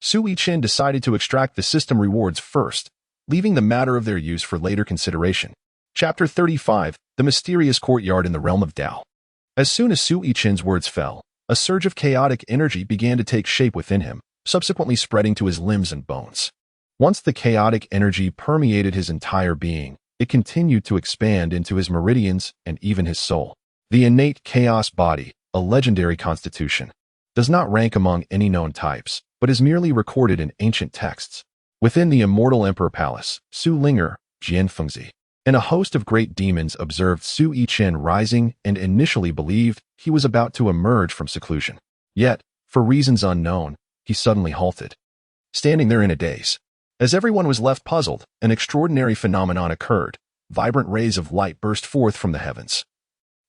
Su Yichen decided to extract the system rewards first, leaving the matter of their use for later consideration. Chapter 35, The Mysterious Courtyard in the Realm of Tao. As soon as Su Yichen's words fell, a surge of chaotic energy began to take shape within him, subsequently spreading to his limbs and bones. Once the chaotic energy permeated his entire being, it continued to expand into his meridians and even his soul. The innate chaos body, a legendary constitution, does not rank among any known types, but is merely recorded in ancient texts. Within the immortal Emperor Palace, Su Linger, Jianfengzi, and a host of great demons observed Su Yichen rising and initially believed he was about to emerge from seclusion. Yet, for reasons unknown, he suddenly halted, standing there in a daze. As everyone was left puzzled, an extraordinary phenomenon occurred. Vibrant rays of light burst forth from the heavens,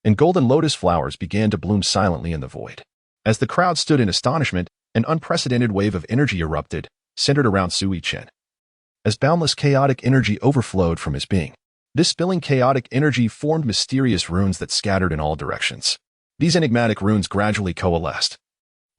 and golden lotus flowers began to bloom silently in the void. As the crowd stood in astonishment, an unprecedented wave of energy erupted, centered around Su Yichen. As boundless chaotic energy overflowed from his being, this spilling chaotic energy formed mysterious runes that scattered in all directions. These enigmatic runes gradually coalesced,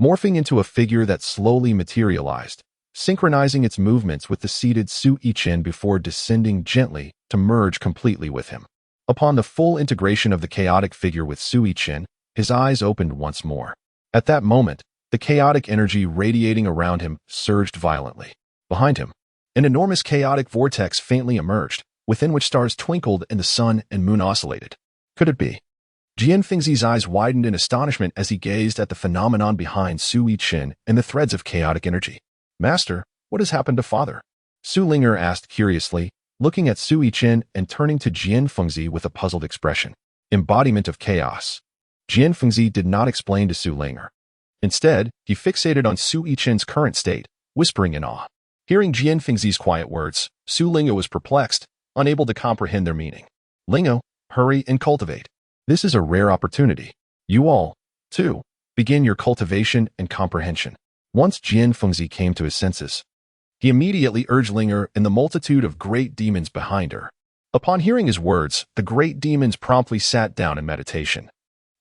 morphing into a figure that slowly materialized, synchronizing its movements with the seated Su Yichen before descending gently to merge completely with him. Upon the full integration of the chaotic figure with Su Yichen, his eyes opened once more. At that moment, the chaotic energy radiating around him surged violently. Behind him, an enormous chaotic vortex faintly emerged, within which stars twinkled and the sun and moon oscillated. Could it be? Jianfengzi's eyes widened in astonishment as he gazed at the phenomenon behind Su Yichen and the threads of chaotic energy. Master, what has happened to father? Su Linger asked curiously, looking at Su Yichen and turning to Jianfengzi with a puzzled expression. Embodiment of chaos. Jianfengzi did not explain to Su Linger. Instead, he fixated on Su Yichen's current state, whispering in awe. Hearing Jianfengzi's quiet words, Su Linger was perplexed, unable to comprehend their meaning. Lingo, hurry and cultivate. This is a rare opportunity. You all, too, begin your cultivation and comprehension. Once Jianfengzi came to his senses, he immediately urged Linger and the multitude of great demons behind her. Upon hearing his words, the great demons promptly sat down in meditation,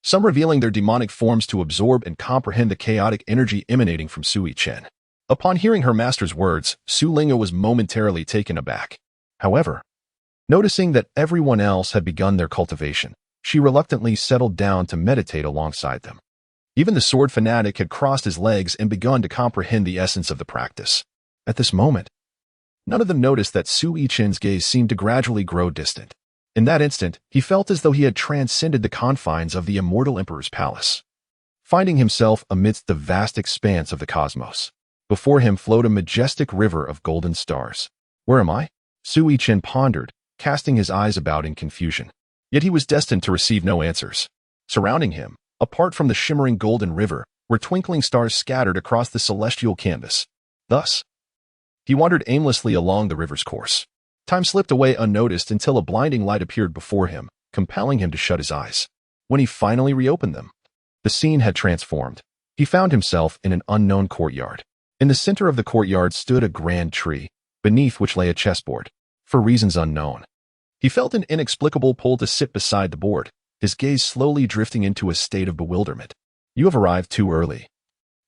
some revealing their demonic forms to absorb and comprehend the chaotic energy emanating from Su Yichen. Upon hearing her master's words, Su Linger was momentarily taken aback. However, noticing that everyone else had begun their cultivation, she reluctantly settled down to meditate alongside them. Even the sword fanatic had crossed his legs and begun to comprehend the essence of the practice. At this moment, none of them noticed that Su Yichen's gaze seemed to gradually grow distant. In that instant, he felt as though he had transcended the confines of the immortal emperor's palace, finding himself amidst the vast expanse of the cosmos. Before him flowed a majestic river of golden stars. Where am I? Su Yichen pondered, casting his eyes about in confusion. Yet he was destined to receive no answers. Surrounding him, apart from the shimmering golden river, were twinkling stars scattered across the celestial canvas. Thus, he wandered aimlessly along the river's course. Time slipped away unnoticed until a blinding light appeared before him, compelling him to shut his eyes. When he finally reopened them, the scene had transformed. He found himself in an unknown courtyard. In the center of the courtyard stood a grand tree, beneath which lay a chessboard. For reasons unknown, he felt an inexplicable pull to sit beside the board, his gaze slowly drifting into a state of bewilderment. You have arrived too early.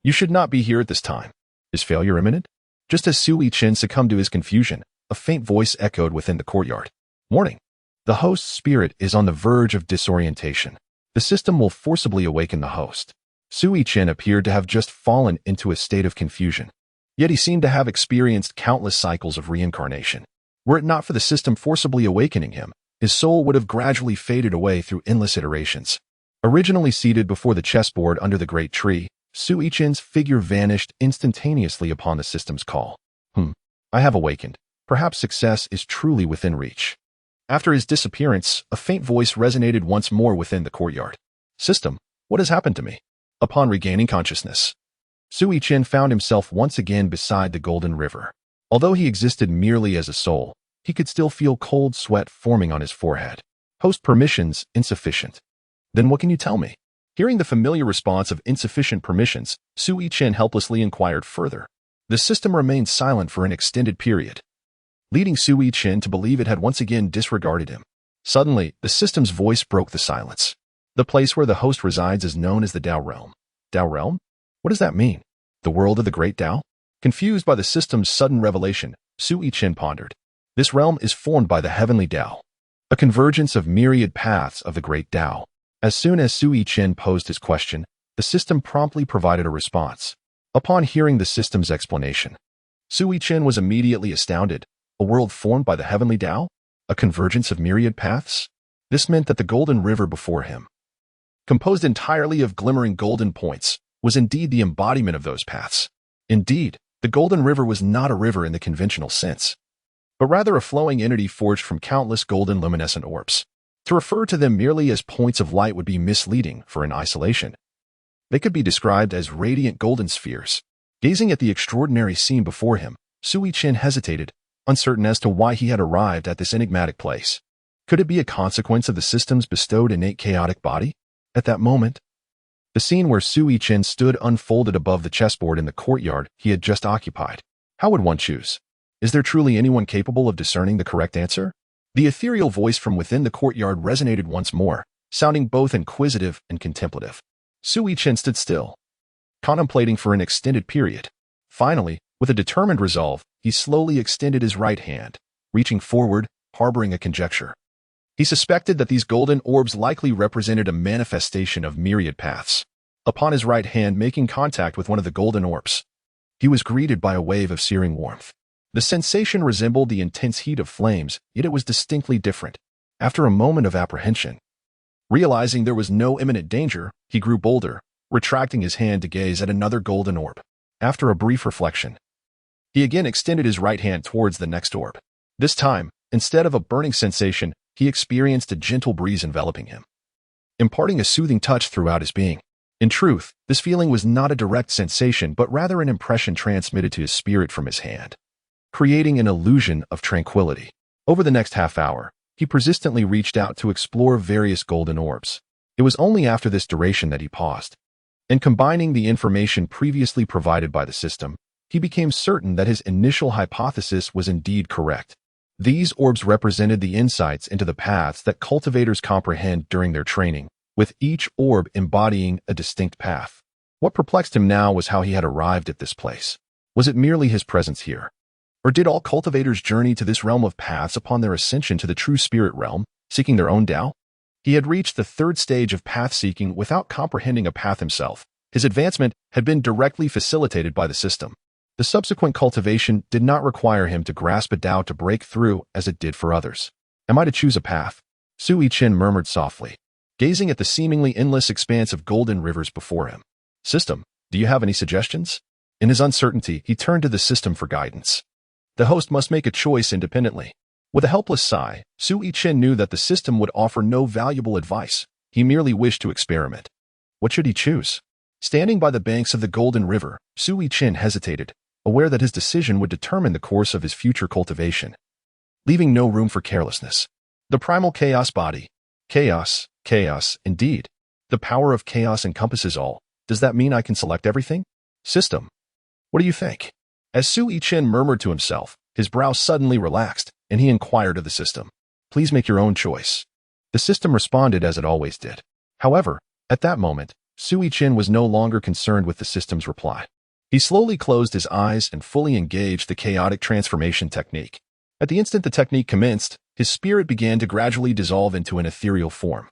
You should not be here at this time. Is failure imminent? Just as Su Yichen succumbed to his confusion, a faint voice echoed within the courtyard. Warning! The host's spirit is on the verge of disorientation. The system will forcibly awaken the host. Su Yichen appeared to have just fallen into a state of confusion. Yet he seemed to have experienced countless cycles of reincarnation. Were it not for the system forcibly awakening him, his soul would have gradually faded away through endless iterations. Originally seated before the chessboard under the great tree, Su Yichen's figure vanished instantaneously upon the system's call. I have awakened. Perhaps success is truly within reach. After his disappearance, a faint voice resonated once more within the courtyard. System, what has happened to me? Upon regaining consciousness, Su Yichen found himself once again beside the golden river. Although he existed merely as a soul, he could still feel cold sweat forming on his forehead. Host permissions insufficient. Then what can you tell me? Hearing the familiar response of insufficient permissions, Su Yichen helplessly inquired further. The system remained silent for an extended period, leading Su Yichen to believe it had once again disregarded him. Suddenly, the system's voice broke the silence. The place where the host resides is known as the Tao Realm. Tao Realm? What does that mean? The world of the great Tao? Confused by the system's sudden revelation, Su Yichen pondered. This realm is formed by the heavenly Tao, a convergence of myriad paths of the great Tao. As soon as Su Yichen posed his question, the system promptly provided a response. Upon hearing the system's explanation, Su Yichen was immediately astounded. A world formed by the heavenly Tao? A convergence of myriad paths? This meant that the golden river before him, composed entirely of glimmering golden points, was indeed the embodiment of those paths. Indeed, the golden river was not a river in the conventional sense, but rather a flowing entity forged from countless golden luminescent orbs. To refer to them merely as points of light would be misleading, for in isolation, they could be described as radiant golden spheres. Gazing at the extraordinary scene before him, Su Yichen hesitated, uncertain as to why he had arrived at this enigmatic place. Could it be a consequence of the system's bestowed innate chaotic body? At that moment, the scene where Su Yichen stood unfolded above the chessboard in the courtyard he had just occupied. How would one choose? Is there truly anyone capable of discerning the correct answer? The ethereal voice from within the courtyard resonated once more, sounding both inquisitive and contemplative. Su Yichen stood still, contemplating for an extended period. Finally, with a determined resolve, he slowly extended his right hand, reaching forward, harboring a conjecture. He suspected that these golden orbs likely represented a manifestation of myriad paths. Upon his right hand making contact with one of the golden orbs, he was greeted by a wave of searing warmth. The sensation resembled the intense heat of flames, yet it was distinctly different. After a moment of apprehension, realizing there was no imminent danger, he grew bolder, retracting his hand to gaze at another golden orb. After a brief reflection, he again extended his right hand towards the next orb. This time, instead of a burning sensation, he experienced a gentle breeze enveloping him, imparting a soothing touch throughout his being. In truth, this feeling was not a direct sensation, but rather an impression transmitted to his spirit from his hand, creating an illusion of tranquility. Over the next half hour, he persistently reached out to explore various golden orbs. It was only after this duration that he paused, and combining the information previously provided by the system, he became certain that his initial hypothesis was indeed correct. These orbs represented the insights into the paths that cultivators comprehend during their training, with each orb embodying a distinct path. What perplexed him now was how he had arrived at this place. Was it merely his presence here? Or did all cultivators journey to this realm of paths upon their ascension to the true spirit realm, seeking their own Tao? He had reached the third stage of path seeking without comprehending a path himself. His advancement had been directly facilitated by the system. The subsequent cultivation did not require him to grasp a Tao to break through as it did for others. Am I to choose a path? Su Yichen murmured softly, gazing at the seemingly endless expanse of golden rivers before him. System, do you have any suggestions? In his uncertainty, he turned to the system for guidance. The host must make a choice independently. With a helpless sigh, Su Yichen knew that the system would offer no valuable advice. He merely wished to experiment. What should he choose? Standing by the banks of the Golden River, Su Yichen hesitated, aware that his decision would determine the course of his future cultivation, leaving no room for carelessness. The primal chaos body. Chaos, indeed. The power of chaos encompasses all. Does that mean I can select everything? System. What do you think? As Su Yichen murmured to himself, his brow suddenly relaxed, and he inquired of the system. Please make your own choice. The system responded as it always did. However, at that moment, Su Yichen was no longer concerned with the system's reply. He slowly closed his eyes and fully engaged the chaotic transformation technique. At the instant the technique commenced, his spirit began to gradually dissolve into an ethereal form,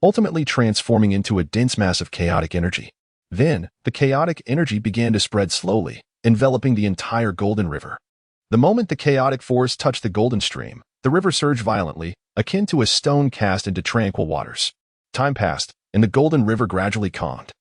ultimately transforming into a dense mass of chaotic energy. Then, the chaotic energy began to spread slowly, enveloping the entire Golden River. The moment the chaotic force touched the golden stream, the river surged violently, akin to a stone cast into tranquil waters. Time passed, and the Golden River gradually calmed.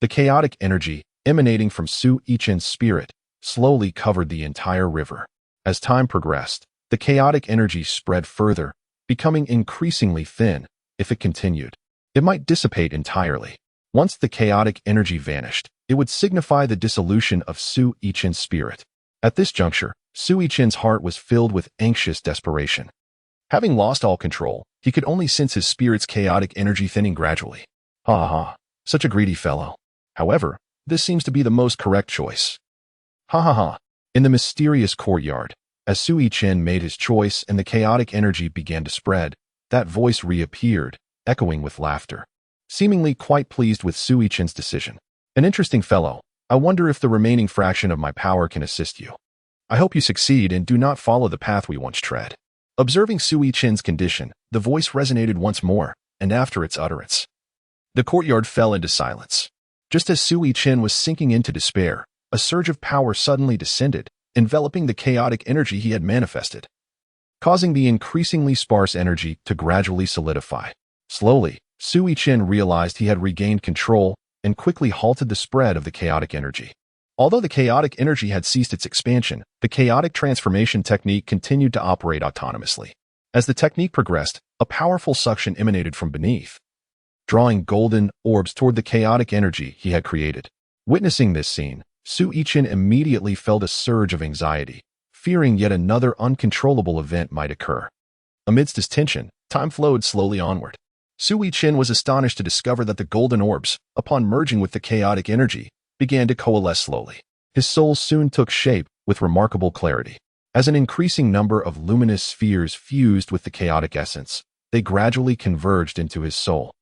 The chaotic energy, emanating from Su Yichen's spirit, slowly covered the entire river. As time progressed, the chaotic energy spread further, becoming increasingly thin. If it continued, it might dissipate entirely. Once the chaotic energy vanished, it would signify the dissolution of Su Yichen's spirit. At this juncture, Su Yichen's heart was filled with anxious desperation. Having lost all control, he could only sense his spirit's chaotic energy thinning gradually. Such a greedy fellow. However, this seems to be the most correct choice. In the mysterious courtyard, as Su Yichen made his choice and the chaotic energy began to spread, that voice reappeared, echoing with laughter, seemingly quite pleased with Su Yichen's decision. An interesting fellow. I wonder if the remaining fraction of my power can assist you. I hope you succeed and do not follow the path we once tread. Observing Su Yichen's condition, the voice resonated once more, and after its utterance, the courtyard fell into silence. Just as Su Yichen was sinking into despair, a surge of power suddenly descended, enveloping the chaotic energy he had manifested, causing the increasingly sparse energy to gradually solidify. Slowly, Su Yichen realized he had regained control and quickly halted the spread of the chaotic energy. Although the chaotic energy had ceased its expansion, the chaotic transformation technique continued to operate autonomously. As the technique progressed, a powerful suction emanated from beneath, drawing golden orbs toward the chaotic energy he had created. Witnessing this scene, Su Yichen immediately felt a surge of anxiety, fearing yet another uncontrollable event might occur. Amidst his tension, time flowed slowly onward. Su Yichen was astonished to discover that the golden orbs, upon merging with the chaotic energy, began to coalesce slowly. His soul soon took shape with remarkable clarity. As an increasing number of luminous spheres fused with the chaotic essence, they gradually converged into his soul,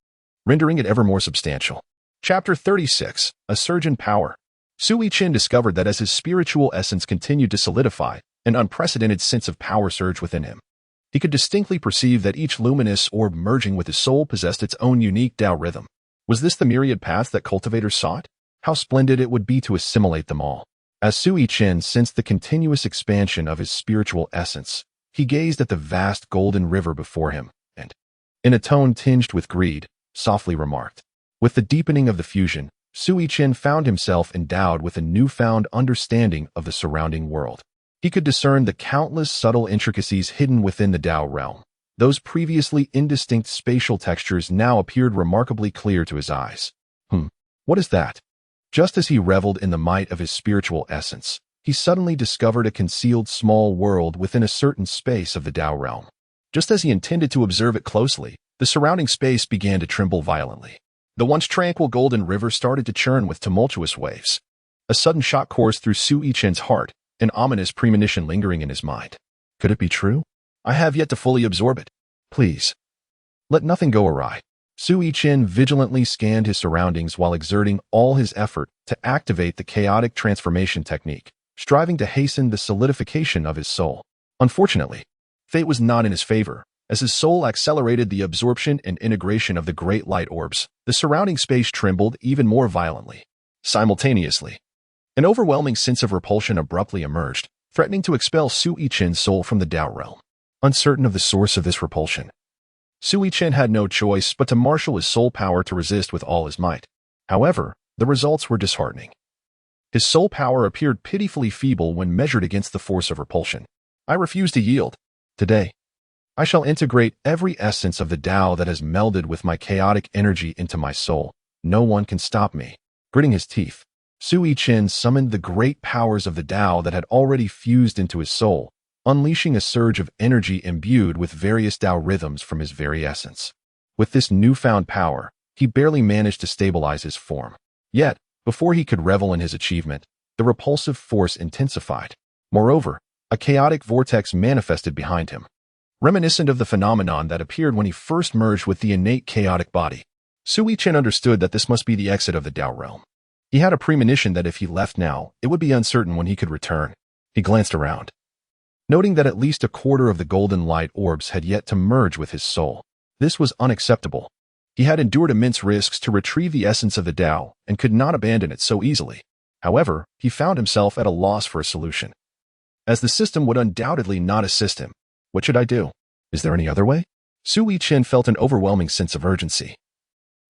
rendering it ever more substantial. Chapter 36, A Surge in Power. Su Yichen discovered that as his spiritual essence continued to solidify, an unprecedented sense of power surged within him. He could distinctly perceive that each luminous orb merging with his soul possessed its own unique Tao rhythm. Was this the myriad paths that cultivators sought? How splendid it would be to assimilate them all. As Su Yichen sensed the continuous expansion of his spiritual essence, he gazed at the vast golden river before him, and, in a tone tinged with greed, softly remarked. With the deepening of the fusion, Su Yichen found himself endowed with a newfound understanding of the surrounding world. He could discern the countless subtle intricacies hidden within the Tao realm. Those previously indistinct spatial textures now appeared remarkably clear to his eyes. What is that? Just as he reveled in the might of his spiritual essence, he suddenly discovered a concealed small world within a certain space of the Tao realm. Just as he intended to observe it closely, the surrounding space began to tremble violently. The once tranquil golden river started to churn with tumultuous waves. A sudden shock coursed through Su Yichen's heart, an ominous premonition lingering in his mind. Could it be true? I have yet to fully absorb it. Please, let nothing go awry. Su Yichen vigilantly scanned his surroundings while exerting all his effort to activate the chaotic transformation technique, striving to hasten the solidification of his soul. Unfortunately, fate was not in his favor. As his soul accelerated the absorption and integration of the great light orbs, the surrounding space trembled even more violently. Simultaneously, An overwhelming sense of repulsion abruptly emerged, threatening to expel Su Yichen's soul from the Tao realm. Uncertain of the source of this repulsion, Su Yichen had no choice but to marshal his soul power to resist with all his might. However, the results were disheartening. His soul power appeared pitifully feeble when measured against the force of repulsion. I refuse to yield. Today, I shall integrate every essence of the Tao that has melded with my chaotic energy into my soul. No one can stop me. Gritting his teeth, Su Yichen summoned the great powers of the Tao that had already fused into his soul, unleashing a surge of energy imbued with various Tao rhythms from his very essence. With this newfound power, he barely managed to stabilize his form. Yet, before he could revel in his achievement, the repulsive force intensified. Moreover, a chaotic vortex manifested behind him, reminiscent of the phenomenon that appeared when he first merged with the innate chaotic body. Su Yichen understood that this must be the exit of the Tao realm. He had a premonition that if he left now, it would be uncertain when he could return. He glanced around, noting that at least a quarter of the golden light orbs had yet to merge with his soul. This was unacceptable. He had endured immense risks to retrieve the essence of the Tao and could not abandon it so easily. However, he found himself at a loss for a solution, as the system would undoubtedly not assist him. What should I do? Is there any other way? Su Yichen felt an overwhelming sense of urgency.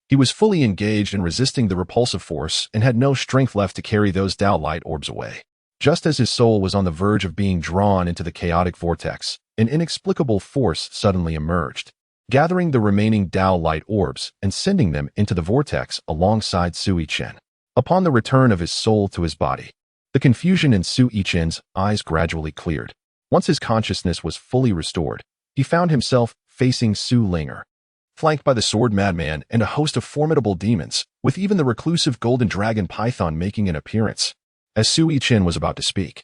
He was fully engaged in resisting the repulsive force and had no strength left to carry those Tao light orbs away. Just as his soul was on the verge of being drawn into the chaotic vortex, an inexplicable force suddenly emerged, gathering the remaining Tao light orbs and sending them into the vortex alongside Su Yichen. Upon the return of his soul to his body, the confusion in Su Yichen's eyes gradually cleared. Once his consciousness was fully restored, he found himself facing Su Linger, flanked by the sword madman and a host of formidable demons, with even the reclusive golden dragon python making an appearance. As Su Yichen was about to speak,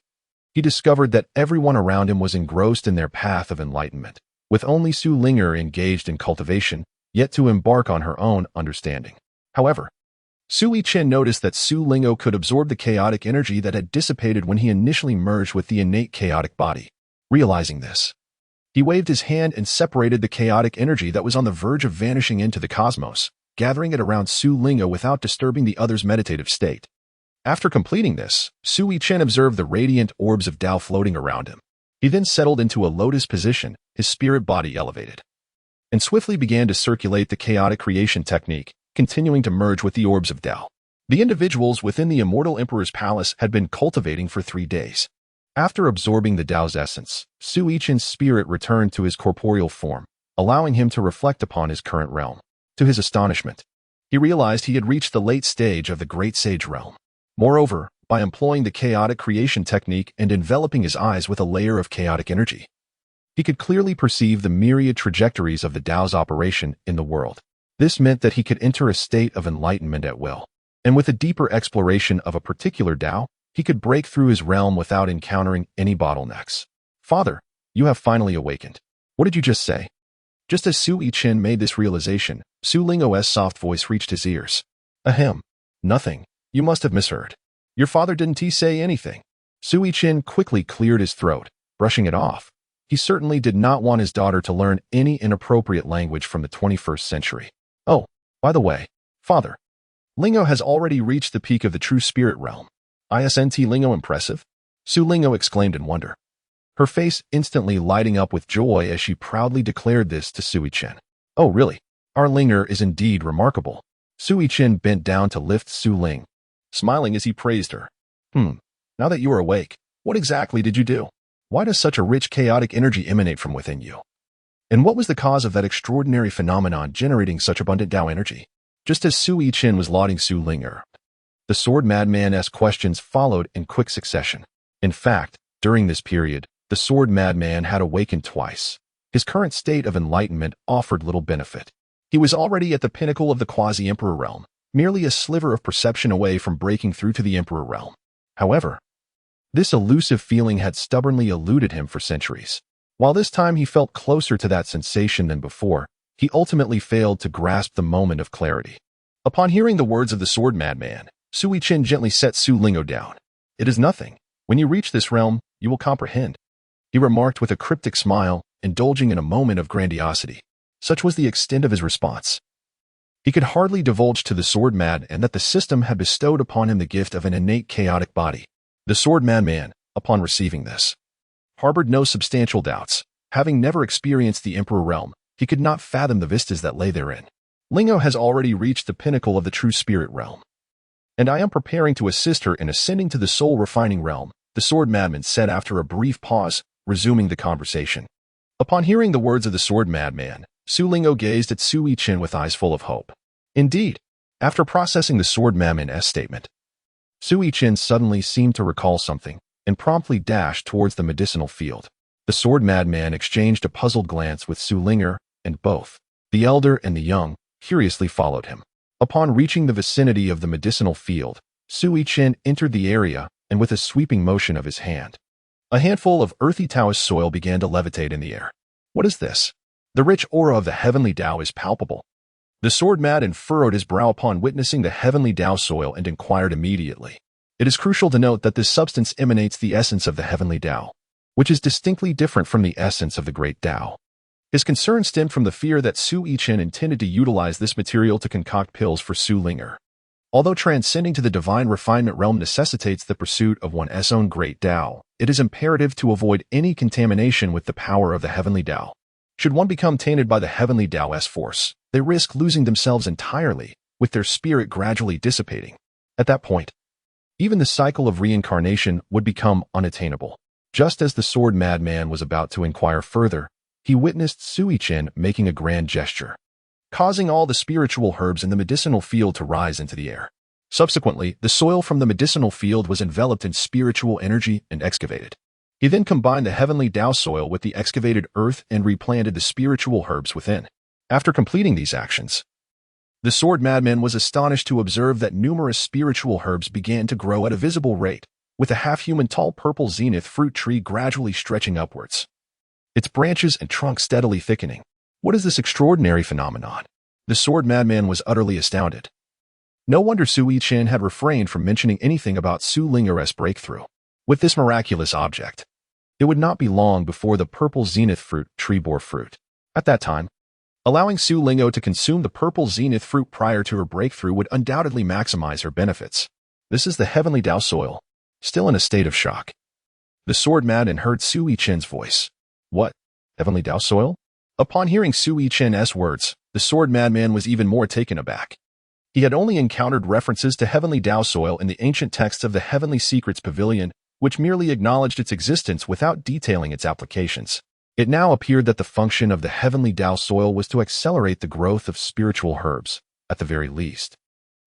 he discovered that everyone around him was engrossed in their path of enlightenment, with only Su Linger engaged in cultivation, yet to embark on her own understanding. However, Su Yichen noticed that Su Lingo could absorb the chaotic energy that had dissipated when he initially merged with the innate chaotic body. Realizing this, he waved his hand and separated the chaotic energy that was on the verge of vanishing into the cosmos, gathering it around Su Lingo without disturbing the other's meditative state. After completing this, Su Yichen observed the radiant orbs of Tao floating around him. He then settled into a lotus position, his spirit body elevated, and swiftly began to circulate the chaotic creation technique, continuing to merge with the orbs of Tao. The individuals within the immortal emperor's palace had been cultivating for 3 days. After absorbing the Tao's essence, Su Yichen's spirit returned to his corporeal form, allowing him to reflect upon his current realm. To his astonishment, he realized he had reached the late stage of the Great Sage realm. Moreover, by employing the chaotic creation technique and enveloping his eyes with a layer of chaotic energy, he could clearly perceive the myriad trajectories of the Tao's operation in the world. This meant that he could enter a state of enlightenment at will, and with a deeper exploration of a particular Tao, he could break through his realm without encountering any bottlenecks. Father, you have finally awakened. What did you just say? Just as Su Yichen made this realization, Su Lingo's soft voice reached his ears. Ahem. Nothing. You must have misheard. Your father didn't say anything. Su Yichen quickly cleared his throat, brushing it off. He certainly did not want his daughter to learn any inappropriate language from the 21st century. Oh, by the way, father, Lingo has already reached the peak of the true spirit realm. Isn't Lingo impressive? Su Lingo exclaimed in wonder, her face instantly lighting up with joy as she proudly declared this to Su Yichen. Oh really? Our Linger is indeed remarkable. Su Yichen bent down to lift Su Ling, smiling as he praised her. Now that you are awake, what exactly did you do? Why does such a rich chaotic energy emanate from within you? And what was the cause of that extraordinary phenomenon generating such abundant Tao energy? Just as Su Yichen was lauding Su Linger, the sword madman-esque questions followed in quick succession. In fact, during this period, the sword madman had awakened twice. His current state of enlightenment offered little benefit. He was already at the pinnacle of the quasi-emperor realm, merely a sliver of perception away from breaking through to the emperor realm. However, this elusive feeling had stubbornly eluded him for centuries. While this time he felt closer to that sensation than before, he ultimately failed to grasp the moment of clarity. Upon hearing the words of the sword madman, Su Yichen gently set Su Lingo down. It is nothing. When you reach this realm, you will comprehend, he remarked with a cryptic smile, indulging in a moment of grandiosity. Such was the extent of his response. He could hardly divulge to the sword madman that the system had bestowed upon him the gift of an innate chaotic body. The sword madman, upon receiving this, harbored no substantial doubts. Having never experienced the Emperor realm, he could not fathom the vistas that lay therein. Lingo has already reached the pinnacle of the true spirit realm, and I am preparing to assist her in ascending to the soul-refining realm, the sword madman said after a brief pause, resuming the conversation. Upon hearing the words of the sword madman, Su Lingo gazed at Su Yichen with eyes full of hope. Indeed, after processing the sword madman's statement, Su Yichen suddenly seemed to recall something, and promptly dashed towards the medicinal field. The sword madman exchanged a puzzled glance with Su Linger, and both, the elder and the young, curiously followed him. Upon reaching the vicinity of the medicinal field, Su Yichen entered the area, and with a sweeping motion of his hand, a handful of earthy Taoist soil began to levitate in the air. What is this? The rich aura of the heavenly Tao is palpable. The sword madman furrowed his brow upon witnessing the heavenly Tao soil and inquired immediately. It is crucial to note that this substance emanates the essence of the heavenly Tao, which is distinctly different from the essence of the great Tao. His concern stemmed from the fear that Su Yichen intended to utilize this material to concoct pills for Su Linger. Although transcending to the divine refinement realm necessitates the pursuit of one's own great Tao, it is imperative to avoid any contamination with the power of the heavenly Tao. Should one become tainted by the heavenly Tao's force, they risk losing themselves entirely, with their spirit gradually dissipating. At that point, even the cycle of reincarnation would become unattainable. Just as the sword madman was about to inquire further, he witnessed Su Yichen making a grand gesture, causing all the spiritual herbs in the medicinal field to rise into the air. Subsequently, the soil from the medicinal field was enveloped in spiritual energy and excavated. He then combined the heavenly Tao soil with the excavated earth and replanted the spiritual herbs within. After completing these actions, the sword madman was astonished to observe that numerous spiritual herbs began to grow at a visible rate, with a half-human tall purple zenith fruit tree gradually stretching upwards, its branches and trunk steadily thickening. What is this extraordinary phenomenon? The sword madman was utterly astounded. No wonder Su Yichen had refrained from mentioning anything about Su Linger's breakthrough. With this miraculous object, it would not be long before the purple zenith fruit tree bore fruit. At that time, allowing Su Lingo to consume the purple zenith fruit prior to her breakthrough would undoubtedly maximize her benefits. This is the heavenly Tao soil. Still in a state of shock, the sword madman heard Su Yichen's voice. What? Heavenly Tao soil? Upon hearing Su Yichen's words, the sword madman was even more taken aback. He had only encountered references to heavenly Tao soil in the ancient texts of the Heavenly Secrets Pavilion, which merely acknowledged its existence without detailing its applications. It now appeared that the function of the heavenly Tao soil was to accelerate the growth of spiritual herbs, at the very least.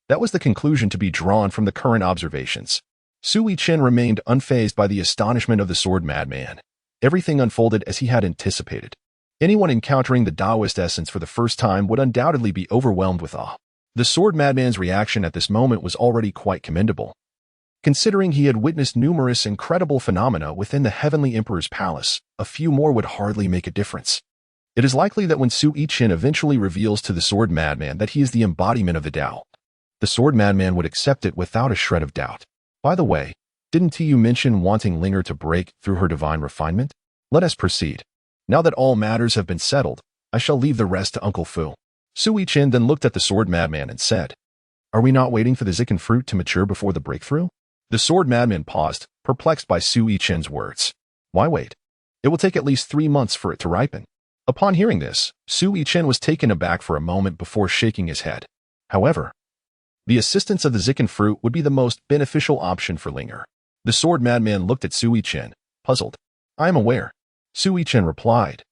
That was the conclusion to be drawn from the current observations. Su Yichen remained unfazed by the astonishment of the sword madman. Everything unfolded as he had anticipated. Anyone encountering the Taoist essence for the first time would undoubtedly be overwhelmed with awe. The sword madman's reaction at this moment was already quite commendable, considering he had witnessed numerous incredible phenomena within the Heavenly Emperor's palace. A few more would hardly make a difference. It is likely that when Su Yichen eventually reveals to the sword madman that he is the embodiment of the Tao, the sword madman would accept it without a shred of doubt. By the way, didn't you mention wanting Linger to break through her divine refinement? Let us proceed. Now that all matters have been settled, I shall leave the rest to Uncle Fu. Su Yichen then looked at the sword madman and said, Are we not waiting for the Zichen fruit to mature before the breakthrough? The sword madman paused, perplexed by Su Yichen's words. Why wait? It will take at least 3 months for it to ripen. Upon hearing this, Su Yichen was taken aback for a moment before shaking his head. However, the assistance of the Zichen fruit would be the most beneficial option for Linger. The sword madman looked at Su Yichen, puzzled. I am aware, Su Yichen replied,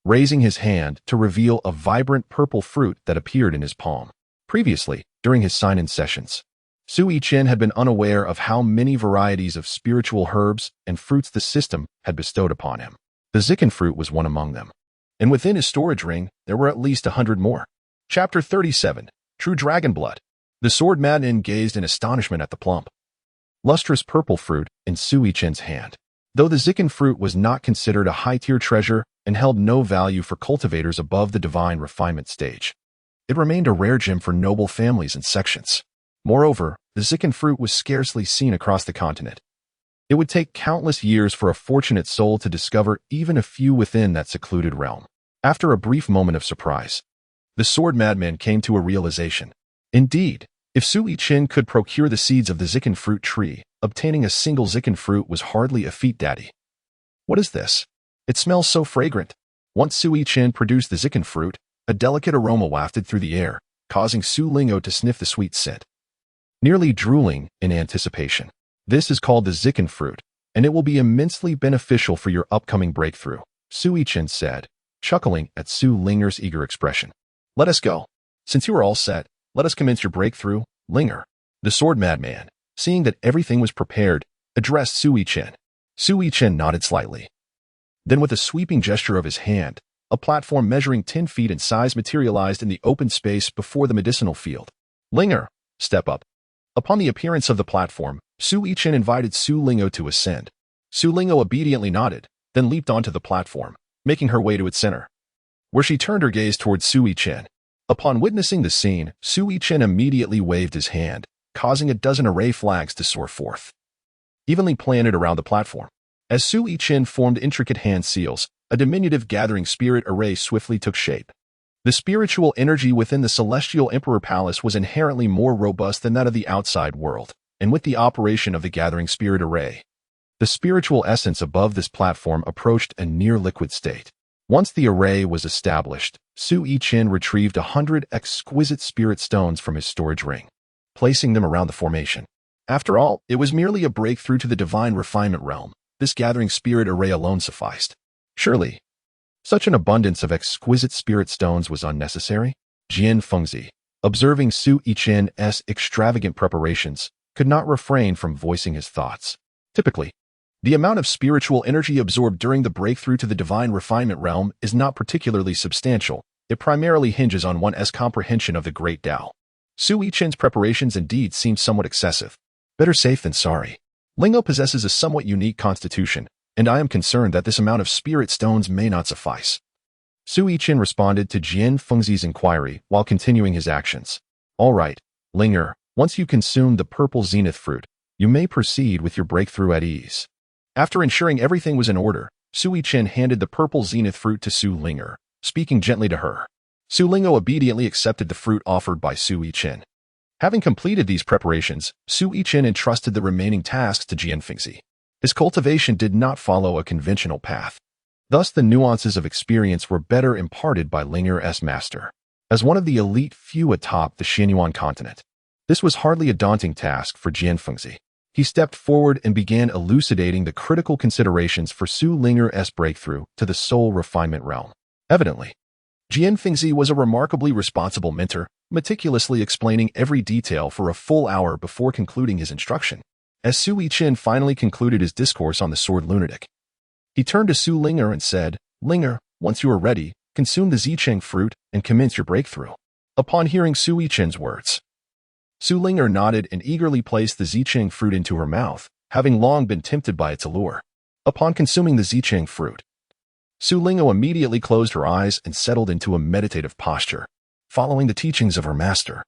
raising his hand to reveal a vibrant purple fruit that appeared in his palm. Previously, during his sign-in sessions, Su Yichen had been unaware of how many varieties of spiritual herbs and fruits the system had bestowed upon him. The Zichen fruit was one among them, and within his storage ring there were at least 100 more. Chapter 37, True Dragon Blood. The sword madman gazed in astonishment at the plump, lustrous purple fruit in Su Yichen's hand. Though the Zichen fruit was not considered a high-tier treasure and held no value for cultivators above the divine refinement stage, it remained a rare gem for noble families and sections. Moreover, the Zichen fruit was scarcely seen across the continent. It would take countless years for a fortunate soul to discover even a few within that secluded realm. After a brief moment of surprise, The sword madman came to a realization. Indeed, if Su Yichen could procure the seeds of the Zichen fruit tree, obtaining a single Zichen fruit was hardly a feat, daddy. What is this? It smells so fragrant. Once Su Yichen produced the Zichen fruit, a delicate aroma wafted through the air, causing Su Lingo to sniff the sweet scent, nearly drooling in anticipation. This is called the Zichen fruit, and it will be immensely beneficial for your upcoming breakthrough, Su Yichen said, chuckling at Su Linger's eager expression. Let us go. Since you are all set, let us commence your breakthrough, Linger. The sword madman, seeing that everything was prepared, addressed Su Yichen. Su Yichen nodded slightly. Then with a sweeping gesture of his hand, a platform measuring 10 feet in size materialized in the open space before the medicinal field. Linger, step up. Upon the appearance of the platform, Su Yichen invited Su Lingo to ascend. Su Lingo obediently nodded, then leaped onto the platform, making her way to its center, where she turned her gaze towards Su Yichen. Upon witnessing the scene, Su Yichen immediately waved his hand, causing a dozen array flags to soar forth, evenly planted around the platform. As Su Yichen formed intricate hand seals, a diminutive gathering spirit array swiftly took shape. The spiritual energy within the Celestial Emperor Palace was inherently more robust than that of the outside world, and with the operation of the gathering spirit array, the spiritual essence above this platform approached a near-liquid state. Once the array was established, Su Yichen retrieved 100 exquisite spirit stones from his storage ring, placing them around the formation. After all, it was merely a breakthrough to the divine refinement realm. This gathering spirit array alone sufficed. Surely, such an abundance of exquisite spirit stones was unnecessary. Jian Fengzi, observing Su Yichen's extravagant preparations, could not refrain from voicing his thoughts. Typically, the amount of spiritual energy absorbed during the breakthrough to the divine refinement realm is not particularly substantial. It primarily hinges on one's comprehension of the great Tao. Su Yichen's preparations indeed seemed somewhat excessive. Better safe than sorry. Lingo possesses a somewhat unique constitution, and I am concerned that this amount of spirit stones may not suffice. Su Yichen responded to Jian Fengzi's inquiry while continuing his actions. All right, Linger, once you consume the purple zenith fruit, you may proceed with your breakthrough at ease. After ensuring everything was in order, Su Yichen handed the purple zenith fruit to Su Linger, speaking gently to her. Su Lingo obediently accepted the fruit offered by Su Yichen. Having completed these preparations, Su Yichen entrusted the remaining tasks to Jian Fengzi. His cultivation did not follow a conventional path. Thus, the nuances of experience were better imparted by Linger's master. As one of the elite few atop the Xianyuan continent, this was hardly a daunting task for Jian Fengzi. He stepped forward and began elucidating the critical considerations for Su Linger's breakthrough to the soul refinement realm. Evidently, Jian Fengzi was a remarkably responsible mentor, meticulously explaining every detail for a full hour before concluding his instruction. As Su Yichen finally concluded his discourse on the sword lunatic, he turned to Su Linger and said, Linger, once you are ready, consume the Zicheng fruit and commence your breakthrough. Upon hearing Su Yichen's words, Su Linger nodded and eagerly placed the Zicheng fruit into her mouth, having long been tempted by its allure. Upon consuming the Zicheng fruit, Su Lingo immediately closed her eyes and settled into a meditative posture, following the teachings of her master.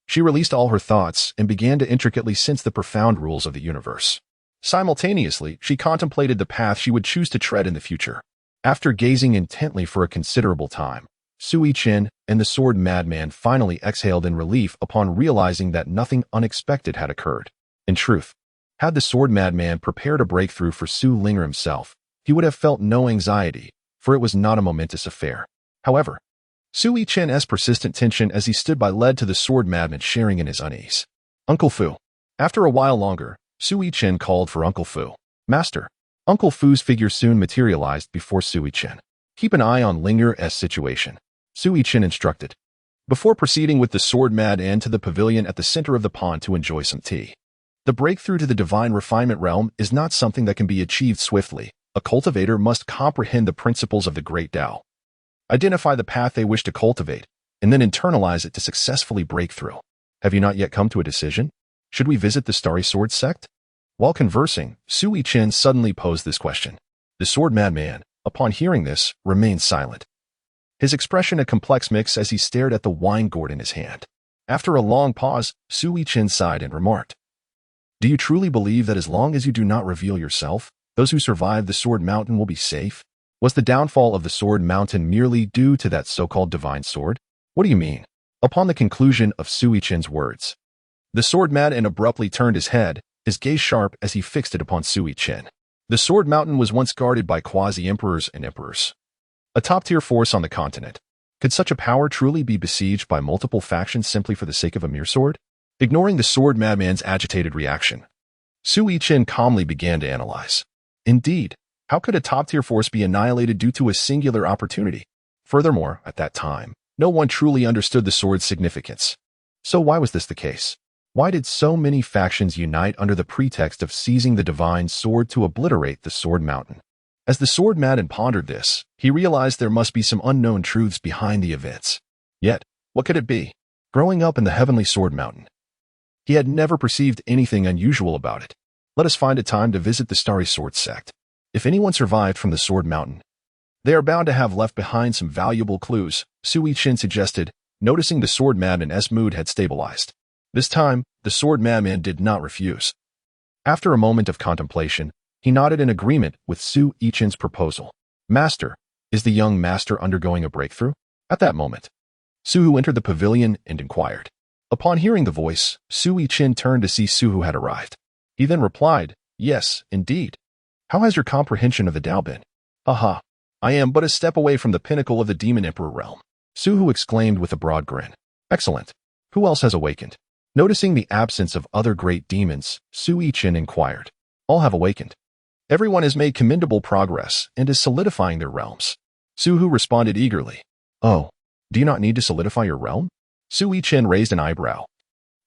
She released all her thoughts and began to intricately sense the profound rules of the universe. Simultaneously, she contemplated the path she would choose to tread in the future. After gazing intently for a considerable time, Su Yichen and the sword madman finally exhaled in relief upon realizing that nothing unexpected had occurred. In truth, had the sword madman prepared a breakthrough for Su Linger himself, he would have felt no anxiety, for it was not a momentous affair. However, Su Yichen's persistent tension as he stood by led to the sword madman sharing in his unease. Uncle Fu. After a while longer, Su Yichen called for Uncle Fu. Master. Uncle Fu's figure soon materialized before Su Yichen. Keep an eye on Linger's situation, Su Yichen instructed, before proceeding with the sword madman to the pavilion at the center of the pond to enjoy some tea. The breakthrough to the divine refinement realm is not something that can be achieved swiftly. A cultivator must comprehend the principles of the great Tao, identify the path they wish to cultivate, and then internalize it to successfully break through. Have you not yet come to a decision? Should we visit the Starry Sword sect? While conversing, Su Yichen suddenly posed this question. The sword madman, upon hearing this, remained silent, his expression a complex mix as he stared at the wine gourd in his hand. After a long pause, Su Yichen sighed and remarked, Do you truly believe that as long as you do not reveal yourself, those who survive the Sword Mountain will be safe? Was the downfall of the Sword Mountain merely due to that so-called divine sword? What do you mean? Upon the conclusion of Su Yichen's words, the sword man abruptly turned his head, his gaze sharp as he fixed it upon Su Yichen. The Sword Mountain was once guarded by quasi-emperors and emperors, a top-tier force on the continent. Could such a power truly be besieged by multiple factions simply for the sake of a mere sword? Ignoring the sword madman's agitated reaction, Su Yichen calmly began to analyze. Indeed, how could a top-tier force be annihilated due to a singular opportunity? Furthermore, at that time, no one truly understood the sword's significance. So why was this the case? Why did so many factions unite under the pretext of seizing the divine sword to obliterate the Sword Mountain? As the sword madman pondered this, he realized there must be some unknown truths behind the events. Yet, what could it be? Growing up in the heavenly Sword Mountain, he had never perceived anything unusual about it. Let us find a time to visit the Starry Sword sect. If anyone survived from the Sword Mountain, they are bound to have left behind some valuable clues, Su Yichen suggested, noticing the sword madman's mood had stabilized. This time, the sword madman did not refuse. After a moment of contemplation, he nodded in agreement with Su Yichen's proposal. Master, is the young master undergoing a breakthrough? At that moment, Su entered the pavilion and inquired. Upon hearing the voice, Su Yichen turned to see Su had arrived. He then replied, yes, indeed. How has your comprehension of the Tao been? Aha, I am but a step away from the pinnacle of the Demon Emperor realm. Su exclaimed with a broad grin. Excellent. Who else has awakened? Noticing the absence of other great demons, Su Yichen inquired. All have awakened. Everyone has made commendable progress and is solidifying their realms. Su responded eagerly. Oh, do you not need to solidify your realm? Su Yichen raised an eyebrow,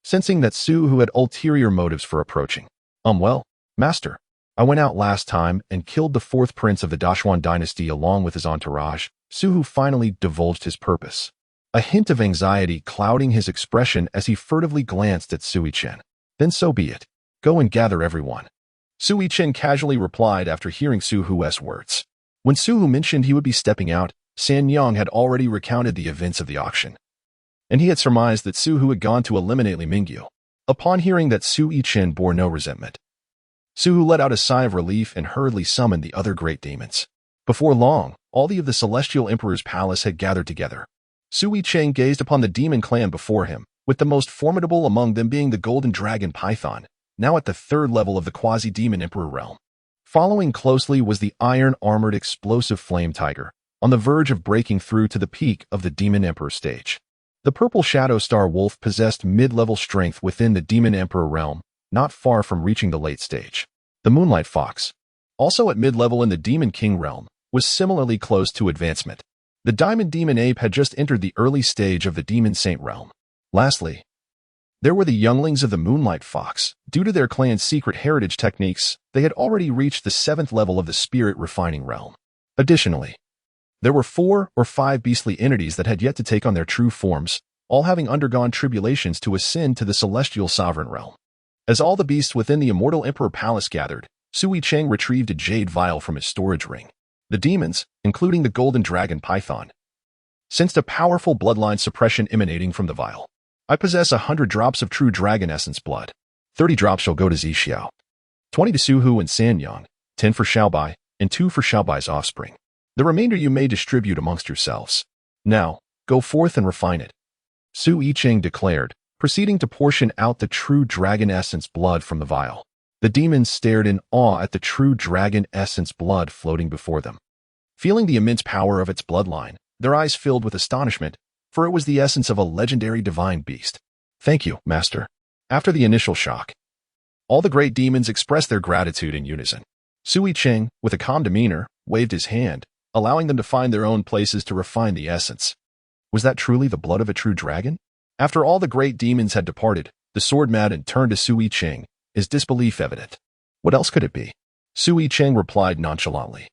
sensing that Su had ulterior motives for approaching. Well, master, I went out last time and killed the fourth prince of the Dashuan dynasty along with his entourage. Su finally divulged his purpose, a hint of anxiety clouding his expression as he furtively glanced at Su Yichen. Then so be it. Go and gather everyone. Su Yichen casually replied after hearing Su's words. When Su mentioned he would be stepping out, San Yang had already recounted the events of the auction, and he had surmised that Su had gone to eliminate Li Mingyu. Upon hearing that Su Yichen bore no resentment, Su let out a sigh of relief and hurriedly summoned the other great demons. Before long, all of the Celestial Emperor's palace had gathered together. Su Yichen gazed upon the demon clan before him, with the most formidable among them being the Golden Dragon Python, now at the third level of the Quasi-Demon Emperor realm. Following closely was the iron-armored explosive Flame Tiger, on the verge of breaking through to the peak of the Demon Emperor stage. The Purple Shadow Star Wolf possessed mid-level strength within the Demon Emperor realm, not far from reaching the late stage. The Moonlight Fox, also at mid-level in the Demon King realm, was similarly close to advancement. The Diamond Demon Ape had just entered the early stage of the Demon Saint realm. Lastly, there were the younglings of the Moonlight Fox. Due to their clan's secret heritage techniques, they had already reached the 7th level of the Spirit Refining realm. Additionally, there were 4 or 5 beastly entities that had yet to take on their true forms, all having undergone tribulations to ascend to the Celestial Sovereign realm. As all the beasts within the Immortal Emperor Palace gathered, Su Yichen retrieved a jade vial from his storage ring. The demons, including the Golden Dragon Python, sensed a powerful bloodline suppression emanating from the vial. I possess 100 drops of true dragon essence blood. 30 drops shall go to Zixiao, 20 to Suhu and Sanyang, 10 for Xiaobai, and 2 for Xiaobai's offspring. The remainder you may distribute amongst yourselves. Now, go forth and refine it. Su Yichen declared, proceeding to portion out the true dragon essence blood from the vial. The demons stared in awe at the true dragon essence blood floating before them. Feeling the immense power of its bloodline, their eyes filled with astonishment, for it was the essence of a legendary divine beast. Thank you, Master. After the initial shock, all the great demons expressed their gratitude in unison. Su Yichen, with a calm demeanor, waved his hand, allowing them to find their own places to refine the essence. Was that truly the blood of a true dragon? After all the great demons had departed, the sword madman turned to Su Yichen, his disbelief evident. What else could it be? Su Yichen replied nonchalantly.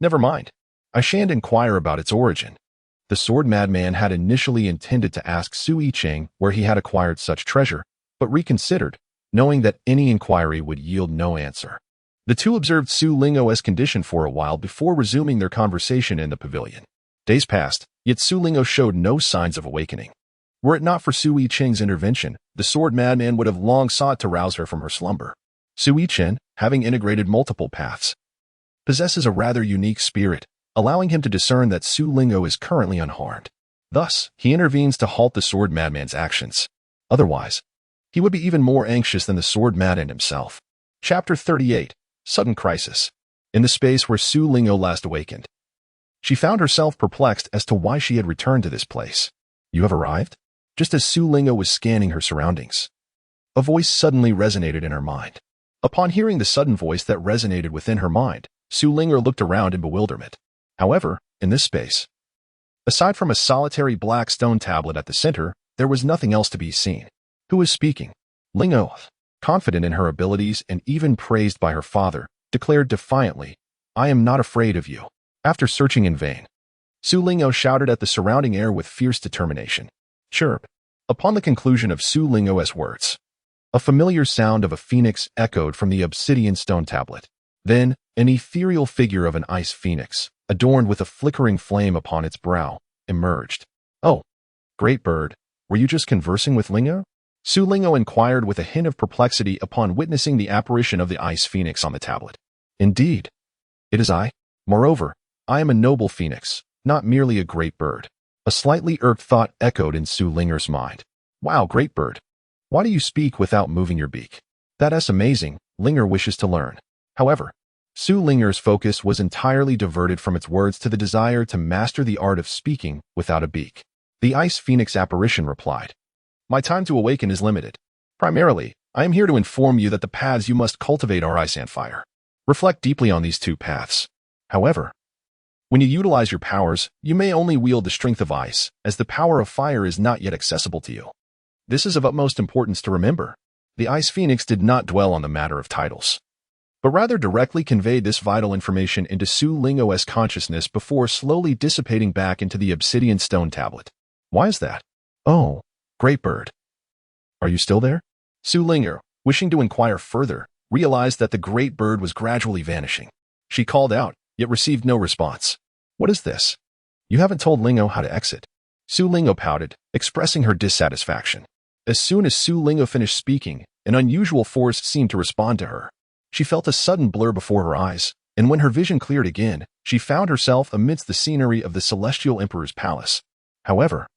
Never mind. I shan't inquire about its origin. The sword madman had initially intended to ask Su Yichen where he had acquired such treasure, but reconsidered, knowing that any inquiry would yield no answer. The two observed Su Lingo's condition for a while before resuming their conversation in the pavilion. Days passed, yet Su Lingo showed no signs of awakening. Were it not for Su Yichen's intervention, the sword madman would have long sought to rouse her from her slumber. Su Yichen, having integrated multiple paths, possesses a rather unique spirit, allowing him to discern that Su Lingo is currently unharmed. Thus, he intervenes to halt the sword madman's actions. Otherwise, he would be even more anxious than the sword madman himself. Chapter 38. Sudden Crisis. In the space where Su Lingo last awakened, she found herself perplexed as to why she had returned to this place. You have arrived? Just as Su Lingo was scanning her surroundings, a voice suddenly resonated in her mind. Upon hearing the sudden voice that resonated within her mind, Su Lingo looked around in bewilderment. However, in this space, aside from a solitary black stone tablet at the center, there was nothing else to be seen. Who was speaking? Lingo, confident in her abilities and even praised by her father, declared defiantly, I am not afraid of you. After searching in vain, Su Lingo shouted at the surrounding air with fierce determination. Chirp. Upon the conclusion of Su Lingo's words, a familiar sound of a phoenix echoed from the obsidian stone tablet. Then, an ethereal figure of an ice phoenix, adorned with a flickering flame upon its brow, emerged. Oh, great bird, were you just conversing with Lingo? Su Lingo inquired with a hint of perplexity upon witnessing the apparition of the ice phoenix on the tablet. Indeed, it is I. Moreover, I am a noble phoenix, not merely a great bird. A slightly irked thought echoed in Su Linger's mind. Wow, great bird. Why do you speak without moving your beak? That is amazing, Linger wishes to learn. However, Su Linger's focus was entirely diverted from its words to the desire to master the art of speaking without a beak. The ice phoenix apparition replied, My time to awaken is limited. Primarily, I am here to inform you that the paths you must cultivate are ice and fire. Reflect deeply on these two paths. However, when you utilize your powers, you may only wield the strength of ice, as the power of fire is not yet accessible to you. This is of utmost importance to remember. The Ice Phoenix did not dwell on the matter of titles, but rather directly conveyed this vital information into Su Lingo's consciousness before slowly dissipating back into the obsidian stone tablet. Why is that? Oh, great bird. Are you still there? Su Linger, wishing to inquire further, realized that the great bird was gradually vanishing. She called out, yet received no response. What is this? You haven't told Lingo how to exit. Su Lingo pouted, expressing her dissatisfaction. As soon as Su Lingo finished speaking, an unusual force seemed to respond to her. She felt a sudden blur before her eyes, and when her vision cleared again, she found herself amidst the scenery of the Celestial Emperor's palace. However,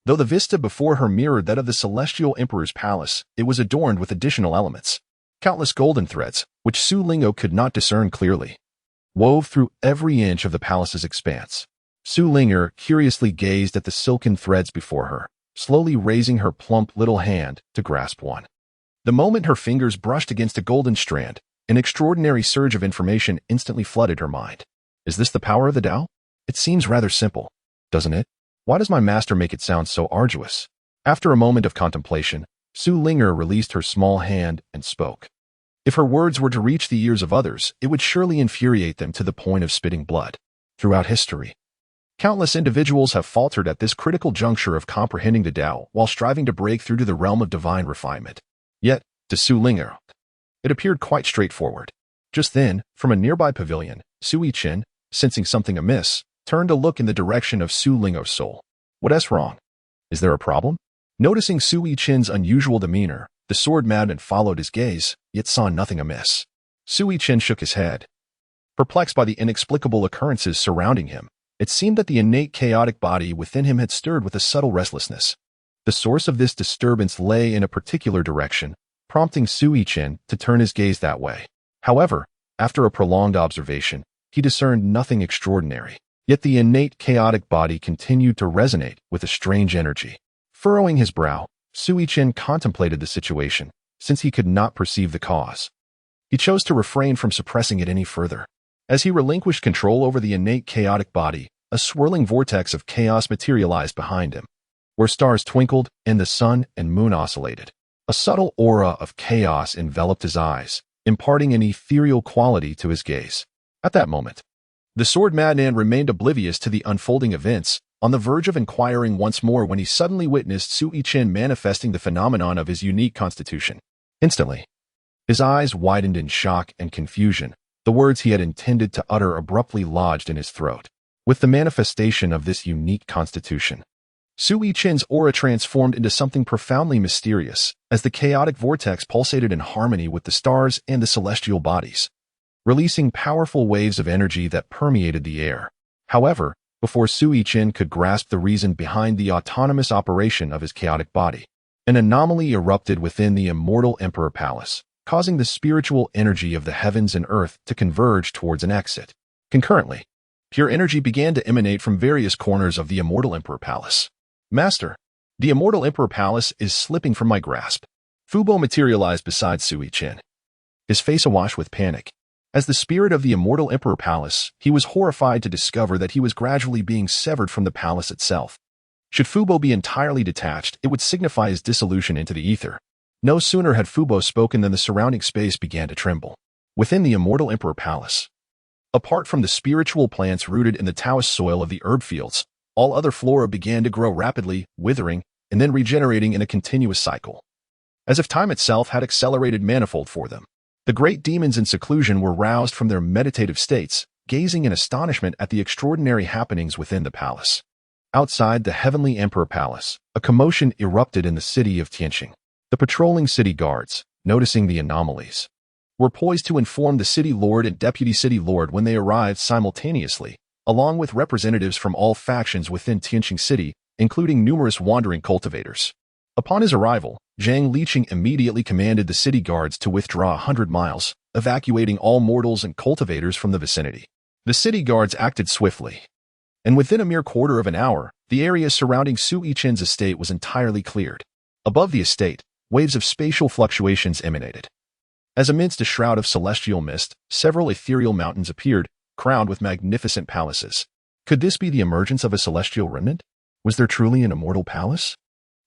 though the vista before her mirrored that of the Celestial Emperor's palace, it was adorned with additional elements. Countless golden threads, which Su Lingo could not discern clearly, wove through every inch of the palace's expanse. Su Linger curiously gazed at the silken threads before her, slowly raising her plump little hand to grasp one. The moment her fingers brushed against a golden strand, an extraordinary surge of information instantly flooded her mind. Is this the power of the Tao? It seems rather simple, doesn't it? Why does my master make it sound so arduous? After a moment of contemplation, Su Linger released her small hand and spoke. If her words were to reach the ears of others, it would surely infuriate them to the point of spitting blood. Throughout history, countless individuals have faltered at this critical juncture of comprehending the Tao while striving to break through to the realm of divine refinement. Yet, to Su Linger, it appeared quite straightforward. Just then, from a nearby pavilion, Su Yichen, sensing something amiss, turned to look in the direction of Su Lingo's soul. What's wrong? Is there a problem? Noticing Su Yichen's unusual demeanor, the sword madman followed his gaze, yet saw nothing amiss. Su Yichen shook his head. Perplexed by the inexplicable occurrences surrounding him, it seemed that the innate chaotic body within him had stirred with a subtle restlessness. The source of this disturbance lay in a particular direction, prompting Su Yichen to turn his gaze that way. However, after a prolonged observation, he discerned nothing extraordinary. Yet the innate chaotic body continued to resonate with a strange energy. Furrowing his brow, Su Yichen contemplated the situation, since he could not perceive the cause. He chose to refrain from suppressing it any further. As he relinquished control over the innate chaotic body, a swirling vortex of chaos materialized behind him, where stars twinkled and the sun and moon oscillated. A subtle aura of chaos enveloped his eyes, imparting an ethereal quality to his gaze. At that moment, the sword madman remained oblivious to the unfolding events, on the verge of inquiring once more when he suddenly witnessed Su Yichen manifesting the phenomenon of his unique constitution. Instantly, his eyes widened in shock and confusion. The words he had intended to utter abruptly lodged in his throat. With the manifestation of this unique constitution, Su Yichen's aura transformed into something profoundly mysterious, as the chaotic vortex pulsated in harmony with the stars and the celestial bodies, releasing powerful waves of energy that permeated the air. However, Before Su Yichen could grasp the reason behind the autonomous operation of his chaotic body, an anomaly erupted within the immortal Emperor Palace, causing the spiritual energy of the heavens and earth to converge towards an exit. Concurrently, pure energy began to emanate from various corners of the immortal Emperor Palace. Master, the immortal Emperor Palace is slipping from my grasp. Fubo materialized beside Su Yichen, his face awash with panic. As the spirit of the immortal Emperor Palace, he was horrified to discover that he was gradually being severed from the palace itself. Should Fubo be entirely detached, it would signify his dissolution into the ether. No sooner had Fubo spoken than the surrounding space began to tremble. Within the immortal Emperor Palace, apart from the spiritual plants rooted in the Taoist soil of the herb fields, all other flora began to grow rapidly, withering, and then regenerating in a continuous cycle. As if time itself had accelerated manifold for them. The great demons in seclusion were roused from their meditative states, gazing in astonishment at the extraordinary happenings within the palace. Outside the heavenly Emperor Palace, a commotion erupted in the city of Tianxing. The patrolling city guards, noticing the anomalies, were poised to inform the city lord and deputy city lord when they arrived simultaneously, along with representatives from all factions within Tianxing City, including numerous wandering cultivators. Upon his arrival, Zhang Liqing immediately commanded the city guards to withdraw 100 miles, evacuating all mortals and cultivators from the vicinity. The city guards acted swiftly, and within a mere quarter of an hour, the area surrounding Su Yichen's estate was entirely cleared. Above the estate, waves of spatial fluctuations emanated. As amidst a shroud of celestial mist, several ethereal mountains appeared, crowned with magnificent palaces. Could this be the emergence of a celestial remnant? Was there truly an immortal palace?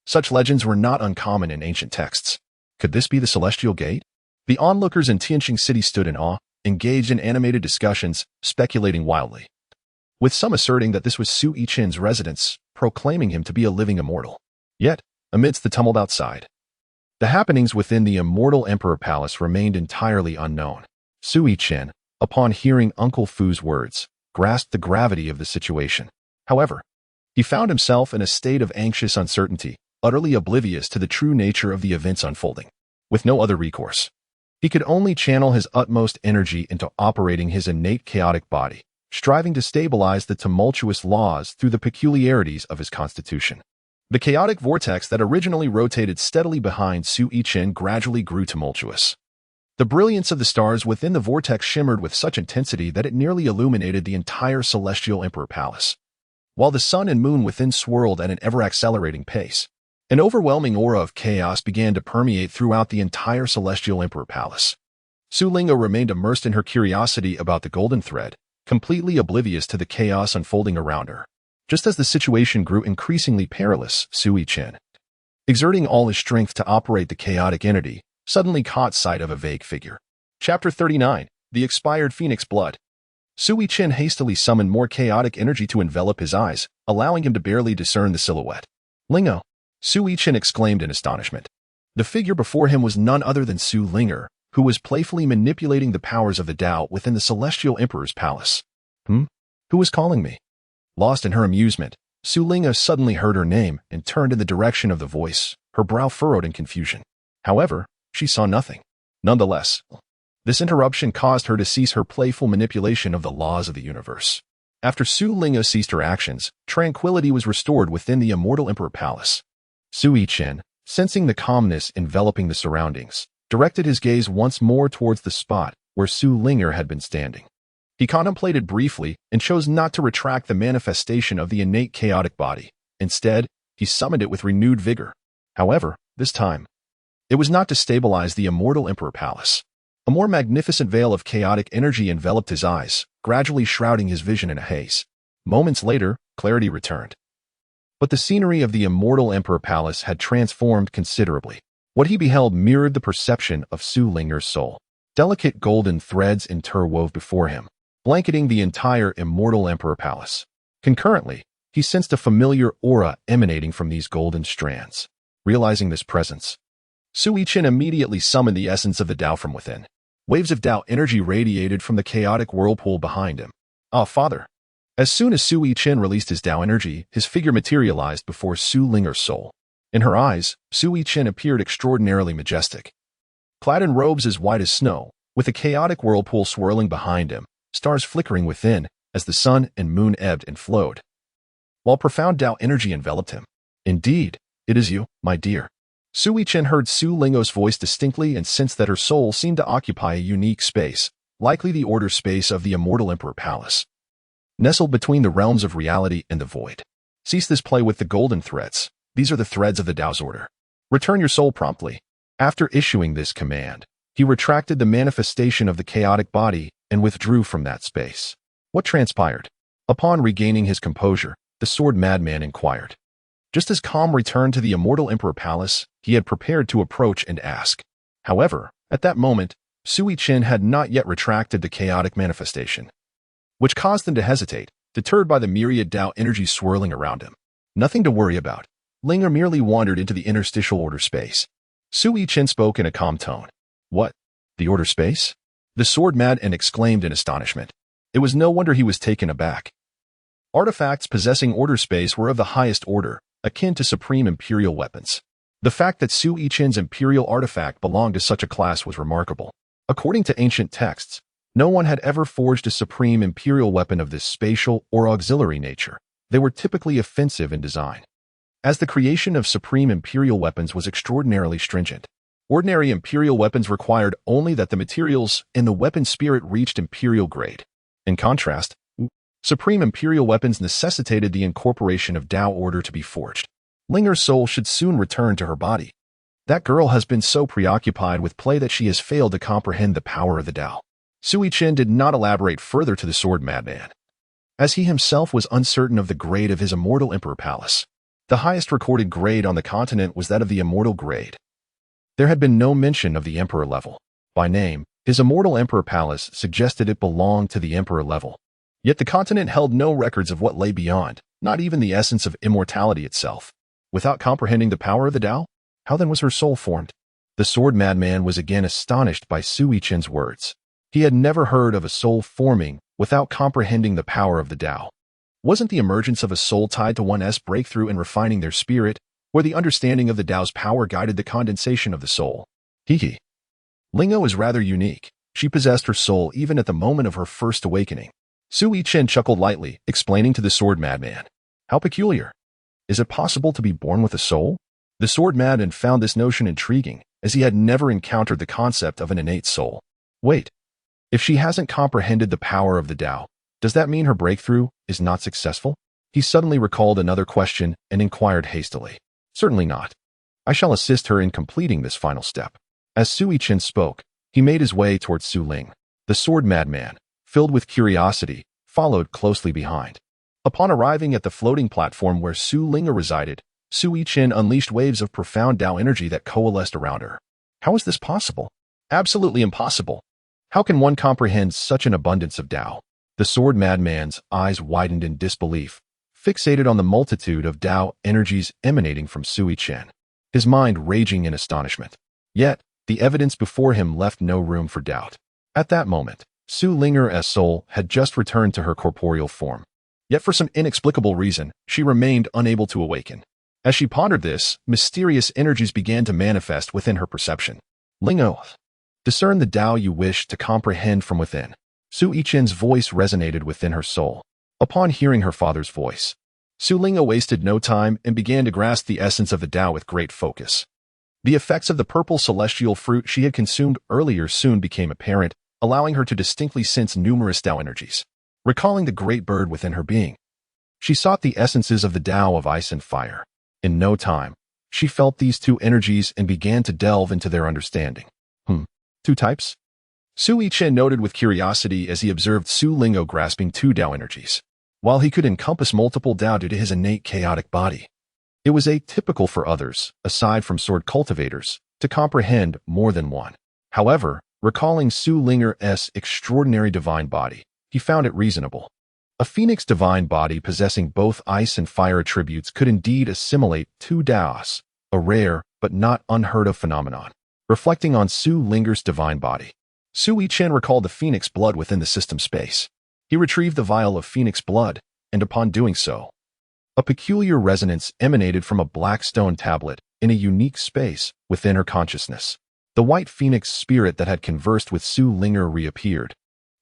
Such legends were not uncommon in ancient texts. Could this be the Celestial Gate? The onlookers in Tianxing City stood in awe, engaged in animated discussions, speculating wildly, with some asserting that this was Su Yichen's residence, proclaiming him to be a living immortal. Yet, amidst the tumult outside, the happenings within the immortal Emperor Palace remained entirely unknown. Su Yichen, upon hearing Uncle Fu's words, grasped the gravity of the situation. However, he found himself in a state of anxious uncertainty, utterly oblivious to the true nature of the events unfolding. With no other recourse, he could only channel his utmost energy into operating his innate chaotic body, striving to stabilize the tumultuous laws through the peculiarities of his constitution. The chaotic vortex that originally rotated steadily behind Su Yichen gradually grew tumultuous. The brilliance of the stars within the vortex shimmered with such intensity that it nearly illuminated the entire celestial Emperor Palace. While the sun and moon within swirled at an ever-accelerating pace, an overwhelming aura of chaos began to permeate throughout the entire celestial Emperor Palace. Su Linga remained immersed in her curiosity about the golden thread, completely oblivious to the chaos unfolding around her. Just as the situation grew increasingly perilous, Su Yichen, exerting all his strength to operate the chaotic entity, suddenly caught sight of a vague figure. Chapter 39, The Expired Phoenix Blood. Su Yichen hastily summoned more chaotic energy to envelop his eyes, allowing him to barely discern the silhouette. Lingo! Su Yichen exclaimed in astonishment. The figure before him was none other than Su Linger, who was playfully manipulating the powers of the Tao within the Celestial Emperor's palace. Who was calling me? Lost in her amusement, Su Linga suddenly heard her name and turned in the direction of the voice, her brow furrowed in confusion. However, she saw nothing. Nonetheless, this interruption caused her to cease her playful manipulation of the laws of the universe. After Su Linga ceased her actions, tranquility was restored within the immortal Emperor Palace. Su Yichen, sensing the calmness enveloping the surroundings, directed his gaze once more towards the spot where Su Linger had been standing. He contemplated briefly and chose not to retract the manifestation of the innate chaotic body. Instead, he summoned it with renewed vigor. However, this time, it was not to stabilize the immortal Emperor Palace. A more magnificent veil of chaotic energy enveloped his eyes, gradually shrouding his vision in a haze. Moments later, clarity returned. But the scenery of the immortal Emperor Palace had transformed considerably. What he beheld mirrored the perception of Su Linger's soul. Delicate golden threads interwove before him, blanketing the entire immortal Emperor Palace. Concurrently, he sensed a familiar aura emanating from these golden strands. Realizing this presence, Su Yichen immediately summoned the essence of the Tao from within. Waves of Tao energy radiated from the chaotic whirlpool behind him. Ah, Father! As soon as Su Yichen released his Tao energy, his figure materialized before Su Linger's soul. In her eyes, Su Yichen appeared extraordinarily majestic. Clad in robes as white as snow, with a chaotic whirlpool swirling behind him, stars flickering within, as the sun and moon ebbed and flowed, while profound Tao energy enveloped him. Indeed, it is you, my dear. Su Yichen heard Su Lingo's voice distinctly and sensed that her soul seemed to occupy a unique space, likely the order space of the immortal Emperor Palace, nestled between the realms of reality and the void. Cease this play with the golden threads. These are the threads of the Tao's order. Return your soul promptly. After issuing this command, he retracted the manifestation of the chaotic body and withdrew from that space. What transpired? Upon regaining his composure, the sword madman inquired. Just as calm returned to the immortal Emperor Palace, he had prepared to approach and ask. However, at that moment, Su Yichen had not yet retracted the chaotic manifestation, which caused him to hesitate, deterred by the myriad Tao energy swirling around him. Nothing to worry about. Linger merely wandered into the interstitial order space. Su Yichen spoke in a calm tone. What? The order space? The sword madman exclaimed in astonishment. It was no wonder he was taken aback. Artifacts possessing order space were of the highest order, akin to supreme imperial weapons. The fact that Su Yichen's imperial artifact belonged to such a class was remarkable. According to ancient texts, no one had ever forged a supreme imperial weapon of this spatial or auxiliary nature. They were typically offensive in design, as the creation of supreme imperial weapons was extraordinarily stringent. Ordinary imperial weapons required only that the materials in the weapon spirit reached imperial grade. In contrast, supreme imperial weapons necessitated the incorporation of Tao order to be forged. Linger's soul should soon return to her body. That girl has been so preoccupied with play that she has failed to comprehend the power of the Tao. Su Yichen did not elaborate further to the sword madman, as he himself was uncertain of the grade of his immortal Emperor Palace. The highest recorded grade on the continent was that of the immortal grade. There had been no mention of the Emperor level. By name, his immortal Emperor Palace suggested it belonged to the Emperor level. Yet the continent held no records of what lay beyond, not even the essence of immortality itself. Without comprehending the power of the Tao, how then was her soul formed? The sword madman was again astonished by Su Yichen's words. He had never heard of a soul forming without comprehending the power of the Tao. Wasn't the emergence of a soul tied to one's breakthrough in refining their spirit, where the understanding of the Tao's power guided the condensation of the soul? Lingo is rather unique. She possessed her soul even at the moment of her first awakening. Su Yichen chuckled lightly, explaining to the sword madman. How peculiar. Is it possible to be born with a soul? The sword madman found this notion intriguing, as he had never encountered the concept of an innate soul. Wait. If she hasn't comprehended the power of the Tao, does that mean her breakthrough is not successful? He suddenly recalled another question and inquired hastily. Certainly not. I shall assist her in completing this final step. As Su Yichen spoke, he made his way towards Su Ling. The sword madman, filled with curiosity, followed closely behind. Upon arriving at the floating platform where Su Ling resided, Su Yichen unleashed waves of profound Tao energy that coalesced around her. How is this possible? Absolutely impossible. How can one comprehend such an abundance of Tao? The sword madman's eyes widened in disbelief, fixated on the multitude of Tao energies emanating from Su Yichen, his mind raging in astonishment. Yet, the evidence before him left no room for doubt. At that moment, Su Linger's soul had just returned to her corporeal form. Yet for some inexplicable reason, she remained unable to awaken. As she pondered this, mysterious energies began to manifest within her perception. Lingo, discern the Tao you wish to comprehend from within. Su Yichen's voice resonated within her soul. Upon hearing her father's voice, Su Lingo wasted no time and began to grasp the essence of the Tao with great focus. The effects of the purple celestial fruit she had consumed earlier soon became apparent, allowing her to distinctly sense numerous Tao energies. Recalling the great bird within her being, she sought the essences of the Tao of ice and fire. In no time, she felt these two energies and began to delve into their understanding. Two types? Su Yichen noted with curiosity as he observed Su Lingo grasping two Tao energies. While he could encompass multiple Tao due to his innate chaotic body, it was atypical for others, aside from sword cultivators, to comprehend more than one. However, recalling Su Linger's extraordinary divine body, he found it reasonable. A phoenix divine body possessing both ice and fire attributes could indeed assimilate two Taos, a rare but not unheard of phenomenon. Reflecting on Su Linger's divine body, Su Yichen recalled the phoenix blood within the system space. He retrieved the vial of phoenix blood, and upon doing so, a peculiar resonance emanated from a black stone tablet in a unique space within her consciousness. The white phoenix spirit that had conversed with Su Linger reappeared,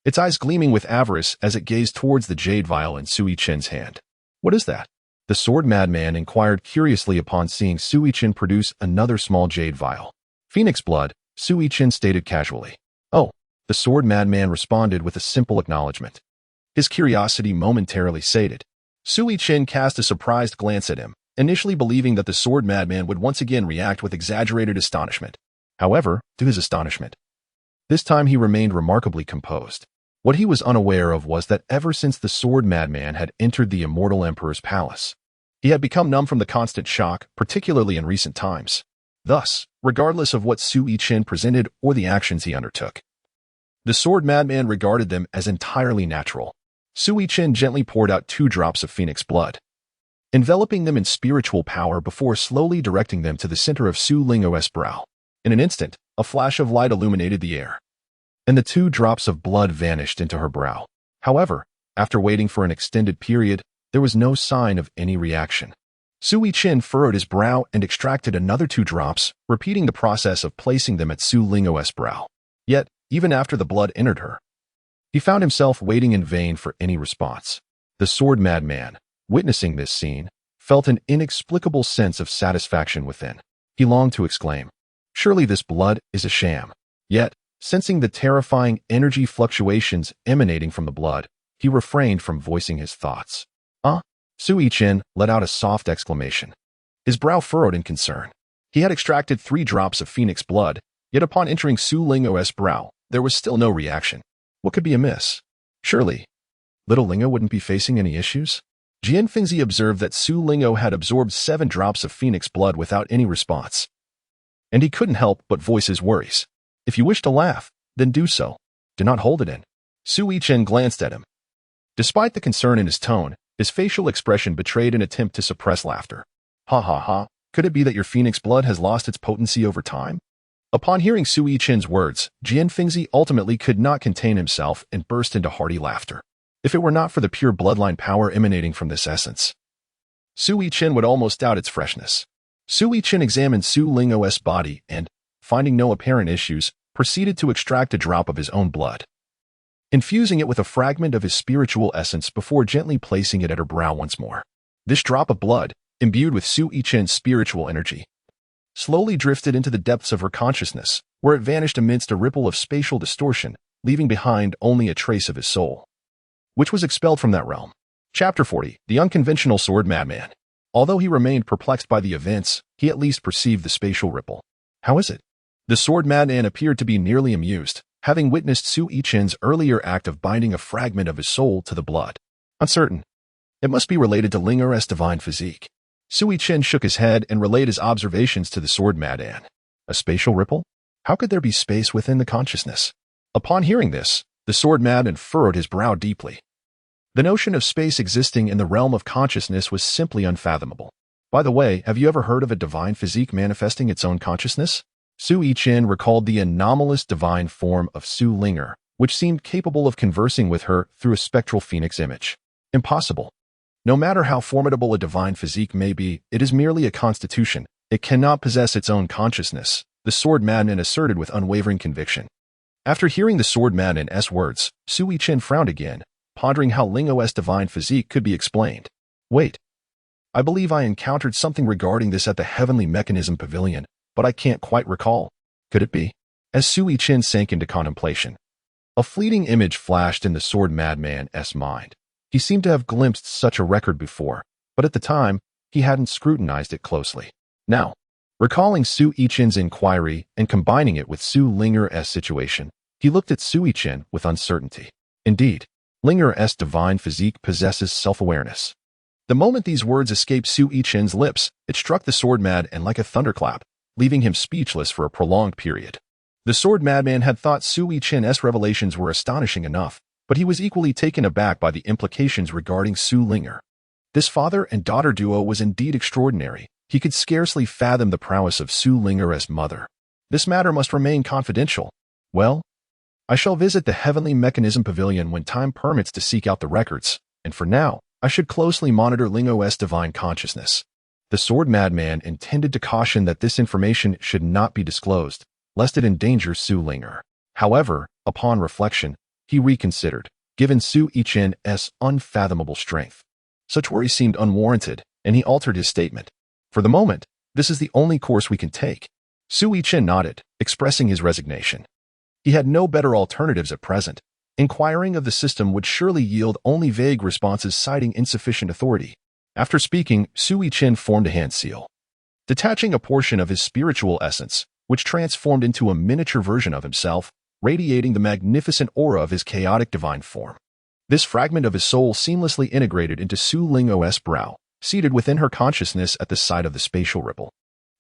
its eyes gleaming with avarice as it gazed towards the jade vial in Su Yichen's hand. "What is that?" the sword madman inquired curiously upon seeing Su Yichen produce another small jade vial. "Phoenix blood," Su Yichen stated casually. "Oh," the sword madman responded with a simple acknowledgement. His curiosity momentarily sated. Su Yichen cast a surprised glance at him, initially believing that the sword madman would once again react with exaggerated astonishment. However, to his astonishment, this time he remained remarkably composed. What he was unaware of was that ever since the sword madman had entered the immortal emperor's palace, he had become numb from the constant shock, particularly in recent times. Thus, regardless of what Su Yichen presented or the actions he undertook, the sword madman regarded them as entirely natural. Su Yichen gently poured out 2 drops of phoenix blood, enveloping them in spiritual power before slowly directing them to the center of Su Ling's brow. In an instant, a flash of light illuminated the air, and the 2 drops of blood vanished into her brow. However, after waiting for an extended period, there was no sign of any reaction. Su Yichen furrowed his brow and extracted another 2 drops, repeating the process of placing them at Su Ling's brow. Yet, even after the blood entered her, he found himself waiting in vain for any response. The sword madman, witnessing this scene, felt an inexplicable sense of satisfaction within. He longed to exclaim, "Surely this blood is a sham." Yet, sensing the terrifying energy fluctuations emanating from the blood, he refrained from voicing his thoughts. Su Yichen let out a soft exclamation. His brow furrowed in concern. He had extracted 3 drops of phoenix blood, yet upon entering Su Ling's brow, there was still no reaction. What could be amiss? Surely, little Lingo wouldn't be facing any issues? Jianfengzi observed that Su Ling'o had absorbed 7 drops of phoenix blood without any response, and he couldn't help but voice his worries. "If you wish to laugh, then do so. Do not hold it in." Su Yichen glanced at him. Despite the concern in his tone, his facial expression betrayed an attempt to suppress laughter. "Ha ha ha, could it be that your phoenix blood has lost its potency over time?" Upon hearing Su Yichen's words, Jianfengzi ultimately could not contain himself and burst into hearty laughter. If it were not for the pure bloodline power emanating from this essence, Su Yichen would almost doubt its freshness. Su Yichen examined Su Ling's body and, finding no apparent issues, proceeded to extract a drop of his own blood, infusing it with a fragment of his spiritual essence before gently placing it at her brow once more. This drop of blood, imbued with Su Yichen's spiritual energy, slowly drifted into the depths of her consciousness, where it vanished amidst a ripple of spatial distortion, leaving behind only a trace of his soul, which was expelled from that realm. Chapter 40. The Unconventional Sword Madman. Although he remained perplexed by the events, he at least perceived the spatial ripple. "How is it?" The sword madman appeared to be nearly amused, having witnessed Su Yichen's earlier act of binding a fragment of his soul to the blood. "Uncertain. It must be related to Ling's divine physique." Su Yichen shook his head and relayed his observations to the sword madman. "A spatial ripple? How could there be space within the consciousness?" Upon hearing this, the sword madman furrowed his brow deeply. The notion of space existing in the realm of consciousness was simply unfathomable. By the way, have you ever heard of a divine physique manifesting its own consciousness? Su Yichen recalled the anomalous divine form of Su Ling, which seemed capable of conversing with her through a spectral phoenix image. Impossible. No matter how formidable a divine physique may be, it is merely a constitution. It cannot possess its own consciousness, the sword madman asserted with unwavering conviction. After hearing the sword madman's words, Su Yichen frowned again, pondering how Ling's divine physique could be explained. "Wait. I believe I encountered something regarding this at the Heavenly Mechanism Pavilion, but I can't quite recall. Could it be?" As Su Yichen sank into contemplation, a fleeting image flashed in the sword madman's mind. He seemed to have glimpsed such a record before, but at the time, he hadn't scrutinized it closely. Now, recalling Su Yichen's inquiry and combining it with Su Ling's situation, he looked at Su Yichen with uncertainty. Indeed, Ling's divine physique possesses self-awareness. The moment these words escaped Su Yichen's lips, it struck the sword madman like a thunderclap, leaving him speechless for a prolonged period. The sword madman had thought Su Yichen's revelations were astonishing enough, but he was equally taken aback by the implications regarding Su Ling. This father and daughter duo was indeed extraordinary. He could scarcely fathom the prowess of Su Ling's mother. This matter must remain confidential. Well, I shall visit the Heavenly Mechanism Pavilion when time permits to seek out the records, and for now, I should closely monitor Ling's divine consciousness. The sword madman intended to caution that this information should not be disclosed, lest it endanger Su Ling. However, upon reflection, he reconsidered, given Su Yichen's unfathomable strength. Such worry seemed unwarranted, and he altered his statement. For the moment, this is the only course we can take. Su Yichen nodded, expressing his resignation. He had no better alternatives at present. Inquiring of the system would surely yield only vague responses citing insufficient authority. After speaking, Su Yichen formed a hand seal. Detaching a portion of his spiritual essence, which transformed into a miniature version of himself, radiating the magnificent aura of his chaotic divine form. This fragment of his soul seamlessly integrated into Su Ling's brow, seated within her consciousness at the side of the spatial ripple.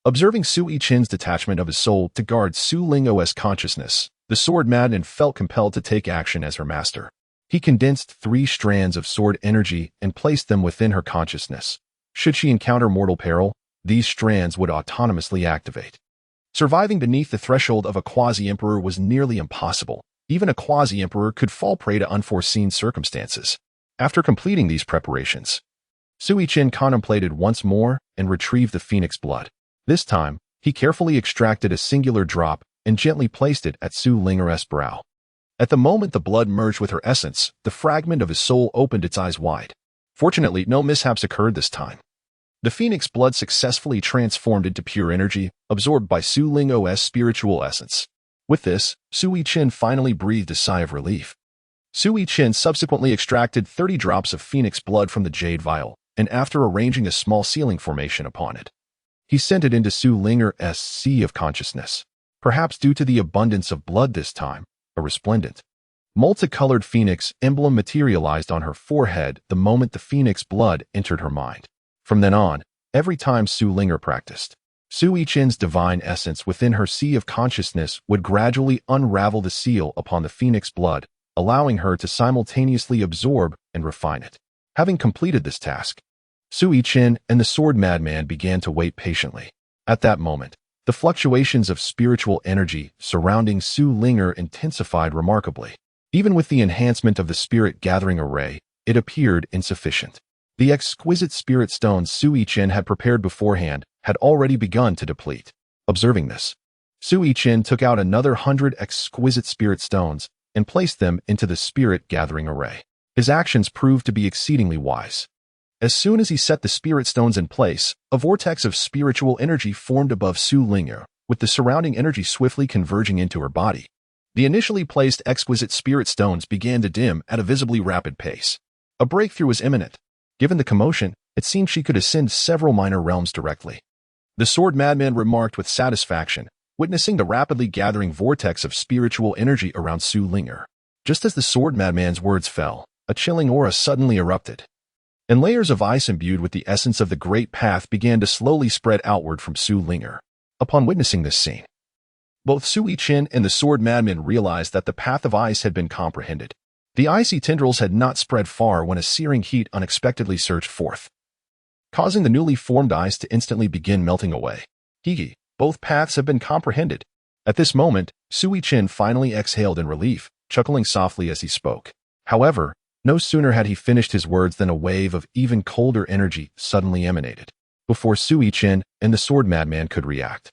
Observing Su Yichen's detachment of his soul to guard Su Ling's consciousness, the sword madman felt compelled to take action as her master. He condensed 3 strands of sword energy and placed them within her consciousness. Should she encounter mortal peril, these strands would autonomously activate. Surviving beneath the threshold of a quasi-emperor was nearly impossible. Even a quasi-emperor could fall prey to unforeseen circumstances. After completing these preparations, Su Yichen contemplated once more and retrieved the phoenix blood. This time, he carefully extracted a singular drop and gently placed it at Su Ling's brow. At the moment the blood merged with her essence, the fragment of his soul opened its eyes wide. Fortunately, no mishaps occurred this time. The phoenix blood successfully transformed into pure energy, absorbed by Su Ling's spiritual essence. With this, Su Yichen finally breathed a sigh of relief. Su Yichen subsequently extracted 30 drops of phoenix blood from the jade vial, and after arranging a small sealing formation upon it, he sent it into Su Ling's sea of consciousness. Perhaps due to the abundance of blood this time, a resplendent, multicolored phoenix emblem materialized on her forehead the moment the phoenix blood entered her mind. From then on, every time Su Ling practiced, Su Yichen's divine essence within her sea of consciousness would gradually unravel the seal upon the phoenix blood, allowing her to simultaneously absorb and refine it. Having completed this task, Su Yichen and the sword madman began to wait patiently. At that moment, the fluctuations of spiritual energy surrounding Su Ling intensified remarkably. Even with the enhancement of the spirit gathering array, it appeared insufficient. The exquisite spirit stones Su Yichen had prepared beforehand had already begun to deplete. Observing this, Su Yichen took out another 100 exquisite spirit stones and placed them into the spirit gathering array. His actions proved to be exceedingly wise. As soon as he set the spirit stones in place, a vortex of spiritual energy formed above Su Ling, with the surrounding energy swiftly converging into her body. The initially placed exquisite spirit stones began to dim at a visibly rapid pace. A breakthrough was imminent. Given the commotion, it seemed she could ascend several minor realms directly. The sword madman remarked with satisfaction, witnessing the rapidly gathering vortex of spiritual energy around Su Ling. Just as the sword madman's words fell, a chilling aura suddenly erupted, and layers of ice imbued with the essence of the great path began to slowly spread outward from Su Ling. Upon witnessing this scene, both Su Yichen and the sword madman realized that the path of ice had been comprehended. The icy tendrils had not spread far when a searing heat unexpectedly surged forth, causing the newly formed ice to instantly begin melting away. Hee, both paths have been comprehended. At this moment, Su Yichen finally exhaled in relief, chuckling softly as he spoke. However, no sooner had he finished his words than a wave of even colder energy suddenly emanated. Before Su Yichen and the sword madman could react,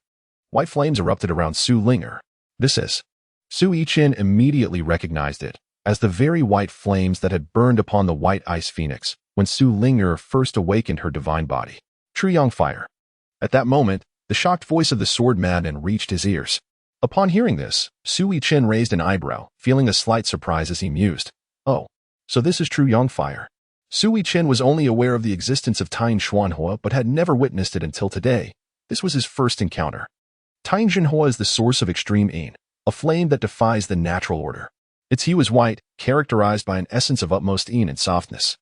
white flames erupted around Su Ling. This is. Su Yichen immediately recognized it as the very white flames that had burned upon the white ice phoenix when Su Ling first awakened her divine body. Truyong fire. At that moment, the shocked voice of the sword madman reached his ears. Upon hearing this, Su Yichen raised an eyebrow, feeling a slight surprise as he mused. Oh, so this is Truyong fire. Su Yichen was only aware of the existence of Tianxing Mountain but had never witnessed it until today. This was his first encounter. Tianxing Mountain is the source of extreme yin, a flame that defies the natural order. Its hue is white, characterized by an essence of utmost yin and softness.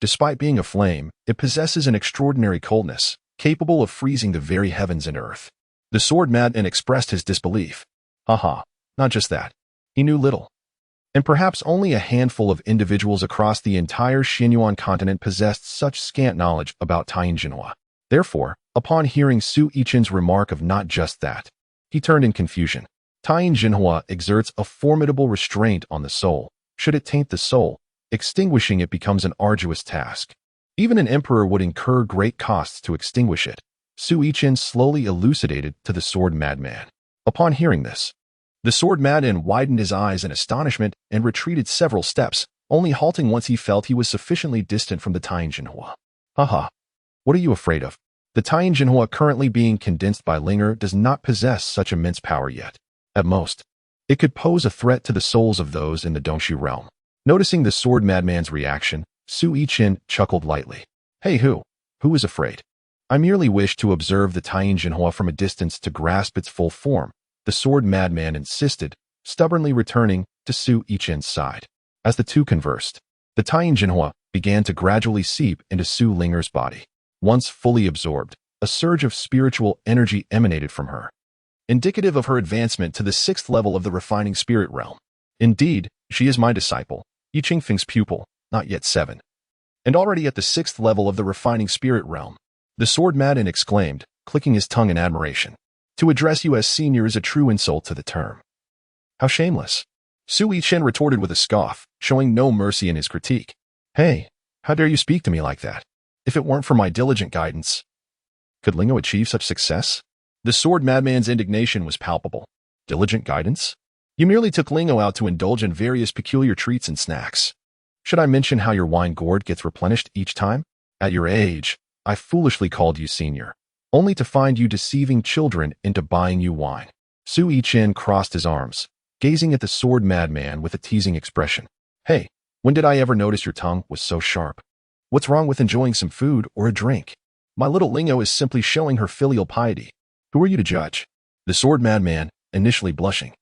Despite being a flame, it possesses an extraordinary coldness, capable of freezing the very heavens and earth. The sword madman expressed his disbelief. Haha, not just that. He knew little. And perhaps only a handful of individuals across the entire Xinhuan continent possessed such scant knowledge about Tianxing Mountain. Therefore, upon hearing Su Yichen's remark of not just that, he turned in confusion. Tianxing Mountain exerts a formidable restraint on the soul. Should it taint the soul, extinguishing it becomes an arduous task. Even an emperor would incur great costs to extinguish it. Su Yichen slowly elucidated to the sword madman. Upon hearing this, The sword madman widened his eyes in astonishment and retreated several steps, only halting once he felt he was sufficiently distant from the Tianxing Mountain. Haha. What are you afraid of? The Tianxing Mountain currently being condensed by Linger does not possess such immense power yet. At most, it could pose a threat to the souls of those in the Dongshu realm. Noticing the sword madman's reaction, Su Yichen chuckled lightly. Hey, who is afraid? I merely wish to observe the Tianxing Mountain from a distance to grasp its full form, the sword madman insisted, stubbornly returning to Su Yichen's side. As the two conversed, the Tianxing Mountain began to gradually seep into Su Linger's body. Once fully absorbed, a surge of spiritual energy emanated from her, indicative of her advancement to the 6th level of the refining spirit realm. Indeed, she is my disciple, Yi Qingfeng's pupil, not yet 7. And already at the 6th level of the refining spirit realm, the sword madman exclaimed, clicking his tongue in admiration. To address you as senior is a true insult to the term. How shameless. Su Yichen retorted with a scoff, showing no mercy in his critique. Hey, how dare you speak to me like that? If it weren't for my diligent guidance, could Lingo achieve such success? The sword madman's indignation was palpable. Diligent guidance? You merely took Lingo out to indulge in various peculiar treats and snacks. Should I mention how your wine gourd gets replenished each time? At your age, I foolishly called you senior, only to find you deceiving children into buying you wine. Su Yichen crossed his arms, gazing at the sword madman with a teasing expression. Hey, when did I ever notice your tongue was so sharp? What's wrong with enjoying some food or a drink? My little Lingo is simply showing her filial piety. Who are you to judge? The sword madman, initially blushing,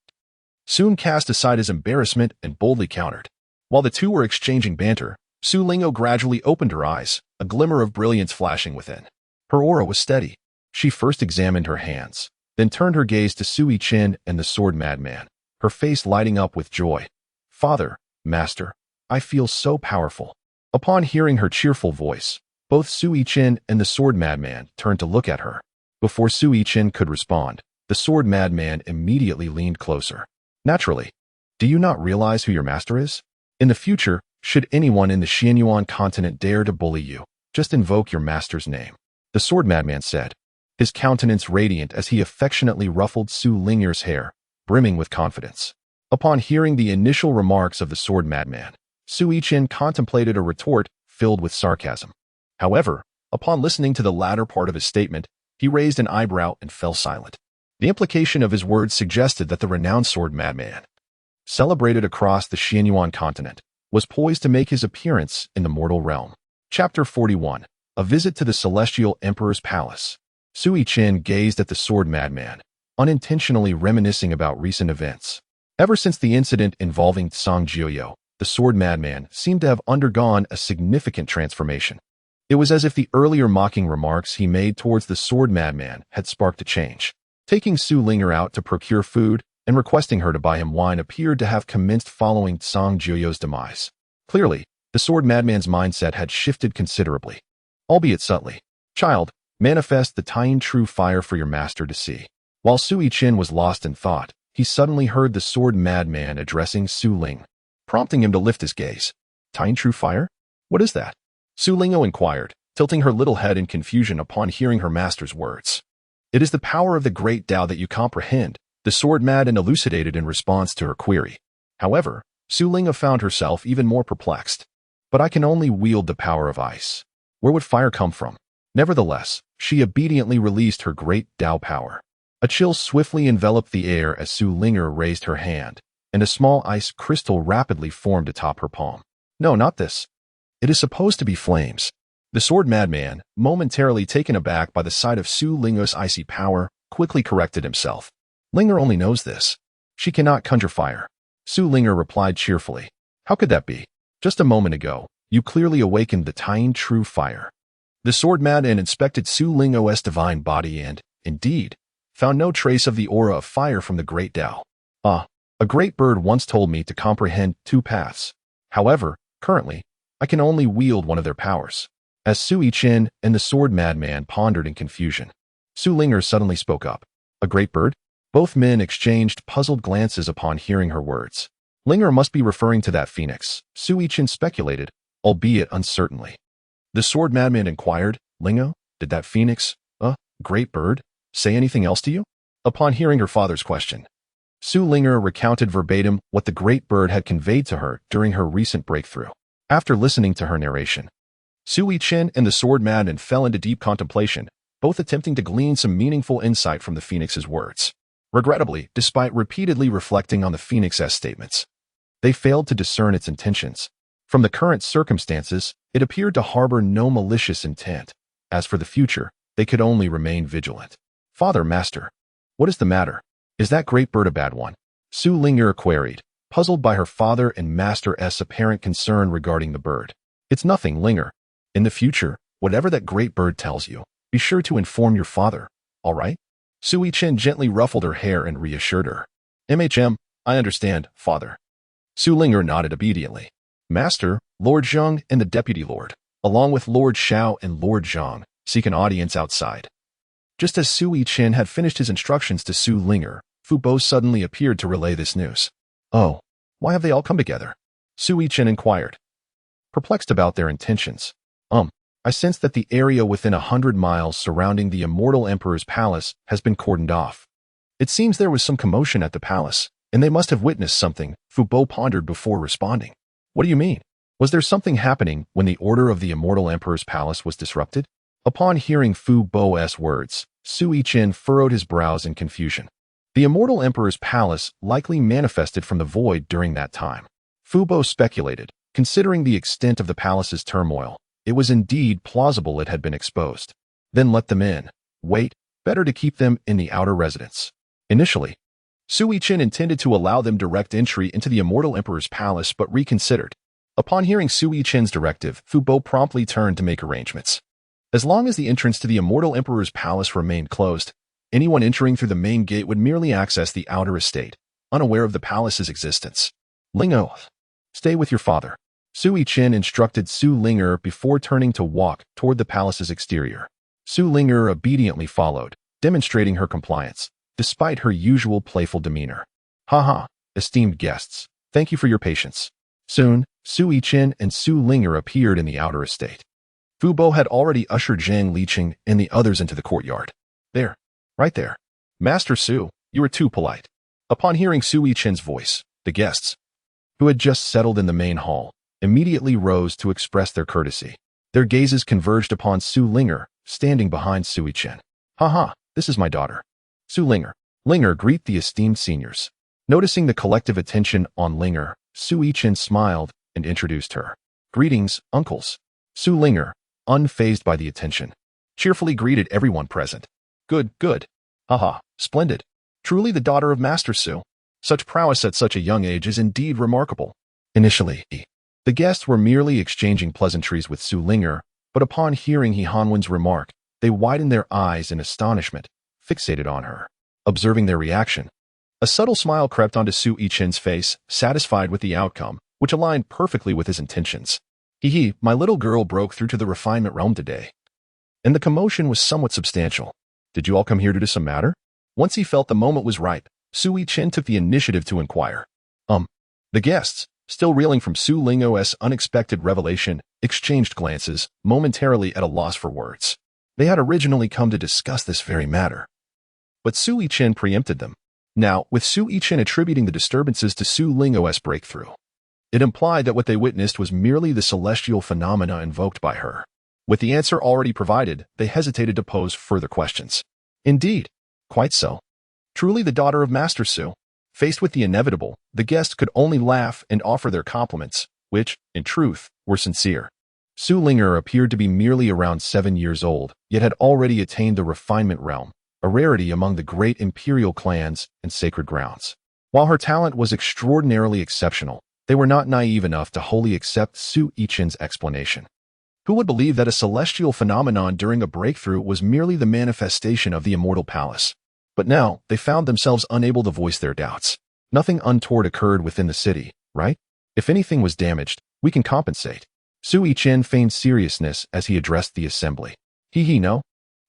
soon cast aside his embarrassment and boldly countered. While the two were exchanging banter, Su Lingo gradually opened her eyes, a glimmer of brilliance flashing within. Her aura was steady. She first examined her hands, then turned her gaze to Su Yichen and the sword madman, her face lighting up with joy. Father, master, I feel so powerful. Upon hearing her cheerful voice, both Su Yichen and the sword madman turned to look at her. Before Su Yichen could respond, the sword madman immediately leaned closer. Naturally, do you not realize who your master is? In the future, should anyone in the Xianyuan continent dare to bully you, just invoke your master's name. The sword madman said, his countenance radiant as he affectionately ruffled Su Linger's hair, brimming with confidence. Upon hearing the initial remarks of the sword madman, Su Yichen contemplated a retort filled with sarcasm. However, upon listening to the latter part of his statement, he raised an eyebrow and fell silent. The implication of his words suggested that the renowned sword madman, celebrated across the Xianyuan continent, was poised to make his appearance in the mortal realm. Chapter 41. A Visit to the Celestial Emperor's Palace. Su Yichen gazed at the sword madman, unintentionally reminiscing about recent events. Ever since the incident involving Tsang Jiuyo, the sword madman seemed to have undergone a significant transformation. It was as if the earlier mocking remarks he made towards the sword madman had sparked a change. Taking Su Linger out to procure food and requesting her to buy him wine appeared to have commenced following Tsang Jiuyo's demise. Clearly, the sword madman's mindset had shifted considerably, albeit subtly. Child, manifest the Tian true fire for your master to see. While Su Yichen was lost in thought, he suddenly heard the sword madman addressing Su Ling, prompting him to lift his gaze. Tian true fire? What is that? Su Lingo inquired, tilting her little head in confusion upon hearing her master's words. It is the power of the great Tao that you comprehend, the sword madman elucidated in response to her query. However, Su Lingo found herself even more perplexed. But I can only wield the power of ice. Where would fire come from? Nevertheless, she obediently released her great Tao power. A chill swiftly enveloped the air as Su Linger raised her hand, and a small ice crystal rapidly formed atop her palm. No, not this. It is supposed to be flames. The sword madman, momentarily taken aback by the sight of Su Linger's icy power, quickly corrected himself. Linger only knows this. She cannot conjure fire. Su Linger replied cheerfully. How could that be? Just a moment ago, you clearly awakened the Tian true fire. The sword madman inspected Su Linger's divine body and, indeed, found no trace of the aura of fire from the great Tao. A great bird once told me to comprehend 2 paths. However, currently, I can only wield one of their powers. As Su Yichen and the sword madman pondered in confusion, Su Linger suddenly spoke up. A great bird? Both men exchanged puzzled glances upon hearing her words. Linger must be referring to that phoenix, Su Yichen speculated, albeit uncertainly. The sword madman inquired, Lingo, did that phoenix, great bird, say anything else to you? Upon hearing her father's question, Su Linger recounted verbatim what the great bird had conveyed to her during her recent breakthrough. After listening to her narration, Su Yichen and the sword madman fell into deep contemplation, both attempting to glean some meaningful insight from the phoenix's words. Regrettably, despite repeatedly reflecting on the phoenix's statements, they failed to discern its intentions. From the current circumstances, it appeared to harbor no malicious intent. As for the future, they could only remain vigilant. Father, Master, what is the matter? Is that great bird a bad one? Su Linger queried, puzzled by her father and Master's apparent concern regarding the bird. It's nothing, Linger. In the future, whatever that great bird tells you, be sure to inform your father, all right? Su Yichen gently ruffled her hair and reassured her. I understand, father. Su Linger nodded obediently. Master, Lord Zheng and the Deputy Lord, along with Lord Xiao and Lord Zhang, seek an audience outside. Just as Su Yichen had finished his instructions to Su Linger, Fu Bo suddenly appeared to relay this news. Oh, why have they all come together? Su Yichen inquired, perplexed about their intentions. I sense that the area within 100 miles surrounding the Immortal Emperor's palace has been cordoned off. It seems there was some commotion at the palace, and they must have witnessed something, Fu Bo pondered before responding. What do you mean? Was there something happening when the order of the Immortal Emperor's palace was disrupted? Upon hearing Fu Bo's words, Su Yichen furrowed his brows in confusion. The Immortal Emperor's palace likely manifested from the void during that time. Fu Bo speculated, considering the extent of the palace's turmoil. It was indeed plausible it had been exposed. Then let them in. Wait, better to keep them in the outer residence. Initially, Su Yichen intended to allow them direct entry into the Immortal Emperor's palace but reconsidered. Upon hearing Su Yichen's directive, Fu Bo promptly turned to make arrangements. As long as the entrance to the Immortal Emperor's palace remained closed, anyone entering through the main gate would merely access the outer estate, unaware of the palace's existence. Lingo, stay with your father. Su Yichen instructed Su Linger before turning to walk toward the palace's exterior. Su Linger obediently followed, demonstrating her compliance, despite her usual playful demeanor. Haha, esteemed guests, thank you for your patience. Soon, Su Yichen and Su Linger appeared in the outer estate. Fu Bo had already ushered Zhang Liqing and the others into the courtyard. There, right there. Master Su, you were too polite. Upon hearing Su Yichen's voice, the guests, who had just settled in the main hall, immediately rose to express their courtesy. Their gazes converged upon Su Linger, standing behind Su Yichen. Haha, this is my daughter. Su Linger. Linger, greet the esteemed seniors. Noticing the collective attention on Linger, Su Yichen smiled and introduced her. Greetings, uncles. Su Linger, unfazed by the attention, cheerfully greeted everyone present. Good, good. Haha, splendid. Truly the daughter of Master Su. Such prowess at such a young age is indeed remarkable. Initially, the guests were merely exchanging pleasantries with Su Linger, but upon hearing He Hanwen's remark, they widened their eyes in astonishment, fixated on her. Observing their reaction, a subtle smile crept onto Su Yichen's face, satisfied with the outcome, which aligned perfectly with his intentions. Hee, my little girl broke through to the refinement realm today. And the commotion was somewhat substantial. Did you all come here to some matter? Once he felt the moment was ripe, Su Yichen took the initiative to inquire. The guests, still reeling from Su Linger's unexpected revelation, exchanged glances, momentarily at a loss for words. They had originally come to discuss this very matter, but Su Yichen preempted them. Now, with Su Yichen attributing the disturbances to Su Linger's breakthrough, it implied that what they witnessed was merely the celestial phenomena invoked by her. With the answer already provided, they hesitated to pose further questions. Indeed, quite so. Truly the daughter of Master Su. Faced with the inevitable, the guests could only laugh and offer their compliments, which, in truth, were sincere. Su Linger appeared to be merely around 7 years old, yet had already attained the refinement realm, a rarity among the great imperial clans and sacred grounds. While her talent was extraordinarily exceptional, they were not naive enough to wholly accept Su Yichen's explanation. Who would believe that a celestial phenomenon during a breakthrough was merely the manifestation of the immortal palace? But now, they found themselves unable to voice their doubts. Nothing untoward occurred within the city, right? If anything was damaged, we can compensate. Su Yichen feigned seriousness as he addressed the assembly. No.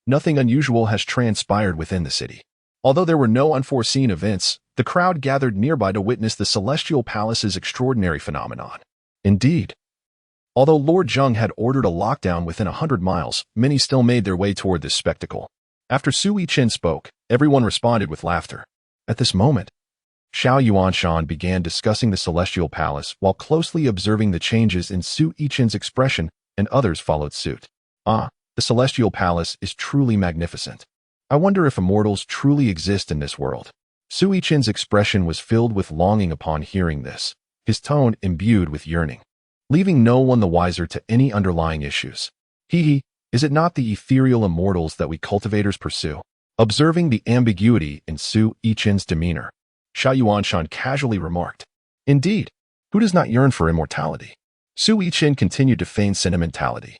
Nothing unusual has transpired within the city. Although there were no unforeseen events, the crowd gathered nearby to witness the celestial palace's extraordinary phenomenon. Indeed. Although Lord Zheng had ordered a lockdown within 100 miles, many still made their way toward this spectacle. After Su Yichen spoke, everyone responded with laughter. At this moment, Xiao Yuanshan began discussing the celestial palace while closely observing the changes in Su Yichen's expression, and others followed suit. Ah, the celestial palace is truly magnificent. I wonder if immortals truly exist in this world. Su Yichen's expression was filled with longing upon hearing this, his tone imbued with yearning, leaving no one the wiser to any underlying issues. Hee, is it not the ethereal immortals that we cultivators pursue? Observing the ambiguity in Su Yichen's demeanor, Xiao Yuanshan casually remarked, Indeed, who does not yearn for immortality? Su Yichen continued to feign sentimentality,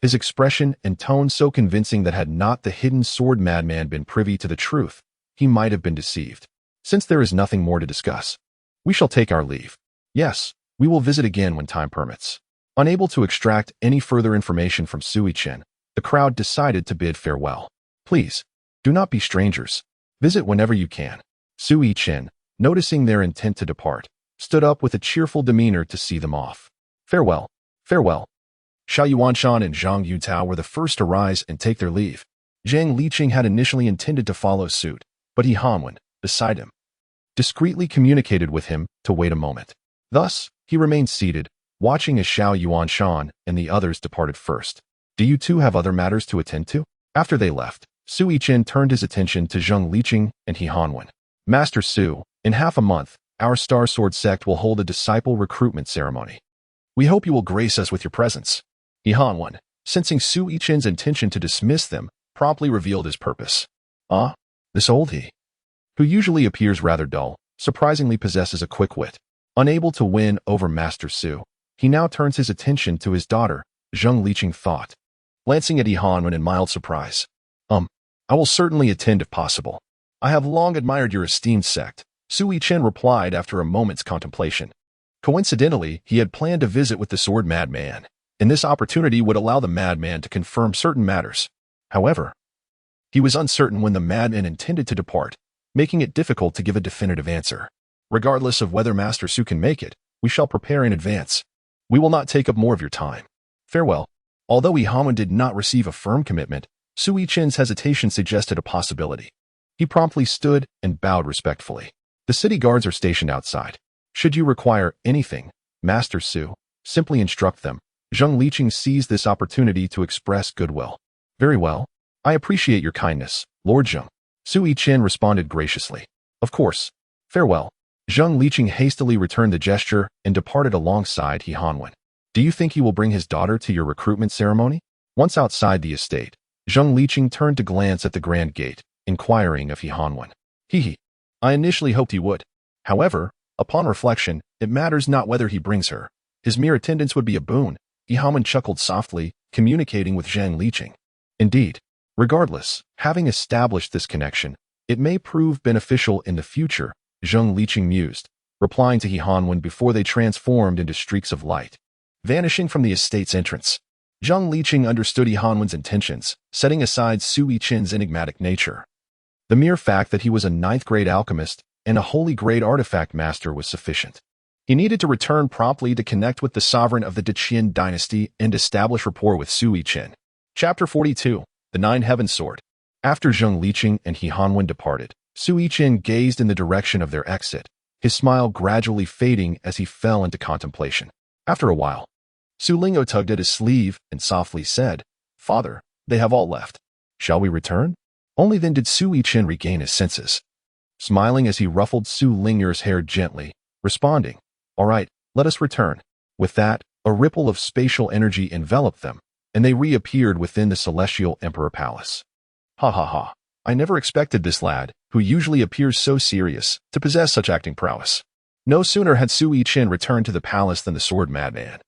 his expression and tone so convincing that had not the hidden sword madman been privy to the truth, he might have been deceived. Since there is nothing more to discuss, we shall take our leave. Yes, we will visit again when time permits. Unable to extract any further information from Su Yichen, the crowd decided to bid farewell. Please, do not be strangers. Visit whenever you can. Su Yichen, noticing their intent to depart, stood up with a cheerful demeanor to see them off. Farewell, farewell. Xiao Yuanshan and Zhang Yutao were the first to rise and take their leave. Zhang Liqing had initially intended to follow suit, but He Hanwen, beside him, discreetly communicated with him to wait a moment. Thus, he remained seated, watching as Xiao Yuanshan and the others departed first. Do you two have other matters to attend to? After they left, Su Yichen turned his attention to Zhang Liqing and He Hanwen. Master Su, in half a month, our Star Sword sect will hold a disciple recruitment ceremony. We hope you will grace us with your presence. He Hanwen, sensing Su Yichen's intention to dismiss them, promptly revealed his purpose. Ah, this old he, who usually appears rather dull, surprisingly possesses a quick wit. Unable to win over Master Su, he now turns his attention to his daughter, Zhang Liqing thought, glancing at He Hanwen in mild surprise. I will certainly attend if possible. I have long admired your esteemed sect, Su Yichen replied after a moment's contemplation. Coincidentally, he had planned a visit with the sword madman, and this opportunity would allow the madman to confirm certain matters. However, he was uncertain when the madman intended to depart, making it difficult to give a definitive answer. Regardless of whether Master Su can make it, we shall prepare in advance. We will not take up more of your time. Farewell. Although He Hanwen did not receive a firm commitment, Su Yichen's hesitation suggested a possibility. He promptly stood and bowed respectfully. The city guards are stationed outside. Should you require anything, Master Su, simply instruct them. Zhang Liqing seized this opportunity to express goodwill. Very well. I appreciate your kindness, Lord Zhang. Su Yichen responded graciously. Of course. Farewell. Zhang Liqing hastily returned the gesture and departed alongside He Hanwen. Do you think he will bring his daughter to your recruitment ceremony? Once outside the estate, Zhang Liqing turned to glance at the grand gate, inquiring of He Hanwen. I initially hoped he would. However, upon reflection, it matters not whether he brings her. His mere attendance would be a boon. He Hanwen chuckled softly, communicating with Zhang Liqing. Indeed, regardless, having established this connection, it may prove beneficial in the future, Zhang Liqing mused, replying to He Hanwen before they transformed into streaks of light, vanishing from the estate's entrance. Zhang Liqing understood He Hanwen's intentions, setting aside Su Yichen's enigmatic nature. The mere fact that he was a 9th-grade alchemist and a holy-grade artifact master was sufficient. He needed to return promptly to connect with the sovereign of the Deqian dynasty and establish rapport with Su Yichen. Chapter 42. The Nine Heaven Sword. After Zhang Liqing and He Hanwen departed, Su Yichen gazed in the direction of their exit, his smile gradually fading as he fell into contemplation. After a while, Su Lingo tugged at his sleeve and softly said, Father, they have all left. Shall we return? Only then did Su Yichen regain his senses, smiling as he ruffled Su Linger's hair gently, responding, All right, let us return. With that, a ripple of spatial energy enveloped them, and they reappeared within the Celestial Emperor Palace. Ha ha ha. I never expected this lad, who usually appears so serious, to possess such acting prowess. No sooner had Su Yichen returned to the palace than the sword madman,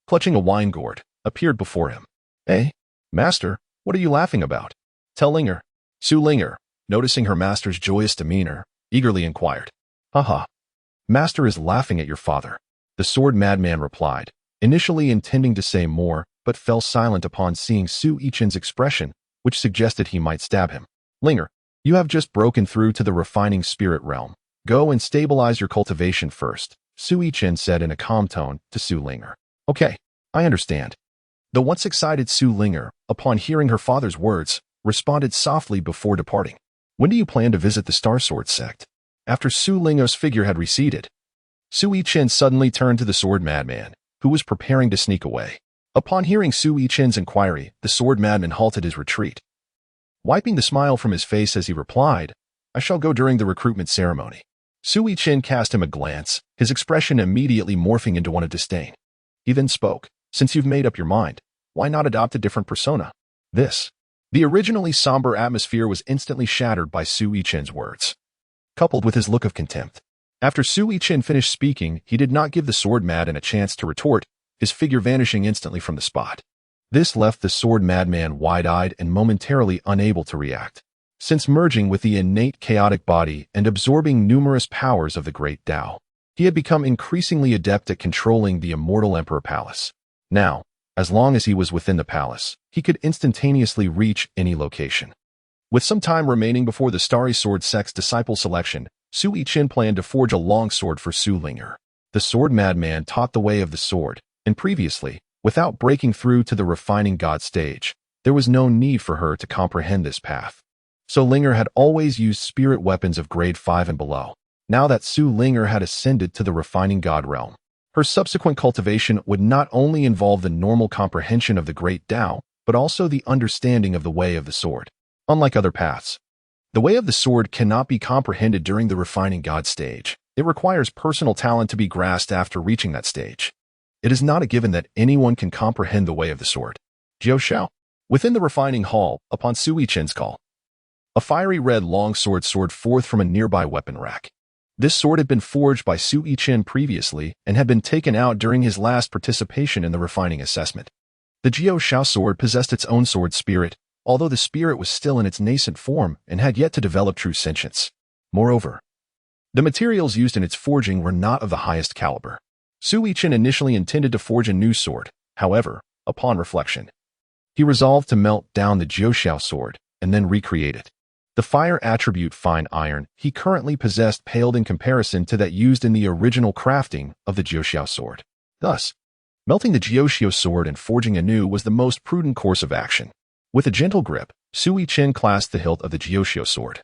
clutching a wine gourd, appeared before him. Eh? Master, what are you laughing about? Tell Linger. Su Linger, noticing her master's joyous demeanor, eagerly inquired. Haha. Master is laughing at your father. The sword madman replied, initially intending to say more, but fell silent upon seeing Su Yichen's expression, which suggested he might stab him. Linger, you have just broken through to the refining spirit realm. Go and stabilize your cultivation first, Su Yichen said in a calm tone to Su Linger. Okay, I understand. The once excited Su Linger, upon hearing her father's words, responded softly before departing. When do you plan to visit the Star Sword sect? After Su Ling's figure had receded, Su Yichen suddenly turned to the sword madman, who was preparing to sneak away. Upon hearing Su Yichen's inquiry, the sword madman halted his retreat, wiping the smile from his face as he replied, "I shall go during the recruitment ceremony." Su Yichen cast him a glance, his expression immediately morphing into one of disdain. He then spoke, "Since you've made up your mind, why not adopt a different persona?" The originally somber atmosphere was instantly shattered by Su Yichen's words, coupled with his look of contempt. After Su Yichen finished speaking, he did not give the sword madman a chance to retort, his figure vanishing instantly from the spot. This left the sword madman wide-eyed and momentarily unable to react. Since merging with the innate chaotic body and absorbing numerous powers of the great Tao, he had become increasingly adept at controlling the immortal Emperor Palace. Now, as long as he was within the palace, he could instantaneously reach any location. With some time remaining before the Starry Sword sect's disciple selection, Su Yichen planned to forge a longsword for Su Linger. The sword madman taught the way of the sword, and previously, without breaking through to the refining god stage, there was no need for her to comprehend this path. So Linger had always used spirit weapons of grade 5 and below. Now that Su Linger had ascended to the refining god realm, her subsequent cultivation would not only involve the normal comprehension of the great Tao, but also the understanding of the way of the sword. Unlike other paths, the way of the sword cannot be comprehended during the refining god stage. It requires personal talent to be grasped after reaching that stage. It is not a given that anyone can comprehend the way of the sword. Jiao Xiao. Within the refining hall, upon Su Yichen's call, a fiery red longsword soared forth from a nearby weapon rack. This sword had been forged by Su Yichen previously and had been taken out during his last participation in the refining assessment. The Jiao Xiao sword possessed its own sword spirit, although the spirit was still in its nascent form and had yet to develop true sentience. Moreover, the materials used in its forging were not of the highest caliber. Su Yichen initially intended to forge a new sword. However, upon reflection, he resolved to melt down the Jiao Xiao sword and then recreate it. The fire attribute fine iron he currently possessed paled in comparison to that used in the original crafting of the Jiao Xiao sword. Thus, melting the Jiao Xiao sword and forging anew was the most prudent course of action. With a gentle grip, Su Yichen clasped the hilt of the Jiao Xiao sword,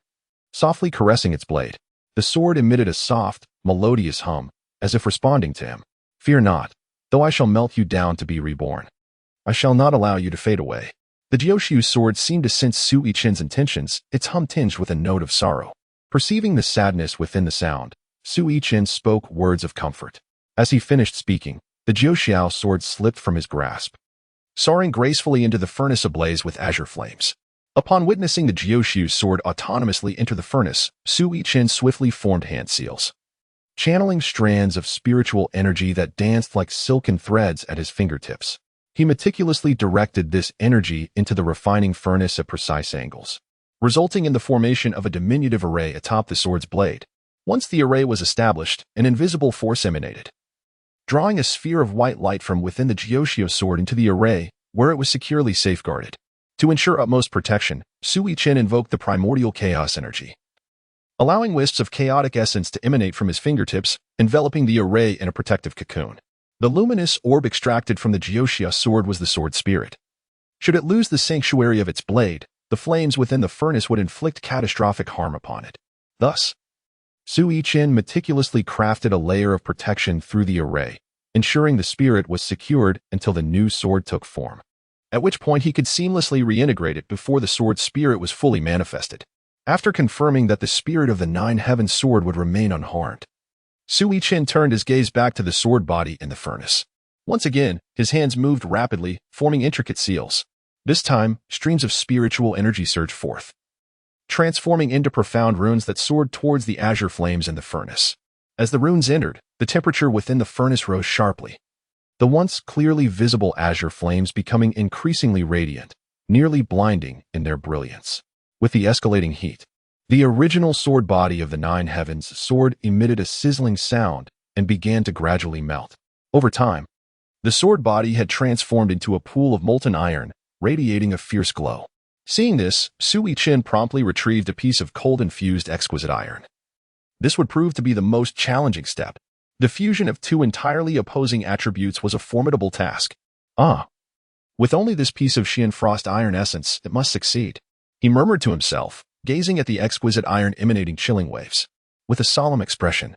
softly caressing its blade. The sword emitted a soft, melodious hum, as if responding to him. "Fear not, though I shall melt you down to be reborn. I shall not allow you to fade away." The Jiao Xiao sword seemed to sense Su Yichen's intentions, its hum tinged with a note of sorrow. Perceiving the sadness within the sound, Su Yichen spoke words of comfort. As he finished speaking, the Jiao Xiao sword slipped from his grasp, soaring gracefully into the furnace ablaze with azure flames. Upon witnessing the Jiao Xiao sword autonomously enter the furnace, Su Yichen swiftly formed hand seals, channeling strands of spiritual energy that danced like silken threads at his fingertips. He meticulously directed this energy into the refining furnace at precise angles, resulting in the formation of a diminutive array atop the sword's blade. Once the array was established, an invisible force emanated, drawing a sphere of white light from within the Jiao Xiao sword into the array, where it was securely safeguarded. To ensure utmost protection, Su Yichen invoked the primordial chaos energy, allowing wisps of chaotic essence to emanate from his fingertips, enveloping the array in a protective cocoon. The luminous orb extracted from the Jiao Xiao sword was the sword spirit. Should it lose the sanctuary of its blade, the flames within the furnace would inflict catastrophic harm upon it. Thus, Su Yichen meticulously crafted a layer of protection through the array, ensuring the spirit was secured until the new sword took form, at which point he could seamlessly reintegrate it before the sword spirit was fully manifested. After confirming that the spirit of the Nine Heavens sword would remain unharmed, Su Yichen turned his gaze back to the sword body in the furnace. Once again, his hands moved rapidly, forming intricate seals. This time, streams of spiritual energy surged forth, transforming into profound runes that soared towards the azure flames in the furnace. As the runes entered, the temperature within the furnace rose sharply, the once clearly visible azure flames becoming increasingly radiant, nearly blinding in their brilliance. With the escalating heat, the original sword body of the Nine Heavens sword emitted a sizzling sound and began to gradually melt. Over time, the sword body had transformed into a pool of molten iron, radiating a fierce glow. Seeing this, Su Yichen promptly retrieved a piece of cold-infused exquisite iron. This would prove to be the most challenging step. The fusion of two entirely opposing attributes was a formidable task. With only this piece of Xian Frost iron essence, it must succeed. He murmured to himself, gazing at the exquisite iron emanating chilling waves. with a solemn expression.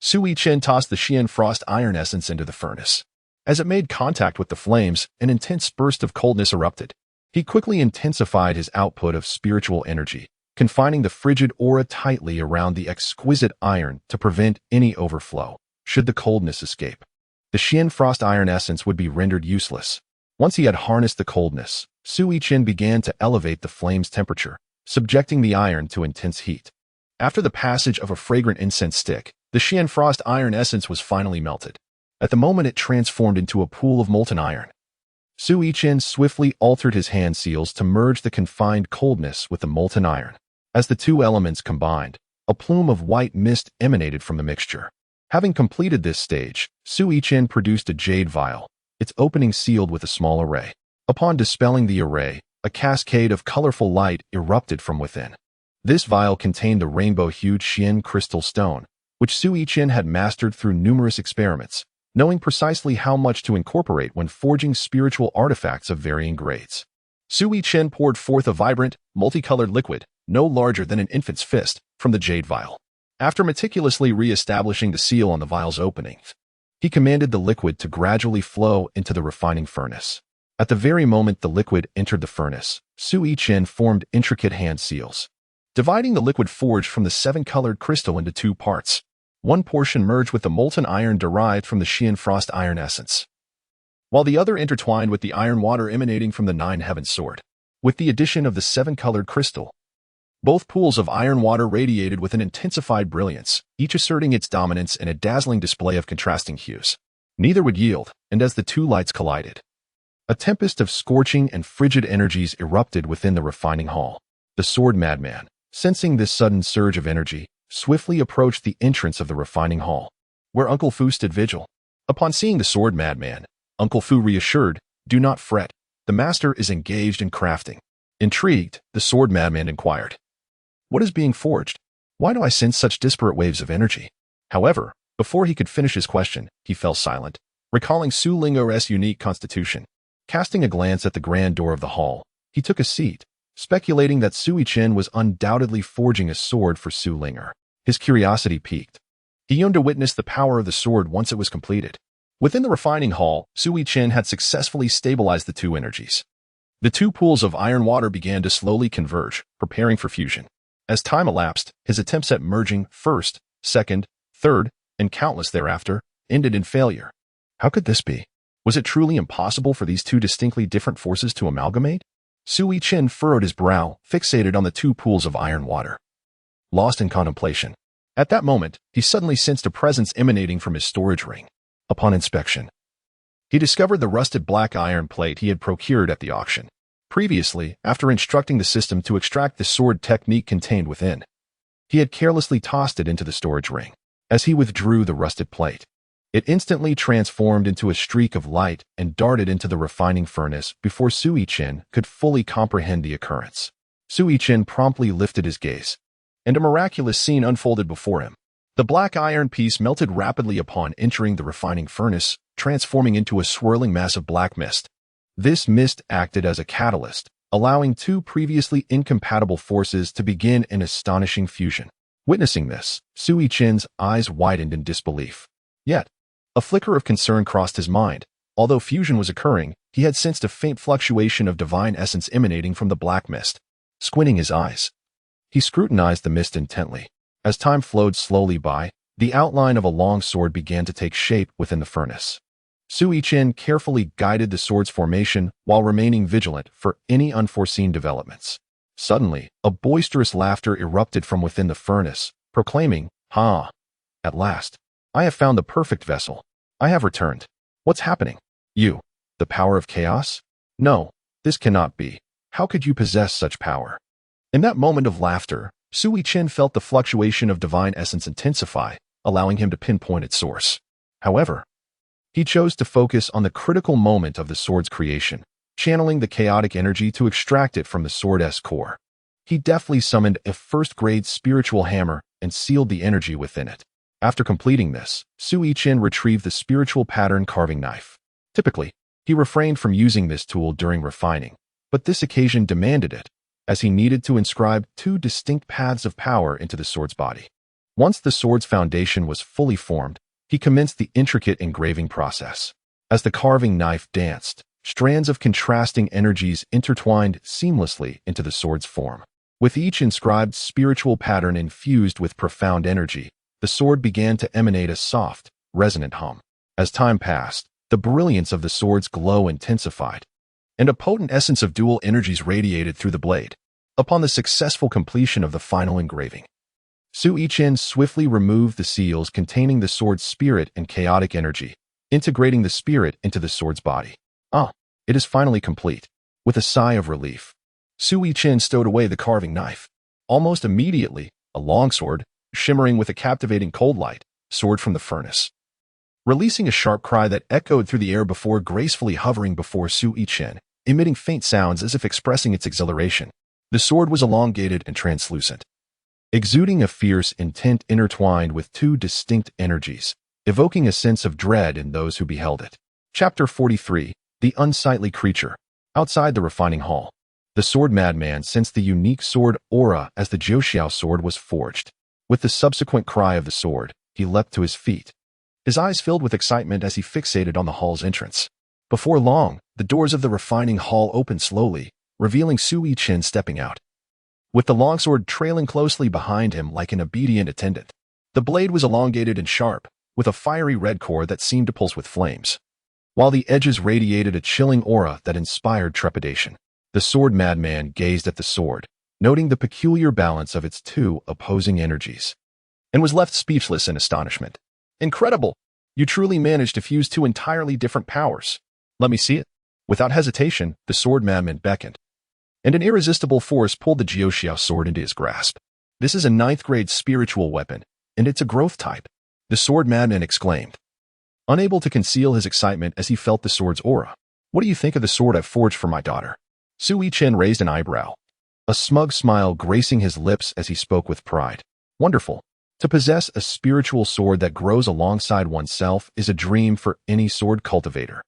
Su Yichen tossed the Xian frost iron essence into the furnace. As it made contact with the flames, an intense burst of coldness erupted. He quickly intensified his output of spiritual energy, confining the frigid aura tightly around the exquisite iron to prevent any overflow, should the coldness escape. The Xian frost iron essence would be rendered useless. Once he had harnessed the coldness, Su Yichen began to elevate the flame's temperature, subjecting the iron to intense heat. After the passage of a fragrant incense stick, the Xian frost iron essence was finally melted. At the moment it transformed into a pool of molten iron. Su Yichen swiftly altered his hand seals to merge the confined coldness with the molten iron. As the two elements combined, a plume of white mist emanated from the mixture. Having completed this stage, Su Yichen produced a jade vial, its opening sealed with a small array. Upon dispelling the array, a cascade of colorful light erupted from within. This vial contained the rainbow-hued Xian crystal stone, which Su Yichen had mastered through numerous experiments, knowing precisely how much to incorporate when forging spiritual artifacts of varying grades. Su Yichen poured forth a vibrant, multicolored liquid, no larger than an infant's fist, from the jade vial. After meticulously re-establishing the seal on the vial's opening, he commanded the liquid to gradually flow into the refining furnace. At the very moment the liquid entered the furnace, Su Yichen formed intricate hand seals, dividing the liquid forged from the seven-colored crystal into two parts. One portion merged with the molten iron derived from the Xian frost iron essence, while the other intertwined with the iron water emanating from the Nine Heavens sword. With the addition of the seven-colored crystal, both pools of iron water radiated with an intensified brilliance, each asserting its dominance in a dazzling display of contrasting hues. Neither would yield, and as the two lights collided, a tempest of scorching and frigid energies erupted within the refining hall. The sword madman, sensing this sudden surge of energy, swiftly approached the entrance of the refining hall, where Uncle Fu stood vigil. Upon seeing the sword madman, Uncle Fu reassured, "Do not fret, the master is engaged in crafting." Intrigued, the sword madman inquired, "What is being forged? Why do I sense such disparate waves of energy?" However, before he could finish his question, he fell silent, recalling Su Linger's unique constitution. Casting a glance at the grand door of the hall, he took a seat, speculating that Su Yichen was undoubtedly forging a sword for Su Linger. His curiosity piqued. He yearned to witness the power of the sword once it was completed. Within the refining hall, Su Yichen had successfully stabilized the two energies. The two pools of iron water began to slowly converge, preparing for fusion. As time elapsed, his attempts at merging first, second, third, and countless thereafter ended in failure. How could this be? Was it truly impossible for these two distinctly different forces to amalgamate? Su Yichen furrowed his brow, fixated on the two pools of iron water, lost in contemplation. At that moment, he suddenly sensed a presence emanating from his storage ring. Upon inspection, he discovered the rusted black iron plate he had procured at the auction. Previously, after instructing the system to extract the sword technique contained within, he had carelessly tossed it into the storage ring. As he withdrew the rusted plate, it instantly transformed into a streak of light and darted into the refining furnace before Su Yichen could fully comprehend the occurrence. Su Yichen promptly lifted his gaze, and a miraculous scene unfolded before him. The black iron piece melted rapidly upon entering the refining furnace, transforming into a swirling mass of black mist. This mist acted as a catalyst, allowing two previously incompatible forces to begin an astonishing fusion. Witnessing this, Su Yichen's eyes widened in disbelief. Yet, a flicker of concern crossed his mind. Although fusion was occurring, he had sensed a faint fluctuation of divine essence emanating from the black mist. Squinting his eyes, he scrutinized the mist intently. As time flowed slowly by, the outline of a long sword began to take shape within the furnace. Su Yichen carefully guided the sword's formation while remaining vigilant for any unforeseen developments. Suddenly, a boisterous laughter erupted from within the furnace, proclaiming, "Ha! At last, I have found the perfect vessel. I have returned. What's happening? You, the power of chaos? No, this cannot be. How could you possess such power?" In that moment of laughter, Su Yichen felt the fluctuation of divine essence intensify, allowing him to pinpoint its source. However, he chose to focus on the critical moment of the sword's creation, channeling the chaotic energy to extract it from the sword's core. He deftly summoned a first-grade spiritual hammer and sealed the energy within it. After completing this, Su Yichen retrieved the spiritual pattern carving knife. Typically, he refrained from using this tool during refining, but this occasion demanded it, as he needed to inscribe two distinct paths of power into the sword's body. Once the sword's foundation was fully formed, he commenced the intricate engraving process. As the carving knife danced, strands of contrasting energies intertwined seamlessly into the sword's form. With each inscribed spiritual pattern infused with profound energy, the sword began to emanate a soft, resonant hum. As time passed, the brilliance of the sword's glow intensified, and a potent essence of dual energies radiated through the blade. Upon the successful completion of the final engraving, Su Yichen swiftly removed the seals containing the sword's spirit and chaotic energy, integrating the spirit into the sword's body. Ah, it is finally complete. With a sigh of relief, Su Yichen stowed away the carving knife. Almost immediately, a longsword, shimmering with a captivating cold light, soared from the furnace, releasing a sharp cry that echoed through the air before gracefully hovering before Su Yichen, emitting faint sounds as if expressing its exhilaration. The sword was elongated and translucent, exuding a fierce intent intertwined with two distinct energies, evoking a sense of dread in those who beheld it. Chapter 43. The Unsightly Creature. Outside the refining hall, the sword madman sensed the unique sword aura as the Jiuxiao sword was forged. With the subsequent cry of the sword, he leapt to his feet, his eyes filled with excitement as he fixated on the hall's entrance. Before long, the doors of the refining hall opened slowly, revealing Su Yichen stepping out, with the longsword trailing closely behind him like an obedient attendant. The blade was elongated and sharp, with a fiery red core that seemed to pulse with flames, while the edges radiated a chilling aura that inspired trepidation. The sword madman gazed at the sword, noting the peculiar balance of its two opposing energies, and was left speechless in astonishment. Incredible! You truly managed to fuse two entirely different powers. Let me see it. Without hesitation, the sword madman beckoned, and an irresistible force pulled the Jiuxiao sword into his grasp. This is a 9th-grade spiritual weapon, and it's a growth type, the sword madman exclaimed, unable to conceal his excitement as he felt the sword's aura. What do you think of the sword I've forged for my daughter? Su Yichen raised an eyebrow, a smug smile gracing his lips as he spoke with pride. Wonderful. To possess a spiritual sword that grows alongside oneself is a dream for any sword cultivator.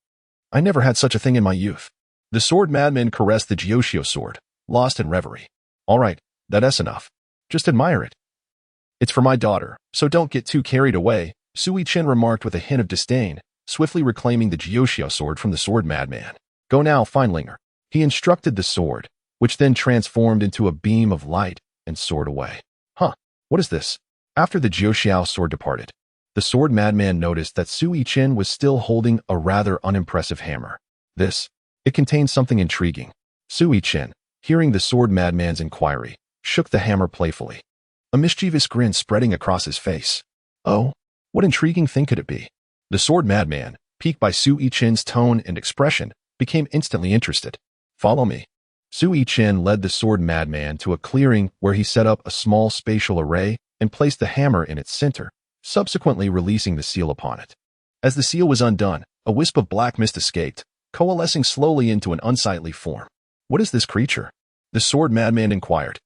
I never had such a thing in my youth. The sword madman caressed the Jiuxiao sword, lost in reverie. All right, that's enough. Just admire it. It's for my daughter, so don't get too carried away, Su Yichen remarked with a hint of disdain, swiftly reclaiming the Jiuxiao sword from the sword madman. Go now, Finelinger. He instructed the sword, which then transformed into a beam of light and soared away. Huh, what is this? After the Jiuxiao sword departed, the sword madman noticed that Su Yichen was still holding a rather unimpressive hammer. It contained something intriguing. Su Yichen, hearing the sword madman's inquiry, shook the hammer playfully, a mischievous grin spreading across his face. Oh, what intriguing thing could it be? The sword madman, piqued by Su Yichen's tone and expression, became instantly interested. Follow me. Su Yichen led the sword madman to a clearing where he set up a small spatial array and placed the hammer in its center, subsequently releasing the seal upon it. As the seal was undone, a wisp of black mist escaped, coalescing slowly into an unsightly form. What is this creature? The sword madman inquired,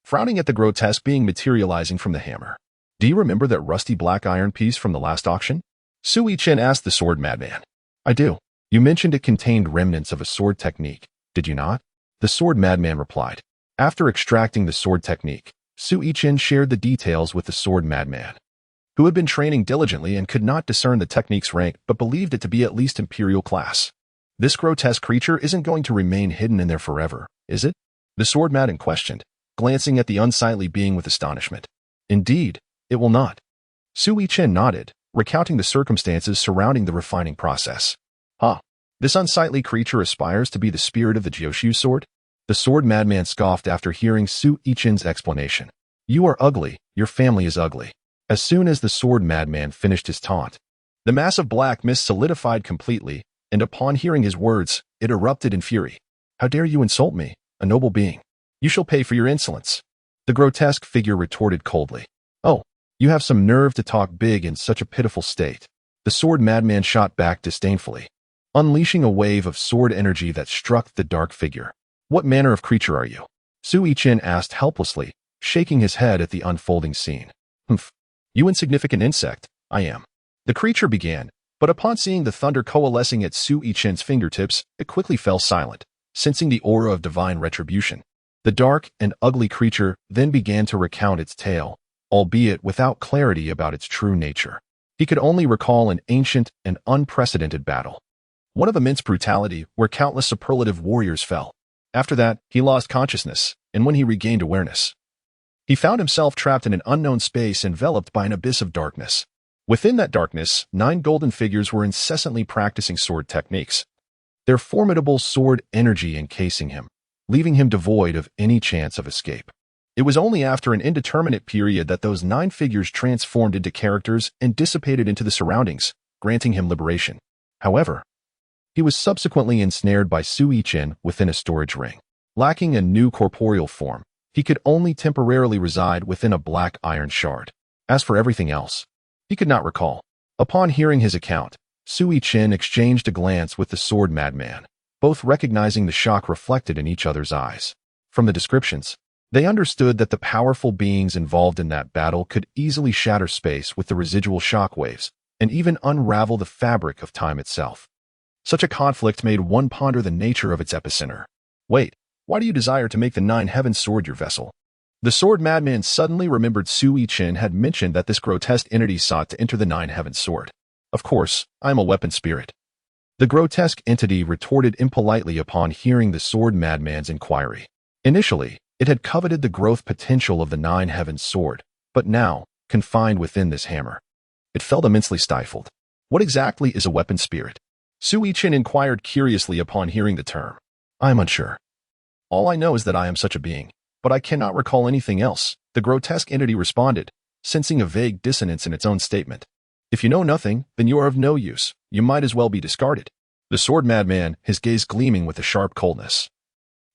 frowning at the grotesque being materializing from the hammer. Do you remember that rusty black iron piece from the last auction? Su Yichen asked the sword madman. I do. You mentioned it contained remnants of a sword technique, did you not? The sword madman replied. After extracting the sword technique, Su Yichen shared the details with the sword madman, who had been training diligently and could not discern the technique's rank but believed it to be at least imperial class. This grotesque creature isn't going to remain hidden in there forever, is it? The sword madman questioned, glancing at the unsightly being with astonishment. Indeed, it will not. Su Yichen nodded, recounting the circumstances surrounding the refining process. This unsightly creature aspires to be the spirit of the Jiuxiao sword? The sword madman scoffed after hearing Su Yichen's explanation. You are ugly, your family is ugly. As soon as the sword madman finished his taunt, the mass of black mist solidified completely, and upon hearing his words, it erupted in fury. How dare you insult me, a noble being? You shall pay for your insolence. The grotesque figure retorted coldly. Oh, you have some nerve to talk big in such a pitiful state. The sword madman shot back disdainfully, unleashing a wave of sword energy that struck the dark figure. What manner of creature are you? Su Yichen asked helplessly, shaking his head at the unfolding scene. Humph. You insignificant insect, I am. The creature began, but upon seeing the thunder coalescing at Su Yichen's fingertips, it quickly fell silent, sensing the aura of divine retribution. The dark and ugly creature then began to recount its tale, albeit without clarity about its true nature. He could only recall an ancient and unprecedented battle, one of immense brutality where countless superlative warriors fell. After that, he lost consciousness, and when he regained awareness, he found himself trapped in an unknown space enveloped by an abyss of darkness. Within that darkness, 9 golden figures were incessantly practicing sword techniques, their formidable sword energy encasing him, leaving him devoid of any chance of escape. It was only after an indeterminate period that those 9 figures transformed into characters and dissipated into the surroundings, granting him liberation. However, he was subsequently ensnared by Su Yichen within a storage ring. Lacking a new corporeal form, he could only temporarily reside within a black iron shard. As for everything else, he could not recall. Upon hearing his account, Su Yichen exchanged a glance with the sword madman, both recognizing the shock reflected in each other's eyes. From the descriptions, they understood that the powerful beings involved in that battle could easily shatter space with the residual shock waves and even unravel the fabric of time itself. Such a conflict made one ponder the nature of its epicenter. Wait, why do you desire to make the 9 heavens sword your vessel? The sword madman suddenly remembered Su Yichen had mentioned that this grotesque entity sought to enter the 9 heavens sword. Of course, I am a weapon spirit. The grotesque entity retorted impolitely upon hearing the sword madman's inquiry. Initially, it had coveted the growth potential of the 9 heavens sword, but now, confined within this hammer, it felt immensely stifled. What exactly is a weapon spirit? Su Yichen inquired curiously upon hearing the term. I am unsure. All I know is that I am such a being, but I cannot recall anything else, the grotesque entity responded, sensing a vague dissonance in its own statement. If you know nothing, then you are of no use. You might as well be discarded. The sword madman, his gaze gleaming with a sharp coldness,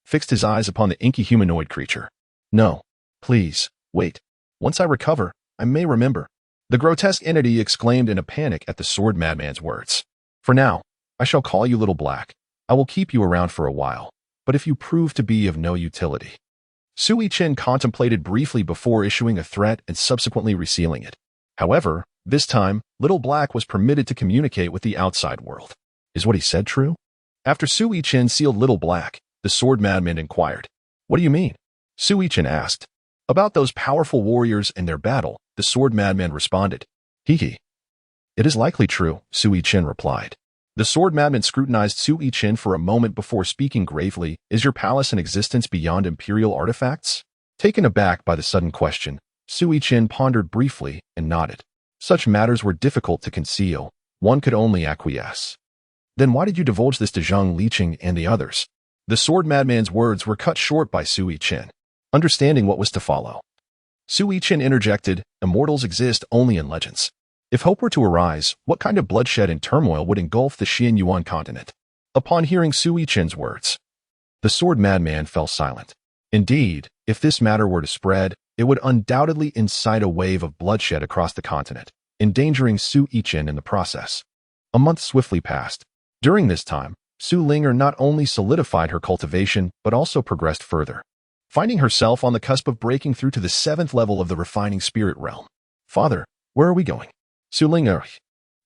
fixed his eyes upon the inky humanoid creature. No, please, wait. Once I recover, I may remember. The grotesque entity exclaimed in a panic at the sword madman's words. For now, I shall call you Little Black. I will keep you around for a while, but if you prove to be of no utility. Su Yichen contemplated briefly before issuing a threat and subsequently resealing it. However, this time, Little Black was permitted to communicate with the outside world. Is what he said true? After Su Yichen sealed Little Black, the sword madman inquired. What do you mean? Su Yichen asked. About those powerful warriors and their battle, the sword madman responded. Hee. It is likely true, Su Yichen replied. The sword madman scrutinized Su Yichen for a moment before speaking gravely. Is your palace in existence beyond imperial artifacts? Taken aback by the sudden question, Su Yichen pondered briefly and nodded. Such matters were difficult to conceal. One could only acquiesce. Then why did you divulge this to Zhang Liqing and the others? The sword madman's words were cut short by Su Yichen, understanding what was to follow. Su Yichen interjected, immortals exist only in legends. If hope were to arise, what kind of bloodshed and turmoil would engulf the Xianyuan continent? Upon hearing Su Yichen's words, the sword madman fell silent. Indeed, if this matter were to spread, it would undoubtedly incite a wave of bloodshed across the continent, endangering Su Yichen in the process. A month swiftly passed. During this time, Su Linger not only solidified her cultivation, but also progressed further, finding herself on the cusp of breaking through to the 7th level of the refining spirit realm. Father, where are we going? Su Linger,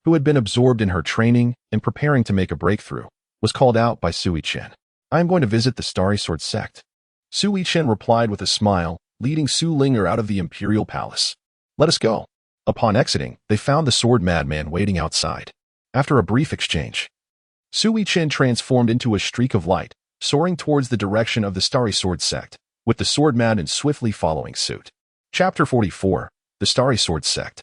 who had been absorbed in her training and preparing to make a breakthrough, was called out by Su Yichen. I am going to visit the Starry Sword sect. Su Yichen replied with a smile, leading Su Linger out of the imperial palace. Let us go. Upon exiting, they found the sword madman waiting outside. After a brief exchange, Su Yichen transformed into a streak of light, soaring towards the direction of the Starry Sword sect, with the sword madman swiftly following suit. Chapter 44. The Starry Sword sect.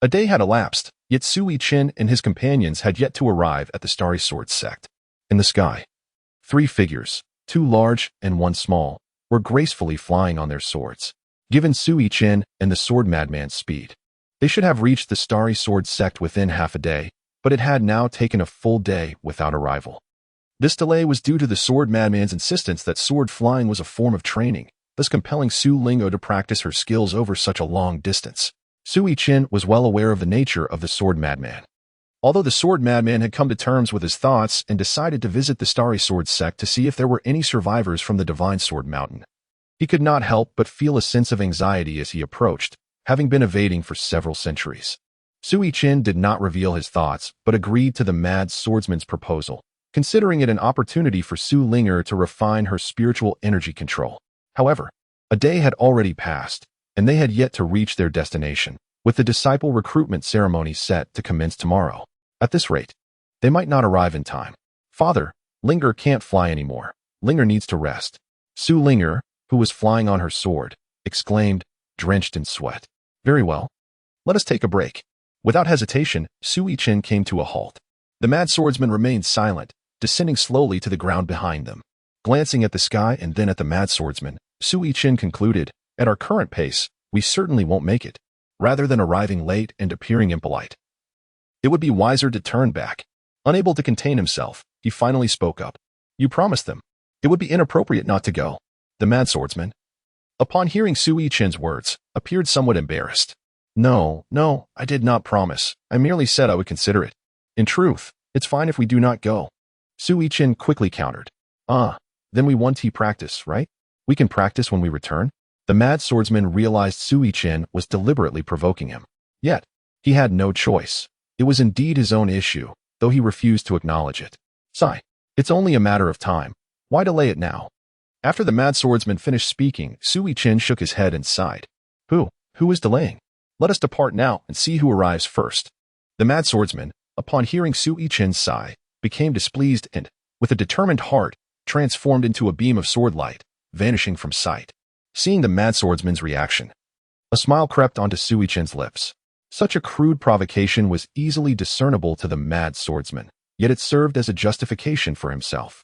A day had elapsed, yet Su Yichen and his companions had yet to arrive at the Starry Sword sect. In the sky, 3 figures, 2 large and 1 small, were gracefully flying on their swords. Given Su Yichen and the sword madman's speed, they should have reached the Starry Sword sect within half a day, but it had now taken a full day without arrival. This delay was due to the sword madman's insistence that sword flying was a form of training, thus compelling Su Lingo to practice her skills over such a long distance. Su Yichen was well aware of the nature of the sword madman. Although the sword madman had come to terms with his thoughts and decided to visit the Starry Sword sect to see if there were any survivors from the Divine Sword Mountain, he could not help but feel a sense of anxiety as he approached, having been evading for several centuries. Su Yichen did not reveal his thoughts, but agreed to the mad swordsman's proposal, considering it an opportunity for Su Linger to refine her spiritual energy control. However, a day had already passed, and they had yet to reach their destination, with the disciple recruitment ceremony set to commence tomorrow. At this rate, they might not arrive in time. Father, Linger can't fly anymore. Linger needs to rest. Su Linger, who was flying on her sword, exclaimed, drenched in sweat. Very well. Let us take a break. Without hesitation, Su Yichen came to a halt. The mad swordsman remained silent, descending slowly to the ground behind them. Glancing at the sky and then at the mad swordsman, Su Yichen concluded, at our current pace, we certainly won't make it. Rather than arriving late and appearing impolite, it would be wiser to turn back. Unable to contain himself, he finally spoke up. You promised them. It would be inappropriate not to go. The mad swordsman, upon hearing Su Yichen's words, appeared somewhat embarrassed. No, I did not promise. I merely said I would consider it. In truth, it's fine if we do not go. Su Yichen quickly countered. Then we want to practice, right? We can practice when we return. The mad swordsman realized Su Yichen was deliberately provoking him. Yet, he had no choice. It was indeed his own issue, though he refused to acknowledge it. Sigh. It's only a matter of time. Why delay it now? After the mad swordsman finished speaking, Su Yichen shook his head and sighed. Who is delaying? Let us depart now and see who arrives first. The mad swordsman, upon hearing Su Yichen's sigh, became displeased and, with a determined heart, transformed into a beam of sword light, vanishing from sight. Seeing the mad swordsman's reaction, a smile crept onto Su Yichen's lips. Such a crude provocation was easily discernible to the mad swordsman, yet it served as a justification for himself.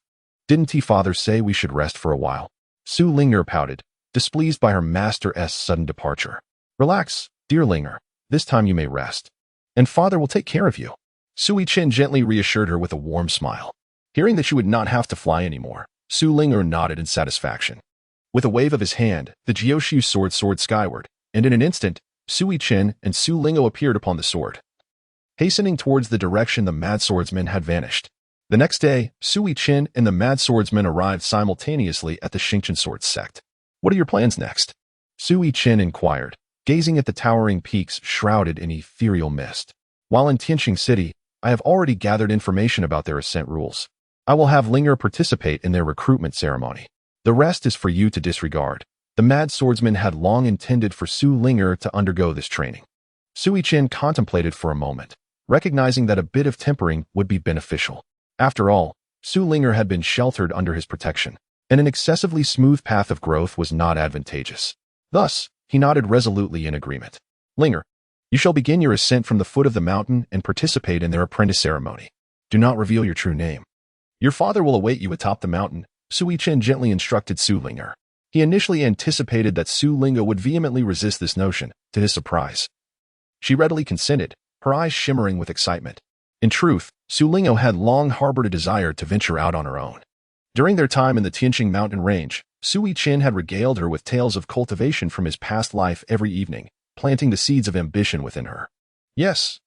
Didn't father say we should rest for a while? Su Linger pouted, displeased by her master's sudden departure. Relax, dear Linger. This time you may rest, and father will take care of you. Su Yichen gently reassured her with a warm smile. Hearing that she would not have to fly anymore, Su Linger nodded in satisfaction. With a wave of his hand, the Jioshu sword soared skyward, and in an instant, Su Yichen and Su Lingo appeared upon the sword. Hastening towards the direction the mad swordsman had vanished. The next day, Su Yichen and the mad swordsman arrived simultaneously at the Xingchen sword sect. What are your plans next? Su Yichen inquired, gazing at the towering peaks shrouded in ethereal mist. While in Tianxing City, I have already gathered information about their ascent rules. I will have Linger participate in their recruitment ceremony. The rest is for you to disregard. The mad swordsman had long intended for Su Linger to undergo this training. Su Yichen contemplated for a moment, recognizing that a bit of tempering would be beneficial. After all, Su Linger had been sheltered under his protection, and an excessively smooth path of growth was not advantageous. Thus, he nodded resolutely in agreement. Linger, you shall begin your ascent from the foot of the mountain and participate in their apprentice ceremony. Do not reveal your true name. Your father will await you atop the mountain, Su Yichen gently instructed Su Linger. He initially anticipated that Su Lingo would vehemently resist this notion, to his surprise. She readily consented, her eyes shimmering with excitement. In truth, Su Lingo had long harbored a desire to venture out on her own. During their time in the Tianxing Mountain Range, Su Yichen had regaled her with tales of cultivation from his past life every evening, planting the seeds of ambition within her. Yes,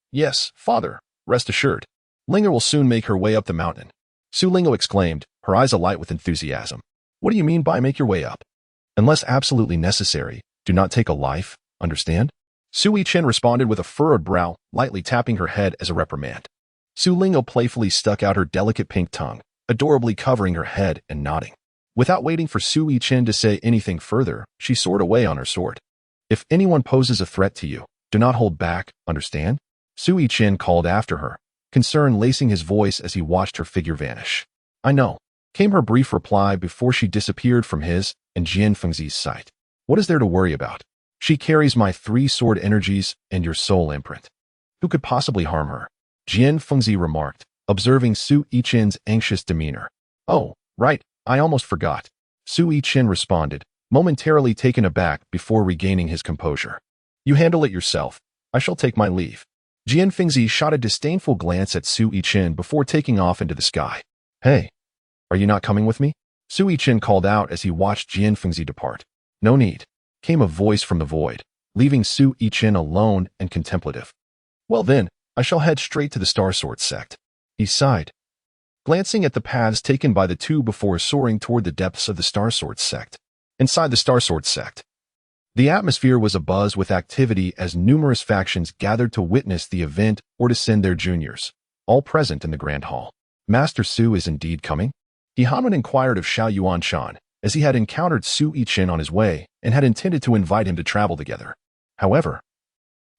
father, rest assured. Linger will soon make her way up the mountain. Su Lingo exclaimed, her eyes alight with enthusiasm. What do you mean by make your way up? Unless absolutely necessary, do not take a life, understand? Su Yichen responded with a furrowed brow, lightly tapping her head as a reprimand. Su Lingo playfully stuck out her delicate pink tongue, adorably covering her head and nodding. Without waiting for Su Yichen to say anything further, she soared away on her sword. If anyone poses a threat to you, do not hold back, understand? Su Yichen called after her, concern lacing his voice as he watched her figure vanish. I know, came her brief reply before she disappeared from his and Jian Fengzi's sight. What is there to worry about? She carries my 3 sword energies and your soul imprint. Who could possibly harm her? Jian Fengzi remarked, observing Su Yichen's anxious demeanor. Oh, right, I almost forgot. Su Yichen responded, momentarily taken aback before regaining his composure. You handle it yourself. I shall take my leave. Jian Fengzi shot a disdainful glance at Su Yichen before taking off into the sky. Hey, are you not coming with me? Su Yichen called out as he watched Jian Fengzi depart. No need, came a voice from the void, leaving Su Yichen alone and contemplative. Well then, I shall head straight to the Star Sword sect. He sighed, glancing at the paths taken by the two before soaring toward the depths of the Star Sword sect. Inside the Star Sword sect, the atmosphere was abuzz with activity as numerous factions gathered to witness the event or to send their juniors, all present in the Grand Hall. Master Su is indeed coming? He Hanwen inquired of Xiao Yuanshan, as he had encountered Su Yichen on his way and had intended to invite him to travel together. However,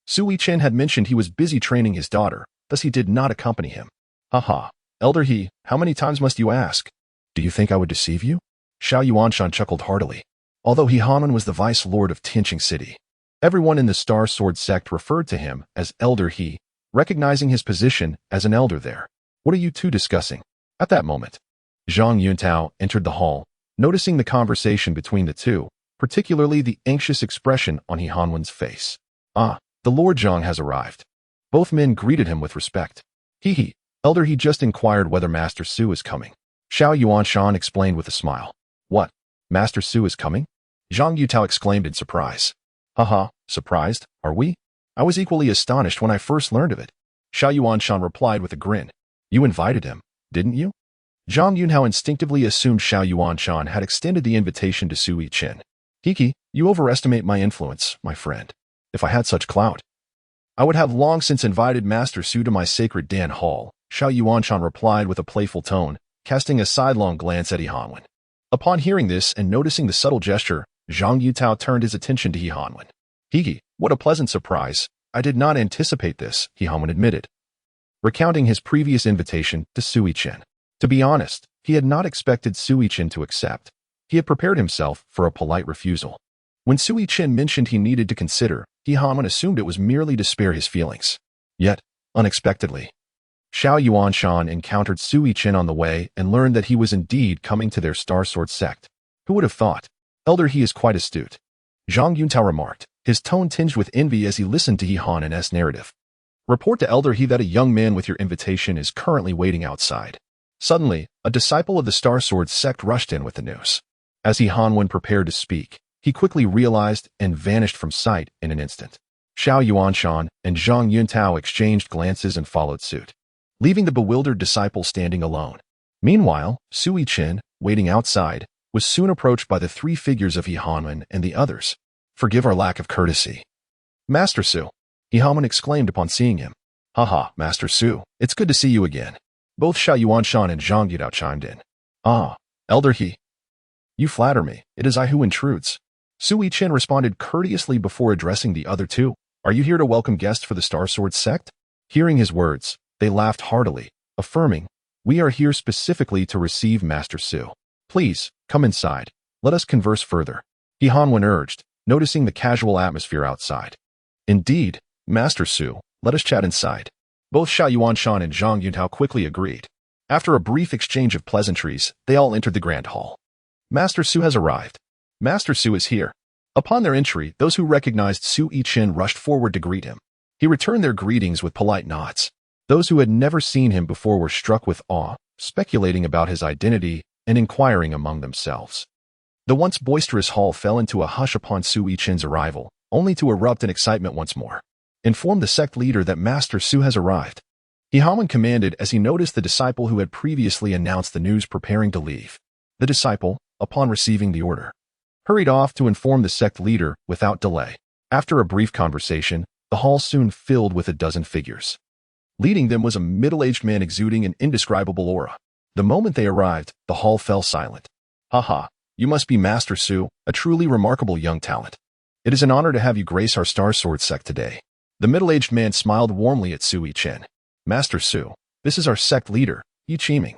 Su Yichen had mentioned he was busy training his daughter, thus he did not accompany him. Haha, Elder He, how many times must you ask? Do you think I would deceive you? Xiao Yuanshan chuckled heartily. Although He Hanwen was the vice lord of Tianxing City, everyone in the Star Sword sect referred to him as Elder He, recognizing his position as an elder there. What are you two discussing? At that moment, Zhang Yuntao entered the hall, noticing the conversation between the two, particularly the anxious expression on He Hanwen's face. Ah, the Lord Zhang has arrived. Both men greeted him with respect. He, Elder He just inquired whether Master Su is coming. Xiao Yuanshan explained with a smile. What? Master Su is coming? Zhang Yutao exclaimed in surprise. Haha, surprised, are we? I was equally astonished when I first learned of it. Xiao Yuanshan replied with a grin. You invited him, didn't you? Zhang Yunhao instinctively assumed Xiao Yuanshan had extended the invitation to Su Yichen. Hiki, you overestimate my influence, my friend. If I had such clout, I would have long since invited Master Su to my sacred Dan Hall, Xiao Yuanshan replied with a playful tone, casting a sidelong glance at He Hanwen. Upon hearing this and noticing the subtle gesture, Zhang Yutao turned his attention to He Hanwen. Hiki, what a pleasant surprise. I did not anticipate this, He Hanwen admitted, recounting his previous invitation to Su Yichen. To be honest, he had not expected Su Yichen to accept. He had prepared himself for a polite refusal. When Su Yichen mentioned he needed to consider, He Hanwen assumed it was merely to spare his feelings. Yet, unexpectedly, Xiao Yuanshan encountered Su Yichen on the way and learned that he was indeed coming to their Star Sword sect. Who would have thought? Elder He is quite astute, Zhang Yuntao remarked, his tone tinged with envy as he listened to He Hanwen's narrative. Report to Elder He that a young man with your invitation is currently waiting outside. Suddenly, a disciple of the Star Sword sect rushed in with the news. As He Hanwen prepared to speak, he quickly realized and vanished from sight in an instant. Xiao Yuanshan and Zhang Yuntao exchanged glances and followed suit, leaving the bewildered disciple standing alone. Meanwhile, Su Yichen, waiting outside, was soon approached by the three figures of He Hanwen and the others. Forgive our lack of courtesy. Master Su, He Hanwen exclaimed upon seeing him. Haha, Master Su, it's good to see you again. Both Xiao Yuanshan and Zhang Yudao chimed in. Ah, Elder He. You flatter me. It is I who intrudes. Su Yichen responded courteously before addressing the other two. Are you here to welcome guests for the Star Sword sect? Hearing his words, they laughed heartily, affirming, we are here specifically to receive Master Su. Please, come inside. Let us converse further. He Hanwen urged, noticing the casual atmosphere outside. Indeed, Master Su, let us chat inside. Both Xiao Yuanshan and Zhang Yuntao quickly agreed. After a brief exchange of pleasantries, they all entered the grand hall. Master Su has arrived. Master Su is here. Upon their entry, those who recognized Su Yichen rushed forward to greet him. He returned their greetings with polite nods. Those who had never seen him before were struck with awe, speculating about his identity and inquiring among themselves. The once boisterous hall fell into a hush upon Su Yichen's arrival, only to erupt in excitement once more. Inform the sect leader that Master Su has arrived. He Hanwen commanded as he noticed the disciple who had previously announced the news preparing to leave. The disciple, upon receiving the order, hurried off to inform the sect leader without delay. After a brief conversation, the hall soon filled with a dozen figures. Leading them was a middle-aged man exuding an indescribable aura. The moment they arrived, the hall fell silent. Haha, you must be Master Su, a truly remarkable young talent. It is an honor to have you grace our Star Sword sect today. The middle-aged man smiled warmly at Su Yichen. Master Su, this is our sect leader, Yi Qiming.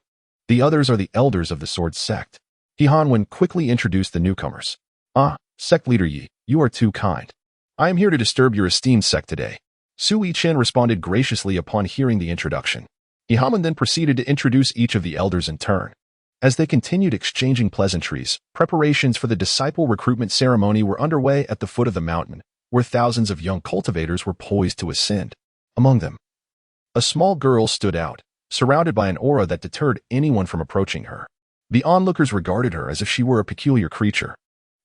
The others are the elders of the Sword sect. He Hanwen quickly introduced the newcomers. Ah, sect leader Yi, you are too kind. I am here to disturb your esteemed sect today. Su Yichen responded graciously upon hearing the introduction. He Hanwen then proceeded to introduce each of the elders in turn. As they continued exchanging pleasantries, preparations for the disciple recruitment ceremony were underway at the foot of the mountain, where thousands of young cultivators were poised to ascend. Among them, a small girl stood out, surrounded by an aura that deterred anyone from approaching her. The onlookers regarded her as if she were a peculiar creature.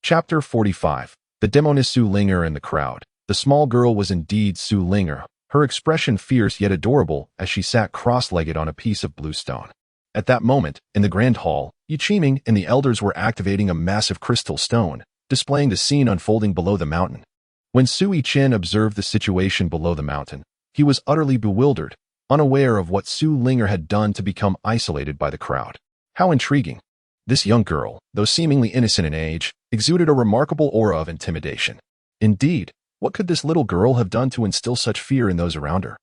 Chapter 45. The demoness Su Linger in the crowd. The small girl was indeed Su Linger, her expression fierce yet adorable as she sat cross-legged on a piece of blue stone. At that moment, in the grand hall, Yi Qiming and the elders were activating a massive crystal stone, displaying the scene unfolding below the mountain. When Su Yichen observed the situation below the mountain, he was utterly bewildered, unaware of what Su Linger had done to become isolated by the crowd. How intriguing. This young girl, though seemingly innocent in age, exuded a remarkable aura of intimidation. Indeed, what could this little girl have done to instill such fear in those around her?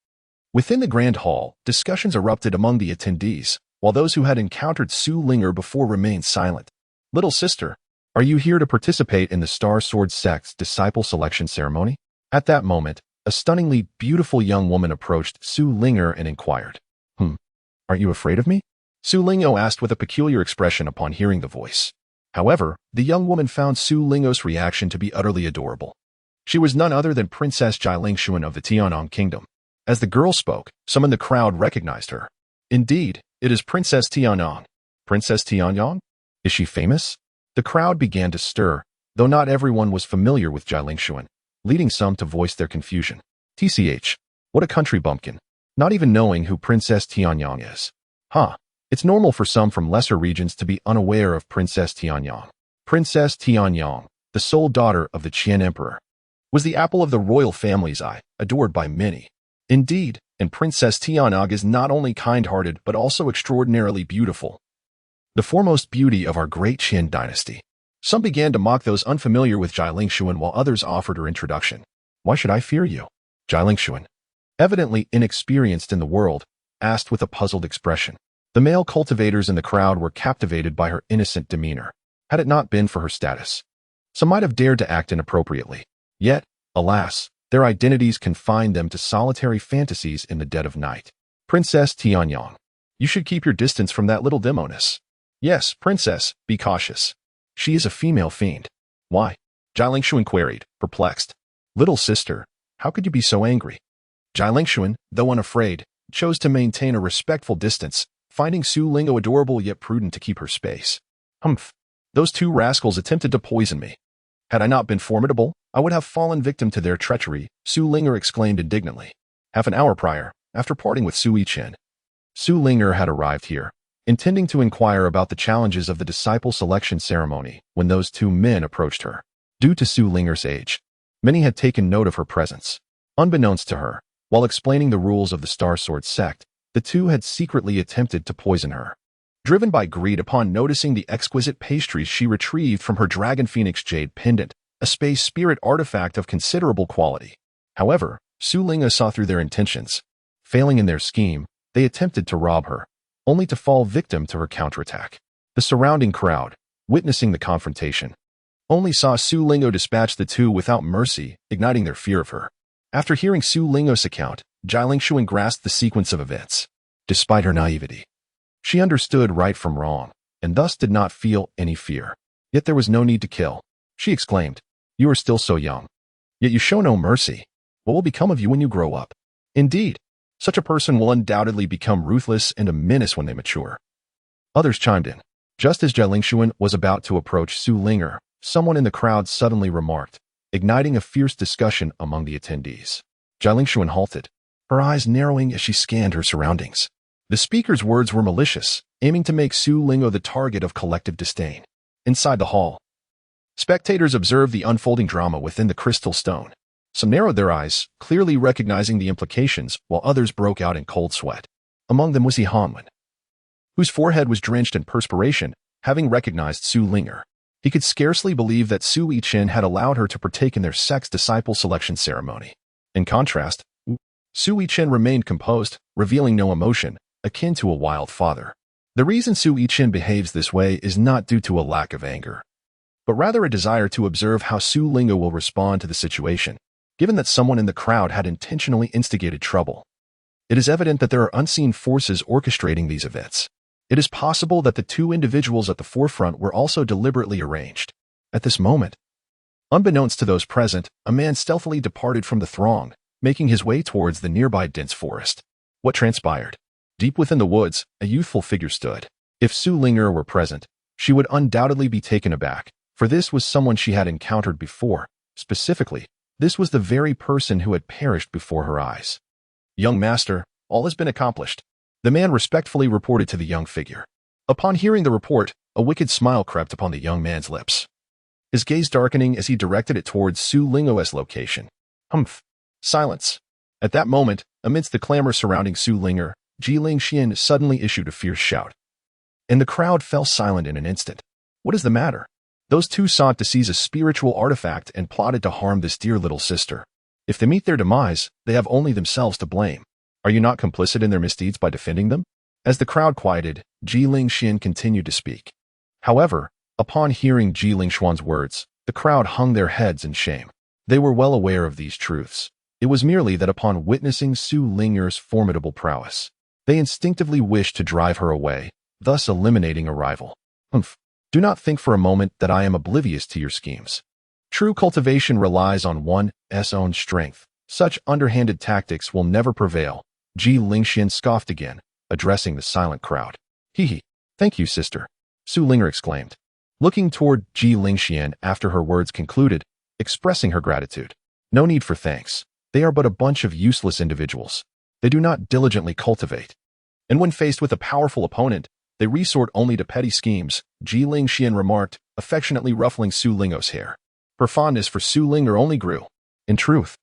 Within the grand hall, discussions erupted among the attendees, while those who had encountered Su Linger before remained silent. "Little sister, are you here to participate in the Star Sword Sect's disciple selection ceremony?" At that moment, a stunningly beautiful young woman approached Su Linger and inquired. Aren't you afraid of me?" Su Lingo asked with a peculiar expression upon hearing the voice. However, the young woman found Su Lingo's reaction to be utterly adorable. She was none other than Princess Jialing of the Tianyang Kingdom. As the girl spoke, some in the crowd recognized her. "Indeed, it is Princess Tianyang." "Princess Tianyang? Is she famous?" The crowd began to stir, though not everyone was familiar with Jialing, leading some to voice their confusion. "TCH, what a country bumpkin, not even knowing who Princess Tianyang is. It's normal for some from lesser regions to be unaware of Princess Tianyang." Princess Tianyang, the sole daughter of the Qian Emperor, was the apple of the royal family's eye, adored by many. Indeed, and Princess Tianyang is not only kind-hearted but also extraordinarily beautiful, the foremost beauty of our great Qian dynasty. Some began to mock those unfamiliar with Jialing while others offered her introduction. "Why should I fear you?" Jialing, evidently inexperienced in the world, asked with a puzzled expression. The male cultivators in the crowd were captivated by her innocent demeanor. Had it not been for her status, some might have dared to act inappropriately. Yet, alas, their identities confined them to solitary fantasies in the dead of night. "Princess Tianyang, you should keep your distance from that little demoness." "Yes, princess, be cautious. She is a female fiend." "Why?" Jialing queried, perplexed. "Little sister, how could you be so angry?" Jialing, though unafraid, chose to maintain a respectful distance, finding Su Lingo adorable yet prudent to keep her space. Those two rascals attempted to poison me. Had I not been formidable, I would have fallen victim to their treachery," Su Linger exclaimed indignantly. Half an hour prior, after parting with Su Yichen, Su Linger had arrived here, intending to inquire about the challenges of the disciple selection ceremony when those two men approached her. Due to Su Linger's age, many had taken note of her presence. Unbeknownst to her, while explaining the rules of the Star Sword sect, the two had secretly attempted to poison her. Driven by greed upon noticing the exquisite pastries she retrieved from her Dragon Phoenix Jade pendant, a space spirit artifact of considerable quality. However, Su Linga saw through their intentions. Failing in their scheme, they attempted to rob her, only to fall victim to her counterattack. The surrounding crowd, witnessing the confrontation, only saw Su Lingo dispatch the two without mercy, igniting their fear of her. After hearing Su Lingo's account, Jialing grasped the sequence of events. Despite her naivety, she understood right from wrong, and thus did not feel any fear. "Yet there was no need to kill," she exclaimed. "You are still so young. Yet you show no mercy. What will become of you when you grow up?" "Indeed, such a person will undoubtedly become ruthless and a menace when they mature." Others chimed in. Just as Jialing was about to approach Su Linger, someone in the crowd suddenly remarked, igniting a fierce discussion among the attendees. Jialing halted, her eyes narrowing as she scanned her surroundings. The speaker's words were malicious, aiming to make Su Lingo the target of collective disdain. Inside the hall, spectators observed the unfolding drama within the crystal stone. Some narrowed their eyes, clearly recognizing the implications, while others broke out in cold sweat. Among them was Hanwen, whose forehead was drenched in perspiration, having recognized Su Linger. He could scarcely believe that Su Yichen had allowed her to partake in their sex disciple selection ceremony. In contrast, Su Yichen remained composed, revealing no emotion, akin to a wild father. The reason Su Yichen behaves this way is not due to a lack of anger, but rather a desire to observe how Su Lingo will respond to the situation, given that someone in the crowd had intentionally instigated trouble. It is evident that there are unseen forces orchestrating these events. It is possible that the two individuals at the forefront were also deliberately arranged. At this moment, unbeknownst to those present, a man stealthily departed from the throng, making his way towards the nearby dense forest. What transpired? Deep within the woods, a youthful figure stood. If Su Linger were present, she would undoubtedly be taken aback, for this was someone she had encountered before. Specifically, this was the very person who had perished before her eyes. "Young master, all has been accomplished," the man respectfully reported to the young figure. Upon hearing the report, a wicked smile crept upon the young man's lips, his gaze darkening as he directed it towards Su Lingo's location. Silence. At that moment, amidst the clamor surrounding Su Linger, Jialing suddenly issued a fierce shout. and the crowd fell silent in an instant. What is the matter? Those two sought to seize a spiritual artifact and plotted to harm this dear little sister. If they meet their demise, they have only themselves to blame. Are you not complicit in their misdeeds by defending them? As the crowd quieted, Ji Lingxian continued to speak. However, upon hearing Ji Lingshuan's words, the crowd hung their heads in shame. They were well aware of these truths. It was merely that upon witnessing Su Linger's formidable prowess, they instinctively wished to drive her away, thus eliminating a rival. Do not think for a moment that I am oblivious to your schemes. True cultivation relies on one's own strength. Such underhanded tactics will never prevail. Ji Lingxian scoffed again, addressing the silent crowd. Hee. Thank you, sister, Su Linger exclaimed, looking toward Ji Lingxian after her words concluded, expressing her gratitude. No need for thanks. They are but a bunch of useless individuals. They do not diligently cultivate. And when faced with a powerful opponent, they resort only to petty schemes, Ji Lingxian remarked, affectionately ruffling Su Linger's hair. Her fondness for Su Linger only grew. In truth,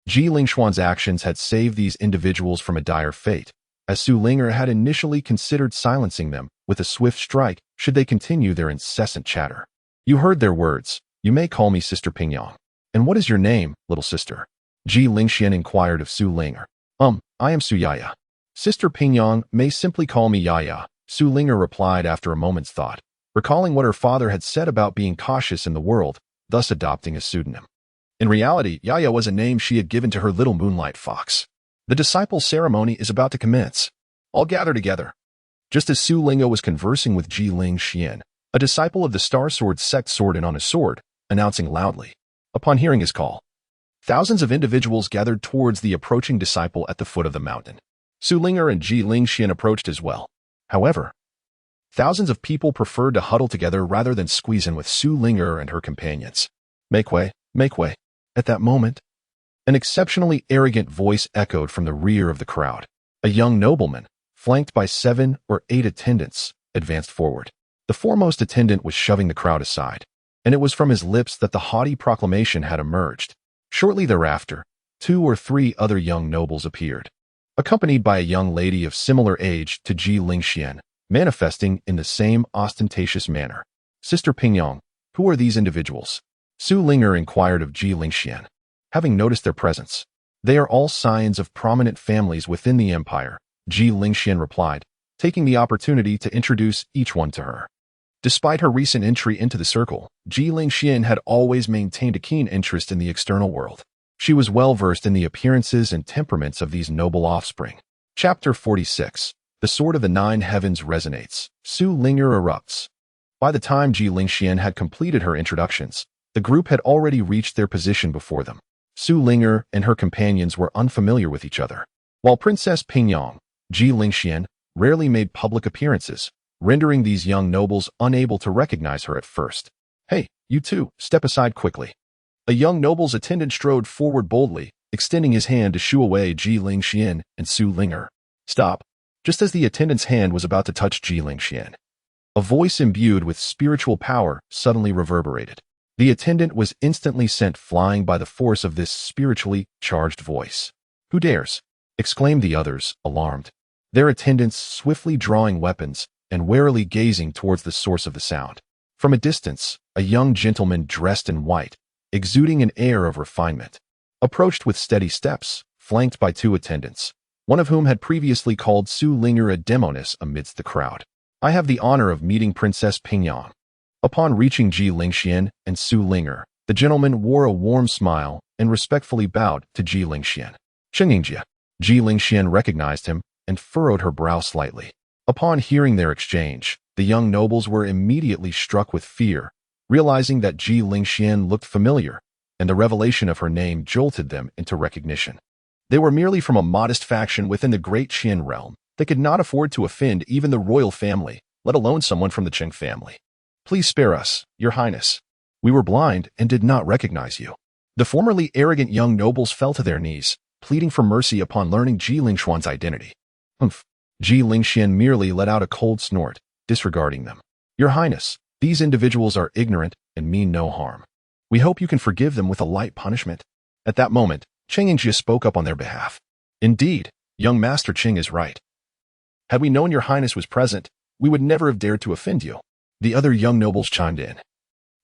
Ji Lingshuan's actions had saved these individuals from a dire fate, as Su Linger had initially considered silencing them with a swift strike should they continue their incessant chatter. You heard their words. You may call me Sister Pingyang. And what is your name, little sister? Ji Lingxian inquired of Su Linger. I am Su Yaya. Sister Pingyang may simply call me Yaya, Su Linger replied after a moment's thought, recalling what her father had said about being cautious in the world, thus adopting a pseudonym. In reality, Yaya was a name she had given to her little moonlight fox. The disciple ceremony is about to commence. All gather together. Just as Su Linger was conversing with Ji Lingxian, a disciple of the Star Sword sect sword on his sword, announcing loudly. Upon hearing his call, thousands of individuals gathered towards the approaching disciple at the foot of the mountain. Su Linger and Ji Lingxian approached as well. However, thousands of people preferred to huddle together rather than squeeze in with Su Linger and her companions. Make way, make way. At that moment, an exceptionally arrogant voice echoed from the rear of the crowd. A young nobleman, flanked by 7 or 8 attendants, advanced forward. The foremost attendant was shoving the crowd aside, and it was from his lips that the haughty proclamation had emerged. Shortly thereafter, 2 or 3 other young nobles appeared, accompanied by a young lady of similar age to Ji Lingxian, manifesting in the same ostentatious manner. Sister Pingyang, who are these individuals? Su Linger inquired of Ji Lingxian, having noticed their presence. They are all scions of prominent families within the empire, Ji Lingxian replied, taking the opportunity to introduce each one to her. Despite her recent entry into the circle, Ji Lingxian had always maintained a keen interest in the external world. She was well versed in the appearances and temperaments of these noble offspring. Chapter 46. The Sword of the Nine Heavens resonates. Su Linger erupts. By the time Ji Lingxian had completed her introductions, the group had already reached their position before them. Su Linger and her companions were unfamiliar with each other, while Princess Pingyang, Ji Lingxian, rarely made public appearances, rendering these young nobles unable to recognize her at first. Hey, you two, step aside quickly. A young noble's attendant strode forward boldly, extending his hand to shoo away Ji Lingxian and Su Linger. Stop. Just as the attendant's hand was about to touch Ji Lingxian, a voice imbued with spiritual power suddenly reverberated. The attendant was instantly sent flying by the force of this spiritually charged voice. Who dares? Exclaimed the others, alarmed, their attendants swiftly drawing weapons and warily gazing towards the source of the sound. From a distance, a young gentleman dressed in white, exuding an air of refinement, approached with steady steps, flanked by 2 attendants, one of whom had previously called Su Linger a demoness amidst the crowd. I have the honor of meeting Princess Pingyang. Upon reaching Ji Lingxian and Su Linger, the gentleman wore a warm smile and respectfully bowed to Ji Lingxian. Chengyingjia. Ji Lingxian recognized him and furrowed her brow slightly. Upon hearing their exchange, the young nobles were immediately struck with fear, realizing that Ji Lingxian looked familiar, and the revelation of her name jolted them into recognition. They were merely from a modest faction within the great Qian realm. They could not afford to offend even the royal family, let alone someone from the Qing family. Please spare us, Your Highness. We were blind and did not recognize you. The formerly arrogant young nobles fell to their knees, pleading for mercy upon learning Ji Lingshuan's identity. Ji Lingxian merely let out a cold snort, disregarding them. Your Highness, these individuals are ignorant and mean no harm. We hope you can forgive them with a light punishment. At that moment, Chengyingjia spoke up on their behalf. Indeed, young Master Qing is right. Had we known Your Highness was present, we would never have dared to offend you. The other young nobles chimed in,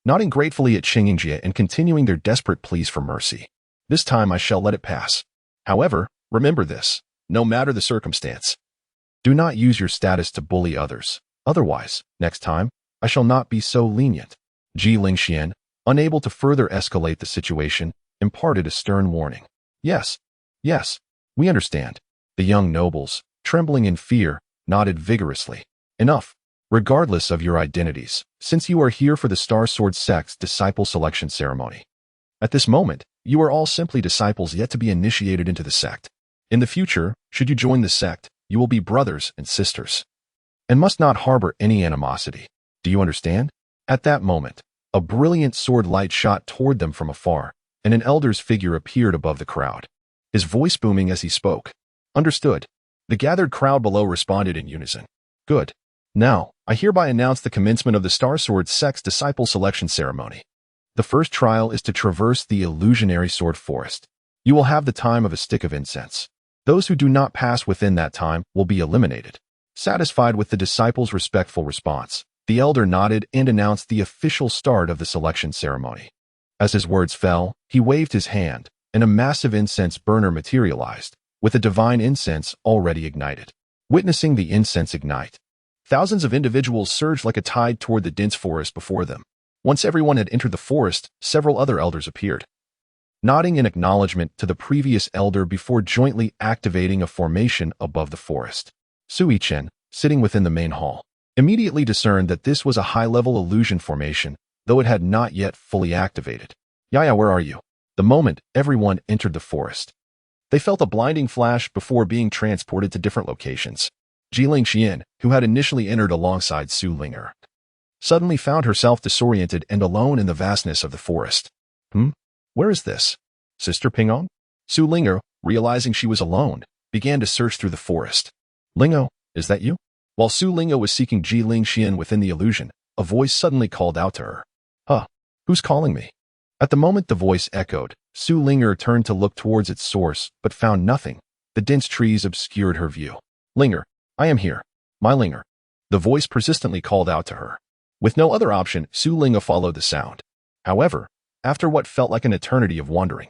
nodding gratefully at Qingyingjie and continuing their desperate pleas for mercy. This time I shall let it pass. However, remember this, no matter the circumstance. Do not use your status to bully others. Otherwise, next time, I shall not be so lenient. Ji Lingxian, unable to further escalate the situation, imparted a stern warning. Yes, we understand. The young nobles, trembling in fear, nodded vigorously. Enough. Regardless of your identities, since you are here for the Star Sword Sect's disciple selection ceremony. At this moment, you are all simply disciples yet to be initiated into the sect. In the future, should you join the sect, you will be brothers and sisters, and must not harbor any animosity. Do you understand? At that moment, a brilliant sword light shot toward them from afar, and an elder's figure appeared above the crowd, his voice booming as he spoke. Understood. The gathered crowd below responded in unison. Good. Now, I hereby announce the commencement of the Star Sword Sect's disciple selection ceremony. The first trial is to traverse the illusionary sword forest. You will have the time of a stick of incense. Those who do not pass within that time will be eliminated. Satisfied with the disciple's respectful response, the elder nodded and announced the official start of the selection ceremony. As his words fell, he waved his hand, and a massive incense burner materialized, with the divine incense already ignited. Witnessing the incense ignite, thousands of individuals surged like a tide toward the dense forest before them. Once everyone had entered the forest, several other elders appeared, nodding in acknowledgement to the previous elder before jointly activating a formation above the forest. Su Yichen, sitting within the main hall, immediately discerned that this was a high-level illusion formation, though it had not yet fully activated. Yaya, where are you? The moment everyone entered the forest, they felt a blinding flash before being transported to different locations. Ji Lingxian, who had initially entered alongside Su Linger, suddenly found herself disoriented and alone in the vastness of the forest. Where is this? Sister Pingong? Su Linger, realizing she was alone, began to search through the forest. Lingo, is that you? While Su Lingo was seeking Ji Lingxian within the illusion, a voice suddenly called out to her. Who's calling me? At the moment the voice echoed, Su Linger turned to look towards its source, but found nothing. The dense trees obscured her view. Linger, I am here. My Linger. The voice persistently called out to her. With no other option, Su Lingo followed the sound. However, after what felt like an eternity of wandering,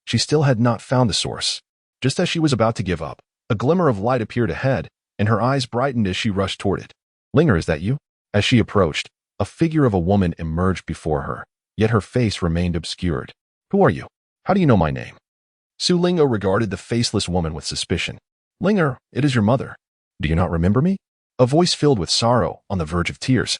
she still had not found the source. Just as she was about to give up, a glimmer of light appeared ahead, and her eyes brightened as she rushed toward it. Linger, is that you? As she approached, a figure of a woman emerged before her, yet her face remained obscured. Who are you? How do you know my name? Su Lingo regarded the faceless woman with suspicion. Linger, it is your mother. Do you not remember me? A voice filled with sorrow, on the verge of tears,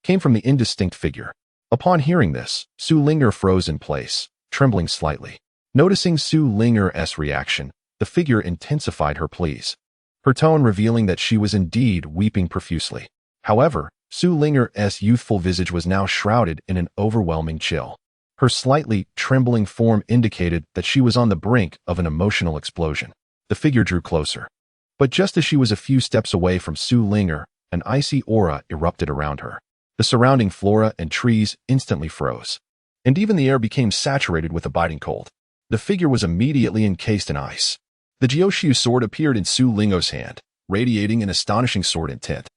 came from the indistinct figure. Upon hearing this, Su Linger froze in place, trembling slightly. Noticing Su Linger's reaction, the figure intensified her pleas, her tone revealing that she was indeed weeping profusely. However, Su Linger's youthful visage was now shrouded in an overwhelming chill. Her slightly trembling form indicated that she was on the brink of an emotional explosion. The figure drew closer. But just as she was a few steps away from Su Linger, an icy aura erupted around her. The surrounding flora and trees instantly froze, and even the air became saturated with a biting cold. The figure was immediately encased in ice. The Jioshu sword appeared in Su Lingo's hand, radiating an astonishing sword intent.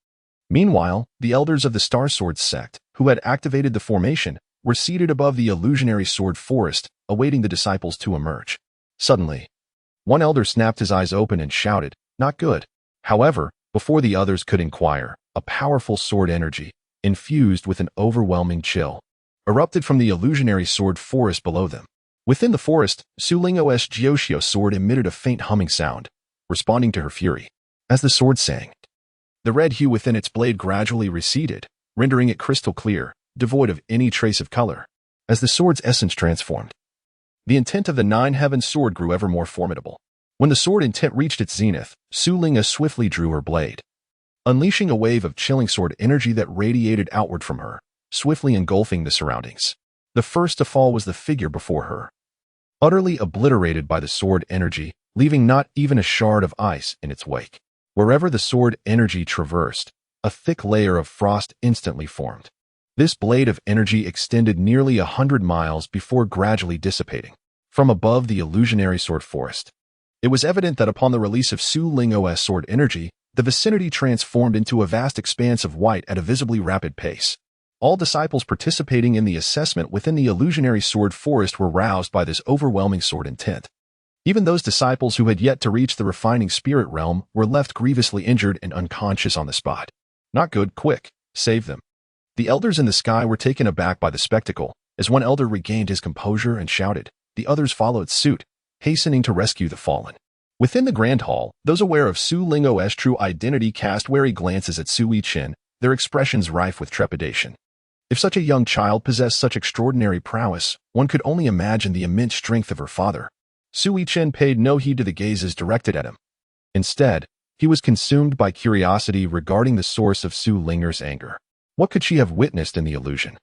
Meanwhile, the elders of the Star Sword sect, who had activated the formation, were seated above the illusionary sword forest, awaiting the disciples to emerge. Suddenly, one elder snapped his eyes open and shouted, "Not good." However, before the others could inquire, a powerful sword energy, infused with an overwhelming chill, erupted from the illusionary sword forest below them. Within the forest, Su Lingo's Jioshu sword emitted a faint humming sound, responding to her fury. As the sword sang, the red hue within its blade gradually receded, rendering it crystal clear, devoid of any trace of color. As the sword's essence transformed, the intent of the Nine Heavens sword grew ever more formidable. When the sword intent reached its zenith, Su Linga swiftly drew her blade, unleashing a wave of chilling sword energy that radiated outward from her, swiftly engulfing the surroundings. The first to fall was the figure before her, utterly obliterated by the sword energy, leaving not even a shard of ice in its wake. Wherever the sword energy traversed, a thick layer of frost instantly formed. This blade of energy extended nearly 100 miles before gradually dissipating. From above the illusionary sword forest, it was evident that upon the release of Su Lingo's sword energy, The vicinity transformed into a vast expanse of white at a visibly rapid pace. All disciples participating in the assessment within the illusionary sword forest were roused by this overwhelming sword intent. Even those disciples who had yet to reach the refining spirit realm were left grievously injured and unconscious on the spot. Not good, quick, save them. The elders in the sky were taken aback by the spectacle. As one elder regained his composure and shouted, the others followed suit, hastening to rescue the fallen. Within the grand hall, those aware of Su Ling's true identity cast wary glances at Su Yichen, their expressions rife with trepidation. If such a young child possessed such extraordinary prowess, one could only imagine the immense strength of her father. Su Yichen paid no heed to the gazes directed at him. Instead, he was consumed by curiosity regarding the source of Su Ling's anger. What could she have witnessed in the illusion?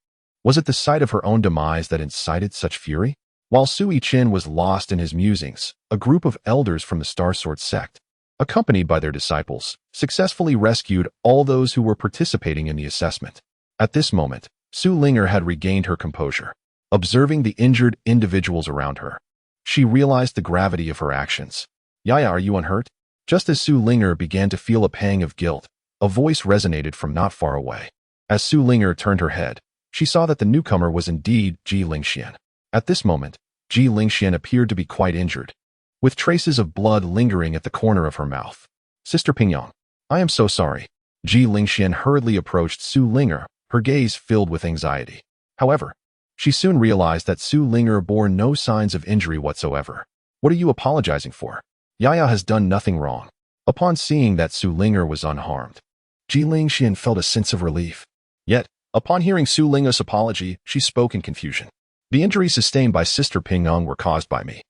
Was it the sight of her own demise that incited such fury? While Su Yichen was lost in his musings, a group of elders from the Star Sword sect, accompanied by their disciples, successfully rescued all those who were participating in the assessment. At this moment, Su Ling had regained her composure. Observing the injured individuals around her, she realized the gravity of her actions. Yaya, are you unhurt? Just as Su Ling began to feel a pang of guilt, a voice resonated from not far away. As Su Ling turned her head, she saw that the newcomer was indeed Ji Lingxian. At this moment, Ji Lingxian appeared to be quite injured, with traces of blood lingering at the corner of her mouth. Sister Pingyang, I am so sorry. Ji Lingxian hurriedly approached Su Ling, her gaze filled with anxiety. However, she soon realized that Su Ling bore no signs of injury whatsoever. What are you apologizing for? Yaya has done nothing wrong. Upon seeing that Su Ling was unharmed, Ji Lingxian felt a sense of relief. Yet, upon hearing Su Ling's apology, she spoke in confusion. The injuries sustained by Sister Pingyang were caused by me.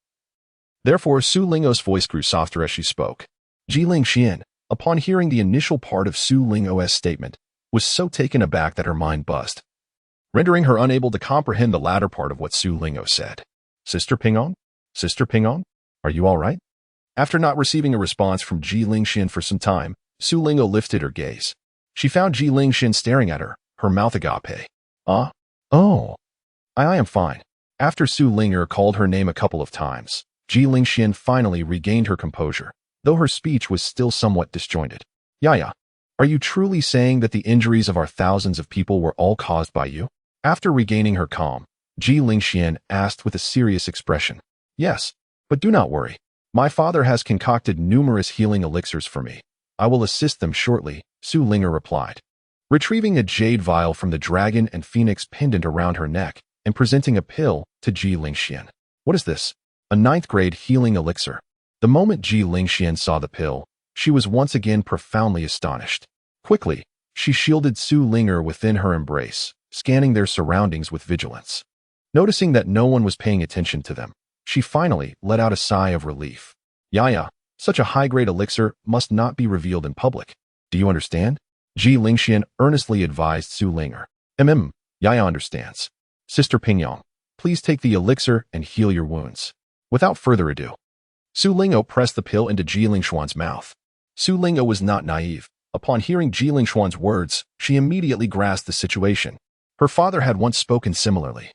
Therefore, Su Ling's voice grew softer as she spoke. Ji Lingxian, upon hearing the initial part of Su Ling's statement, was so taken aback that her mind buzzed, rendering her unable to comprehend the latter part of what Su Ling said. Sister Pingyang? Sister Pingyang? Are you all right? After not receiving a response from Ji Lingxian for some time, Su Ling lifted her gaze. She found Ji Lingxian staring at her, her mouth agape. Oh. I am fine. After Su Ling called her name a couple of times, Ji Lingxian finally regained her composure, though her speech was still somewhat disjointed. Yaya, are you truly saying that the injuries of our thousands of people were all caused by you? After regaining her calm, Ji Lingxian asked with a serious expression. Yes, but do not worry. My father has concocted numerous healing elixirs for me. I will assist them shortly, Su Ling replied. Retrieving a jade vial from the dragon and phoenix pendant around her neck and presenting a pill to Ji Lingxian. What is this? A 9th grade healing elixir. The moment Ji Lingxian saw the pill, she was once again profoundly astonished. Quickly, she shielded Su Ling within her embrace, scanning their surroundings with vigilance. Noticing that no one was paying attention to them, she finally let out a sigh of relief. Yaya, such a high-grade elixir must not be revealed in public. Do you understand? Ji Lingxian earnestly advised Su Ling. Yaya understands. Sister Pingyang, please take the elixir and heal your wounds. Without further ado, Su Ling pressed the pill into Ji Lingshuan's mouth. Su Ling was not naive. Upon hearing Ji Lingshuan's words, she immediately grasped the situation. Her father had once spoken similarly,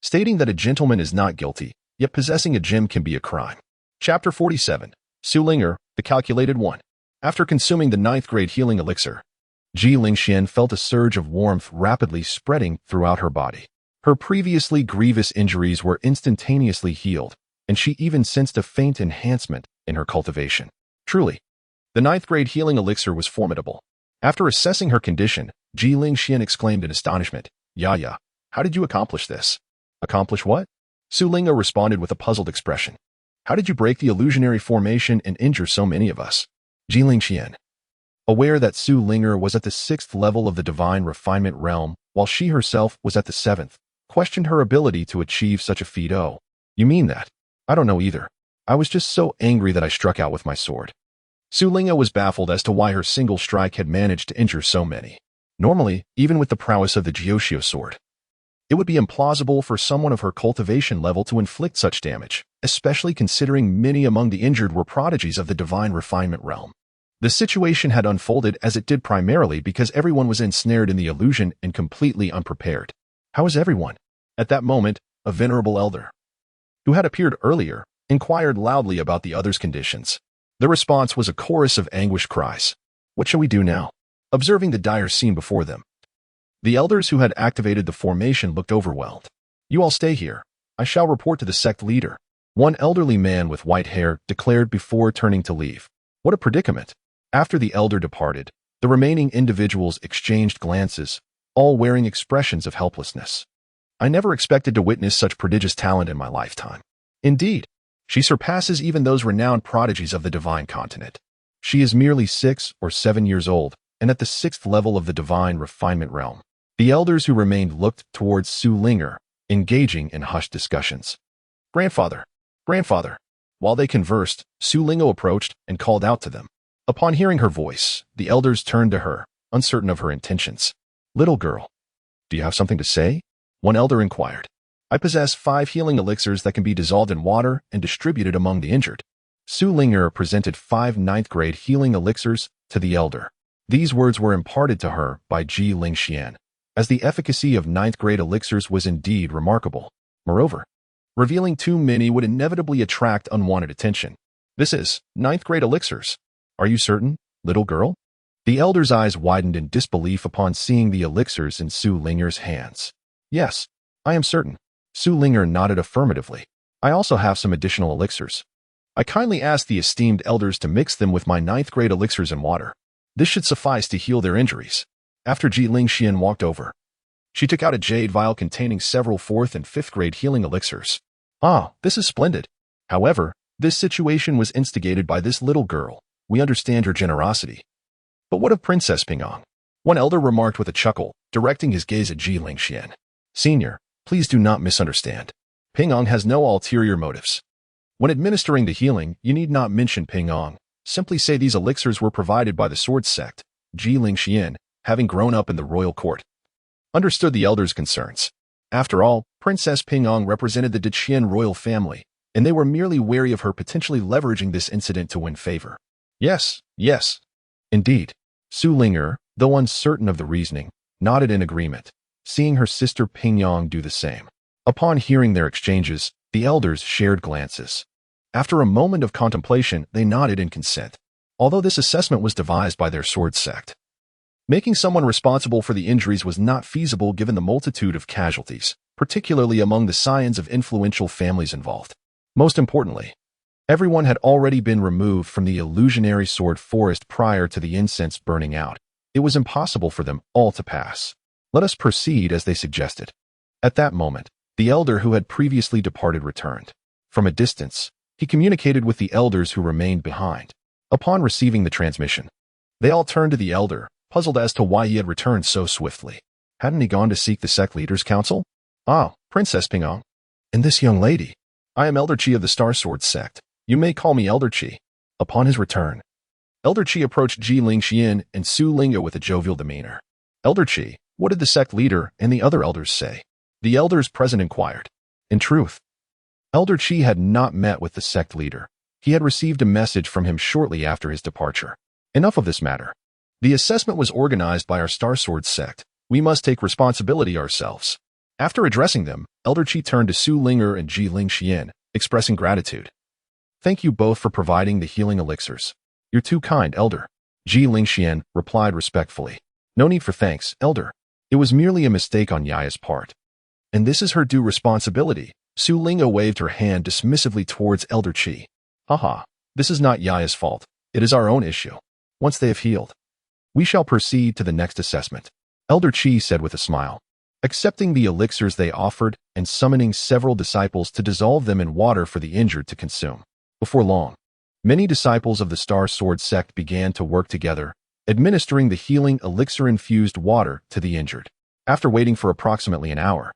stating that a gentleman is not guilty, yet possessing a gem can be a crime. Chapter 47. Su Ling, the Calculated One. After consuming the 9th grade healing elixir, Ji Lingxian felt a surge of warmth rapidly spreading throughout her body. Her previously grievous injuries were instantaneously healed, and she even sensed a faint enhancement in her cultivation. Truly, the 9th grade healing elixir was formidable. After assessing her condition, Ji Lingxian exclaimed in astonishment, Yaya, how did you accomplish this? Accomplish what? Su Ling responded with a puzzled expression. How did you break the illusionary formation and injure so many of us? Ji Lingxian, aware that Su Ling was at the 6th level of the divine refinement realm, while she herself was at the 7th, questioned her ability to achieve such a feat. Oh, you mean that? I don't know either. I was just so angry that I struck out with my sword. Su Ling was baffled as to why her single strike had managed to injure so many. Normally, even with the prowess of the Jiuxiu sword, it would be implausible for someone of her cultivation level to inflict such damage, especially considering many among the injured were prodigies of the divine refinement realm. The situation had unfolded as it did primarily because everyone was ensnared in the illusion and completely unprepared. How is everyone? At that moment, a venerable elder, who had appeared earlier, inquired loudly about the others' conditions. The response was a chorus of anguished cries. What shall we do now? Observing the dire scene before them, the elders who had activated the formation looked overwhelmed. You all stay here. I shall report to the sect leader. One elderly man with white hair declared before turning to leave. What a predicament. After the elder departed, the remaining individuals exchanged glances, all wearing expressions of helplessness. I never expected to witness such prodigious talent in my lifetime. Indeed, she surpasses even those renowned prodigies of the divine continent. She is merely 6 or 7 years old, and at the 6th level of the divine refinement realm. The elders who remained looked towards Su Yichen, engaging in hushed discussions. Grandfather, grandfather. While they conversed, Su Yichen approached and called out to them. Upon hearing her voice, the elders turned to her, uncertain of her intentions. Little girl, do you have something to say? One elder inquired. I possess 5 healing elixirs that can be dissolved in water and distributed among the injured. Su Yichen presented 5 ninth-grade healing elixirs to the elder. These words were imparted to her by Tianxing, as the efficacy of 9th-grade elixirs was indeed remarkable. Moreover, revealing too many would inevitably attract unwanted attention. This is 9th-grade elixirs. Are you certain, little girl? The elder's eyes widened in disbelief upon seeing the elixirs in Su Yichen's hands. Yes, I am certain. Su Yichen nodded affirmatively. I also have some additional elixirs. I kindly ask the esteemed elders to mix them with my 9th-grade elixirs in water. This should suffice to heal their injuries. After Tianxing walked over, she took out a jade vial containing several 4th and 5th-grade healing elixirs. Ah, this is splendid. However, this situation was instigated by this little girl. We understand her generosity. But what of Princess Pingong? One elder remarked with a chuckle, directing his gaze at Tianxing. Senior, please do not misunderstand. Pingong has no ulterior motives. When administering the healing, you need not mention Pingong. Simply say these elixirs were provided by the Sword Sect, Tianxing, having grown up in the royal court. Understood the elder's concerns. After all, Princess Pingong represented the Deqian royal family, and they were merely wary of her potentially leveraging this incident to win favor. Yes, yes. Indeed. Su Yichen, though uncertain of the reasoning, nodded in agreement, seeing her sister Pingong do the same. Upon hearing their exchanges, the elders shared glances. After a moment of contemplation, they nodded in consent, although this assessment was devised by their sword sect. Making someone responsible for the injuries was not feasible given the multitude of casualties, particularly among the scions of influential families involved. Most importantly, everyone had already been removed from the illusionary sword forest prior to the incense burning out. It was impossible for them all to pass. Let us proceed as they suggested. At that moment, the elder who had previously departed returned. From a distance, he communicated with the elders who remained behind. Upon receiving the transmission, they all turned to the elder, puzzled as to why he had returned so swiftly. Hadn't he gone to seek the sect leader's counsel? Ah, Princess Pingong. And this young lady. I am Elder Qi of the Star Sword sect. You may call me Elder Qi. Upon his return, Elder Qi approached Tianxing and Su Yichen with a jovial demeanor. Elder Qi, what did the sect leader and the other elders say? The elders present inquired. In truth, Elder Qi had not met with the sect leader. He had received a message from him shortly after his departure. Enough of this matter. The assessment was organized by our Star Sword sect. We must take responsibility ourselves. After addressing them, Elder Qi turned to Su Yichen and Tianxing, expressing gratitude. Thank you both for providing the healing elixirs. You're too kind, Elder. Tianxing replied respectfully. No need for thanks, Elder. It was merely a mistake on Yaya's part. And this is her due responsibility. Su Yichen waved her hand dismissively towards Elder Qi. Haha, this is not Yaya's fault. It is our own issue. Once they have healed, we shall proceed to the next assessment, Elder Qi said with a smile. Accepting the elixirs they offered and summoning several disciples to dissolve them in water for the injured to consume. Before long, many disciples of the Star Sword sect began to work together, administering the healing elixir-infused water to the injured. After waiting for approximately an hour,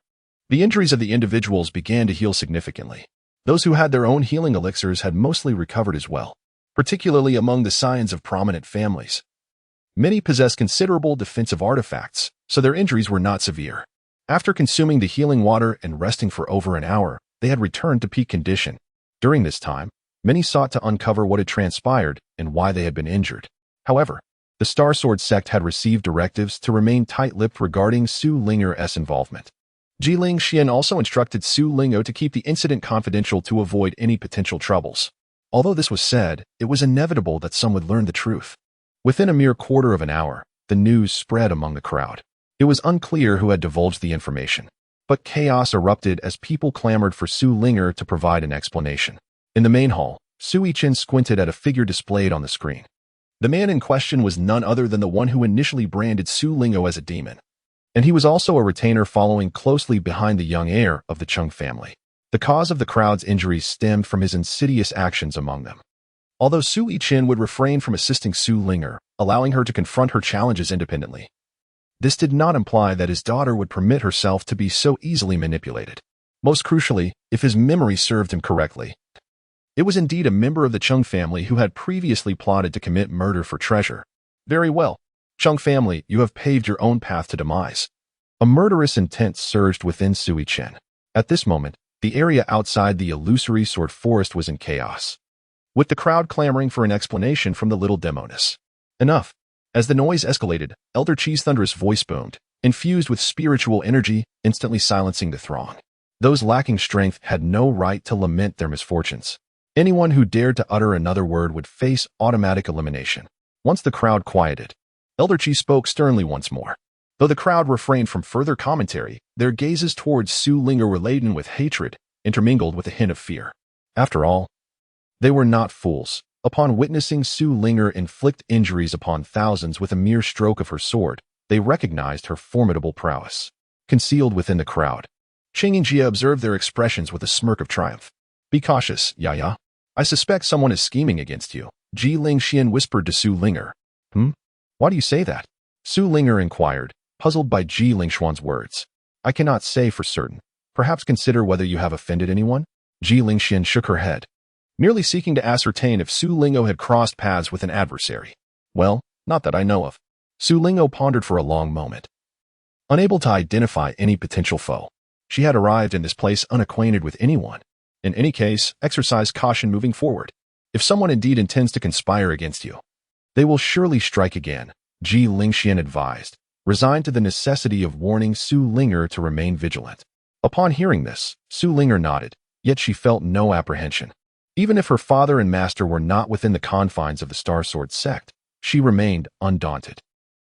the injuries of the individuals began to heal significantly. Those who had their own healing elixirs had mostly recovered as well, particularly among the scions of prominent families. Many possessed considerable defensive artifacts, so their injuries were not severe. After consuming the healing water and resting for over an hour, they had returned to peak condition. During this time, many sought to uncover what had transpired and why they had been injured. However, the Star Sword sect had received directives to remain tight-lipped regarding Su Yichen's involvement. Tianxing also instructed Su Yichen to keep the incident confidential to avoid any potential troubles. Although this was said, it was inevitable that some would learn the truth. Within a mere quarter of an hour, the news spread among the crowd. It was unclear who had divulged the information, but chaos erupted as people clamored for Su Linger to provide an explanation. In the main hall, Su Yichen squinted at a figure displayed on the screen. The man in question was none other than the one who initially branded Su Lingo as a demon, and he was also a retainer following closely behind the young heir of the Chung family. The cause of the crowd's injuries stemmed from his insidious actions among them. Although Su Yichen would refrain from assisting Su Linger, allowing her to confront her challenges independently, this did not imply that his daughter would permit herself to be so easily manipulated. Most crucially, if his memory served him correctly, it was indeed a member of the Chung family who had previously plotted to commit murder for treasure. Very well, Chung family, you have paved your own path to demise. A murderous intent surged within Su Yichen. At this moment, the area outside the illusory sword forest was in chaos, with the crowd clamoring for an explanation from the little demoness. Enough. As the noise escalated, Elder Chi's thunderous voice boomed, infused with spiritual energy, instantly silencing the throng. Those lacking strength had no right to lament their misfortunes. Anyone who dared to utter another word would face automatic elimination. Once the crowd quieted, Elder Chi spoke sternly once more. Though the crowd refrained from further commentary, their gazes towards Su Linger were laden with hatred, intermingled with a hint of fear. After all, they were not fools. Upon witnessing Su Linger inflict injuries upon thousands with a mere stroke of her sword, they recognized her formidable prowess. Concealed within the crowd, Cheng Yingjie observed their expressions with a smirk of triumph. Be cautious, Yaya. I suspect someone is scheming against you, Ji Lingxian whispered to Su Linger. Why do you say that? Su Linger inquired, puzzled by Ji Lingshuan's words. I cannot say for certain. Perhaps consider whether you have offended anyone? Ji Lingxian shook her head, merely seeking to ascertain if Su Lingo had crossed paths with an adversary. Well, not that I know of. Su Lingo pondered for a long moment. Unable to identify any potential foe, she had arrived in this place unacquainted with anyone. In any case, exercise caution moving forward. If someone indeed intends to conspire against you, they will surely strike again, Ji Lingxian advised, resigned to the necessity of warning Su Linger to remain vigilant. Upon hearing this, Su Linger nodded, yet she felt no apprehension. Even if her father and master were not within the confines of the Star Sword sect, she remained undaunted.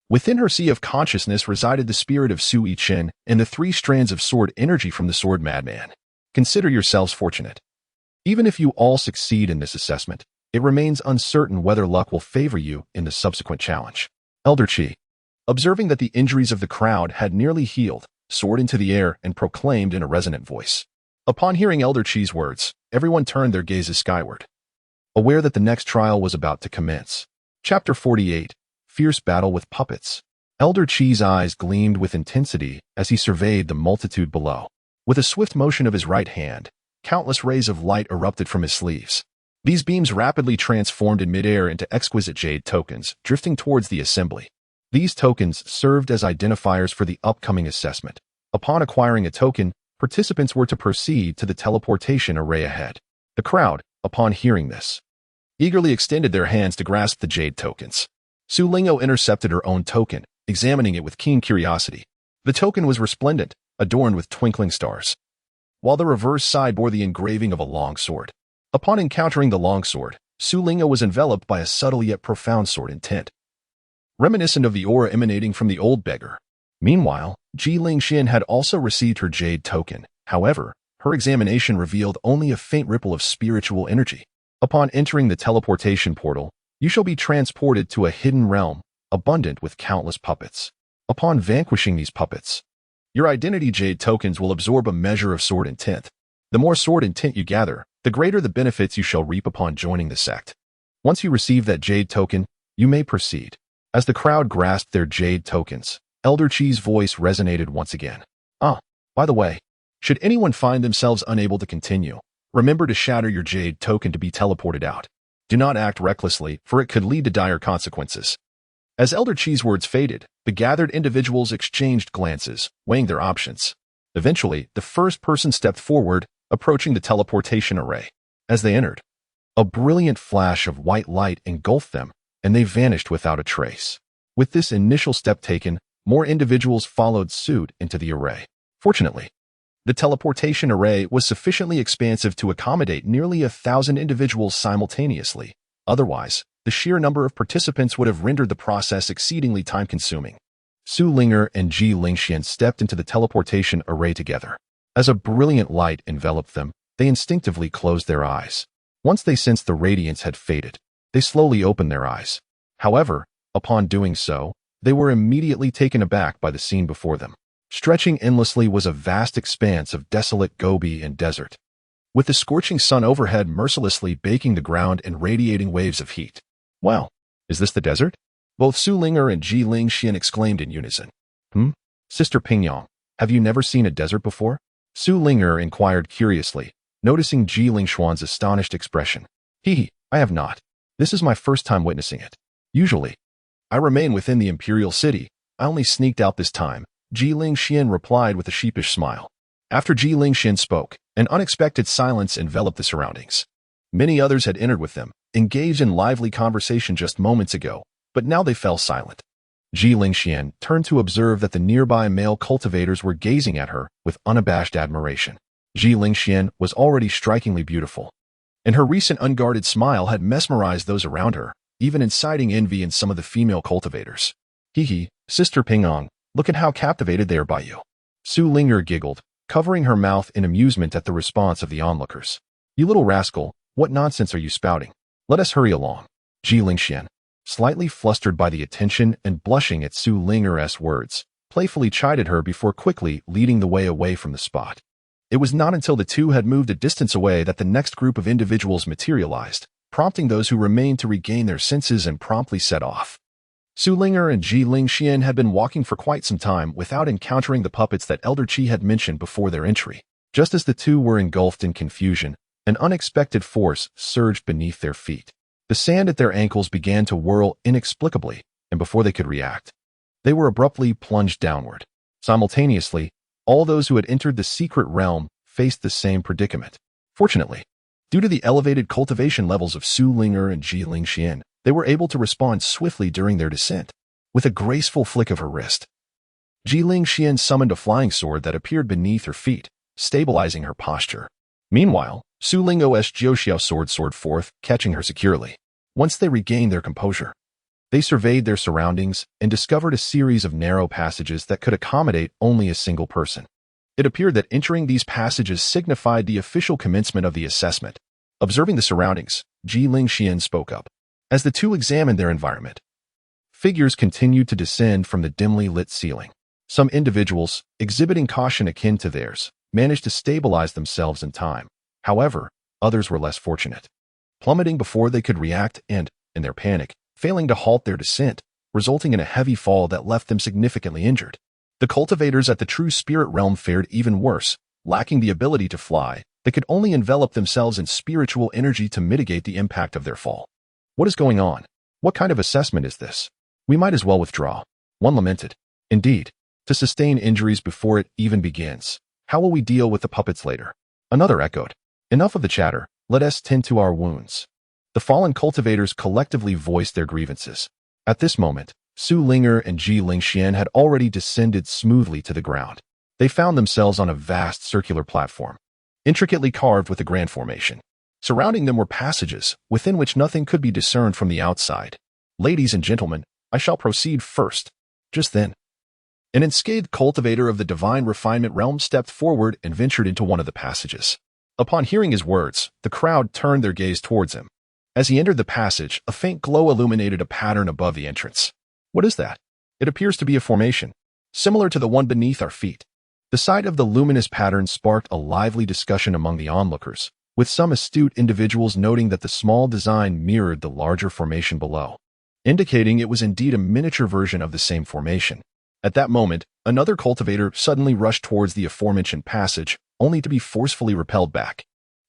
Within her sea of consciousness resided the spirit of Su Yichen and the 3 strands of sword energy from the Sword Madman. Consider yourselves fortunate. Even if you all succeed in this assessment, it remains uncertain whether luck will favor you in the subsequent challenge. Elder Chi, observing that the injuries of the crowd had nearly healed, soared into the air and proclaimed in a resonant voice. Upon hearing Elder Chi's words, everyone turned their gazes skyward, aware that the next trial was about to commence. Chapter 48, Fierce Battle with Puppets. Elder Chi's eyes gleamed with intensity as he surveyed the multitude below. With a swift motion of his right hand, countless rays of light erupted from his sleeves. These beams rapidly transformed in midair into exquisite jade tokens, drifting towards the assembly. These tokens served as identifiers for the upcoming assessment. Upon acquiring a token, participants were to proceed to the teleportation array ahead. The crowd, upon hearing this, eagerly extended their hands to grasp the jade tokens. Su Lingo intercepted her own token, examining it with keen curiosity. The token was resplendent, adorned with twinkling stars, while the reverse side bore the engraving of a long sword. Upon encountering the long sword, Su Lingo was enveloped by a subtle yet profound sword intent, reminiscent of the aura emanating from the old beggar. Meanwhile, Ji Lingxian had also received her jade token. However, her examination revealed only a faint ripple of spiritual energy. Upon entering the teleportation portal, you shall be transported to a hidden realm, abundant with countless puppets. Upon vanquishing these puppets, your identity jade tokens will absorb a measure of sword intent. The more sword intent you gather, the greater the benefits you shall reap upon joining the sect. Once you receive that jade token, you may proceed. As the crowd grasped their jade tokens, Elder Chi's voice resonated once again. By the way, should anyone find themselves unable to continue, remember to shatter your jade token to be teleported out. Do not act recklessly, for it could lead to dire consequences. As Elder Chi's words faded, the gathered individuals exchanged glances, weighing their options. Eventually, the first person stepped forward, approaching the teleportation array. As they entered, a brilliant flash of white light engulfed them, and they vanished without a trace. With this initial step taken, more individuals followed suit into the array. Fortunately, the teleportation array was sufficiently expansive to accommodate nearly 1,000 individuals simultaneously. Otherwise, the sheer number of participants would have rendered the process exceedingly time-consuming. Su Linger and Ji Lingxian stepped into the teleportation array together. As a brilliant light enveloped them, they instinctively closed their eyes. Once they sensed the radiance had faded, they slowly opened their eyes. However, upon doing so, they were immediately taken aback by the scene before them. Stretching endlessly was a vast expanse of desolate Gobi and desert, with the scorching sun overhead mercilessly baking the ground and radiating waves of heat. Wow, is this the desert? Both Su Linger and Ji Lingxian exclaimed in unison. Sister Pingyang, have you never seen a desert before? Su Linger inquired curiously, noticing Ji Lingxuan's astonished expression. I have not. This is my first time witnessing it. Usually, I remain within the imperial city. I only sneaked out this time, Ji Lingxian replied with a sheepish smile. After Ji Lingxian spoke, an unexpected silence enveloped the surroundings. Many others had entered with them, engaged in lively conversation just moments ago, but now they fell silent. Ji Lingxian turned to observe that the nearby male cultivators were gazing at her with unabashed admiration. Ji Lingxian was already strikingly beautiful, and her recent unguarded smile had mesmerized those around her, even inciting envy in some of the female cultivators. Sister Pingyang, look at how captivated they are by you. Su Linger giggled, covering her mouth in amusement at the response of the onlookers. You little rascal, what nonsense are you spouting? Let us hurry along. Ji Lingxian, slightly flustered by the attention and blushing at Su Linger's words, playfully chided her before quickly leading the way away from the spot. It was not until the two had moved a distance away that the next group of individuals materialized, prompting those who remained to regain their senses and promptly set off. Su Linger and Ji Lingxian had been walking for quite some time without encountering the puppets that Elder Qi had mentioned before their entry. Just as the two were engulfed in confusion, an unexpected force surged beneath their feet. The sand at their ankles began to whirl inexplicably, and before they could react, they were abruptly plunged downward. Simultaneously, all those who had entered the secret realm faced the same predicament. Fortunately, due to the elevated cultivation levels of Su Linger and Ji Lingxian, they were able to respond swiftly during their descent. With a graceful flick of her wrist, Ji Lingxian summoned a flying sword that appeared beneath her feet, stabilizing her posture. Meanwhile, Su Lingo's Jiuxiao sword soared forth, catching her securely. Once they regained their composure, they surveyed their surroundings and discovered a series of narrow passages that could accommodate only a single person. It appeared that entering these passages signified the official commencement of the assessment. Observing the surroundings, Ji Lingxian spoke up. As the two examined their environment, figures continued to descend from the dimly lit ceiling. Some individuals, exhibiting caution akin to theirs, managed to stabilize themselves in time. However, others were less fortunate, plummeting before they could react and, in their panic, failing to halt their descent, resulting in a heavy fall that left them significantly injured. The cultivators at the true spirit realm fared even worse, lacking the ability to fly. They could only envelop themselves in spiritual energy to mitigate the impact of their fall. What is going on? What kind of assessment is this? We might as well withdraw. One lamented. Indeed, to sustain injuries before it even begins. How will we deal with the puppets later? Another echoed. Enough of the chatter, let us tend to our wounds. The fallen cultivators collectively voiced their grievances. At this moment, Su Linger and Ji Lingxian had already descended smoothly to the ground. They found themselves on a vast circular platform, intricately carved with a grand formation. Surrounding them were passages, within which nothing could be discerned from the outside. Ladies and gentlemen, I shall proceed first. Just then, an unscathed cultivator of the divine refinement realm stepped forward and ventured into one of the passages. Upon hearing his words, the crowd turned their gaze towards him. As he entered the passage, a faint glow illuminated a pattern above the entrance. What is that? It appears to be a formation, similar to the one beneath our feet. The sight of the luminous pattern sparked a lively discussion among the onlookers, with some astute individuals noting that the small design mirrored the larger formation below, indicating it was indeed a miniature version of the same formation. At that moment, another cultivator suddenly rushed towards the aforementioned passage, only to be forcefully repelled back.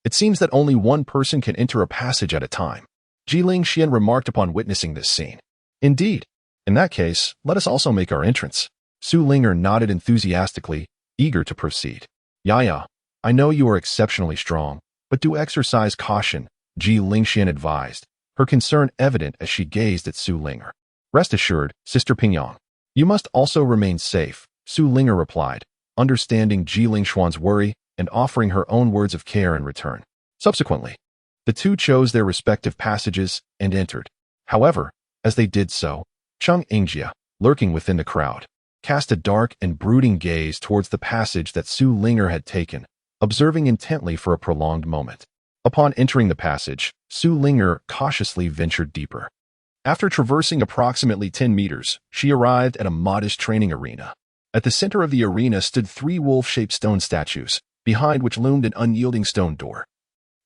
It seems that only one person can enter a passage at a time. Ji Lingxian remarked upon witnessing this scene. Indeed. In that case, let us also make our entrance. Su Linger nodded enthusiastically, eager to proceed. Ya, I know you are exceptionally strong, but do exercise caution, Ji Lingxian advised, her concern evident as she gazed at Su Linger. Rest assured, Sister Pingyang, you must also remain safe, Su Linger replied, understanding Ji Lingxuan's worry and offering her own words of care in return. Subsequently, the two chose their respective passages and entered. However, as they did so, Tianxing, lurking within the crowd, cast a dark and brooding gaze towards the passage that Su Yichen had taken, observing intently for a prolonged moment. Upon entering the passage, Su Yichen cautiously ventured deeper. After traversing approximately 10 meters, she arrived at a modest training arena. At the center of the arena stood 3 wolf-shaped stone statues, behind which loomed an unyielding stone door,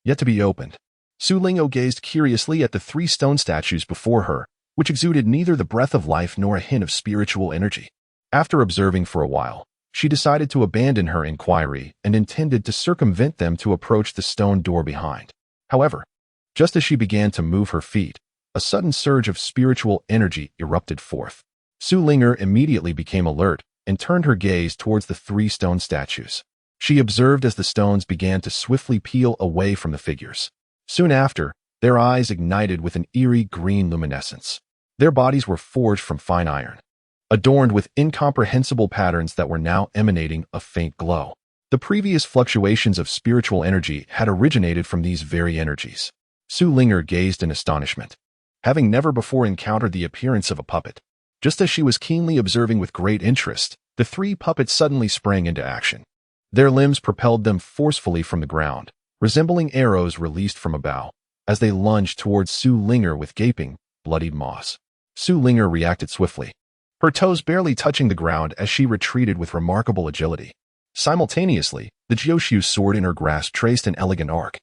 yet to be opened. Su Yichen gazed curiously at the 3 stone statues before her, which exuded neither the breath of life nor a hint of spiritual energy. After observing for a while, she decided to abandon her inquiry and intended to circumvent them to approach the stone door behind. However, just as she began to move her feet, a sudden surge of spiritual energy erupted forth. Su Yichen immediately became alert and turned her gaze towards the 3 stone statues. She observed as the stones began to swiftly peel away from the figures. Soon after, their eyes ignited with an eerie green luminescence. Their bodies were forged from fine iron, adorned with incomprehensible patterns that were now emanating a faint glow. The previous fluctuations of spiritual energy had originated from these very energies. Su Yichen gazed in astonishment, having never before encountered the appearance of a puppet. Just as she was keenly observing with great interest, the 3 puppets suddenly sprang into action. Their limbs propelled them forcefully from the ground, resembling arrows released from a bow, as they lunged towards Su Yichen with gaping, bloodied maws. Su Yichen reacted swiftly, her toes barely touching the ground as she retreated with remarkable agility. Simultaneously, the Jiushu sword in her grasp traced an elegant arc,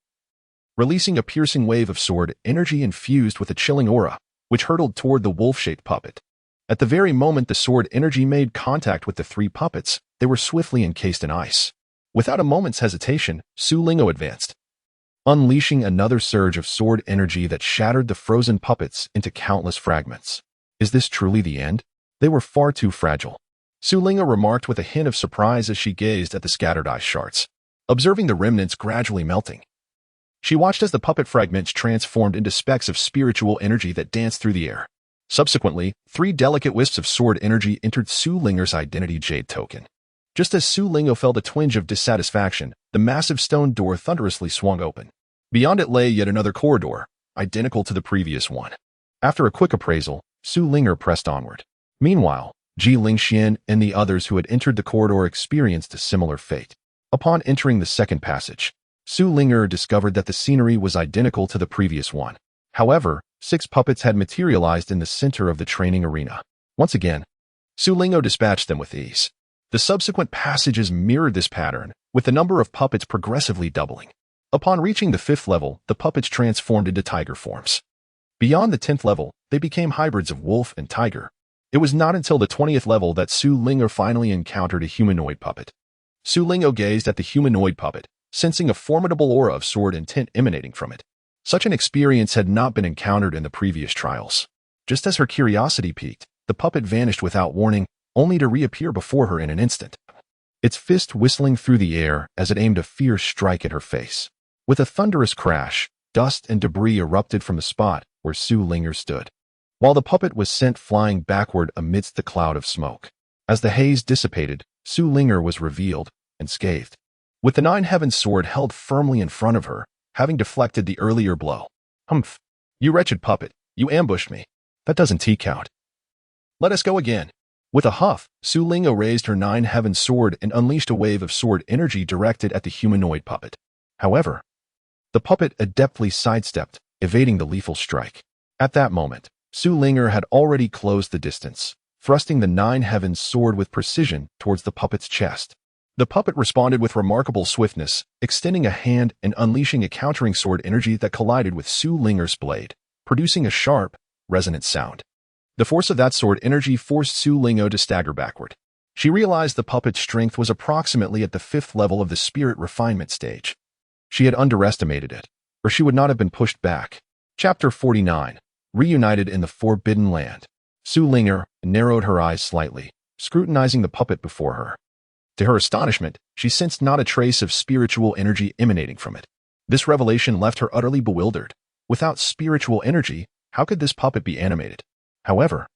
releasing a piercing wave of sword energy infused with a chilling aura, which hurtled toward the wolf-shaped puppet. At the very moment the sword energy made contact with the 3 puppets, they were swiftly encased in ice. Without a moment's hesitation, Su Yichen advanced, unleashing another surge of sword energy that shattered the frozen puppets into countless fragments. Is this truly the end? They were far too fragile. Su Yichen remarked with a hint of surprise as she gazed at the scattered ice shards, observing the remnants gradually melting. She watched as the puppet fragments transformed into specks of spiritual energy that danced through the air. Subsequently, 3 delicate wisps of sword energy entered Su Yichen's identity jade token. Just as Su Yichen felt a twinge of dissatisfaction, the massive stone door thunderously swung open. Beyond it lay yet another corridor, identical to the previous one. After a quick appraisal, Su Yichen pressed onward. Meanwhile, Ji Lingxian and the others who had entered the corridor experienced a similar fate. Upon entering the second passage, Su Yichen discovered that the scenery was identical to the previous one. However, 6 puppets had materialized in the center of the training arena. Once again, Su Yichen dispatched them with ease. The subsequent passages mirrored this pattern, with the number of puppets progressively doubling. Upon reaching the 5th level, the puppets transformed into tiger forms. Beyond the 10th level, they became hybrids of wolf and tiger. It was not until the 20th level that Su Yichen finally encountered a humanoid puppet. Su Yichen gazed at the humanoid puppet, sensing a formidable aura of sword intent emanating from it. Such an experience had not been encountered in the previous trials. Just as her curiosity piqued, the puppet vanished without warning, only to reappear before her in an instant, its fist whistling through the air as it aimed a fierce strike at her face. With a thunderous crash, dust and debris erupted from the spot where Su Yichen stood, while the puppet was sent flying backward amidst the cloud of smoke. As the haze dissipated, Su Yichen was revealed, unscathed, with the 9 heavens sword held firmly in front of her, having deflected the earlier blow. Humph! You wretched puppet, you ambushed me. That doesn't count. Let us go again. With a huff, Su Yichen raised her 9 heavens sword and unleashed a wave of sword energy directed at the humanoid puppet. However, the puppet adeptly sidestepped, evading the lethal strike. At that moment, Su Yichen had already closed the distance, thrusting the 9 heavens sword with precision towards the puppet's chest. The puppet responded with remarkable swiftness, extending a hand and unleashing a countering sword energy that collided with Su Yichen's blade, producing a sharp, resonant sound. The force of that sword energy forced Su Yichen to stagger backward. She realized the puppet's strength was approximately at the 5th level of the spirit refinement stage. She had underestimated it, or she would not have been pushed back. Chapter 49. Reunited in the Forbidden Land. Su Yichen narrowed her eyes slightly, scrutinizing the puppet before her. To her astonishment, she sensed not a trace of spiritual energy emanating from it. This revelation left her utterly bewildered. Without spiritual energy, how could this puppet be animated? However,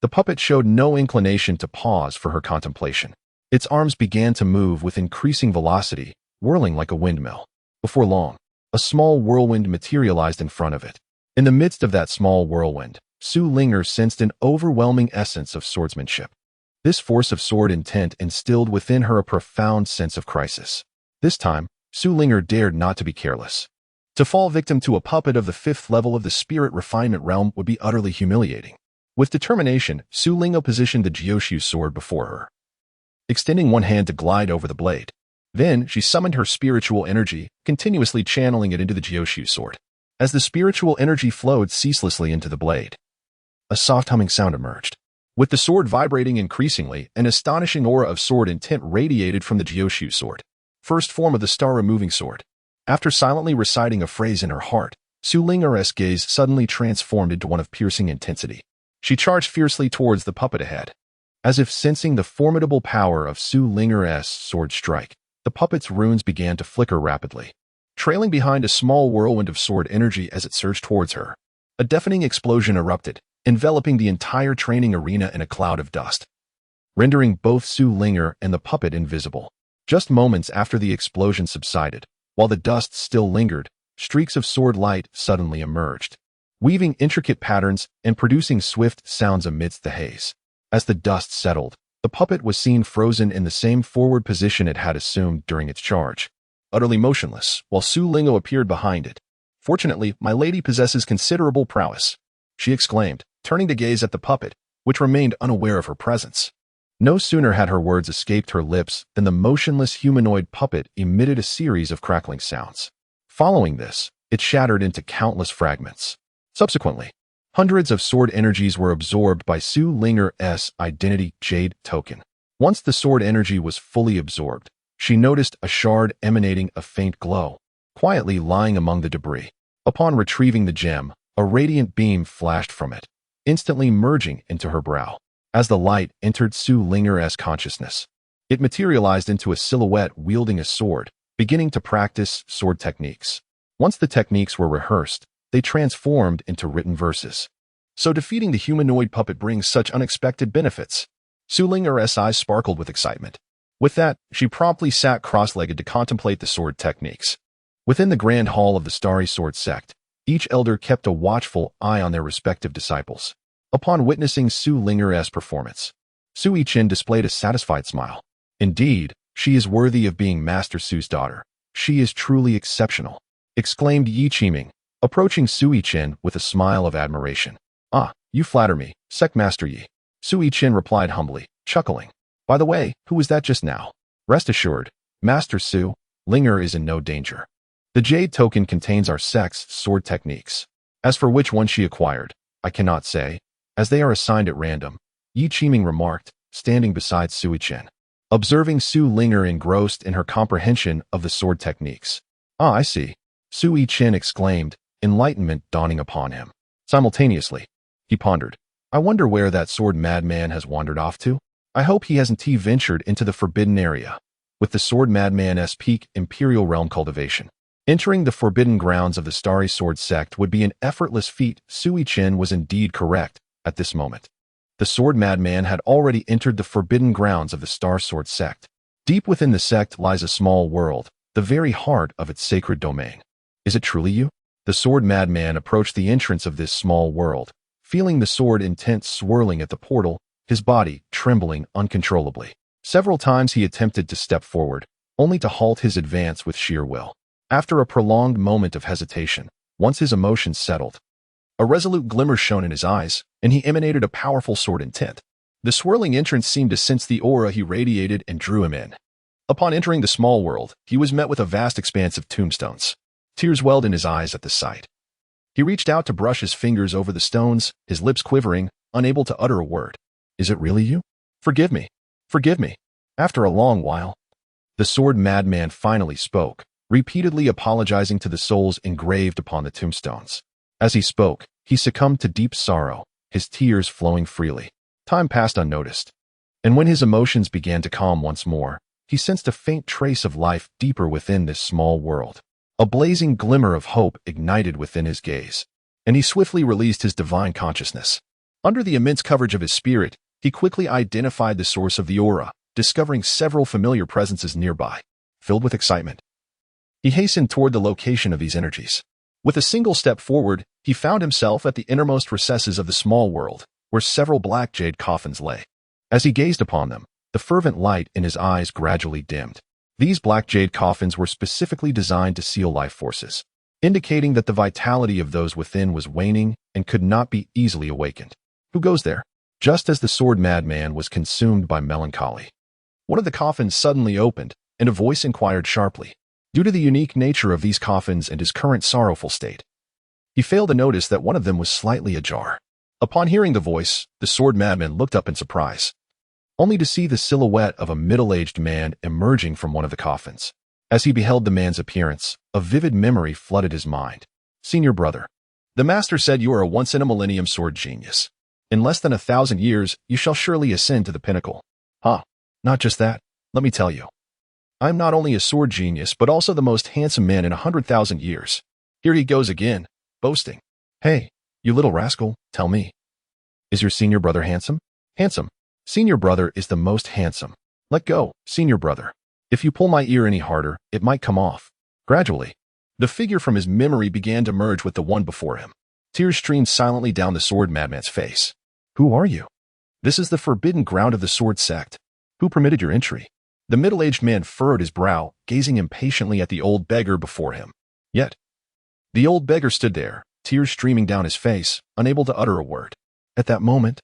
the puppet showed no inclination to pause for her contemplation. Its arms began to move with increasing velocity, whirling like a windmill. Before long, a small whirlwind materialized in front of it. In the midst of that small whirlwind, Su Linger sensed an overwhelming essence of swordsmanship. This force of sword intent instilled within her a profound sense of crisis. This time, Su Linger dared not to be careless. To fall victim to a puppet of the 5th level of the spirit refinement realm would be utterly humiliating. With determination, Su Linger positioned the Jioshu sword before her, extending one hand to glide over the blade. Then, she summoned her spiritual energy, continuously channeling it into the Jioshu sword. As the spiritual energy flowed ceaselessly into the blade, a soft humming sound emerged. With the sword vibrating increasingly, an astonishing aura of sword intent radiated from the Jioshu sword, first form of the star-removing sword. After silently reciting a phrase in her heart, Su Linger's gaze suddenly transformed into one of piercing intensity. She charged fiercely towards the puppet ahead. As if sensing the formidable power of Su Linger's sword strike, the puppet's runes began to flicker rapidly, trailing behind a small whirlwind of sword energy as it surged towards her. A deafening explosion erupted, enveloping the entire training arena in a cloud of dust, rendering both Su Linger and the puppet invisible. Just moments after the explosion subsided, while the dust still lingered, streaks of sword light suddenly emerged, weaving intricate patterns and producing swift sounds amidst the haze. As the dust settled, the puppet was seen frozen in the same forward position it had assumed during its charge, utterly motionless, while Su Linger appeared behind it. "Fortunately, my lady possesses considerable prowess," she exclaimed, turning to gaze at the puppet, which remained unaware of her presence. No sooner had her words escaped her lips than the motionless humanoid puppet emitted a series of crackling sounds. Following this, it shattered into countless fragments. Subsequently, hundreds of sword energies were absorbed by Su Linger's identity jade token. Once the sword energy was fully absorbed, she noticed a shard emanating a faint glow, quietly lying among the debris. Upon retrieving the gem, a radiant beam flashed from it, instantly merging into her brow. As the light entered Su Linger's consciousness, it materialized into a silhouette wielding a sword, beginning to practice sword techniques. Once the techniques were rehearsed, they transformed into written verses. So defeating the humanoid puppet brings such unexpected benefits. Su Linger's eyes sparkled with excitement. With that, she promptly sat cross-legged to contemplate the sword techniques. Within the grand hall of the Starry Sword sect, each elder kept a watchful eye on their respective disciples. Upon witnessing Su Linger's performance, Su Yichen displayed a satisfied smile. "Indeed, she is worthy of being Master Su's daughter. She is truly exceptional," exclaimed Yi Qiming, approaching Su Yichen with a smile of admiration. "Ah, you flatter me, Sect Master Yi," Su Yichen replied humbly, chuckling. "By the way, who was that just now? Rest assured, Master Su Linger is in no danger. The jade token contains our sect's sword techniques. As for which one she acquired, I cannot say, as they are assigned at random," Yi Qiming remarked, standing beside Su Yichen, observing Su Linger engrossed in her comprehension of the sword techniques. "Ah, I see," Su Yichen exclaimed, enlightenment dawning upon him. Simultaneously, he pondered, "I wonder where that sword madman has wandered off to? I hope he hasn't ventured into the forbidden area, with the sword madman's peak imperial realm cultivation." Entering the forbidden grounds of the Starry Sword sect would be an effortless feat. Su Yichen was indeed correct at this moment. The sword madman had already entered the forbidden grounds of the Star Sword sect. Deep within the sect lies a small world, the very heart of its sacred domain. "Is it truly you?" The sword madman approached the entrance of this small world, feeling the sword intent swirling at the portal, his body trembling uncontrollably. Several times he attempted to step forward, only to halt his advance with sheer will. After a prolonged moment of hesitation, once his emotions settled, a resolute glimmer shone in his eyes, and he emanated a powerful sword intent. The swirling entrance seemed to sense the aura he radiated and drew him in. Upon entering the small world, he was met with a vast expanse of tombstones. Tears welled in his eyes at the sight. He reached out to brush his fingers over the stones, his lips quivering, unable to utter a word. "Is it really you? Forgive me. Forgive me." After a long while, the sword madman finally spoke, repeatedly apologizing to the souls engraved upon the tombstones. As he spoke, he succumbed to deep sorrow, his tears flowing freely. Time passed unnoticed, and when his emotions began to calm once more, he sensed a faint trace of life deeper within this small world. A blazing glimmer of hope ignited within his gaze, and he swiftly released his divine consciousness. Under the immense coverage of his spirit, he quickly identified the source of the aura, discovering several familiar presences nearby. Filled with excitement, he hastened toward the location of these energies. With a single step forward, he found himself at the innermost recesses of the small world, where several black jade coffins lay. As he gazed upon them, the fervent light in his eyes gradually dimmed. These black jade coffins were specifically designed to seal life forces, indicating that the vitality of those within was waning and could not be easily awakened. Who goes there? Just as the sword madman was consumed by melancholy, one of the coffins suddenly opened, and a voice inquired sharply. Due to the unique nature of these coffins and his current sorrowful state, he failed to notice that one of them was slightly ajar. Upon hearing the voice, the sword madman looked up in surprise, only to see the silhouette of a middle-aged man emerging from one of the coffins. As he beheld the man's appearance, a vivid memory flooded his mind. Senior brother, the master said you are a once-in-a-millennium sword genius. In less than 1,000 years, you shall surely ascend to the pinnacle. Not just that, let me tell you. I am not only a sword genius, but also the most handsome man in 100,000 years. Here he goes again, boasting. Hey, you little rascal, tell me. Is your senior brother handsome? Handsome. Senior brother is the most handsome. Let go, senior brother. If you pull my ear any harder, it might come off. Gradually, the figure from his memory began to merge with the one before him. Tears streamed silently down the sword madman's face. Who are you? This is the forbidden ground of the sword sect. Who permitted your entry? The middle-aged man furrowed his brow, gazing impatiently at the old beggar before him. Yet, the old beggar stood there, tears streaming down his face, unable to utter a word. At that moment,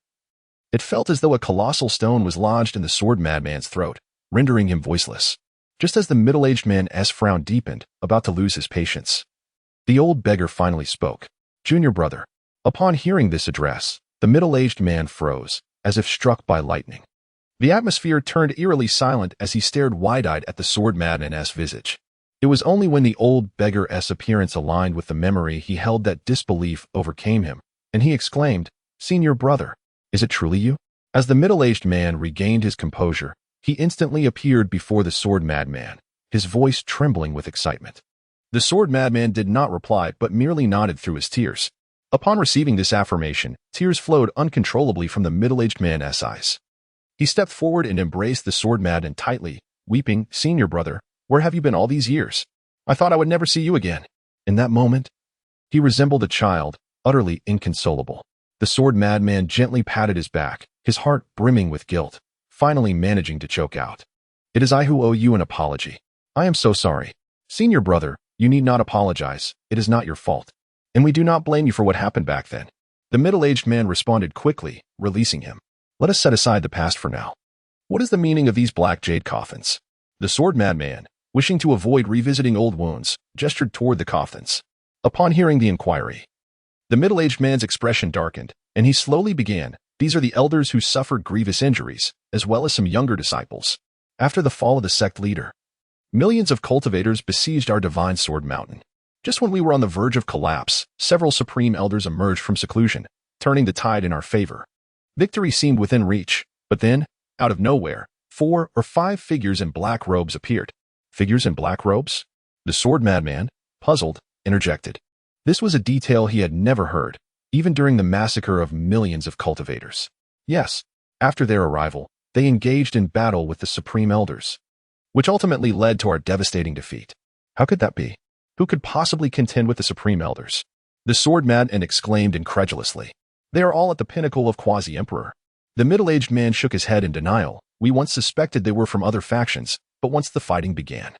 it felt as though a colossal stone was lodged in the sword madman's throat, rendering him voiceless. Just as the middle-aged man's frown deepened, about to lose his patience, the old beggar finally spoke. Junior brother. Upon hearing this address, the middle-aged man froze, as if struck by lightning. The atmosphere turned eerily silent as he stared wide-eyed at the sword madman's visage. It was only when the old beggar's appearance aligned with the memory he held that disbelief overcame him, and he exclaimed, Senior brother, is it truly you? As the middle-aged man regained his composure, he instantly appeared before the sword madman, his voice trembling with excitement. The sword madman did not reply but merely nodded through his tears. Upon receiving this affirmation, tears flowed uncontrollably from the middle-aged man's eyes. He stepped forward and embraced the sword madman tightly, weeping, Senior brother, where have you been all these years? I thought I would never see you again. In that moment, he resembled a child, utterly inconsolable. The sword madman gently patted his back, his heart brimming with guilt, finally managing to choke out. It is I who owe you an apology. I am so sorry. Senior brother, you need not apologize. It is not your fault. And we do not blame you for what happened back then. The middle-aged man responded quickly, releasing him. Let us set aside the past for now. What is the meaning of these black jade coffins? The sword madman, wishing to avoid revisiting old wounds, gestured toward the coffins. Upon hearing the inquiry, the middle-aged man's expression darkened, and he slowly began. These are the elders who suffered grievous injuries, as well as some younger disciples. After the fall of the sect leader, millions of cultivators besieged our divine sword mountain. Just when we were on the verge of collapse, several supreme elders emerged from seclusion, turning the tide in our favor. Victory seemed within reach, but then, out of nowhere, 4 or 5 figures in black robes appeared. Figures in black robes? The sword madman, puzzled, interjected. This was a detail he had never heard, even during the massacre of millions of cultivators. Yes, after their arrival, they engaged in battle with the supreme elders, which ultimately led to our devastating defeat. How could that be? Who could possibly contend with the supreme elders? The sword madman exclaimed incredulously. They are all at the pinnacle of quasi-emperor. The middle-aged man shook his head in denial. We once suspected they were from other factions, but once the fighting began,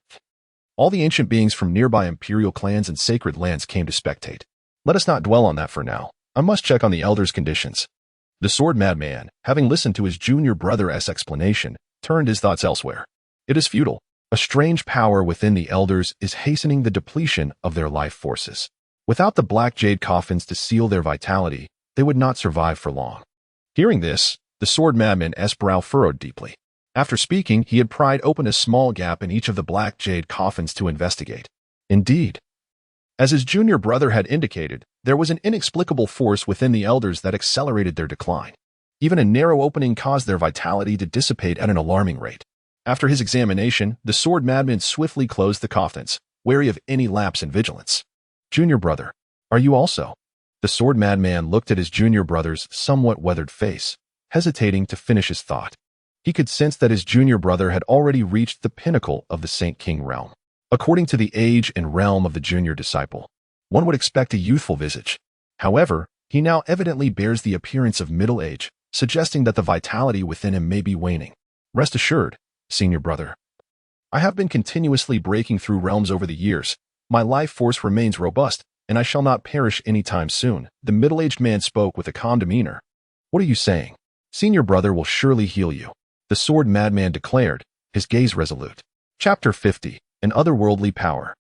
all the ancient beings from nearby imperial clans and sacred lands came to spectate. Let us not dwell on that for now. I must check on the elders' conditions. The sword madman, having listened to his junior brother's explanation, turned his thoughts elsewhere. It is futile. A strange power within the elders is hastening the depletion of their life forces. Without the black jade coffins to seal their vitality, they would not survive for long. Hearing this, the sword madman's brow furrowed deeply. After speaking, he had pried open a small gap in each of the black jade coffins to investigate. Indeed, as his junior brother had indicated, there was an inexplicable force within the elders that accelerated their decline. Even a narrow opening caused their vitality to dissipate at an alarming rate. After his examination, the sword madman swiftly closed the coffins, wary of any lapse in vigilance. Junior brother, are you also? The sword madman looked at his junior brother's somewhat weathered face, hesitating to finish his thought. He could sense that his junior brother had already reached the pinnacle of the Saint King realm. According to the age and realm of the junior disciple, One would expect a youthful visage. However, he now evidently bears the appearance of middle age, suggesting that the vitality within him may be waning. Rest assured, senior brother. I have been continuously breaking through realms over the years. My life force remains robust, and I shall not perish any time soon. The middle-aged man spoke with a calm demeanor. What are you saying? Senior brother will surely heal you, the sword madman declared, his gaze resolute. Chapter 50. An Otherworldly Power.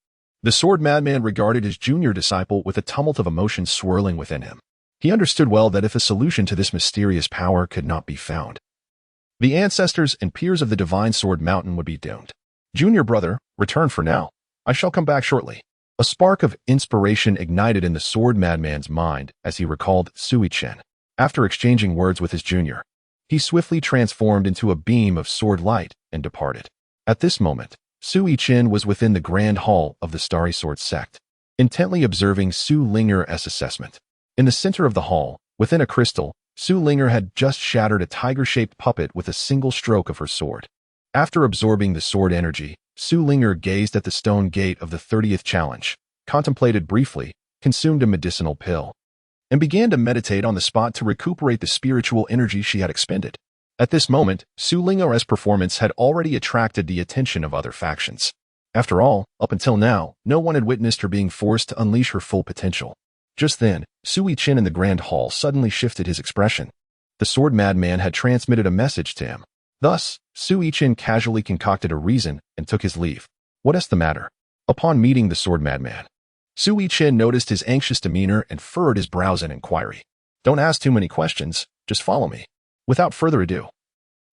The sword madman regarded his junior disciple with a tumult of emotions swirling within him. He understood well that if a solution to this mysterious power could not be found, the ancestors and peers of the divine sword mountain would be doomed. Junior brother, return for now. I shall come back shortly. A spark of inspiration ignited in the sword madman's mind as he recalled Su Yichen. After exchanging words with his junior, he swiftly transformed into a beam of sword light and departed. At this moment, Su Yichen was within the grand hall of the Starry Sword sect, intently observing Su Linger's assessment. In the center of the hall, within a crystal, Su Linger had just shattered a tiger-shaped puppet with a single stroke of her sword. After absorbing the sword energy, Su Linger gazed at the stone gate of the 30th challenge, contemplated briefly, consumed a medicinal pill, and began to meditate on the spot to recuperate the spiritual energy she had expended. At this moment, Su Linger's performance had already attracted the attention of other factions. After all, up until now, no one had witnessed her being forced to unleash her full potential. Just then, Su Yichen in the grand hall suddenly shifted his expression. The sword madman had transmitted a message to him. Thus, Su Yichen casually concocted a reason and took his leave. What is the matter? Upon meeting the sword madman, Su Yichen noticed his anxious demeanor and furrowed his brows in inquiry. Don't ask too many questions, just follow me. Without further ado,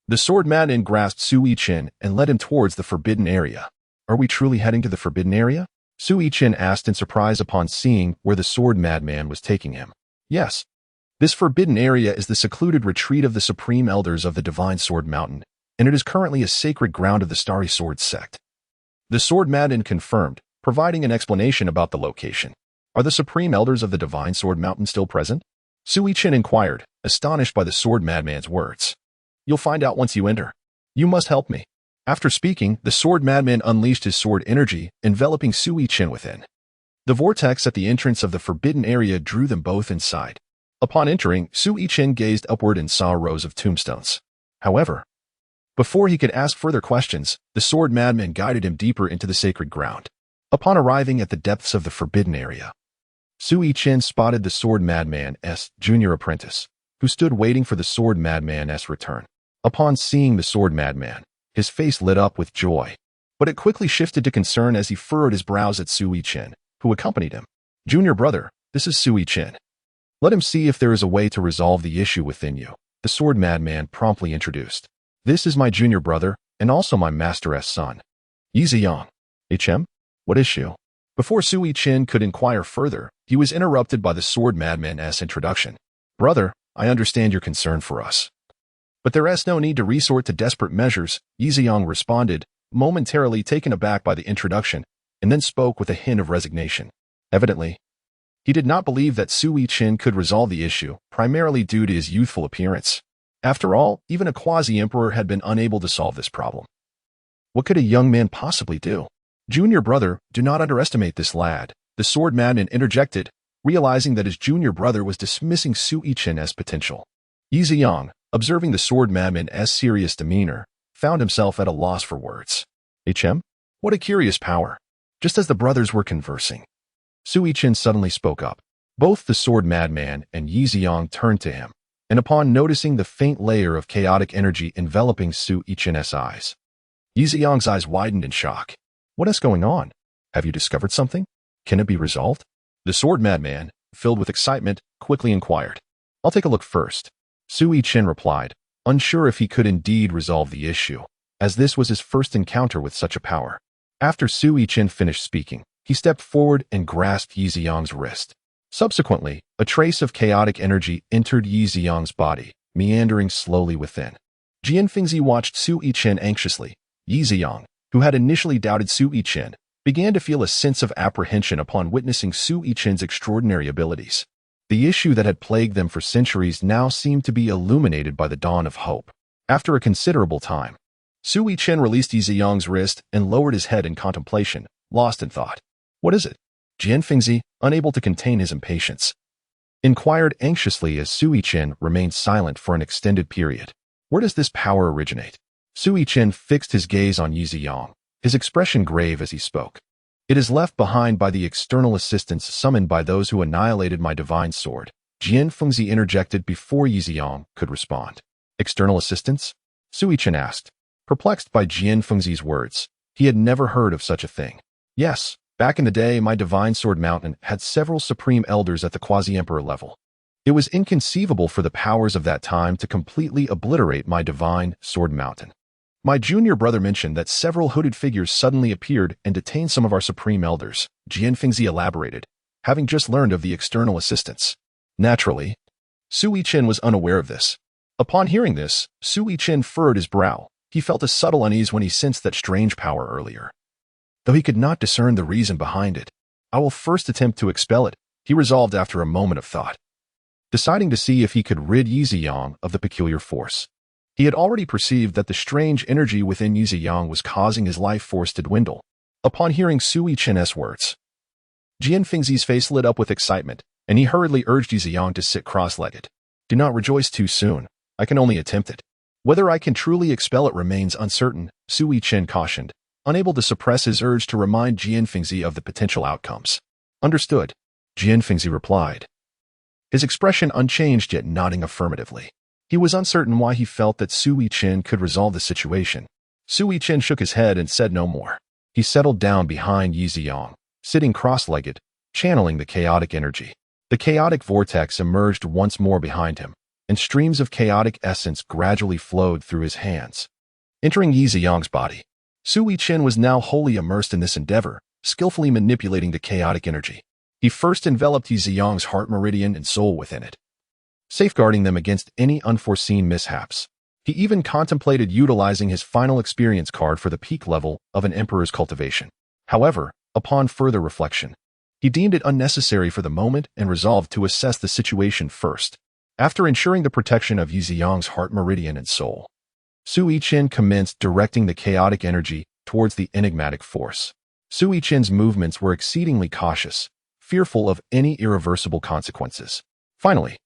the sword madman grasped Su Yichen and led him towards the forbidden area. Are we truly heading to the forbidden area? Su Yichen asked in surprise upon seeing where the sword madman was taking him. Yes. This forbidden area is the secluded retreat of the supreme elders of the Divine Sword Mountain, and it is currently a sacred ground of the Starry Sword sect. The sword madman confirmed, providing an explanation about the location. Are the supreme elders of the Divine Sword Mountain still present? Su Yichen inquired, astonished by the sword madman's words. You'll find out once you enter. You must help me. After speaking, the sword madman unleashed his sword energy, enveloping Su Yichen within. The vortex at the entrance of the forbidden area drew them both inside. Upon entering, Su Yichen gazed upward and saw rows of tombstones. However, before he could ask further questions, the sword madman guided him deeper into the sacred ground. Upon arriving at the depths of the forbidden area, Su Yichen spotted the sword madman's junior apprentice, who stood waiting for the sword madman's return. Upon seeing the sword madman, his face lit up with joy, but it quickly shifted to concern as he furrowed his brows at Su Yichen, who accompanied him. Junior brother, this is Su Yichen. Let him see if there is a way to resolve the issue within you, the sword madman promptly introduced. This is my junior brother, and also my master's son. Yixiang. HM? What issue? Before Su Yichen could inquire further, he was interrupted by the sword madman's introduction. Brother, I understand your concern for us. But there is no need to resort to desperate measures, Yixiang responded, momentarily taken aback by the introduction, and then spoke with a hint of resignation. Evidently, he did not believe that Su Yichen could resolve the issue, primarily due to his youthful appearance. After all, even a quasi-emperor had been unable to solve this problem. What could a young man possibly do? Junior brother, do not underestimate this lad, the sword madman interjected, realizing that his junior brother was dismissing Su Yichen as potential. Yixiang, observing the sword madman's serious demeanor, found himself at a loss for words. HM? What a curious power. Just as the brothers were conversing, Su Yichen suddenly spoke up. Both the sword madman and Yixiang turned to him, and upon noticing the faint layer of chaotic energy enveloping Su Yichen's eyes, Yixiang's eyes widened in shock. What is going on? Have you discovered something? Can it be resolved? The sword madman, filled with excitement, quickly inquired. I'll take a look first. Su Yichen replied, unsure if he could indeed resolve the issue, as this was his first encounter with such a power. After Su Yichen finished speaking, he stepped forward and grasped Yixiang's wrist. Subsequently, a trace of chaotic energy entered Yixiang's body, meandering slowly within. Jianfengzi watched Su Yichen anxiously. Yixiang, who had initially doubted Su Yichen, began to feel a sense of apprehension upon witnessing Su Yichen's extraordinary abilities. The issue that had plagued them for centuries now seemed to be illuminated by the dawn of hope. After a considerable time, Su Yichen released Yixiang's wrist and lowered his head in contemplation, lost in thought. What is it? Tianxing, unable to contain his impatience, inquired anxiously as Su Yichen remained silent for an extended period. Where does this power originate? Su Yichen fixed his gaze on Yiziyang, his expression grave as he spoke. It is left behind by the external assistance summoned by those who annihilated my divine sword. Tianxing interjected before Yiziyang could respond. External assistance? Su Yichen asked, perplexed by Tianxing's words. He had never heard of such a thing. Yes, back in the day, my divine sword mountain had several supreme elders at the quasi-emperor level. It was inconceivable for the powers of that time to completely obliterate my divine sword mountain. My junior brother mentioned that several hooded figures suddenly appeared and detained some of our supreme elders, Tianxing elaborated, having just learned of the external assistance. Naturally, Su Yichen was unaware of this. Upon hearing this, Su Yichen furrowed his brow. He felt a subtle unease when he sensed that strange power earlier. Though he could not discern the reason behind it, I will first attempt to expel it, he resolved after a moment of thought, deciding to see if he could rid Yiziyang of the peculiar force. He had already perceived that the strange energy within Yiziyang was causing his life force to dwindle. Upon hearing Su Yichen's words, Tianxing's face lit up with excitement, and he hurriedly urged Yiziyang to sit cross-legged. Do not rejoice too soon. I can only attempt it. Whether I can truly expel it remains uncertain, Su Yichen cautioned, unable to suppress his urge to remind Tianxing of the potential outcomes. Understood, Tianxing replied, his expression unchanged yet nodding affirmatively. He was uncertain why he felt that Su Yichen could resolve the situation. Su Yichen shook his head and said no more. He settled down behind Yiziyang, sitting cross-legged, channeling the chaotic energy. The chaotic vortex emerged once more behind him, and streams of chaotic essence gradually flowed through his hands, entering Yiziyang's body. Su Yichen was now wholly immersed in this endeavor, skillfully manipulating the chaotic energy. He first enveloped Yiziyang's heart meridian and soul within it, safeguarding them against any unforeseen mishaps. He even contemplated utilizing his final experience card for the peak level of an emperor's cultivation. However, upon further reflection, he deemed it unnecessary for the moment and resolved to assess the situation first. After ensuring the protection of Yiziyang's heart meridian and soul, Su Yichen commenced directing the chaotic energy towards the enigmatic force. Su Yichen's movements were exceedingly cautious, fearful of any irreversible consequences. Finally,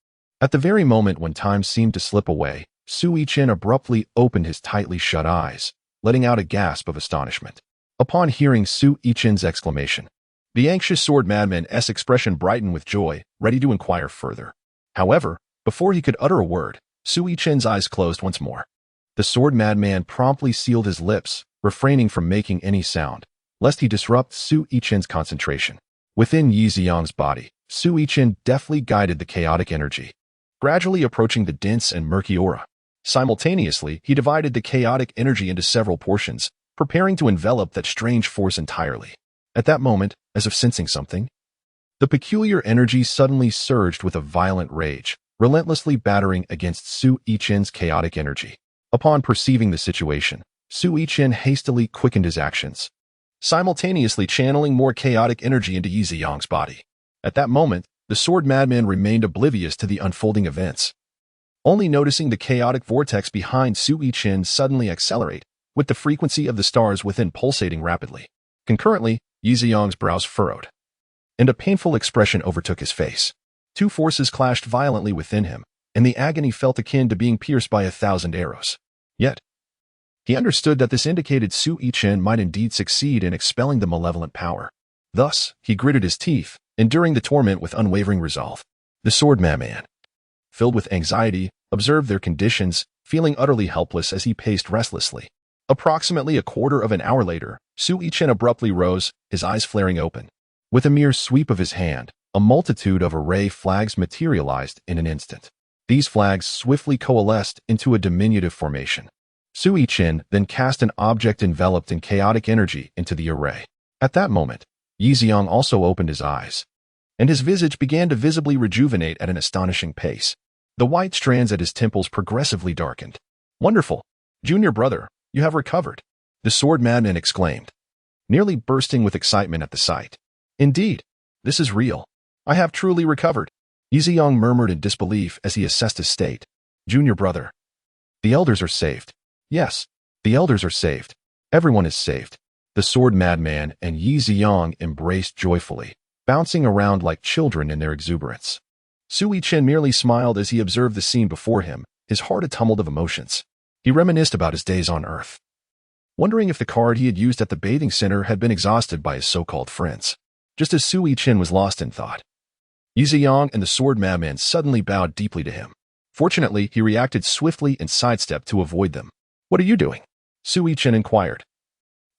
at the very moment when time seemed to slip away, Su Yichen abruptly opened his tightly shut eyes, letting out a gasp of astonishment. Upon hearing Su Yichen's exclamation, the anxious sword madman's expression brightened with joy, ready to inquire further. However, before he could utter a word, Su Yichen's eyes closed once more. The sword madman promptly sealed his lips, refraining from making any sound, lest he disrupt Su Yichen's concentration. Within Yiziyang's body, Su Yichen deftly guided the chaotic energy, gradually approaching the dense and murky aura. Simultaneously, he divided the chaotic energy into several portions, preparing to envelop that strange force entirely. At that moment, as if sensing something, the peculiar energy suddenly surged with a violent rage, relentlessly battering against Su Yichen's chaotic energy. Upon perceiving the situation, Su Yichen hastily quickened his actions, simultaneously channeling more chaotic energy into Yiziyang's body. At that moment, the sword madman remained oblivious to the unfolding events, only noticing the chaotic vortex behind Su Yichen suddenly accelerate, with the frequency of the stars within pulsating rapidly. Concurrently, Yiziyang's brows furrowed, and a painful expression overtook his face. Two forces clashed violently within him, and the agony felt akin to being pierced by 1,000 arrows. Yet, he understood that this indicated Su Yichen might indeed succeed in expelling the malevolent power. Thus, he gritted his teeth, enduring the torment with unwavering resolve. The sword madman, filled with anxiety, observed their conditions, feeling utterly helpless as he paced restlessly. Approximately a quarter of an hour later, Su Yichen abruptly rose, his eyes flaring open. With a mere sweep of his hand, a multitude of array flags materialized in an instant. These flags swiftly coalesced into a diminutive formation. Su Yichen then cast an object enveloped in chaotic energy into the array. At that moment, Yiziyang also opened his eyes, and his visage began to visibly rejuvenate at an astonishing pace. The white strands at his temples progressively darkened. Wonderful! Junior brother, you have recovered, the sword madman exclaimed, nearly bursting with excitement at the sight. Indeed, this is real. I have truly recovered, Yiziyang murmured in disbelief as he assessed his state. Junior brother, the elders are saved. Yes, the elders are saved. Everyone is saved. The sword madman and Yiziyang embraced joyfully, bouncing around like children in their exuberance. Su Yichen merely smiled as he observed the scene before him, his heart a tumult of emotions. He reminisced about his days on Earth, wondering if the card he had used at the bathing center had been exhausted by his so-called friends. Just as Su Yichen was lost in thought, Yiziyang and the sword madman suddenly bowed deeply to him. Fortunately, he reacted swiftly and sidestepped to avoid them. "What are you doing?" Su Yichen inquired,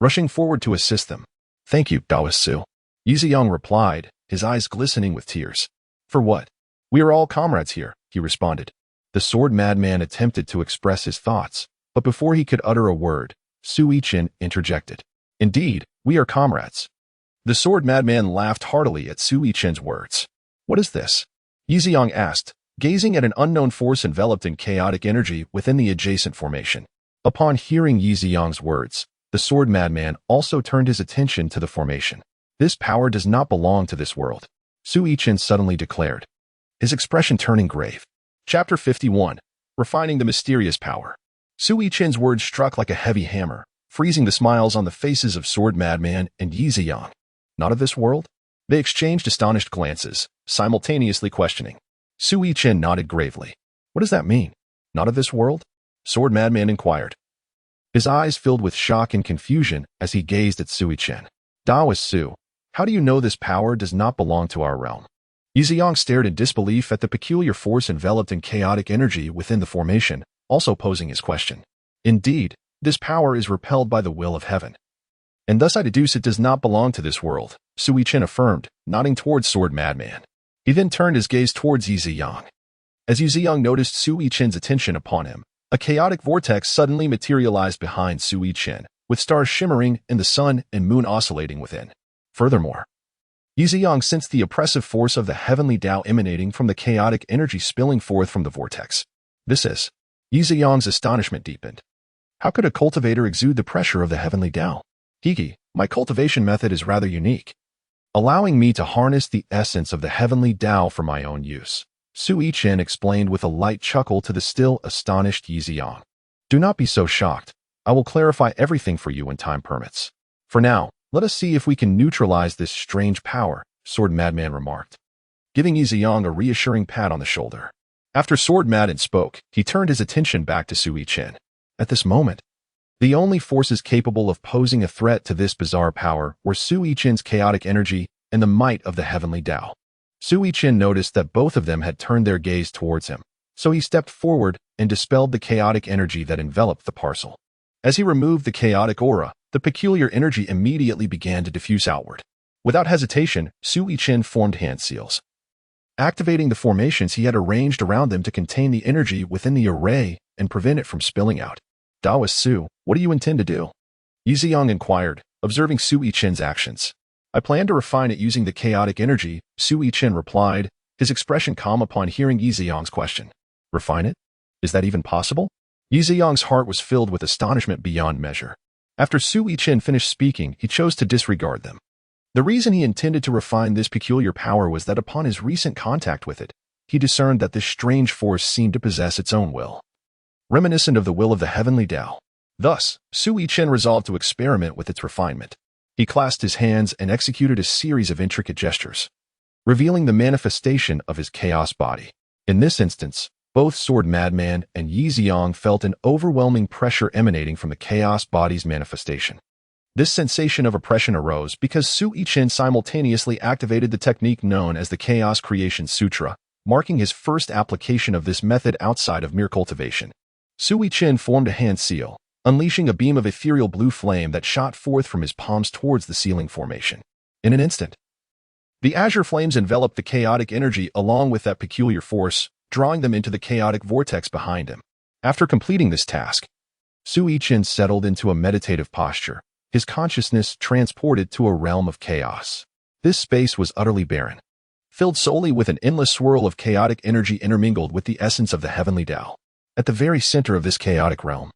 rushing forward to assist them. "Thank you, Taoist Su," Yiziyang replied, his eyes glistening with tears. "For what? We are all comrades here," he responded. The sword madman attempted to express his thoughts, but before he could utter a word, Su Yichen interjected. "Indeed, we are comrades." The sword madman laughed heartily at Su Yichen's words. "What is this?" Yiziyang asked, gazing at an unknown force enveloped in chaotic energy within the adjacent formation. Upon hearing Yiziyang's words, the sword madman also turned his attention to the formation. "This power does not belong to this world," Su Yichen suddenly declared, his expression turning grave. Chapter 51. Refining the Mysterious Power. Su Yichen's words struck like a heavy hammer, freezing the smiles on the faces of Sword Madman and Yiziyang. "Not of this world?" They exchanged astonished glances, simultaneously questioning. Su Yichen nodded gravely. "What does that mean? Not of this world?" Sword Madman inquired. His eyes filled with shock and confusion as he gazed at Su Yichen. "Taoist Su, how do you know this power does not belong to our realm?" Yiziyang stared in disbelief at the peculiar force enveloped in chaotic energy within the formation, also posing his question. "Indeed, this power is repelled by the will of heaven, and thus I deduce it does not belong to this world," Su Yichen affirmed, nodding towards Sword Madman. He then turned his gaze towards Yiziyang. As Yiziyang noticed Su Yichen's attention upon him, a chaotic vortex suddenly materialized behind Su Yichen, with stars shimmering and the sun and moon oscillating within. Furthermore, Yiziyang sensed the oppressive force of the heavenly Tao emanating from the chaotic energy spilling forth from the vortex. Yiziyang's astonishment deepened. How could a cultivator exude the pressure of the heavenly Tao? "Hiki, my cultivation method is rather unique, allowing me to harness the essence of the heavenly Tao for my own use," Su Yichen explained with a light chuckle to the still astonished Yiziyang. "Do not be so shocked. I will clarify everything for you when time permits. For now, let us see if we can neutralize this strange power," Sword Madman remarked, giving Yiziyang a reassuring pat on the shoulder. After Sword Madman spoke, he turned his attention back to Su Yichen. At this moment, the only forces capable of posing a threat to this bizarre power were Su Yichen's chaotic energy and the might of the heavenly Tao. Su Yichen noticed that both of them had turned their gaze towards him, so he stepped forward and dispelled the chaotic energy that enveloped the parcel. As he removed the chaotic aura, the peculiar energy immediately began to diffuse outward. Without hesitation, Su Yichen formed hand seals, activating the formations he had arranged around them to contain the energy within the array and prevent it from spilling out. "Taoist Su, what do you intend to do?" Yiziyang inquired, observing Su Yichen's actions. "I plan to refine it using the chaotic energy," Su Yichen replied, his expression calm upon hearing Yiziyang's question. "Refine it? Is that even possible?" Yiziyang's heart was filled with astonishment beyond measure. After Su Yichen finished speaking, he chose to disregard them. The reason he intended to refine this peculiar power was that upon his recent contact with it, he discerned that this strange force seemed to possess its own will, reminiscent of the will of the heavenly Tao. Thus, Su Yichen resolved to experiment with its refinement. He clasped his hands and executed a series of intricate gestures, revealing the manifestation of his chaos body. In this instance, both Sword Madman and Yiziyang felt an overwhelming pressure emanating from the chaos body's manifestation. This sensation of oppression arose because Su Yichen simultaneously activated the technique known as the Chaos Creation Sutra, marking his first application of this method outside of mere cultivation. Su Yichen formed a hand seal, unleashing a beam of ethereal blue flame that shot forth from his palms towards the sealing formation. In an instant, the azure flames enveloped the chaotic energy along with that peculiar force, drawing them into the chaotic vortex behind him. After completing this task, Su Yichen settled into a meditative posture, his consciousness transported to a realm of chaos. This space was utterly barren, filled solely with an endless swirl of chaotic energy intermingled with the essence of the heavenly Tao. At the very center of this chaotic realm,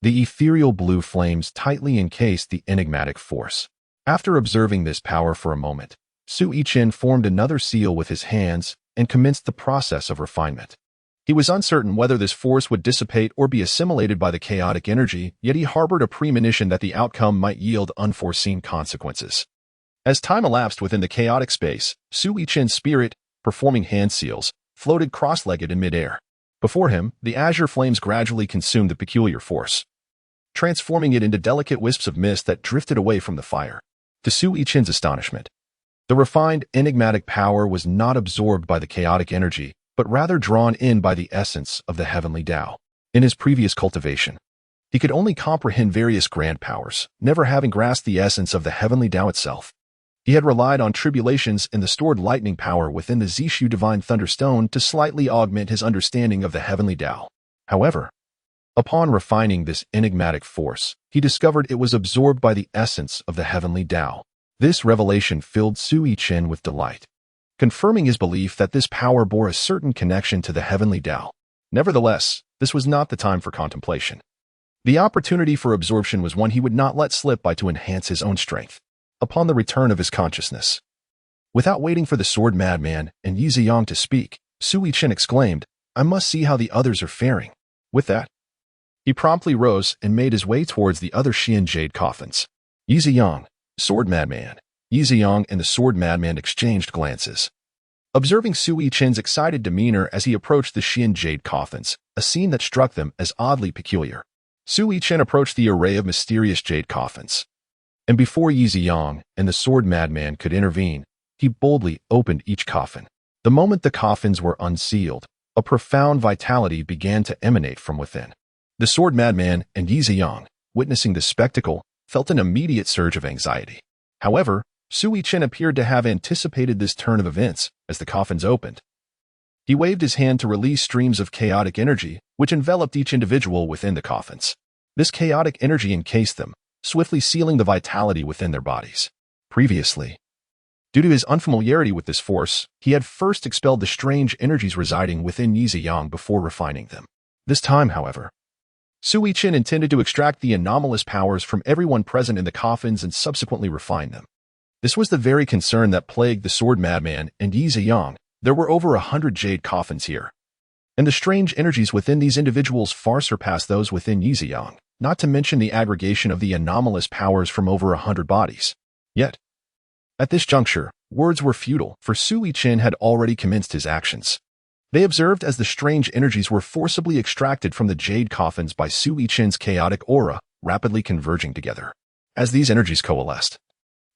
the ethereal blue flames tightly encased the enigmatic force. After observing this power for a moment, Su Yichen formed another seal with his hands and commenced the process of refinement. He was uncertain whether this force would dissipate or be assimilated by the chaotic energy, yet he harbored a premonition that the outcome might yield unforeseen consequences. As time elapsed within the chaotic space, Su Yichen's spirit, performing hand seals, floated cross-legged in midair. Before him, the azure flames gradually consumed the peculiar force, transforming it into delicate wisps of mist that drifted away from the fire. To Su Yichen's astonishment, the refined, enigmatic power was not absorbed by the chaotic energy, but rather drawn in by the essence of the heavenly Tao. In his previous cultivation, he could only comprehend various grand powers, never having grasped the essence of the heavenly Tao itself. He had relied on tribulations and the stored lightning power within the Zishu divine thunderstone to slightly augment his understanding of the heavenly Tao. However, upon refining this enigmatic force, he discovered it was absorbed by the essence of the heavenly Tao. This revelation filled Su Yichen with delight, confirming his belief that this power bore a certain connection to the heavenly Tao. Nevertheless, this was not the time for contemplation. The opportunity for absorption was one he would not let slip by to enhance his own strength. Upon the return of his consciousness, without waiting for the sword madman and Yi Ziyang to speak, Su Yichen exclaimed, "I must see how the others are faring." With that, he promptly rose and made his way towards the other Xian jade coffins. Yi Ziyang, sword madman. Yi Ziyang and the sword madman exchanged glances. Observing Su Yichen's excited demeanor as he approached the Xian jade coffins, a scene that struck them as oddly peculiar. Su Yichen approached the array of mysterious jade coffins, and before Yi Ziyang and the sword madman could intervene, he boldly opened each coffin. The moment the coffins were unsealed, a profound vitality began to emanate from within. The sword madman and Yi Ziyang, witnessing the spectacle, felt an immediate surge of anxiety. However, Su Yichen appeared to have anticipated this turn of events as the coffins opened. He waved his hand to release streams of chaotic energy, which enveloped each individual within the coffins. This chaotic energy encased them, swiftly sealing the vitality within their bodies. Previously, due to his unfamiliarity with this force, he had first expelled the strange energies residing within Yi Ziyang before refining them. This time, however, Su Yichen intended to extract the anomalous powers from everyone present in the coffins and subsequently refine them. This was the very concern that plagued the sword madman and Yi Ziyang. There were over 100 jade coffins here, and the strange energies within these individuals far surpassed those within Yi Ziyang, not to mention the aggregation of the anomalous powers from over 100 bodies. Yet, at this juncture, words were futile, for Su Yichen had already commenced his actions. They observed as the strange energies were forcibly extracted from the jade coffins by Su Yichen's chaotic aura, rapidly converging together. As these energies coalesced,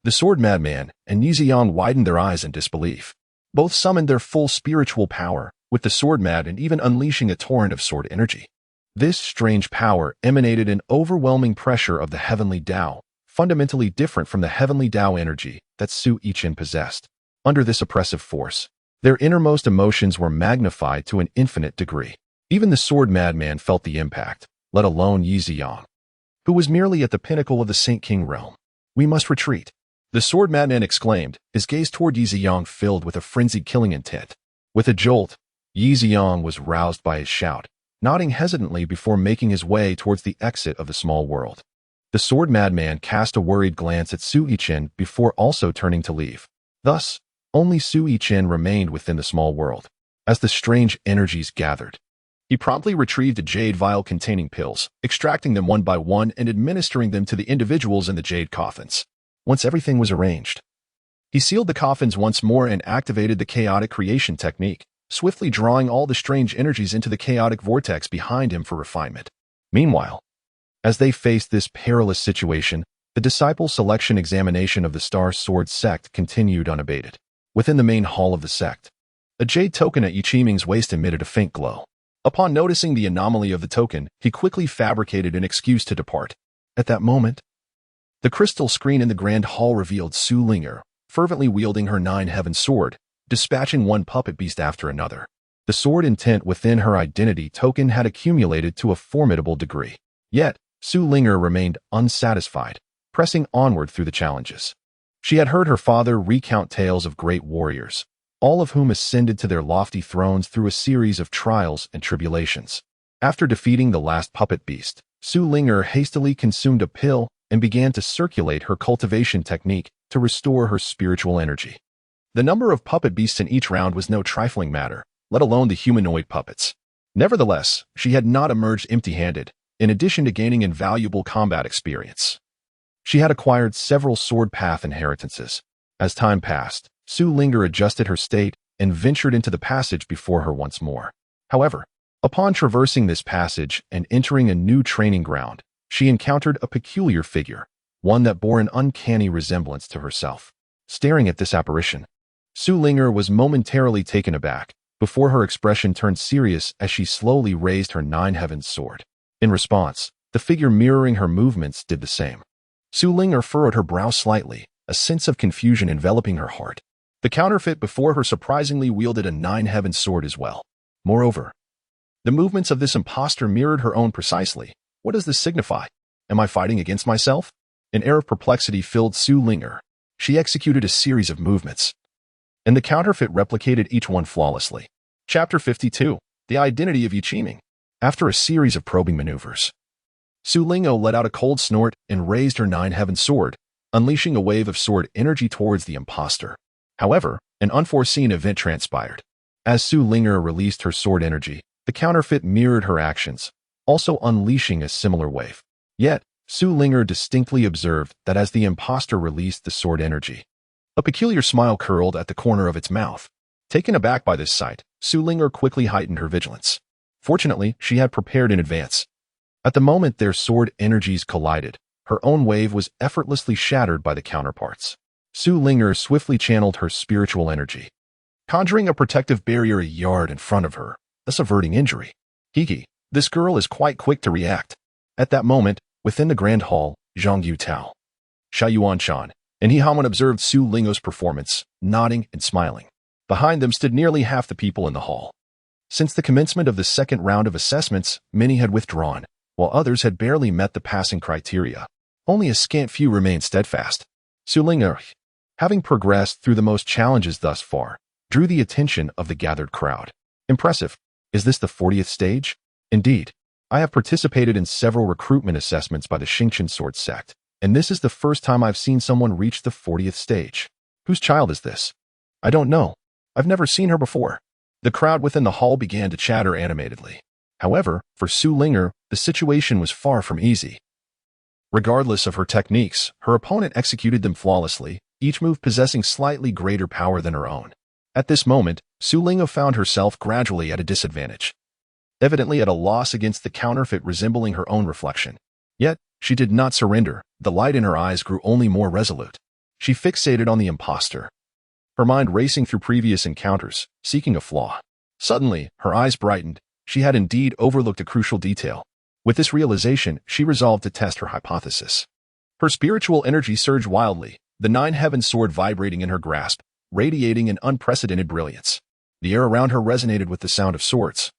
the sword madman and Yi Ziyang widened their eyes in disbelief. Both summoned their full spiritual power, with the sword mad and even unleashing a torrent of sword energy. This strange power emanated an overwhelming pressure of the heavenly Tao, fundamentally different from the heavenly Tao energy that Su Yichen possessed. Under this oppressive force, their innermost emotions were magnified to an infinite degree. Even the sword madman felt the impact, let alone Yi Ziyang, who was merely at the pinnacle of the Saint King realm. "We must retreat," the sword madman exclaimed, his gaze toward Yi Ziyang filled with a frenzied killing intent. With a jolt, Yi Ziyang was roused by his shout, nodding hesitantly before making his way towards the exit of the small world. The sword madman cast a worried glance at Su Yichen before also turning to leave. Thus, only Su Yichen remained within the small world. As the strange energies gathered, he promptly retrieved a jade vial containing pills, extracting them one by one and administering them to the individuals in the jade coffins. Once everything was arranged, he sealed the coffins once more and activated the chaotic creation technique, swiftly drawing all the strange energies into the chaotic vortex behind him for refinement. Meanwhile, as they faced this perilous situation, the disciple selection examination of the Star Sword sect continued unabated. Within the main hall of the sect, a jade token at Yichiming's waist emitted a faint glow. Upon noticing the anomaly of the token, he quickly fabricated an excuse to depart. At that moment, the crystal screen in the grand hall revealed Su Linger, fervently wielding her nine-heaven sword, dispatching one puppet beast after another. The sword intent within her identity token had accumulated to a formidable degree. Yet, Su Linger remained unsatisfied, pressing onward through the challenges. She had heard her father recount tales of great warriors, all of whom ascended to their lofty thrones through a series of trials and tribulations. After defeating the last puppet beast, Su Linger hastily consumed a pill and began to circulate her cultivation technique to restore her spiritual energy. The number of puppet beasts in each round was no trifling matter, let alone the humanoid puppets. Nevertheless, she had not emerged empty-handed. In addition to gaining invaluable combat experience, she had acquired several sword path inheritances. As time passed, Su Linger adjusted her state and ventured into the passage before her once more. However, upon traversing this passage and entering a new training ground, she encountered a peculiar figure, one that bore an uncanny resemblance to herself. Staring at this apparition, Su Linger was momentarily taken aback, before her expression turned serious as she slowly raised her Nine Heavens sword. In response, the figure mirroring her movements did the same. Su Linger furrowed her brow slightly, a sense of confusion enveloping her heart. The counterfeit before her surprisingly wielded a Nine Heavens sword as well. Moreover, the movements of this impostor mirrored her own precisely. What does this signify? Am I fighting against myself? An air of perplexity filled Su Linger. She executed a series of movements, and the counterfeit replicated each one flawlessly. Chapter 52. The Identity of Yichen. After a series of probing maneuvers, Su Linger let out a cold snort and raised her Nine Heavens sword, unleashing a wave of sword energy towards the impostor. However, an unforeseen event transpired. As Su Linger released her sword energy, the counterfeit mirrored her actions, also unleashing a similar wave. Yet, Su Linger distinctly observed that as the impostor released the sword energy, a peculiar smile curled at the corner of its mouth. Taken aback by this sight, Su Linger quickly heightened her vigilance. Fortunately, she had prepared in advance. At the moment their sword energies collided, her own wave was effortlessly shattered by the counterparts. Su Linger swiftly channeled her spiritual energy, conjuring a protective barrier a yard in front of her, thus averting injury. Hiki, this girl is quite quick to react. At that moment, within the grand hall, Zhang Yutao, Sha Yuanshan, and He Haman observed Su Linger's performance, nodding and smiling. Behind them stood nearly half the people in the hall. Since the commencement of the second round of assessments, many had withdrawn, while others had barely met the passing criteria. Only a scant few remained steadfast. Su Linger, having progressed through the most challenges thus far, drew the attention of the gathered crowd. Impressive. Is this the 40th stage? Indeed. I have participated in several recruitment assessments by the Xingqian sword sect, and this is the first time I've seen someone reach the 40th stage. Whose child is this? I don't know. I've never seen her before. The crowd within the hall began to chatter animatedly. However, for Su Linger, the situation was far from easy. Regardless of her techniques, her opponent executed them flawlessly, each move possessing slightly greater power than her own. At this moment, Su Linger found herself gradually at a disadvantage, evidently at a loss against the counterfeit resembling her own reflection. Yet, she did not surrender. The light in her eyes grew only more resolute. She fixated on the impostor, her mind racing through previous encounters, seeking a flaw. Suddenly, her eyes brightened. She had indeed overlooked a crucial detail. With this realization, she resolved to test her hypothesis. Her spiritual energy surged wildly, the Nine Heavens sword vibrating in her grasp, radiating an unprecedented brilliance. The air around her resonated with the sound of swords,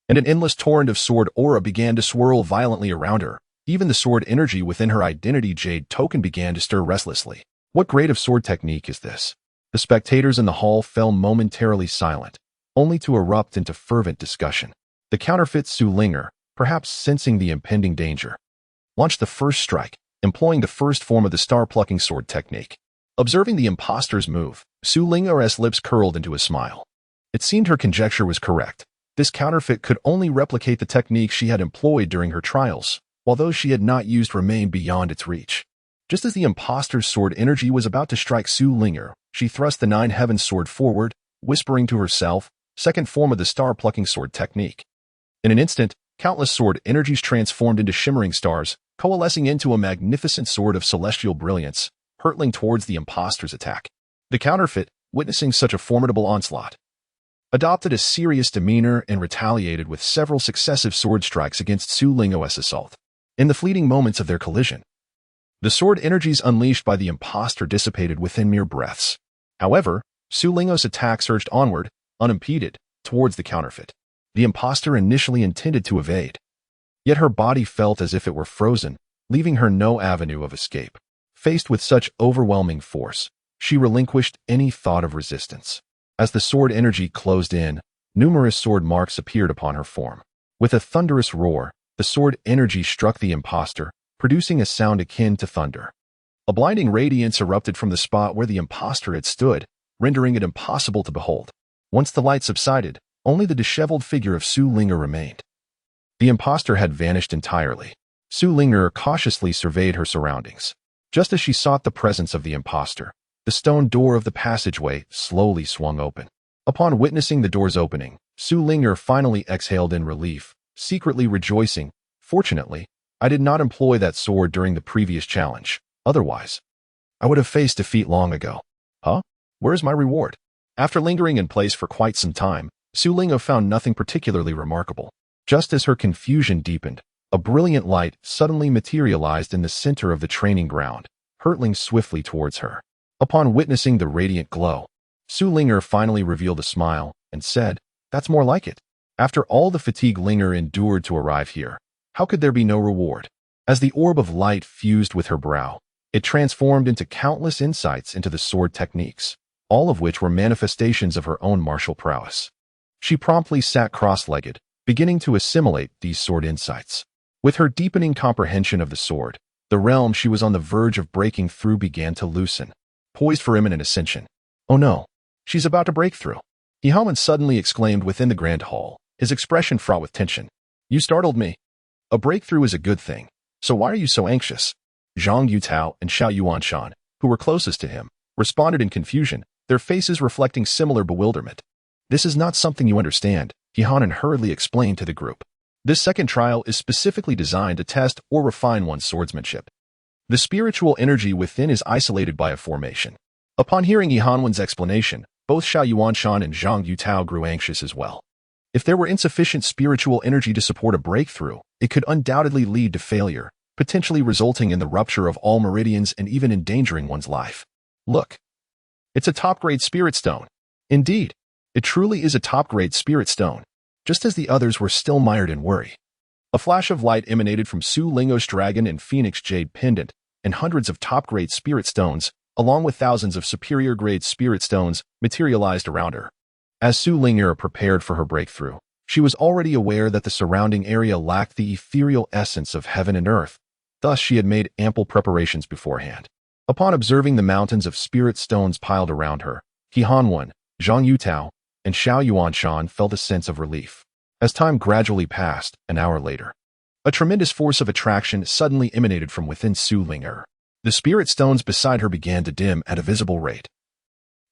and an endless torrent of sword aura began to swirl violently around her. Even the sword energy within her identity jade token began to stir restlessly. What grade of sword technique is this? The spectators in the hall fell momentarily silent, only to erupt into fervent discussion. The counterfeit Su Linger, perhaps sensing the impending danger, launched the first strike, employing the first form of the star-plucking sword technique. Observing the impostor's move, Su Linger's lips curled into a smile. It seemed her conjecture was correct. This counterfeit could only replicate the technique she had employed during her trials, while those she had not used remained beyond its reach. Just as the impostor's sword energy was about to strike Su Linger, she thrust the Nine Heavens sword forward, whispering to herself, second form of the star-plucking sword technique. In an instant, countless sword energies transformed into shimmering stars, coalescing into a magnificent sword of celestial brilliance, hurtling towards the impostor's attack. The counterfeit, witnessing such a formidable onslaught, adopted a serious demeanor and retaliated with several successive sword strikes against Su Linger's assault. In the fleeting moments of their collision, the sword energies unleashed by the impostor dissipated within mere breaths. However, Su Linger's attack surged onward, unimpeded, towards the counterfeit. The impostor initially intended to evade, yet her body felt as if it were frozen, leaving her no avenue of escape. Faced with such overwhelming force, she relinquished any thought of resistance. As the sword energy closed in, numerous sword marks appeared upon her form. With a thunderous roar, the sword energy struck the impostor, producing a sound akin to thunder. A blinding radiance erupted from the spot where the impostor had stood, rendering it impossible to behold. Once the light subsided, only the disheveled figure of Su Linger remained. The impostor had vanished entirely. Su Linger cautiously surveyed her surroundings. Just as she sought the presence of the impostor, The stone door of the passageway slowly swung open. Upon witnessing the door's opening, Su Yichen finally exhaled in relief, secretly rejoicing. Fortunately, I did not employ that sword during the previous challenge. Otherwise, I would have faced defeat long ago. Huh? Where is my reward? After lingering in place for quite some time, Su Yichen found nothing particularly remarkable. Just as her confusion deepened, a brilliant light suddenly materialized in the center of the training ground, hurtling swiftly towards her. Upon witnessing the radiant glow, Su Yichen finally revealed a smile and said, "That's more like it. After all the fatigue Yichen endured to arrive here, how could there be no reward?" As the orb of light fused with her brow, it transformed into countless insights into the sword techniques, all of which were manifestations of her own martial prowess. She promptly sat cross-legged, beginning to assimilate these sword insights. With her deepening comprehension of the sword, the realm she was on the verge of breaking through began to loosen, poised for imminent ascension. "Oh no, she's about to break through," Yichen suddenly exclaimed within the grand hall, his expression fraught with tension. "You startled me. A breakthrough is a good thing, so why are you so anxious?" Zhang Yutao and Xiao Yuanshan, who were closest to him, responded in confusion, their faces reflecting similar bewilderment. "This is not something you understand," Yichen hurriedly explained to the group. "This second trial is specifically designed to test or refine one's swordsmanship. The spiritual energy within is isolated by a formation." Upon hearing Yichen's explanation, both Xiao Yuanshan and Zhang Yutao grew anxious as well. If there were insufficient spiritual energy to support a breakthrough, it could undoubtedly lead to failure, potentially resulting in the rupture of all meridians and even endangering one's life. "Look, it's a top-grade spirit stone." Indeed, it truly is a top-grade spirit stone. Just as the others were still mired in worry, a flash of light emanated from Su Yichen's dragon and phoenix jade pendant, and hundreds of top-grade spirit stones, along with thousands of superior-grade spirit stones, materialized around her. As Su Yichen prepared for her breakthrough, she was already aware that the surrounding area lacked the ethereal essence of heaven and earth. Thus, she had made ample preparations beforehand. Upon observing the mountains of spirit stones piled around her, Yichen, Zhang Yutao, and Xiao Yuanshan felt a sense of relief. As time gradually passed, an hour later, a tremendous force of attraction suddenly emanated from within Su Yichen. The spirit stones beside her began to dim at a visible rate,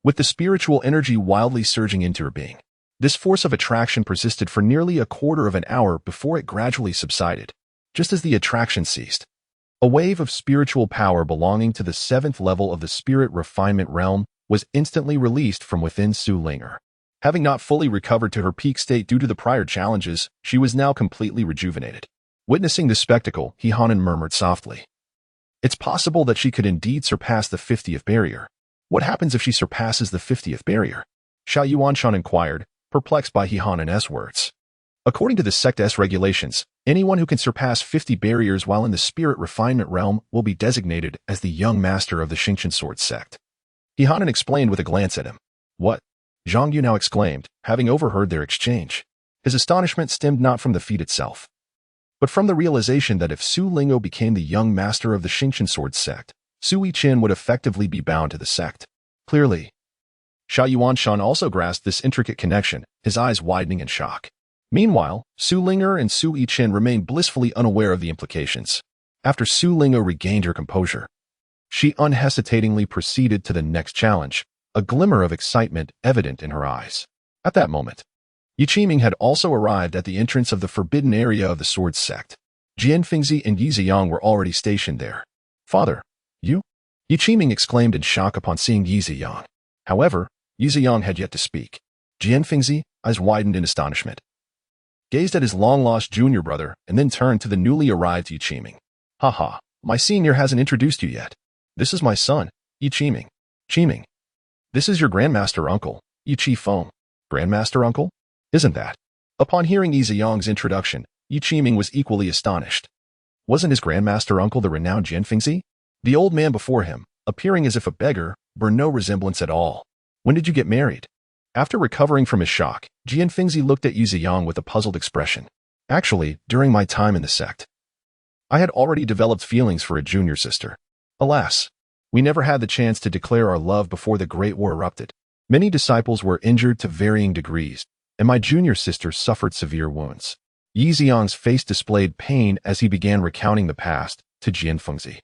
with the spiritual energy wildly surging into her being. This force of attraction persisted for nearly a quarter of an hour before it gradually subsided. Just as the attraction ceased, a wave of spiritual power belonging to the 7th level of the spirit refinement realm was instantly released from within Su Yichen. Having not fully recovered to her peak state due to the prior challenges, she was now completely rejuvenated. Witnessing this spectacle, Yichen murmured softly, "It's possible that she could indeed surpass the 50th barrier. What happens if she surpasses the 50th barrier?" Xiao Yuanshan inquired, perplexed by Yichen's words. According to the Saintess regulations, anyone who can surpass 50 barriers while in the spirit refinement realm will be designated as the young master of the Xingqian sword sect. Yichen explained with a glance at him. "What?" Zhang Yu now exclaimed, having overheard their exchange. His astonishment stemmed not from the feat itself, but from the realization that if Su Yichen became the young master of the Xingqian sword sect, Su Yichen would effectively be bound to the sect. Clearly, Xiao Yuanshan also grasped this intricate connection, his eyes widening in shock. Meanwhile, Su Yichen and Su Yichen remained blissfully unaware of the implications. After Su Yichen regained her composure, she unhesitatingly proceeded to the next challenge, a glimmer of excitement evident in her eyes. At that moment, Yiqiming had also arrived at the entrance of the forbidden area of the sword sect. Jianfengzi and Yiziyang were already stationed there. "Father, you?" Yiqiming exclaimed in shock upon seeing Yiziyang. However, Yiziyang had yet to speak. Jianfengzi, eyes widened in astonishment, gazed at his long-lost junior brother and then turned to the newly arrived Yiqiming. "Haha, my senior hasn't introduced you yet. This is my son, Yiqiming. Qiming. This is your grandmaster uncle, Yiqi Feng." "Grandmaster uncle? Isn't that?" Upon hearing Yiziyang's introduction, Yiqiming was equally astonished. Wasn't his grandmaster uncle the renowned Jianfengzi? The old man before him, appearing as if a beggar, bore no resemblance at all. "When did you get married?" After recovering from his shock, Jianfengzi looked at Yiziyang with a puzzled expression. "Actually, during my time in the sect, I had already developed feelings for a junior sister. Alas, we never had the chance to declare our love before the Great War erupted. Many disciples were injured to varying degrees, and my junior sister suffered severe wounds." Yiziyang's face displayed pain as he began recounting the past to Jianfengzi.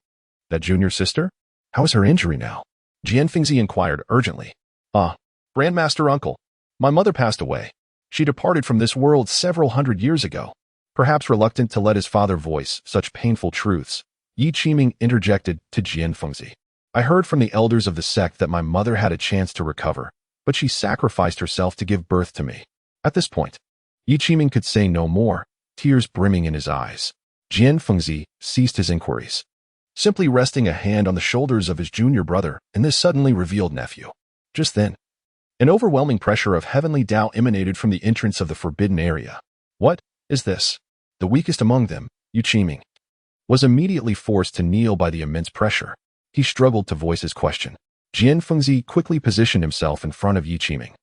"That junior sister? How is her injury now?" Fengzi inquired urgently. Ah, Grandmaster Uncle, my mother passed away. She departed from this world several hundred years ago. Perhaps reluctant to let his father voice such painful truths, Yi Qiming interjected to Fengzi. I heard from the elders of the sect that my mother had a chance to recover, but she sacrificed herself to give birth to me. At this point, Yi Qiming could say no more, tears brimming in his eyes. Fengzi ceased his inquiries, simply resting a hand on the shoulders of his junior brother and this suddenly revealed nephew. Just then, an overwhelming pressure of heavenly Tao emanated from the entrance of the forbidden area. What is this? The weakest among them, Yi Qiming, was immediately forced to kneel by the immense pressure. He struggled to voice his question. Fengzi quickly positioned himself in front of Yi Qiming,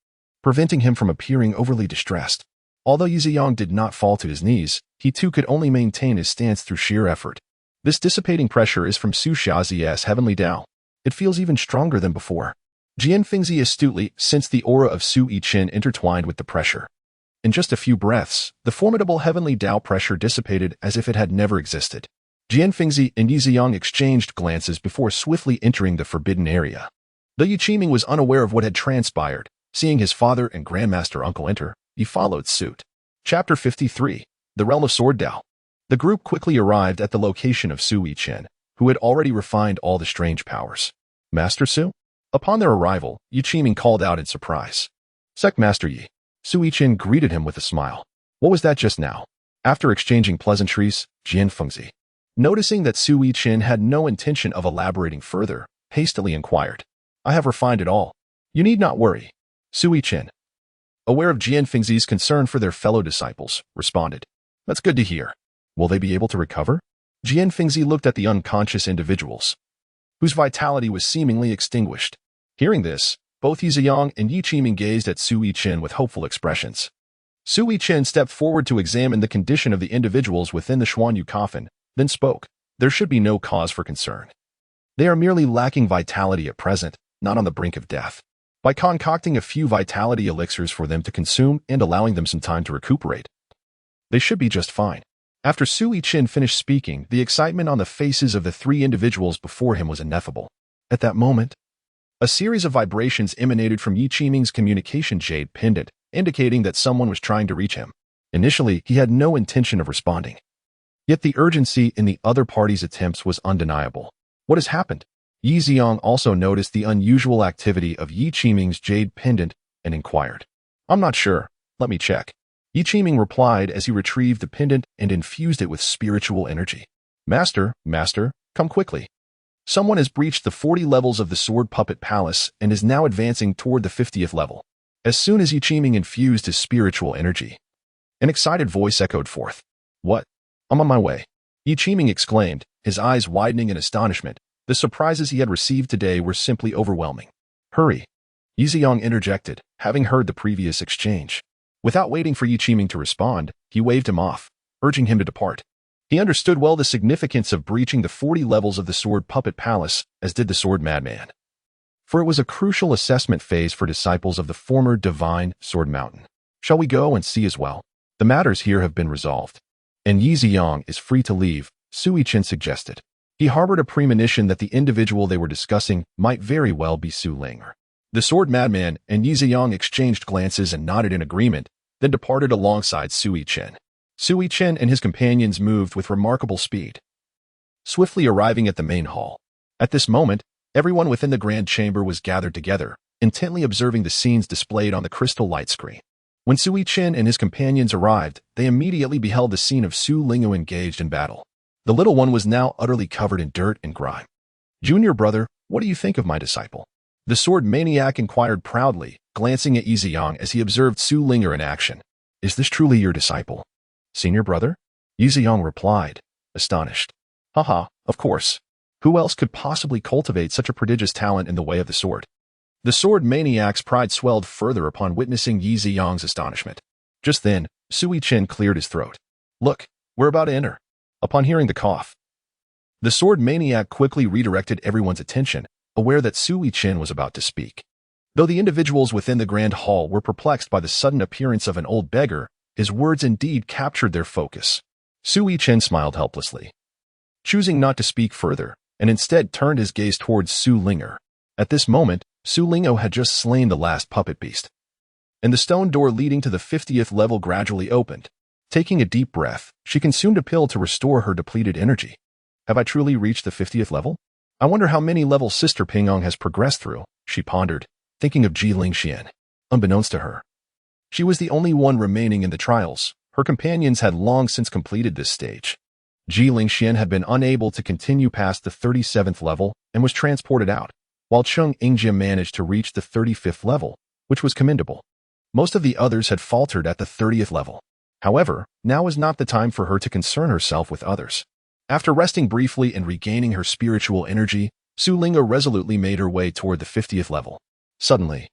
preventing him from appearing overly distressed. Although Yi Ziyang did not fall to his knees, he too could only maintain his stance through sheer effort. This dissipating pressure is from Su Xiazi's heavenly Tao. It feels even stronger than before. Fengzi astutely sensed the aura of Su Yichen intertwined with the pressure. In just a few breaths, the formidable heavenly Tao pressure dissipated as if it had never existed. Fengzi and Yi Ziyang exchanged glances before swiftly entering the forbidden area. Though Yi Qiming was unaware of what had transpired, seeing his father and Grandmaster Uncle enter, he followed suit. Chapter 53. The Realm of Sword Tao. The group quickly arrived at the location of Su Yichen, who had already refined all the strange powers. Master Su? Upon their arrival, Yi Qiming called out in surprise. Sect Master Yi. Su Yichen greeted him with a smile. What was that just now? After exchanging pleasantries, Fengzi, noticing that Su Yichen had no intention of elaborating further, hastily inquired. I have refined it all. You need not worry. Su Yichen, aware of Fengzi's concern for their fellow disciples, responded. That's good to hear. Will they be able to recover? Fengzi looked at the unconscious individuals, whose vitality was seemingly extinguished. Hearing this, both Yi Ziyang and Yi Qiming gazed at Su Yichen with hopeful expressions. Su Yichen stepped forward to examine the condition of the individuals within the Xuanyu coffin, then spoke. There should be no cause for concern. They are merely lacking vitality at present, not on the brink of death. By concocting a few vitality elixirs for them to consume and allowing them some time to recuperate, they should be just fine. After Su Yichen finished speaking, the excitement on the faces of the three individuals before him was ineffable. At that moment, a series of vibrations emanated from Yi Qiming's communication jade pendant, indicating that someone was trying to reach him. Initially, he had no intention of responding. Yet the urgency in the other party's attempts was undeniable. What has happened? Yi Ziyang also noticed the unusual activity of Yi Qiming's jade pendant and inquired. I'm not sure. Let me check. Yi Qiming replied as he retrieved the pendant and infused it with spiritual energy. Master, come quickly. Someone has breached the 40 levels of the Sword Puppet Palace and is now advancing toward the 50th level. As soon as Yi Qiming infused his spiritual energy, an excited voice echoed forth. What? I'm on my way. Yi Qiming exclaimed, his eyes widening in astonishment. The surprises he had received today were simply overwhelming. Hurry. Yi Ziyang interjected, having heard the previous exchange. Without waiting for Yi Qiming to respond, he waved him off, urging him to depart. He understood well the significance of breaching the 40 levels of the Sword Puppet Palace, as did the Sword Madman. For it was a crucial assessment phase for disciples of the former divine Sword Mountain. Shall we go and see as well? The matters here have been resolved, and Yi Ziyang is free to leave, Su Yichen suggested. He harbored a premonition that the individual they were discussing might very well be Su Linger. The Sword Madman and Yi Ziyang exchanged glances and nodded in agreement, then departed alongside Su Yichen. Su Yichen and his companions moved with remarkable speed, swiftly arriving at the main hall. At this moment, everyone within the grand chamber was gathered together, intently observing the scenes displayed on the crystal light screen. When Su Yichen and his companions arrived, they immediately beheld the scene of Su Lingyu engaged in battle. The little one was now utterly covered in dirt and grime. Junior brother, what do you think of my disciple? The sword maniac inquired proudly, glancing at Yi Ziyang as he observed Su Lingyu in action. Is this truly your disciple? Senior brother? Yi Ziyang replied, astonished. Haha, of course. Who else could possibly cultivate such a prodigious talent in the way of the sword? The sword maniac's pride swelled further upon witnessing Yi Ziyang's astonishment. Just then, Su Yichen cleared his throat. Look, we're about to enter. Upon hearing the cough, the sword maniac quickly redirected everyone's attention, aware that Su Yichen was about to speak. Though the individuals within the grand hall were perplexed by the sudden appearance of an old beggar, his words indeed captured their focus. Su Yichen smiled helplessly, choosing not to speak further, and instead turned his gaze towards Su Lingyu. At this moment, Su Ling'o had just slain the last puppet beast, and the stone door leading to the 50th level gradually opened. Taking a deep breath, she consumed a pill to restore her depleted energy. Have I truly reached the 50th level? I wonder how many levels Sister Pingong has progressed through, she pondered, thinking of Ji Lingxian. Unbeknownst to her, she was the only one remaining in the trials. Her companions had long since completed this stage. Ji Lingxian had been unable to continue past the 37th level and was transported out, while Cheng Yingjie managed to reach the 35th level, which was commendable. Most of the others had faltered at the 30th level. However, now was not the time for her to concern herself with others. After resting briefly and regaining her spiritual energy, Su Ling'o resolutely made her way toward the 50th level. Suddenly,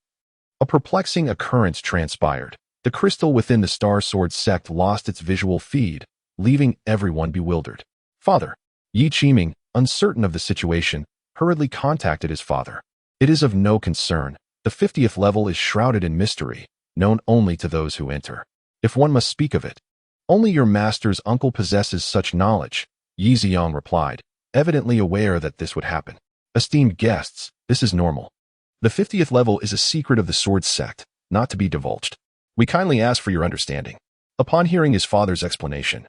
a perplexing occurrence transpired. The crystal within the Star Sword sect lost its visual feed, leaving everyone bewildered. Father, Yi Qiming, uncertain of the situation, hurriedly contacted his father. It is of no concern. The 50th level is shrouded in mystery, known only to those who enter. If one must speak of it, only your master's uncle possesses such knowledge, Yi Ziyang replied, evidently aware that this would happen. Esteemed guests, this is normal. The 50th level is a secret of the Sword Sect, not to be divulged. We kindly ask for your understanding. Upon hearing his father's explanation,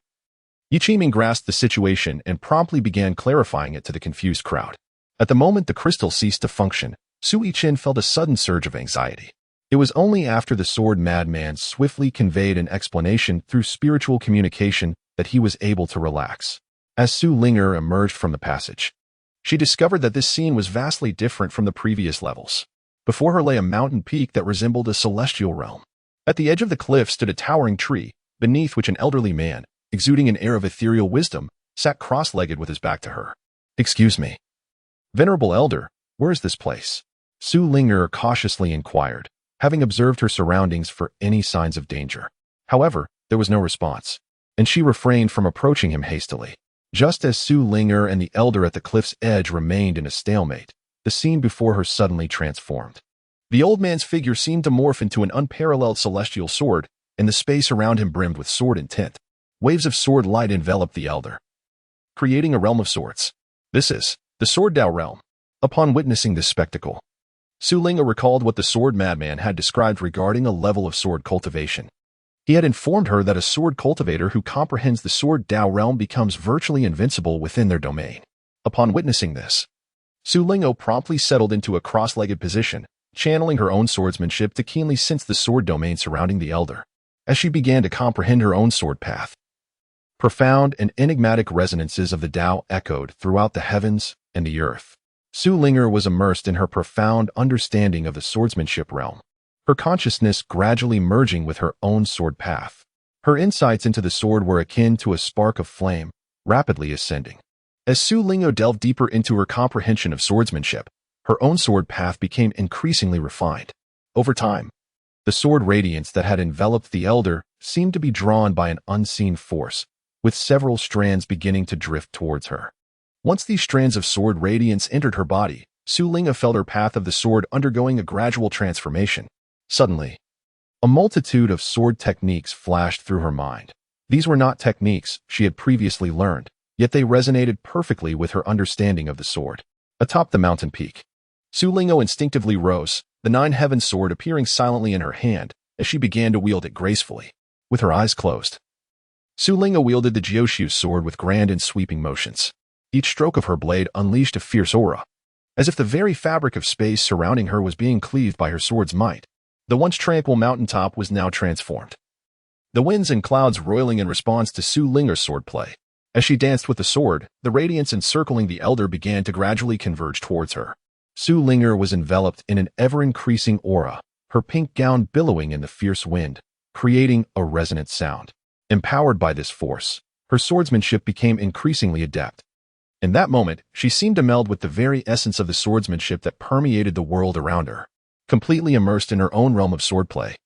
Yi Qiming grasped the situation and promptly began clarifying it to the confused crowd. At the moment the crystal ceased to function, Su Yichen felt a sudden surge of anxiety. It was only after the sword madman swiftly conveyed an explanation through spiritual communication that he was able to relax. As Su Ling'o emerged from the passage, she discovered that this scene was vastly different from the previous levels. Before her lay a mountain peak that resembled a celestial realm. At the edge of the cliff stood a towering tree, beneath which an elderly man, exuding an air of ethereal wisdom, sat cross-legged with his back to her. Excuse me. Venerable elder, where is this place? Su Ling'o cautiously inquired, having observed her surroundings for any signs of danger. However, there was no response, and she refrained from approaching him hastily. Just as Su Ling'o and the elder at the cliff's edge remained in a stalemate, the scene before her suddenly transformed. The old man's figure seemed to morph into an unparalleled celestial sword, and the space around him brimmed with sword intent. Waves of sword light enveloped the elder, creating a realm of swords. This is the Sword Dao realm. Upon witnessing this spectacle, Su Ling'o recalled what the sword madman had described regarding a level of sword cultivation. He had informed her that a sword cultivator who comprehends the Sword Dao realm becomes virtually invincible within their domain. Upon witnessing this, Su Ling'o promptly settled into a cross-legged position, channeling her own swordsmanship to keenly sense the sword domain surrounding the elder. As she began to comprehend her own sword path, profound and enigmatic resonances of the Dao echoed throughout the heavens and the earth. Su Ling'o was immersed in her profound understanding of the swordsmanship realm, her consciousness gradually merging with her own sword path. Her insights into the sword were akin to a spark of flame, rapidly ascending. As Su Ling'o delved deeper into her comprehension of swordsmanship, her own sword path became increasingly refined. Over time, the sword radiance that had enveloped the elder seemed to be drawn by an unseen force, with several strands beginning to drift towards her. Once these strands of sword radiance entered her body, Su Ling'o felt her path of the sword undergoing a gradual transformation. Suddenly, a multitude of sword techniques flashed through her mind. These were not techniques she had previously learned, yet they resonated perfectly with her understanding of the sword. Atop the mountain peak, Su Ling'o instinctively rose, the nine-heaven sword appearing silently in her hand as she began to wield it gracefully. With her eyes closed, Su Ling'o wielded the Jiushu sword with grand and sweeping motions. Each stroke of her blade unleashed a fierce aura, as if the very fabric of space surrounding her was being cleaved by her sword's might. The once tranquil mountaintop was now transformed, the winds and clouds roiling in response to Su Ling'o's swordplay. As she danced with the sword, the radiance encircling the elder began to gradually converge towards her. Su Ling'o was enveloped in an ever-increasing aura, her pink gown billowing in the fierce wind, creating a resonant sound. Empowered by this force, her swordsmanship became increasingly adept. In that moment, she seemed to meld with the very essence of the swordsmanship that permeated the world around her. Completely immersed in her own realm of swordplay,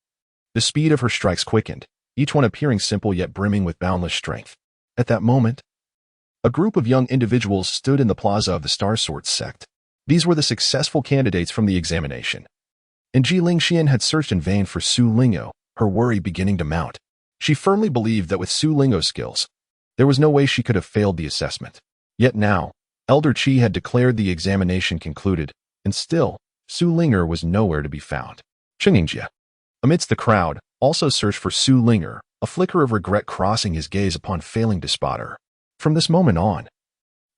the speed of her strikes quickened, each one appearing simple yet brimming with boundless strength. At that moment, a group of young individuals stood in the plaza of the Star Sword sect. These were the successful candidates from the examination. And Ji Lingxian had searched in vain for Su Ling'o, her worry beginning to mount. She firmly believed that with Su Ling'o's skills, there was no way she could have failed the assessment. Yet now, Elder Qi had declared the examination concluded, and still, Su Linger was nowhere to be found. Qingjie, amidst the crowd, also searched for Su Linger, a flicker of regret crossing his gaze upon failing to spot her. From this moment on,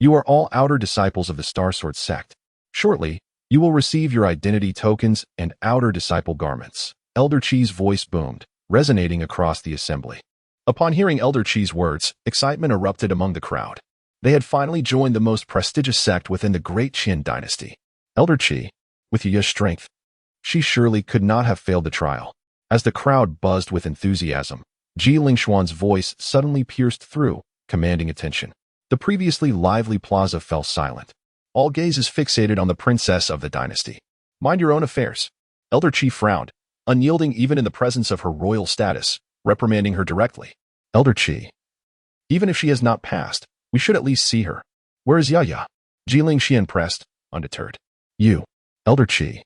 you are all outer disciples of the Star Sword sect. Shortly, you will receive your identity tokens and outer disciple garments. Elder Qi's voice boomed, resonating across the assembly. Upon hearing Elder Qi's words, excitement erupted among the crowd. They had finally joined the most prestigious sect within the Great Qin dynasty. Elder Qi, with Yi's strength, she surely could not have failed the trial. As the crowd buzzed with enthusiasm, Ji Lingshuan's voice suddenly pierced through, commanding attention. The previously lively plaza fell silent. All gazes fixated on the princess of the dynasty. Mind your own affairs. Elder Qi frowned, unyielding even in the presence of her royal status, reprimanding her directly. Elder Qi, even if she has not passed, we should at least see her. Where is Yaya? Ji Lingxian pressed, undeterred. You, Elder Qi,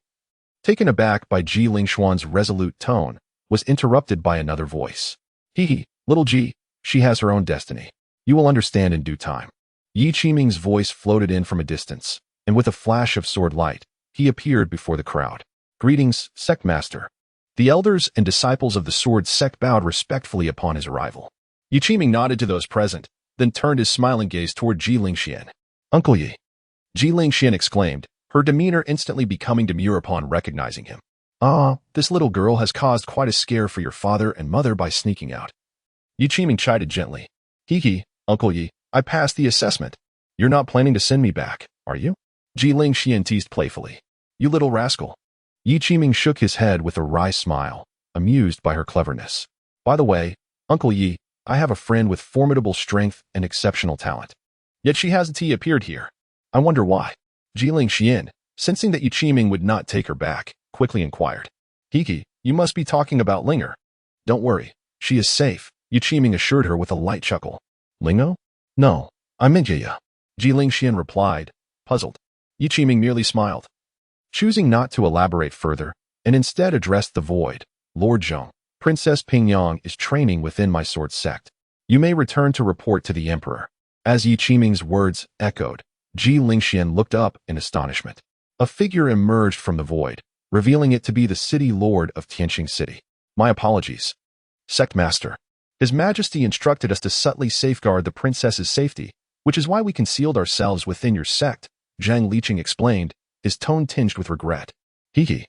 taken aback by Ji Lingshuan's resolute tone, was interrupted by another voice. Hee, little Ji, she has her own destiny. You will understand in due time. Yi Qiming's voice floated in from a distance, and with a flash of sword light, he appeared before the crowd. Greetings, Sect Master. The elders and disciples of the Sword Sect bowed respectfully upon his arrival. Yi Qiming nodded to those present, then turned his smiling gaze toward Ji Lingxian. Uncle Yi. Ji Lingxian exclaimed, her demeanor instantly becoming demure upon recognizing him. Ah, this little girl has caused quite a scare for your father and mother by sneaking out. Yi Qiming chided gently. Hee, Uncle Yi, I passed the assessment. You're not planning to send me back, are you? Ji Lingxian teased playfully. You little rascal. Yi Qiming shook his head with a wry smile, amused by her cleverness. By the way, Uncle Yi, I have a friend with formidable strength and exceptional talent. Yet she hasn't appeared here. I wonder why. Ji Lingxian, sensing that Yi Qiming would not take her back, quickly inquired. Hiki, you must be talking about Linger. Don't worry, she is safe, Yi Qiming assured her with a light chuckle. Lingo? No, I meant Yaya. Ji Lingxian replied, puzzled. Yi Qiming merely smiled. Choosing not to elaborate further, and instead addressed the void, Lord Zheng, Princess Pingyang is training within my sword sect. You may return to report to the Emperor. As Yi Qiming's words echoed, Ji Lingxian looked up in astonishment. A figure emerged from the void, revealing it to be the city lord of Tianxing City. My apologies. Sect Master. His Majesty instructed us to subtly safeguard the princess's safety, which is why we concealed ourselves within your sect, Zhang Liqing explained, his tone tinged with regret. Hee.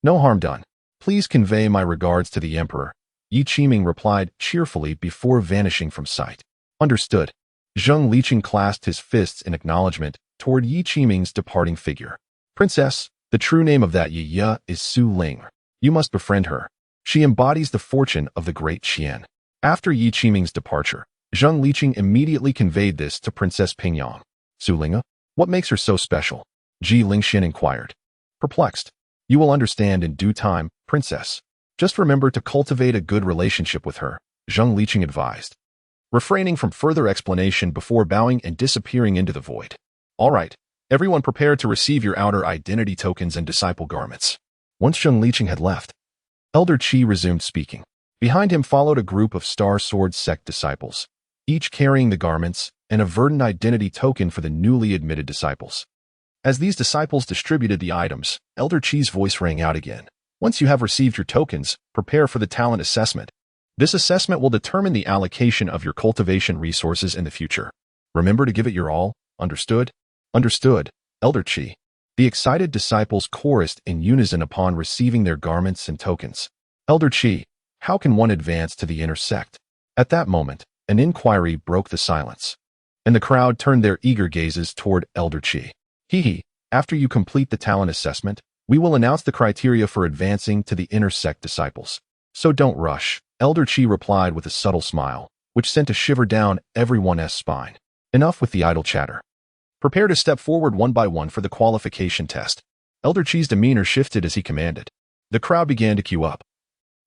No harm done. Please convey my regards to the Emperor, Yi Qiming replied cheerfully before vanishing from sight. Understood. Zhang Liqing clasped his fists in acknowledgement toward Yi Qiming's departing figure. Princess, the true name of that Yi is Su Ling. You must befriend her. She embodies the fortune of the Great Qian. After Yi Qiming's departure, Zhang Liqing immediately conveyed this to Princess Pingyang. Su Linga, what makes her so special? Ji Lingxian inquired. Perplexed. You will understand in due time, Princess. Just remember to cultivate a good relationship with her, Zhang Liqing advised, refraining from further explanation before bowing and disappearing into the void. All right, everyone prepare to receive your outer identity tokens and disciple garments. Once Zhang Liqing had left, Elder Qi resumed speaking. Behind him followed a group of Star Sword Sect disciples, each carrying the garments and a verdant identity token for the newly admitted disciples. As these disciples distributed the items, Elder Qi's voice rang out again. Once you have received your tokens, prepare for the talent assessment. This assessment will determine the allocation of your cultivation resources in the future. Remember to give it your all, understood? Understood, Elder Qi. The excited disciples chorused in unison upon receiving their garments and tokens. Elder Qi, how can one advance to the inner sect? At that moment, an inquiry broke the silence, and the crowd turned their eager gazes toward Elder Qi. After you complete the talent assessment, we will announce the criteria for advancing to the inner sect disciples. So don't rush, Elder Qi replied with a subtle smile, which sent a shiver down everyone's spine. Enough with the idle chatter. Prepare to step forward one by one for the qualification test. Elder Qi's demeanor shifted as he commanded. The crowd began to queue up,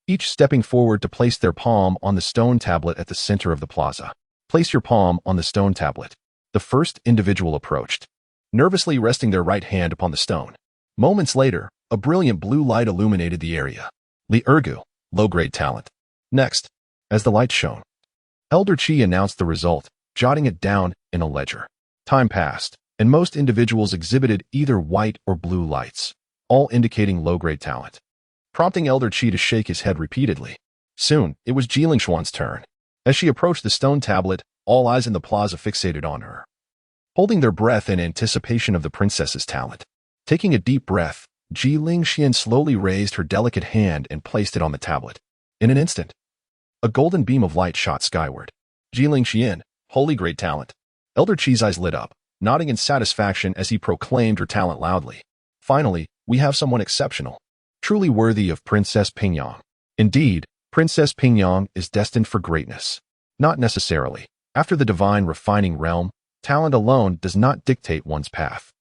each stepping forward to place their palm on the stone tablet at the center of the plaza. Place your palm on the stone tablet. The first individual approached, nervously resting their right hand upon the stone. Moments later, a brilliant blue light illuminated the area. Li Ergu, low-grade talent. Next, as the light shone, Elder Qi announced the result, jotting it down in a ledger. Time passed, and most individuals exhibited either white or blue lights, all indicating low-grade talent, prompting Elder Qi to shake his head repeatedly. Soon, it was Ji Lingshuan's turn. As she approached the stone tablet, all eyes in the plaza fixated on her, holding their breath in anticipation of the princess's talent. Taking a deep breath, Ji Lingshuan slowly raised her delicate hand and placed it on the tablet. In an instant, a golden beam of light shot skyward. Ji Lingshuan, holy great talent. Elder Qi's eyes lit up, nodding in satisfaction as he proclaimed her talent loudly. Finally, we have someone exceptional, truly worthy of Princess Pingyang. Indeed, Princess Pingyang is destined for greatness. Not necessarily. After the divine refining realm, talent alone does not dictate one's path.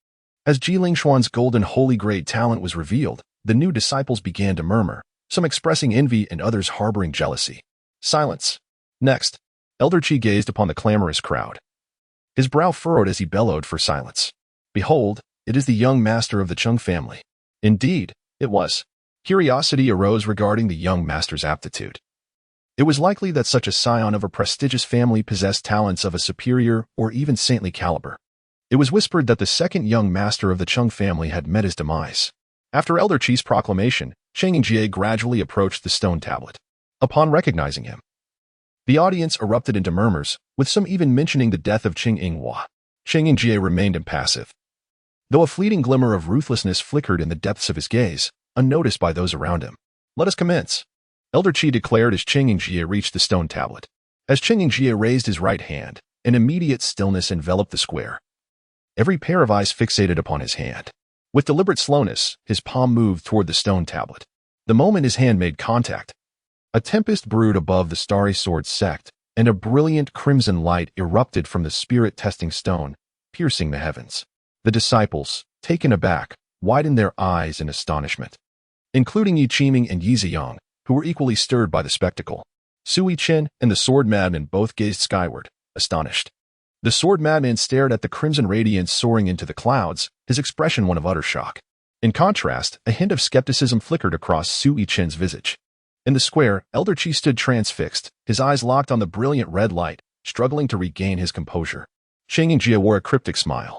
As Ji Lingshuan's golden holy grade talent was revealed, the new disciples began to murmur, some expressing envy and others harboring jealousy. Silence. Next, Elder Qi gazed upon the clamorous crowd. His brow furrowed as he bellowed for silence. Behold, it is the young master of the Cheng family. Indeed, it was. Curiosity arose regarding the young master's aptitude. It was likely that such a scion of a prestigious family possessed talents of a superior or even saintly caliber. It was whispered that the second young master of the Cheng family had met his demise. After Elder Qi's proclamation, Cheng Yingjie gradually approached the stone tablet. Upon recognizing him, the audience erupted into murmurs, with some even mentioning the death of Cheng Yinghua. Cheng Yingjie remained impassive, though a fleeting glimmer of ruthlessness flickered in the depths of his gaze, unnoticed by those around him. Let us commence, Elder Qi declared as Cheng Yingjie reached the stone tablet. As Cheng Yingjie raised his right hand, an immediate stillness enveloped the square. Every pair of eyes fixated upon his hand. With deliberate slowness, his palm moved toward the stone tablet. The moment his hand made contact, a tempest brewed above the starry sword sect, and a brilliant crimson light erupted from the spirit-testing stone, piercing the heavens. The disciples, taken aback, widened their eyes in astonishment, including Yi Qiming and Yi Ziyang, who were equally stirred by the spectacle. Su Yichen and the sword madman both gazed skyward, astonished. The sword madman stared at the crimson radiance soaring into the clouds, his expression one of utter shock. In contrast, a hint of skepticism flickered across Su Yichen's visage. In the square, Elder Qi stood transfixed, his eyes locked on the brilliant red light, struggling to regain his composure. Cheng Yingjie wore a cryptic smile,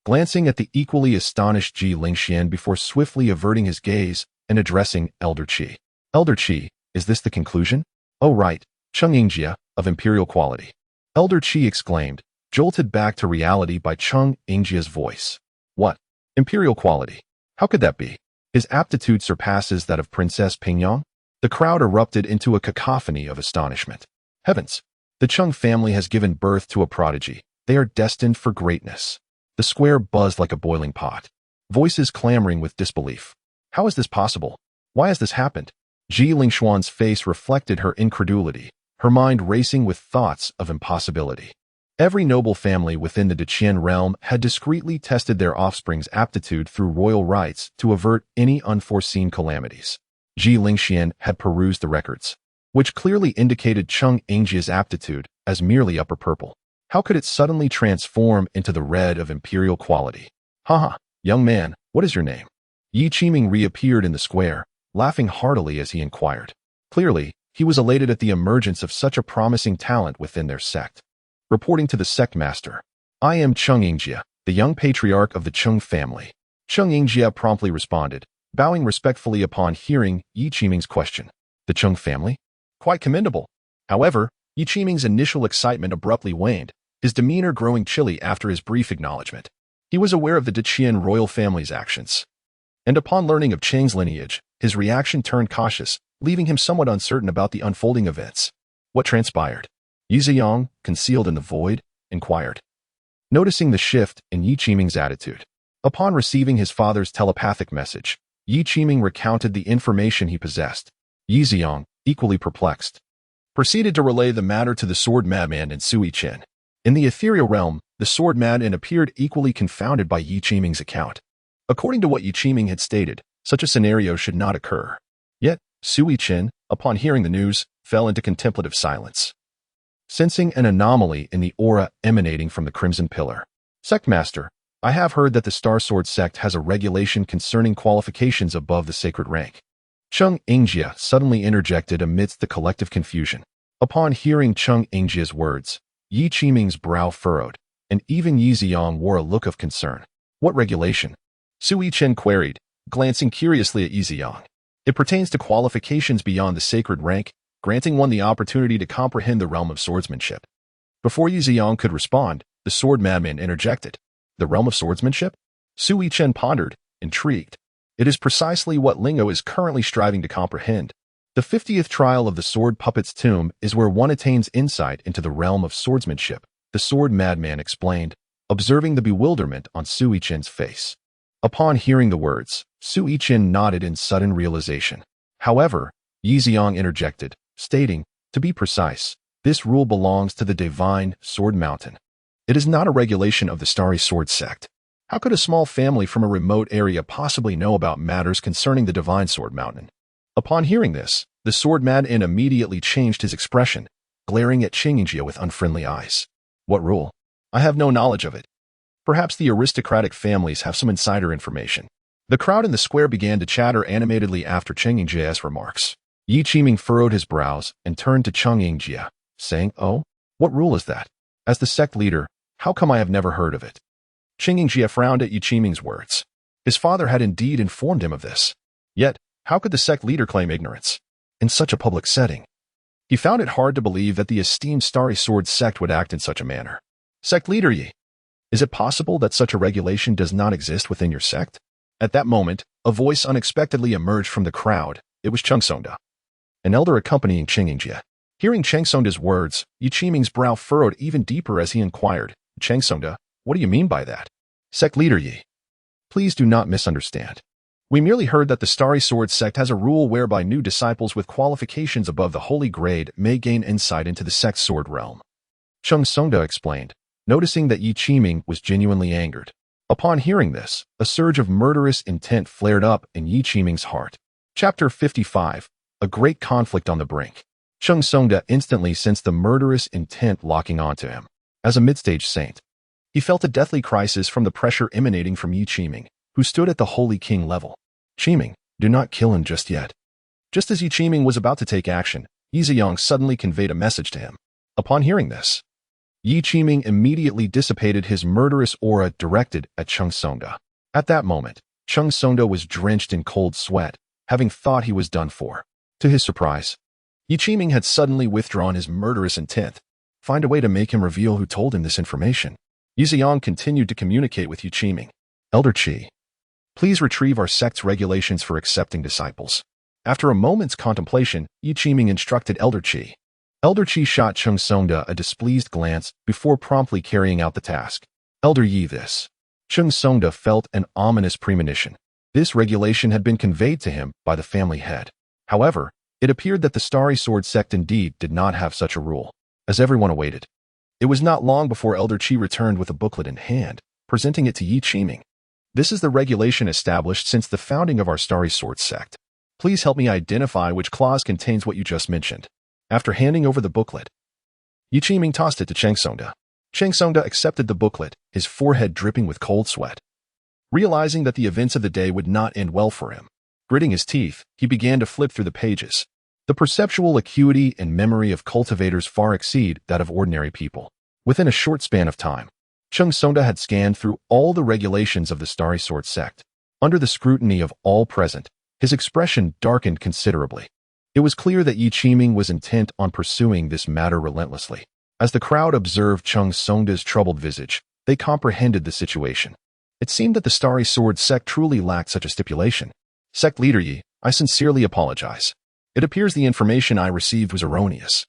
glancing at the equally astonished Ji Lingshuan before swiftly averting his gaze and addressing Elder Qi. Elder Qi, is this the conclusion? Oh right, Cheng Yingjie, of imperial quality. Elder Qi exclaimed, jolted back to reality by Cheng Yingjie's voice. What? Imperial quality? How could that be? His aptitude surpasses that of Princess Pingyang? The crowd erupted into a cacophony of astonishment. Heavens! The Cheng family has given birth to a prodigy. They are destined for greatness. The square buzzed like a boiling pot, voices clamoring with disbelief. How is this possible? Why has this happened? Ji Lingshuan's face reflected her incredulity, her mind racing with thoughts of impossibility. Every noble family within the Deqian realm had discreetly tested their offspring's aptitude through royal rites to avert any unforeseen calamities. Ji Lingshuan had perused the records, which clearly indicated Cheng Yingjie's aptitude as merely upper purple. How could it suddenly transform into the red of imperial quality? Haha, young man, what is your name? Yi Qiming reappeared in the square, laughing heartily as he inquired. Clearly, he was elated at the emergence of such a promising talent within their sect. Reporting to the sect master, I am Cheng Yingjie, the young patriarch of the Cheng family. Cheng Yingjie promptly responded, bowing respectfully upon hearing Yi Qiming's question. The Cheng family? Quite commendable. However, Yi Qiming's initial excitement abruptly waned, his demeanor growing chilly after his brief acknowledgement. He was aware of the Deqian royal family's actions, and upon learning of Cheng's lineage, his reaction turned cautious, leaving him somewhat uncertain about the unfolding events. What transpired? Yi Ziyang, concealed in the void, inquired, noticing the shift in Yi Qiming's attitude. Upon receiving his father's telepathic message, Yi Qiming recounted the information he possessed. Yi Ziyang, equally perplexed, proceeded to relay the matter to the sword madman and Su Yichen. In the ethereal realm, the sword madman appeared equally confounded by Yi Qiming's account. According to what Yi Qiming had stated, such a scenario should not occur. Yet, Su Yichen, upon hearing the news, fell into contemplative silence, sensing an anomaly in the aura emanating from the Crimson Pillar. Sectmaster, I have heard that the Star Sword sect has a regulation concerning qualifications above the sacred rank. Cheng Yingjie suddenly interjected amidst the collective confusion. Upon hearing Cheng Yingjie's words, Yi Qiming's brow furrowed, and even Yi Ziyang wore a look of concern. What regulation? Su Yichen queried, glancing curiously at Yi Ziyang. It pertains to qualifications beyond the sacred rank, granting one the opportunity to comprehend the realm of swordsmanship. Before Yi Ziyang could respond, the sword madman interjected. The realm of swordsmanship? Su Yichen pondered, intrigued. It is precisely what Lingo is currently striving to comprehend. The 50th trial of the sword puppet's tomb is where one attains insight into the realm of swordsmanship, the sword madman explained, observing the bewilderment on Su Yichen's face. Upon hearing the words, Su Yichen nodded in sudden realization. However, Yi Ziyang interjected, stating, to be precise, this rule belongs to the divine Sword Mountain. It is not a regulation of the Starry Sword sect. How could a small family from a remote area possibly know about matters concerning the divine Sword Mountain? Upon hearing this, the sword madman immediately changed his expression, glaring at Qingjie with unfriendly eyes. What rule? I have no knowledge of it. Perhaps the aristocratic families have some insider information. The crowd in the square began to chatter animatedly after Qingjie's remarks. Yi Qiming furrowed his brows and turned to Qingjie, saying, "Oh, what rule is that? As the sect leader, how come I have never heard of it?" Qingjie frowned at Yi Qiming's words. His father had indeed informed him of this. Yet, how could the sect leader claim ignorance? In such a public setting. He found it hard to believe that the esteemed Starry Sword sect would act in such a manner. Sect leader Yi, is it possible that such a regulation does not exist within your sect? At that moment, a voice unexpectedly emerged from the crowd. It was Chengsongda, an elder accompanying Qingjie. Hearing Chengsongda's words, Yi Qiming's brow furrowed even deeper as he inquired, Chengsongda, what do you mean by that? Sect leader Yi, please do not misunderstand. We merely heard that the Starry Sword sect has a rule whereby new disciples with qualifications above the holy grade may gain insight into the sect's sword realm. Chengsongda explained, noticing that Yi Qiming was genuinely angered. Upon hearing this, a surge of murderous intent flared up in Yi Qiming's heart. Chapter 55, A Great Conflict on the Brink. Chengsongda instantly sensed the murderous intent locking onto him. As a mid-stage saint, he felt a deathly crisis from the pressure emanating from Yi Qiming, who stood at the Holy King level. Qiming, do not kill him just yet. Just as Yi Qiming was about to take action, Yi Ziyang suddenly conveyed a message to him. Upon hearing this, Yi Qiming immediately dissipated his murderous aura directed at Chengsongda. At that moment, Chengsongda was drenched in cold sweat, having thought he was done for. To his surprise, Yi Qiming had suddenly withdrawn his murderous intent. Find a way to make him reveal who told him this information. Yi Ziyang continued to communicate with Yi Qiming. Elder Qi, please retrieve our sect's regulations for accepting disciples. After a moment's contemplation, Yi Qiming instructed Elder Qi. Elder Qi shot Chengsongda a displeased glance before promptly carrying out the task. Elder Yi this. Chengsongda felt an ominous premonition. This regulation had been conveyed to him by the family head. However, it appeared that the Starry Sword sect indeed did not have such a rule. As everyone awaited, it was not long before Elder Qi returned with a booklet in hand, presenting it to Yi Qiming. This is the regulation established since the founding of our Starry Sword sect. Please help me identify which clause contains what you just mentioned. After handing over the booklet, Yi Qiming tossed it to Chengsongda. Chengsongda accepted the booklet, his forehead dripping with cold sweat. Realizing that the events of the day would not end well for him, gritting his teeth, he began to flip through the pages. The perceptual acuity and memory of cultivators far exceed that of ordinary people. Within a short span of time, Chengsongda had scanned through all the regulations of the Starry Sword sect. Under the scrutiny of all present, his expression darkened considerably. It was clear that Yi Qiming was intent on pursuing this matter relentlessly. As the crowd observed Chengsongda's troubled visage, they comprehended the situation. It seemed that the Starry Sword sect truly lacked such a stipulation. Sect leader Yi, I sincerely apologize. It appears the information I received was erroneous.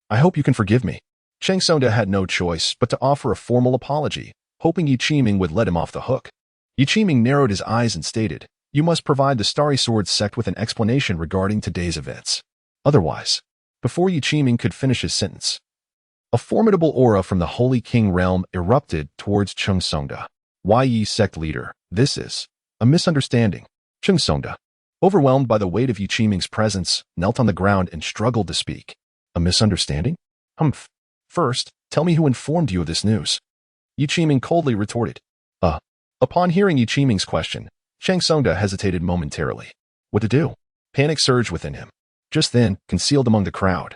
I hope you can forgive me. Chengsongda had no choice but to offer a formal apology, hoping Yi Qiming would let him off the hook. Yi Qiming narrowed his eyes and stated, you must provide the Starry Sword sect with an explanation regarding today's events. Otherwise, before Yi Qiming could finish his sentence, a formidable aura from the Holy King realm erupted towards Chengsongda. Why Yi sect leader, this is a misunderstanding. Chengsongda, overwhelmed by the weight of Yi Qiming's presence, knelt on the ground and struggled to speak. A misunderstanding? Humph. First, tell me who informed you of this news. Yi Qiming coldly retorted. Upon hearing Yi Qiming's question, Chengsongda hesitated momentarily. What to do? Panic surged within him. Just then, concealed among the crowd,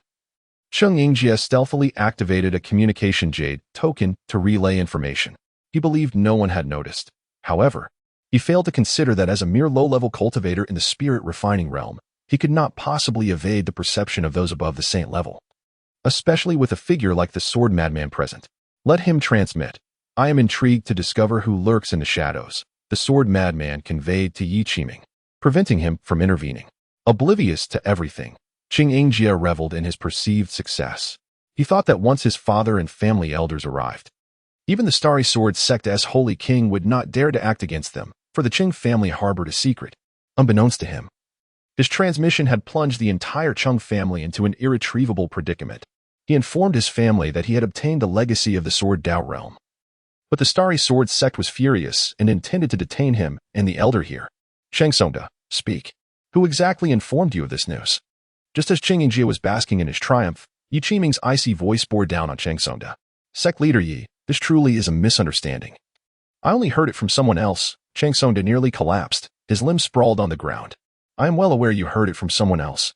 Cheng Yingjie stealthily activated a communication jade token to relay information. He believed no one had noticed. However, he failed to consider that as a mere low-level cultivator in the spirit refining realm, he could not possibly evade the perception of those above the saint level, especially with a figure like the sword madman present. Let him transmit. I am intrigued to discover who lurks in the shadows, the sword madman conveyed to Yi Qiming, preventing him from intervening. Oblivious to everything, Cheng Yingjie reveled in his perceived success. He thought that once his father and family elders arrived, even the Starry Sword Sect's holy king would not dare to act against them, for the Qing family harbored a secret. Unbeknownst to him, his transmission had plunged the entire Qing family into an irretrievable predicament. He informed his family that he had obtained a legacy of the Sword Dao realm. But the Starry Sword Sect was furious and intended to detain him and the elder here. Cheng Songda, speak. Who exactly informed you of this news? Just as Cheng Yingjie was basking in his triumph, Yi Qiming's icy voice bore down on Cheng Songda. Sect leader Yi, this truly is a misunderstanding. I only heard it from someone else. Cheng Songda nearly collapsed, his limbs sprawled on the ground. I am well aware you heard it from someone else.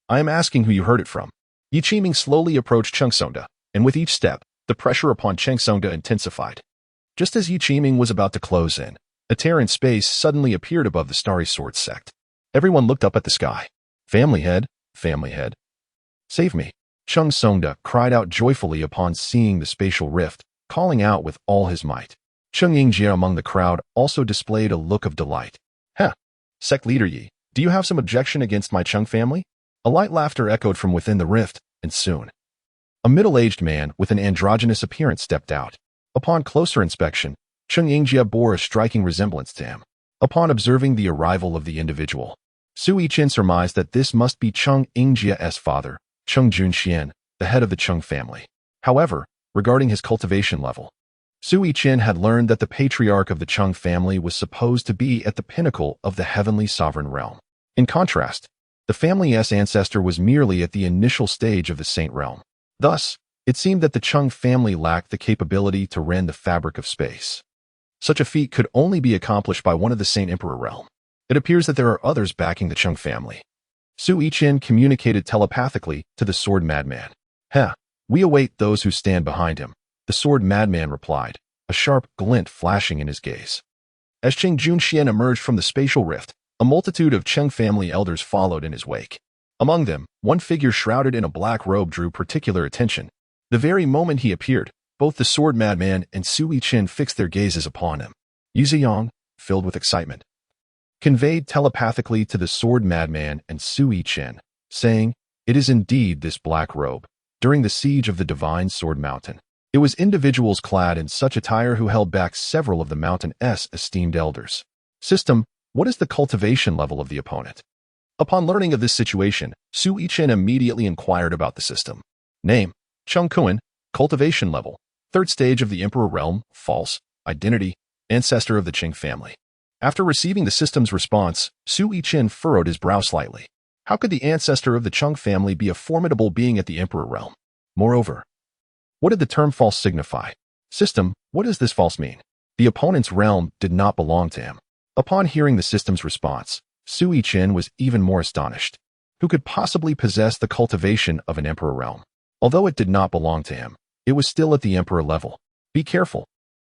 I am asking who you heard it from. Yi Qiming slowly approached Cheng Songda, and with each step, the pressure upon Cheng Songda intensified. Just as Yi Qiming was about to close in, a tear in space suddenly appeared above the Starry Sword Sect. Everyone looked up at the sky. Family head, family head. Save me. Cheng Songda cried out joyfully upon seeing the spatial rift, calling out with all his might. Cheng Yingjie among the crowd also displayed a look of delight. Heh, sect leader Yi, do you have some objection against my Cheng family? A light laughter echoed from within the rift, and soon a middle-aged man with an androgynous appearance stepped out. Upon closer inspection, Cheng Yingjie bore a striking resemblance to him. Upon observing the arrival of the individual, Su Yichen surmised that this must be Cheng Yingjie's father, Cheng Junxian, the head of the Cheng family. However, regarding his cultivation level, Su Yichen had learned that the patriarch of the Cheng family was supposed to be at the pinnacle of the heavenly sovereign realm. In contrast, the family's ancestor was merely at the initial stage of the saint realm. Thus, it seemed that the Cheng family lacked the capability to rend the fabric of space. Such a feat could only be accomplished by one of the Saint Emperor realm. It appears that there are others backing the Cheng family. Su Yichen communicated telepathically to the sword madman. Heh, we await those who stand behind him, the sword madman replied, a sharp glint flashing in his gaze. As Cheng Junxian emerged from the spatial rift, a multitude of Cheng family elders followed in his wake. Among them, one figure shrouded in a black robe drew particular attention. The very moment he appeared, both the sword madman and Su Yichen fixed their gazes upon him. Yu Ziyang, filled with excitement, conveyed telepathically to the sword madman and Su Yichen, saying, "It is indeed this black robe. During the siege of the divine sword mountain, it was individuals clad in such attire who held back several of the mountain's esteemed elders. System, what is the cultivation level of the opponent?" Upon learning of this situation, Su Yichen immediately inquired about the system. Name, Cheng Kuan, cultivation level, 3rd stage of the Emperor realm, false, identity, ancestor of the Qing family. After receiving the system's response, Su Yichen furrowed his brow slightly. How could the ancestor of the Qing family be a formidable being at the Emperor realm? Moreover, what did the term false signify? System, what does this false mean? The opponent's realm did not belong to him. Upon hearing the system's response, Su Yichen was even more astonished. Who could possibly possess the cultivation of an Emperor realm? Although it did not belong to him, it was still at the Emperor level. Be careful.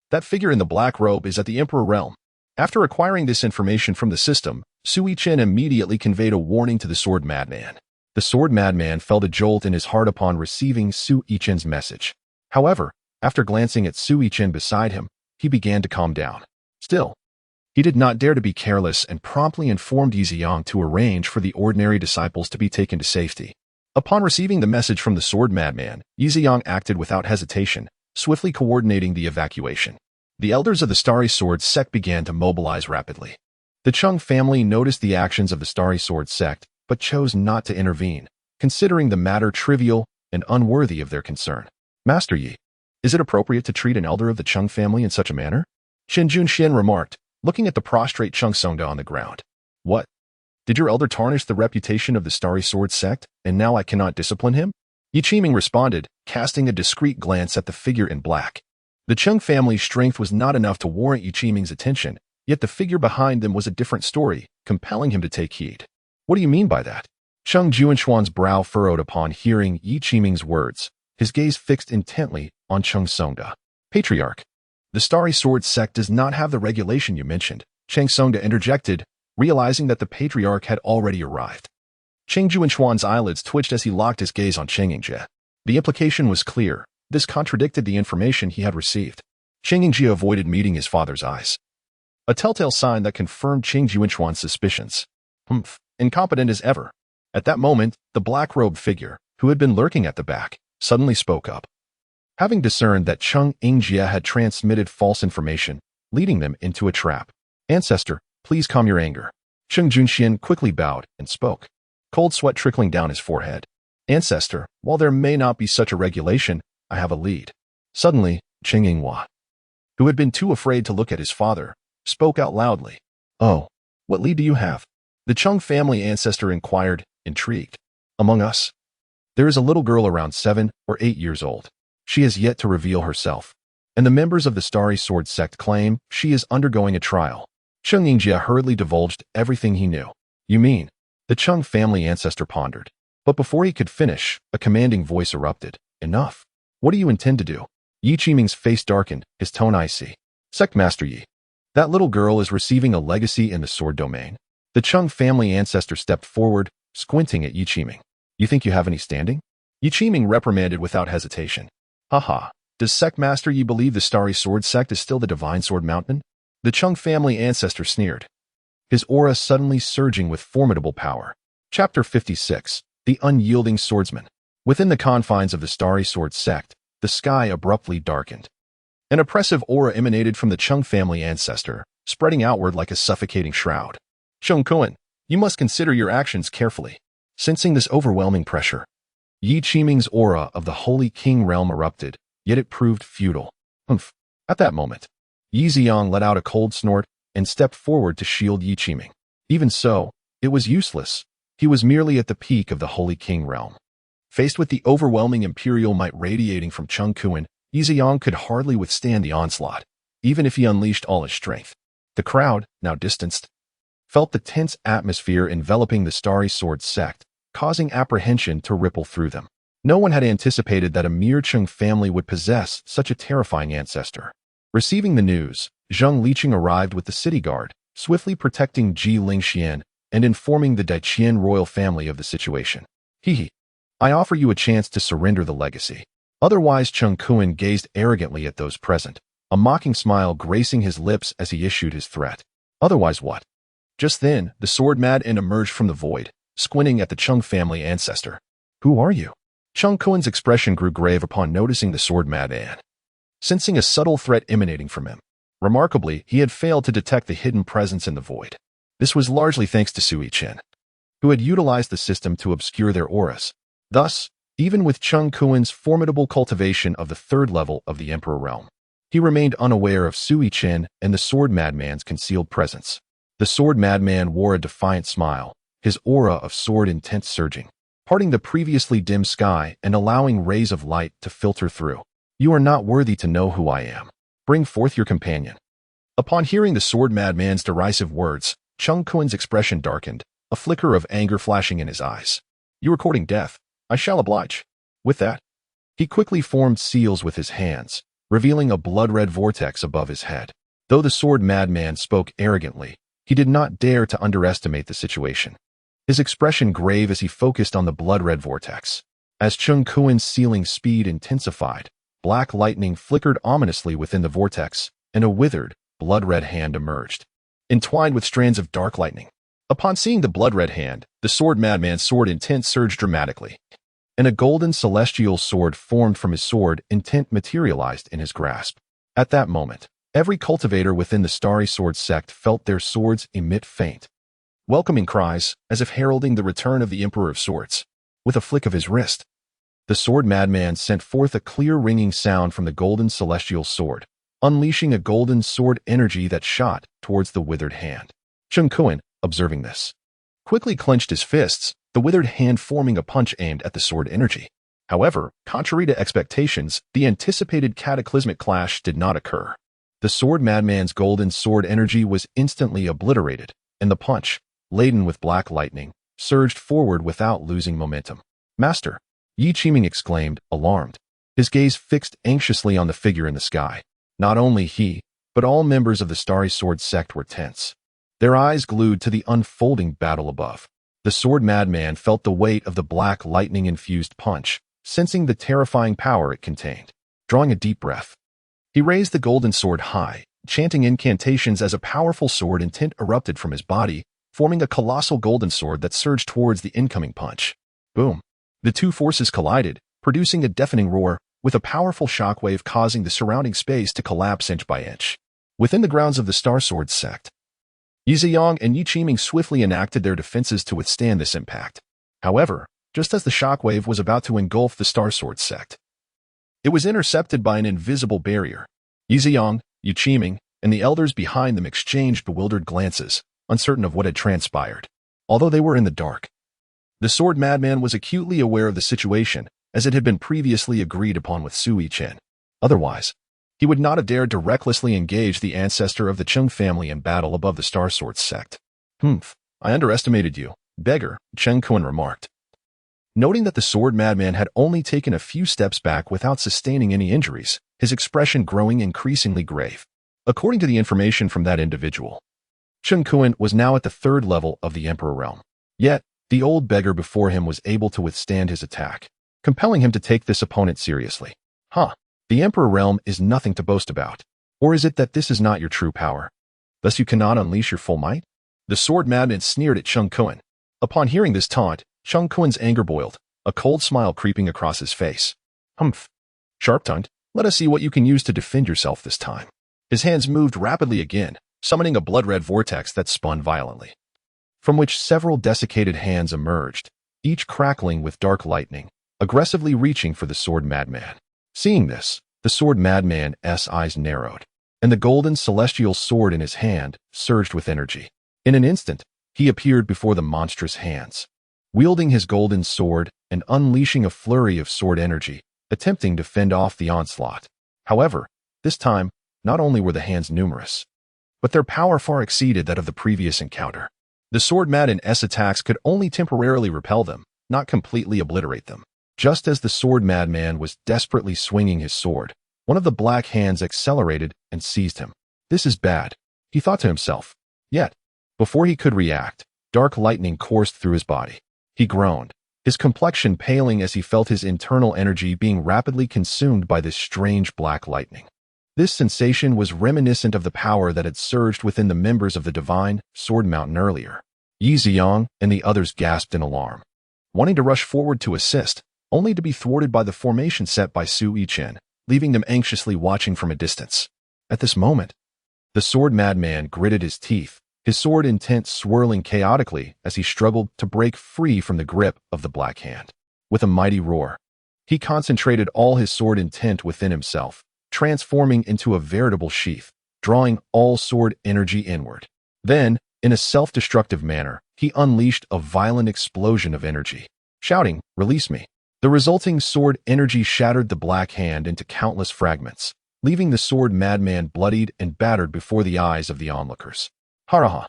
That figure in the black robe is at the Emperor realm. After acquiring this information from the system, Su Yichen immediately conveyed a warning to the sword madman. The sword madman felt a jolt in his heart upon receiving Su Yichen's message. However, after glancing at Su Yichen beside him, he began to calm down. Still, he did not dare to be careless and promptly informed Yi Ziyang to arrange for the ordinary disciples to be taken to safety. Upon receiving the message from the sword madman, Yi Ziyang acted without hesitation, swiftly coordinating the evacuation. The elders of the Starry Sword Sect began to mobilize rapidly. The Cheng family noticed the actions of the Starry Sword Sect, but chose not to intervene, considering the matter trivial and unworthy of their concern. Master Yi, is it appropriate to treat an elder of the Cheng family in such a manner? Cheng Junxian remarked, looking at the prostrate Cheng Songda on the ground. What? Did your elder tarnish the reputation of the Starry Sword Sect, and now I cannot discipline him? Yi Qiming responded, casting a discreet glance at the figure in black. The Cheng family's strength was not enough to warrant Yi Qiming's attention, yet the figure behind them was a different story, compelling him to take heed. What do you mean by that? Cheng Juanchuan's brow furrowed upon hearing Yi Qiming's words, his gaze fixed intently on Cheng Songda. Patriarch. The Starry Sword sect does not have the regulation you mentioned, Cheng Songda interjected, realizing that the patriarch had already arrived. Cheng Juanchuan's eyelids twitched as he locked his gaze on Cheng Yingjie. The implication was clear. This contradicted the information he had received. Cheng Yingjie avoided meeting his father's eyes, a telltale sign that confirmed Cheng Juanchuan's suspicions. Incompetent as ever. At that moment, the black-robed figure, who had been lurking at the back, suddenly spoke up. Having discerned that Cheng Yingjie had transmitted false information, leading them into a trap. Ancestor, please calm your anger. Cheng Junxian quickly bowed and spoke, cold sweat trickling down his forehead. Ancestor, while there may not be such a regulation, I have a lead. Suddenly, Cheng Yinghua, who had been too afraid to look at his father, spoke out loudly. Oh, what lead do you have? The Cheng family ancestor inquired, intrigued. Among us, there is a little girl around 7 or 8 years old. She has yet to reveal herself, and the members of the Starry Sword sect claim she is undergoing a trial. Cheng Yingjie hurriedly divulged everything he knew. You mean? The Cheng family ancestor pondered. But before he could finish, a commanding voice erupted. Enough. What do you intend to do? Yi Qiming's face darkened, his tone icy. Sect Master Yi. That little girl is receiving a legacy in the sword domain. The Cheng family ancestor stepped forward, squinting at Yi Qiming. You think you have any standing? Yi Qiming reprimanded without hesitation. Haha. Does Sect Master Yi believe the Starry Sword sect is still the Divine Sword Mountain? The Cheng family ancestor sneered, his aura suddenly surging with formidable power. Chapter 56. The Unyielding Swordsman. Within the confines of the Starry Sword sect, the sky abruptly darkened. An oppressive aura emanated from the Cheng family ancestor, spreading outward like a suffocating shroud. Cheng Kuan, you must consider your actions carefully. Sensing this overwhelming pressure, Yi Qiming's aura of the Holy King realm erupted, yet it proved futile. At that moment, Yi Ziyang let out a cold snort and stepped forward to shield Yi Qiming. Even so, it was useless. He was merely at the peak of the Holy King realm. Faced with the overwhelming imperial might radiating from Cheng Kuan, Yi Ziyang could hardly withstand the onslaught, even if he unleashed all his strength. The crowd, now distanced, felt the tense atmosphere enveloping the Starry Sword sect, causing apprehension to ripple through them. No one had anticipated that a mere Cheng family would possess such a terrifying ancestor. Receiving the news, Zheng Liqing arrived with the city guard, swiftly protecting Ji Lingxian and informing the Daiqian royal family of the situation. I offer you a chance to surrender the legacy. Otherwise, Cheng Kuan gazed arrogantly at those present, a mocking smile gracing his lips as he issued his threat. Otherwise what? Just then, the sword mad N emerged from the void, squinting at the Cheng family ancestor. Who are you? Cheng Kuan's expression grew grave upon noticing the sword mad N, sensing a subtle threat emanating from him. Remarkably, he had failed to detect the hidden presence in the void. This was largely thanks to Su Yichen, who had utilized the system to obscure their auras. Thus, even with Cheng Kuan's formidable cultivation of the third level of the Emperor realm, he remained unaware of Su Yichen and the sword madman's concealed presence. The sword madman wore a defiant smile, his aura of sword intent surging, parting the previously dim sky and allowing rays of light to filter through. You are not worthy to know who I am. Bring forth your companion. Upon hearing the sword madman's derisive words, Cheng Kuan's expression darkened, a flicker of anger flashing in his eyes. You are courting death. I shall oblige. With that, he quickly formed seals with his hands, revealing a blood-red vortex above his head. Though the sword madman spoke arrogantly, he did not dare to underestimate the situation. His expression grave as he focused on the blood-red vortex. As Cheng Kuan's sealing speed intensified, black lightning flickered ominously within the vortex, and a withered, blood-red hand emerged, entwined with strands of dark lightning. Upon seeing the blood-red hand, the sword madman's sword intent surged dramatically, and a golden celestial sword formed from his sword intent materialized in his grasp. At that moment, every cultivator within the Starry Sword sect felt their swords emit faint, welcoming cries, as if heralding the return of the Emperor of Swords. With a flick of his wrist, the sword madman sent forth a clear ringing sound from the golden celestial sword, unleashing a golden sword energy that shot towards the withered hand. Cheng Kuan, observing this, quickly clenched his fists, the withered hand forming a punch aimed at the sword energy. However, contrary to expectations, the anticipated cataclysmic clash did not occur. The sword madman's golden sword energy was instantly obliterated, and the punch, laden with black lightning, surged forward without losing momentum. "Master!" Yi Qiming exclaimed, alarmed. His gaze fixed anxiously on the figure in the sky. Not only he, but all members of the Starry Sword sect were tense, their eyes glued to the unfolding battle above. The sword madman felt the weight of the black lightning-infused punch, sensing the terrifying power it contained. Drawing a deep breath, he raised the golden sword high, chanting incantations as a powerful sword intent erupted from his body, forming a colossal golden sword that surged towards the incoming punch. Boom! The two forces collided, producing a deafening roar, with a powerful shockwave causing the surrounding space to collapse inch by inch. Within the grounds of the Star Sword sect, Yi Ziyang and Yi Qiming swiftly enacted their defenses to withstand this impact. However, just as the shockwave was about to engulf the Star Sword sect, it was intercepted by an invisible barrier. Yi Ziyang, Yi Qiming, and the elders behind them exchanged bewildered glances, uncertain of what had transpired. Although they were in the dark, the sword madman was acutely aware of the situation, as it had been previously agreed upon with Su Yichen. Otherwise, he would not have dared to recklessly engage the ancestor of the Cheng family in battle above the Star Sword sect. I underestimated you, beggar, Chen Kuan remarked. Noting that the sword madman had only taken a few steps back without sustaining any injuries, his expression growing increasingly grave. According to the information from that individual, Chen Kuan was now at the third level of the Emperor realm. Yet, the old beggar before him was able to withstand his attack, compelling him to take this opponent seriously. The Emperor realm is nothing to boast about. Or is it that this is not your true power? Thus you cannot unleash your full might? The sword madman sneered at Chen Kuan. Upon hearing this taunt, Chen Kuan's anger boiled, a cold smile creeping across his face. Sharp tongued, let us see what you can use to defend yourself this time. His hands moved rapidly again, summoning a blood-red vortex that spun violently, from which several desiccated hands emerged, each crackling with dark lightning, aggressively reaching for the sword madman. Seeing this, the sword madman's eyes narrowed, and the golden celestial sword in his hand surged with energy. In an instant, he appeared before the monstrous hands, wielding his golden sword and unleashing a flurry of sword energy, attempting to fend off the onslaught. However, this time, not only were the hands numerous, but their power far exceeded that of the previous encounter. The sword madman's attacks could only temporarily repel them, not completely obliterate them. Just as the sword madman was desperately swinging his sword, one of the black hands accelerated and seized him. This is bad, he thought to himself. Yet, before he could react, dark lightning coursed through his body. He groaned, his complexion paling as he felt his internal energy being rapidly consumed by this strange black lightning. This sensation was reminiscent of the power that had surged within the members of the divine Sword Mountain earlier. Yi Ziyang and the others gasped in alarm, wanting to rush forward to assist, only to be thwarted by the formation set by Su Yichen, leaving them anxiously watching from a distance. At this moment, the sword madman gritted his teeth, his sword intent swirling chaotically as he struggled to break free from the grip of the black hand. With a mighty roar, he concentrated all his sword intent within himself, transforming into a veritable sheath, drawing all sword energy inward. Then, in a self-destructive manner, he unleashed a violent explosion of energy, shouting, "Release me." The resulting sword energy shattered the black hand into countless fragments, leaving the sword madman bloodied and battered before the eyes of the onlookers. Haraha!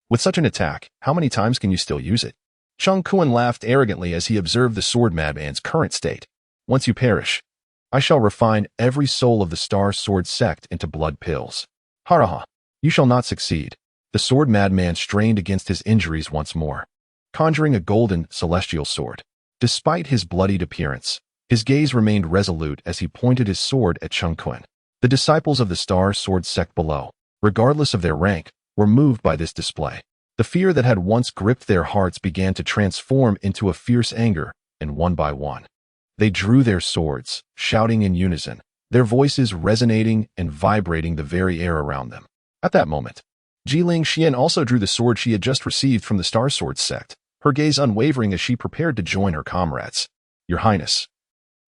With such an attack, how many times can you still use it? Chen Kuan laughed arrogantly as he observed the sword madman's current state. Once you perish, I shall refine every soul of the Star Sword sect into blood pills. Haraha! You shall not succeed. The sword madman strained against his injuries once more, conjuring a golden, celestial sword. Despite his bloodied appearance, his gaze remained resolute as he pointed his sword at Chen Kuan. The disciples of the Star Sword sect below, regardless of their rank, were moved by this display. The fear that had once gripped their hearts began to transform into a fierce anger, and one by one, they drew their swords, shouting in unison, their voices resonating and vibrating the very air around them. At that moment, Jiling Xian also drew the sword she had just received from the Star Sword sect, her gaze unwavering as she prepared to join her comrades. Your Highness,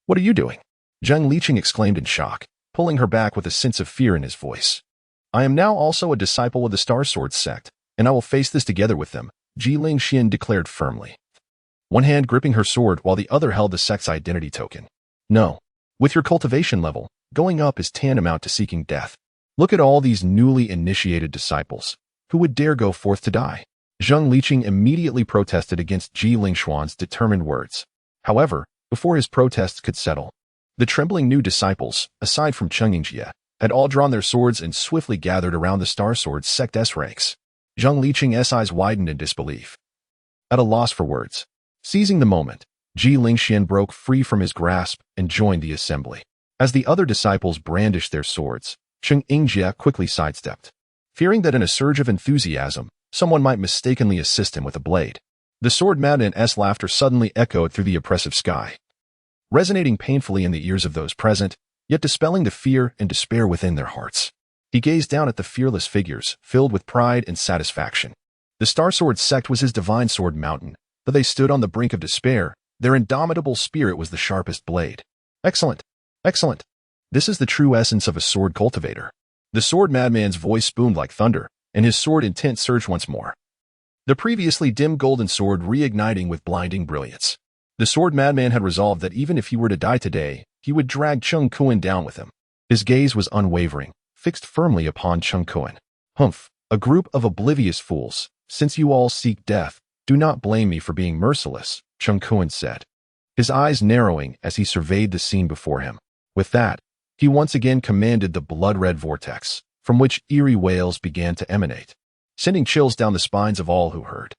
what are you doing? Zheng Liqing exclaimed in shock, pulling her back with a sense of fear in his voice. I am now also a disciple of the Star Sword sect, and I will face this together with them, Jiling Xian declared firmly, one hand gripping her sword while the other held the sect's identity token. No. With your cultivation level, going up is tantamount to seeking death. Look at all these newly initiated disciples. Who would dare go forth to die? Zheng Liqing immediately protested against Ji Lingshuan's determined words. However, before his protests could settle, the trembling new disciples, aside from Cheng Yingjie, had all drawn their swords and swiftly gathered around the Star Sword Sect's ranks. Zheng Liqing's eyes widened in disbelief. At a loss for words, seizing the moment, Ji Lingxian broke free from his grasp and joined the assembly. As the other disciples brandished their swords, Cheng Yingjie quickly sidestepped, fearing that in a surge of enthusiasm, someone might mistakenly assist him with a blade. The sword madman's laughter suddenly echoed through the oppressive sky, resonating painfully in the ears of those present, yet dispelling the fear and despair within their hearts. He gazed down at the fearless figures, filled with pride and satisfaction. The Star Sword sect was his divine sword mountain, but they stood on the brink of despair. Their indomitable spirit was the sharpest blade. Excellent! Excellent! This is the true essence of a sword cultivator. The sword madman's voice boomed like thunder, and his sword intent surged once more, the previously dim golden sword reigniting with blinding brilliance. The sword madman had resolved that even if he were to die today, he would drag Cheng Kuan down with him. His gaze was unwavering, fixed firmly upon Cheng Kuan. Humph, a group of oblivious fools. Since you all seek death, do not blame me for being merciless, Cheng Kuan said, his eyes narrowing as he surveyed the scene before him. With that, he once again commanded the blood-red vortex, from which eerie wails began to emanate, sending chills down the spines of all who heard.